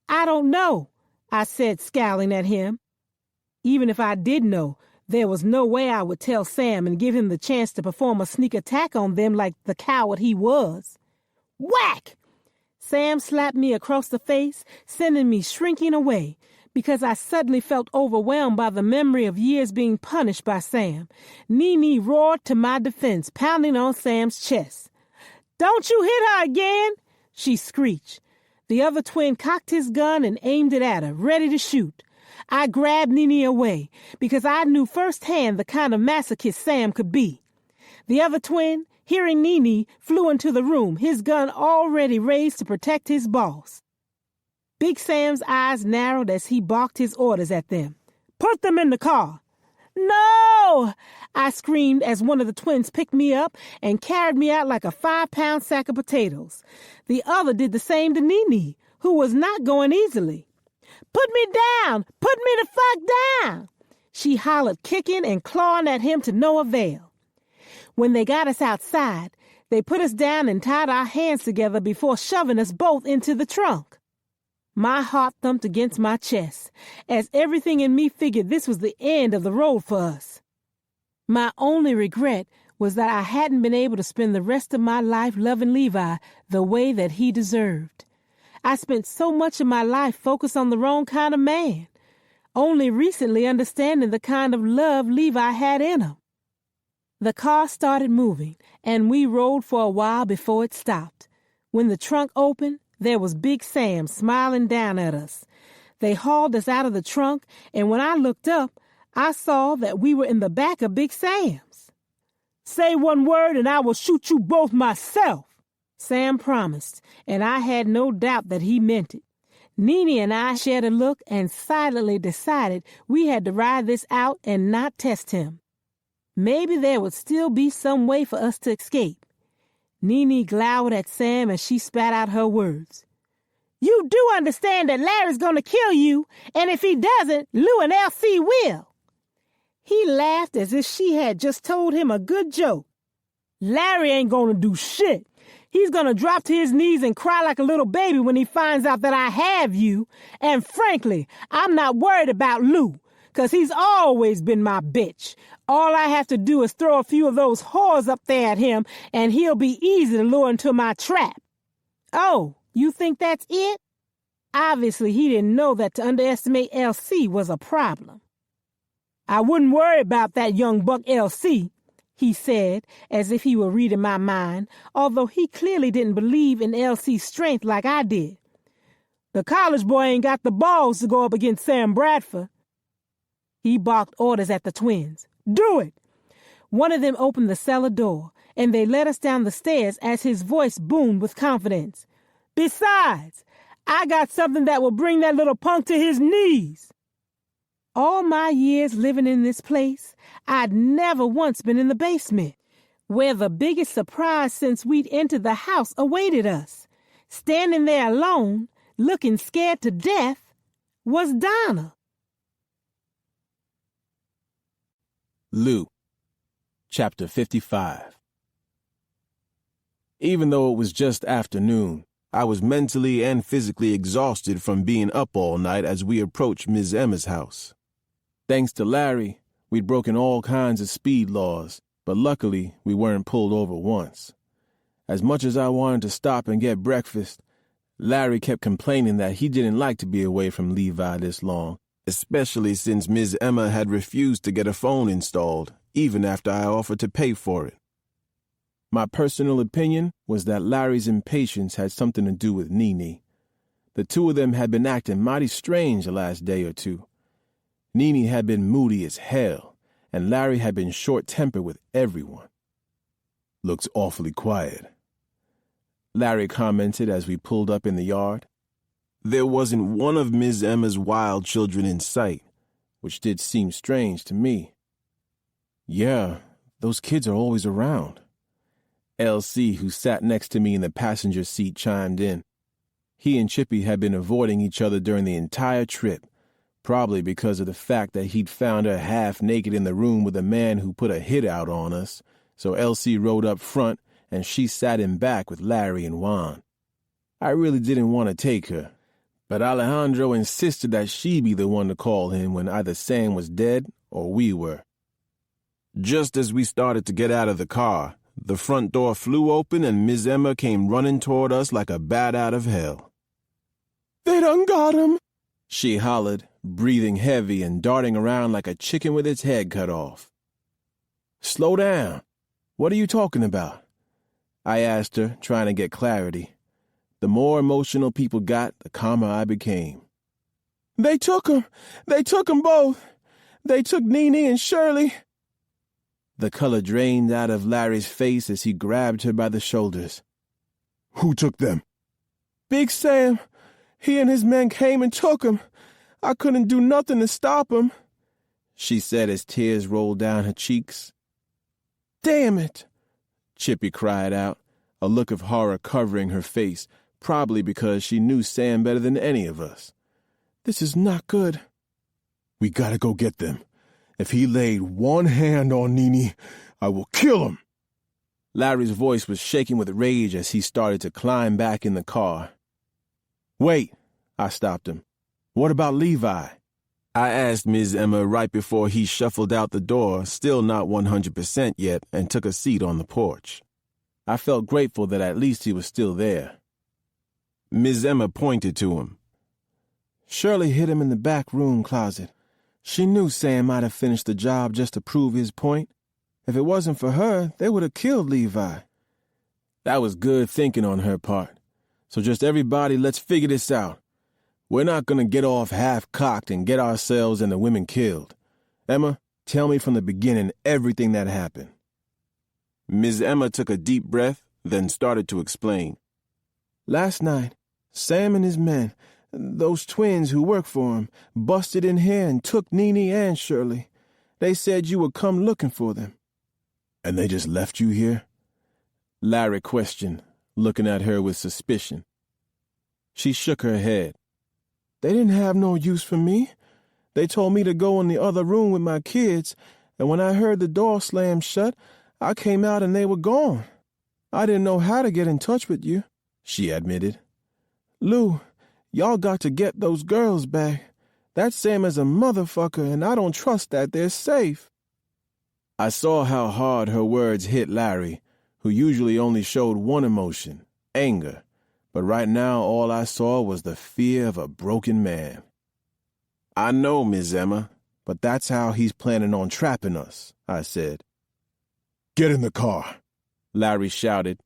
"I don't know," I said, scowling at him. Even if I did know, there was no way I would tell Sam and give him the chance to perform a sneak attack on them like the coward he was. Whack! Sam slapped me across the face, sending me shrinking away, because I suddenly felt overwhelmed by the memory of years being punished by Sam. Nene roared to my defense, pounding on Sam's chest. "Don't you hit her again!" she screeched. The other twin cocked his gun and aimed it at her, ready to shoot. I grabbed Nene away because I knew firsthand the kind of masochist Sam could be. The other twin, hearing Nene, flew into the room, his gun already raised to protect his boss. Big Sam's eyes narrowed as he barked his orders at them. "Put them in the car." "No!" I screamed as one of the twins picked me up and carried me out like a 5-pound sack of potatoes. The other did the same to Nene, who was not going easily. "Put me down! Put me the fuck down!" she hollered, kicking and clawing at him to no avail. When they got us outside, they put us down and tied our hands together before shoving us both into the trunk. My heart thumped against my chest, as everything in me figured this was the end of the road for us. My only regret was that I hadn't been able to spend the rest of my life loving Levi the way that he deserved. I spent so much of my life focused on the wrong kind of man. only recently understanding the kind of love Levi had in him. The car started moving, and we rode for a while before it stopped. When the trunk opened, there was Big Sam smiling down at us. They hauled us out of the trunk, and when I looked up, I saw that we were in the back of Big Sam's. "Say one word and I will shoot you both myself," Sam promised, and I had no doubt that he meant it. Nene and I shared a look and silently decided we had to ride this out and not test him. Maybe there would still be some way for us to escape. Nene glowered at Sam as she spat out her words. "You do understand that Larry's going to kill you, and if he doesn't, Lou and LC will." He laughed as if she had just told him a good joke. "Larry ain't going to do shit. He's going to drop to his knees and cry like a little baby when he finds out that I have you. And frankly, I'm not worried about Lou, 'cause he's always been my bitch. All I have to do is throw a few of those whores up there at him, and he'll be easy to lure into my trap." "Oh, you think that's it?" Obviously, he didn't know that to underestimate LC was a problem. "I wouldn't worry about that young buck LC," he said, as if he were reading my mind, although he clearly didn't believe in LC's strength like I did. "The college boy ain't got the balls to go up against Sam Bradford." He barked orders at the twins. "Do it!" One of them opened the cellar door, and they led us down the stairs as his voice boomed with confidence. "Besides, I got something that will bring that little punk to his knees." All my years living in this place, I'd never once been in the basement, where the biggest surprise since we'd entered the house awaited us. Standing there alone, looking scared to death, was Donna.
Lou, Chapter 55. Even though it was just afternoon, I was mentally and physically exhausted from being up all night as we approached Ms. Emma's house. Thanks to Larry, we'd broken all kinds of speed laws, but luckily we weren't pulled over once. As much as I wanted to stop and get breakfast, Larry kept complaining that he didn't like to be away from Levi this long, especially since Ms. Emma had refused to get a phone installed, even after I offered to pay for it. My personal opinion was that Larry's impatience had something to do with Nene. The two of them had been acting mighty strange the last day or two. Nene had been moody as hell, and Larry had been short-tempered with everyone. "Looks awfully quiet," Larry commented as we pulled up in the yard. There wasn't one of Ms. Emma's wild children in sight, which did seem strange to me. "Yeah, those kids are always around." LC, who sat next to me in the passenger seat, chimed in. He and Chippy had been avoiding each other during the entire trip, probably because of the fact that he'd found her half naked in the room with a man who put a hit out on us, so LC rode up front and she sat in back with Larry and Juan. I really didn't want to take her, but Alejandro insisted that she be the one to call him when either Sam was dead or we were. Just as we started to get out of the car, the front door flew open and Ms. Emma came running toward us like a bat out of hell. "They done got him," she hollered, breathing heavy and darting around like a chicken with its head cut off. "Slow down. What are you talking about?" I asked her, trying to get clarity. The more emotional people got, the calmer I became. "They took him. They took them both. They took Nene and Shirley." The color drained out of Larry's face as he grabbed her by the shoulders. "Who took them?" "Big Sam. He and his men came and took them. I couldn't do nothing to stop him," she said as tears rolled down her cheeks. "Damn it," Chippy cried out, a look of horror covering her face, probably because she knew Sam better than any of us. "This is not good." "We gotta go get them. If he laid one hand on Nene, I will kill him." Larry's voice was shaking with rage as he started to climb back in the car. "Wait," I stopped him. "What about Levi?" I asked Ms. Emma right before he shuffled out the door, still not 100% yet, and took a seat on the porch. I felt grateful that at least he was still there. Ms. Emma pointed to him. "Shirley hid him in the back room closet. She knew Sam might have finished the job just to prove his point. If it wasn't for her, they would have killed Levi. That was good thinking on her part. So just everybody, let's figure this out. We're not going to get off half-cocked and get ourselves and the women killed. Emma, tell me from the beginning everything that happened. Ms. Emma took a deep breath, then started to explain. Last night, Sam and his men, those twins who work for him, busted in here and took Nene and Shirley. They said you would come looking for them. And they just left you here? Larry questioned, looking at her with suspicion. She shook her head. They didn't have no use for me. They told me to go in the other room with my kids, and when I heard the door slam shut, I came out and they were gone. I didn't know how to get in touch with you, she admitted. Lou, y'all got to get those girls back. That Sam is a motherfucker, and I don't trust that they're safe. I saw how hard her words hit Larry, who usually only showed one emotion, anger. But right now all I saw was the fear of a broken man. I know, Ms. Emma, but that's how he's planning on trapping us, I said. Get in the car, Larry shouted.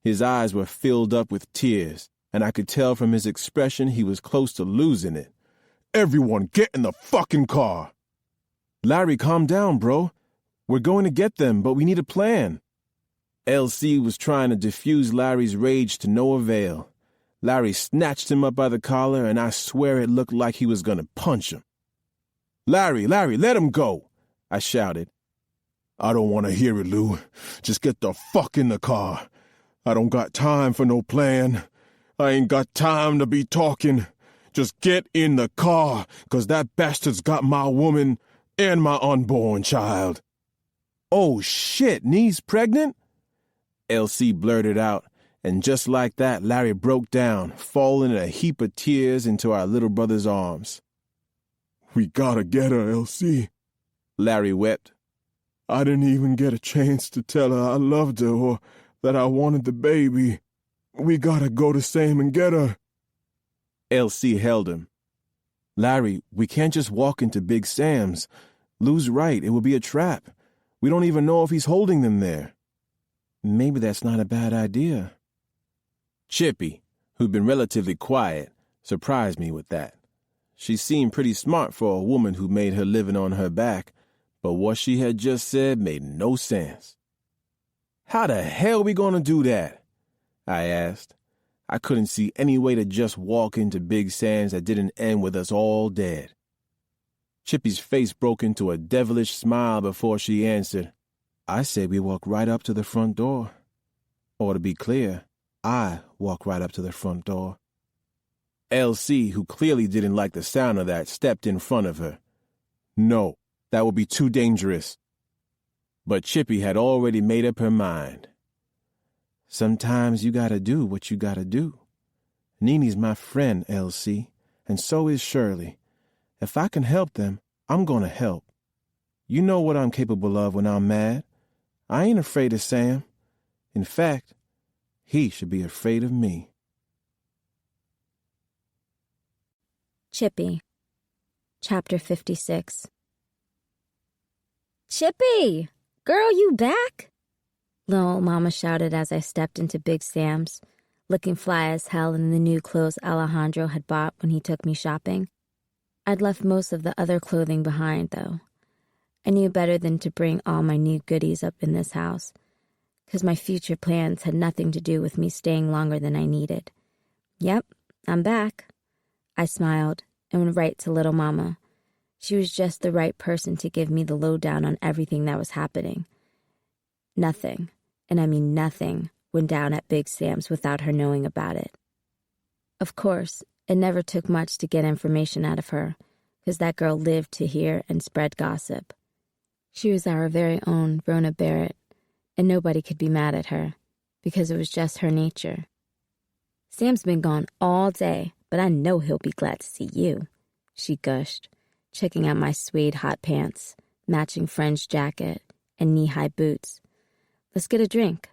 His eyes were filled up with tears, and I could tell from his expression he was close to losing it. Everyone get in the fucking car. Larry, calm down, bro. We're going to get them, but we need a plan. LC was trying to diffuse Larry's rage to no avail. Larry snatched him up by the collar, and I swear it looked like he was going to punch him. Larry, let him go, I shouted. I don't want to hear it, Lou. Just get the fuck in the car. I don't got time for no plan. I ain't got time to be talking. Just get in the car, 'cause that bastard's got my woman and my unborn child. Oh, shit, Nee's pregnant? LC blurted out, and just like that, Larry broke down, falling in a heap of tears into our little brother's arms. We gotta get her, LC, Larry wept. I didn't even get a chance to tell her I loved her or that I wanted the baby. We gotta go to Sam and get her. LC held him. Larry, we can't just walk into Big Sam's. Lou's right, it would be a trap. We don't even know if he's holding them there. Maybe that's not a bad idea. Chippy, who'd been relatively quiet, surprised me with that. She seemed pretty smart for a woman who made her living on her back, but what she had just said made no sense. How the hell are we going to do that? I asked. I couldn't see any way to just walk into Big Sam's that didn't end with us all dead. Chippy's face broke into a devilish smile before she answered. I said we walk right up to the front door. Or to be clear, I walk right up to the front door. LC, who clearly didn't like the sound of that, stepped in front of her. No, that would be too dangerous. But Chippy had already made up her mind. Sometimes you gotta do what you gotta do. Nene's my friend, LC, and so is Shirley. If I can help them, I'm gonna help. You know what I'm capable of when I'm mad. I ain't afraid of Sam. In fact, he should be afraid of me.
Chippy, Chapter 56. Chippy! Girl, you back? Little Mama shouted as I stepped into Big Sam's, looking fly as hell in the new clothes Alejandro had bought when he took me shopping. I'd left most of the other clothing behind, though. I knew better than to bring all my new goodies up in this house, because my future plans had nothing to do with me staying longer than I needed. Yep, I'm back. I smiled and went right to Little Mama. She was just the right person to give me the lowdown on everything that was happening. Nothing, and I mean nothing, went down at Big Sam's without her knowing about it. Of course, it never took much to get information out of her, because that girl lived to hear and spread gossip. She was our very own Rona Barrett, and nobody could be mad at her, because it was just her nature. Sam's been gone all day, but I know he'll be glad to see you, she gushed, checking out my suede hot pants, matching fringe jacket, and knee-high boots. Let's get a drink,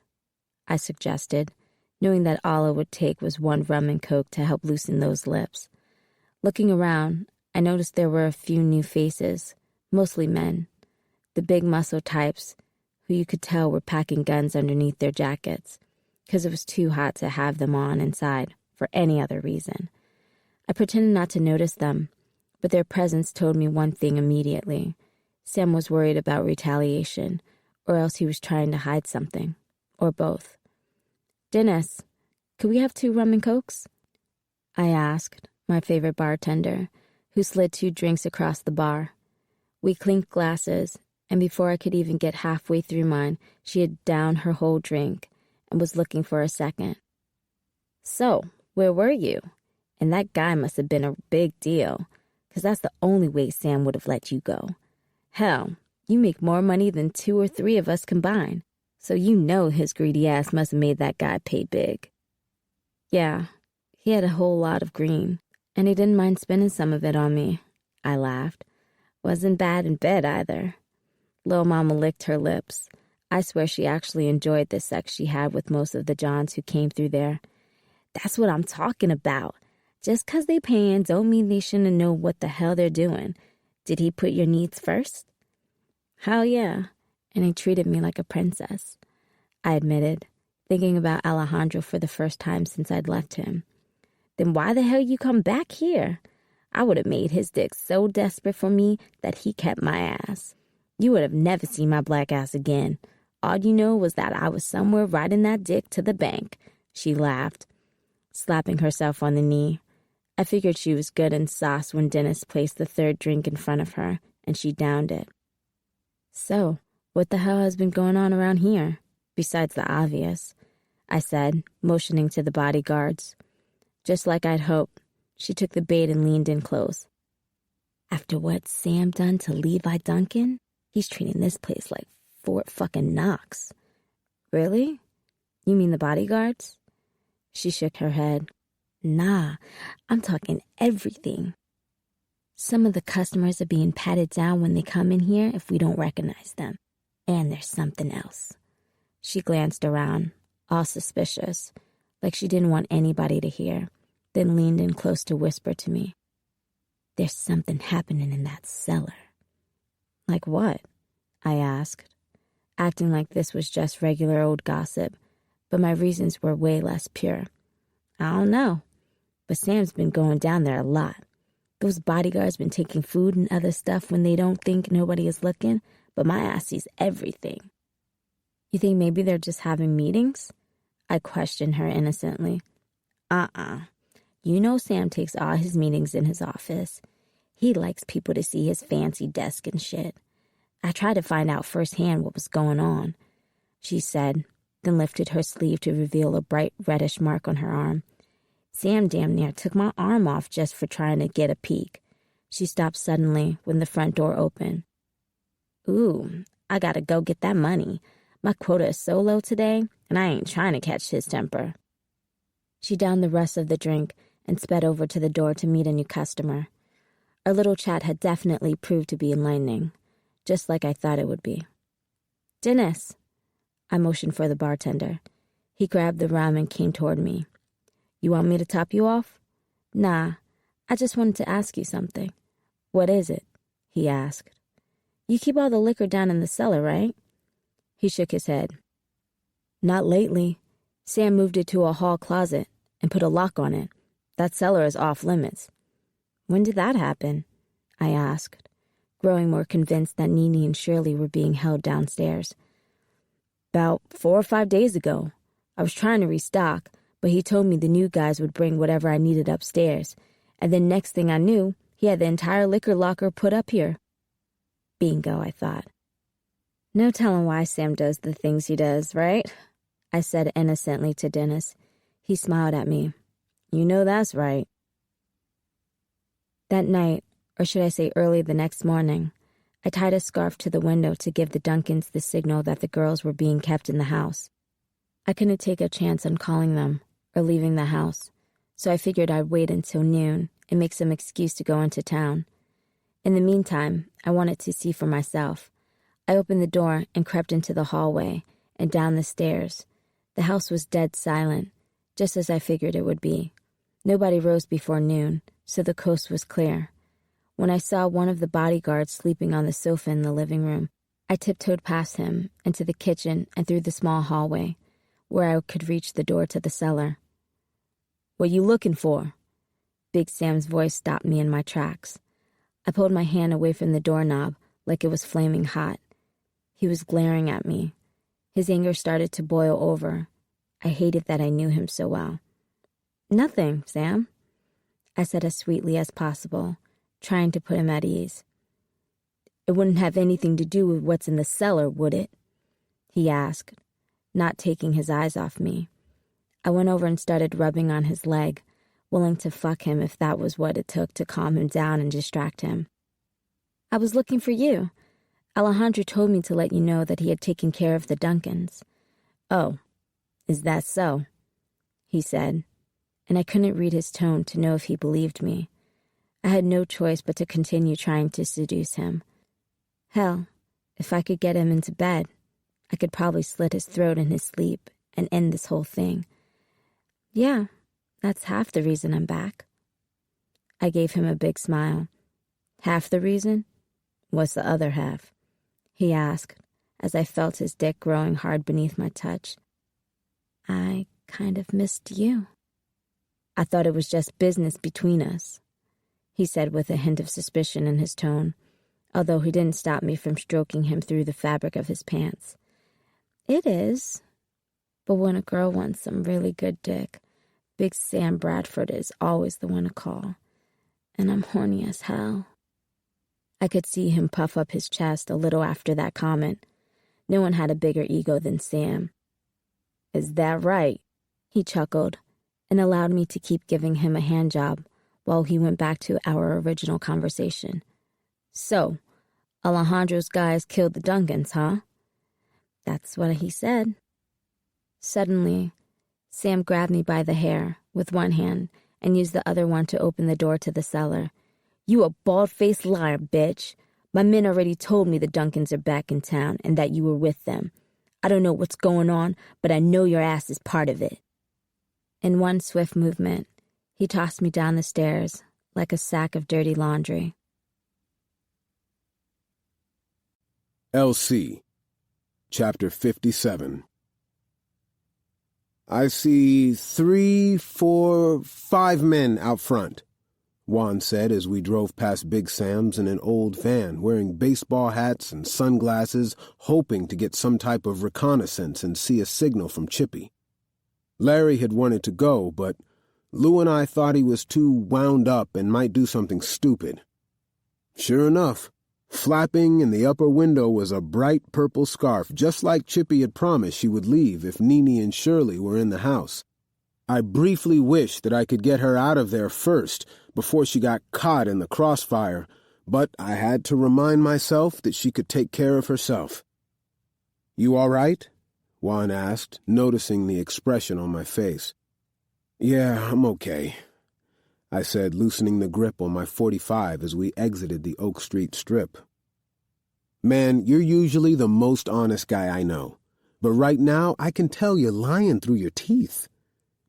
I suggested, knowing that all it would take was one rum and coke to help loosen those lips. Looking around, I noticed there were a few new faces, mostly men, the big muscle types who you could tell were packing guns underneath their jackets because it was too hot to have them on inside for any other reason. I pretended not to notice them, but their presence told me one thing immediately. Sam was worried about retaliation, or else he was trying to hide something, or both. "Dennis, could we have 2 rum and cokes?" I asked my favorite bartender, who slid 2 drinks across the bar. We clinked glasses, and before I could even get halfway through mine, she had downed her whole drink and was looking for a second. "So, where were you? And that guy must have been a big deal, because that's the only way Sam would have let you go. Hell, you make more money than 2 or 3 of us combined, so you know his greedy ass must have made that guy pay big." "Yeah, he had a whole lot of green, and he didn't mind spending some of it on me," I laughed. "Wasn't bad in bed either." Lil' Mama licked her lips. I swear she actually enjoyed the sex she had with most of the Johns who came through there. "That's what I'm talking about. Just 'cause they paying don't mean they shouldn't know what the hell they're doing. Did he put your needs first?" "Hell yeah, and he treated me like a princess," I admitted, thinking about Alejandro for the first time since I'd left him. "Then why the hell you come back here? I would have made his dick so desperate for me that he kept my ass. You would have never seen my black ass again. All you know was that I was somewhere riding that dick to the bank," she laughed, slapping herself on the knee. I figured she was good and sauce when Dennis placed the 3rd drink in front of her, and she downed it. "So, what the hell has been going on around here, besides the obvious?" I said, motioning to the bodyguards. Just like I'd hoped, she took the bait and leaned in close. "After what Sam done to Levi Duncan, he's treating this place like Fort fucking Knox." "Really? You mean the bodyguards?" She shook her head. "Nah, I'm talking everything. Some of the customers are being patted down when they come in here if we don't recognize them. And there's something else." She glanced around, all suspicious, like she didn't want anybody to hear, then leaned in close to whisper to me. "There's something happening in that cellar." "Like what?" I asked, acting like this was just regular old gossip, but my reasons were way less pure. "I don't know, but Sam's been going down there a lot. Those bodyguards been taking food and other stuff when they don't think nobody is looking, but my ass sees everything." "You think maybe they're just having meetings?" I questioned her innocently. You know Sam takes all his meetings in his office. He likes people to see his fancy desk and shit. I tried to find out firsthand what was going on," she said, then lifted her sleeve to reveal a bright reddish mark on her arm. "Sam damn near took my arm off just for trying to get a peek." She stopped suddenly when the front door opened. "Ooh, I gotta go get that money. My quota is so low today, and I ain't trying to catch his temper." She downed the rest of the drink and sped over to the door to meet a new customer. Our little chat had definitely proved to be enlightening, just like I thought it would be. "Dennis," I motioned for the bartender. He grabbed the rum and came toward me. "You want me to top you off?" "Nah, I just wanted to ask you something." "What is it?" he asked. "You keep all the liquor down in the cellar, right?" He shook his head. "Not lately. Sam moved it to a hall closet and put a lock on it. That cellar is off limits." "When did that happen?" I asked, growing more convinced that Nene and Shirley were being held downstairs. "About 4 or 5 days ago. I was trying to restock, but he told me the new guys would bring whatever I needed upstairs, and then next thing I knew, he had the entire liquor locker put up here." Bingo, I thought. No telling why Sam does the things he does, right? I said innocently to Dennis. He smiled at me. "You know that's right." That night, or should I say early the next morning, I tied a scarf to the window to give the Duncans the signal that the girls were being kept in the house. I couldn't take a chance on calling them or leaving the house, so I figured I'd wait until noon and make some excuse to go into town. In the meantime, I wanted to see for myself. I opened the door and crept into the hallway and down the stairs. The house was dead silent, just as I figured it would be. Nobody rose before noon, so the coast was clear. When I saw one of the bodyguards sleeping on the sofa in the living room, I tiptoed past him into the kitchen and through the small hallway, where I could reach the door to the cellar. "What you looking for?" Big Sam's voice stopped me in my tracks. I pulled my hand away from the doorknob like it was flaming hot. He was glaring at me. His anger started to boil over. I hated that I knew him so well. "Nothing, Sam," I said as sweetly as possible, trying to put him at ease. "It wouldn't have anything to do with what's in the cellar, would it?" he asked, not taking his eyes off me. I went over and started rubbing on his leg, willing to fuck him if that was what it took to calm him down and distract him. "I was looking for you. Alejandro told me to let you know that he had taken care of the Duncans." "Oh, is that so?" he said, and I couldn't read his tone to know if he believed me. I had no choice but to continue trying to seduce him. Hell, if I could get him into bed, I could probably slit his throat in his sleep and end this whole thing. "Yeah, that's half the reason I'm back." I gave him a big smile. "Half the reason? What's the other half?" he asked, as I felt his dick growing hard beneath my touch. "I kind of missed you." "I thought it was just business between us," he said with a hint of suspicion in his tone, although he didn't stop me from stroking him through the fabric of his pants. "It is. But when a girl wants some really good dick, Big Sam Bradford is always the one to call. And I'm horny as hell." I could see him puff up his chest a little after that comment. No one had a bigger ego than Sam. "Is that right?" he chuckled, and allowed me to keep giving him a hand job while he went back to our original conversation. "So, Alejandro's guys killed the Duncans, huh?" "That's what he said." Suddenly, Sam grabbed me by the hair with one hand and used the other one to open the door to the cellar. "You a bald-faced liar, bitch. My men already told me the Duncans are back in town and that you were with them. I don't know what's going on, but I know your ass is part of it." In one swift movement, he tossed me down the stairs like a sack of dirty laundry.
LC, Chapter 57. "I see 3, 4, 5 men out front," Juan said as we drove past Big Sam's in an old van, wearing baseball hats and sunglasses, hoping to get some type of reconnaissance and see a signal from Chippy. Larry had wanted to go, but Lou and I thought he was too wound up and might do something stupid. Sure enough, flapping in the upper window was a bright purple scarf, just like Chippy had promised she would leave if Nene and Shirley were in the house. I briefly wished that I could get her out of there first, before she got caught in the crossfire, but I had to remind myself that she could take care of herself. "You all right?" Juan asked, noticing the expression on my face. "Yeah, I'm okay," I said, loosening the grip on my .45 as we exited the Oak Street Strip. "Man, you're usually the most honest guy I know, but right now I can tell you're lying through your teeth.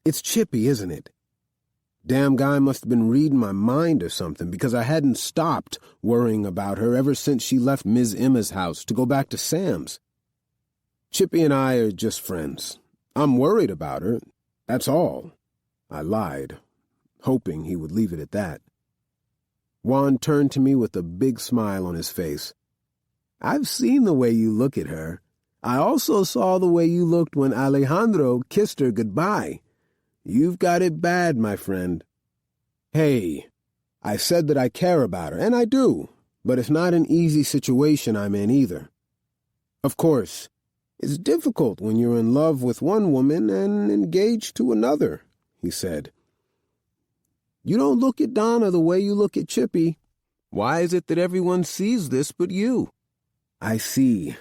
It's Chippy, isn't it? Damn guy must have been reading my mind or something, because I hadn't stopped worrying about her ever since she left Ms. Emma's house to go back to Sam's. Chippy and I are just friends. I'm worried about her, that's all." I lied, hoping he would leave it at that. Juan turned to me with a big smile on his face. "I've seen the way you look at her. I also saw the way you looked when Alejandro kissed her goodbye. You've got it bad, my friend." "Hey, I said that I care about her, and I do, but it's not an easy situation I'm in either. Of course, it's difficult when you're in love with one woman and engaged to another," he said. "You don't look at Donna the way you look at Chippy. Why is it that everyone sees this but you?" "I see.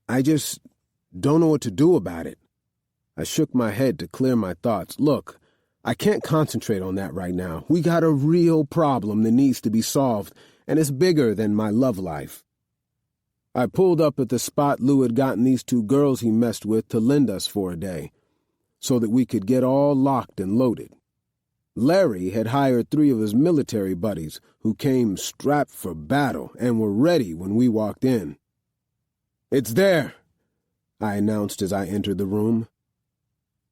I just don't know what to do about it." I shook my head to clear my thoughts. "Look, I can't concentrate on that right now. We got a real problem that needs to be solved, and it's bigger than my love life." I pulled up at the spot Lou had gotten these 2 girls he messed with to lend us for a day, so that we could get all locked and loaded. Larry had hired 3 of his military buddies who came strapped for battle and were ready when we walked in. "It's there," I announced as I entered the room.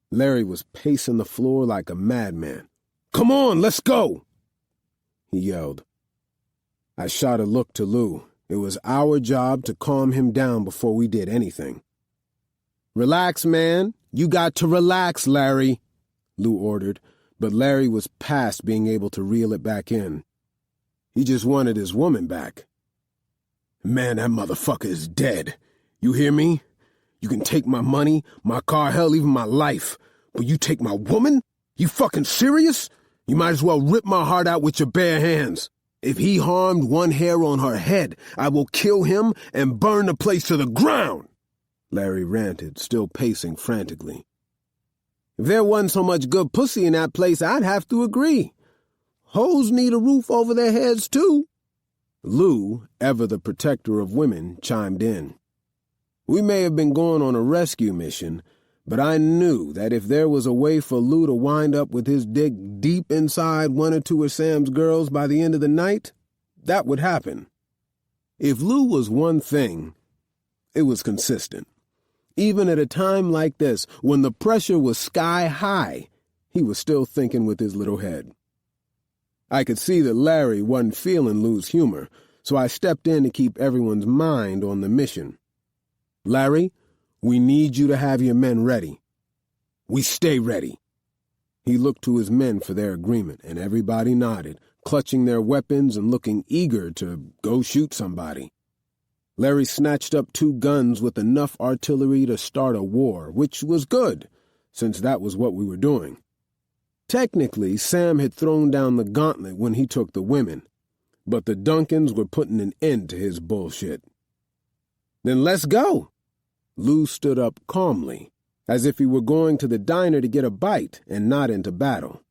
Larry was pacing the floor like a madman. "Come on, let's go!" he yelled. I shot a look to Lou. It was our job to calm him down before we did anything. "Relax, man. You got to relax, Larry," Lou ordered, but Larry was past being able to reel it back in. He just wanted his woman back. "Man, that motherfucker is dead. You hear me? You can take my money, my car, hell, even my life. But you take my woman? You fucking serious? You might as well rip my heart out with your bare hands. If he harmed one hair on her head, I will kill him and burn the place to the ground," Larry ranted, still pacing frantically. "If there wasn't so much good pussy in that place, I'd have to agree. Hoes need a roof over their heads, too." Lou, ever the protector of women, chimed in. We may have been going on a rescue mission, but I knew that if there was a way for Lou to wind up with his dick deep inside 1 or 2 of Sam's girls by the end of the night, that would happen. If Lou was one thing, it was consistent. Even at a time like this, when the pressure was sky high, he was still thinking with his little head. I could see that Larry wasn't feeling Lou's humor, so I stepped in to keep everyone's mind on the mission. "Larry, we need you to have your men ready. We stay ready." He looked to his men for their agreement, and everybody nodded, clutching their weapons and looking eager to go shoot somebody. Larry snatched up 2 guns with enough artillery to start a war, which was good, since that was what we were doing. Technically, Sam had thrown down the gauntlet when he took the women, but the Duncans were putting an end to his bullshit. "Then let's go." Lou stood up calmly, as if he were going to the diner to get a bite and not into battle.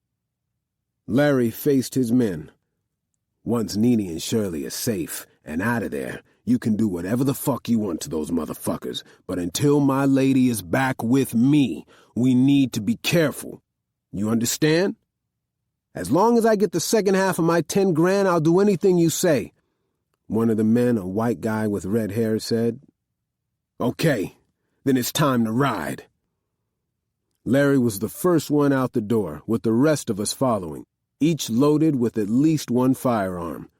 Larry faced his men. "Once Nene and Shirley are safe and out of there, you can do whatever the fuck you want to those motherfuckers, but until my lady is back with me, we need to be careful. You understand? As long as I get the second half of my 10 grand, I'll do anything you say," one of the men, a white guy with red hair, said. "Okay, then it's time to ride." Larry was the first one out the door, with the rest of us following, each loaded with at least 1 firearm.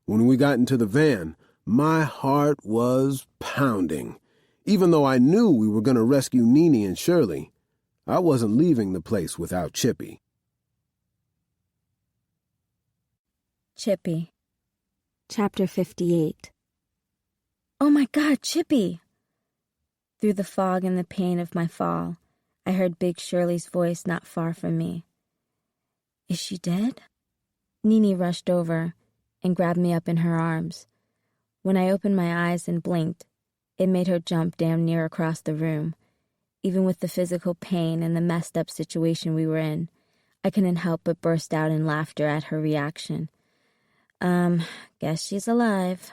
When we got into the van, my heart was pounding. Even though I knew we were going to rescue Nene and Shirley, I wasn't leaving the place without Chippy.
Chippy. Chapter 58. "Oh my God, Chippy!" Through the fog and the pain of my fall, I heard Big Shirley's voice not far from me. "Is she dead?" Nene rushed over and grabbed me up in her arms. When I opened my eyes and blinked, it made her jump damn near across the room. Even with the physical pain and the messed up situation we were in, I couldn't help but burst out in laughter at her reaction. Guess she's alive."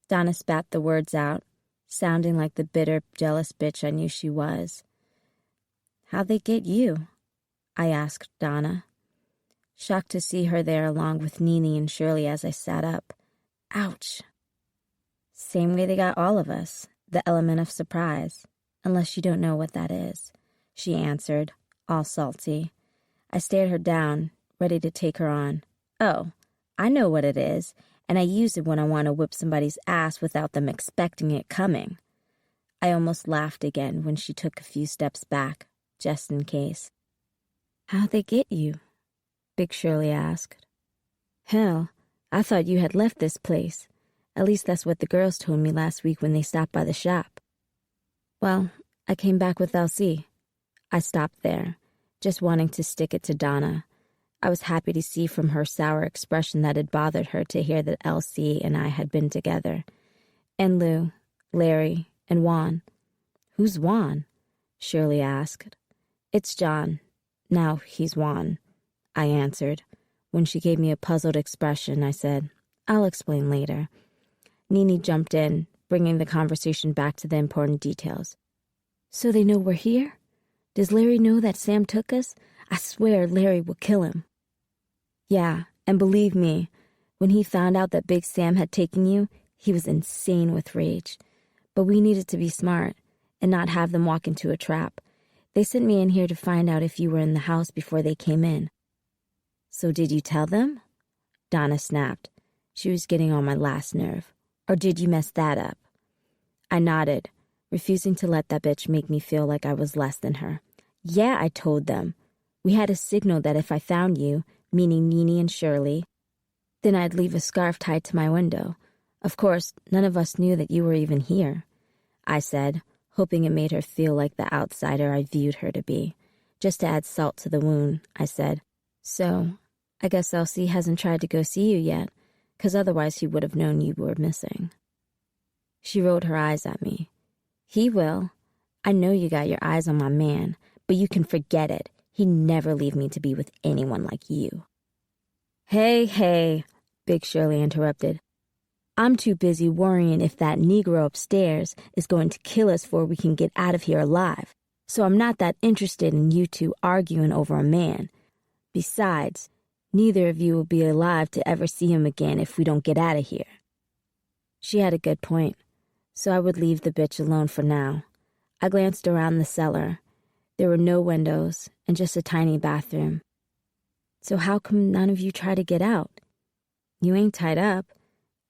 Donna spat the words out, sounding like the bitter, jealous bitch I knew she was. "How'd they get you?" I asked Donna, shocked to see her there along with Nene and Shirley as I sat up. Ouch. "Same way they got all of us, the element of surprise, unless you don't know what that is," she answered, all salty. I stared her down, ready to take her on. "Oh, I know what it is, and I use it when I want to whip somebody's ass without them expecting it coming." I almost laughed again when she took a few steps back, just in case. "How'd they get you?" Big Shirley asked. "Hell, I thought you had left this place. At least that's what the girls told me last week when they stopped by the shop." "Well, I came back with LC. I stopped there, just wanting to stick it to Donna. I was happy to see from her sour expression that it bothered her to hear that LC and I had been together. "And Lou, Larry, and Juan." "Who's Juan?" Shirley asked. "It's John. Now he's Juan," I answered. When she gave me a puzzled expression, I said, "I'll explain later." Nene jumped in, bringing the conversation back to the important details. "So they know we're here? Does Larry know that Sam took us? I swear Larry will kill him." Yeah, and believe me, when he found out that Big Sam had taken you, he was insane with rage. But we needed to be smart and not have them walk into a trap. They sent me in here to find out if you were in the house before they came in. So did you tell them? Donna snapped. She was getting on my last nerve. Or did you mess that up? I nodded, refusing to let that bitch make me feel like I was less than her. Yeah, I told them. We had a signal that if I found you, meaning Nene and Shirley, then I'd leave a scarf tied to my window. Of course, none of us knew that you were even here, I said, hoping it made her feel like the outsider I viewed her to be. Just to add salt to the wound, I said, so, I guess Elsie hasn't tried to go see you yet, 'cause otherwise he would have known you were missing. She rolled her eyes at me. He will. I know you got your eyes on my man, but you can forget it. He'd never leave me to be with anyone like you. Hey, Big Shirley interrupted. I'm too busy worrying if that Negro upstairs is going to kill us before we can get out of here alive, so I'm not that interested in you two arguing over a man. Besides, neither of you will be alive to ever see him again if we don't get out of here. She had a good point, so I would leave the bitch alone for now. I glanced around the cellar. There were no windows and just a tiny bathroom. So how come none of you try to get out? You ain't tied up,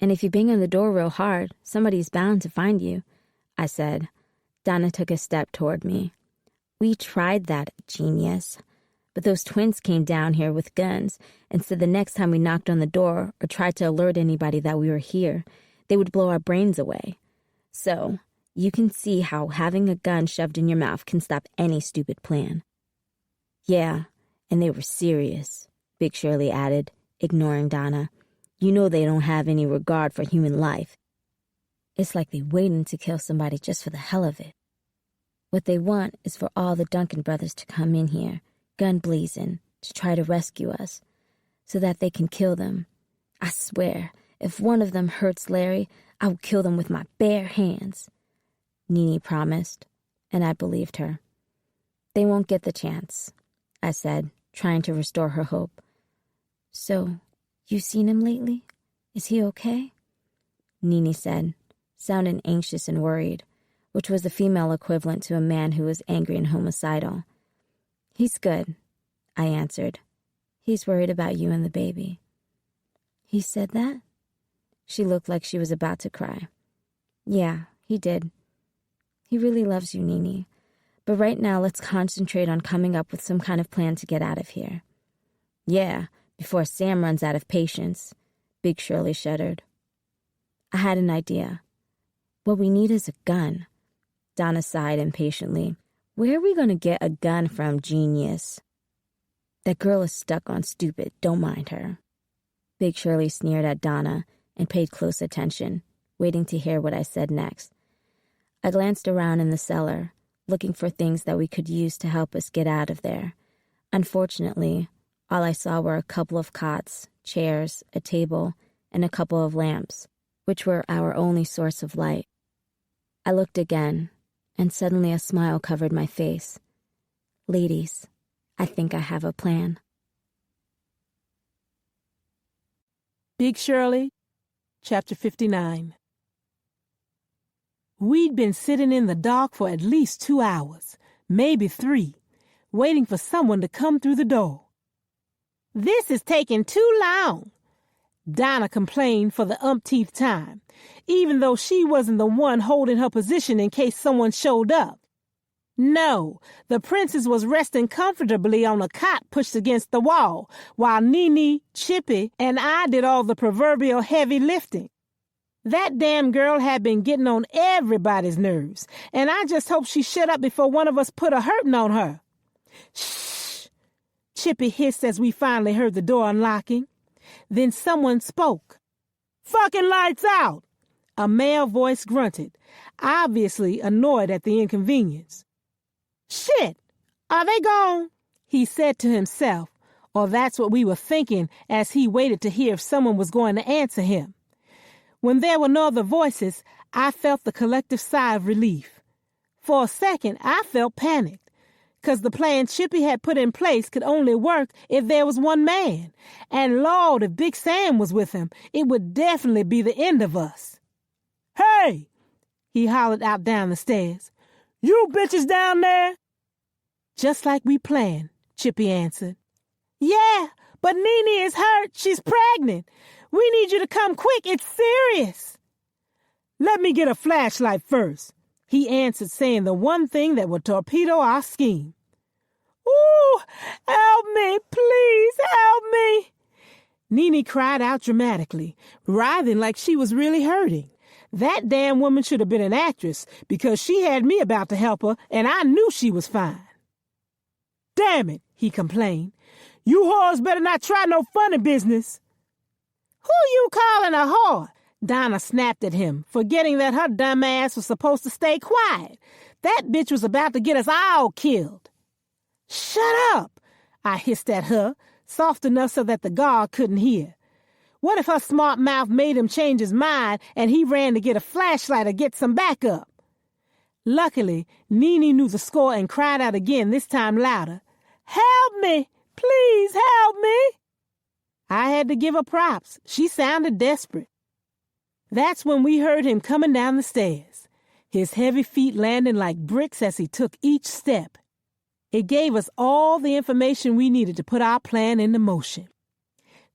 and if you bang on the door real hard, somebody's bound to find you, I said. Donna took a step toward me. We tried that, genius. But those twins came down here with guns and said the next time we knocked on the door or tried to alert anybody that we were here, they would blow our brains away. So, you can see how having a gun shoved in your mouth can stop any stupid plan. Yeah, and they were serious, Big Shirley added, ignoring Donna. You know they don't have any regard for human life. It's like they're waiting to kill somebody just for the hell of it. What they want is for all the Duncan brothers to come in here, gun blazing, to try to rescue us, so that they can kill them. I swear, if one of them hurts Larry, I will kill them with my bare hands. Nene promised, and I believed her. They won't get the chance, I said, trying to restore her hope. So, you seen him lately? Is he okay? Nene said, sounding anxious and worried, which was the female equivalent to a man who was angry and homicidal. He's good, I answered. He's worried about you and the baby. He said that? She looked like she was about to cry. Yeah, he did. He really loves you, Nene. But right now, let's concentrate on coming up with some kind of plan to get out of here. Yeah, before Sam runs out of patience, Big Shirley shuddered. I had an idea. What we need is a gun. Donna sighed impatiently. Where are we going to get a gun from, genius? That girl is stuck on stupid. Don't mind her. Big Shirley sneered at Donna and paid close attention, waiting to hear what I said next. I glanced around in the cellar, looking for things that we could use to help us get out of there. Unfortunately, all I saw were a couple of cots, chairs, a table, and a couple of lamps, which were our only source of light. I looked again, and suddenly a smile covered my face. Ladies, I think I have a plan.
Big Shirley, Chapter 59. We'd been sitting in the dark for at least 2 hours, maybe 3, waiting for someone to come through the door. This is taking too long, Donna complained for the umpteenth time, even though she wasn't the one holding her position in case someone showed up. No, the princess was resting comfortably on a cot pushed against the wall, while Nene, Chippy, and I did all the proverbial heavy lifting. That damn girl had been getting on everybody's nerves, and I just hoped she shut up before one of us put a hurting on her. Shh! Chippy hissed as we finally heard the door unlocking. Then someone spoke. Fucking lights out! A male voice grunted, obviously annoyed at the inconvenience. Shit! Are they gone? He said to himself, or that's what we were thinking as he waited to hear if someone was going to answer him. When there were no other voices, I felt the collective sigh of relief. For a second, I felt panicked. 'cause the plan Chippy had put in place could only work if there was one man. And Lord, if Big Sam was with him, it would definitely be the end of us. "Hey!" he hollered out down the stairs. "You bitches down there?" "Just like we planned," Chippy answered. "Yeah, but Nene is hurt. She's pregnant. We need you to come quick. It's serious." "Let me get a flashlight first," he answered, saying the one thing that would torpedo our scheme. "Ooh, help me, please help me." Nene cried out dramatically, writhing like she was really hurting. That damn woman should have been an actress, because she had me about to help her, and I knew she was fine. "Damn it," he complained. "You whores better not try no funny business." "Who you calling a whore?" Donna snapped at him, forgetting that her dumb ass was supposed to stay quiet. That bitch was about to get us all killed. "Shut up," I hissed at her, soft enough so that the guard couldn't hear. What if her smart mouth made him change his mind and he ran to get a flashlight or get some backup? Luckily, Nene knew the score and cried out again, this time louder. "Help me! Please help me!" I had to give her props. She sounded desperate. That's when we heard him coming down the stairs, his heavy feet landing like bricks as he took each step. It gave us all the information we needed to put our plan into motion.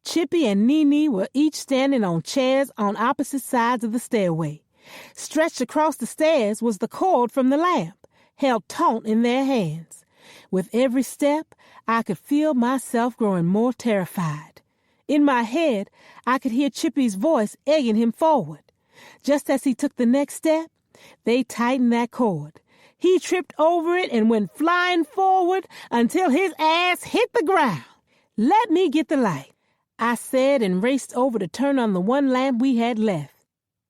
Chippy and Nene were each standing on chairs on opposite sides of the stairway. Stretched across the stairs was the cord from the lamp, held taut in their hands. With every step, I could feel myself growing more terrified. In my head, I could hear Chippy's voice egging him forward. Just as he took the next step, they tightened that cord. He tripped over it and went flying forward until his ass hit the ground. "Let me get the light," I said, and raced over to turn on the one lamp we had left.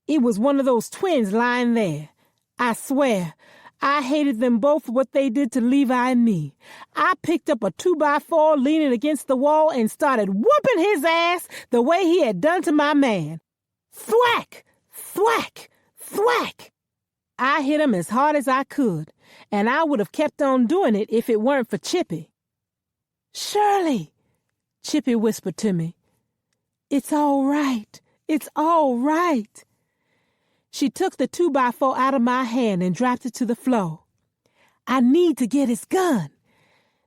It was one of those twins lying there. I swear, I hated them both for what they did to Levi and me. I picked up a 2x4 leaning against the wall and started whooping his ass the way he had done to my man. Thwack! Thwack! Thwack! I hit him as hard as I could, and I would have kept on doing it if it weren't for Chippy. "Shirley," Chippy whispered to me. "It's all right. It's all right." She took the 2x4 out of my hand and dropped it to the floor. "I need to get his gun."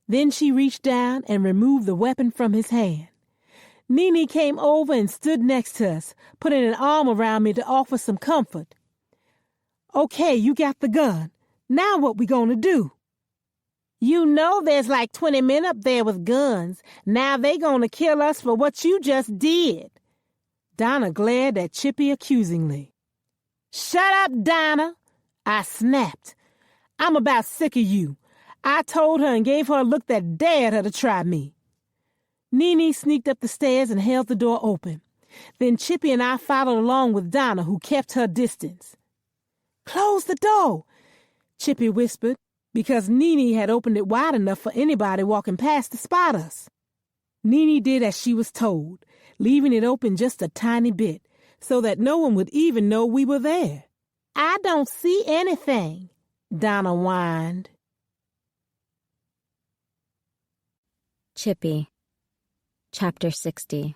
Then she reached down and removed the weapon from his hand. Nene came over and stood next to us, putting an arm around me to offer some comfort. "Okay, you got the gun. Now what we gonna do?" "You know there's like 20 men up there with guns. Now they gonna kill us for what you just did." Donna glared at Chippy accusingly. "Shut up, Donna," I snapped. "I'm about sick of you." I told her and gave her a look that dared her to try me. Nene sneaked up the stairs and held the door open. Then Chippy and I followed along with Donna, who kept her distance. "Close the door," Chippy whispered, because Nene had opened it wide enough for anybody walking past to spot us. Nene did as she was told, leaving it open just a tiny bit, so that no one would even know we were there. "I don't see anything," Donna whined.
Chippy, Chapter 60.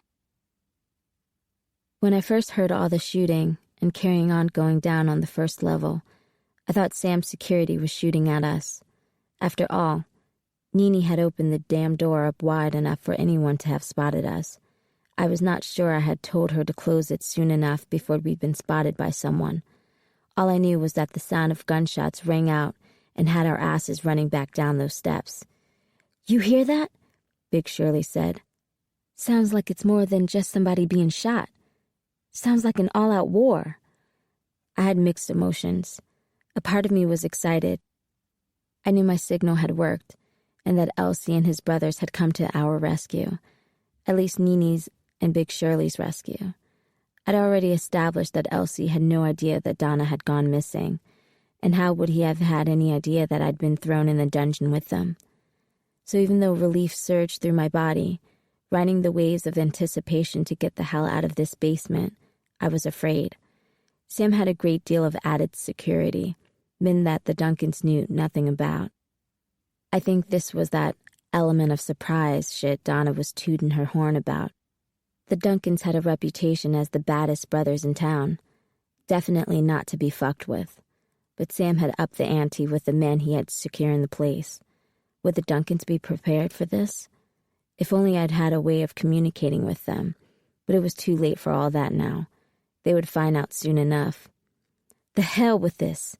When I first heard all the shooting and carrying on going down on the first level, I thought Sam's security was shooting at us. After all, Nene had opened the damn door up wide enough for anyone to have spotted us. I was not sure I had told her to close it soon enough before we'd been spotted by someone. All I knew was that the sound of gunshots rang out and had our asses running back down those steps. "You hear that?" Big Shirley said. "Sounds like it's more than just somebody being shot. Sounds like an all-out war." I had mixed emotions. A part of me was excited. I knew my signal had worked, and that Elsie and his brothers had come to our rescue, at least Nene's and Big Shirley's rescue. I'd already established that Elsie had no idea that Donna had gone missing, and how would he have had any idea that I'd been thrown in the dungeon with them? So even though relief surged through my body, riding the waves of anticipation to get the hell out of this basement, I was afraid. Sam had a great deal of added security, men that the Duncans knew nothing about. I think this was that element of surprise shit Donna was tooting her horn about. The Duncans had a reputation as the baddest brothers in town. Definitely not to be fucked with. But Sam had upped the ante with the men he had secure in the place. Would the Duncans be prepared for this? If only I'd had a way of communicating with them. But it was too late for all that now. They would find out soon enough. "The hell with this,"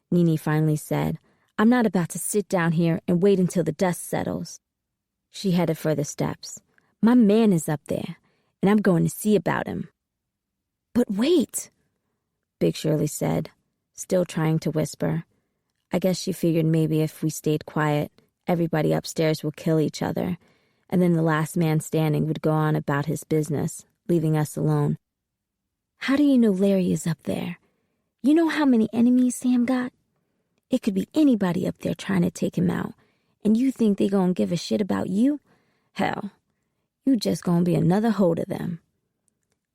Nini finally said. "I'm not about to sit down here and wait until the dust settles." She headed for the steps. "My man is up there, and I'm going to see about him." "But wait," Big Shirley said, still trying to whisper. I guess she figured maybe if we stayed quiet, everybody upstairs would kill each other, and then the last man standing would go on about his business, leaving us alone. "How do you know Larry is up there? You know how many enemies Sam got? It could be anybody up there trying to take him out, and you think they gonna give a shit about you? Hell, you just gonna be another hoe to them."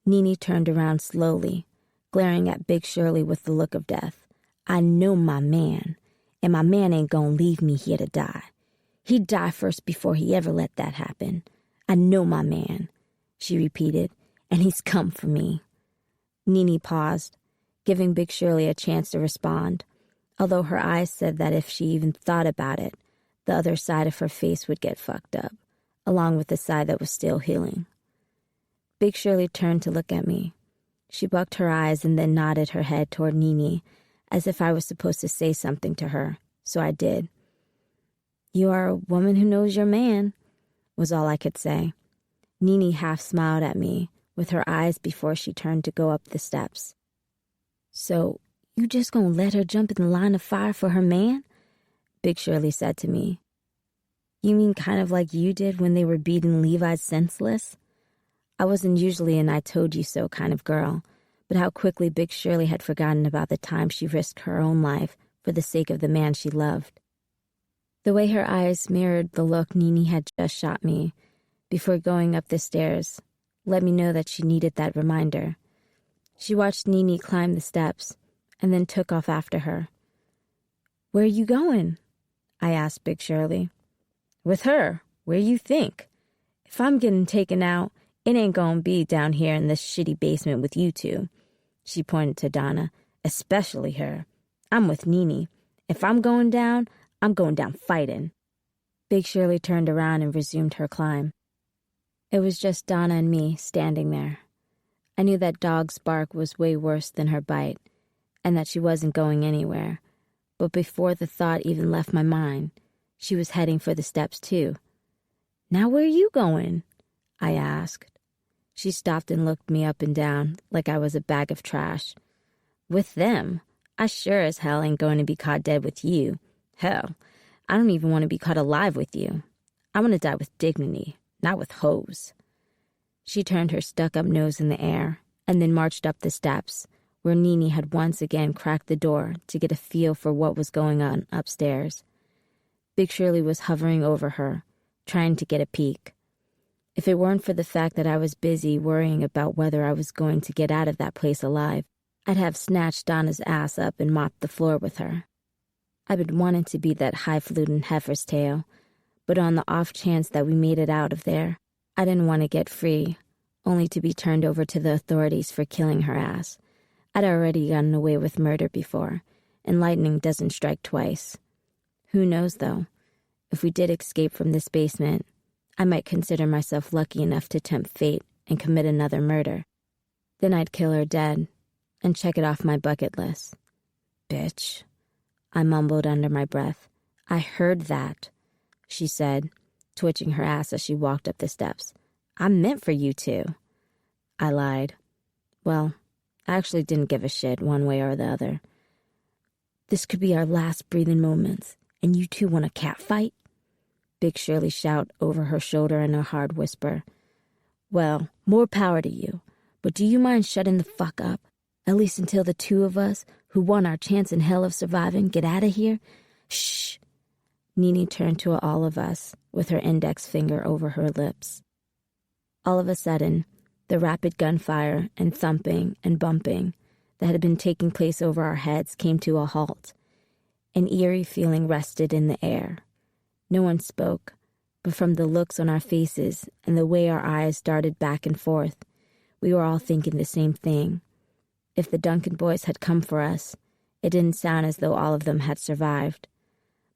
Nini turned around slowly, glaring at Big Shirley with the look of death. "I know my man, and my man ain't gonna leave me here to die. He'd die first before he ever let that happen. I know my man," she repeated, "and he's come for me." Nini paused, giving Big Shirley a chance to respond, although her eyes said that if she even thought about it, the other side of her face would get fucked up, along with the side that was still healing. Big Shirley turned to look at me. She bucked her eyes and then nodded her head toward Nini, as if I was supposed to say something to her, so I did. "You are a woman who knows your man," was all I could say. Nini half smiled at me, with her eyes before she turned to go up the steps. "So, you just gonna let her jump in the line of fire for her man?" Big Shirley said to me. "You mean kind of like you did when they were beating Levi senseless?" I wasn't usually an I told you so kind of girl, but how quickly Big Shirley had forgotten about the time she risked her own life for the sake of the man she loved. The way her eyes mirrored the look Nini had just shot me before going up the stairs let me know that she needed that reminder. She watched Nini climb the steps and then took off after her. "Where are you going?" I asked Big Shirley. "With her. Where you think? If I'm getting taken out, it ain't gonna be down here in this shitty basement with you two." She pointed to Donna. "Especially her. I'm with Nini. If I'm going down fighting." Big Shirley turned around and resumed her climb. It was just Donna and me standing there. I knew that dog's bark was way worse than her bite, and that she wasn't going anywhere. But before the thought even left my mind, she was heading for the steps too. "Now where are you going?" I asked. She stopped and looked me up and down like I was a bag of trash. "With them? I sure as hell ain't going to be caught dead with you. Hell, I don't even want to be caught alive with you. I want to die with dignity, not with hoes." She turned her stuck-up nose in the air and then marched up the steps, where Nini had once again cracked the door to get a feel for what was going on upstairs. Big Shirley was hovering over her, trying to get a peek. If it weren't for the fact that I was busy worrying about whether I was going to get out of that place alive, I'd have snatched Donna's ass up and mopped the floor with her. I'd been wanting to be that highfalutin heifer's tail, but on the off chance that we made it out of there, I didn't want to get free, only to be turned over to the authorities for killing her ass. I'd already gotten away with murder before, and lightning doesn't strike twice. Who knows, though? If we did escape from this basement, I might consider myself lucky enough to tempt fate and commit another murder. Then I'd kill her dead and check it off my bucket list. "Bitch," I mumbled under my breath. "I heard that," she said, twitching her ass as she walked up the steps. "I meant for you to." I lied. Well, I actually didn't give a shit one way or the other. "This could be our last breathing moments, and you two want a cat fight?" Big Shirley shouted over her shoulder in a hard whisper. "Well, more power to you, but do you mind shutting the fuck up? At least until the two of us, who won our chance in hell of surviving, get out of here? Shh." Nini turned to all of us, with her index finger over her lips. All of a sudden, the rapid gunfire and thumping and bumping that had been taking place over our heads came to a halt. An eerie feeling rested in the air. No one spoke, but from the looks on our faces and the way our eyes darted back and forth, we were all thinking the same thing. If the Duncan boys had come for us, it didn't sound as though all of them had survived.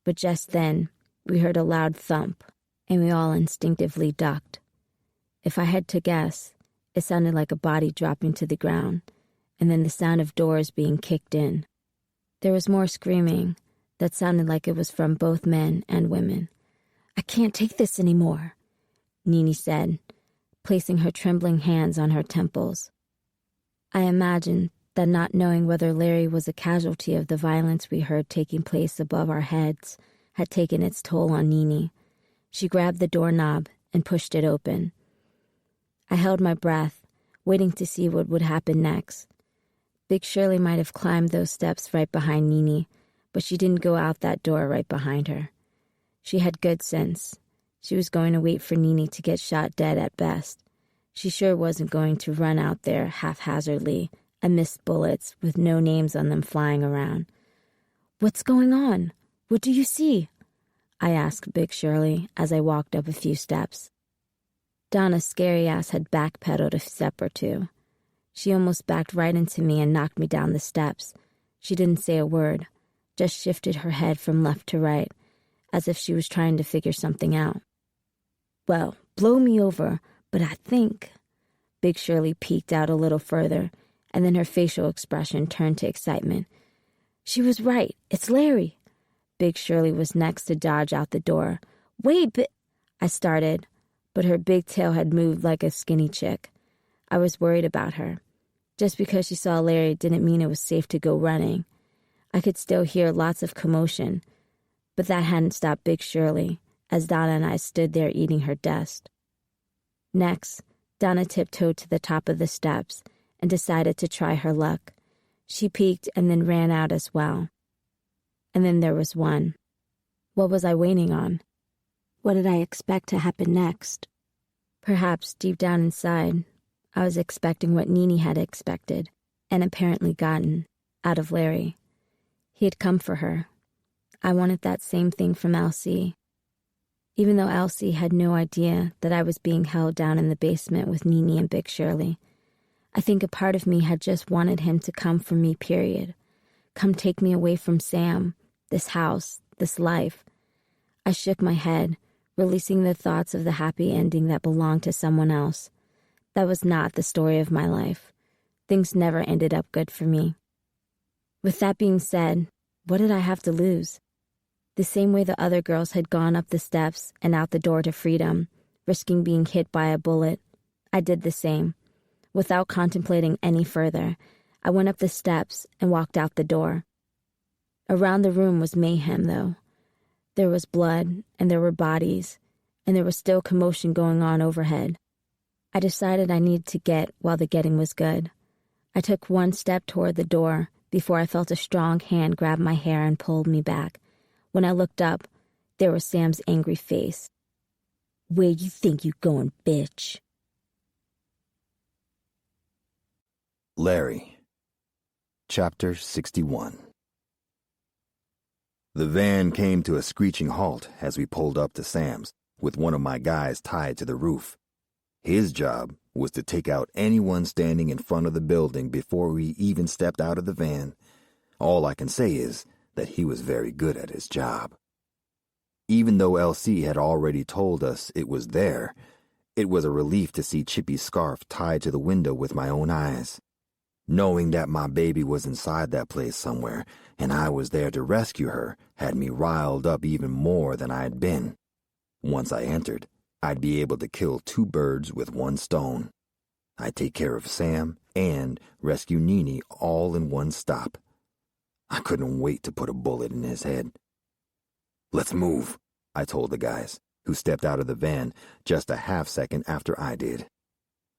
But just then, we heard a loud thump, and we all instinctively ducked. If I had to guess, it sounded like a body dropping to the ground, and then the sound of doors being kicked in. There was more screaming that sounded like it was from both men and women. "I can't take this anymore," Nini said, placing her trembling hands on her temples. I imagined that not knowing whether Larry was a casualty of the violence we heard taking place above our heads had taken its toll on Nini. She grabbed the doorknob and pushed it open. I held my breath, waiting to see what would happen next. Big Shirley might have climbed those steps right behind Nini, but she didn't go out that door right behind her. She had good sense. She was going to wait for Nini to get shot dead at best. She sure wasn't going to run out there haphazardly amidst bullets with no names on them flying around. "What's going on? What do you see?" I asked Big Shirley as I walked up a few steps. Donna's scary ass had backpedaled a step or two. She almost backed right into me and knocked me down the steps. She didn't say a word, just shifted her head from left to right, as if she was trying to figure something out. "Well, blow me over, but I think..." Big Shirley peeked out a little further, and then her facial expression turned to excitement. "She was right. It's Larry." Big Shirley was next to dodge out the door. "Wait, I started, but her big tail had moved like a skinny chick. I was worried about her. Just because she saw Larry didn't mean it was safe to go running. I could still hear lots of commotion, but that hadn't stopped Big Shirley, as Donna and I stood there eating her dust. Next, Donna tiptoed to the top of the steps and decided to try her luck. She peeked and then ran out as well. And then there was one. What was I waiting on? What did I expect to happen next? Perhaps deep down inside, I was expecting what Nini had expected, and apparently gotten, out of Larry. He had come for her. I wanted that same thing from Elsie. Even though Elsie had no idea that I was being held down in the basement with Nini and Big Shirley, I think a part of me had just wanted him to come for me, period. Come take me away from Sam, this house, this life. I shook my head, releasing the thoughts of the happy ending that belonged to someone else. That was not the story of my life. Things never ended up good for me. With that being said, what did I have to lose? The same way the other girls had gone up the steps and out the door to freedom, risking being hit by a bullet, I did the same. Without contemplating any further, I went up the steps and walked out the door. Around the room was mayhem, though. There was blood, and there were bodies, and there was still commotion going on overhead. I decided I needed to get while the getting was good. I took one step toward the door before I felt a strong hand grab my hair and pulled me back. When I looked up, there was Sam's angry face. "Where you think you going, bitch?"
Larry. Chapter 61. The van came to a screeching halt as we pulled up to Sam's, with one of my guys tied to the roof. His job was to take out anyone standing in front of the building before we even stepped out of the van. All I can say is that he was very good at his job. Even though LC had already told us it was there, it was a relief to see Chippy's scarf tied to the window with my own eyes. Knowing that my baby was inside that place somewhere, and I was there to rescue her, had me riled up even more than I had been. Once I entered, I'd be able to kill 2 birds with 1 stone. I'd take care of Sam and rescue Nini all in one stop. I couldn't wait to put a bullet in his head. "Let's move," I told the guys, who stepped out of the van just a half-second after I did.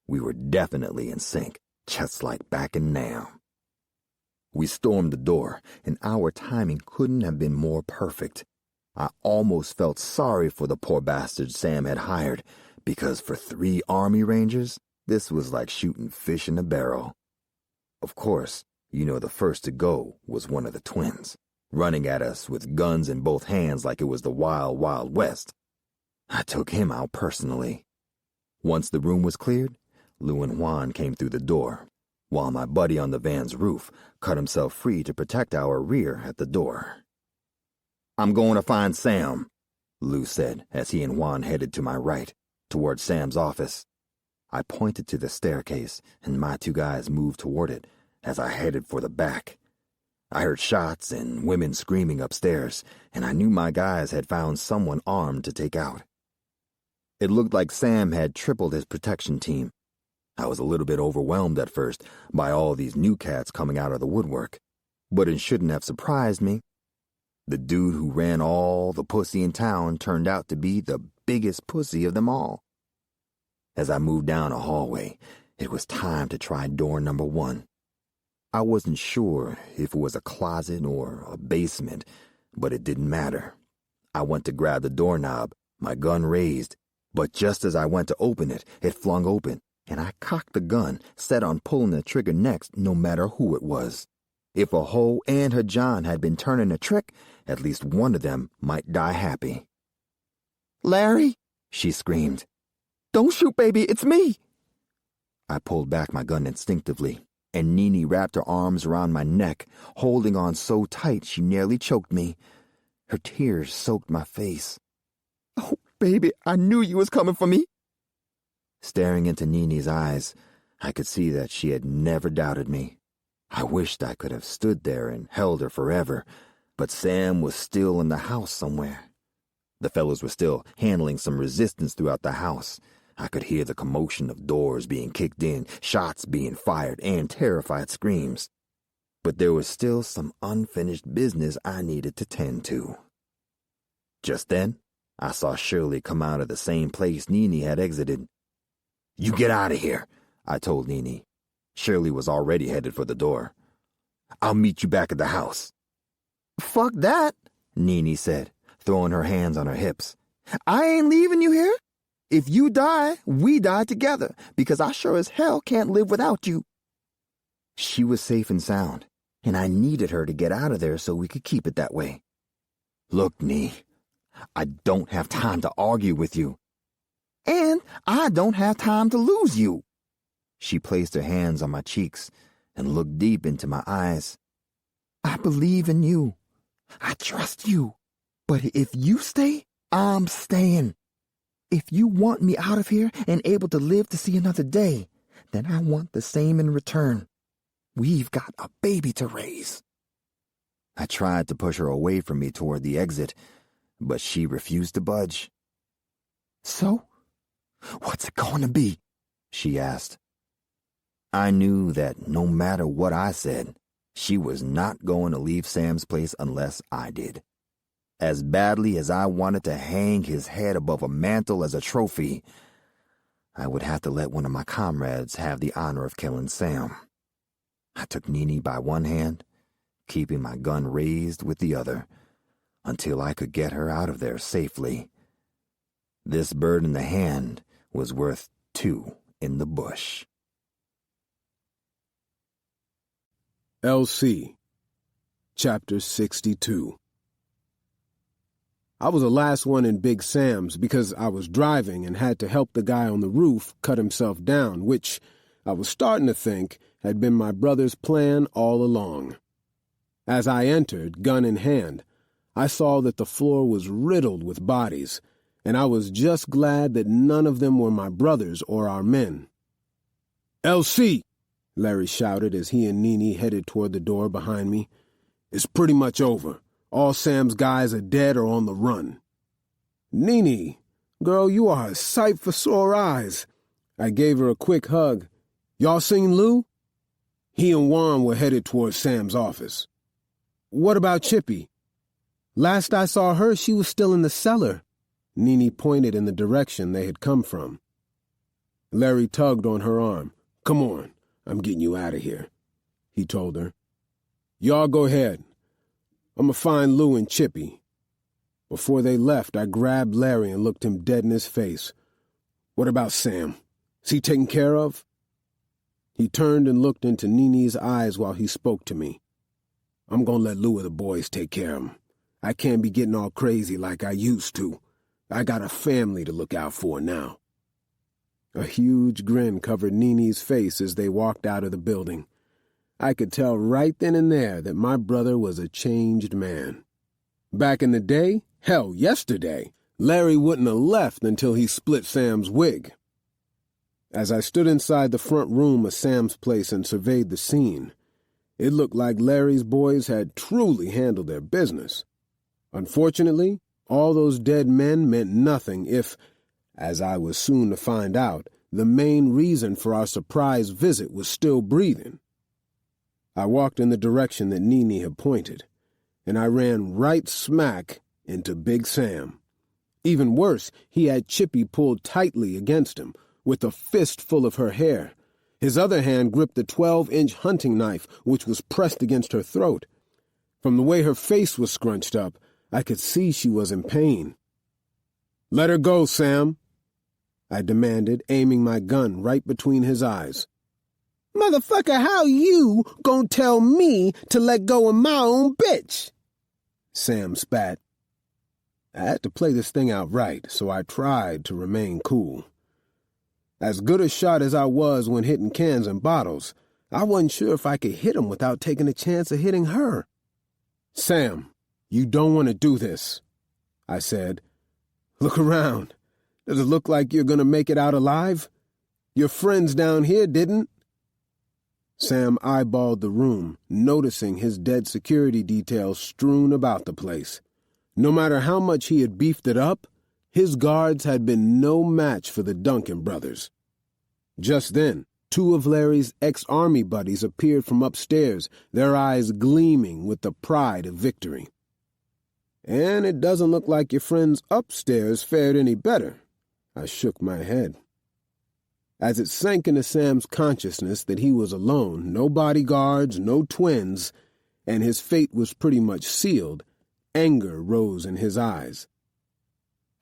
We were definitely in sync, just like back in Nam. We stormed the door, and our timing couldn't have been more perfect. I almost felt sorry for the poor bastard Sam had hired, because for 3 Army Rangers, this was like shooting fish in a barrel. Of course, the first to go was one of the twins, running at us with guns in both hands like it was the Wild, Wild West. I took him out personally. Once the room was cleared, Lou and Juan came through the door, while my buddy on the van's roof cut himself free to protect our rear at the door. "I'm going to find Sam," Lou said as he and Juan headed to my right, toward Sam's office. I pointed to the staircase, and my two guys moved toward it as I headed for the back. I heard shots and women screaming upstairs, and I knew my guys had found someone armed to take out. It looked like Sam had tripled his protection team. I was a little bit overwhelmed at first by all these new cats coming out of the woodwork, but it shouldn't have surprised me. The dude who ran all the pussy in town turned out to be the biggest pussy of them all. As I moved down a hallway, it was time to try door number 1. I wasn't sure if it was a closet or a basement, but it didn't matter. I went to grab the doorknob, my gun raised, but just as I went to open it, it flung open, and I cocked the gun, set on pulling the trigger next, no matter who it was. If a hoe and her John had been turning a trick, at least one of them might die happy. "Larry," she screamed. "Don't shoot, baby, it's me." I pulled back my gun instinctively, and Nene wrapped her arms around my neck, holding on so tight she nearly choked me. Her tears soaked my face. "Oh, baby, I knew you was coming for me." Staring into Nene's eyes, I could see that she had never doubted me. I wished I could have stood there and held her forever, but Sam was still in the house somewhere. The fellows were still handling some resistance throughout the house. I could hear the commotion of doors being kicked in, shots being fired, and terrified screams. But there was still some unfinished business I needed to tend to. Just then, I saw Shirley come out of the same place Nene had exited. "You get out of here," I told Nene. Shirley was already headed for the door. "I'll meet you back at the house." "Fuck that," Nene said, throwing her hands on her hips. "I ain't leaving you here. If you die, we die together, because I sure as hell can't live without you." She was safe and sound, and I needed her to get out of there so we could keep it that way. "Look, Nee, I don't have time to argue with you. And I don't have time to lose you." She placed her hands on my cheeks and looked deep into my eyes. "I believe in you. I trust you. But if you stay, I'm staying. If you want me out of here and able to live to see another day, then I want the same in return. We've got a baby to raise." I tried to push her away from me toward the exit, but she refused to budge. "So, what's it going to be?" she asked. I knew that no matter what I said, she was not going to leave Sam's place unless I did. As badly as I wanted to hang his head above a mantle as a trophy, I would have to let one of my comrades have the honor of killing Sam. I took Nene by one hand, keeping my gun raised with the other, until I could get her out of there safely. This bird in the hand was worth 2 in the bush.
LC, Chapter 62. I was the last one in Big Sam's because I was driving and had to help the guy on the roof cut himself down, which I was starting to think had been my brother's plan all along. As I entered, gun in hand, I saw that the floor was riddled with bodies, and I was just glad that none of them were my brothers or our men. "LC!" Larry shouted as he and Nene headed toward the door behind me. "It's pretty much over. All Sam's guys are dead or on the run." "Nene, girl, you are a sight for sore eyes." I gave her a quick hug. "Y'all seen Lou?" He and Juan were headed toward Sam's office. "What about Chippy?" "Last I saw her, she was still in the cellar." Nene pointed in the direction they had come from. Larry tugged on her arm. "Come on, I'm getting you out of here," he told her. "Y'all go ahead. I'm gonna find Lou and Chippy." Before they left, I grabbed Larry and looked him dead in his face. "What about Sam? Is he taken care of?" He turned and looked into Nene's eyes while he spoke to me. I'm gonna let Lou or the boys take care of him. I can't be getting all crazy like I used to. I got a family to look out for now." A huge grin covered Nini's face as they walked out of the building. I could tell right then and there that my brother was a changed man. Back in the day, hell, yesterday, Larry wouldn't have left until he split Sam's wig. As I stood inside the front room of Sam's place and surveyed the scene, it looked like Larry's boys had truly handled their business. Unfortunately, all those dead men meant nothing if, as I was soon to find out, the main reason for our surprise visit was still breathing. I walked in the direction that Nini had pointed, and I ran right smack into Big Sam. Even worse, he had Chippy pulled tightly against him, with a fist full of her hair. His other hand gripped the 12-inch hunting knife, which was pressed against her throat. From the way her face was scrunched up, I could see she was in pain. "Let her go, Sam," I demanded, aiming my gun right between his eyes. "Motherfucker, how you gonna tell me to let go of my own bitch?" Sam spat. I had to play this thing out right, so I tried to remain cool. As good a shot as I was when hitting cans and bottles, I wasn't sure if I could hit him without taking a chance of hitting her. "Sam, you don't want to do this," I said. "Look around. Does it look like you're going to make it out alive? Your friends down here didn't." Sam eyeballed the room, noticing his dead security details strewn about the place. No matter how much he had beefed it up, his guards had been no match for the Duncan brothers. Just then, two of Larry's ex-army buddies appeared from upstairs, their eyes gleaming with the pride of victory. "And it doesn't look like your friends upstairs fared any better." I shook my head. As it sank into Sam's consciousness that he was alone, no bodyguards, no twins, and his fate was pretty much sealed, anger rose in his eyes.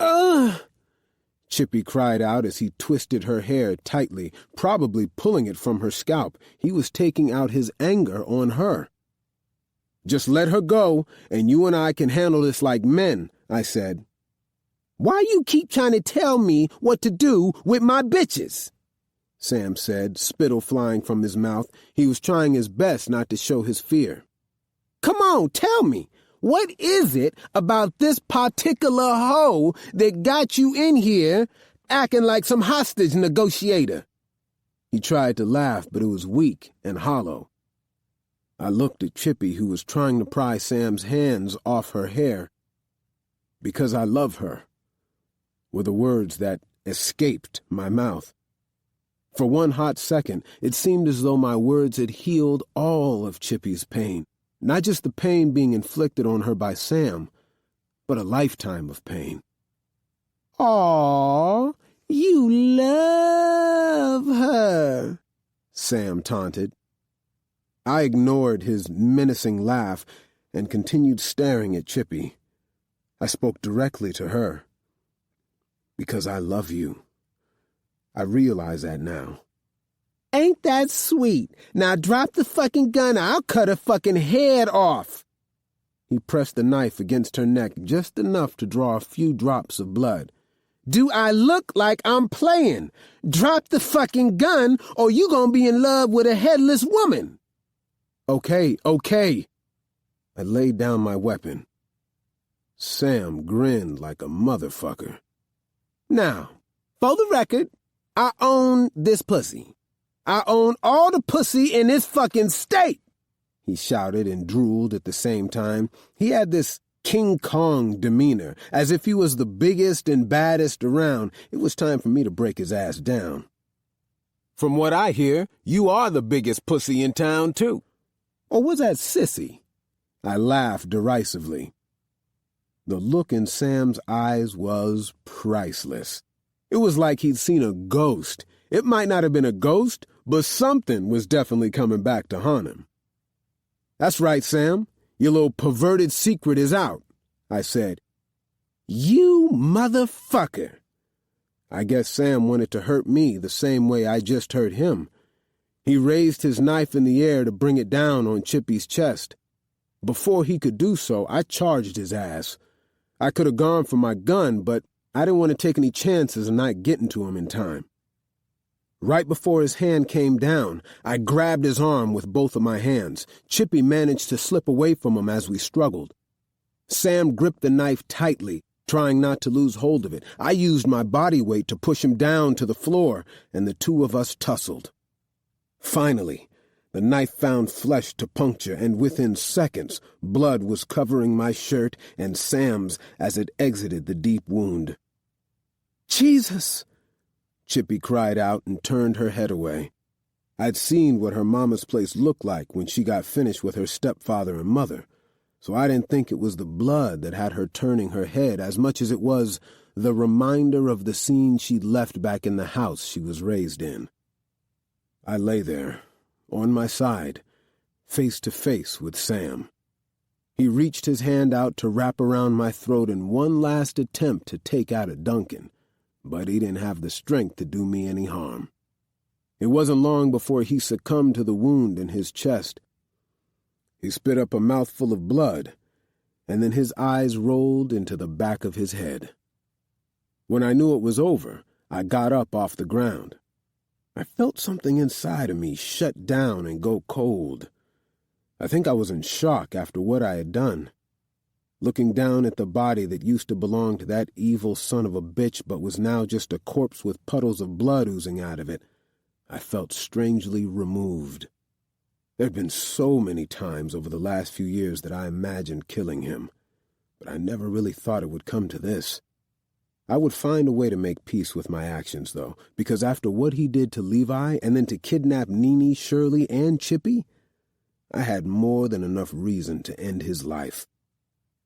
"Ugh!" Chippy cried out as he twisted her hair tightly, probably pulling it from her scalp. He was taking out his anger on her. "Just let her go, and you and I can handle this like men," I said. "Why you keep trying to tell me what to do with my bitches?" Sam said, spittle flying from his mouth. He was trying his best not to show his fear. "Come on, tell me. What is it about this particular hoe that got you in here acting like some hostage negotiator?" He tried to laugh, but it was weak and hollow. I looked at Chippy, who was trying to pry Sam's hands off her hair. "Because I love her," were the words that escaped my mouth. For one hot second, it seemed as though my words had healed all of Chippy's pain. Not just the pain being inflicted on her by Sam, but a lifetime of pain. "Aw, you love her," Sam taunted. I ignored his menacing laugh and continued staring at Chippy. I spoke directly to her. "Because I love you. I realize that now." "Ain't that sweet? Now drop the fucking gun or I'll cut her fucking head off." He pressed the knife against her neck just enough to draw a few drops of blood. "Do I look like I'm playing? Drop the fucking gun or you gonna be in love with a headless woman." Okay. I laid down my weapon. Sam grinned like a motherfucker. "Now, for the record, I own this pussy. I own all the pussy in this fucking state," he shouted and drooled at the same time. He had this King Kong demeanor, as if he was the biggest and baddest around. It was time for me to break his ass down. "From what I hear, you are the biggest pussy in town, too." Or was that sissy? I laughed derisively. The look in Sam's eyes was priceless. It was like he'd seen a ghost. It might not have been a ghost, but something was definitely coming back to haunt him. "That's right, Sam. Your little perverted secret is out," I said. "You motherfucker." I guess Sam wanted to hurt me the same way I just hurt him. He raised his knife in the air to bring it down on Chippy's chest. Before he could do so, I charged his ass. I could have gone for my gun, but I didn't want to take any chances of not getting to him in time. Right before his hand came down, I grabbed his arm with both of my hands. Chippy managed to slip away from him as we struggled. Sam gripped the knife tightly, trying not to lose hold of it. I used my body weight to push him down to the floor, and the two of us tussled. Finally, the knife found flesh to puncture, and within seconds, blood was covering my shirt and Sam's as it exited the deep wound. "Jesus!" Chippy cried out and turned her head away. I'd seen what her mama's place looked like when she got finished with her stepfather and mother, so I didn't think it was the blood that had her turning her head as much as it was the reminder of the scene she'd left back in the house she was raised in. I lay there, on my side, face to face with Sam. He reached his hand out to wrap around my throat in one last attempt to take out a Duncan, but he didn't have the strength to do me any harm. It wasn't long before he succumbed to the wound in his chest. He spit up a mouthful of blood, and then his eyes rolled into the back of his head. When I knew it was over, I got up off the ground. I felt something inside of me shut down and go cold. I think I was in shock after what I had done. Looking down at the body that used to belong to that evil son of a bitch but was now just a corpse with puddles of blood oozing out of it, I felt strangely removed. There'd been so many times over the last few years that I imagined killing him, but I never really thought it would come to this. I would find a way to make peace with my actions, though, because after what he did to Levi and then to kidnap Nene, Shirley, and Chippy, I had more than enough reason to end his life.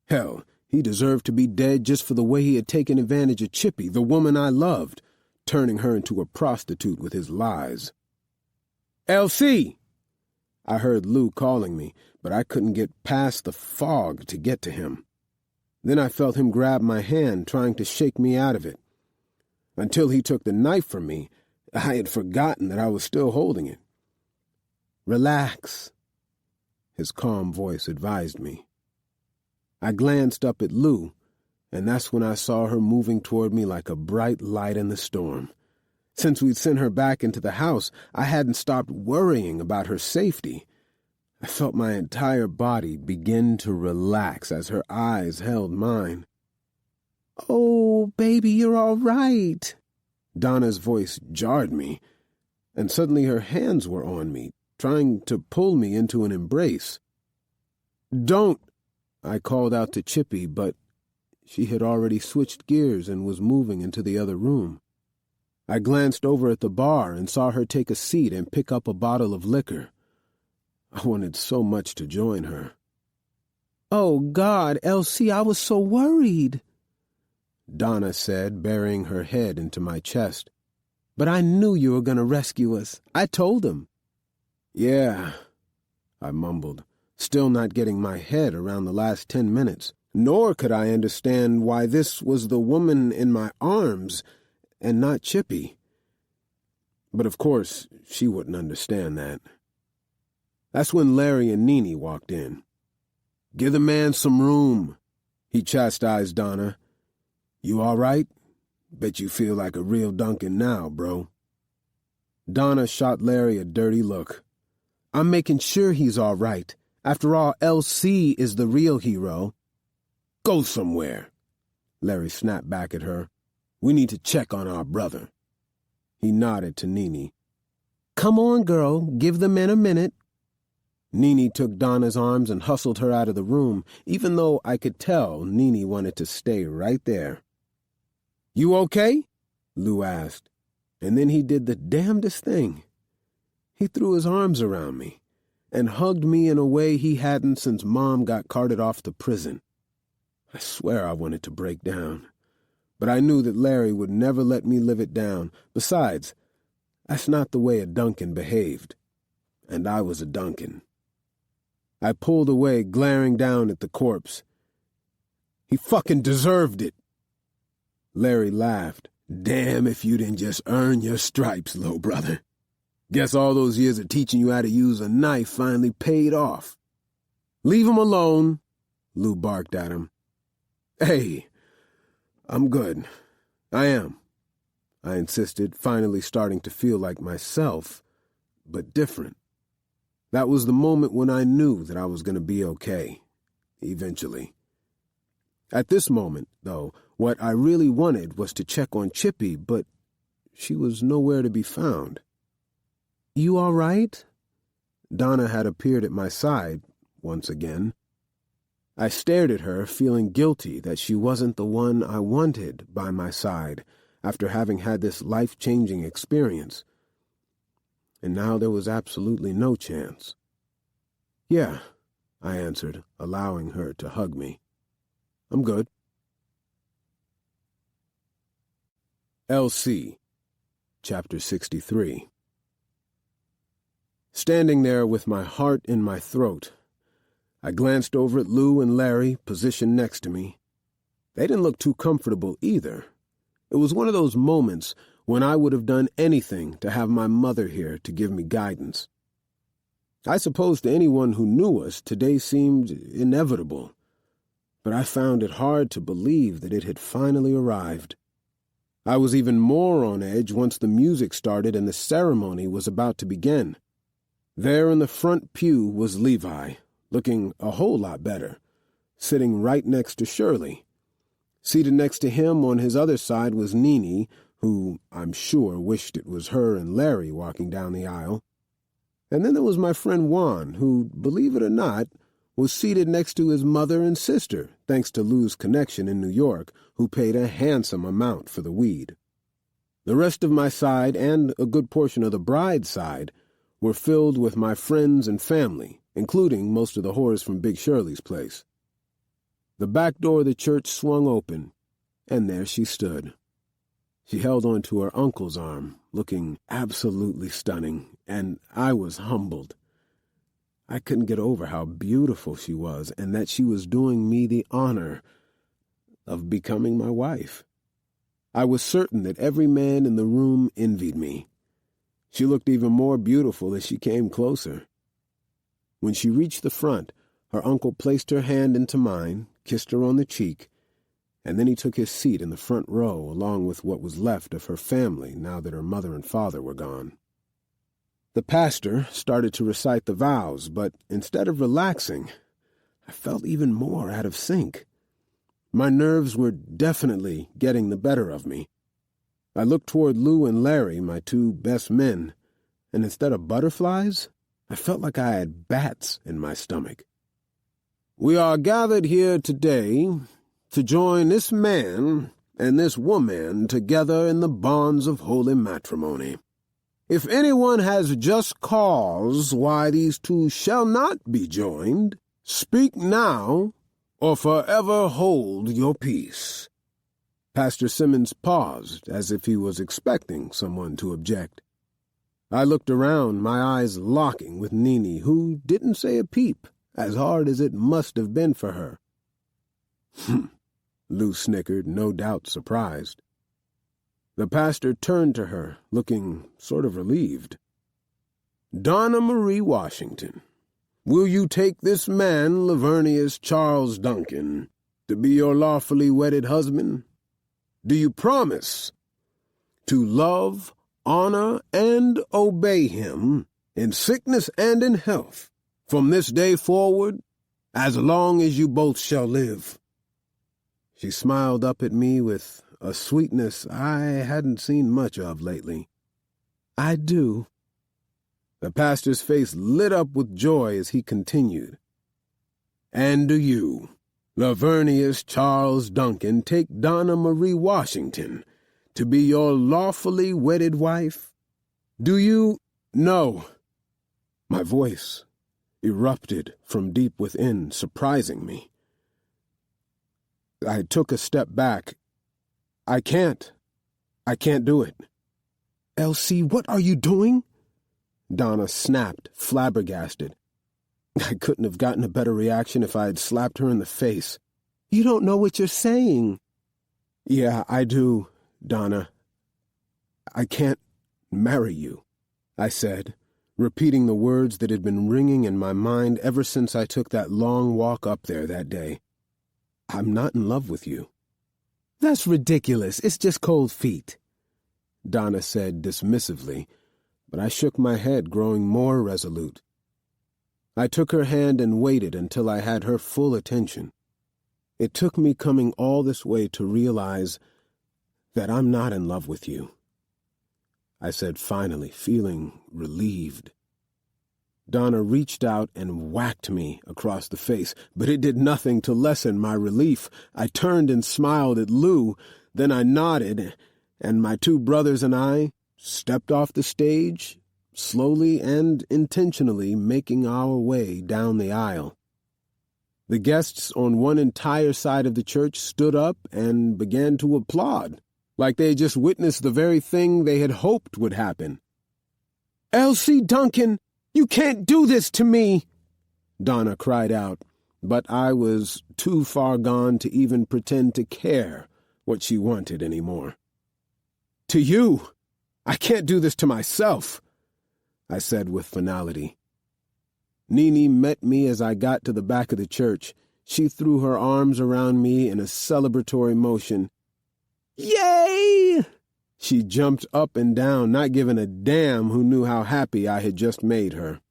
Hell, he deserved to be dead just for the way he had taken advantage of Chippy, the woman I loved, turning her into a prostitute with his lies. "Elsie!" I heard Lou calling me, but I couldn't get past the fog to get to him. Then I felt him grab my hand, trying to shake me out of it. Until he took the knife from me, I had forgotten that I was still holding it. "Relax," his calm voice advised me. I glanced up at Lou, and that's when I saw her moving toward me like a bright light in the storm. Since we'd sent her back into the house, I hadn't stopped worrying about her safety. I felt my entire body begin to relax as her eyes held mine. "Oh, baby, you're all right." Donna's voice jarred me, and suddenly her hands were on me, trying to pull me into an embrace. "Don't," I called out to Chippy, but she had already switched gears and was moving into the other room. I glanced over at the bar and saw her take a seat and pick up a bottle of liquor. I wanted so much to join her. "Oh, God, Elsie, I was so worried," Donna said, burying her head into my chest. "But I knew you were going to rescue us. I told him." "Yeah," I mumbled, still not getting my head around the last 10 minutes. Nor could I understand why this was the woman in my arms and not Chippy. But of course, she wouldn't understand that. That's when Larry and Nene walked in. "Give the man some room," he chastised Donna. "You all right? Bet you feel like a real Duncan now, bro." Donna shot Larry a dirty look. "I'm making sure he's all right. After all, LC is the real hero." "Go somewhere," Larry snapped back at her. "We need to check on our brother." He nodded to Nene. "Come on, girl, give the men a minute." Nene took Donna's arms and hustled her out of the room, even though I could tell Nene wanted to stay right there. "You okay?" Lou asked, and then he did the damnedest thing. He threw his arms around me and hugged me in a way he hadn't since Mom got carted off to prison. I swear I wanted to break down, but I knew that Larry would never let me live it down. Besides, that's not the way a Duncan behaved, and I was a Duncan. I pulled away, glaring down at the corpse. "He fucking deserved it." Larry laughed. "Damn if you didn't just earn your stripes, little brother. Guess all those years of teaching you how to use a knife finally paid off." "Leave him alone," Lou barked at him. "Hey, I'm good. I am," I insisted, finally starting to feel like myself, but different. That was the moment when I knew that I was going to be okay, eventually. At this moment, though, what I really wanted was to check on Chippy, but she was nowhere to be found. "You all right?" Donna had appeared at my side once again. I stared at her, feeling guilty that she wasn't the one I wanted by my side after having had this life-changing experience. And now there was absolutely no chance. "Yeah," I answered, allowing her to hug me. "I'm good." L.C. Chapter 63. Standing there with my heart in my throat, I glanced over at Lou and Larry, positioned next to me. They didn't look too comfortable either. It was one of those moments when I would have done anything to have my mother here to give me guidance. I suppose to anyone who knew us, today seemed inevitable, but I found it hard to believe that it had finally arrived. I was even more on edge once the music started and the ceremony was about to begin. There in the front pew was Levi, looking a whole lot better, sitting right next to Shirley. Seated next to him on his other side was Nene, who I'm sure wished it was her and Larry walking down the aisle. And then there was my friend Juan, who, believe it or not, was seated next to his mother and sister, thanks to Lou's connection in New York, who paid a handsome amount for the weed. The rest of my side, and a good portion of the bride's side, were filled with my friends and family, including most of the whores from Big Shirley's place. The back door of the church swung open, and there she stood. She held onto her uncle's arm, looking absolutely stunning, and I was humbled. I couldn't get over how beautiful she was and that she was doing me the honor of becoming my wife. I was certain that every man in the room envied me. She looked even more beautiful as she came closer. When she reached the front, her uncle placed her hand into mine, kissed her on the cheek, and then he took his seat in the front row along with what was left of her family now that her mother and father were gone. The pastor started to recite the vows, but instead of relaxing, I felt even more out of sync. My nerves were definitely getting the better of me. I looked toward Lou and Larry, my two best men, and instead of butterflies, I felt like I had bats in my stomach. "We are gathered here today to join this man and this woman together in the bonds of holy matrimony. If anyone has just cause why these two shall not be joined, speak now or forever hold your peace." Pastor Simmons paused as if he was expecting someone to object. I looked around, my eyes locking with Nene, who didn't say a peep, as hard as it must have been for her. Lou snickered, no doubt surprised. The pastor turned to her, looking sort of relieved. "Donna Marie Washington, will you take this man, Lavernius Charles Duncan, to be your lawfully wedded husband? Do you promise to love, honor, and obey him in sickness and in health from this day forward, as long as you both shall live?" She smiled up at me with a sweetness I hadn't seen much of lately. "I do." The pastor's face lit up with joy as he continued. "And do you, Lavernius Charles Duncan, take Donna Marie Washington to be your lawfully wedded wife? Do you—" "No." My voice erupted from deep within, surprising me. I took a step back. I can't do it." "Elsie, what are you doing?" Donna snapped, flabbergasted. I couldn't have gotten a better reaction if I had slapped her in the face. "You don't know what you're saying." "Yeah, I do, Donna. I can't marry you," I said, repeating the words that had been ringing in my mind ever since I took that long walk up there that day. I'm not in love with you. That's ridiculous. It's just cold feet, Donna said dismissively, but I shook my head, growing more resolute. I took her hand and waited until I had her full attention. It took me coming all this way to realize that I'm not in love with you, I said finally, feeling relieved. Donna reached out and whacked me across the face, but it did nothing to lessen my relief. I turned and smiled at Lou, then I nodded, and my two brothers and I stepped off the stage, slowly and intentionally making our way down the aisle. The guests on one entire side of the church stood up and began to applaud, like they had just witnessed the very thing they had hoped would happen. "Elsie Duncan, you can't do this to me!" Donna cried out, but I was too far gone to even pretend to care what she wanted anymore. "To you! I can't do this to myself," I said with finality. Nini met me as I got to the back of the church. She threw her arms around me in a celebratory motion. "Yay!" She jumped up and down, not giving a damn who knew how happy I had just made her.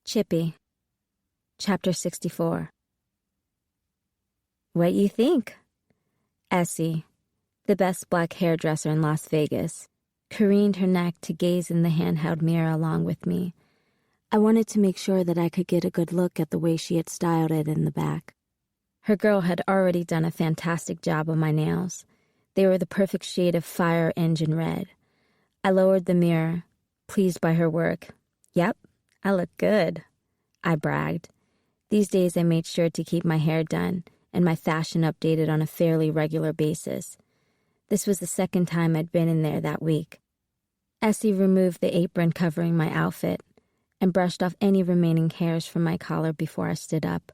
Chippy. Chapter 64. What you think? Essie, the best black hairdresser in Las Vegas, careened her neck to gaze in the handheld mirror along with me. I wanted to make sure that I could get a good look at the way she had styled it in the back. Her girl had already done a fantastic job on my nails. They were the perfect shade of fire engine red. I lowered the mirror, pleased by her work. "Yep, I look good," I bragged. These days I made sure to keep my hair done and my fashion updated on a fairly regular basis. This was the second time I'd been in there that week. Essie removed the apron covering my outfit and brushed off any remaining hairs from my collar before I stood up.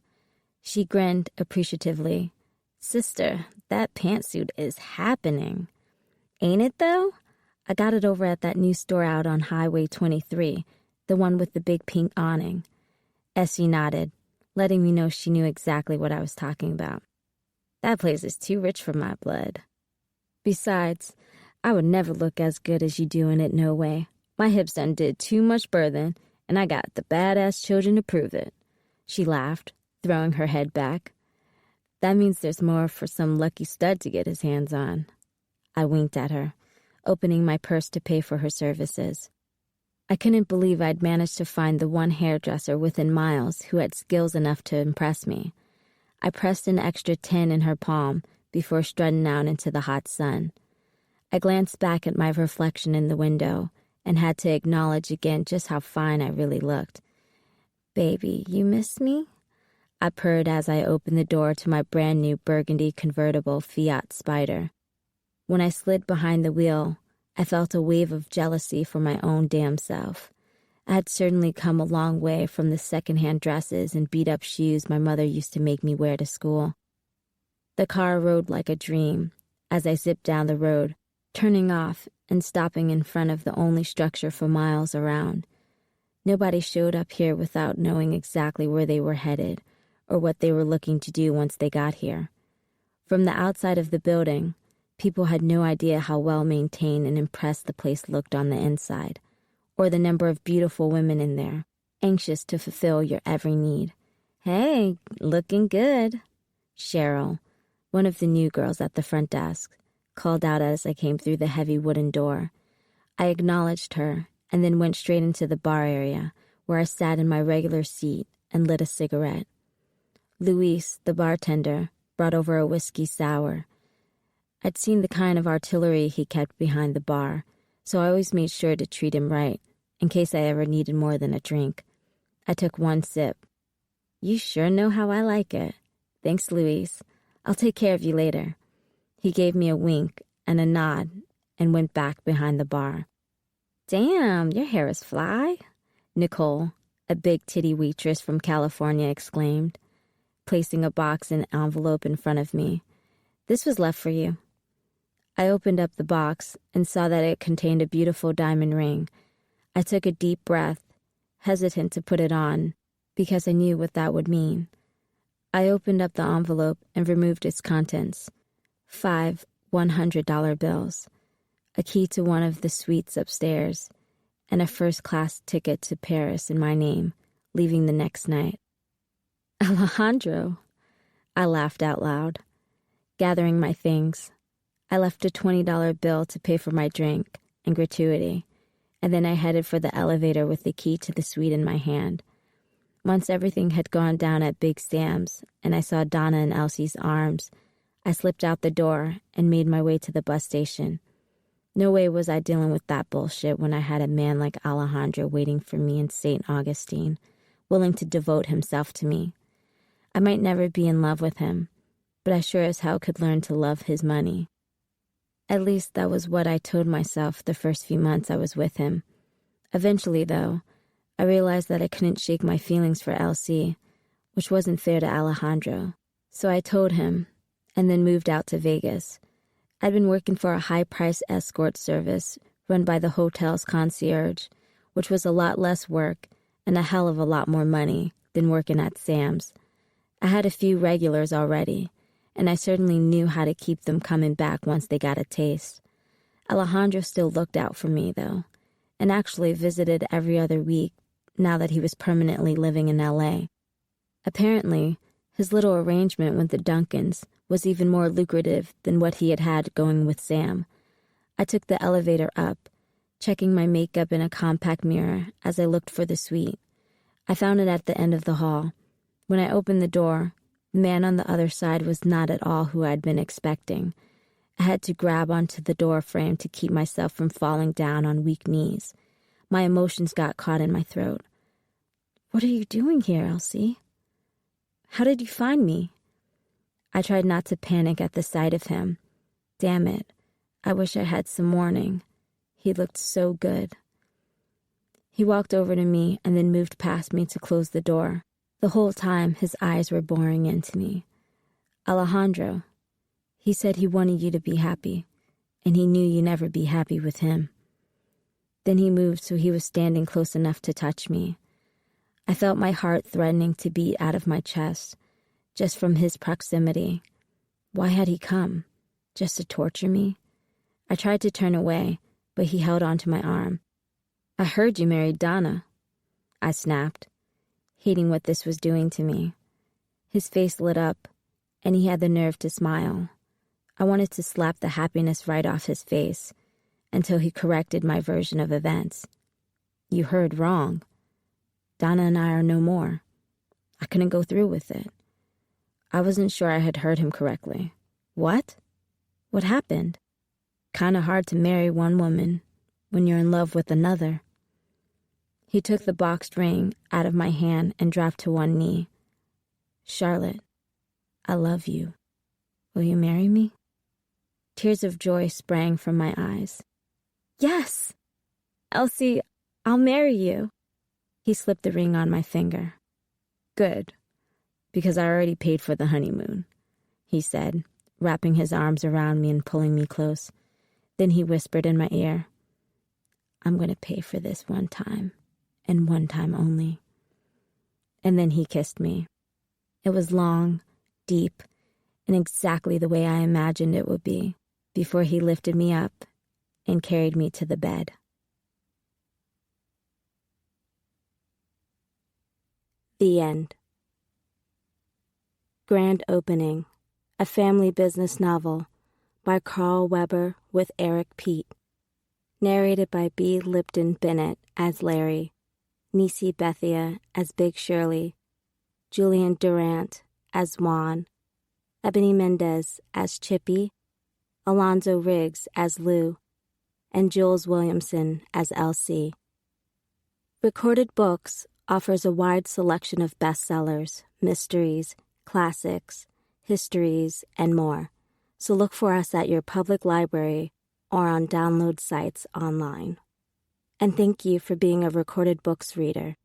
She grinned appreciatively. "Sister, that pantsuit is happening." "Ain't it, though? I got it over at that new store out on Highway 23, the one with the big pink awning." Essie nodded, letting me know she knew exactly what I was talking about. "That place is too rich for my blood. Besides, I would never look as good as you do in it, no way. My hips done did too much birthing, and I got the badass children to prove it." She laughed, throwing her head back. "That means there's more for some lucky stud to get his hands on." I winked at her, opening my purse to pay for her services. I couldn't believe I'd managed to find the one hairdresser within miles who had skills enough to impress me. I pressed an extra 10 in her palm before strutting out into the hot sun. I glanced back at my reflection in the window and had to acknowledge again just how fine I really looked. "Baby, you miss me?" I purred as I opened the door to my brand new burgundy convertible Fiat Spider. When I slid behind the wheel, I felt a wave of jealousy for my own damn self. I had certainly come a long way from the secondhand dresses and beat-up shoes my mother used to make me wear to school. The car rode like a dream as I zipped down the road, turning off and stopping in front of the only structure for miles around. Nobody showed up here without knowing exactly where they were headed or what they were looking to do once they got here. From the outside of the building, people had no idea how well maintained and impressed the place looked on the inside, or the number of beautiful women in there, anxious to fulfill your every need. "Hey, looking good," Cheryl, one of the new girls at the front desk, called out as I came through the heavy wooden door. I acknowledged her and then went straight into the bar area, where I sat in my regular seat and lit a cigarette. Luis, the bartender, brought over a whiskey sour. I'd seen the kind of artillery he kept behind the bar, so I always made sure to treat him right, in case I ever needed more than a drink. I took one sip. "You sure know how I like it. Thanks, Luis. I'll take care of you later." He gave me a wink and a nod and went back behind the bar. "Damn, your hair is fly," Nicole, a big titty waitress from California, exclaimed, placing a box and envelope in front of me. "This was left for you." I opened up the box and saw that it contained a beautiful diamond ring. I took a deep breath, hesitant to put it on, because I knew what that would mean. I opened up the envelope and removed its contents. 5 $100 bills, a key to one of the suites upstairs, and a first-class ticket to Paris in my name, leaving the next night. Alejandro, I laughed out loud. Gathering my things, I left a $20 bill to pay for my drink and gratuity, and then I headed for the elevator with the key to the suite in my hand. Once everything had gone down at Big Sam's and I saw Donna in Elsie's arms, I slipped out the door and made my way to the bus station. No way was I dealing with that bullshit when I had a man like Alejandro waiting for me in St. Augustine, willing to devote himself to me. I might never be in love with him, but I sure as hell could learn to love his money. At least that was what I told myself the first few months I was with him. Eventually, though, I realized that I couldn't shake my feelings for Elsie, which wasn't fair to Alejandro. So I told him, and then moved out to Vegas. I'd been working for a high-priced escort service run by the hotel's concierge, which was a lot less work and a hell of a lot more money than working at Sam's. I had a few regulars already, and I certainly knew how to keep them coming back once they got a taste. Alejandro still looked out for me, though, and actually visited every other week now that he was permanently living in L.A. Apparently, his little arrangement with the Duncans was even more lucrative than what he had had going with Sam. I took the elevator up, checking my makeup in a compact mirror as I looked for the suite. I found it at the end of the hall. When I opened the door, the man on the other side was not at all who I'd been expecting. I had to grab onto the door frame to keep myself from falling down on weak knees. My emotions got caught in my throat. "What are you doing here, Elsie? How did you find me?" I tried not to panic at the sight of him. Damn it, I wish I had some warning. He looked so good. He walked over to me and then moved past me to close the door. The whole time, his eyes were boring into me. "Alejandro, he said he wanted you to be happy, and he knew you'd never be happy with him." Then he moved so he was standing close enough to touch me. I felt my heart threatening to beat out of my chest, just from his proximity. Why had he come? Just to torture me? I tried to turn away, but he held onto my arm. "I heard you married Donna," I snapped, hating what this was doing to me. His face lit up, and he had the nerve to smile. I wanted to slap the happiness right off his face, until he corrected my version of events. "You heard wrong. Donna and I are no more." I couldn't go through with it. I wasn't sure I had heard him correctly. What? What happened? Kinda hard to marry one woman when you're in love with another. He took the boxed ring out of my hand and dropped to one knee. "Charlotte, I love you. Will you marry me?" Tears of joy sprang from my eyes. "Yes! Elsie, I'll marry you." He slipped the ring on my finger. "Good, because I already paid for the honeymoon," he said, wrapping his arms around me and pulling me close. Then he whispered in my ear, "I'm going to pay for this one time, and one time only." And then he kissed me. It was long, deep, and exactly the way I imagined it would be, before he lifted me up and carried me to the bed. The end. Grand Opening, a family business novel by Carl Weber with Eric Peet. Narrated by B. Lipton Bennett as Larry, Nisi Bethia as Big Shirley, Julian Durant as Juan, Ebony Mendez as Chippy, Alonzo Riggs as Lou, and Jules Williamson as Elsie. Recorded Books offers a wide selection of bestsellers, mysteries, classics, histories, and more, so look for us at your public library or on download sites online. And thank you for being a Recorded Books reader.